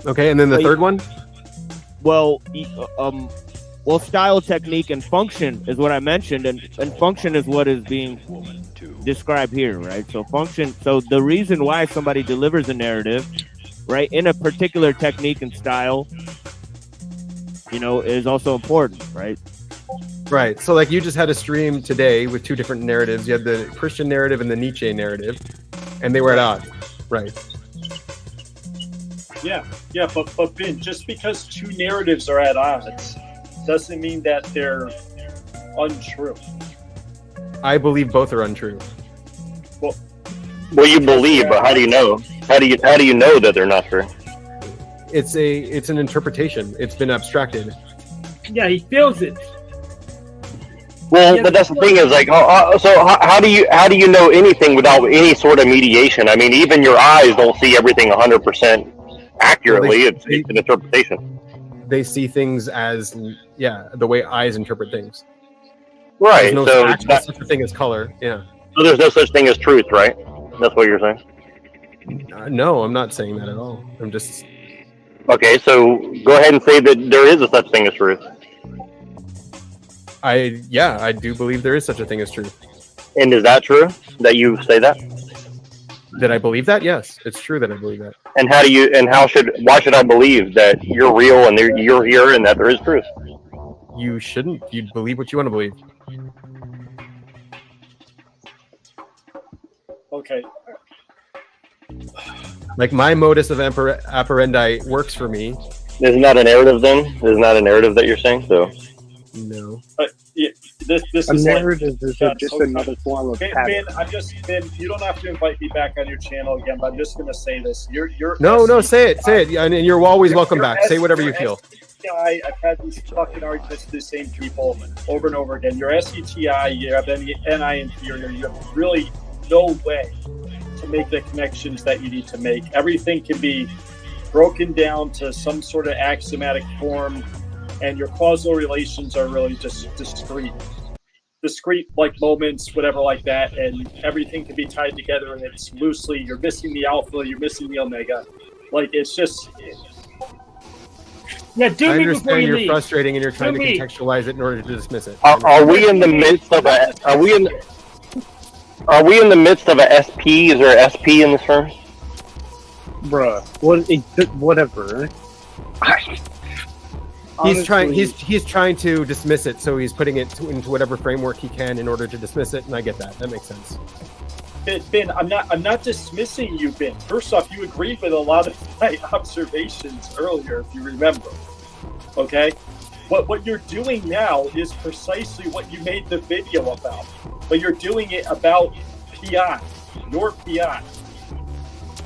Okay, and then the third one? Well, style, technique, and function is what I mentioned, and function is what is being described here, right? So function. So the reason why somebody delivers a narrative, right, in a particular technique and style, is also important, right? Right. So like you just had a stream today with two different narratives. You had the Christian narrative and the Nietzschean narrative, and they were at odds. Right. Yeah, but Ben, just because two narratives are at odds doesn't mean that they're untrue. I believe both are untrue. Well, you believe, but how do you know? How do you know that they're not true? It's an interpretation. It's been abstracted. Yeah, he feels it. Well, but that's the thing is like, so how do you know anything without any sort of mediation? I mean, even your eyes don't see everything 100% accurately. It's an interpretation. They see things as the way eyes interpret things. Right. There's no such a thing as color. Yeah. So there's no such thing as truth, right? That's what you're saying. No, I'm not saying that at all. I'm just. Okay, so go ahead and say that there is a such thing as truth. I do believe there is such a thing as truth. And is that true that you say that? Did I believe that? Yes, it's true that I believe that. And why should I believe that you're real and you're here and that there is truth? You shouldn't. You believe what you want to believe. Okay. Like my modus of operandi works for me. Isn't that a narrative then? Isn't that a narrative that you're saying? So no. Yeah, this A is narrative is just another form of Ben, habit. Ben, you don't have to invite me back on your channel again, but I'm just gonna say this. You're No, say it. And you're always welcome back. Say whatever you feel. I've had these fucking arguments with the same people over and over again. You're SETI, you have any NI inferior, you have really no way to make the connections that you need to make. Everything can be broken down to some sort of axiomatic form, and your causal relations are really just discrete like moments, whatever like that, and everything can be tied together, and it's loosely, you're missing the alpha, you're missing the omega. Like, it's just... I understand you're frustrating and you're trying to contextualize it in order to dismiss it. Are we in the midst of a? Are we in the midst of a SP? Is there a SP in this room? Bruh, whatever. He's trying to dismiss it, so he's putting it into whatever framework he can in order to dismiss it, and I get that. That makes sense. Ben, I'm not dismissing you, Ben. First off, you agreed with a lot of my observations earlier, if you remember. Okay? What you're doing now is precisely what you made the video about. But you're doing it about PI, your PI.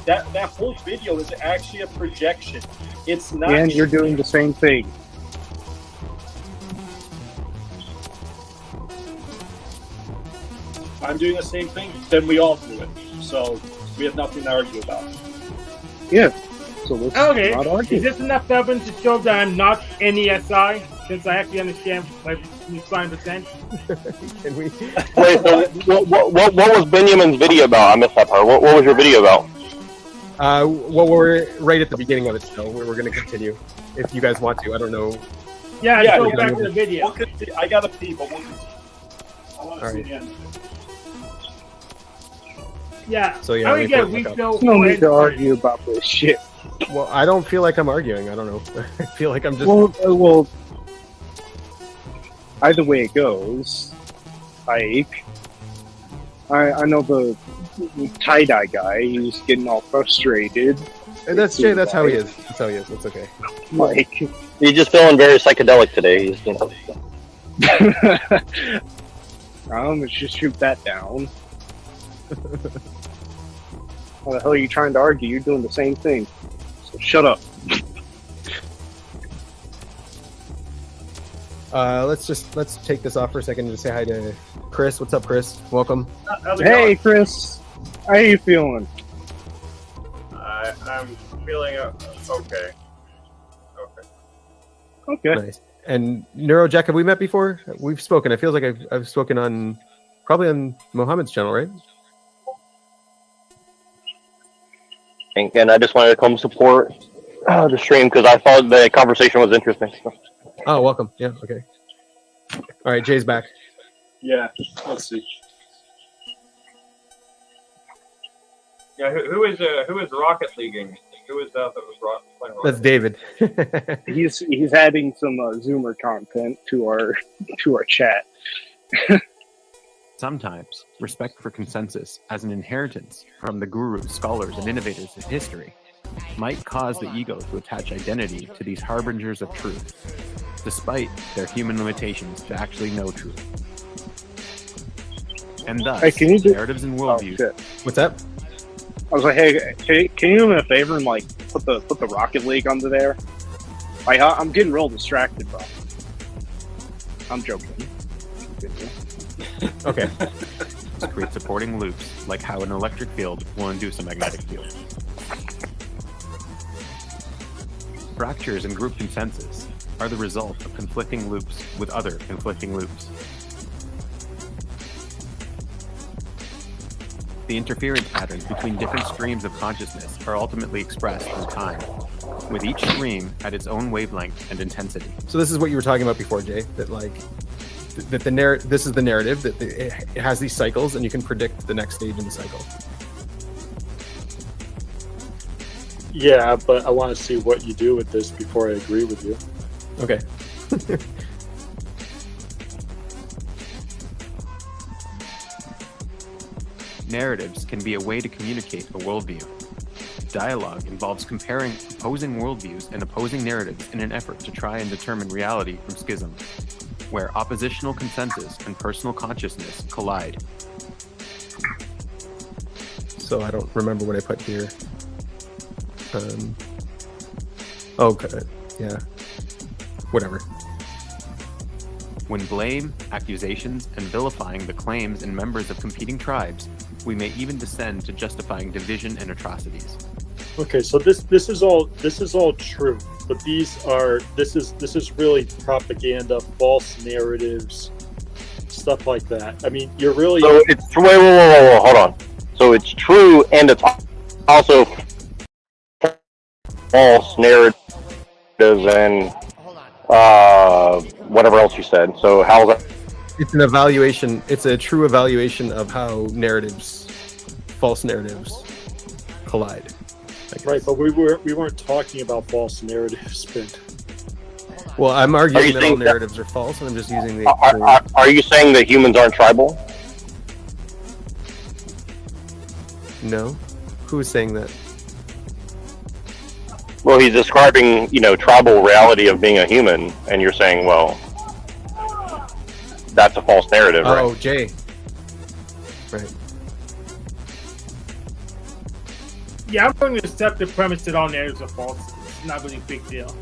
That whole video is actually a projection. It's not... And you're doing the same thing. I'm doing the same thing, then we all do it. So we have nothing to argue about. Yeah. So let's okay. not argue. Is this enough evidence to show that I'm not NESI, since I actually understand like 5%? Can we? Wait, so what was Benjamin's video about? I missed that part. What was your video about? Well, we're right at the beginning of it still. We're going to continue. If you guys want to, I don't know. Yeah, go back to the video. I got to pee, but we'll continue. I want to see the end. Yeah. So yeah, no need to argue about this shit. Well, I don't feel like I'm arguing. I don't know. I feel like I'm just. Well, either way it goes, I know the tie-dye guy. He's getting all frustrated. And that's Jay. That's how he is. That's how he is. It's okay. Like, he's just feeling very psychedelic today. He's, let's just shoot that down. What the hell are you trying to argue? You're doing the same thing. So shut up. Let's take this off for a second and just say hi to Chris. What's up, Chris? Welcome. Hey, Chris. How you feeling? I'm feeling okay. Okay. Nice. And Neurojack, have we met before? We've spoken. It feels like I've spoken probably on Mohammed's channel, right? And I just wanted to come support the stream because I thought the conversation was interesting. Oh, welcome. Yeah, okay. All right, Jay's back. Yeah, let's see. Yeah, who is Rocket Leaguing? Who is that was playing Rocket? That's David. He's adding some Zoomer content to our chat. Sometimes, respect for consensus as an inheritance from the gurus, scholars, and innovators of history might cause the ego to attach identity to these harbingers of truth, despite their human limitations to actually know truth. And thus, narratives and worldviews. Oh, what's that? I was like, hey, can you do me a favor and like put the Rocket League under there? Like, I'm getting real distracted, bro. I'm joking. Okay. To create supporting loops, like how an electric field will induce a magnetic field. Fractures in group consensus are the result of conflicting loops with other conflicting loops. The interference patterns between different streams of consciousness are ultimately expressed in time, with each stream at its own wavelength and intensity. So this is what you were talking about before, Jay, that like that this is the narrative, that it has these cycles and you can predict the next stage in the cycle. Yeah, but I want to see what you do with this before I agree with you. Okay. narratives can be a way to communicate a worldview. Dialogue involves comparing opposing worldviews and opposing narratives in an effort to try and determine reality from schism, where oppositional consensus and personal consciousness collide. So I don't remember what I put here. Okay, yeah. Whatever. When blame, accusations, and vilifying the claims and members of competing tribes, we may even descend to justifying division and atrocities. Okay, so this is all true, but this is really propaganda, false narratives, stuff like that. I mean, you're really So it's wait, hold on. So it's true, and it's also false narratives and whatever else you said. So how's that? It's an evaluation. It's a true evaluation of how narratives, false narratives, collide. Right, but we weren't talking about false narratives, Ben. Well, I'm arguing that all saying narratives are false, and I'm just using the. Are you saying that humans aren't tribal? No, who is saying that? Well, he's describing, tribal reality of being a human, and you're saying, well, that's a false narrative, right? Oh, Jay. Right. Yeah, I'm going to accept the premise that all narratives are false. It's not really a big deal.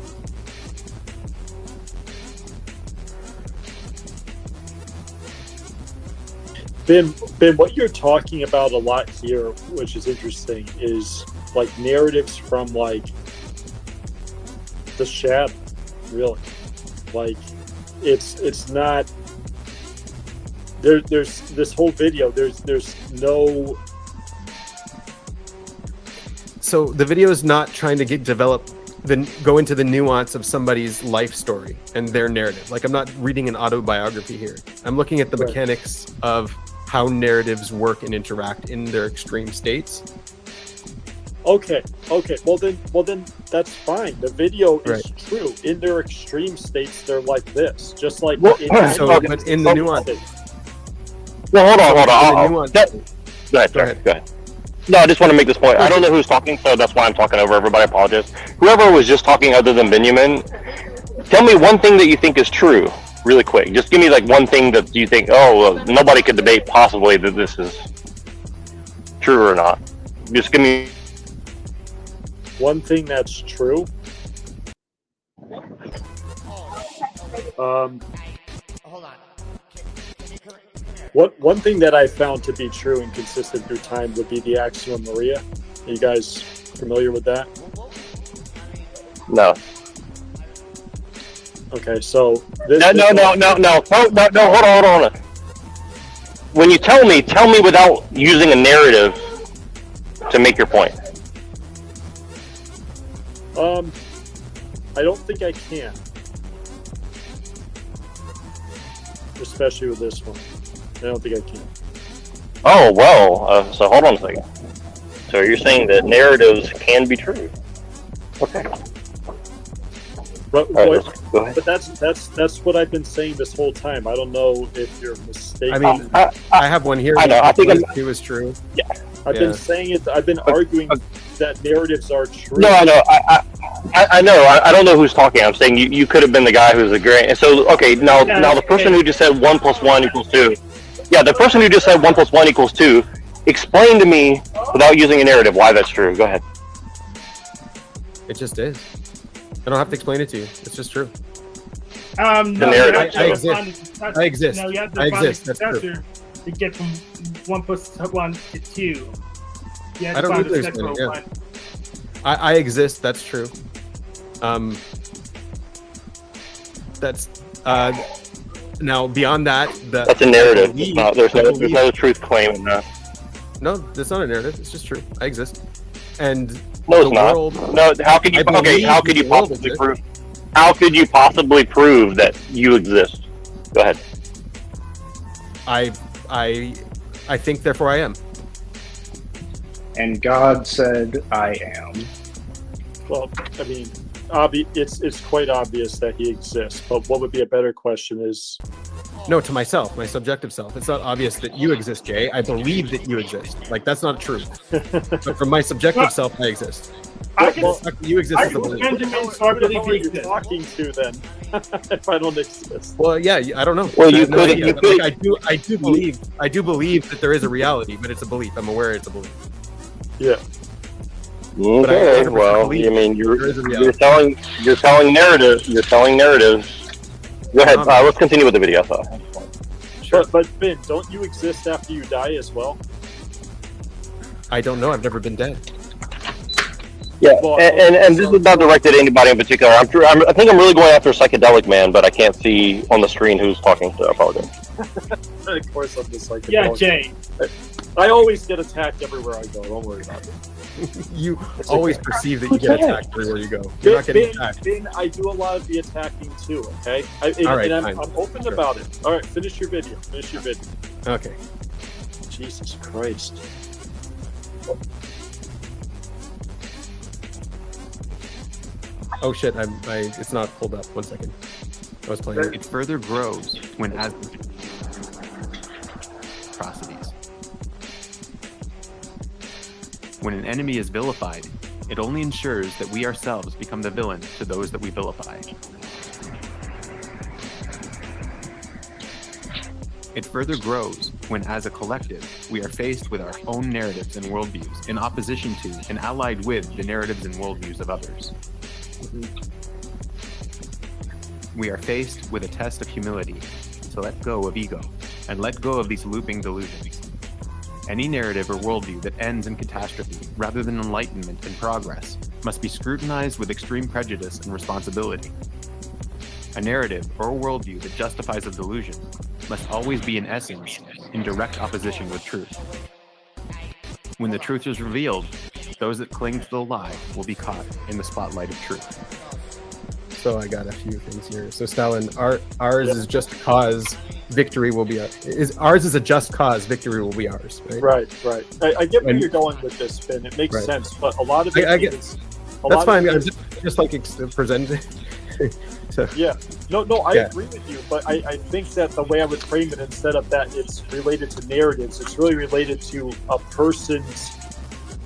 Ben, what you're talking about a lot here, which is interesting, is like narratives from like the shadow, really. Like it's not there's this whole video, there's no. So the video is not trying to go into the nuance of somebody's life story and their narrative. Like, I'm not reading an autobiography here. I'm looking at the mechanics of how narratives work and interact in their extreme states. Okay. Well then that's fine. The video is true. In their extreme states, they're like this, just like. But in the nuance. Well, hold on. Go ahead. No, I just want to make this point. I don't know who's talking, so that's why I'm talking over everybody. I apologize. Whoever was just talking other than Benjamin, tell me one thing that you think is true, really quick. Just give me like one thing that you think, nobody could debate possibly that this is true or not. Just give me one thing that's true. One thing that I found to be true and consistent through time would be the axiom Maria. Are you guys familiar with that? No. Okay, so no. Hold on. When you tell me without using a narrative to make your point. I don't think I can, especially with this one. I don't think I can. Oh, well, so hold on a second. So you're saying that narratives can be true? Okay. But, go ahead. But that's what I've been saying this whole time. I don't know if you're mistaken. I mean, I have one here. I know. I think it was true. Yeah. I've been saying it. I've been arguing that narratives are true. No, I know. I know. I don't know who's talking. I'm saying you could have been the guy who's a great. And so, okay, now the person who just said 1 + 1 = 2. Yeah, the person who just said 1 + 1 = 2. Explain to me without using a narrative why that's true. Go ahead. It just is. I don't have to explain it to you. It's just true. No, narrative. I exist. No, you have to I find exist. the That's true. successor to get from 1 + 1 to 2. You have I to don't find need to the explain successor it. one. I exist. That's true. That's now beyond that. That's a narrative. There's no truth claim in that. No, that's not a narrative. It's just true. I exist. And no, it's the not. world, No, how could you? Okay, how could you possibly prove? How could you possibly prove that you exist? Go ahead. I think, therefore I am. And God said, I am. Well, I mean, it's quite obvious that he exists. But what would be a better question is, No, to myself, my subjective self. It's not obvious that you exist, Jay. I believe that you exist. Like, that's not true. But from my subjective self, I exist. I can, You exist as a belief. Benjamin, so I believe you're talking to then. If I don't exist. Well, yeah, I don't know. Well, you I have no could- idea. you But, could- like, I do believe that there is a reality, but it's a belief. I'm aware it's a belief. Yeah. But I Okay, 100% well, believe I mean, there is a reality. you're telling narrative. You're telling narrative. Go ahead. Let's continue with the video. But Ben, don't you exist after you die as well? I don't know. I've never been dead. Yeah, and this is not directed at anybody in particular. I think I'm really going after Psychedelic Man, but I can't see on the screen who's talking, so I apologize. Of course, I'm just like Yeah, Jay. I always get attacked everywhere I go. Don't worry about it. You It's always okay. perceive that you get attacked everywhere you go. You're not getting attacked. Ben, I do a lot of the attacking too. Okay, All right, and fine. I'm open Sure. about it. All right, finish your video. Finish your video. Okay. Jesus Christ. Oh shit! It's not pulled up. 1 second. I was playing. It further grows when as atrocities. When an enemy is vilified, it only ensures that we ourselves become the villain to those that we vilify. It further grows when, as a collective, we are faced with our own narratives and worldviews in opposition to and allied with the narratives and worldviews of others. We are faced with a test of humility to let go of ego and let go of these looping delusions. Any narrative or worldview that ends in catastrophe rather than enlightenment and progress must be scrutinized with extreme prejudice and responsibility. A narrative or a worldview that justifies a delusion must always be in essence in direct opposition with truth. When the truth is revealed, those that cling to the lie will be caught in the spotlight of truth. So I got a few things here. So Stalin, ours is just cause. Victory will be ours is a just cause. Victory will be ours. Right. Right. I get where you're going with this, Ben. It makes Right. sense, but a lot of it I get. is- That's fine. I'm just like presenting. So, yeah. No, I Yeah. agree with you, but I think that the way I would frame it, instead of that it's related to narratives, it's really related to a person's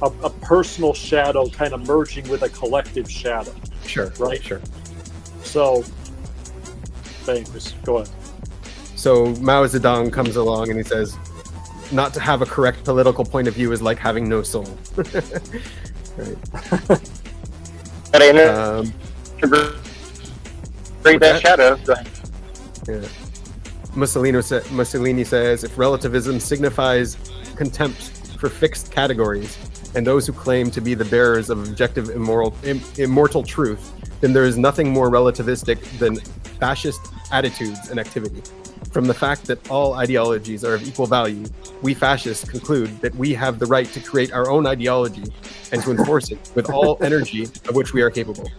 a personal shadow kind of merging with a collective shadow. Sure. Right? Sure. So, thanks. Go ahead. So Mao Zedong comes along and he says, "Not to have a correct political point of view is like having no soul." Right. Break that shadow. Yeah. Mussolini says, if relativism signifies contempt for fixed categories and those who claim to be the bearers of objective immortal truth, then there is nothing more relativistic than fascist attitudes and activity. From the fact that all ideologies are of equal value, we fascists conclude that we have the right to create our own ideology and to enforce it with all energy of which we are capable.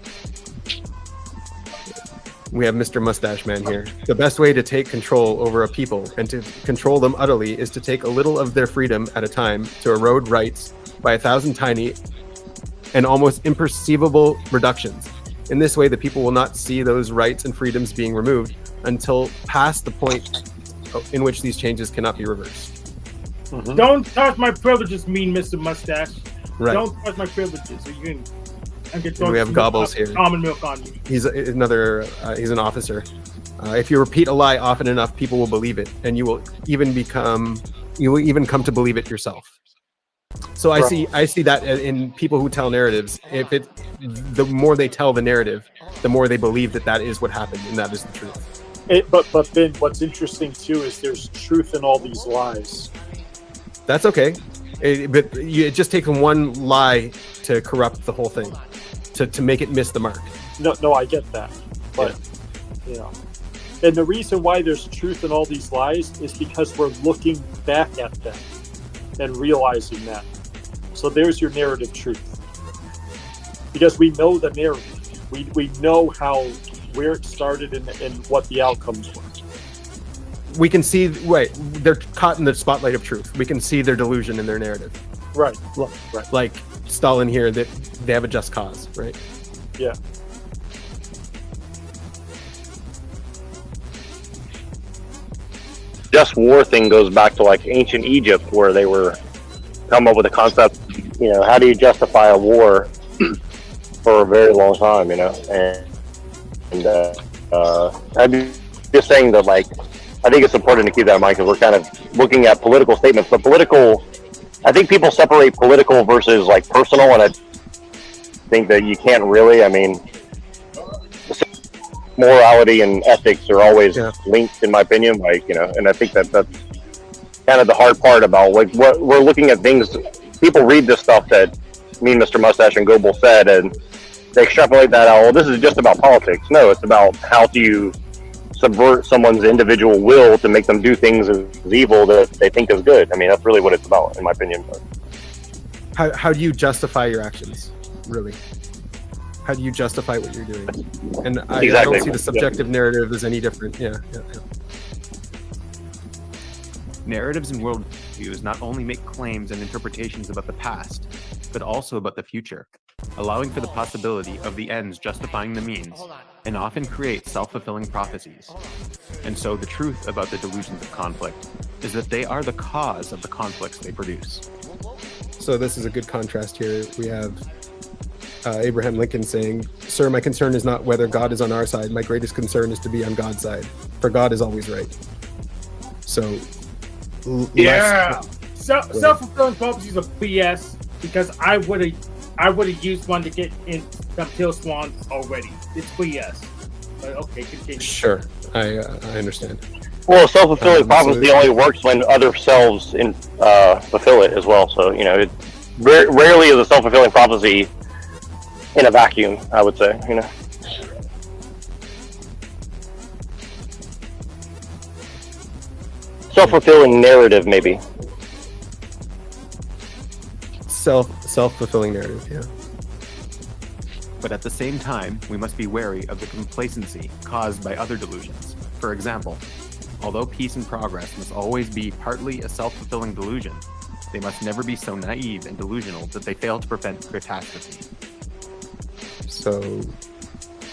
We have Mr. Mustache Man here. The best way to take control over a people and to control them utterly is to take a little of their freedom at a time, to erode rights by 1,000 tiny and almost imperceivable reductions. In this way, the people will not see those rights and freedoms being removed until past the point in which these changes cannot be reversed. Don't touch my privileges, mean Mr. Mustache. Right. Don't touch my privileges, or you can. And we have Gobbles here. Almond milk on you. He's another. He's an officer. If you repeat a lie often enough, people will believe it, and you will even come to believe it yourself. So I see that in people who tell narratives. The more they tell the narrative, the more they believe that is what happened and that is the truth. But Ben, what's interesting too is there's truth in all these lies. That's okay, but it just takes one lie to corrupt the whole thing, to make it miss the mark. No, I get that, but you know, and the reason why there's truth in all these lies is because we're looking back at them and realizing that. So there's your narrative truth, because we know the narrative, we know where it started and what the outcomes were. We can see, they're caught in the spotlight of truth. We can see their delusion in their narrative. Right. Like Stalin here, that they have a just cause, right? Yeah. just war thing goes back to like ancient Egypt, where they were come up with a concept. You know, how do you justify a war for a very long time? You know, I'm just saying that, like, I think it's important to keep that in mind because we're kind of looking at political statements. But political, I think people separate political versus like personal, and I think that you can't really. I mean, morality and ethics are always linked, in my opinion. Like, you know, and I think that that's kind of the hard part about like what we're looking at things. People read this stuff that me, Mr. Mustache, and Goebel said, and they extrapolate that out. Well, this is just about politics. No, it's about how do you subvert someone's individual will to make them do things as evil that they think is good. I mean, that's really what it's about, in my opinion. But how do you justify your actions, really? How do you justify what you're doing? And I don't see the subjective narrative as any different. Yeah. Narratives and worldviews not only make claims and interpretations about the past, but also about the future, allowing for the possibility of the ends justifying the means, and often create self-fulfilling prophecies. And so the truth about the delusions of conflict is that they are the cause of the conflicts they produce. So this is a good contrast here. We have Abraham Lincoln saying, "Sir, my concern is not whether God is on our side. My greatest concern is to be on God's side, for God is always right." So, self-fulfilling prophecies are BS because I would have used one to get in some kill swans already. It's BS. But okay, continue. Sure, I understand. Well, self-fulfilling prophecy only works when other selves fulfill it as well. So, you know, it rarely is a self-fulfilling prophecy in a vacuum, I would say, you know. Self-fulfilling narrative, maybe. Self-fulfilling narrative, yeah. But at the same time, we must be wary of the complacency caused by other delusions. For example, although peace and progress must always be partly a self-fulfilling delusion, they must never be so naive and delusional that they fail to prevent catastrophe. So,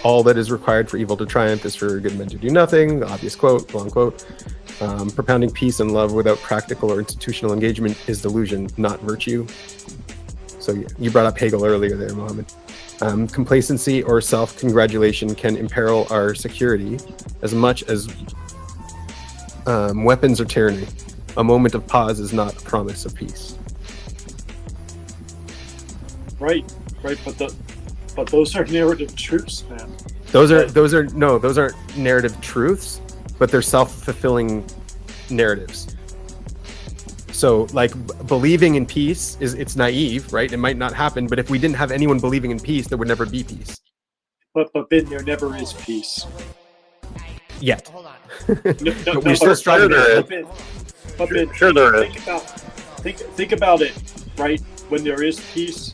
all that is required for evil to triumph is for good men to do nothing. The obvious quote, long quote. Propounding peace and love without practical or institutional engagement is delusion, not virtue. So you brought up Hegel earlier there, Mohammed. Complacency or self-congratulation can imperil our security as much as weapons or tyranny. A moment of pause is not a promise of peace. Right, but those are narrative truths, man. Those aren't narrative truths, but they're self-fulfilling narratives. So, like, believing in peace it's naive, right? It might not happen, but if we didn't have anyone believing in peace, there would never be peace. But Ben, there never is peace. Yet. But we're still striving. But Ben, sure there is. Think about it, right? When there is peace,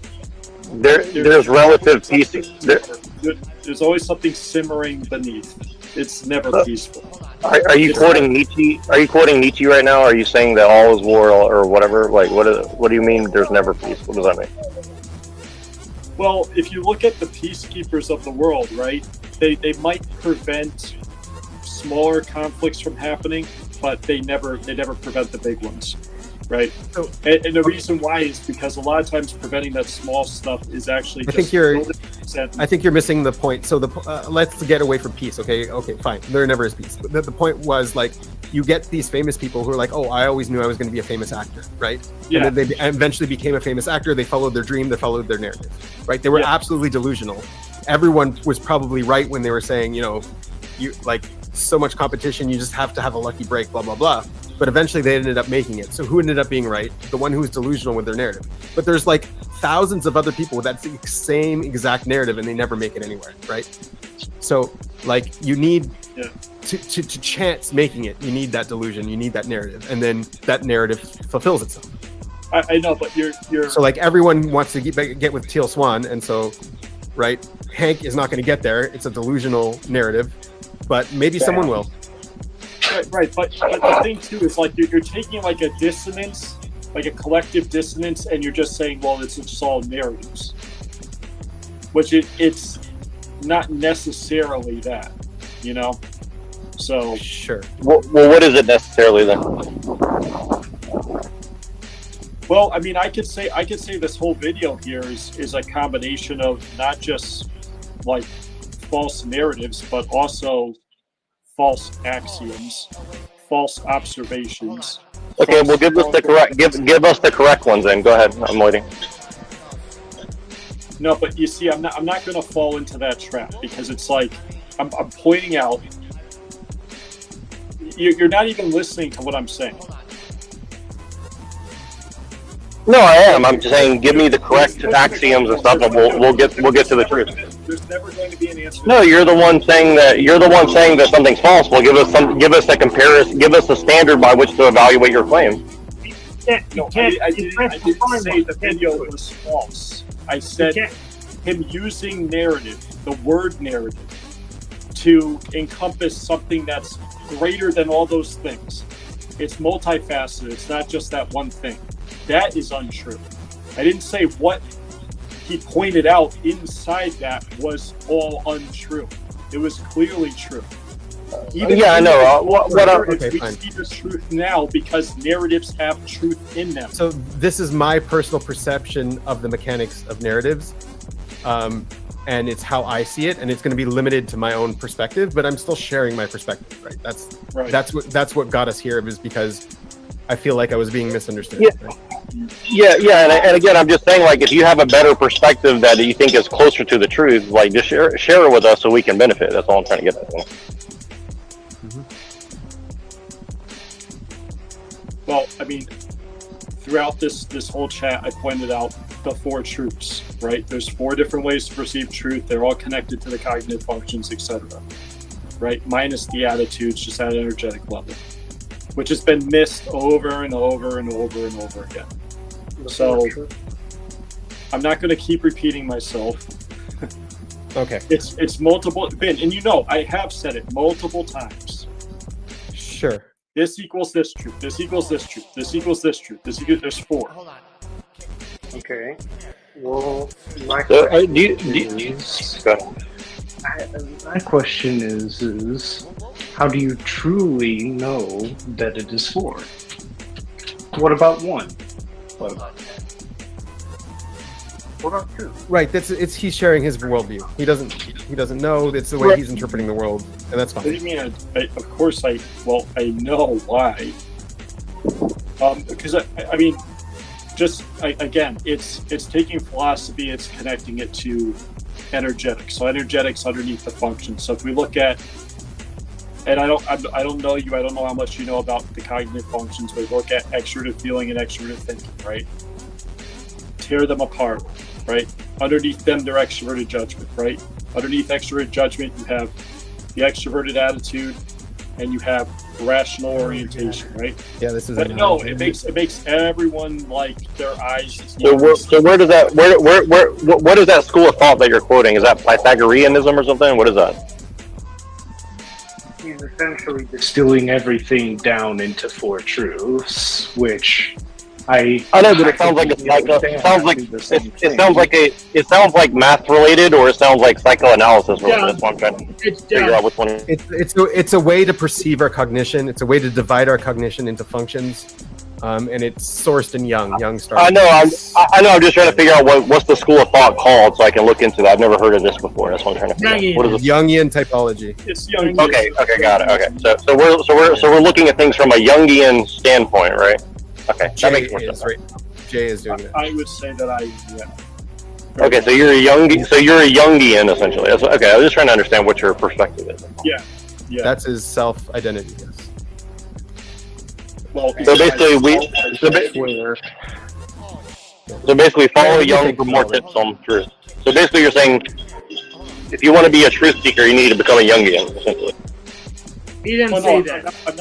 there's relative peace. There's always something simmering beneath. It's never peaceful. Are you quoting Nietzsche? Are you quoting Nietzsche right now? Or are you saying that all is war or whatever? Like, what do you mean? There's never peace. What does that mean? Well, if you look at the peacekeepers of the world, right? They might prevent smaller conflicts from happening, but they never prevent the big ones, right? So, and the reason why is because a lot of times preventing that small stuff is actually. I think you're missing the point. So let's get away from peace. Okay, fine. There never is peace. But the point was, like, you get these famous people who are like, oh, I always knew I was going to be a famous actor, right? Yeah. And then they eventually became a famous actor. They followed their dream. They followed their narrative, right? They were absolutely delusional. Everyone was probably right when they were saying, you know, you like so much competition, you just have to have a lucky break, blah, blah, blah. But eventually they ended up making it. So who ended up being right? The one who was delusional with their narrative. But there's like thousands of other people with that same exact narrative and they never make it anywhere, right? So like you need to chance making it, you need that delusion, you need that narrative, and then that narrative fulfills itself. I know, but you're so like everyone wants to get with Teal Swan, and so right, Hank is not going to get there. It's a delusional narrative, but maybe someone will. Right, but the thing too is like you're taking like a dissonance, like a collective dissonance, and you're just saying, well, it's just all narratives, which it's not necessarily that, you know. So sure. Well, what is it necessarily then? Well, I mean, I could say this whole video here is a combination of not just like false narratives, but also false axioms, false observations. Okay, well, give us the correct ones then. Go ahead. I'm waiting. No, but you see, I'm not going to fall into that trap because it's like I'm pointing out. You're not even listening to what I'm saying. No, I am. I'm just saying, give me the correct axioms and stuff, and we'll get to the truth. There's never going to be an answer. No, you're the one saying that something's false. Well, give us a comparison. Give us a standard by which to evaluate your claim. I didn't say the video was false. I said him using narrative, the word narrative, to encompass something that's greater than all those things. It's multifaceted. It's not just that one thing. That is untrue. I didn't say what he pointed out inside that was all untrue. It was clearly true. I know. We see the truth now because narratives have truth in them. So this is my personal perception of the mechanics of narratives, and it's how I see it, and it's going to be limited to my own perspective. But I'm still sharing my perspective. Right? That's what got us here. Is because I feel like I was being misunderstood. Yeah. Right? Yeah, and again, I'm just saying, like, if you have a better perspective that you think is closer to the truth, like, just share it with us so we can benefit. That's all I'm trying to get at. Well, I mean, throughout this whole chat, I pointed out the 4 truths, right? There's 4 different ways to perceive truth. They're all connected to the cognitive functions, etc. Right? Minus the attitudes, just at an energetic level, which has been missed over and over and over and over again. So I'm not going to keep repeating myself. Okay. It's multiple, Ben, and you know I have said it multiple times. Sure. This equals this truth. This equals this truth. This equals this truth. This equals. There's 4. Okay. Well, my question is, how do you truly know that it is 4? What about 1? What about 10? What about 2? Right. He's sharing his worldview. He doesn't know. It's the way he's interpreting the world, and that's fine. What do you mean? Of course, I know why. Because I mean, again, it's taking philosophy, it's connecting it to energetics. So energetics underneath the function. So if we look at, and I don't know you, I don't know how much you know about the cognitive functions, but we look at extroverted feeling and extroverted thinking, right? Tear them apart, right? Underneath them, they're extroverted judgment, right? Underneath extroverted judgment, you have the extroverted attitude, and you have rational orientation, right? Yeah, this is. But no, it makes everyone like their eyes. So where does that what is that school of thought that you're quoting? Is that Pythagoreanism or something? What is that? He's essentially distilling everything down into 4 truths, which I know, but it sounds like math related, or it sounds like psychoanalysis related. Yeah. That's what I'm trying to figure out which one. It's a way to perceive our cognition. It's a way to divide our cognition into functions, and it's sourced in Jung. Jung started. I know. I'm just trying to figure out what's the school of thought called, so I can look into that. I've never heard of this before. That's what I'm trying to figure out. What is it? Jungian typology. It's Jungian. Okay, got it. Okay, so we're looking at things from a Jungian standpoint, right? Okay, that makes more sense. Right. Jay is doing it. I would say that Okay, so you're a Jungian essentially. Okay, I was just trying to understand what your perspective is. Yeah. That's his self-identity. Yes. Well, so basically, follow Jung for more tips on truth. So basically, you're saying if you want to be a truth seeker, you need to become a Jungian, essentially. He didn't say that. I'm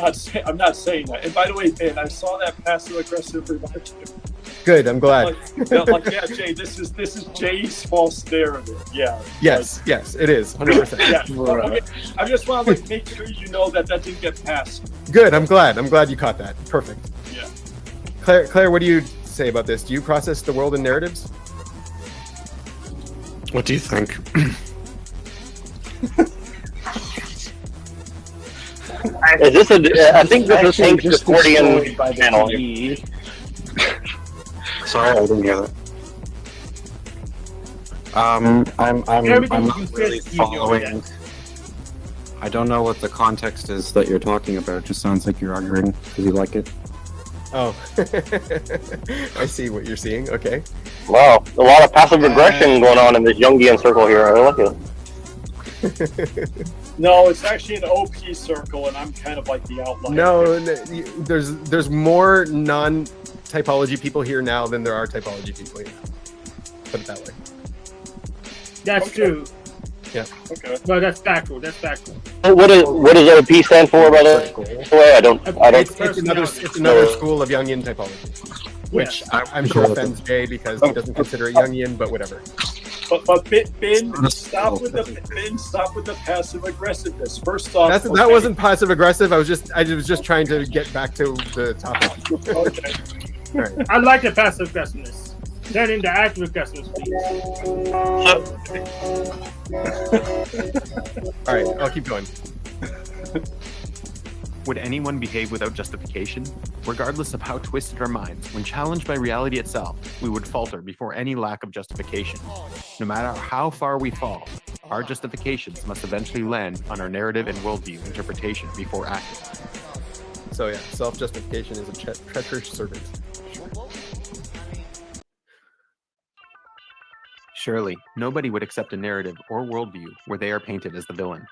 not saying that. And by the way, Ben, I saw that passive aggressive remark. Good. I'm glad. Yeah, Jay, this is Jay's false narrative. Yeah. Yes, it is 100%. Yeah. Okay. I just want to make sure you know that didn't get passed. Good. I'm glad you caught that. Perfect. Yeah. Claire, what do you say about this? Do you process the world in narratives? What do you think? Is this a? I think this is Hank's Discordian by the channel. PE. Sorry, I didn't hear that. I'm Everything not you really said, you know following. I don't know what the context is that you're talking about. It just sounds like you're arguing because you like it. Oh, I see what you're seeing. Okay. Wow, a lot of passive aggression going on in this Jungian circle here. I like it. No, it's actually an OP circle, and I'm kind of like the outlier. No, there's more non-typology people here now than there are typology people here. Put it that way. That's true. Yeah. Okay. No, that's factual. That's factual. What does OP stand for, by the way? I don't. It's another school of Jungian typology, which I'm sure offends Jay because he doesn't consider it Jungian, but whatever. But Ben, stop with the passive aggressiveness. First off, That wasn't passive aggressive. I was just trying to get back to the topic. Okay. All right. I like the passive aggressiveness. Turn into active aggressiveness, please. All right, I'll keep going. Would anyone behave without justification? Regardless of how twisted our minds, when challenged by reality itself, we would falter before any lack of justification. No matter how far we fall, our justifications must eventually land on our narrative and worldview interpretation before acting. So yeah, self-justification is a treacherous servant. Surely, nobody would accept a narrative or worldview where they are painted as the villain.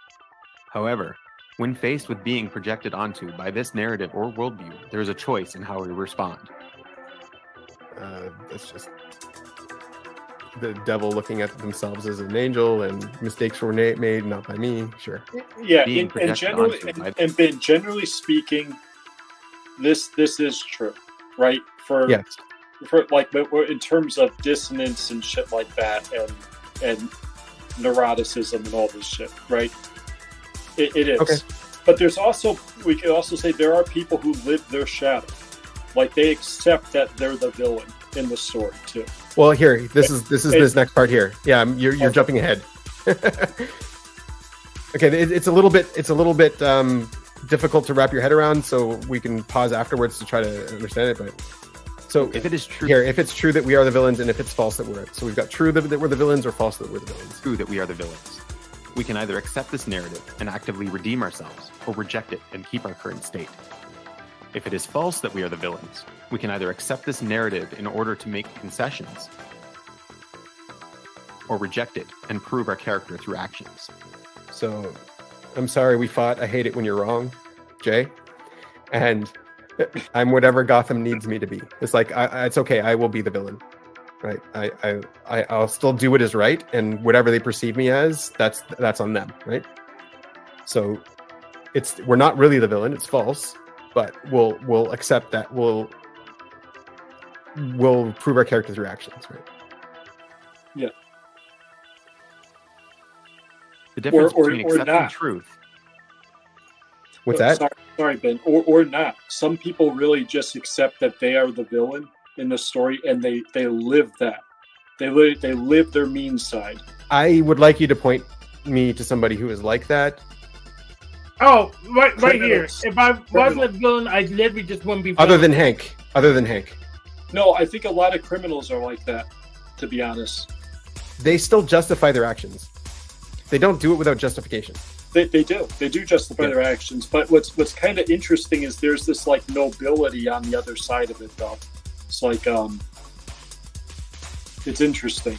However, when faced with being projected onto by this narrative or worldview, there is a choice in how we respond. That's just the devil looking at themselves as an angel, and mistakes were made not by me. Sure. Yeah, and generally speaking, this is true, right? For like in terms of dissonance and shit like that, and neuroticism and all this shit, right? It is. Okay. But we could also say there are people who live their shadow, like they accept that they're the villain in the story too. Well, here, this is this next part here. Yeah, you're jumping ahead. Okay, it's a little bit difficult to wrap your head around, so we can pause afterwards to try to understand it. But so if it is true here, if it's true that we are the villains, and if it's false that we're so we've got true that we're the villains or false that we're the villains. True that we are the villains. We can either accept this narrative and actively redeem ourselves, or reject it and keep our current state. If it is false that we are the villains, we can either accept this narrative in order to make concessions, or reject it and prove our character through actions. So, I'm sorry we fought. I hate it when you're wrong, Jay. And I'm whatever Gotham needs me to be. It's like, it's okay. I will be the villain. Right. I'll still do what is right, and whatever they perceive me as, that's on them. Right. So we're not really the villain. It's false, but we'll accept that. We'll prove our character through actions. Right. Yeah. The difference between or accepting not. truth. What's that? Sorry, Ben. Or not. Some people really just accept that they are the villain in the story, and they live that. They live their mean side. I would like you to point me to somebody who is like that. Oh, right here. If I wasn't a villain, I literally just wouldn't be. Other than Hank. No, I think a lot of criminals are like that, to be honest. They still justify their actions. They don't do it without justification. They do. They do justify their actions. But what's kind of interesting is there's this like nobility on the other side of it, though. It's like it's interesting.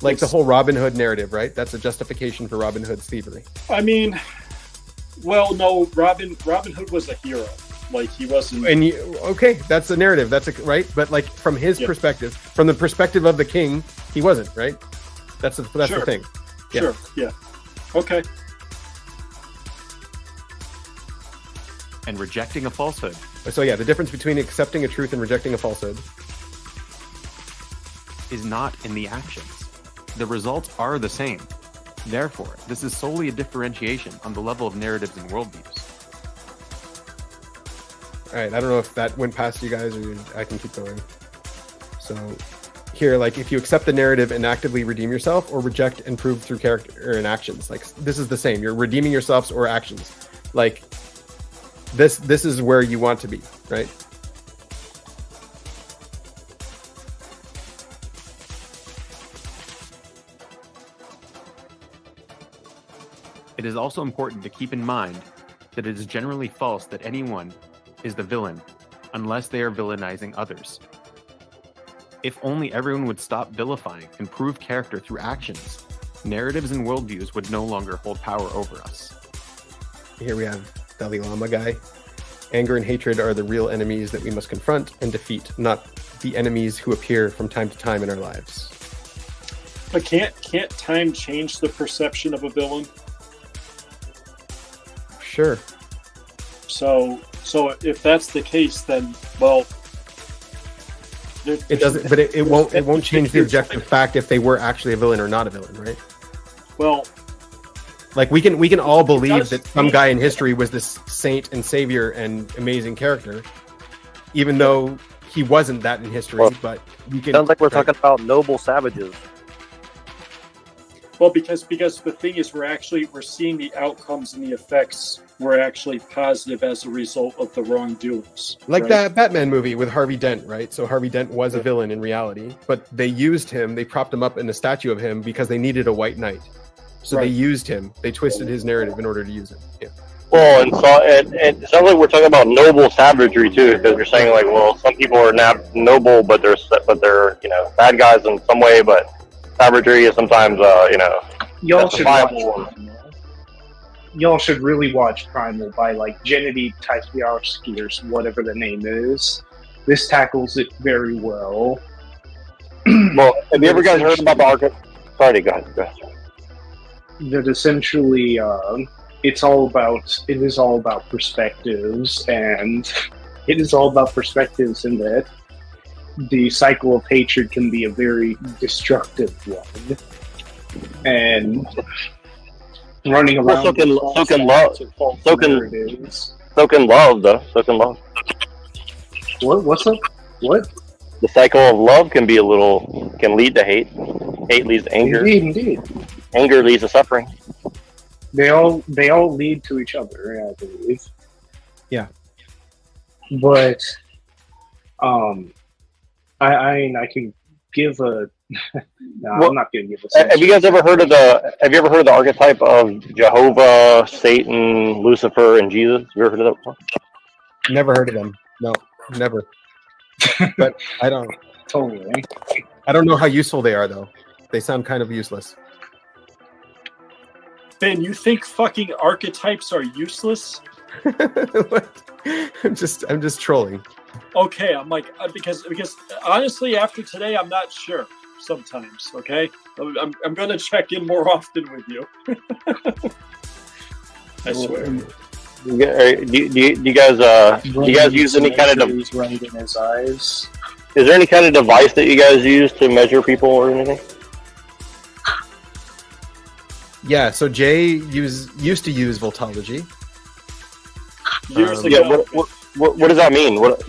Like the whole Robin Hood narrative, right? That's a justification for Robin Hood's thievery. I mean, well, no, Robin Hood was a hero. Like he wasn't. And okay, that's the narrative. That's right. But like from his perspective, from the perspective of the king, he wasn't, right? That's the thing. Yeah. Sure. Yeah. Okay. And rejecting a falsehood. So yeah, the difference between accepting a truth and rejecting a falsehood is not in the actions. The results are the same. Therefore, this is solely a differentiation on the level of narratives and worldviews. All right, I don't know if that went past you guys, or I can keep going. So here, like if you accept the narrative and actively redeem yourself, or reject and prove through character and actions, like this is the same. You're redeeming yourselves or actions. Like this is where you want to be, right? It is also important to keep in mind that it is generally false that anyone is the villain unless they are villainizing others. If only everyone would stop vilifying and prove character through actions, narratives and worldviews would no longer hold power over us. Here we have Dalai Lama guy. Anger and hatred are the real enemies that we must confront and defeat, not the enemies who appear from time to time in our lives. But can't time change the perception of a villain? Sure. So if that's the case, then well, it doesn't. But it won't change the objective fact if they were actually a villain or not a villain, right? Well, like we can all believe that some guy in history was this saint and savior and amazing character, even though he wasn't that in history. Well, but you can. Sounds like we're talking about noble savages. Well, because the thing is, we're seeing the outcomes and the effects were actually positive as a result of the wrongdoings. Like right? that Batman movie with Harvey Dent, right? So Harvey Dent was a villain in reality, but they used him, they propped him up in a statue of him because they needed a white knight. So they used him, they twisted his narrative in order to use him. Yeah. Well, and it sounds like we're talking about noble savagery too, because you're saying like, well, some people are not noble, but they're bad guys in some way, but savagery is sometimes y'all should really watch Primal by like Gennady Tysiarski or whatever the name is. This tackles it very well. Well, have you ever guys heard about the archaic? Sorry, go ahead. That essentially it is all about perspectives, and it is all about perspectives in that the cycle of hatred can be a very destructive one, and running around. So can love. So can love, though. So can love. What's up? What? The cycle of love can lead to hate. Hate leads to anger. Indeed. Anger leads to suffering. They all lead to each other, I believe. Yeah. But I can give a. I'm not going to give a. Have you guys ever heard of the archetype of Jehovah, Satan, Lucifer, and Jesus? Have you ever heard of that before? Never heard of them. No, never. But I don't totally. I don't know how useful they are, though. They sound kind of useless. Ben, you think fucking archetypes are useless? I'm just trolling. Okay, I'm like because honestly, after today, I'm not sure. Sometimes, okay, I'm gonna check in more often with you. I swear. Do you guys use any kind of he's right in his eyes? Is there any kind of device that you guys use to measure people or anything? Yeah, so Jay used to use voltology. Years ago. Yeah, what does that mean? What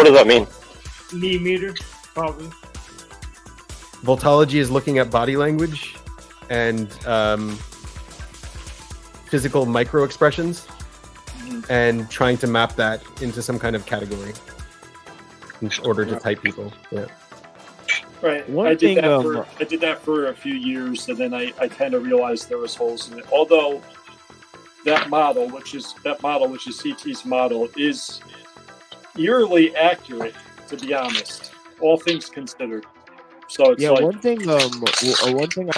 does that mean? Knee meter, probably. Voltology is looking at body language and physical micro expressions and trying to map that into some kind of category in order to type people. Yeah. Right. I did that for a few years, and then I kind of realized there was holes in it. Although that model, which is CT's model, is eerily accurate, to be honest. All things considered. So it's like, one thing I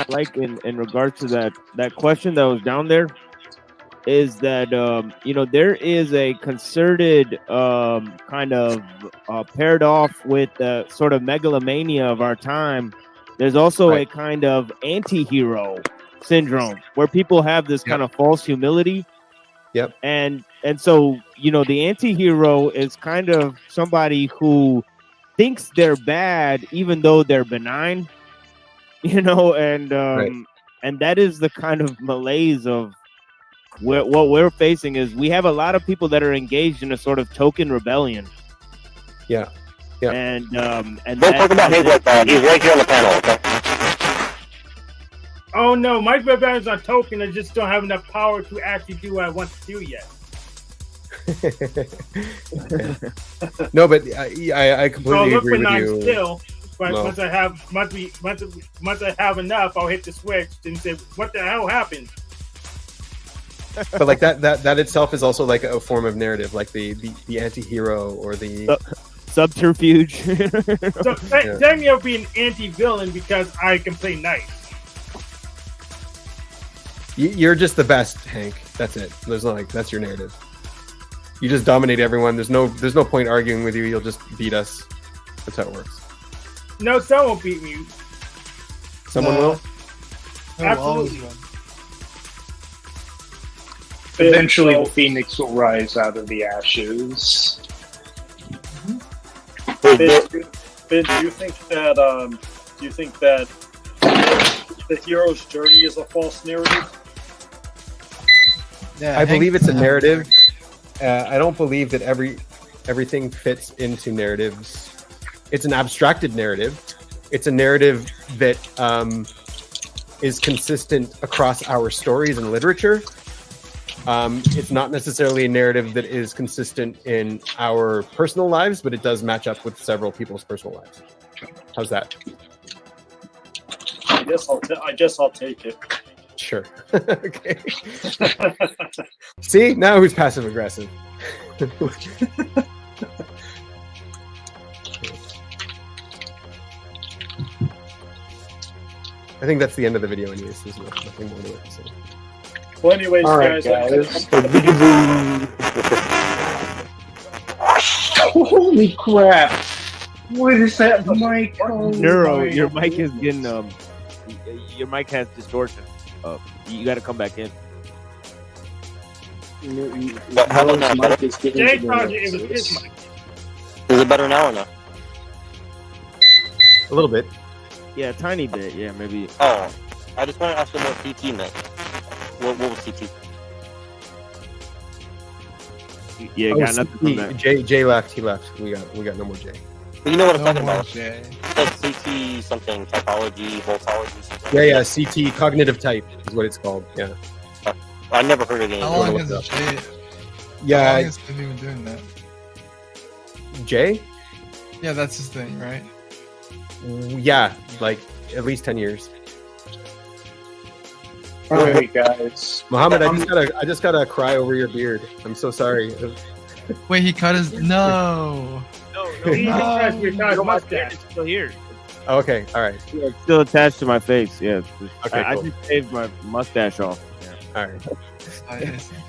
like in regards to that question that was down there is that there is a concerted kind of paired off with the sort of megalomania of our time. There's also a kind of anti-hero syndrome where people have this kind of false humility. Yep. And so the anti-hero is kind of somebody who thinks they're bad even though they're benign, and that is the kind of malaise of what we're facing. Is we have a lot of people that are engaged in a sort of token rebellion. Yeah. And don't talk about him like that. He's right here on the panel. Okay? Oh no, my rebellions are token. I just don't have enough power to actually do what I want to do yet. No, but I completely agree with you. Still, but No. once I have enough, I'll hit the switch and say, "What the hell happened?" But like that itself is also like a form of narrative, like the anti-hero or the subterfuge. So tell me I'll be an anti-villain because I can play nice. You're just the best, Hank. That's it. There's no that's your narrative. You just dominate everyone. There's no point arguing with you. You'll just beat us. That's how it works. No, someone will beat me. Someone will. Absolutely. Eventually, the phoenix will rise out of the ashes. Ben, do you think that the hero's journey is a false narrative? Yeah, I believe it's a narrative. I don't believe that everything fits into narratives. It's an abstracted narrative. It's a narrative that is consistent across our stories and literature. It's not necessarily a narrative that is consistent in our personal lives, but it does match up with several people's personal lives. How's that? I guess I'll take it. Sure. Okay. See, now who's passive aggressive? I think that's the end of the video anyways. There's nothing more to it. So. Well, anyways, All right, guys. Holy crap! What is that mic? Oh Neuro, my your mic is getting your mic has distortion. You got to come back in. How about now? Better? Jay told you it was his mic. Is it better now or no? A little bit. Yeah, a tiny bit. Yeah, maybe. Oh, I just want to ask you what CT meant. What was CT? Yeah, got nothing from that. Jay left. He left. We got no more Jay. You know what I'm talking more about? Jay. It's like CT something, typology, voltology. Something. Yeah. CT, cognitive type is what it's called. Yeah. I never heard of it. How long has Jay? Yeah. How long has he been doing that? Jay? Yeah, that's his thing, right? Yeah, like at least 10 years. All right, guys. Muhammad, I just gotta cry over your beard. I'm so sorry. Wait, he cut his no. Your mustache is still here. Oh, okay, all right. Yeah, it's still attached to my face. Yeah. Okay, I cool. just shaved my mustache off. Yeah. All right.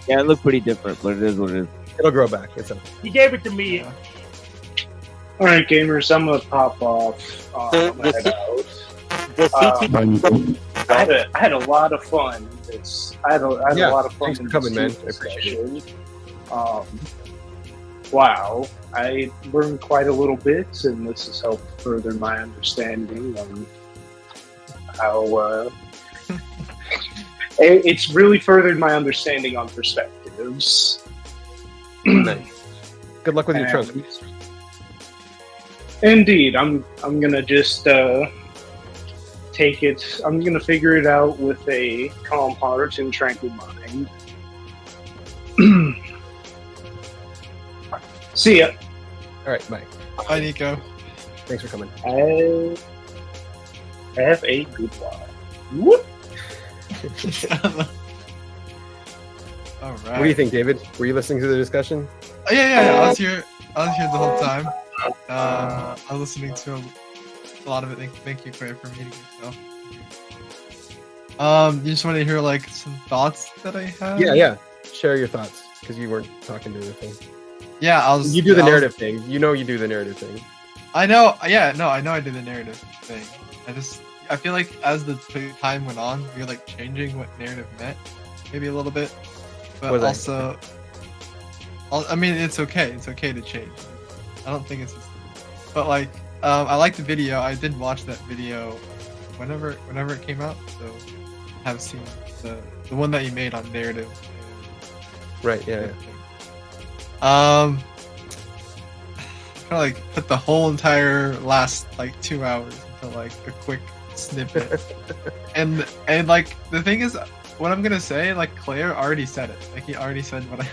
Yeah, it looks pretty different, but it is what it is. It'll grow back. It's okay. He gave it to me. All right, gamers. I'm gonna pop off. I'm gonna head out. I had a lot of fun. I had a lot of fun. Thanks for coming, man. I appreciate it. Wow, I learned quite a little bit, and this has helped further my understanding on how. It's really furthered my understanding on perspectives. Nice. Good luck with your trunk. Indeed, I'm gonna just take it. I'm gonna figure it out with a calm heart and tranquil mind. See ya. All right, bye. Bye, Nico. Thanks for coming. Have a good one. Whoop. All right. What do you think, David? Were you listening to the discussion? Oh, yeah. I was here the whole time. I was listening to a lot of it. Thank you, Claire, for meeting yourself. You just want to hear like some thoughts that I have? Yeah. Share your thoughts because you weren't talking to anything. Yeah, You do the narrative thing. You know you do the narrative thing. I know. Yeah, no, I know I did the narrative thing. I feel like as the time went on, we were like changing what narrative meant, maybe a little bit, but also, I mean, it's okay. It's okay to change. I don't think it's, but like, I like the video. I did watch that video whenever it came out, so I have seen the one that you made on narrative. Right. Yeah. Kind of like put the whole entire last like 2 hours into like a quick snippet, and like the thing is, what I'm gonna say, like Claire already said it. Like he already said what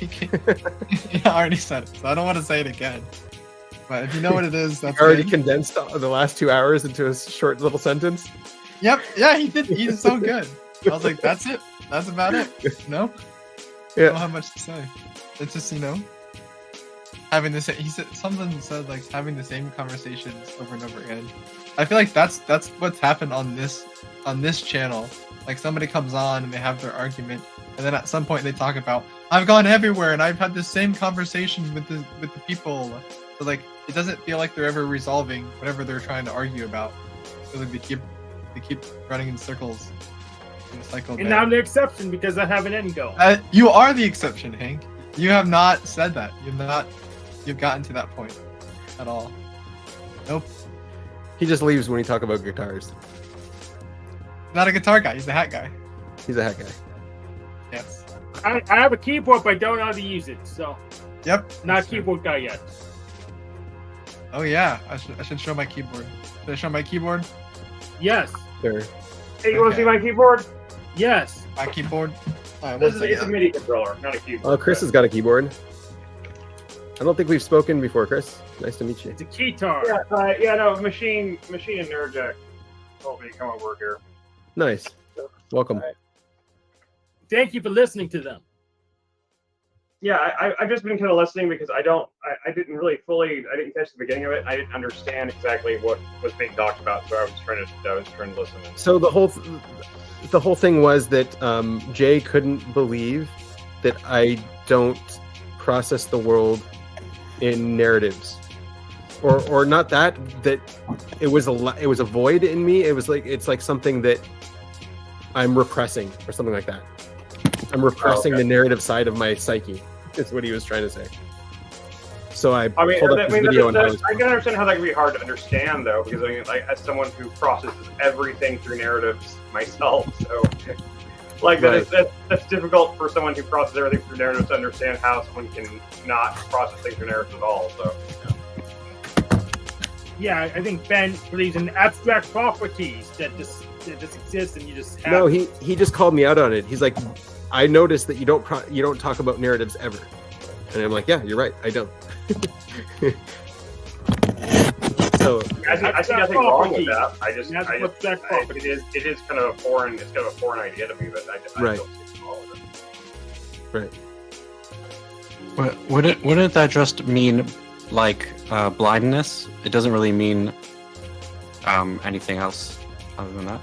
I already said it, so I don't want to say it again. But if you know what it is, that's already good. condensed the last 2 hours into a short little sentence. Yep. Yeah, he did. He's so good. I was like, that's it. That's about it. No. Yeah. I don't have much to say. It's just having the same. He said said like having the same conversations over and over again. I feel like that's what's happened on this channel. Like somebody comes on and they have their argument, and then at some point they talk about, I've gone everywhere and I've had the same conversation with the people. So like it doesn't feel like they're ever resolving whatever they're trying to argue about. So like they keep running in circles. In a cycle. And I'm the exception because I have an end goal. You are the exception, Hank. You have not said that. You've gotten to that point at all. Nope. He just leaves when we talk about guitars. Not a guitar guy. He's a hat guy. He's a hat guy. Yes. I have a keyboard, but I don't know how to use it. So. Yep. Not a keyboard guy yet. Oh yeah, I should show my keyboard. Should I show my keyboard? Yes. Sure. Hey, you want to see my keyboard? Yes. My keyboard. It's a MIDI controller, not a keyboard. Oh, Chris has got a keyboard. I don't think we've spoken before, Chris. Nice to meet you. It's a keytar. Yeah, no, machine and Nerdjack told me to come over here. Nice. Welcome. Thank you for listening to them. Yeah, I've just been kind of listening because I didn't catch the beginning of it. I didn't understand exactly what was being talked about, so I was trying to listen. So the whole thing was that Jay couldn't believe that I don't process the world in narratives, or not that it was a void in me. It was like it's like something that I'm repressing or something like that. I'm repressing the narrative side of my psyche. Is what he was trying to say. So I pulled up this video I can understand how that can be hard to understand, though, because like as someone who processes everything through narratives myself, so like that's difficult for someone who processes everything through narratives to understand how someone can not process things through narratives at all. So. Yeah, I think Ben believes in abstract properties that just exist, and you just have. No, he just called me out on it. He's like, I noticed that you don't talk about narratives ever, and I'm like, yeah, you're right, I don't. So I see nothing wrong with that. It is kind of a foreign idea to me, but I right. don't see it wrong with it. Right. Wouldn't that just mean like blindness? It doesn't really mean anything else other than that.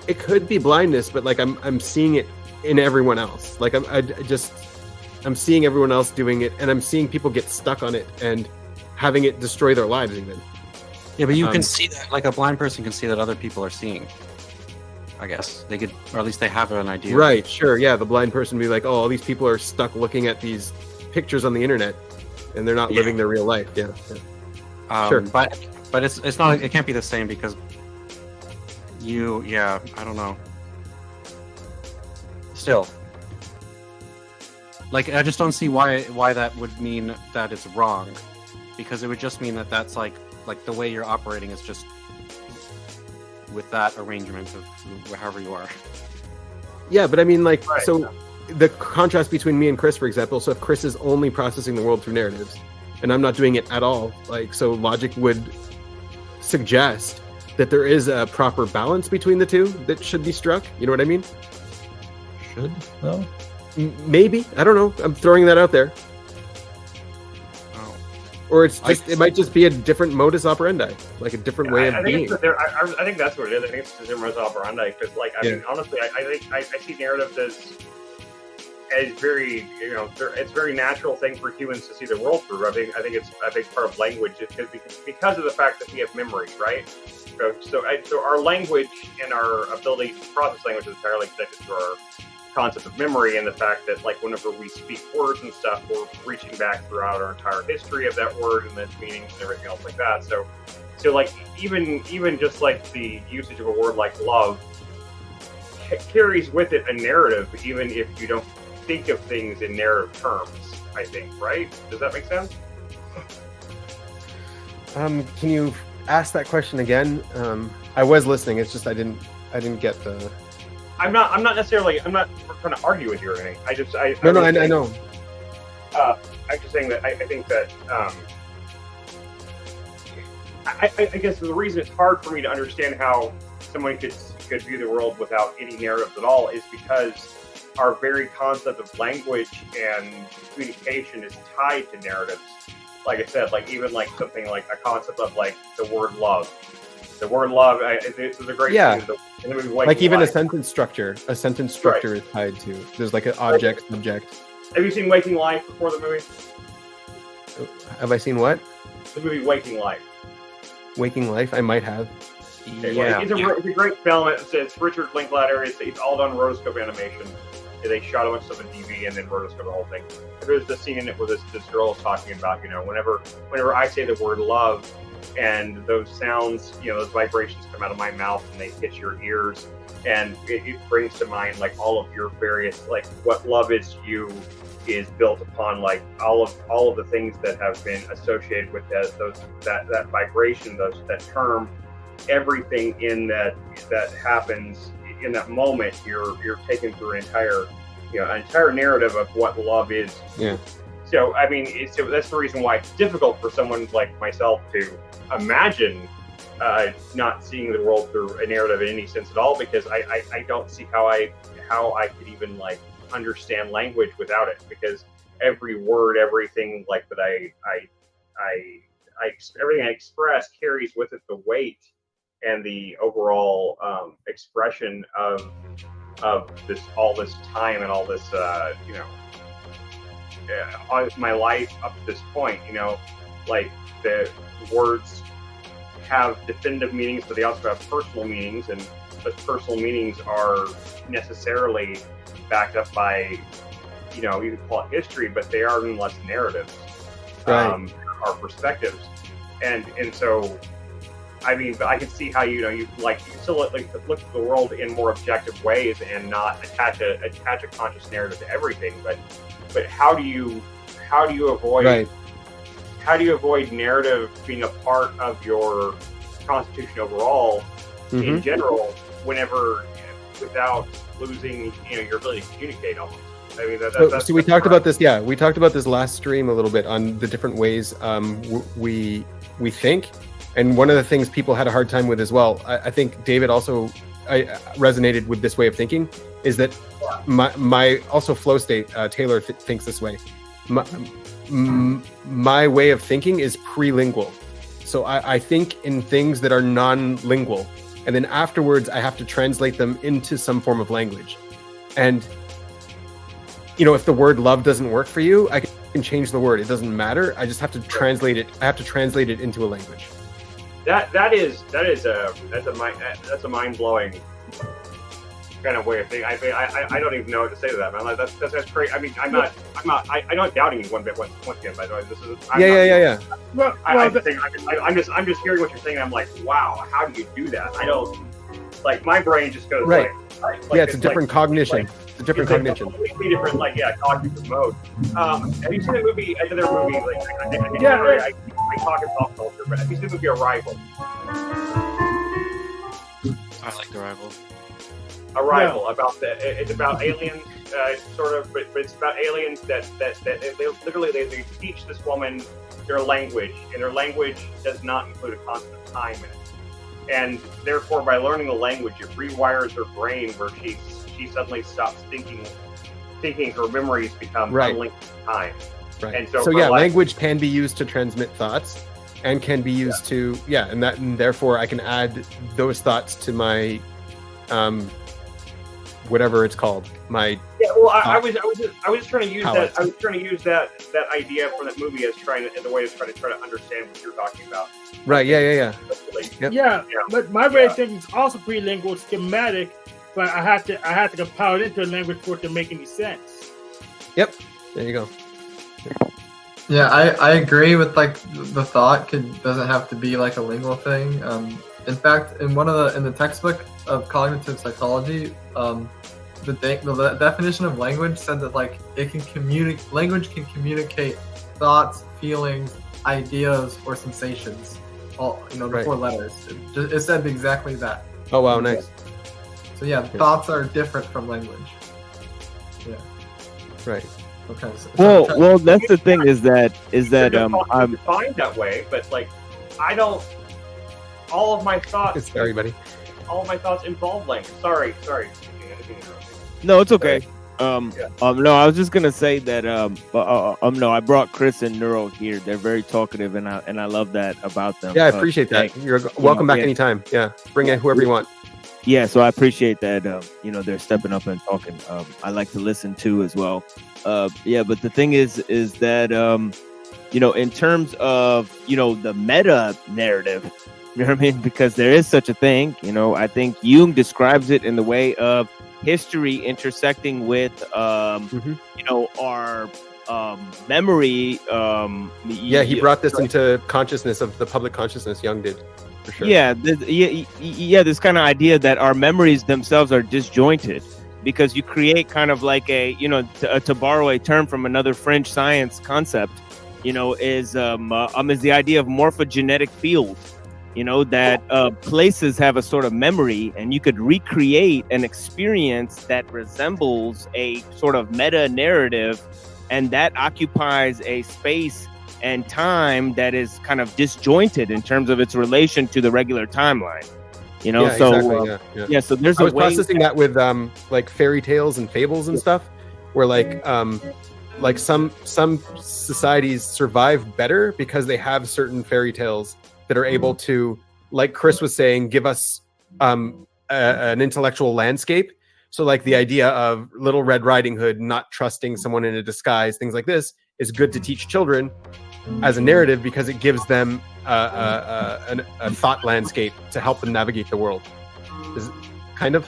It could be blindness, but like I'm seeing it in everyone else. Like I'm seeing everyone else doing it, and I'm seeing people get stuck on it and having it destroy their lives even. Yeah, but you can see that, like a blind person can see that other people are seeing. I guess they could, or at least they have an idea. Right, sure, yeah. The blind person would be like, oh, all these people are stuck looking at these pictures on the internet, and they're not living their real life. Yeah. Sure. But it's not. It can't be the same because I don't know. Still, like I just don't see why that would mean that it's wrong, because it would just mean that that's like the way you're operating is just with that arrangement of however you are. Yeah, but I mean, like, right. So the contrast between me and Chris, for example. So if Chris is only processing the world through narratives, and I'm not doing it at all, like, so logic would suggest that there is a proper balance between the two that should be struck. You know what I mean? Should though? Maybe, I don't know. I'm throwing that out there. Or it's just it might just be a different modus operandi, like a different way of being. I think that's what it is. I think it's a different modus operandi because, like, I mean, honestly, I see narratives as very, it's a very natural thing for humans to see the world through. I think it's a big part of language because of the fact that we have memory, right? So our language and our ability to process language is entirely connected to our concept of memory, and the fact that, like, whenever we speak words and stuff, we're reaching back throughout our entire history of that word and its meanings and everything else like that. So like even just like the usage of a word like love carries with it a narrative, even if you don't think of things in narrative terms. I think, right? Does that make sense? Can you ask that question again? I was listening. It's just I didn't get the. I'm not trying to argue with you or anything. I know. I'm just saying that I think that I guess the reason it's hard for me to understand how someone could view the world without any narratives at all is because our very concept of language and communication is tied to narratives. Like I said, like even like something like a concept of like the word love. The word love is a great thing. In the movie like even Life. a sentence structure. A sentence structure is tied to. There's like an object, subject. Have you seen Waking Life before the movie? Have I seen what? The movie Waking Life. Waking Life? I might have. It's a great film. It's Richard Linklater. It's all done rotoscope animation. They shot a bunch of stuff in DV and then rotoscope the whole thing. There's the scene in it where this girl is talking about, whenever I say the word love and those sounds, those vibrations come out of my mouth and they hit your ears, and it brings to mind like all of your various, like what love is to you is built upon like all of the things that have been associated with that vibration, that term, everything in that happens in that moment. You're taken through an entire narrative of what love is. Yeah. So I mean, so that's the reason why it's difficult for someone like myself to imagine not seeing the world through a narrative in any sense at all, because I don't see how I could even like understand language without it, because every word, everything like that everything I express carries with it the weight and the overall expression of all this time and all this my life up to this point. Like the words have definitive meanings, but they also have personal meanings, and those personal meanings are necessarily backed up by, you can call it history, but they are nonetheless narratives, right. Are perspectives, and so, I mean, but I can see how you still look at the world in more objective ways and not attach a conscious narrative to everything, but how do you avoid right. How do you avoid narrative being a part of your constitution overall, in general, without losing your ability to communicate almost? I mean, that's we talked about this. Yeah, we talked about this last stream a little bit on the different ways we think, and one of the things people had a hard time with as well. I think David also resonated with this way of thinking. Is that my also flow state? Taylor thinks this way. My way of thinking is prelingual, so I think in things that are non-lingual, and then afterwards I have to translate them into some form of language. And if the word love doesn't work for you, I can change the word. It doesn't matter. I just have to translate it. I have to translate it into a language. That's a mind-blowing kind of way of thinking. I don't even know what to say to that, man. Like, that's crazy. I mean, I'm not doubting you one bit once again. By the way, this is yeah. Well, I'm just hearing what you're saying. I'm like, wow, how do you do that? I don't, like, my brain just goes right. Like, yeah, it's a different cognition. It's a different cognition. Completely different, cognitive mode. Have you seen the movie? Another movie, I talk in pop culture, but have you seen the movie Arrival? I like Arrival. Arrival, it's about aliens, sort of, but it's about aliens that they teach this woman their language, and their language does not include a concept of time in it. And therefore, by learning the language, it rewires her brain where she suddenly stops thinking her memories become unlinked to time. Right. And so language can be used to transmit thoughts, and can be used to and therefore I can add those thoughts to my whatever it's called. I was trying to use palette. that. I was trying to use that idea from that movie as a way to try to understand what you're talking about. Right. Yeah. Yeah. But my way of thinking is also prelingual, schematic, but I have to compile it into a language for it to make any sense. Yep. There you go. Yeah, I agree with the thought doesn't have to be like a lingual thing. In fact, in the textbook of cognitive psychology, the definition of language said that language can communicate thoughts, feelings, ideas, or sensations. The 4 letters. It said exactly that. Oh wow, nice. So thoughts are different from language. Yeah. Right. Okay. Well, that's the thing is that I'm defined that way, but like I don't. All of my thoughts. It's everybody. All of my thoughts involve language. Sorry. No, it's okay. No, I was just gonna say that no, I brought Chris and Neuro here. They're very talkative, and I love that about them. Yeah, I appreciate that. You're welcome back anytime. Yeah, bring in whoever you want. Yeah, so I appreciate that. They're stepping up and talking. I like to listen too as well. Yeah, but the thing is that in terms of the meta narrative, you know what I mean? Because there is such a thing. I think Jung describes it in the way of history intersecting with our memory. He brought this into consciousness of the public consciousness. Jung did, for sure. Yeah, this kind of idea that our memories themselves are disjointed, because you create kind of like to borrow a term from another French science concept, is the idea of morphogenetic field. That places have a sort of memory, and you could recreate an experience that resembles a sort of meta narrative, and that occupies a space and time that is kind of disjointed in terms of its relation to the regular timeline. So there's I was processing that with like fairy tales and fables and stuff, where like some societies survive better because they have certain fairy tales that are able to, like Chris was saying, give us an intellectual landscape. So like the idea of Little Red Riding Hood not trusting someone in a disguise, things like this, is good to teach children as a narrative, because it gives them a thought landscape to help them navigate the world. Is it kind of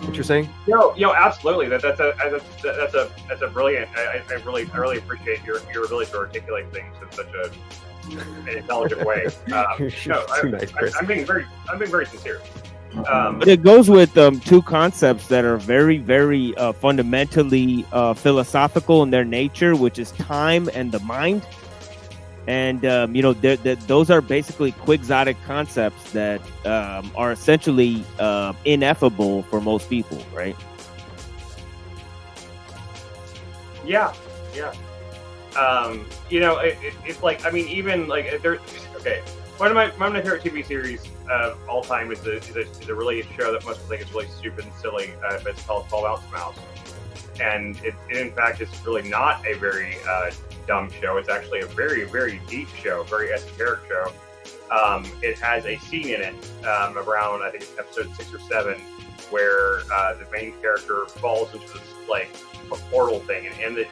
what you're saying? Absolutely. That's a brilliant. I really appreciate your ability to articulate things in such an intelligent way. I'm being very sincere. But it goes with two concepts that are very, very fundamentally philosophical in their nature, which is time and the mind. And those are basically quixotic concepts that are essentially ineffable for most people, right? Yeah. It's like, I mean, even like there's one of my favorite TV series of all time is a really show that most people think is really stupid and silly. But it's called 12 Ounce Mouse, and it in fact is really not a very dumb show. It's actually a very, very deep show, very esoteric show. It has a scene in it around, I think it's episode 6 or 7, where the main character falls into this like a portal thing, and in this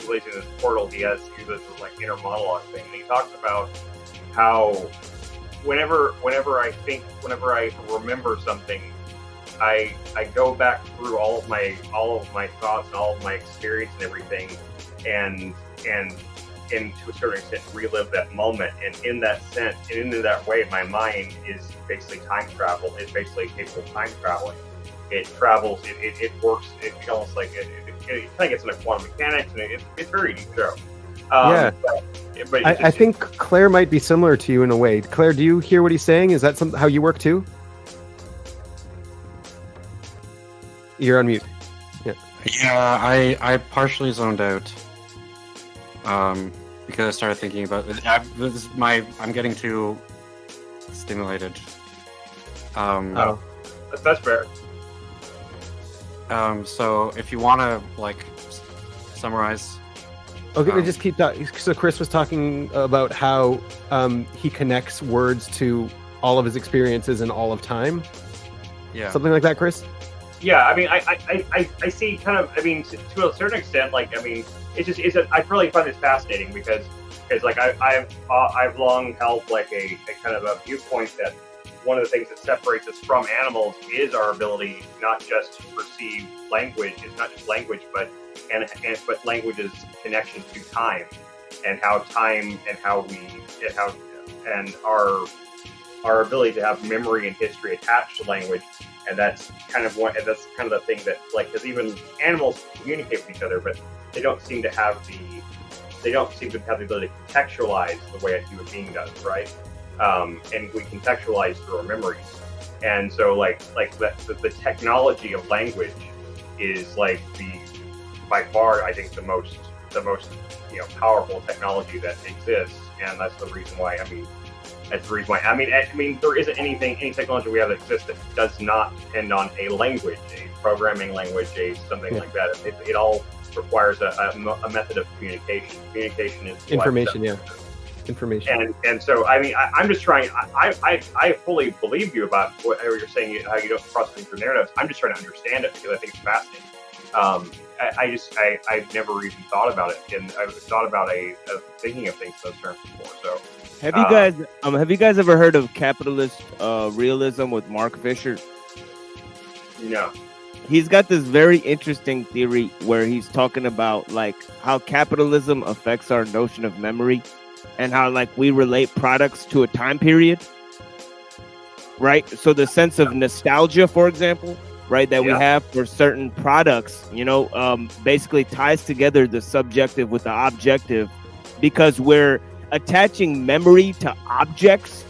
portal he has this like inner monologue thing, and he talks about how whenever I remember something, I go back through all of my thoughts and all of my experience and everything, and to a certain extent relive that moment. And in that sense, and in that way, my mind is basically time travel. It's basically capable of time traveling. It travels. It works. It's almost like it kind of gets into quantum mechanics, and it's very deep show. But I think Claire might be similar to you in a way. Claire, do you hear what he's saying? Is that how you work too? You're on mute. Yeah, I partially zoned out. Because I started thinking about it. I'm getting too stimulated. That's fair. So if you want to like summarize. Okay, just keep that. So Chris was talking about how he connects words to all of his experiences in all of time. Yeah. Something like that, Chris? Yeah, I mean, I see kind of, I mean, to a certain extent, like, I mean, I really find this fascinating because like I've long held like a kind of a viewpoint that one of the things that separates us from animals is our ability not just to perceive language. It's not just language, but language's connection to time, and how time and our ability to have memory and history attached to language. And that's kind of the thing that, like, because even animals communicate with each other, but they don't seem to have the ability to contextualize the way a human being does, right? And we contextualize through our memories. And so like the technology of language is like by far, I think, the most most powerful technology that exists, and that's the reason why. There isn't any technology we have that exists that does not depend on a language, a programming language, something like that. It all requires a method of communication. Communication is information. Information. And so I'm just trying. I fully believe you about what you're saying, how you don't process your narratives. I'm just trying to understand it because I think it's fascinating. I've never even thought about it, and I've thought about thinking of things in those terms before. So, have you guys ever heard of capitalist realism with Mark Fisher? No. He's got this very interesting theory where he's talking about like how capitalism affects our notion of memory, and how like we relate products to a time period, right? So the sense of nostalgia, for example, right, that we have for certain products, basically ties together the subjective with the objective, because we're attaching memory to objects.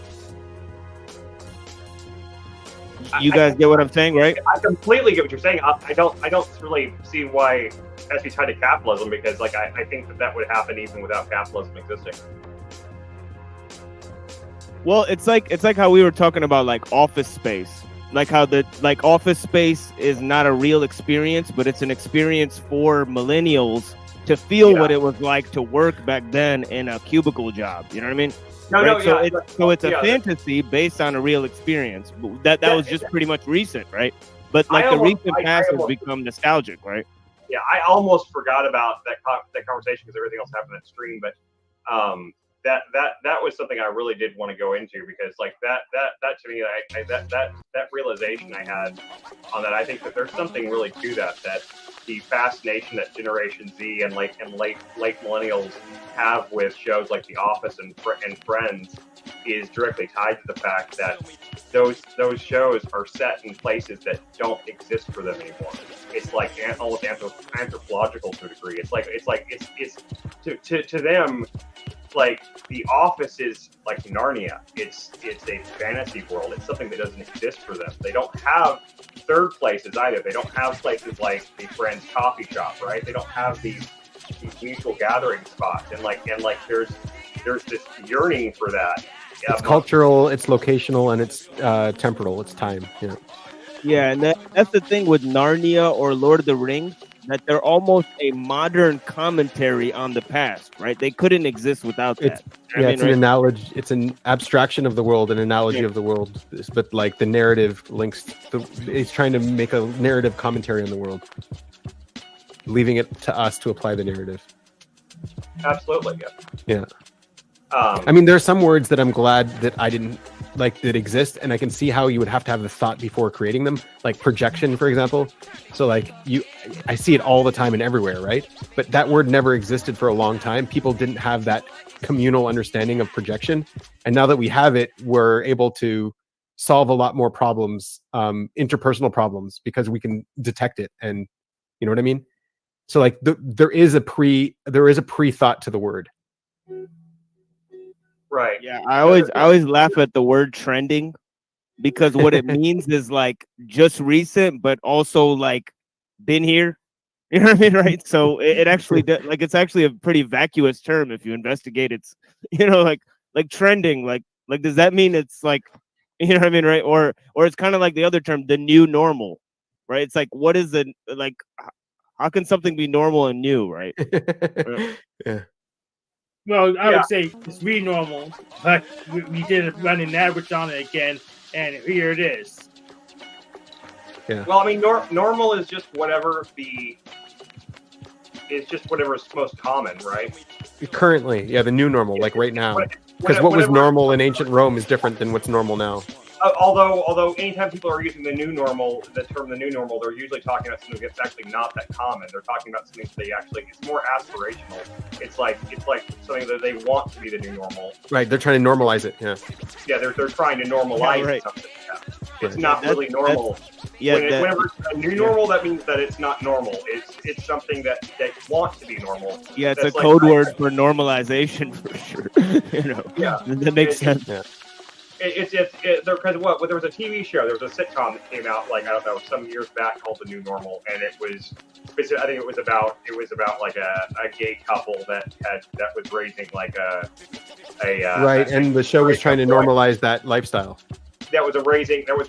You guys get what I'm saying, right? I completely get what you're saying. I don't really see why it has to be tied to capitalism, because like I think that would happen even without capitalism existing. Well, it's like how we were talking about like Office Space. Like how Office Space is not a real experience, but it's an experience for millennials to feel what it was like to work back then in a cubicle job. You know what I mean? It's a fantasy based on a real experience. That was just pretty much recent, right? But like the recent past has become nostalgic, right? Yeah, I almost forgot about that conversation because everything else happened at stream, but that was something I really did want to go into, because like that to me, that realization I had on that, I think that there's something really to that the fascination that Generation Z and late millennials have with shows like The Office and Friends is directly tied to the fact that those shows are set in places that don't exist for them anymore. It's like almost anthropological to a degree. It's to them. Like The Office is like Narnia. It's a fantasy world. It's something that doesn't exist for them. They don't have third places either. They don't have places like the Friends coffee shop, right? They don't have these mutual gathering spots. And there's this yearning for that. It's cultural, it's locational, and it's temporal. It's time. Yeah. Yeah, and that's the thing with Narnia or Lord of the Rings, that they're almost a modern commentary on the past, right? They couldn't exist without that. It's an analogy. It's an abstraction of the world, an analogy of the world. But like the narrative links, it's trying to make a narrative commentary on the world, leaving it to us to apply the narrative. Absolutely, yeah. I mean, there are some words that I'm glad that I didn't like that exist, and I can see how you would have to have the thought before creating them, like projection, for example. So like I see it all the time and everywhere, right? But that word never existed for a long time. People didn't have that communal understanding of projection, and now that we have it, we're able to solve a lot more problems, interpersonal problems, because we can detect it, and you know what I mean. So like there is a pre-thought to the word. Right. Yeah, I always laugh at the word trending, because what it means is like just recent, but also like been here. You know what I mean, right? So it actually it's actually a pretty vacuous term if you investigate. It's like trending. Like does that mean it's like, you know what I mean, right? Or it's kind of like the other term, the new normal, right? It's like, what is the like? How can something be normal and new, right? Yeah. Well, I would say it's really normal, but we did a running average on it again, and here it is. Yeah. Well, I mean, normal is just whatever is most common, right? Currently, yeah, the new normal, like right now, because what was normal in ancient Rome is different than what's normal now. Although anytime people are using the term the new normal, they're usually talking about something that's actually not that common. They're talking about something that it's more aspirational. It's like something that they want to be the new normal. Right, they're trying to normalize it. Yeah. Yeah, they're trying to normalize something. Yeah. It's not really normal. Whenever a new normal, that means that it's not normal. It's something that they want to be normal. Yeah, it's a code word for normalization for sure. Yeah, that makes sense. Yeah. because what? Well, there was a TV show, there was a sitcom that came out like I don't know some years back called The New Normal, and it was I think it was about like a gay couple that was raising like a right, and the show was trying to normalize that lifestyle. That was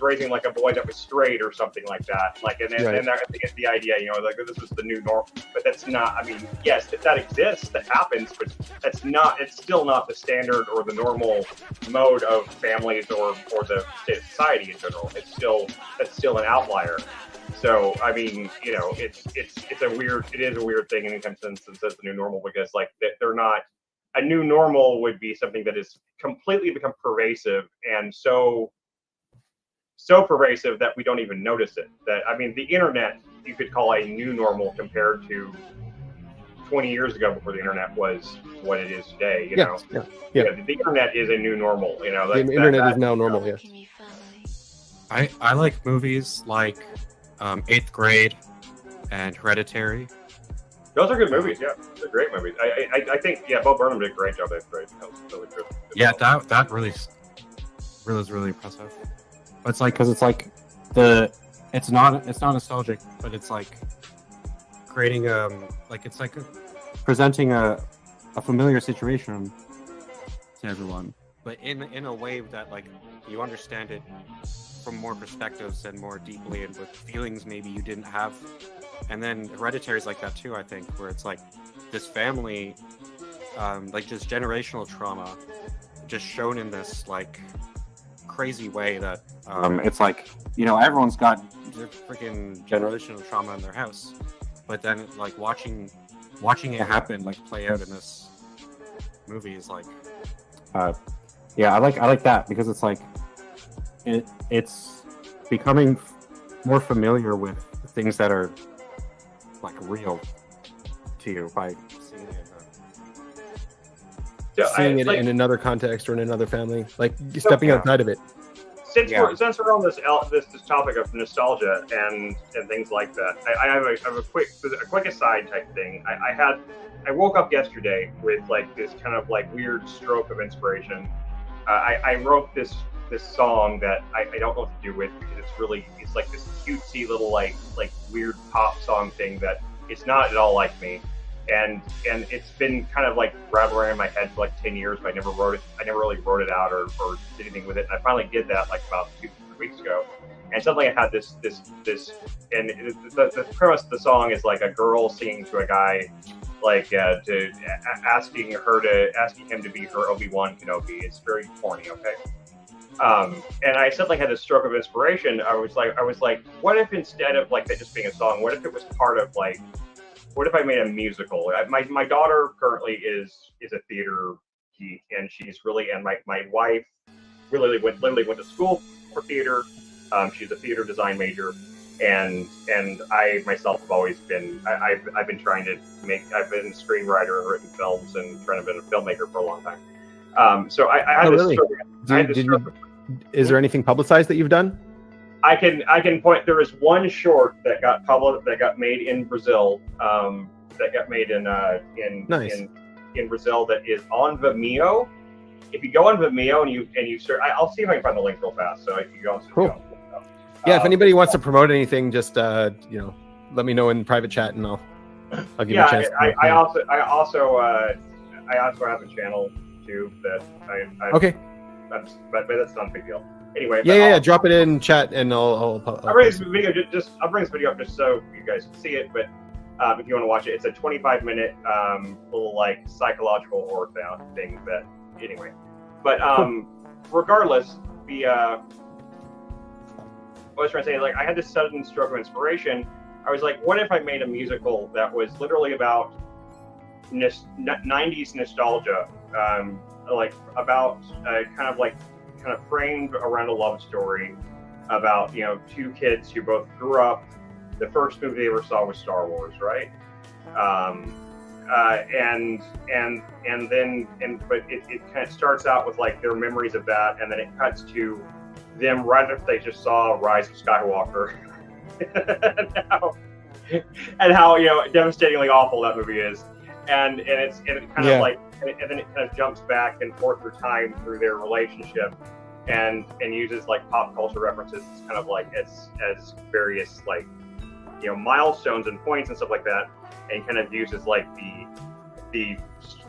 raising like a boy that was straight or something like that. Like, and then, Right. and I think it's the idea, like this is the new norm, but that's not. I mean, yes, that exists, that happens, but that's not. It's still not the standard or the normal mode of families or the state of society in general. That's still an outlier. So I mean, it is a weird thing anytime since the new normal, because like they're not. A new normal would be something that is completely become pervasive and so pervasive that we don't even notice it. That I mean, the internet you could call a new normal compared to 20 years ago before the internet was what it is today. You know, the internet is a new normal. The internet is now normal. Yes. I like movies like 8th Grade and Hereditary. Those are good movies. Yeah, they're great movies. I think Bo Burnham did a great job. That's great. That was really good. Yeah, that really was really impressive. But it's like, because it's like it's not nostalgic, but it's like creating presenting a familiar situation to everyone, but in a way that like you understand it from more perspectives and more deeply, and with feelings maybe you didn't have. And then Hereditary is like that too, I think, where it's like this family, like just generational trauma, just shown in this like crazy way that it's like, everyone's got their freaking generational trauma in their house, but then like watching it happen, like play out in this movie is like, I like that, because it's like it's becoming more familiar with things that are like real to you by seeing it. Seeing it in another context or in another family, like stepping outside of it. Since we're on this topic of nostalgia and things like that, I have a quick aside type thing. I woke up yesterday with like this kind of like weird stroke of inspiration. I wrote this song that I don't know what to do with, because it's like this cutesy little like weird pop song thing that it's not at all like me. And it's been kind of like rattling around in my head for like 10 years, but I never really wrote it out or did anything with it. And I finally did that like about 2-3 weeks ago. And suddenly I had this, and the premise of the song is like a girl singing to a guy, like asking him to be her Obi-Wan Kenobi. It's very corny, okay? And I suddenly had this stroke of inspiration. I was like, what if instead of like that just being a song, what if it was part of like, what if I made a musical? My daughter currently is a theater geek, and my wife literally went to school for theater. She's a theater design major, and I myself have always been I've been trying to I've been a screenwriter and written films and trying to be a filmmaker for a long time. So I had this. Really? Is there anything publicized that you've done? I can point. There is one short that got made in Brazil. That got made in Brazil. That is on Vimeo. If you go on Vimeo and you search, I'll see if I can find the link real fast. So if you go on. Cool. Yeah, if anybody wants to promote anything, just let me know in private chat, and I'll give you a chance. I also have a channel too that I okay. But that's not a big deal. Anyway. Yeah. Drop it in chat, and I'll bring this video up just so you guys can see it. But if you want to watch it, it's a 25-minute little like psychological horror thing. That anyway. But regardless, I was trying to say, like, I had this sudden stroke of inspiration. I was like, what if I made a musical that was literally about 90s nostalgia, like about kind of framed around a love story about two kids who both grew up. The first movie they ever saw was Star Wars, right? But it kind of starts out with like their memories of that, and then it cuts to them right after they just saw Rise of Skywalker, and how devastatingly awful that movie is, and it kind of like, and then it kind of jumps back and forth through time through their relationship, and uses like pop culture references kind of like as various like, you know, milestones and points and stuff like that, and kind of uses like the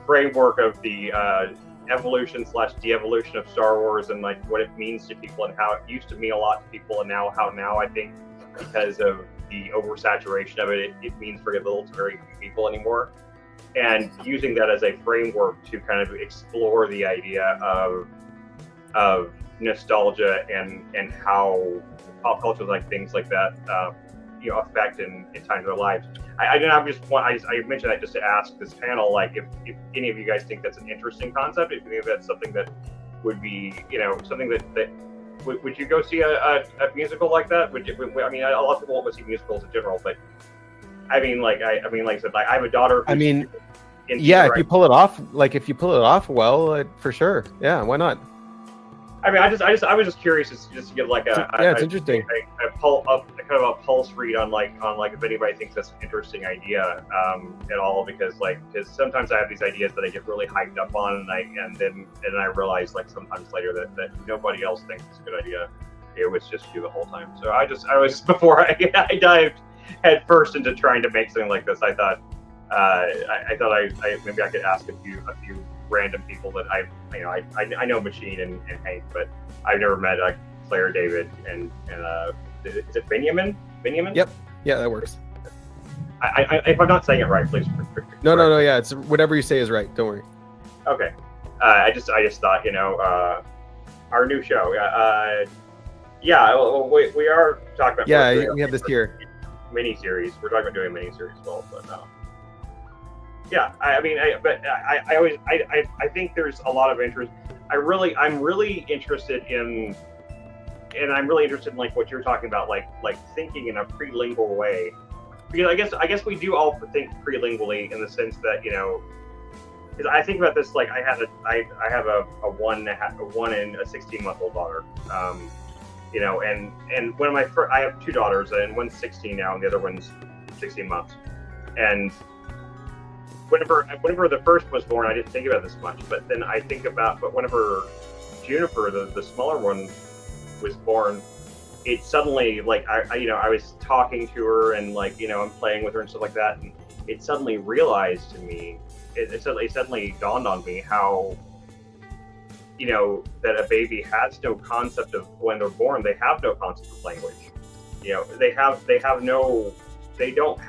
framework of the evolution / de-evolution of Star Wars and like what it means to people and how it used to mean a lot to people, and now I think because of the oversaturation of it, it means very little to very few people anymore. And using that as a framework to kind of explore the idea of nostalgia and how pop culture, like things like that, you know, affect in time of their lives. I mentioned that just to ask this panel, like if any of you guys think that's an interesting concept, if you think that's something that would be, you know, something that would you go see a musical like that? I mean, a lot of people won't go see musicals in general, but I mean, like I said, like I have a daughter. I mean, yeah, if you pull it off, well, for sure. Yeah, why not? I mean, I was just curious just to get like it's interesting. A kind of a pulse read on like if anybody thinks that's an interesting idea at all, because sometimes I have these ideas that I get really hyped up on, and then I realize like sometimes later that nobody else thinks it's a good idea. It was just you the whole time. So I was before I dived head first into trying to make something like this, I thought maybe I could ask a few random people that I know Machine and Hank, but I've never met Claire, David, and is it Benjamin? Yep. Yeah, that works. If I'm not saying it right, please. No. Yeah, it's whatever you say is right. Don't worry. Okay. I just thought, our new show. We are talking about. Yeah, we have this here. Mini-series. We're talking about doing a mini-series as well, but yeah, I think there's a lot of interest. I'm really interested in like what you're talking about, like thinking in a prelingual way, because I guess we do all think prelingually in the sense that, because I think about this, like I have a 1 and a 16-month-old daughter, and one of my I have two daughters, and one's 16 now and the other one's 16 months, and whenever the first was born, I didn't think about this much, but then I think about, but whenever Juniper, the smaller one, was born, it suddenly, like, I was talking to her and like, I'm playing with her and stuff like that, and it suddenly realized to me, it suddenly dawned on me how, that a baby has no concept of, when they're born, they have no concept of language. They don't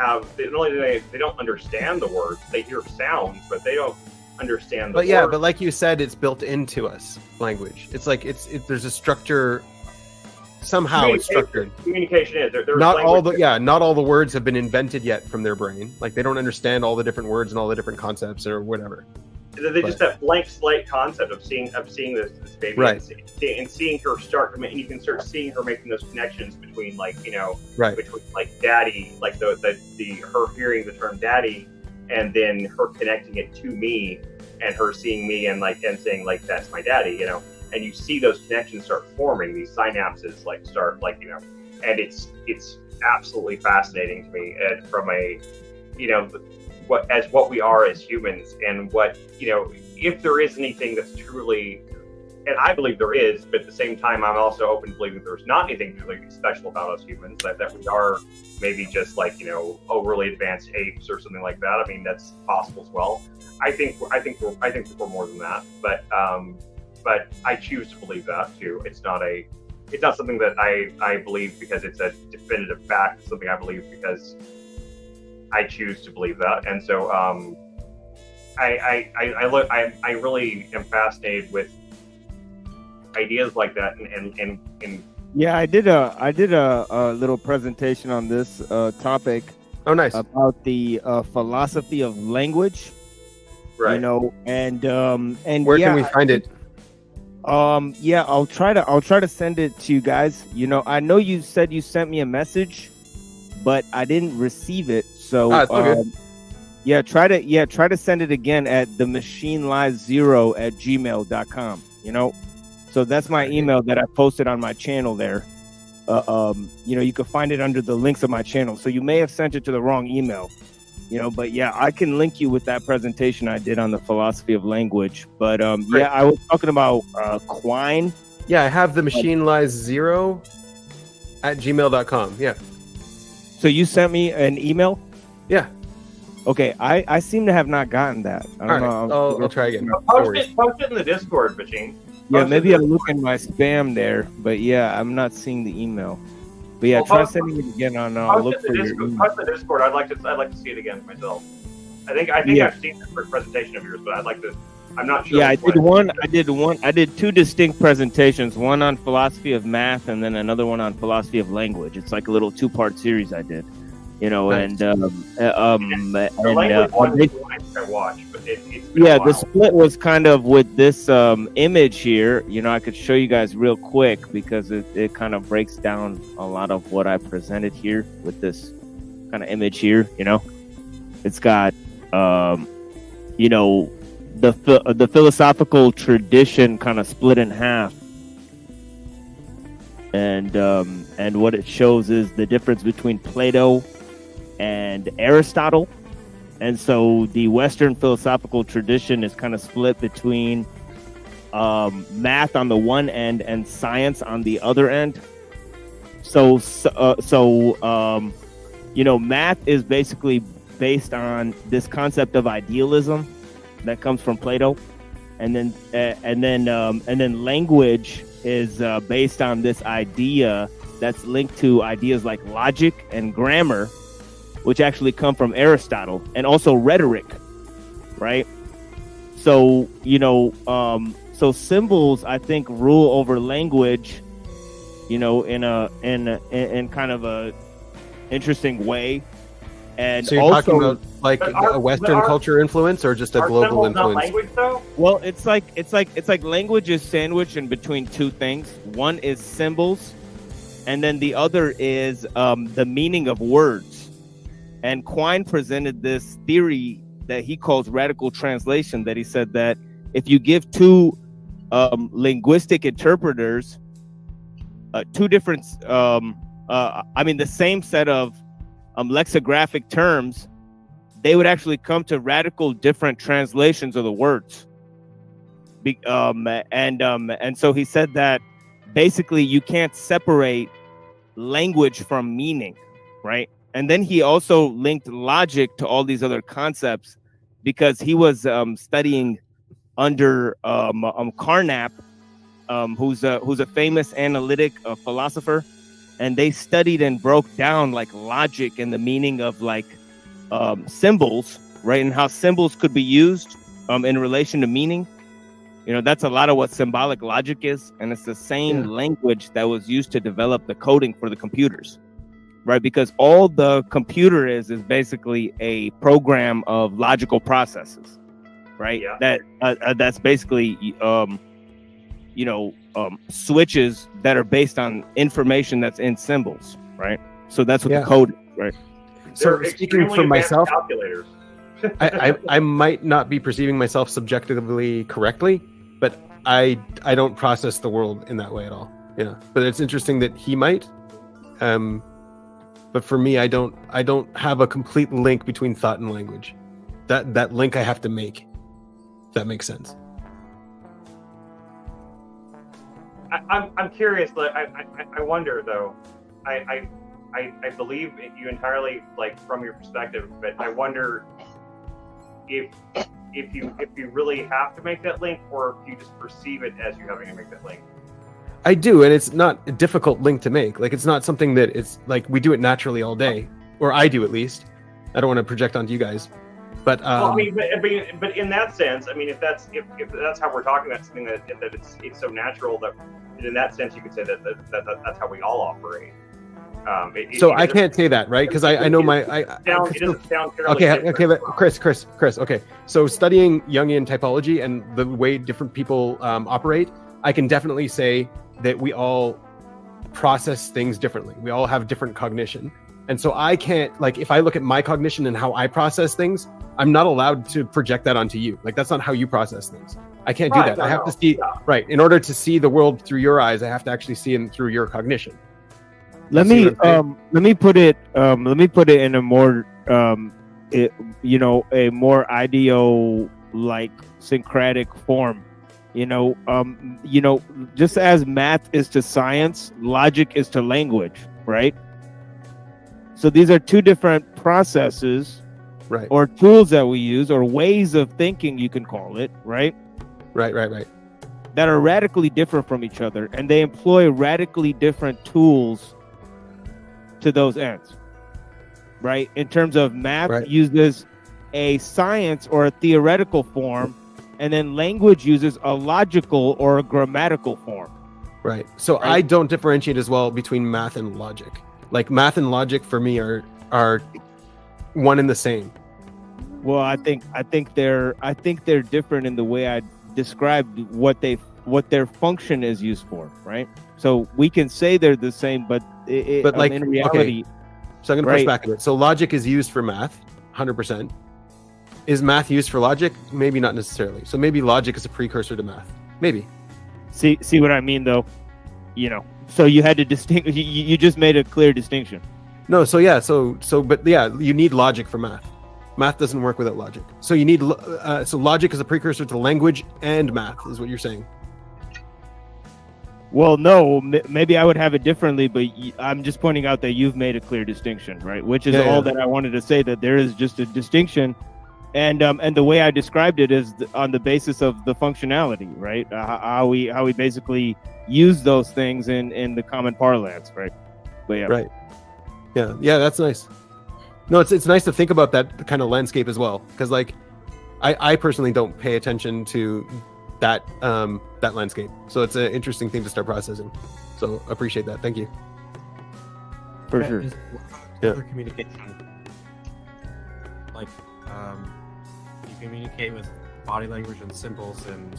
understand the words. They hear sounds, but they don't understand the words. Yeah, but like you said, it's built into us, language. It's like there's a structure. Somehow it's structured. Communication is. Not all the words have been invented yet from their brain. Like they don't understand all the different words and all the different concepts or whatever. They just that blank slate concept of seeing this baby, right, and seeing her start, and you can start seeing her making those connections between, like, right, between like daddy, like the her hearing the term daddy, and then her connecting it to me, and her seeing me and saying like that's my daddy, and you see those connections start forming, these synapses start and it's absolutely fascinating to me, and from a what we are as humans, and what, if there is anything that's truly, and I believe there is, but at the same time, I'm also open to believing there's not anything truly special about us humans, that we are maybe just overly advanced apes or something like that. I mean, that's possible as well. I think we're more than that, but I choose to believe that too. It's not something that I believe because it's a definitive fact. It's something I believe because I choose to believe that, and so I really am fascinated with ideas like that, and yeah, I did a little presentation on this topic. Oh, nice. About the philosophy of language, right? And where can we find it? Yeah, I'll try to send it to you guys. I know you said you sent me a message, but I didn't receive it. So try to send it again at themachinelive0@gmail.com. So that's my email that I posted on my channel there. You can find it under the links of my channel. So you may have sent it to the wrong email, but yeah, I can link you with that presentation I did on the philosophy of language. But I was talking about Quine Yeah, I have the machine lies 0 at gmail.com. Yeah. So you sent me an email? Yeah. Okay, I seem to have not gotten that. I don't know. I'll try again. Post it in the Discord, Machine. Yeah, maybe I'll look in my spam there, but yeah, I'm not seeing the email. But yeah, try sending it again on look for your email. Post the Discord. I'd like to see it again myself. I think I've seen the first presentation of yours, but I'd like to. I'm not sure. Yeah, I did two distinct presentations. One on philosophy of math, and then another one on philosophy of language. It's like a little 2-part series I did. You know, nice. I watch, but it's yeah, the split was kind of with this image here. You know, I could show you guys real quick because it kind of breaks down a lot of what I presented here with this kind of image here. You know, it's got you know, the philosophical tradition kind of split in half, and what it shows is the difference between Plato and Aristotle. And so the Western philosophical tradition is kind of split between math on the one end and science on the other end. So you know, math is basically based on this concept of idealism that comes from Plato, and then language is based on this idea that's linked to ideas like logic and grammar, which actually come from Aristotle, and also rhetoric, right? So, you know, so symbols, I think, rule over language, you know, in kind of a interesting way. And so you're also, talking about like a Western culture influence or just a global influence? Language, though? Well, it's like language is sandwiched in between two things. One is symbols, and then the other is the meaning of words. And Quine presented this theory that he calls radical translation, that he said that if you give two linguistic interpreters two different, the same set of lexicographic terms, they would actually come to radical different translations of the words. And so he said that basically you can't separate language from meaning, right? And then he also linked logic to all these other concepts because he was studying under Carnap, who's a famous analytic philosopher, and they studied and broke down like logic and the meaning of like symbols, right? And how symbols could be used in relation to meaning. You know, that's a lot of what symbolic logic is, and it's the same language that was used to develop the coding for the computers. Right, because all the computer is basically a program of logical processes, right? Yeah. That's basically switches that are based on information that's in symbols, right? So that's what the code is, right? So speaking for myself, I might not be perceiving myself subjectively correctly, but I don't process the world in that way at all. Yeah, but it's interesting that he might. But for me, I don't have a complete link between thought and language. That link I have to make. If that makes sense. I'm curious. I wonder though. I believe you entirely, like, from your perspective, but I wonder if you really have to make that link, or if you just perceive it as you having to make that link. I do, and it's not a difficult link to make. Like, it's not something that it's like we do it naturally all day, or I do at least. I don't want to project onto you guys, but well, I mean, but in that sense, I mean, if that's how we're talking about something that it's so natural that in that sense you could say that that's how we all operate. I can't say that, right? Because I know it doesn't sound fairly okay, but Chris. Okay, so studying Jungian typology and the way different people operate, I can definitely say that we all process things differently. We all have different cognition. And so I can't, like, if I look at my cognition and how I process things, I'm not allowed to project that onto you. Like, that's not how you process things. I can't do that. I have to see, right. In order to see the world through your eyes, I have to actually see it through your cognition. Let me put it in a more, a more ideo like syncretic form. Just as math is to science, logic is to language, right? So these are two different processes, right, or tools that we use, or ways of thinking, you can call it, right? Right. That are radically different from each other, and they employ radically different tools to those ends, right? In terms of math, uses a science or a theoretical form, and then language uses a logical or a grammatical form. Right. So I don't differentiate as well between math and logic. Like math and logic for me are one and the same. Well, I think they're different in the way I described what their function is used for, right? So we can say they're the same, but like in reality. Okay. So I'm going to push back a bit. So logic is used for math, 100%. Is math used for logic? Maybe not necessarily. So maybe logic is a precursor to math. Maybe. See what I mean, though? So you had to distinguish. You just made a clear distinction. No. So yeah. But you need logic for math. Math doesn't work without logic. So you need. So logic is a precursor to language and math, is what you're saying. Well, no. Maybe I would have it differently, but I'm just pointing out that you've made a clear distinction, right? Which is all that I wanted to say. That there is just a distinction. And the way I described it is on the basis of the functionality, right? How we basically use those things in the common parlance, right? But yeah, right. Yeah, that's nice. No, it's nice to think about that kind of landscape as well, because like I personally don't pay attention to that landscape, so it's an interesting thing to start processing. So appreciate that. Thank you. For sure. Yeah. Communication, like you communicate with body language and symbols and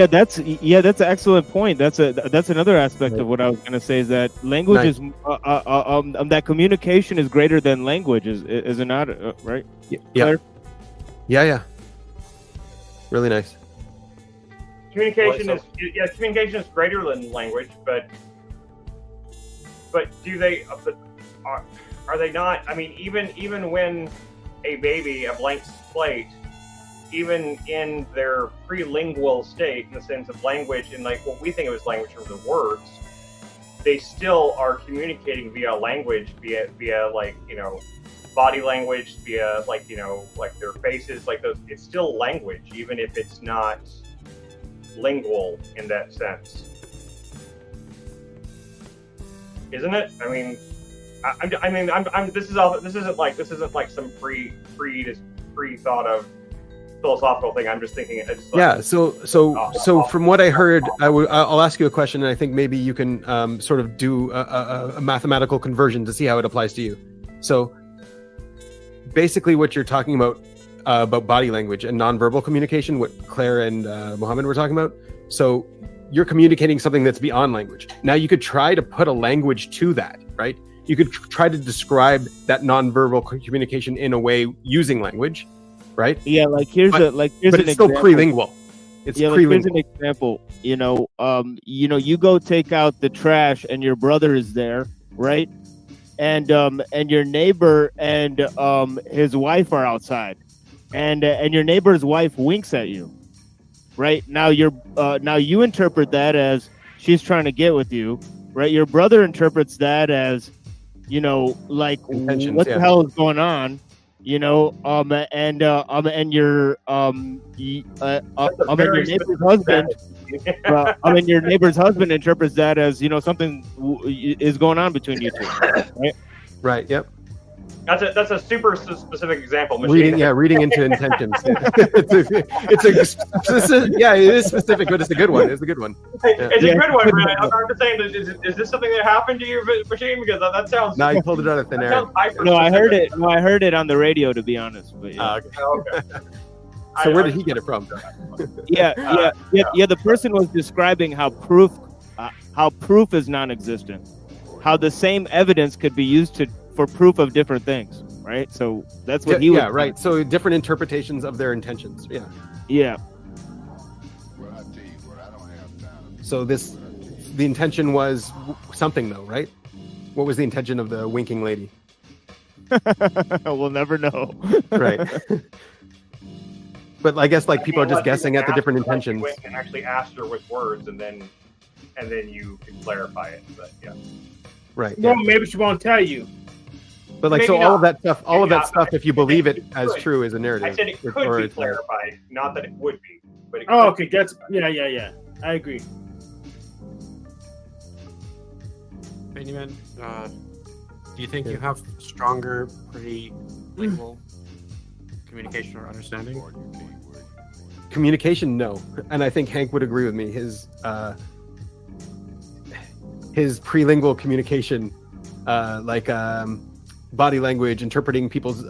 that's an excellent point. That's another aspect of what I was going to say, is that language is that communication is greater than language, is it not, right? Yeah. Really nice. Communication is greater than language, but do they are they not? I mean, even when a baby, a blank slate, even in their pre-lingual state, in the sense of language, and like what we think of as language in terms of words, they still are communicating via language, via like, body language, via like their faces, like those. It's still language, even if it's not lingual in that sense, isn't it? I mean, this isn't like some pre-thought of philosophical thing. I'm just thinking it's like, so from what I heard, I'll ask you a question, and I think maybe you can sort of do a mathematical conversion to see how it applies to you. So basically what you're talking about body language and nonverbal communication, what Claire and Mohammed were talking about. So you're communicating something that's beyond language. Now you could try to put a language to that, right? You could try to describe that nonverbal communication in a way using language, right? Yeah, like here's but an it's example. Still prelingual. It's prelingual. Like here's an example. You go take out the trash, and your brother is there, right? And your neighbor and his wife are outside, and your neighbor's wife winks at you, right? Now you interpret that as she's trying to get with you, right? Your brother interprets that as, like, what the hell is going on, and your neighbor's husband, your neighbor's husband interprets that as, something is going on between you two, right? Right. Yep. That's a super specific example. Machine. Reading into intentions. It is specific, but it's a good one. It's a good one. It's a good one, Brad. I'm just saying, is this something that happened to you, Machine? Because that sounds. No, you pulled it out of thin air. No, I heard it. No, I heard it on the radio, to be honest. But yeah. Okay. So where did he get it from? Yeah. The person was describing how proof is non-existent. How the same evidence could be used for proof of different things, right? So that's what he was. Yeah, right. So different interpretations of their intentions. Yeah. Yeah. So the intention was something, though, right? What was the intention of the winking lady? We'll never know. Right. But I guess like people are just Unless you guessing at the ask- different unless you intentions. went and actually asked her with words, and then you can clarify it. But yeah. Right. Well, maybe she won't tell you. But like, Maybe so not. all of that stuff, all of Maybe that not, stuff, but if you believe it it as could. true, is a narrative. I said it could Or be it's clarified, not that it would be. But it Oh, could okay. That's yeah. I agree. Benjamin, do you think you have stronger pre-lingual communication or understanding? communication, no. And I think Hank would agree with me. His prelingual communication, body language, interpreting people's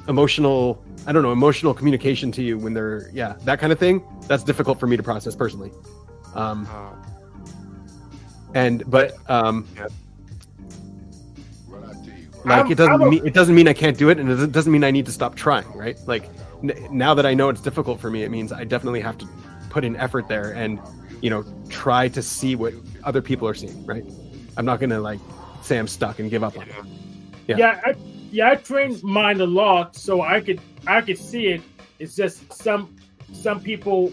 emotional, emotional communication to you when they're, that kind of thing. That's difficult for me to process personally. It doesn't mean I can't do it, and it doesn't mean I need to stop trying, right? Like now that I know it's difficult for me, it means I definitely have to put in effort there and, try to see what other people are seeing, right? I'm not gonna say I'm stuck and give up on it. I trained mine a lot so I could see it. It's just some people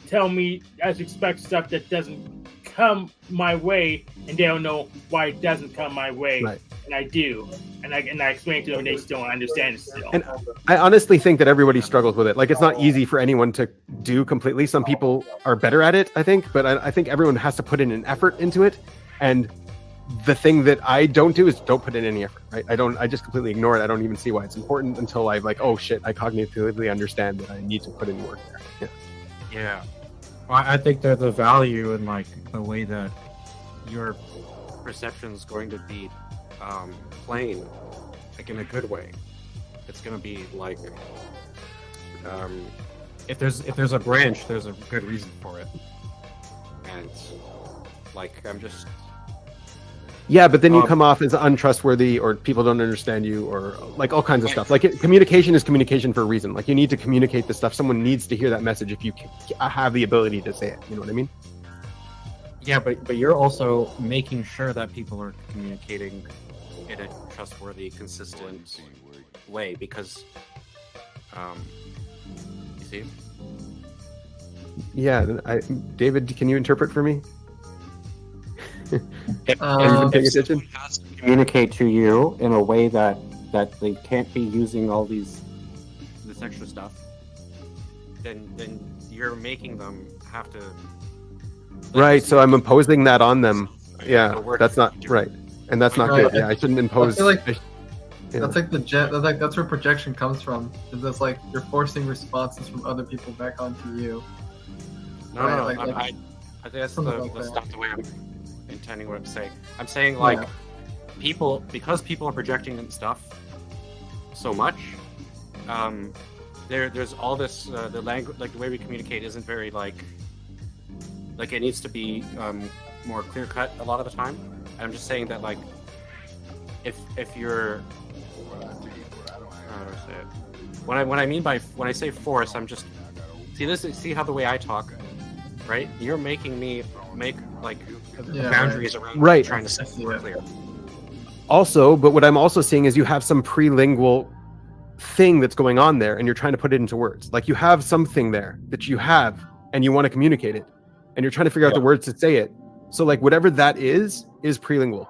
tell me I should expect stuff that doesn't come my way, and they don't know why it doesn't come my way, right. And I do, and I explain to them, and they still don't understand it still. And I honestly think that everybody struggles with it. Like, it's not easy for anyone to do completely. Some people are better at it, I think, but I think everyone has to put in an effort into it. And the thing that I don't do is don't put in any effort, right? I just completely ignore it. I don't even see why it's important until I'm like, oh shit, I cognitively understand that I need to put in work there. Yeah. Well, I think there's a value in the way that your perception is going to be plain, in a good way. It's going to be if there's a branch, there's a good reason for it, and I'm just. Yeah, but then you come off as untrustworthy, or people don't understand you, or all kinds of stuff. Communication is communication for a reason. You need to communicate the stuff. Someone needs to hear that message if you have the ability to say it. You know what I mean? Yeah, but you're also making sure that people are communicating in a trustworthy, consistent way, because, you see? Yeah, David, can you interpret for me? If someone has to communicate to you in a way that they can't be using all this extra stuff, then you're making them have to. Right, so I'm imposing that on them. Yeah, that's not right, and that's not good. Yeah, I shouldn't impose. I feel that's that's where projection comes from. Is that's you're forcing responses from other people back onto you. No, I think that's not the way I'm intending what I'm saying. I'm saying people, because people are projecting stuff so much, there's all this the language, the way we communicate isn't very it needs to be more clear cut a lot of the time. And I'm just saying that if you're how do I say it? When I mean by when I say force, I'm just see how the way I talk, right? You're making me make boundaries around right. Trying to set it more clear. Also, but what I'm also seeing is you have some prelingual thing that's going on there, and you're trying to put it into words. You have something there that you have, and you want to communicate it, and you're trying to figure out the words to say it. So whatever that is prelingual.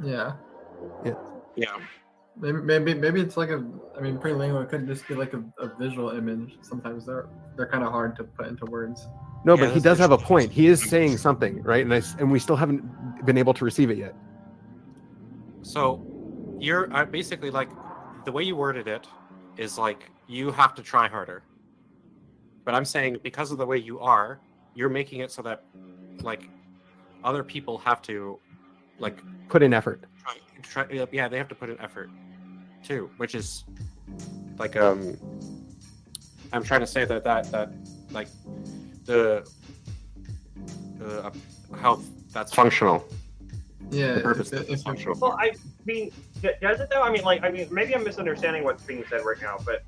Yeah. Yeah. Maybe it's prelingual. It could just be a visual image. Sometimes they're kind of hard to put into words. No, but he does have a point. He is saying something, right? And we still haven't been able to receive it yet. So you're basically the way you worded it is you have to try harder. But I'm saying because of the way you're making it so that other people have to put in effort. Try, they have to put in effort too, which is I'm trying to say that the how that's functional. Yeah, the purpose is functional. Well, I mean, does it though? I mean, maybe I'm misunderstanding what's being said right now, but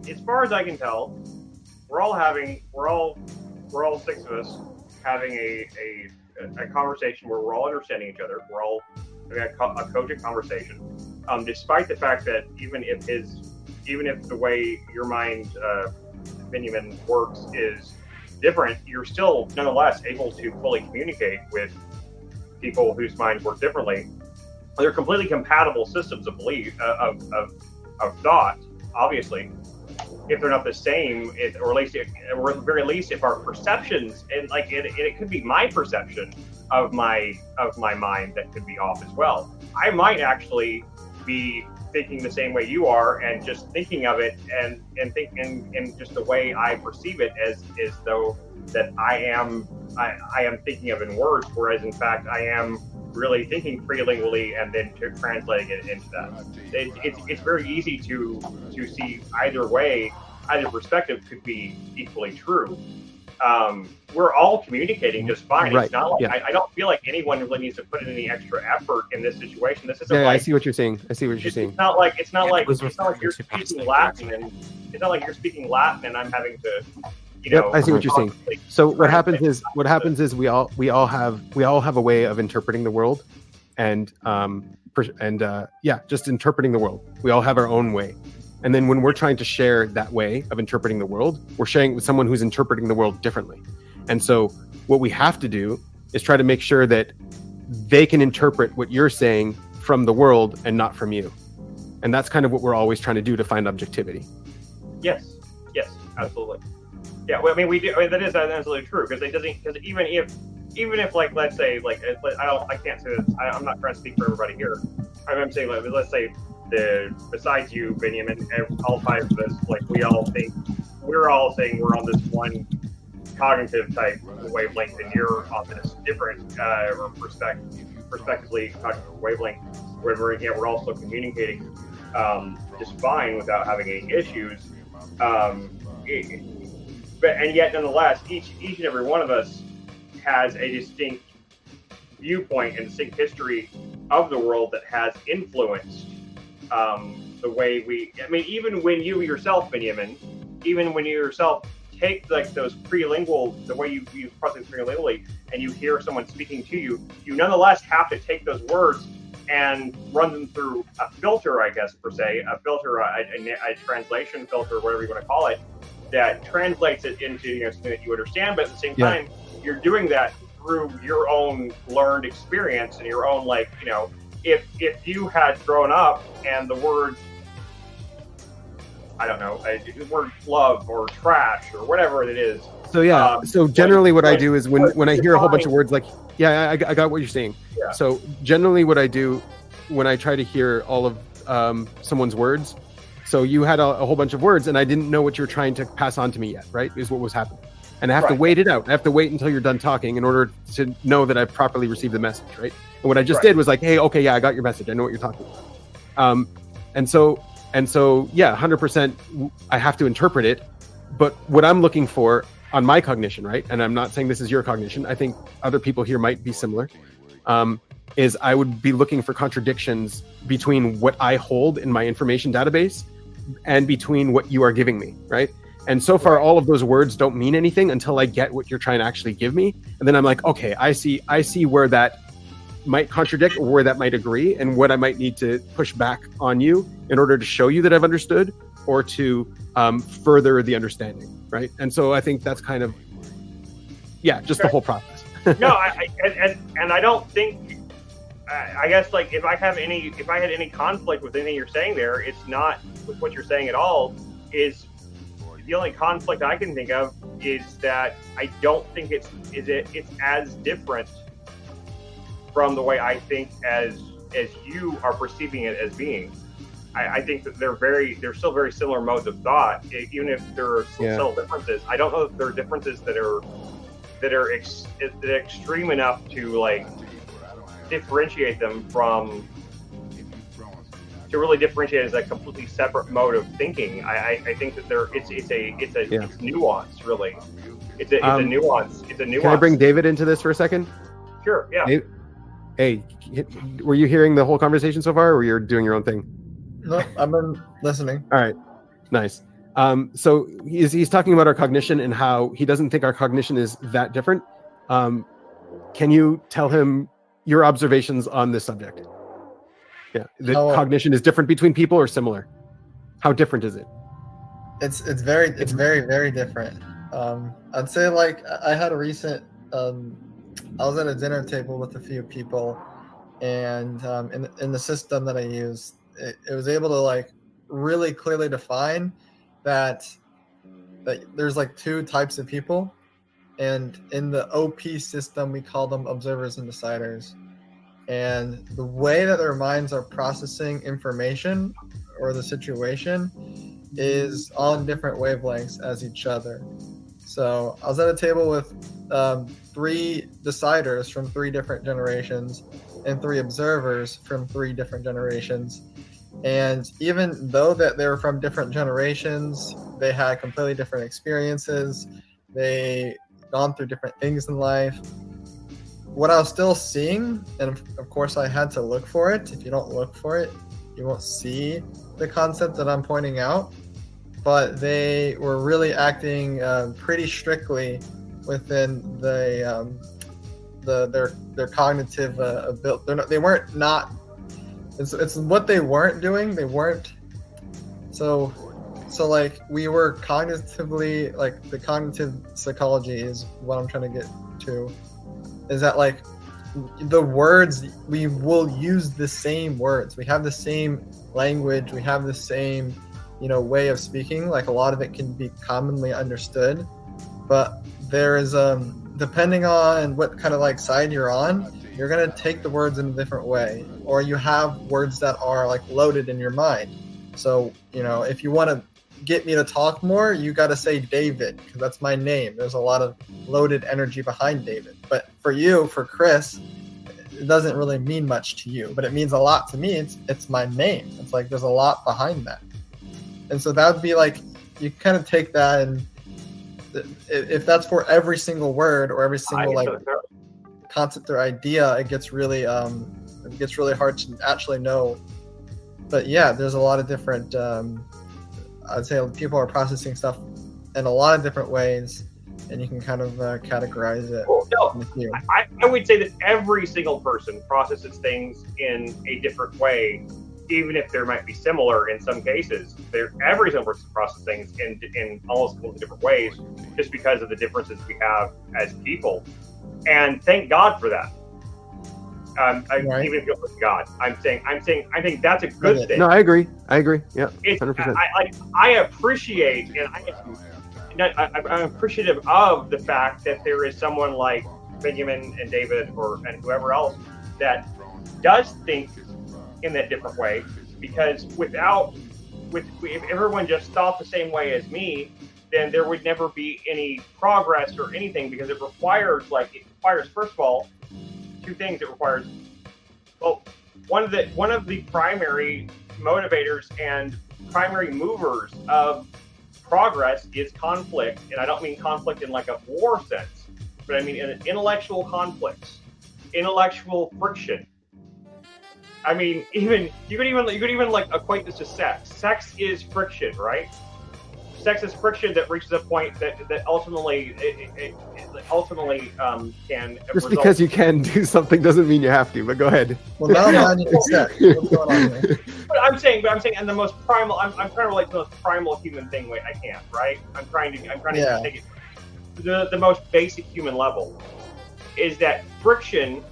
as far as I can tell, we're all six of us having a conversation where we're all understanding each other. We're all having a cogent conversation. despite the fact that even if the way your mind, Benjamin, works is different, you're still nonetheless able to fully communicate with people whose minds work differently. They're completely compatible systems of belief, of thought, obviously. If they're not the same, or at the very least, if our perceptions, and like it could be my perception of my mind that could be off as well. I might actually be thinking the same way you are, and just thinking of it and just the way I perceive it as though that I am thinking of it in words, whereas in fact I am really thinking prelingually and then translating it into that. It's very easy to see either way, either perspective could be equally true. We're all communicating just fine. Right. It's not like Yeah. I don't feel like anyone really needs to put in any extra effort in this situation. This isn't Yeah, like, I see what you're saying. I see what you're saying. it's not like you're speaking Latin, and it's not like you're speaking Latin and I'm having to, Yep, I see what you're saying. So what happens is we all have a way of interpreting the world, and just interpreting the world. We all have our own way. And then when we're trying to share that way of interpreting the world, we're sharing it with someone who's interpreting the world differently. And so what we have to do is try to make sure that they can interpret what you're saying from the world and not from you. And that's kind of what we're always trying to do to find objectivity. Yes, absolutely. Yeah, well, I mean, we do. I mean, that is absolutely true, because even if like, let's say, like, I can't say this. I'm not trying to speak for everybody here. I'm saying, like, let's say besides you, Benjamin, all five of us, like, we're all saying we're on this one cognitive type wavelength, and you're on this different or respectively cognitive wavelength, where we're also communicating just fine without having any issues. And yet, nonetheless, each and every one of us has a distinct viewpoint and distinct history of the world that has influenced the way we. I mean, even when you yourself, Benjamin, take like those prelingual, the way you process prelingually, and you hear someone speaking to you, you nonetheless have to take those words and run them through a filter, I guess, per se, a filter, a translation filter, whatever you want to call it, that translates it into something that you understand. But at the same time, you're doing that through your own learned experience and your own, like, if you had grown up and the word, I don't know, the word love or trash or whatever it is. So so generally what I do is when I hear a whole bunch of words like, I got what you're saying. Yeah. So generally what I do when I try to hear all of someone's words, so you had a whole bunch of words and I didn't know what you're trying to pass on to me yet, right? Is what was happening. And I have to wait it out. I have to wait until you're done talking in order to know that I've properly received the message, right? And what I just did was like, hey, okay, I got your message. I know what you're talking about. And so 100% I have to interpret it. But what I'm looking for on my cognition, right? And I'm not saying this is your cognition. I think other people here might be similar. Is I would be looking for contradictions between what I hold in my information database and between what you are giving me, right? And so far, all of those words don't mean anything until I get what you're trying to actually give me. And then I'm like, okay, I see where that might contradict or where that might agree and what I might need to push back on you in order to show you that I've understood or to further the understanding, right? And so I think that's kind of, just the whole process. No, I don't think, I guess, like, if I had any conflict with anything you're saying there, it's not with what you're saying at all. Is the only conflict I can think of is that I don't think it's as different from the way I think as you are perceiving it as being. I think that they're still very similar modes of thought, even if there are subtle differences. I don't know if there are differences that are extreme enough to, like, differentiate them from, to really differentiate as a completely separate mode of thinking. I think that it's nuance, really. It's a nuance. It's a nuance. Can I bring David into this for a second? Sure. Yeah. Hey, were you hearing the whole conversation so far, or you're doing your own thing? No, I've been listening. All right, nice. So he's talking about our cognition and how he doesn't think our cognition is that different. Can you tell him your observations on this subject? Yeah, the cognition is different between people or similar? How different is it? It's very very different. I'd say like I had a recent. I was at a dinner table with a few people, and in the system that I used, it was able to like really clearly define that there's like two types of people, and in the OP system we call them observers and deciders. And the way that their minds are processing information or the situation is on different wavelengths as each other. So I was at a table with 3 deciders from 3 different generations and 3 observers from 3 different generations. And even though that they were from different generations, they had completely different experiences. They gone through different things in life. What I was still seeing, and of course I had to look for it. If you don't look for it, you won't see the concept that I'm pointing out. But they were really acting pretty strictly within their cognitive ability. They weren't not. It's what they weren't doing. They weren't. So like we were cognitively, like the cognitive psychology is what I'm trying to get to. Is that like the words, we will use the same words. We have the same language. We have the same, way of speaking. Like a lot of it can be commonly understood, but there is depending on what kind of like side you're on, you're gonna take the words in a different way, or you have words that are like loaded in your mind. So if you want to get me to talk more, you got to say David, because that's my name. There's a lot of loaded energy behind David. But for you, for Chris, it doesn't really mean much to you, but it means a lot to me. It's my name. It's like there's a lot behind that. And so that would be like, you kind of take that, and if that's for every single word or every single like concept or idea, it gets really hard to actually know. But yeah, there's a lot of different I'd say people are processing stuff in a lot of different ways, and you can kind of categorize it. Well, no, I would say that every single person processes things in a different way, even if there might be similar in some cases. Every single person processes things in almost completely different ways, just because of the differences we have as people. And thank God for that. Right. Even if you don't look at God, I think that's a good thing. No, I agree. Yeah, 100%. I appreciate, and I'm appreciative of the fact that there is someone like Benjamin and David and whoever else that does think in that different way. Because if everyone just thought the same way as me, then there would never be any progress or anything, because it requires first of all 2 things. It requires, well, one of the primary motivators and primary movers of progress is conflict, and I don't mean conflict in like a war sense, but I mean in intellectual conflicts, intellectual friction. I mean, you could even like equate this to sex. Sex is friction, right? Sex is friction that reaches a point that ultimately can. Just because you can do something doesn't mean you have to. But go ahead. Well, now I'm not sex. What's going on here? But I'm saying, in the most primal. I'm trying to relate the most primal human thing way I can. Right? I'm trying to take it to the most basic human level. Is that friction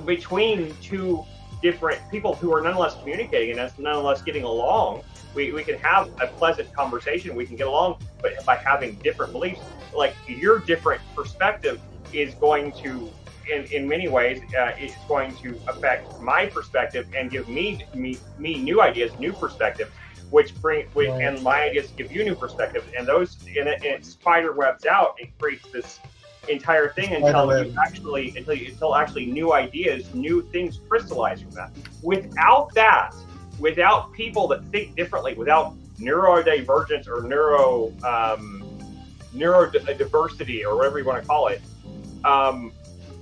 between 2 different people who are nonetheless communicating and nonetheless getting along? We can have a pleasant conversation. We can get along, but by having different beliefs, like your different perspective is going to, in many ways, it's going to affect my perspective and give me new ideas, new perspectives, and my ideas give you new perspectives, and it spider webs out and creates this entire thing until actually new ideas, new things crystallize from that. Without people that think differently, without neurodivergence or neurodiversity or whatever you want to call it,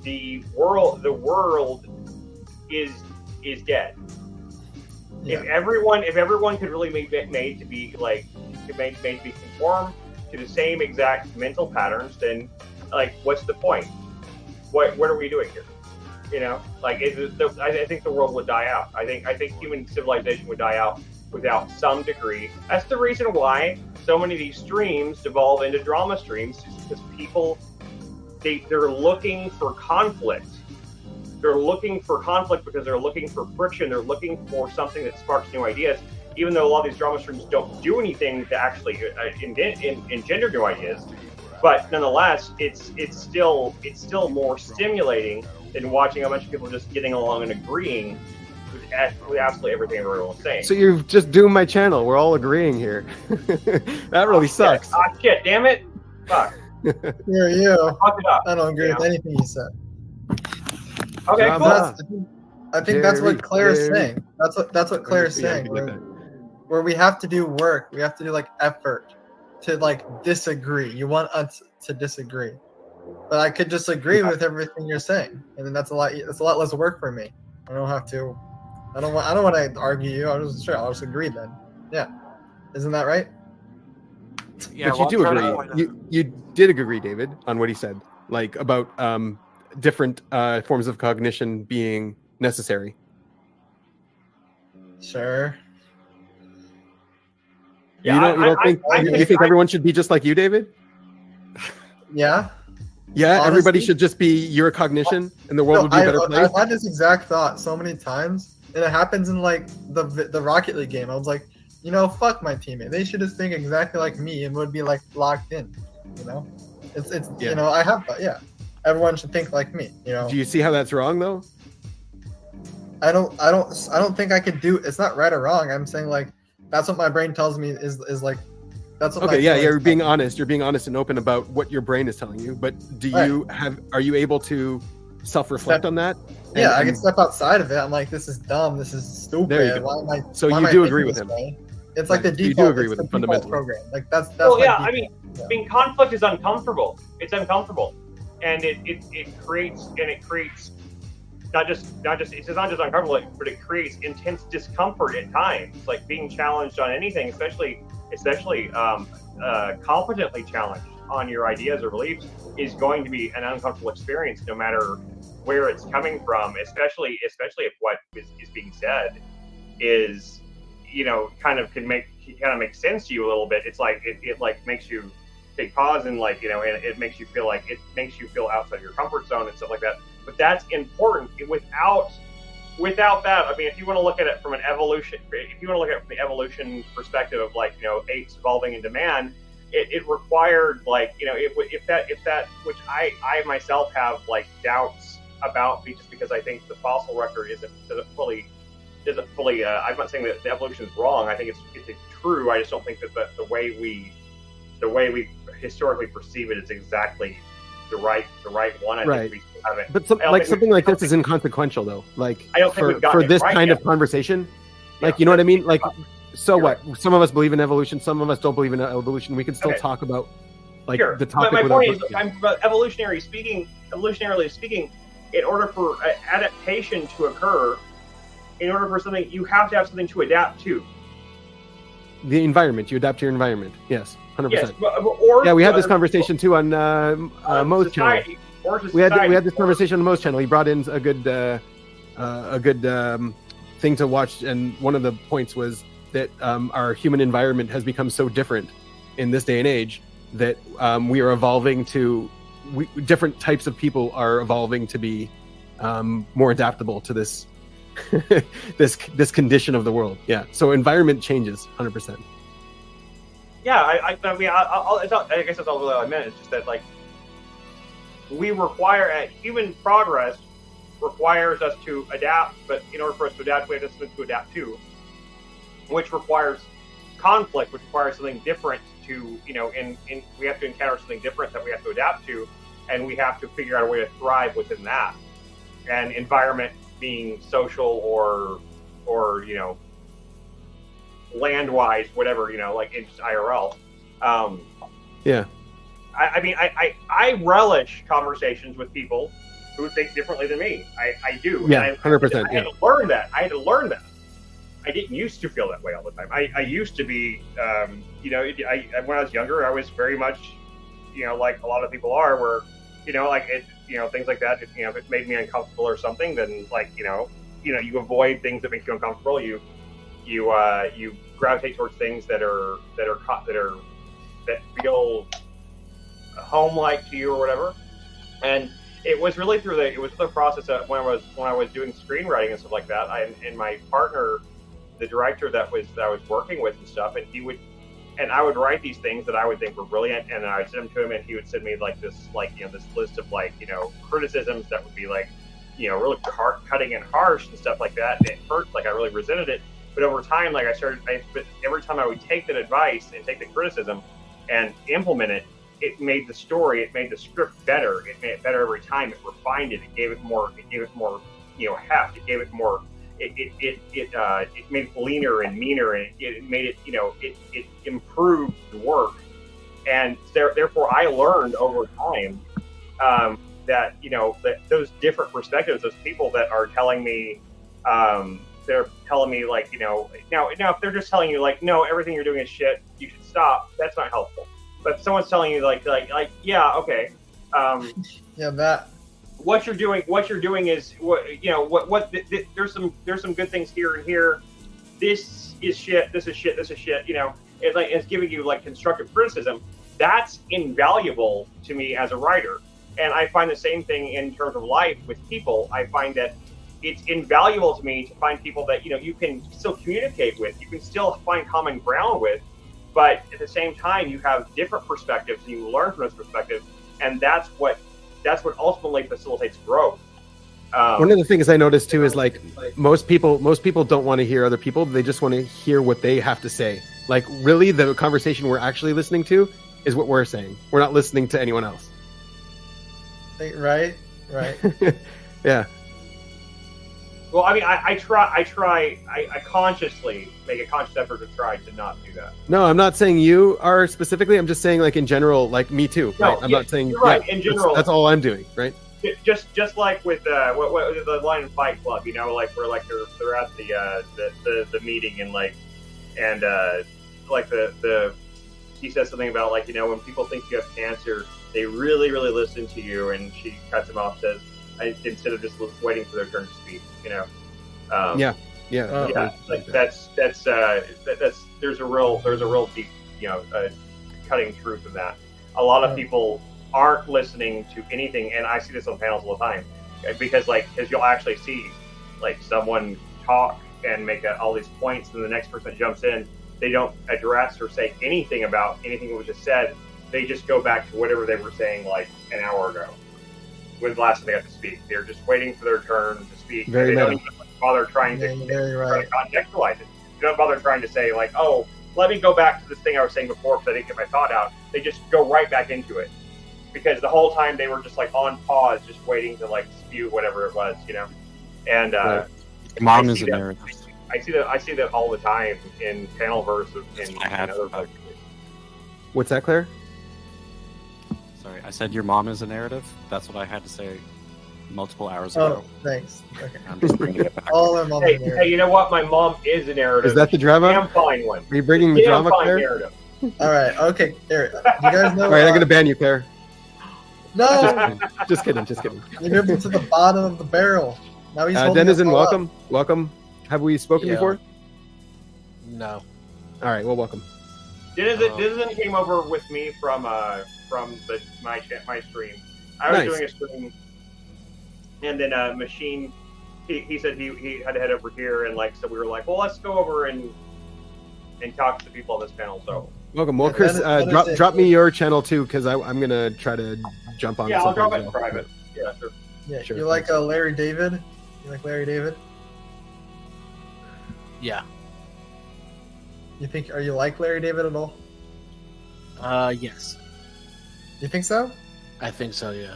the world is dead. Yeah. If everyone could really be made to be conform to the same exact mental patterns, then like what's the point? What are we doing here? You know, like I think the world would die out. I think human civilization would die out without some degree. That's the reason why so many of these streams devolve into drama streams, is because people they're looking for conflict. They're looking for conflict because they're looking for friction. They're looking for something that sparks new ideas. Even though a lot of these drama streams don't do anything to actually engender new ideas, but nonetheless, it's still more stimulating than watching a bunch of people just getting along and agreeing with absolutely everything everyone was saying. So you've just doomed my channel. We're all agreeing here. That really sucks. Ah, shit, damn it. Fuck. You're you. I don't agree with anything you said. Okay, cool. I think that's what Claire's saying. That's what Claire's saying. Where we have to do work, we have to do like effort to like disagree. You want us to disagree, but I could disagree with everything you're saying, and then that's a lot less work for me. I don't have to. I don't want to argue you. I'll just agree then. Yeah, isn't that right? Yeah, but you do agree. You did agree, David, on what he said, like about different forms of cognition being necessary. Sure. Yeah, you think everyone should be just like you, David? Yeah. Yeah, honestly, everybody should just be your cognition, and the world would be a better place. I've had this exact thought so many times, and it happens in like the Rocket League game. I was like, fuck my teammate. They should just think exactly like me and would be like locked in. It's yeah. I have thought, yeah. Everyone should think like me. Do you see how that's wrong though? I don't think I could do. It's not right or wrong. I'm saying like that's what my brain tells me is like that's what. Okay, yeah, you're being honest. You're being honest and open about what your brain is telling you. But are you able to self-reflect on that? Yeah, I can step outside of it. I'm like, this is dumb. This is stupid. There you go. Why am I? So why you am do I agree thinking with him. this way? It's like the default. You do agree with him fundamentally. Program. Like that's. Well, yeah. default. I mean, conflict is uncomfortable. It's uncomfortable, and it creates not just it's not just uncomfortable, but it creates intense discomfort at times. Like being challenged on anything, especially competently challenged on your ideas or beliefs, is going to be an uncomfortable experience, no matter where it's coming from. Especially if what is being said is, kind of make sense to you a little bit. It's like it like makes you take pause and and it makes you feel outside your comfort zone and stuff like that. But that's important. Without that, I mean, if you want to look at it from the evolution perspective of apes evolving into man, it required if that which I myself have doubts about, just because I think the fossil record doesn't fully. I'm not saying that the evolution is wrong. I think it's true. I just don't think that the way we historically perceive it is exactly the right one. I think we still haven't. But something like this is inconsequential, though. Like for this kind of conversation, you know what I mean? Like, so what? Some of us believe in evolution. Some of us don't believe in evolution. We can still talk about the topic. My point is, evolutionarily speaking, in order for adaptation to occur, in order for something, you have to have something to adapt to. The environment. You adapt to your environment. Yes, 100%. Yes, we had this conversation too on Mo's channel. We had this conversation on Mo's channel. He brought in a good thing to watch, and one of the points was that our human environment has become so different in this day and age that we are evolving to. Different types of people are evolving to be more adaptable to this this condition of the world. Yeah. So environment changes 100%. Yeah, I mean, I guess that's all I meant. It's just that human progress requires us to adapt, but in order for us to adapt, we have something to adapt to, which requires conflict, which requires something different to, we have to encounter something different that we have to adapt to, and we have to figure out a way to thrive within that. And environment being social or land-wise, whatever, in just IRL. Yeah. I relish conversations with people who think differently than me. I do. Yeah, 100%. I had to learn that. I didn't used to feel that way all the time. I used to be, when I was younger, I was very much, like a lot of people are, where like it, things like that. If it made me uncomfortable or something, then like you avoid things that make you uncomfortable. You gravitate towards things that feel home-like to you or whatever. And it was really through the process of when I was doing screenwriting and stuff like that. And my partner, the director that I was working with and stuff, and I would write these things that I would think were brilliant, and I would send them to him, and he would send me this list of criticisms that would be really cutting and harsh and stuff like that. And at first, I really resented it, but over time, every time I would take that advice and take the criticism and implement it, it made the script better. It made it better every time. It refined it. It gave it more heft. It gave it more. It made it leaner and meaner, and it made it, it improved the work. And therefore, I learned over time that that those different perspectives, those people that are telling me, they're telling me now if they're just telling you no, everything you're doing is shit, you should stop. That's not helpful. But if someone's telling you yeah, okay, yeah, that what you're doing is there's some good things here and here. This is shit. This is shit. This is shit. It's giving you constructive criticism. That's invaluable to me as a writer. And I find the same thing in terms of life with people. I find that it's invaluable to me to find people that you can still communicate with. You can still find common ground with. But at the same time, you have different perspectives, and you learn from those perspectives, and that's what ultimately facilitates growth. One of the things I noticed too is most people don't want to hear other people; they just want to hear what they have to say. Really, the conversation we're actually listening to is what we're saying. We're not listening to anyone else. Right. Yeah. Well, I mean, I consciously make a conscious effort to try to not do that. No, I'm not saying you are specifically. I'm just saying in general, me too. No, right? I'm not saying you're right. In general, that's all I'm doing, right? Just like with what the line in Fight Club, where they're at the meeting and he says something about when people think you have cancer, they really listen to you, and she cuts him off, says, instead of just waiting for their turn to speak, that's there's a real deep cutting truth in that. A lot of people aren't listening to anything, and I see this on panels all the time, because you'll actually see someone talk and make all these points, and the next person jumps in, they don't address or say anything about anything that was just said. They just go back to whatever they were saying an hour ago. When the last time they got to speak, they're just waiting for their turn to speak. They don't even bother trying to contextualize it. They don't bother trying to say oh, let me go back to this thing I was saying before because I didn't get my thought out. They just go right back into it because the whole time they were just on pause, just waiting to spew whatever it was, And mom is a narrative. I see that all the time in Panelverse and other books. What's that, Claire? Sorry, I said your mom is a narrative. That's what I had to say multiple hours Oh, ago. thanks. Okay. I'm just bringing it back. All our mom is a Hey, you know what? My mom is a narrative. Is that the drama? Damn fine one. Are you bringing the drama, Claire? Narrative. All right. Okay, Eric. You guys know. All right, I'm gonna ban you, Claire. No. Just kidding. You moved him to the bottom of the barrel. Now he's holding Denizen, us all up. welcome. Have we spoken before? No. All right. Well, welcome. Denizen came over with me from my stream. I was doing a stream, and then Machine, he said he had to head over here, and so we were well, let's go over and talk to the people on this panel. So welcome. Well, Chris, drop me your channel too, because I'm gonna try to jump on. Yeah, I'll drop it in private. Yeah, sure. Yeah, sure. You like Larry David? You like Larry David? Yeah. Are you like Larry David at all? Yes. You think so? I think so, yeah.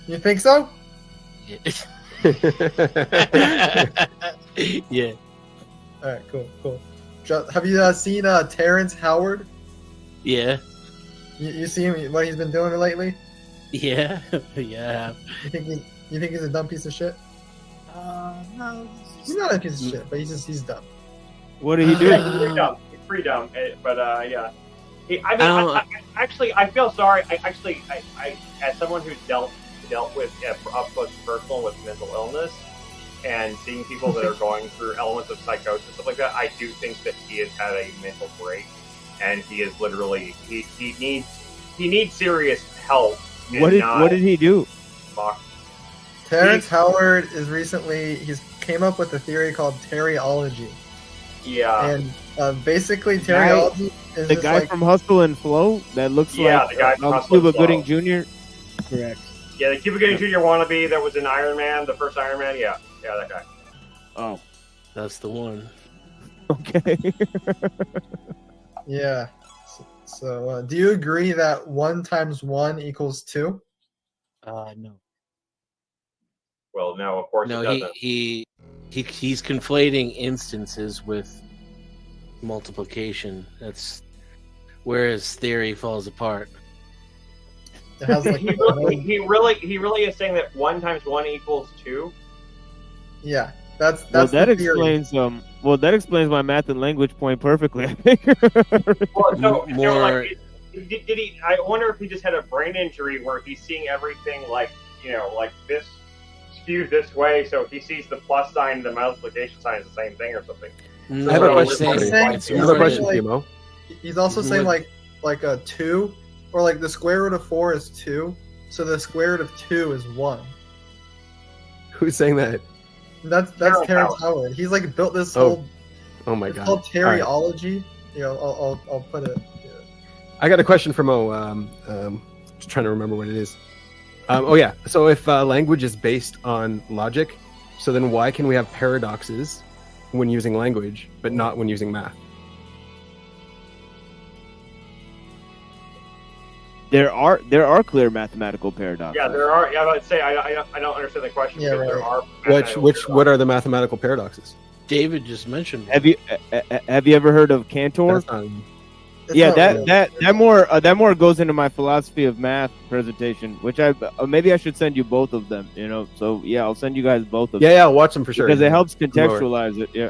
You think so? Yeah. Yeah. All right, cool. Have you seen Terrence Howard? Yeah. You see him, what he's been doing lately? Yeah. Yeah. You think he's a dumb piece of shit? No. He's not a piece of shit, but he's dumb. What did he do? He's pretty dumb, but yeah. I feel sorry. I as someone who's dealt dealt with up close and personal with mental illness and seeing people that are going through elements of psychosis and stuff like that, I do think that he has had a mental break, and he is literally he needs serious help. What did he do? Terrence Howard he's came up with a theory called Terryology. Yeah. And basically Terryology is the just guy like, from Hustle and Flow that looks the guy like from Hustle and Cuba Flow. Gooding Jr. Correct. Yeah, the Cuba Gooding Jr. wannabe that was in Iron Man, the first Iron Man. Yeah, that guy. Oh, that's the one. Okay. Yeah. So, do you agree that 1 × 1 = 2? No. Well, no, of course No, it doesn't. he's conflating instances with multiplication. That's where his theory falls apart. It has like he really is saying that 1 × 1 = 2. Yeah, that's Well, that the theory. explains that explains my math and language point perfectly, I think. Well, like, did he? I wonder if he just had a brain injury where he's seeing everything like this skewed this way, so he sees the plus sign, the multiplication sign is the same thing or something. I have a question. Another question for you, Mo. He's also saying like a 2, or like the square root of 4 is 2, so the square root of 2 is 1. Who's saying that? That's Terrence Howard. He's like built this whole. Oh my It's god. called Terryology. I'll put it. I got a question for Mo. Just trying to remember what it is. Oh yeah. So if language is based on logic, so then why can we have paradoxes when using language, but not when using math? There are clear mathematical paradoxes. Yeah, there are. Yeah, I would say I don't understand the question because there are. What are the mathematical paradoxes? David just mentioned. Have you ever heard of Cantor? It's Yeah, not that more goes into my philosophy of math presentation, which maybe I should send you both of them. So yeah, I'll send you guys both of them. Yeah, I'll watch them for sure. Because it helps contextualize it. Yeah.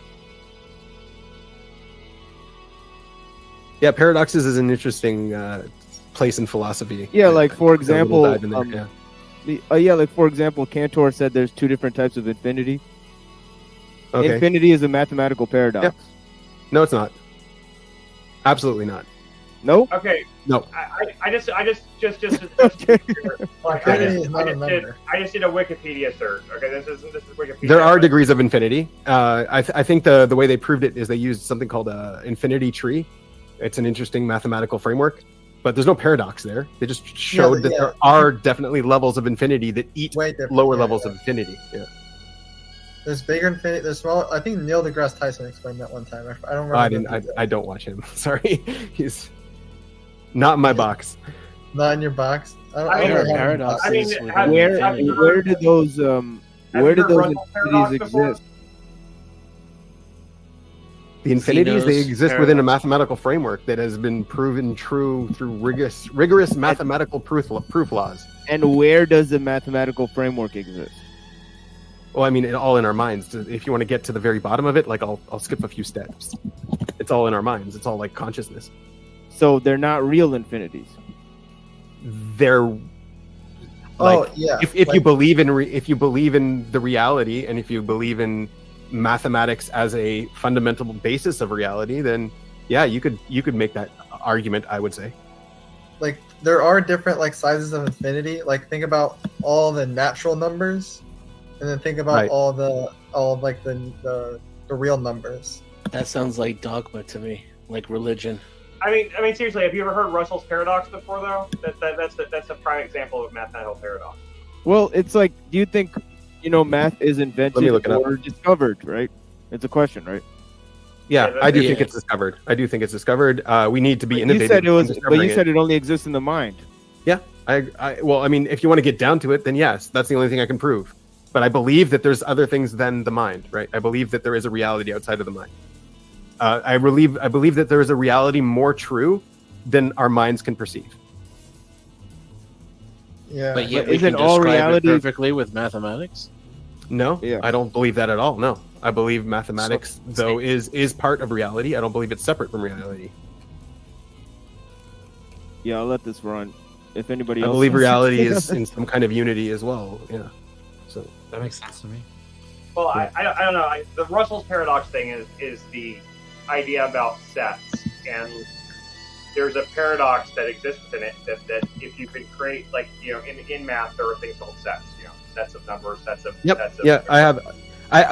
Yeah, paradoxes is an interesting place in philosophy. Yeah, like for example, dive in there, like for example, Cantor said there's 2 different types of infinity. Okay. Infinity is a mathematical paradox. Yeah. No, it's not. Absolutely not. No. Okay. No. I just like I just did a Wikipedia search. Okay, this is Wikipedia. There are degrees of infinity. I think the way they proved it is they used something called a infinity tree. It's an interesting mathematical framework, but there's no paradox there. They just showed that there are definitely levels of infinity that eat lower levels of infinity. Yeah. There's bigger infinity. There's small. I think Neil deGrasse Tyson explained that one time. I don't remember. I don't watch him. Sorry, he's not in my box. Not in your box. Where did those infinities exist? The infinities, they exist within a mathematical framework that has been proven true through rigorous mathematical proof laws. And where does the mathematical framework exist? Well, I mean, all in our minds. If you want to get to the very bottom of it, like I'll skip a few steps. It's all in our minds. It's all like consciousness. So they're not real infinities. They're like, if you believe in the reality, and if you believe in mathematics as a fundamental basis of reality, then yeah, you could make that argument, I would say. Like there are different like sizes of infinity. Like think about all the natural numbers, and then think about all the real numbers. That sounds like dogma to me, like religion. I mean, seriously, have you ever heard Russell's paradox before, though? That's a prime example of mathematical paradox. Well, it's like, do you think, math is invented or discovered, right? It's a question, right? Yeah, I do think it's discovered. We need to be innovative. You said it only exists in the mind. Yeah, well, I mean, if you want to get down to it, then yes, that's the only thing I can prove. But I believe that there's other things than the mind, right? I believe that there is a reality outside of the mind. I believe that there is a reality more true than our minds can perceive. Yeah, but yet isn't all reality perfectly with mathematics? No, I don't believe that at all. No, I believe mathematics is part of reality. I don't believe it's separate from reality. Yeah, I'll let this run. if anybody I else believe wants to reality say is something. in some kind of unity as well. Yeah. So that makes sense to me. Well, I don't know. The Russell's paradox thing is the idea about sets, and there's a paradox that exists within it that if you can create, like, you know, in math there are things called sets, you know, sets of numbers, sets of sets of, yeah,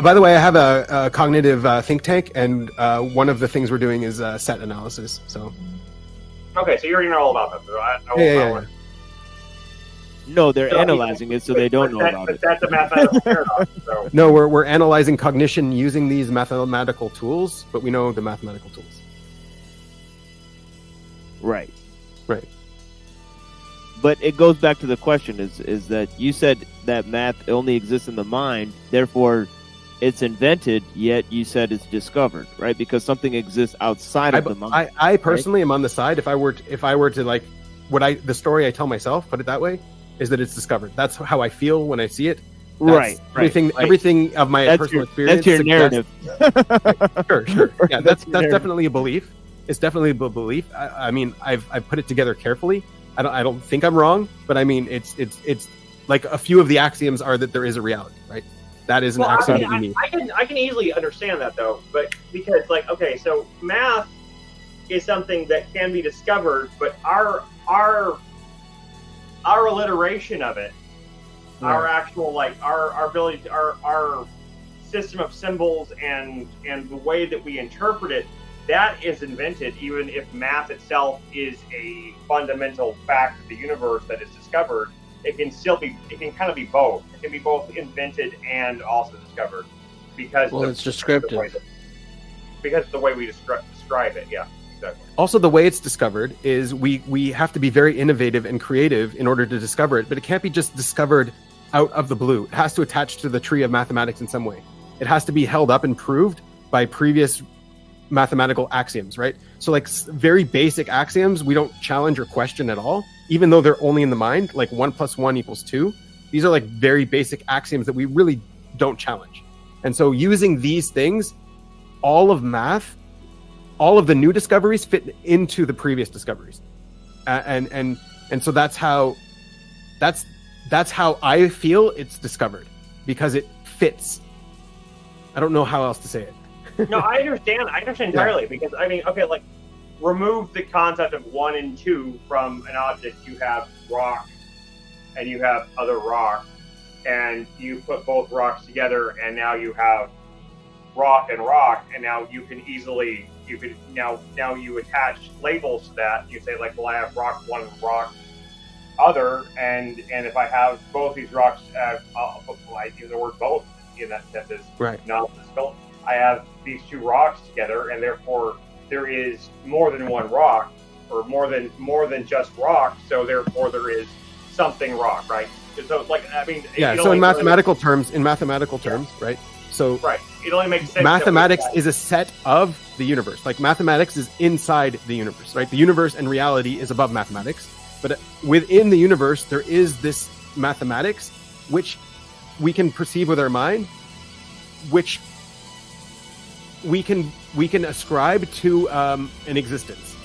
by the way, I have a cognitive think tank, and one of the things we're doing is set analysis. So okay, so you already know all about that. So I yeah. No, they're analyzing it, so they don't know about it. But that's a mathematical paradox. So. No, we're analyzing cognition using these mathematical tools, but we know the mathematical tools. Right. Right. But it goes back to the question: is that you said that math only exists in the mind, therefore it's invented, yet you said it's discovered, right? Because something exists outside of the mind. I personally am on the side. If I were to like the story I tell myself, put it that way, is that it's discovered. That's how I feel when I see it. Right. Everything of my personal experience. That's your narrative. Sure. Yeah, that's definitely a belief. It's definitely a belief. I mean, I've put it together carefully. I don't think I'm wrong, but I mean, it's like a few of the axioms are that there is a reality, right? That is an axiom that you need. I can easily understand that though, but because, like, okay, so math is something that can be discovered, but our alliteration of it, our actual, like, our ability to, our system of symbols and the way that we interpret it, that is invented. Even if math itself is a fundamental fact of the universe that is discovered, it can kind of be both. It can be both invented and also discovered, because it's descriptive. Because of the way we describe it. Yeah, exactly. Also, the way it's discovered is we have to be very innovative and creative in order to discover it, but it can't be just discovered out of the blue. It has to attach to the tree of mathematics in some way. It has to be held up and proved by previous mathematical axioms, right? So, like, very basic axioms we don't challenge or question at all, even though they're only in the mind, like 1 + 1 = 2. These are like very basic axioms that we really don't challenge. And so using these things, all of math, all of the new discoveries fit into the previous discoveries. And so that's how I feel it's discovered, because it fits. I don't know how else to say it. No, I understand entirely, because I mean, okay, like, remove the concept of 1 and 2 from an object. You have rock and you have other rock, and you put both rocks together, and now you have rock, and now you attach labels to that. You say, like, well, I have rock 1 and rock other, and if I have both these rocks, I use the word both in that sense as non-physical. I have these two rocks together, and therefore there is more than one rock, or more than just rock. So therefore there is something rock, right? So, like, I mean, so in mathematical terms, right? So it only makes sense. Mathematics is a set of the universe. Like, mathematics is inside the universe, right? The universe and reality is above mathematics, but within the universe there is this mathematics which we can perceive with our mind, which we can ascribe to an existence.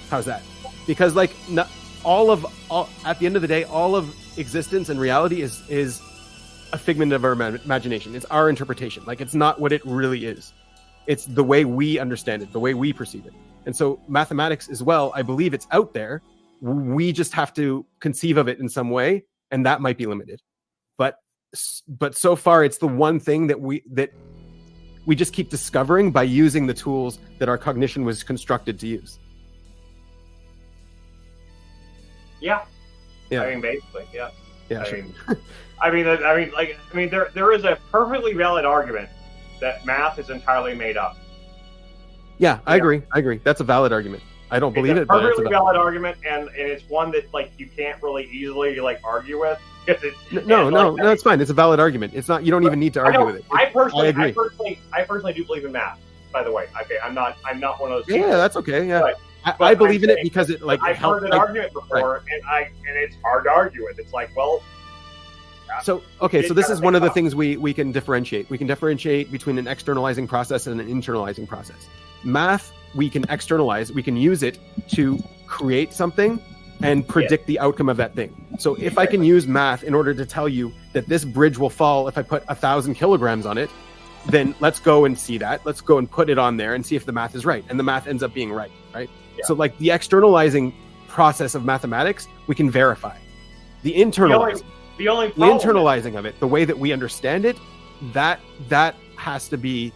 How's that? Because, like, at the end of the day, all of existence and reality is a figment of our imagination. It's our interpretation. Like, it's not what it really is. It's the way we understand it, the way we perceive it. And so mathematics as well, I believe it's out there. We just have to conceive of it in some way, and that might be limited. But so far, it's the one thing that we just keep discovering by using the tools that our cognition was constructed to use. Yeah. Yeah. I mean, basically, yeah. Yeah. I mean, there is a perfectly valid argument that math is entirely made up. Yeah, I agree. That's a valid argument. I don't believe it, but it's a perfectly valid argument, and it's one that, like, you can't really easily, like, argue with. No, it's fine. It's a valid argument. It's not. You don't even need to argue with it. I agree. I personally do believe in math. By the way, okay, I'm not one of those people. Yeah, that's okay. Yeah, but I believe in it because it, like, I've heard an argument before, and it's hard to argue with. It's like, well. So this is one of the things we can differentiate. We can differentiate between an externalizing process and an internalizing process. Math, we can externalize. We can use it to create something and predict the outcome of that thing. So if I can use math in order to tell you that this bridge will fall if I put 1,000 kilograms on it, then let's go and see that. Let's go and put it on there and see if the math is right. And the math ends up being right? So like the externalizing process of mathematics, we can verify. The internalizing of it, the way that we understand it, that has to be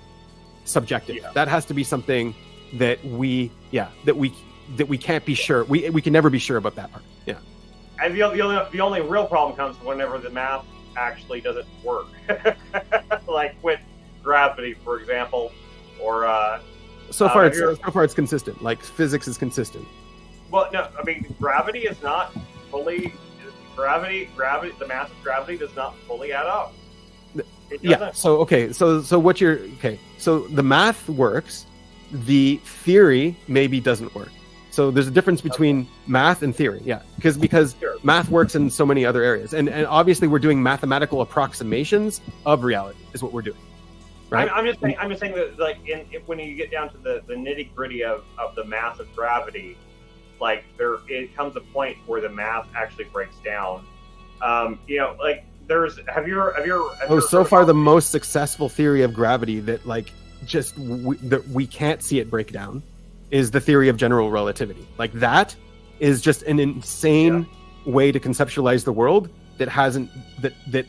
subjective. That has to be something that we can't be sure. We can never be sure about that part. Yeah. And the only real problem comes whenever the math actually doesn't work. Like with gravity, for example, or so far it's consistent. Like physics is consistent. Well, no, I mean gravity is not fully gravity. The mass of gravity does not fully add up. Yeah. So what you're So the math works. The theory maybe doesn't work. So there's a difference between math and theory. Yeah, because math works in so many other areas, and obviously we're doing mathematical approximations of reality is what we're doing. Right. I'm just saying that like when you get down to the nitty gritty of the mass of gravity, like it comes a point where the math actually breaks down. Like have you ever so far the most successful theory of gravity that like that we can't see it break down is the theory of general relativity. Like that is just an insane way to conceptualize the world that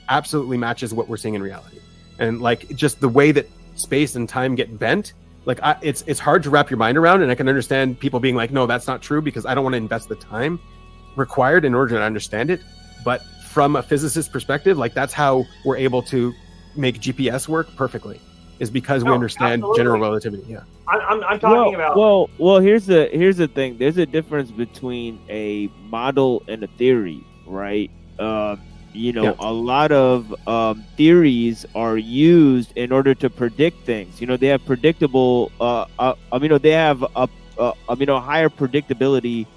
absolutely matches what we're seeing in reality. And like just the way that space and time get bent, like it's hard to wrap your mind around. And I can understand people being like, no, that's not true, because I don't want to invest the time required in order to understand it. But from a physicist perspective, like that's how we're able to make GPS work perfectly, is because we understand general relativity. Yeah. I'm talking about. Well, here's the thing. There's a difference between a model and a theory, right? A lot of theories are used in order to predict things. They have predictable. They have higher predictability.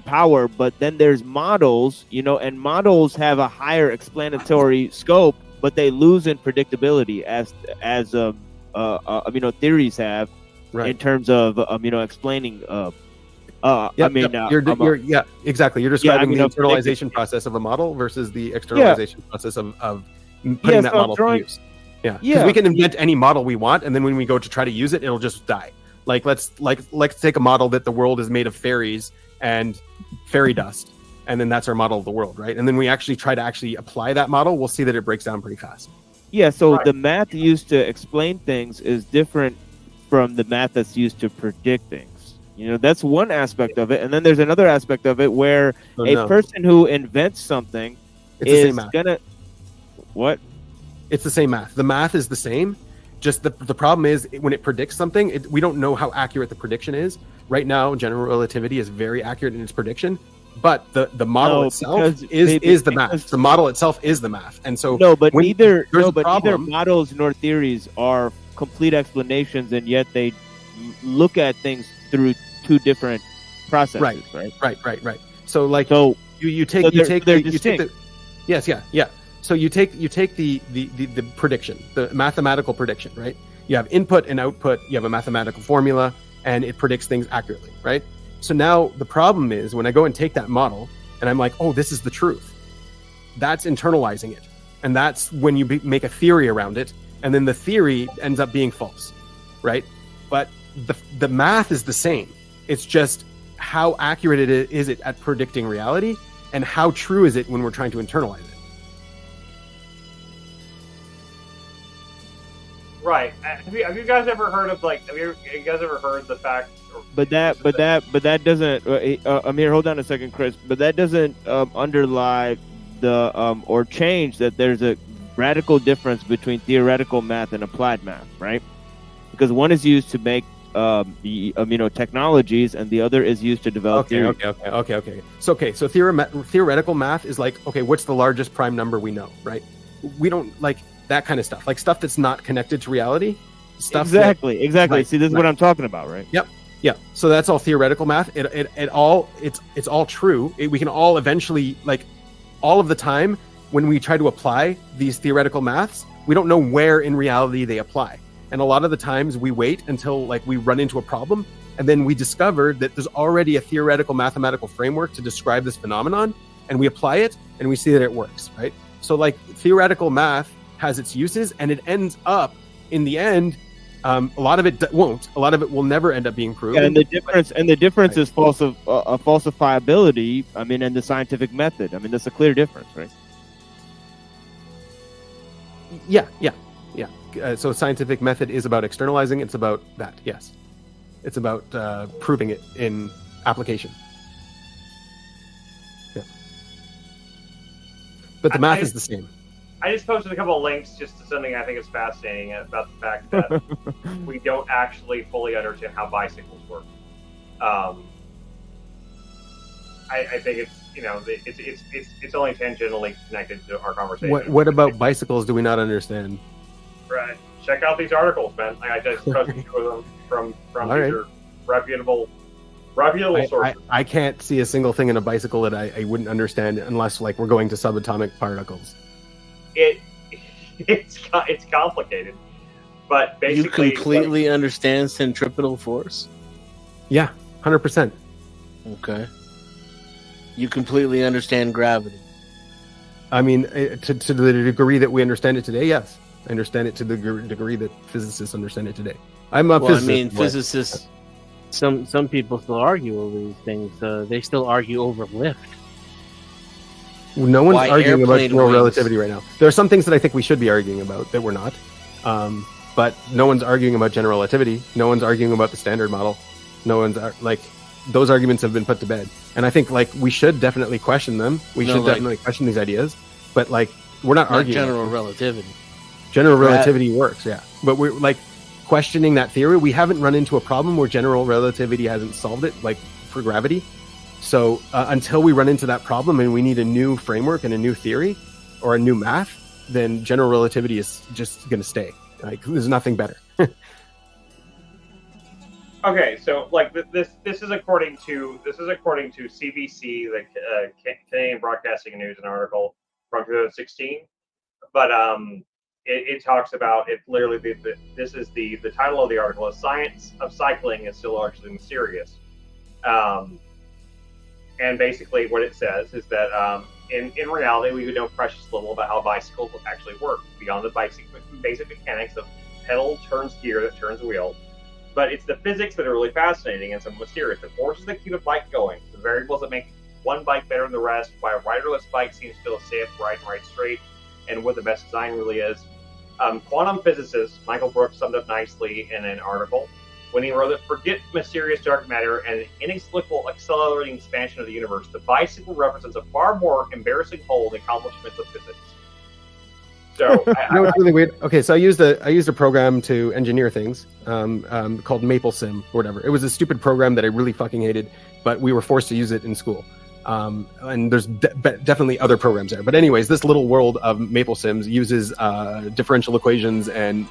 Power, but then there's models. And models have a higher explanatory scope, but they lose in predictability as theories have, in terms of explaining. Exactly. You're describing the internalization process of a model versus the externalization process of putting that model to use. Yeah, because we can invent any model we want, and then when we go to try to use it, it'll just die. Like let's take a model that the world is made of fairies and fairy dust, and then that's our model of the world, right? And then we actually try to apply that model, we'll see that it breaks down pretty fast. Yeah, so the math used to explain things is different from the math that's used to predict things. That's one aspect of it. And then there's another aspect of it where person who invents something is gonna... What? It's the same math. The math is the same. Just the problem is when it predicts something, we don't know how accurate the prediction is. Right now, general relativity is very accurate in its prediction, but the model itself is the math. The model itself is the math, and so neither models nor theories are complete explanations, and yet they look at things through two different processes. Right. So you take the So you take the prediction, the mathematical prediction, right? You have input and output. You have a mathematical formula, and it predicts things accurately, right? So now the problem is when I go and take that model and I'm like, oh, this is the truth. That's internalizing it. And that's when you make a theory around it. And then the theory ends up being false, right? But the math is the same. It's just how accurate is it at predicting reality, and how true is it when we're trying to internalize it. Right. Have you guys ever heard of have you guys ever heard the fact? But that doesn't. Amir, hold on a second, Chris. But that doesn't underlie or change that there's a radical difference between theoretical math and applied math, right? Because one is used to make technologies, and the other is used to develop theory. Okay. So theoretical math is like, okay, what's the largest prime number we know, right? We don't like that kind of stuff, like stuff that's not connected to reality. Exactly. See, this is what I'm talking about, right? Yep. Yeah. So that's all theoretical math. It's all true. We can all eventually, like, all of the time when we try to apply these theoretical maths, we don't know where in reality they apply. And a lot of the times we wait until like we run into a problem And then we discovered that there's already a theoretical mathematical framework to describe this phenomenon, and we apply it and we see that it works, right? So like theoretical math has its uses, and it ends up in the end, a lot of it won't. A lot of it will never end up being proven. And the difference is falsifiability. I mean, and the scientific method. I mean, that's a clear difference, right? Yeah. So scientific method is about externalizing. It's about that. Yes, it's about proving it in application. Yeah, but the math is the same. I just posted a couple of links just to something I think is fascinating about the fact that we don't actually fully understand how bicycles work. I think it's it's only tangentially connected to our conversation. What about bicycles do we not understand? Right. Check out these articles, man. I just posted two of them from these are reputable sources. I can't see a single thing in a bicycle that I wouldn't understand unless like we're going to subatomic particles. It's complicated, but basically you completely understand centripetal force. Yeah, 100%. Okay. You completely understand gravity. I mean, to the degree that we understand it today, yes. I understand it to the degree that physicists understand it today. I'm a physicist. I mean, physicists. Some people still argue over these things. They still argue over lift. No one's arguing about general relativity right now. There are some things that I think we should be arguing about that we're not. But no one's arguing about general relativity. No one's arguing about the standard model. No one's those arguments have been put to bed. And I think we should definitely question them. We should definitely question these ideas. But we're not arguing. General relativity. General relativity works, yeah. But we're questioning that theory. We haven't run into a problem where general relativity hasn't solved it, for gravity. So until we run into that problem and we need a new framework and a new theory or a new math, then general relativity is just going to stay. There's nothing better. Okay, so this is according to CBC, the Canadian Broadcasting News, an article from 2016. But it talks about it. Literally, this is the title of the article is "Science of Cycling is Still Largely Mysterious." And basically what it says is that in reality, we know precious little about how bicycles actually work, beyond the basic mechanics of pedal turns gear that turns wheel. But it's the physics that are really fascinating and some mysterious. The forces that keep a bike going, the variables that make one bike better than the rest, why a riderless bike seems to feel safe, right straight, and what the best design really is. Quantum physicist Michael Brooks summed up nicely in an article when he wrote that forget mysterious dark matter and an inexplicable accelerating expansion of the universe. The bicycle represents a far more embarrassing hole in the accomplishments of physics. So it's really weird. Okay, so I used a program to engineer things called Maple Sim or whatever. It was a stupid program that I really fucking hated, but we were forced to use it in school. And there's definitely other programs there. But anyways, this little world of Maple Sims uses differential equations and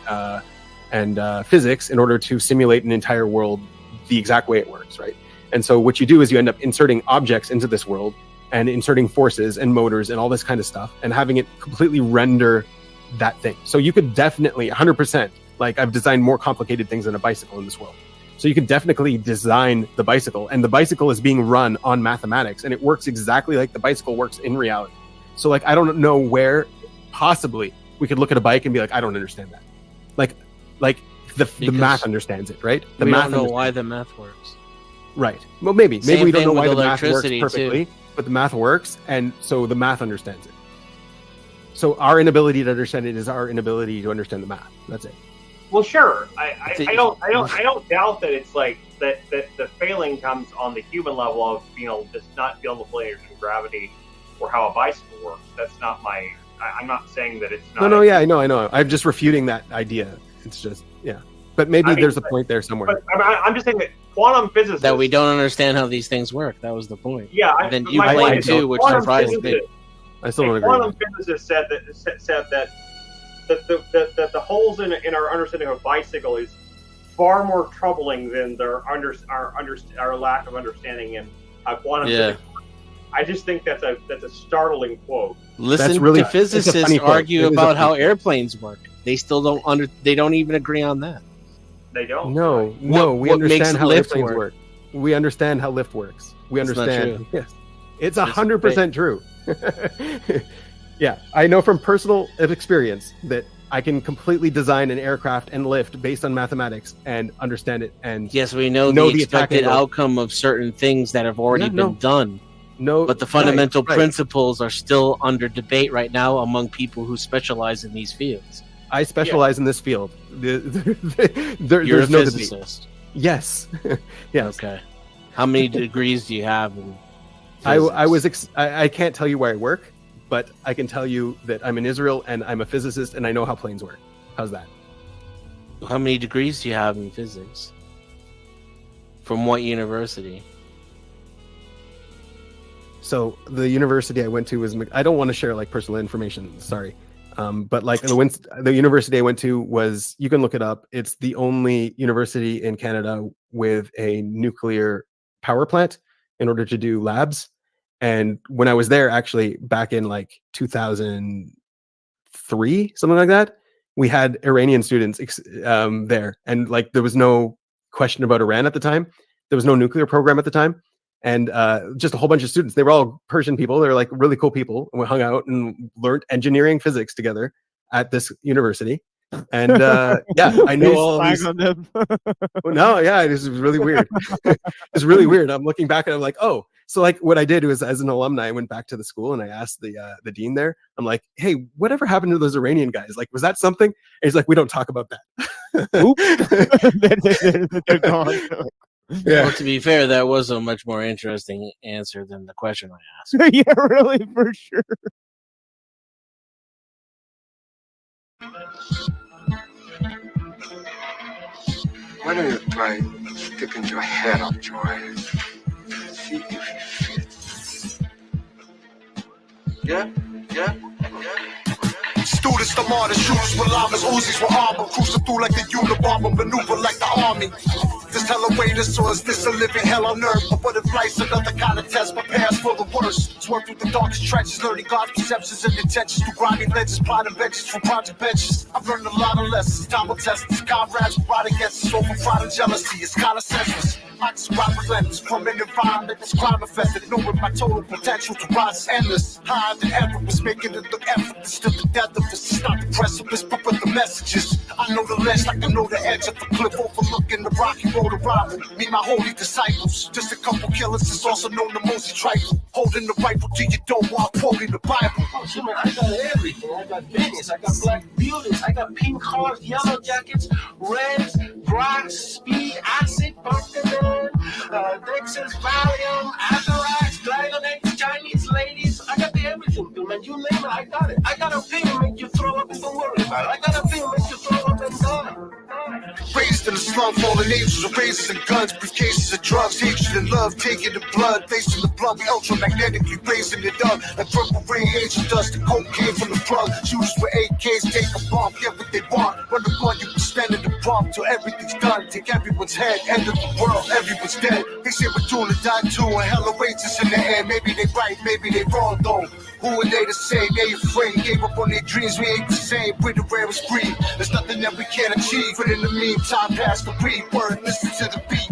physics in order to simulate an entire world the exact way it works, right? And so what you do is you end up inserting objects into this world and inserting forces and motors and all this kind of stuff and having it completely render that thing. So you could definitely 100%, I've designed more complicated things than a bicycle in this world. So you can definitely design the bicycle, and the bicycle is being run on mathematics, and it works exactly like the bicycle works in reality. So I don't know where possibly we could look at a bike and be I don't understand that. The math understands it, right? We don't know why the math works. Right. Well, maybe we don't know why the math works electricity, perfectly, but the math works, and so the math understands it. So our inability to understand it is our inability to understand the math. That's it. Well, sure. I don't doubt that it's that the failing comes on the human level of just not being able to play gravity or how a bicycle works. That's not my. I'm not saying that it's not. No, yeah, I know. I'm just refuting that idea. It's just but maybe there's a point there somewhere. But I'm just saying that quantum physicists that we don't understand how these things work. That was the point. Yeah, and then you claim too, which surprised me. I still don't agree. Quantum physicists said that the holes in our understanding of a bicycle is far more troubling than our lack of understanding in quantum physics. I just think that's a startling quote. Listen to physicists argue about how airplanes work. They still don't they don't even agree on that. They don't. No, we what makes understand how lift airplanes work. We understand how lift works. We That's not understand. true. Yes, it's 100% true. Yeah, I know from personal experience that I can completely design an aircraft and lift based on mathematics and understand it. And yes, we know the expected outcome of certain things that have already been done. No, but the fundamental right. principles are still under debate right now among people who specialize in these fields. I specialize in this field. You're There's a no physicist. debate. Yes. Yes. Okay. How many degrees do you have in I can't tell you where I work, but I can tell you that I'm in Israel and I'm a physicist and I know how planes work. How's that? How many degrees do you have in physics? From what university? So the university I went to was, I don't want to share like personal information, sorry. But like the university I went to was, you can look it up. It's the only university in Canada with a nuclear power plant in order to do labs. And when I was there, actually back in like 2003, something like that, we had Iranian students there. And like, there was no question about Iran at the time. There was no nuclear program at the time. And just a whole bunch of students. They were all Persian people. They were like really cool people. And we hung out and learned engineering physics together at this university. And yeah, I knew all these. No, yeah, this is really weird. It's really weird. I'm looking back and I'm like, oh, so like what I did was, as an alumni, I went back to the school and I asked the dean there. I'm like, hey, whatever happened to those Iranian guys? Like, was that something? And he's like, we don't talk about that. They're gone. Yeah. Well, to be fair, that was a much more interesting answer than the question I asked. Yeah, really, for sure. Why don't you try sticking your head up, Joy? See if it fits. Yeah? Students, the martyrs, shooters with llamas, Uzis with armor, cruising through like the Unabomber, maneuver like the army. This hell await us, or is this a living hell on earth? But what if life's another kind of test, prepares for the worst? Swerve through the darkest trenches, learning God's perceptions and intentions through grinding ledges, plotting benches from project benches. I've learned a lot of lessons, time will test us. Comrades who ride against us over pride and jealousy. It's kind of senseless. I describe relentless from an environment that's crime infested, knowing my total potential to rise is endless. Higher than ever was making it look effortless to the death of us. It's not the precipice, but with the messages. I know the ledge like I know the edge of the cliff, overlooking the rocky road of rival. Me, my holy disciples, just a couple killers. It's also known to mostly trifle. Holding the rifle to your dome while quoting the Bible. Oh, shit, man, I got everything. I got Venus, I got black beauties, I got pink hearts, yellow jackets, reds, grass, speed, acid, pumpkin, Dixon's Valium, Atherax, Glidonate, Chinese ladies. I got the everything, dude, man. You name it, I got it. I got a pill make you throw up and don't worry about it. I got a pill make you throw up and die. Raised in the slum, fallen angels with razors and guns, briefcases of drugs, hatred and love, taking the blood, facing the blood, we ultramagnetically blazing it up, like purple rain, angel dust, the cocaine from the plug, shooters with AKs, take a bomb, get what they want, run the gun, you can stand in the bomb till everything's done, take everyone's head, end of the world, everyone's dead, they say we're doing to die too, and hell awaits us in the end, maybe they right, maybe they wrong though. Who are they to say they afraid? Gave up on their dreams, we ain't the same. We're the rarest breed. There's nothing that we can't achieve. But in the meantime, pass the beat. Word, listen to the beat.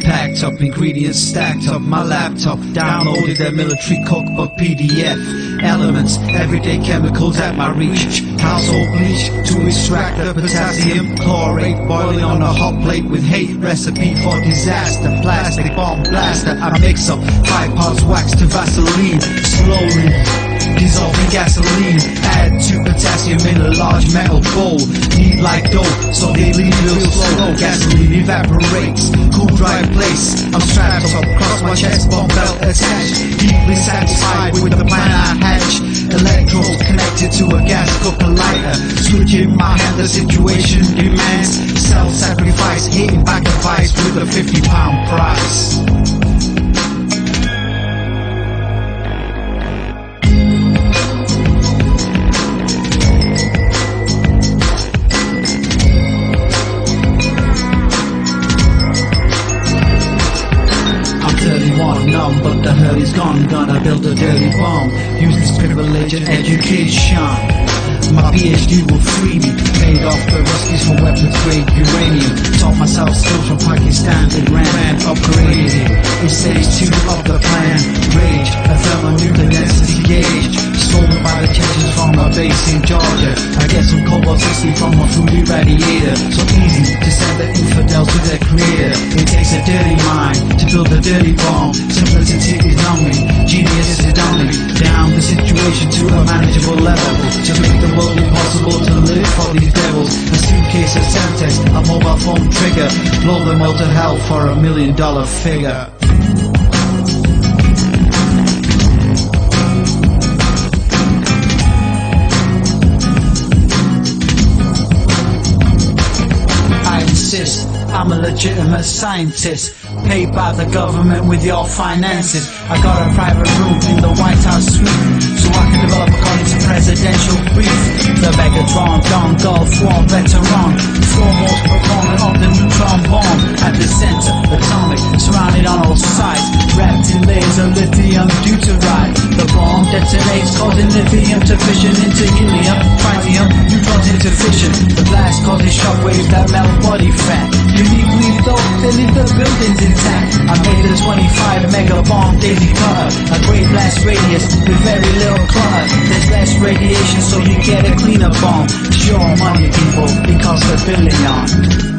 Packed up, ingredients stacked up, my laptop downloaded that military cookbook PDF. Elements, everyday chemicals at my reach. Household bleach to extract the potassium chlorate. Boiling on a hot plate with hate, recipe for disaster. Plastic bomb blaster, I mix up Hyper's wax to Vaseline. Slowly dissolving gasoline, add to potassium in a large metal bowl. Knead like dough, so they leave real slow. Gasoline evaporates, cool dry place. I'm strapped up, cross my chest, bomb belt attached. Deeply satisfied with the plan I hatch. Electrodes connected to a gas cooker lighter. Switching my hand, the situation demands self-sacrifice, hitting back advice with a £50 price. Numb, but the hurt is gone. Gonna build a dirty bomb. Use this privilege and education. My PhD will free me. Paid off the Ruskies for weapons grade uranium. Taught myself skills from Pakistan. Iran upgraded. In stage 2 of the plan. Rage, a thermonuclear density gauge. Stolen by the Chechens from a base in Georgia. I get some cobalt 60 from a food radiator. So easy to send the infidel to their creator. It takes a dirty mind to build a dirty bomb. Simplicity is numbing. Genius is dumbing down the situation to a manageable level. To make the world impossible to live for these devils. A suitcase of Semtex, a mobile phone trigger. Blow them all to hell for $1 million figure. I insist, I'm a legitimate scientist. Paid by the government with your finances. I got a private room in the White House suite, so I can develop according to presidential brief. The Megatron, Don Gulf War veteran, foremost proponent of the neutron bomb. At the center, atomic, surrounded on all sides, wrapped in layers of lithium deuteride. The bomb detonates, causing lithium to fission into helium, tritium, neutrons into fission. The blast causes shockwaves that melt body fat. Uniquely though, they leave the buildings intact. I made a 25 mega bomb daisy cutter, a great blast radius with very little clutter. There's less radiation, so you get a cleaner bomb. Sure money, people, it costs $1 billion.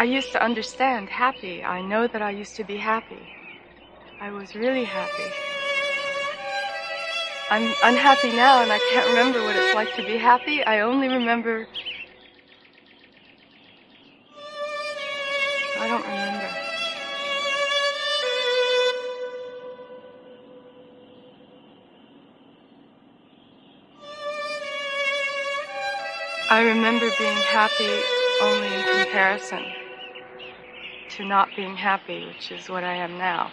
I used to understand happy. I know that I used to be happy. I was really happy. I'm unhappy now and I can't remember what it's like to be happy. I only remember... I don't remember. I remember being happy only in comparison to not being happy, which is what I am now.